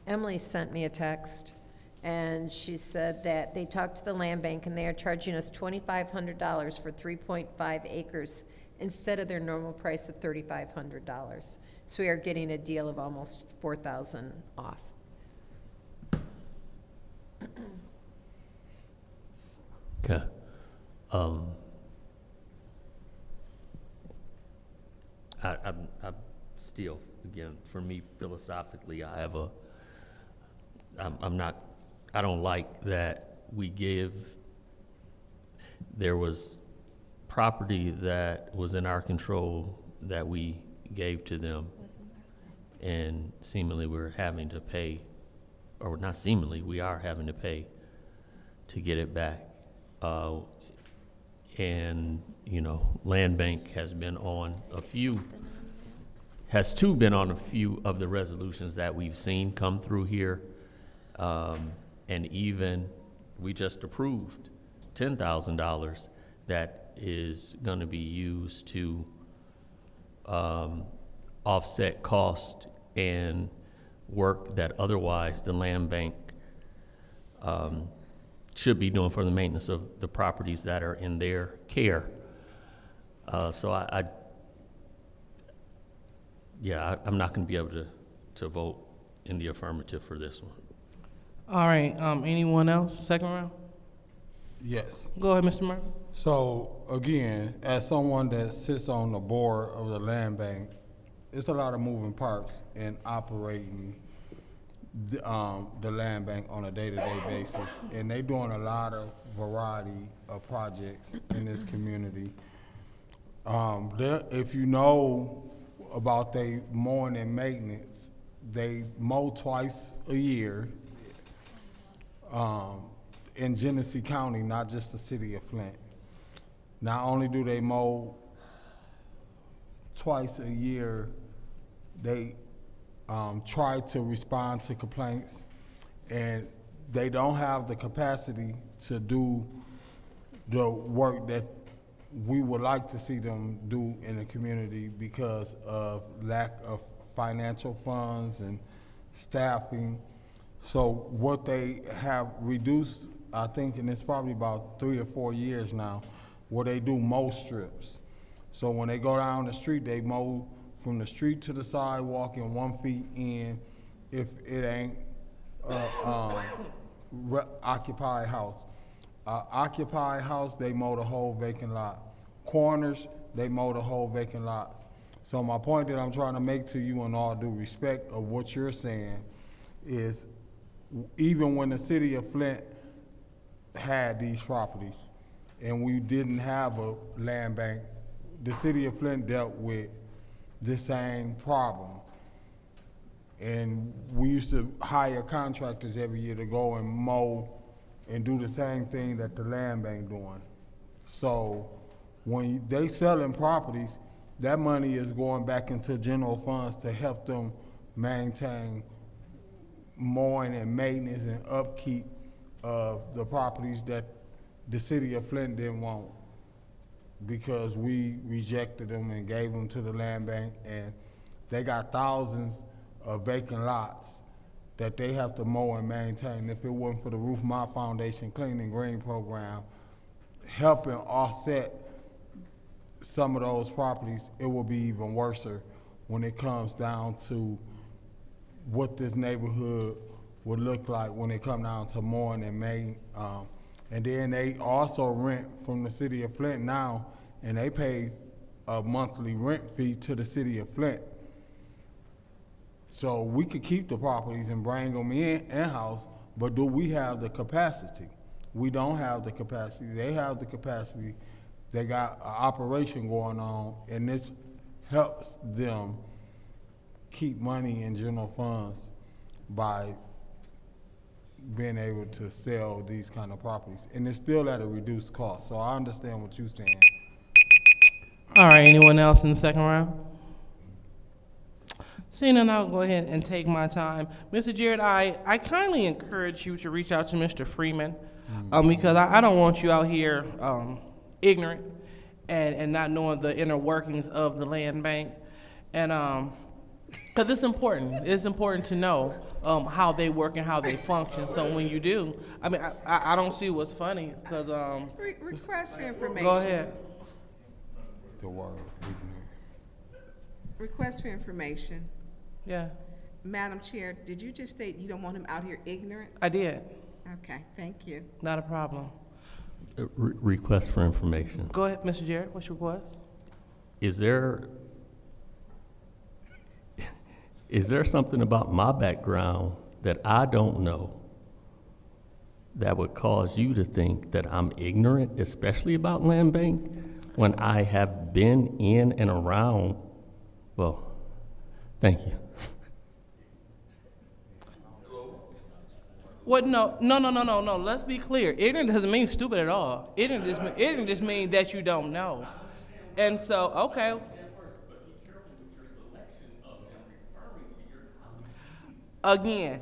Emily sent me a text, and she said that they talked to the land bank and they are charging us $2,500 for 3.5 acres instead of their normal price of $3,500. So we are getting a deal of almost $4,000 off. Okay. I'm still, again, for me, philosophically, I don't like that there was property that was in our control that we gave to them, and seemingly we're having to pay, or not seemingly, we are having to pay to get it back. And, you know, Land Bank has been on a few of the resolutions that we've seen come through here. And even, we just approved $10,000 that is gonna be used to offset cost and work that otherwise the Land Bank should be doing for the maintenance of the properties that are in their care. So I'm not going to be able to vote in the affirmative for this one. All right, anyone else, second round? Yes. Go ahead, Mr. Murphy. So again, as someone that sits on the board of the land bank, it's a lot of moving parts in operating the land bank on a day-to-day basis, and they doing a lot of variety of projects in this community. If you know about they mowing and maintenance, they mow twice a year in Genesee County, not just the city of Flint. Not only do they mow twice a year, they try to respond to complaints, and they don't have the capacity to do the work that we would like to see them do in the community because of lack of financial funds and staffing. So what they have reduced, I think, and it's probably about 3 or 4 years now, where they do mow strips. So when they go down the street, they mow from the street to the sidewalk and 1 feet in if it ain't occupied house. Occupied house, they mow the whole vacant lot. Corners, they mow the whole vacant lots. So my point that I'm trying to make to you, in all due respect of what you're saying, is even when the city of Flint had these properties and we didn't have a land bank, the city of Flint dealt with the same problem. And we used to hire contractors every year to go and mow and do the same thing that the land bank doing. So when they selling properties, that money is going back into general funds to help them maintain mowing and maintenance and upkeep of the properties that the city of Flint didn't want, because we rejected them and gave them to the land bank, and they got thousands of vacant lots that they have to mow and maintain. If it wasn't for the Roof My Foundation Clean and Green program helping offset some of those properties, it will be even worse when it comes down to what this neighborhood would look like when it come down to mowing and May. And then they also rent from the city of Flint now, and they pay a monthly rent fee to the city of Flint. So we could keep the properties and bring them in-house, but do we have the capacity? We don't have the capacity. They have the capacity. They got an operation going on, and this helps them keep money in general funds by being able to sell these kind of properties. And it's still at a reduced cost. So I understand what you're saying. All right, anyone else in the second round? Seeing none, I'll go ahead and take my time. Mr. Jared, I kindly encourage you to reach out to Mr. Freeman, because I don't want you out here ignorant and not knowing the inner workings of the land bank. And because it's important. It's important to know how they work and how they function. So when you do, I mean, I don't see what's funny, because Request for information. Go ahead. The word. Request for information. Yeah. Madam Chair, did you just state you don't want him out here ignorant? I did. Okay, thank you. Not a problem. Request for information. Go ahead, Mr. Jarrett. What's your request? Is there something about my background that I don't know that would cause you to think that I'm ignorant, especially about land bank, when I have been in and around? Well, thank you. What? No. Let's be clear. Ignorant doesn't mean stupid at all. Ignorant just means that you don't know. And so, okay. Again,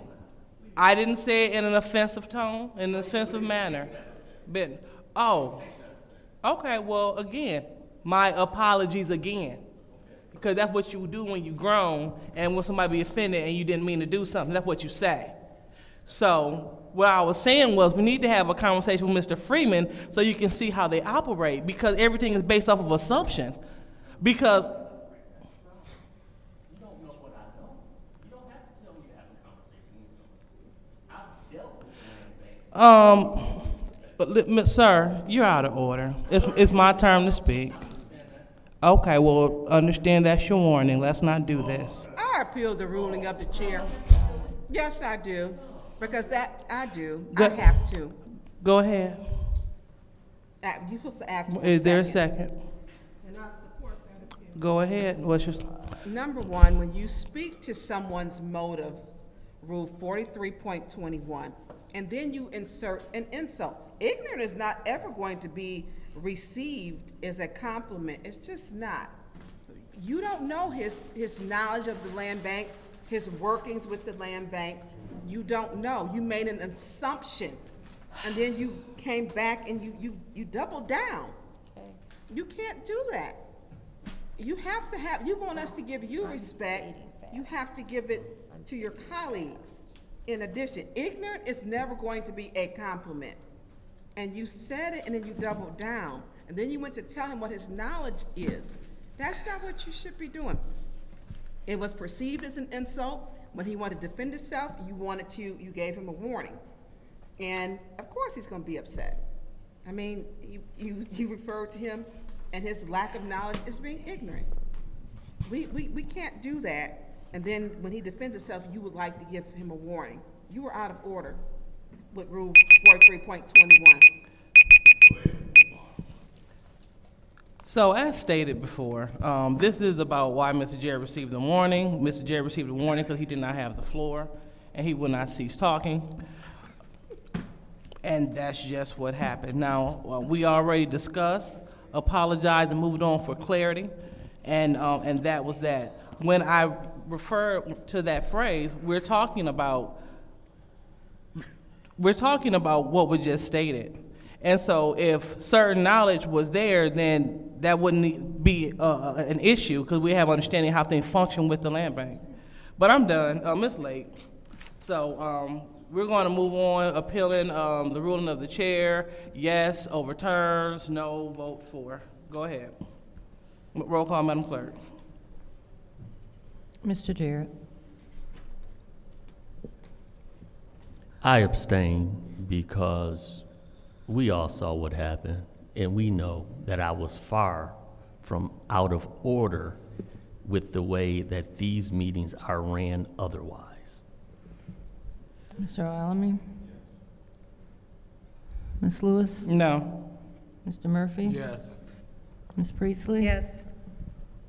I didn't say it in an offensive tone, in an offensive manner. But, okay, well, again, my apologies again. Because that's what you do when you're grown, and when somebody be offended and you didn't mean to do something, that's what you say. So what I was saying was we need to have a conversation with Mr. Freeman so you can see how they operate, because everything is based off of assumption. Because you don't know what I know. You don't have to tell me to have a conversation with them. I've dealt with but sir, you're out of order. It's my turn to speak. Okay, well, understand that's your warning. Let's not do this. I appeal the ruling of the chair. Yes, I do. Because that, I do. Go- I have to. Go ahead. You're supposed to ask for Is there a second? And I support that appeal. Go ahead. What's your... Number one, when you speak to someone's motive, Rule 43.21, and then you insert an insult, ignorant is not ever going to be received as a compliment. It's just not. You don't know his knowledge of the land bank, his workings with the land bank. You don't know. You made an assumption, and then you came back and you doubled down. Okay. You can't do that. You have to have, you want us to give you respect, you have to give it to your colleagues. In addition, ignorant is never going to be a compliment. And you said it and then you doubled down. And then you went to tell him what his knowledge is. That's not what you should be doing. It was perceived as an insult. When he wanted to defend himself, you gave him a warning. And of course he's gonna be upset. I mean, you referred to him and his lack of knowledge as being ignorant. We can't do that. And then when he defends himself, you would like to give him a warning. You were out of order with Rule 43.21. So as stated before, this is about why Mr. Jerry received a warning. Mr. Jerry received a warning because he did not have the floor and he would not cease talking. And that's just what happened. Now, we already discussed, apologized, and moved on for clarity, and that was that. When I refer to that phrase, we're talking about what was just stated. And so if certain knowledge was there, then that wouldn't be an issue because we have understanding how things function with the land bank. But I'm done. It's late. So we're going to move on, appealing the ruling of the chair. Yes, overturns, no, vote for. Go ahead. Roll call, Madam Clerk. Mr. Jarrett. I abstain because we all saw what happened, and we know that I was far from out of order with the way that these meetings are ran otherwise. Mr. Alamin? Ms. Lewis? No. Mr. Murphy? Yes. Ms. Priestley? Yes.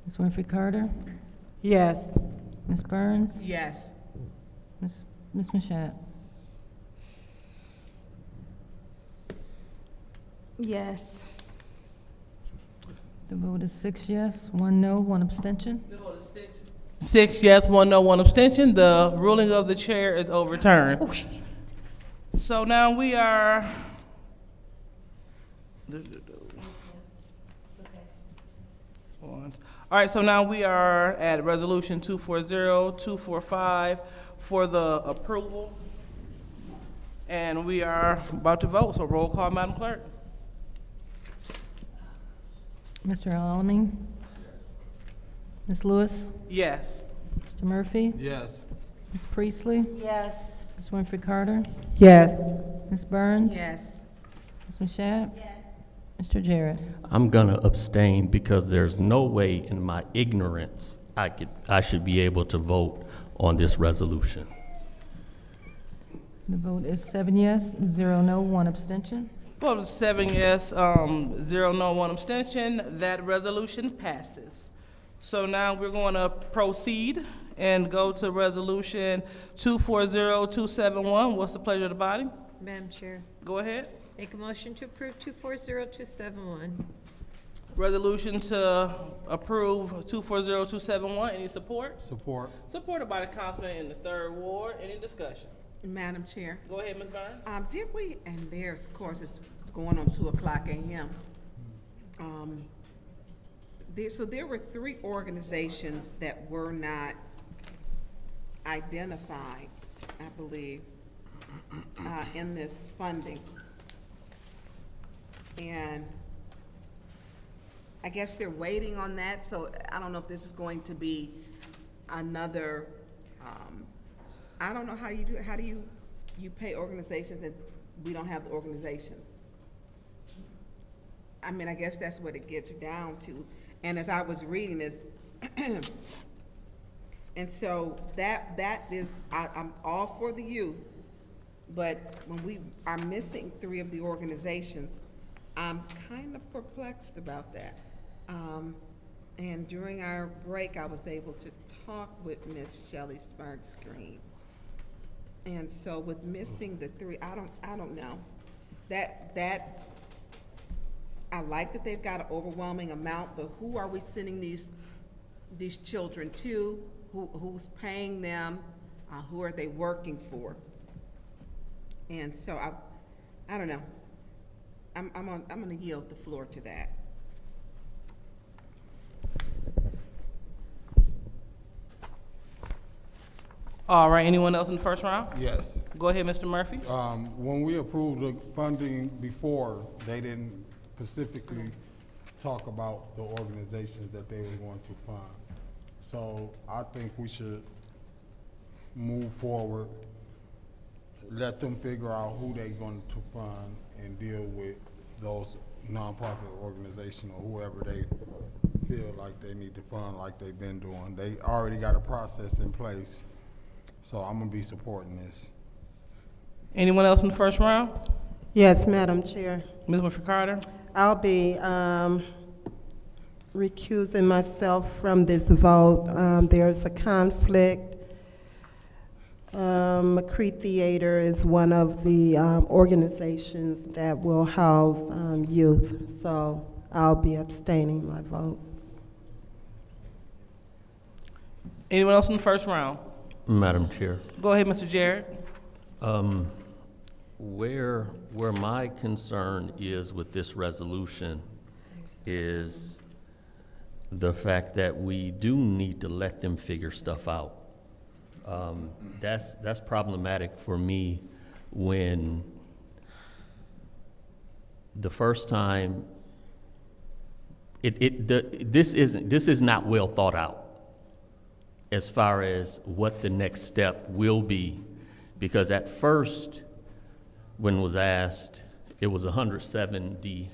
Ms. Winfrey Carter? Yes. Ms. Burns? Yes. Ms. Mashat? Yes. The vote is 6 yes, 1 no, 1 abstention. 6 yes, 1 no, 1 abstention. The ruling of the chair is overturned. Oh, shit. So now we are. All right, so now we are at resolution 240-245 for the approval. And we are about to vote, so roll call, Madam Clerk. Mr. Alamin? Ms. Lewis? Yes. Mr. Murphy? Yes. Ms. Priestley? Yes. Ms. Winfrey Carter? Yes. Ms. Burns? Yes. Ms. Mashat? Yes. Mr. Jarrett? I'm gonna abstain because there's no way in my ignorance I should be able to vote on this resolution. The vote is 7 yes, 0 no, 1 abstention. Vote is 7 yes, 0 no, 1 abstention. That resolution passes. So now we're going to proceed and go to resolution 240-271. What's the pleasure of the body? Madam Chair, Go ahead. make a motion to approve 240-271. Resolution to approve 240-271. Any support? Support. Supported by the councilman in the 3rd Ward. Any discussion? Madam Chair. Go ahead, Ms. Burns. Did we, and there's, of course, it's going on 2:00 a.m. So there were 3 organizations that were not identified, I believe, in this funding. And I guess they're waiting on that, so I don't know if this is going to be another, I don't know how you do it. How do you pay organizations that we don't have the organizations? I mean, I guess that's what it gets down to. And as I was reading this, and so that is, I'm all for the youth, but when we are missing 3 of the organizations, I'm kind of perplexed about that. And during our break, I was able to talk with Miss Shelley Sparks-Green. And so with missing the 3, I don't know. That I like that they've got an overwhelming amount, but who are we sending these children to? Who's paying them? Who are they working for? And so I don't know. I'm going to yield the floor to that. All right, anyone else in the first round? Yes. Go ahead, Mr. Murphy. When we approved the funding before, they didn't specifically talk about the organizations that they were going to fund. So I think we should move forward, let them figure out who they're going to fund and deal with those nonprofit organizations or whoever they feel like they need to fund like they've been doing. They already got a process in place, so I'm gonna be supporting this. Anyone else in the first round? Yes, Madam Chair. Ms. Winfrey Carter? I'll be recusing myself from this vote. There's a conflict. McCree Theater is one of the organizations that will house youth, so I'll be abstaining my vote. Anyone else in the first round? Madam Chair. Go ahead, Mr. Jarrett. Where my concern is with this resolution is the fact that we do need to let them figure stuff out. That's problematic for me when the first time this is not well thought out as far as what the next step will be, because at first, when was asked, it was 170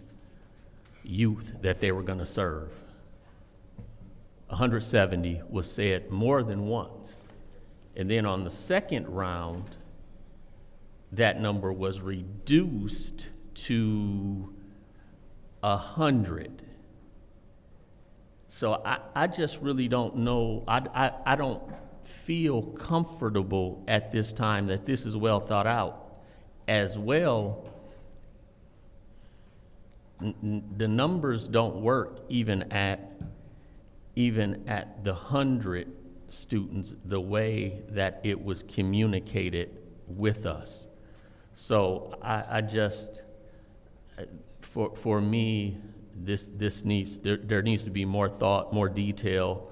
youth that they were going to serve. 170 was said more than once. And then on the second round, that number was reduced to 100. So I just really don't know. I don't feel comfortable at this time that this is well thought out. As well, the numbers don't work even at the 100 students the way that it was communicated with us. So I just, for me, there needs to be more thought, more detail,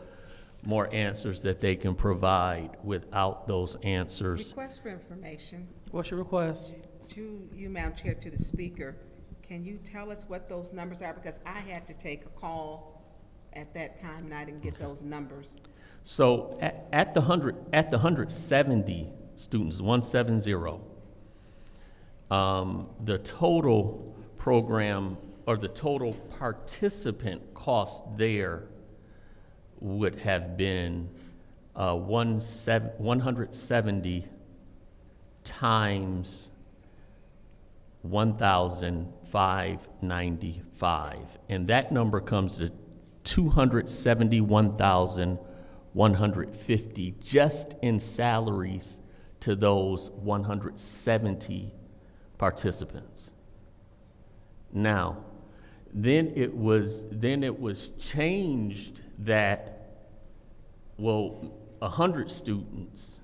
more answers that they can provide. Without those answers. Request for information. What's your request? You, Madam Chair, to the speaker, can you tell us what those numbers are? Because I had to take a call at that time and I didn't get those numbers. So at the 170 students, 170, the total program or the total participant cost there would have been 170 times 1,595, and that number comes to 271,150 just in salaries to those 170 participants. Now, then it was changed that, well, 100 students.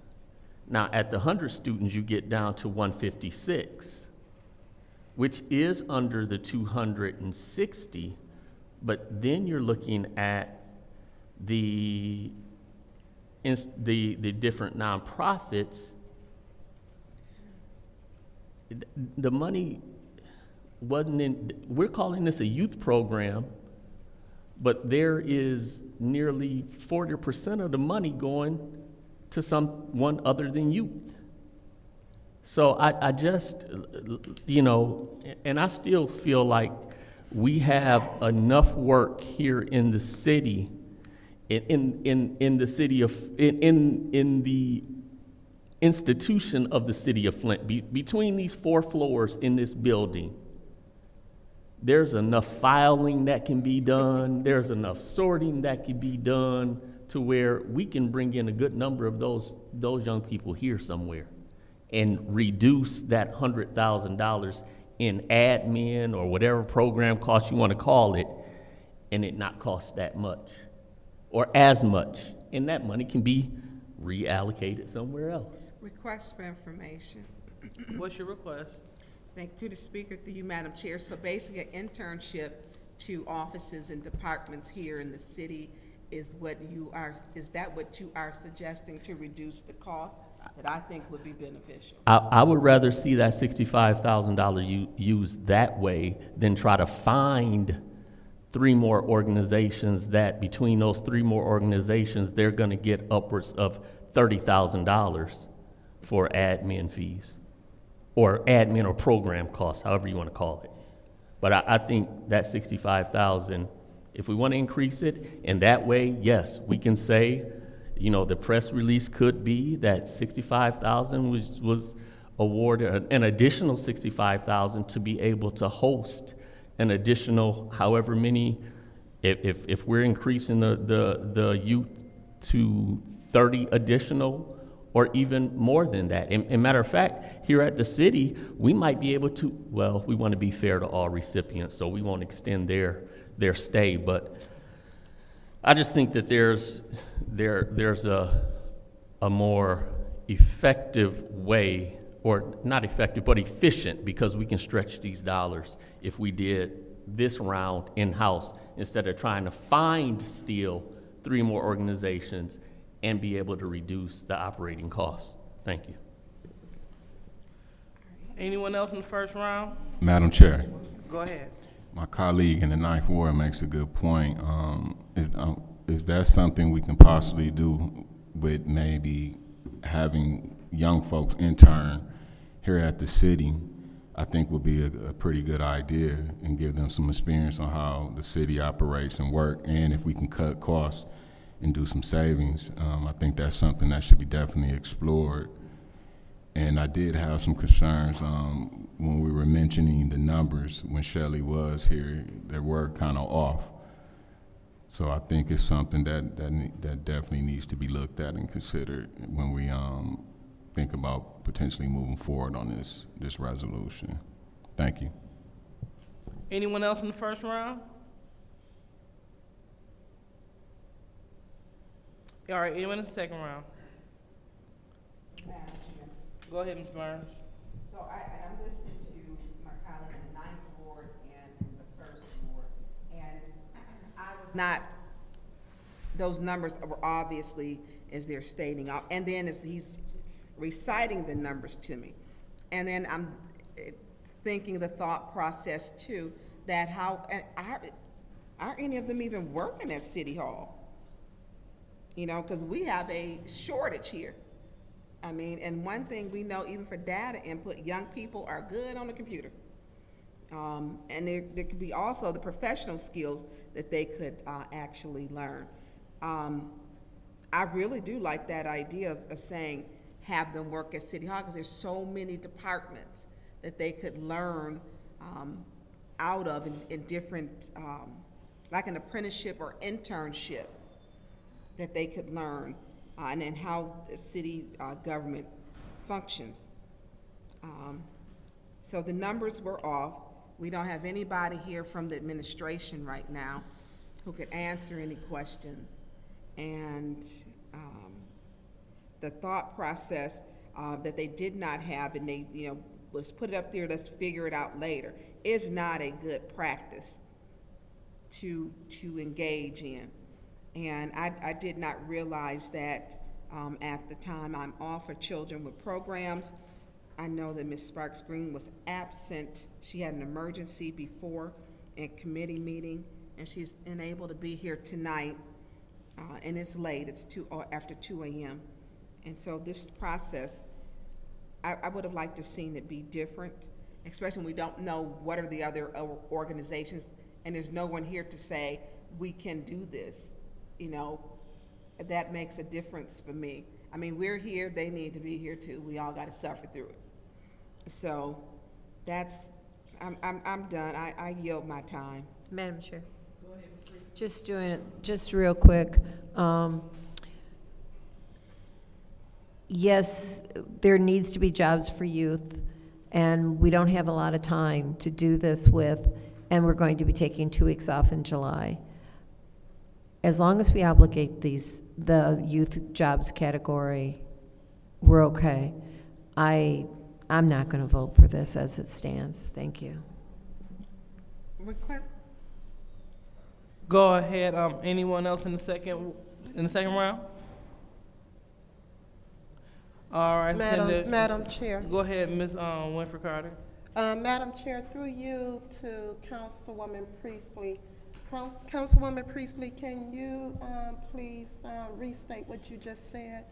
Now, at the 100 students, you get down to 156, which is under the 260, but then you're looking at the different nonprofits. The money wasn't in, we're calling this a youth program, but there is nearly 40% of the money going to someone other than youth. So I just, and I still feel like we have enough work here in the city, in the institution of the city of Flint, between these 4 floors in this building. There's enough filing that can be done. There's enough sorting that can be done to where we can bring in a good number of those young people here somewhere and reduce that $100,000 in admin or whatever program cost you want to call it, and it not cost that much or as much. And that money can be reallocated somewhere else. Request for information. What's your request? Thank you to the speaker, through you, Madam Chair. So basically, an internship to offices and departments here in the city is that what you are suggesting to reduce the cost? That I think would be beneficial. I would rather see that $65,000 used that way than try to find 3 more organizations that between those 3 more organizations, they're going to get upwards of $30,000 for admin fees or admin or program costs, however you want to call it. But I think that 65,000, if we want to increase it, and that way, yes, we can say, you know, the press release could be that 65,000 was awarded, an additional 65,000 to be able to host an additional however many, if we're increasing the youth to 30 additional, or even more than that. And matter of fact, here at the city, we might be able to, well, we want to be fair to all recipients, so we won't extend their stay, but I just think that there's a more effective way, or not effective, but efficient, because we can stretch these dollars if we did this round in-house instead of trying to steal 3 more organizations and be able to reduce the operating costs. Thank you. Anyone else in the first round? Madam Chair. Go ahead. My colleague in the 9th Ward makes a good point. Is that something we can possibly do with maybe having young folks intern here at the city? I think would be a pretty good idea, and give them some experience on how the city operates and work. And if we can cut costs and do some savings, I think that's something that should be definitely explored. And I did have some concerns when we were mentioning the numbers when Shelley was here. They were kind of off. So I think it's something that definitely needs to be looked at and considered when we think about potentially moving forward on this resolution. Thank you. Anyone else in the first round? All right, anyone in the second round? Go ahead, Ms. Burns. So I'm listening to my colleague in the 9th Ward and the 1st Ward, and I was not, those numbers were obviously, as they're stating, and then as he's reciting the numbers to me, and then I'm thinking the thought process too, that aren't any of them even working at City Hall? You know, because we have a shortage here. I mean, and one thing we know, even for data input, young people are good on the computer. And there could be also the professional skills that they could actually learn. I really do like that idea of saying, have them work at City Hall, because there's so many departments that they could learn out of in different, like an apprenticeship or internship that they could learn, and then how the city government functions. So the numbers were off. We don't have anybody here from the administration right now who could answer any questions. And the thought process that they did not have, and they, you know, let's put it up there, let's figure it out later, is not a good practice to engage in. And I did not realize that at the time. I'm all for children with programs. I know that Ms. Sparks Green was absent. She had an emergency before a committee meeting, and she's unable to be here tonight. And it's late, it's after 2 a.m. And so this process, I would have liked to have seen it be different, especially when we don't know what are the other organizations, and there's no one here to say, we can do this. You know, that makes a difference for me. I mean, we're here, they need to be here too. We all got to suffer through it. So that's, I'm done. I yield my time. Madam Chair. Go ahead, please. Just real quick. Yes, there needs to be jobs for youth, and we don't have a lot of time to do this with, and we're going to be taking 2 weeks off in July. As long as we obligate the youth jobs category, we're okay. I'm not going to vote for this as it stands. Thank you. Go ahead. Anyone else in the second round? All right. Madam Chair. Go ahead, Ms. Winfrey Carter. Madam Chair, through you to Councilwoman Priestley, Councilwoman Priestley, can you please restate what you just said?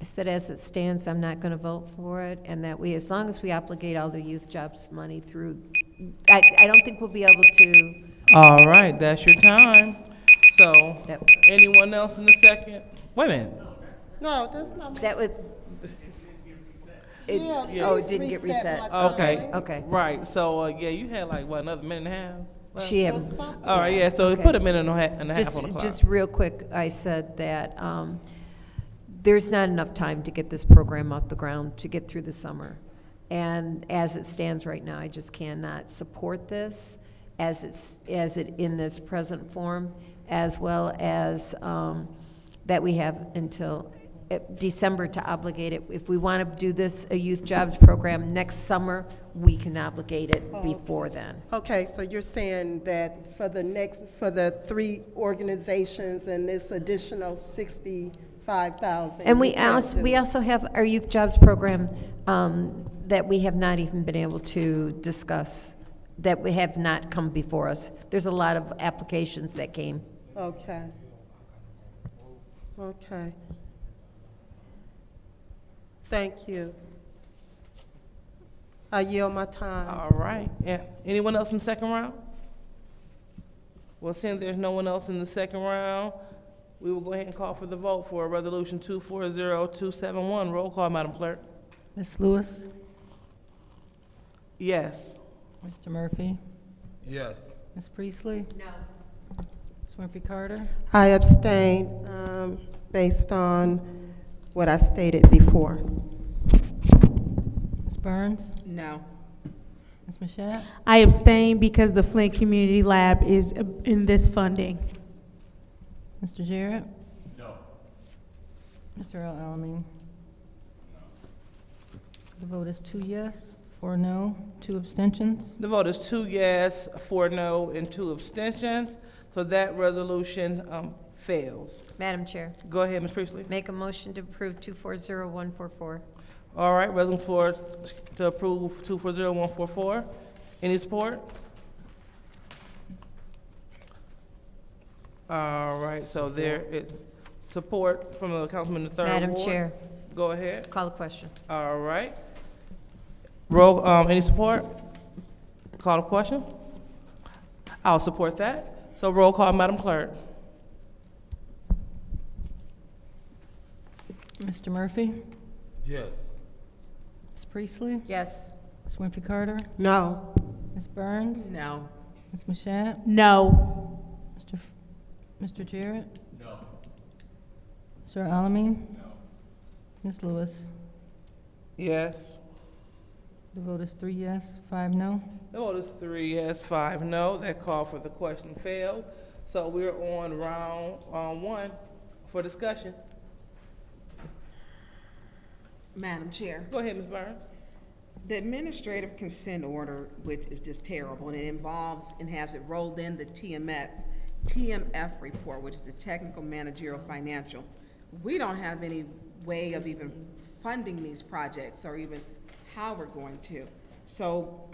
I said, as it stands, I'm not going to vote for it, and that we, as long as we obligate all the youth jobs money through, I don't think we'll be able to. All right, that's your time. So, anyone else in the second? Wait a minute. No, that's not. That would. Oh, it didn't get reset. Okay. Okay. Right. So, yeah, you had like what, another minute and a half? Left? She had. All right. Yeah. So Okay. put a minute and a half on the clock. Just real quick, I said that there's not enough time to get this program off the ground to get through the summer, and as it stands right now, I just cannot support this as it in this present form, as well as that we have until December to obligate it. If we want to do this, a youth jobs program next summer, we can obligate it before then. Okay, so you're saying that for the 3 organizations and this additional 65,000. And we also have our youth jobs program that we have not even been able to discuss, that we have not come before us. There's a lot of applications that came. Okay. Okay. Thank you. I yield my time. All right. Yeah. Anyone else in the second round? Well, since there's no one else in the second round, we will go ahead and call for the vote for Resolution 240271. Roll call, Madam Clerk. Ms. Lewis? Yes. Mr. Murphy? Yes. Ms. Priestley? No. Ms. Murphy Carter? I abstain based on what I stated before. Ms. Burns? No. Ms. Mashat? I abstain because the Flint Community Lab is in this funding. Mr. Jarrett? No. Mr. Alamin? The vote is 2 yes, 4 no, 2 abstentions. The vote is 2 yes, 4 no, and 2 abstentions. So that resolution fails. Madam Chair. Go ahead, Ms. Priestley. Make a motion to approve 240144. All right, resolution for to approve 240144. Any support? All right, so there is support from the councilman in the third ward. Madam Chair. Go ahead. Call the question. All right. Roll, any support? Call the question? I'll support that. So roll call, Madam Clerk. Mr. Murphy? Yes. Ms. Priestley? Yes. Ms. Winfrey Carter? No. Ms. Burns? No. Ms. Mashat? No. Mr. Jarrett? No. Mr. Alamin? No. Ms. Lewis? Yes. The vote is 3 yes, 5 no. The vote is 3 yes, 5 no. That call for the question failed. So we're on round 1 for discussion. Madam Chair. Go ahead, Ms. Burns. The administrative consent order, which is just terrible, and it involves and has it rolled in the TMF report, which is the Technical Managerial Financial. We don't have any way of even funding these projects or even how we're going to. So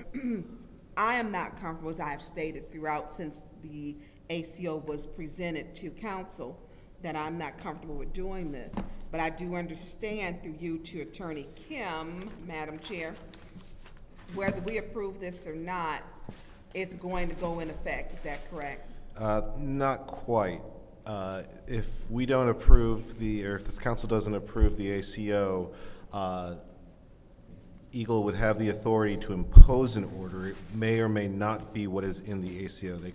I am not comfortable, as I have stated throughout since the ACO was presented to council, that I'm not comfortable with doing this. But I do understand through you to Attorney Kim, Madam Chair, whether we approve this or not, it's going to go in effect. Is that correct? Not quite. If we don't approve or if this council doesn't approve the ACO, Eagle would have the authority to impose an order. It may or may not be what is in the ACO. They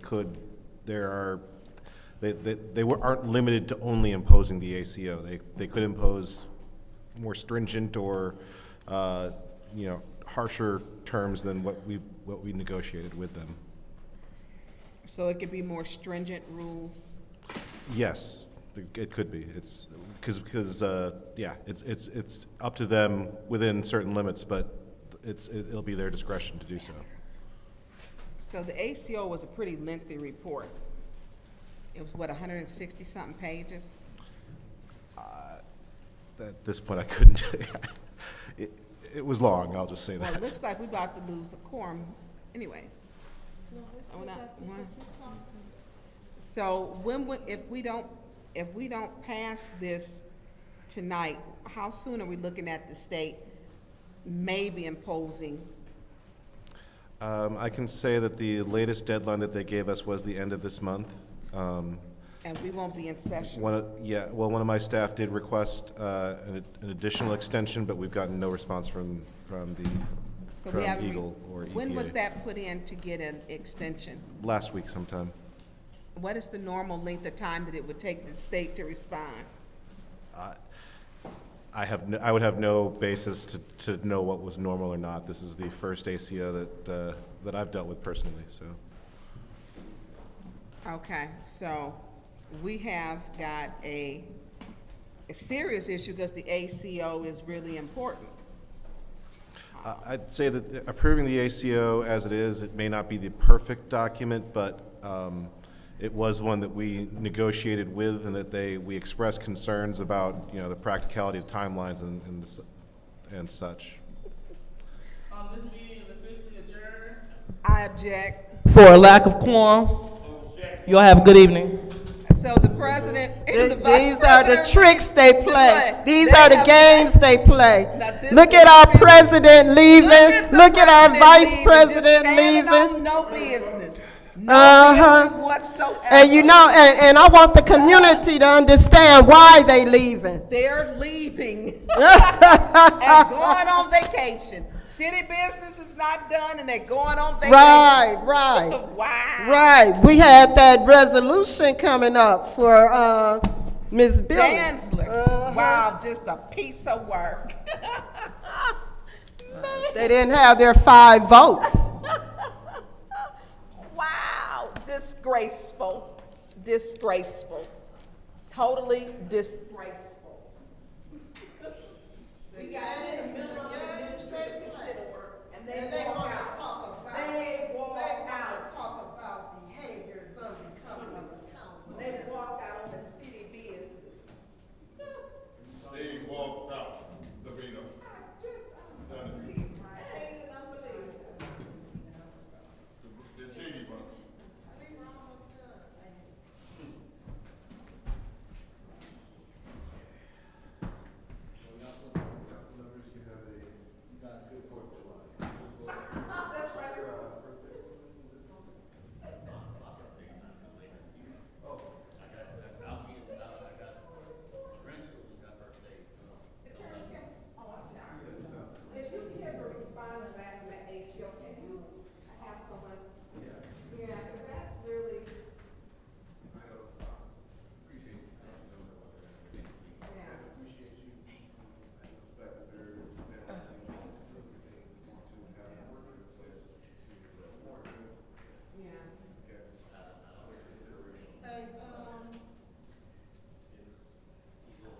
aren't limited to only imposing the ACO. They could impose more stringent or harsher terms than what we negotiated with them. So it could be more stringent rules? Yes, it could be. It's because it's up to them within certain limits, but it'll be their discretion to do so. So the ACO was a pretty lengthy report. It was, what, 160-something pages? At this point, I couldn't. It was long, I'll just say that. Well, it looks like we're about to lose a quorum anyways. So if we don't pass this tonight, how soon are we looking at the state maybe imposing? I can say that the latest deadline that they gave us was the end of this month. And we won't be in session? One of my staff did request an additional extension, but we've gotten no response from Eagle or EPA. When was that put in to get an extension? Last week sometime. What is the normal length of time that it would take the state to respond? I would have no basis to know what was normal or not. This is the first ACO that I've dealt with personally, so. Okay, so we have got a serious issue because the ACO is really important. I'd say that approving the ACO as it is, it may not be the perfect document, but it was one that we negotiated with, and that we expressed concerns about, the practicality of timelines and such. This meeting is officially adjourned. I object. For a lack of quorum, you'll have a good evening. So the president and the vice These are the president tricks they play. These They are the have- games they play. Now, this Look is at our really- president leaving. Look at our vice leaving, president just standing leaving. on no business. No business whatsoever. And and I want the community to understand why they leaving. They're leaving and going on vacation. City business is not done and they're going on vacation. Right. Wow. Right. We had that resolution coming up for Ms. Billy. Danzler. Wow, just a piece of work. They didn't have their 5 votes. Wow, disgraceful. Totally disgraceful.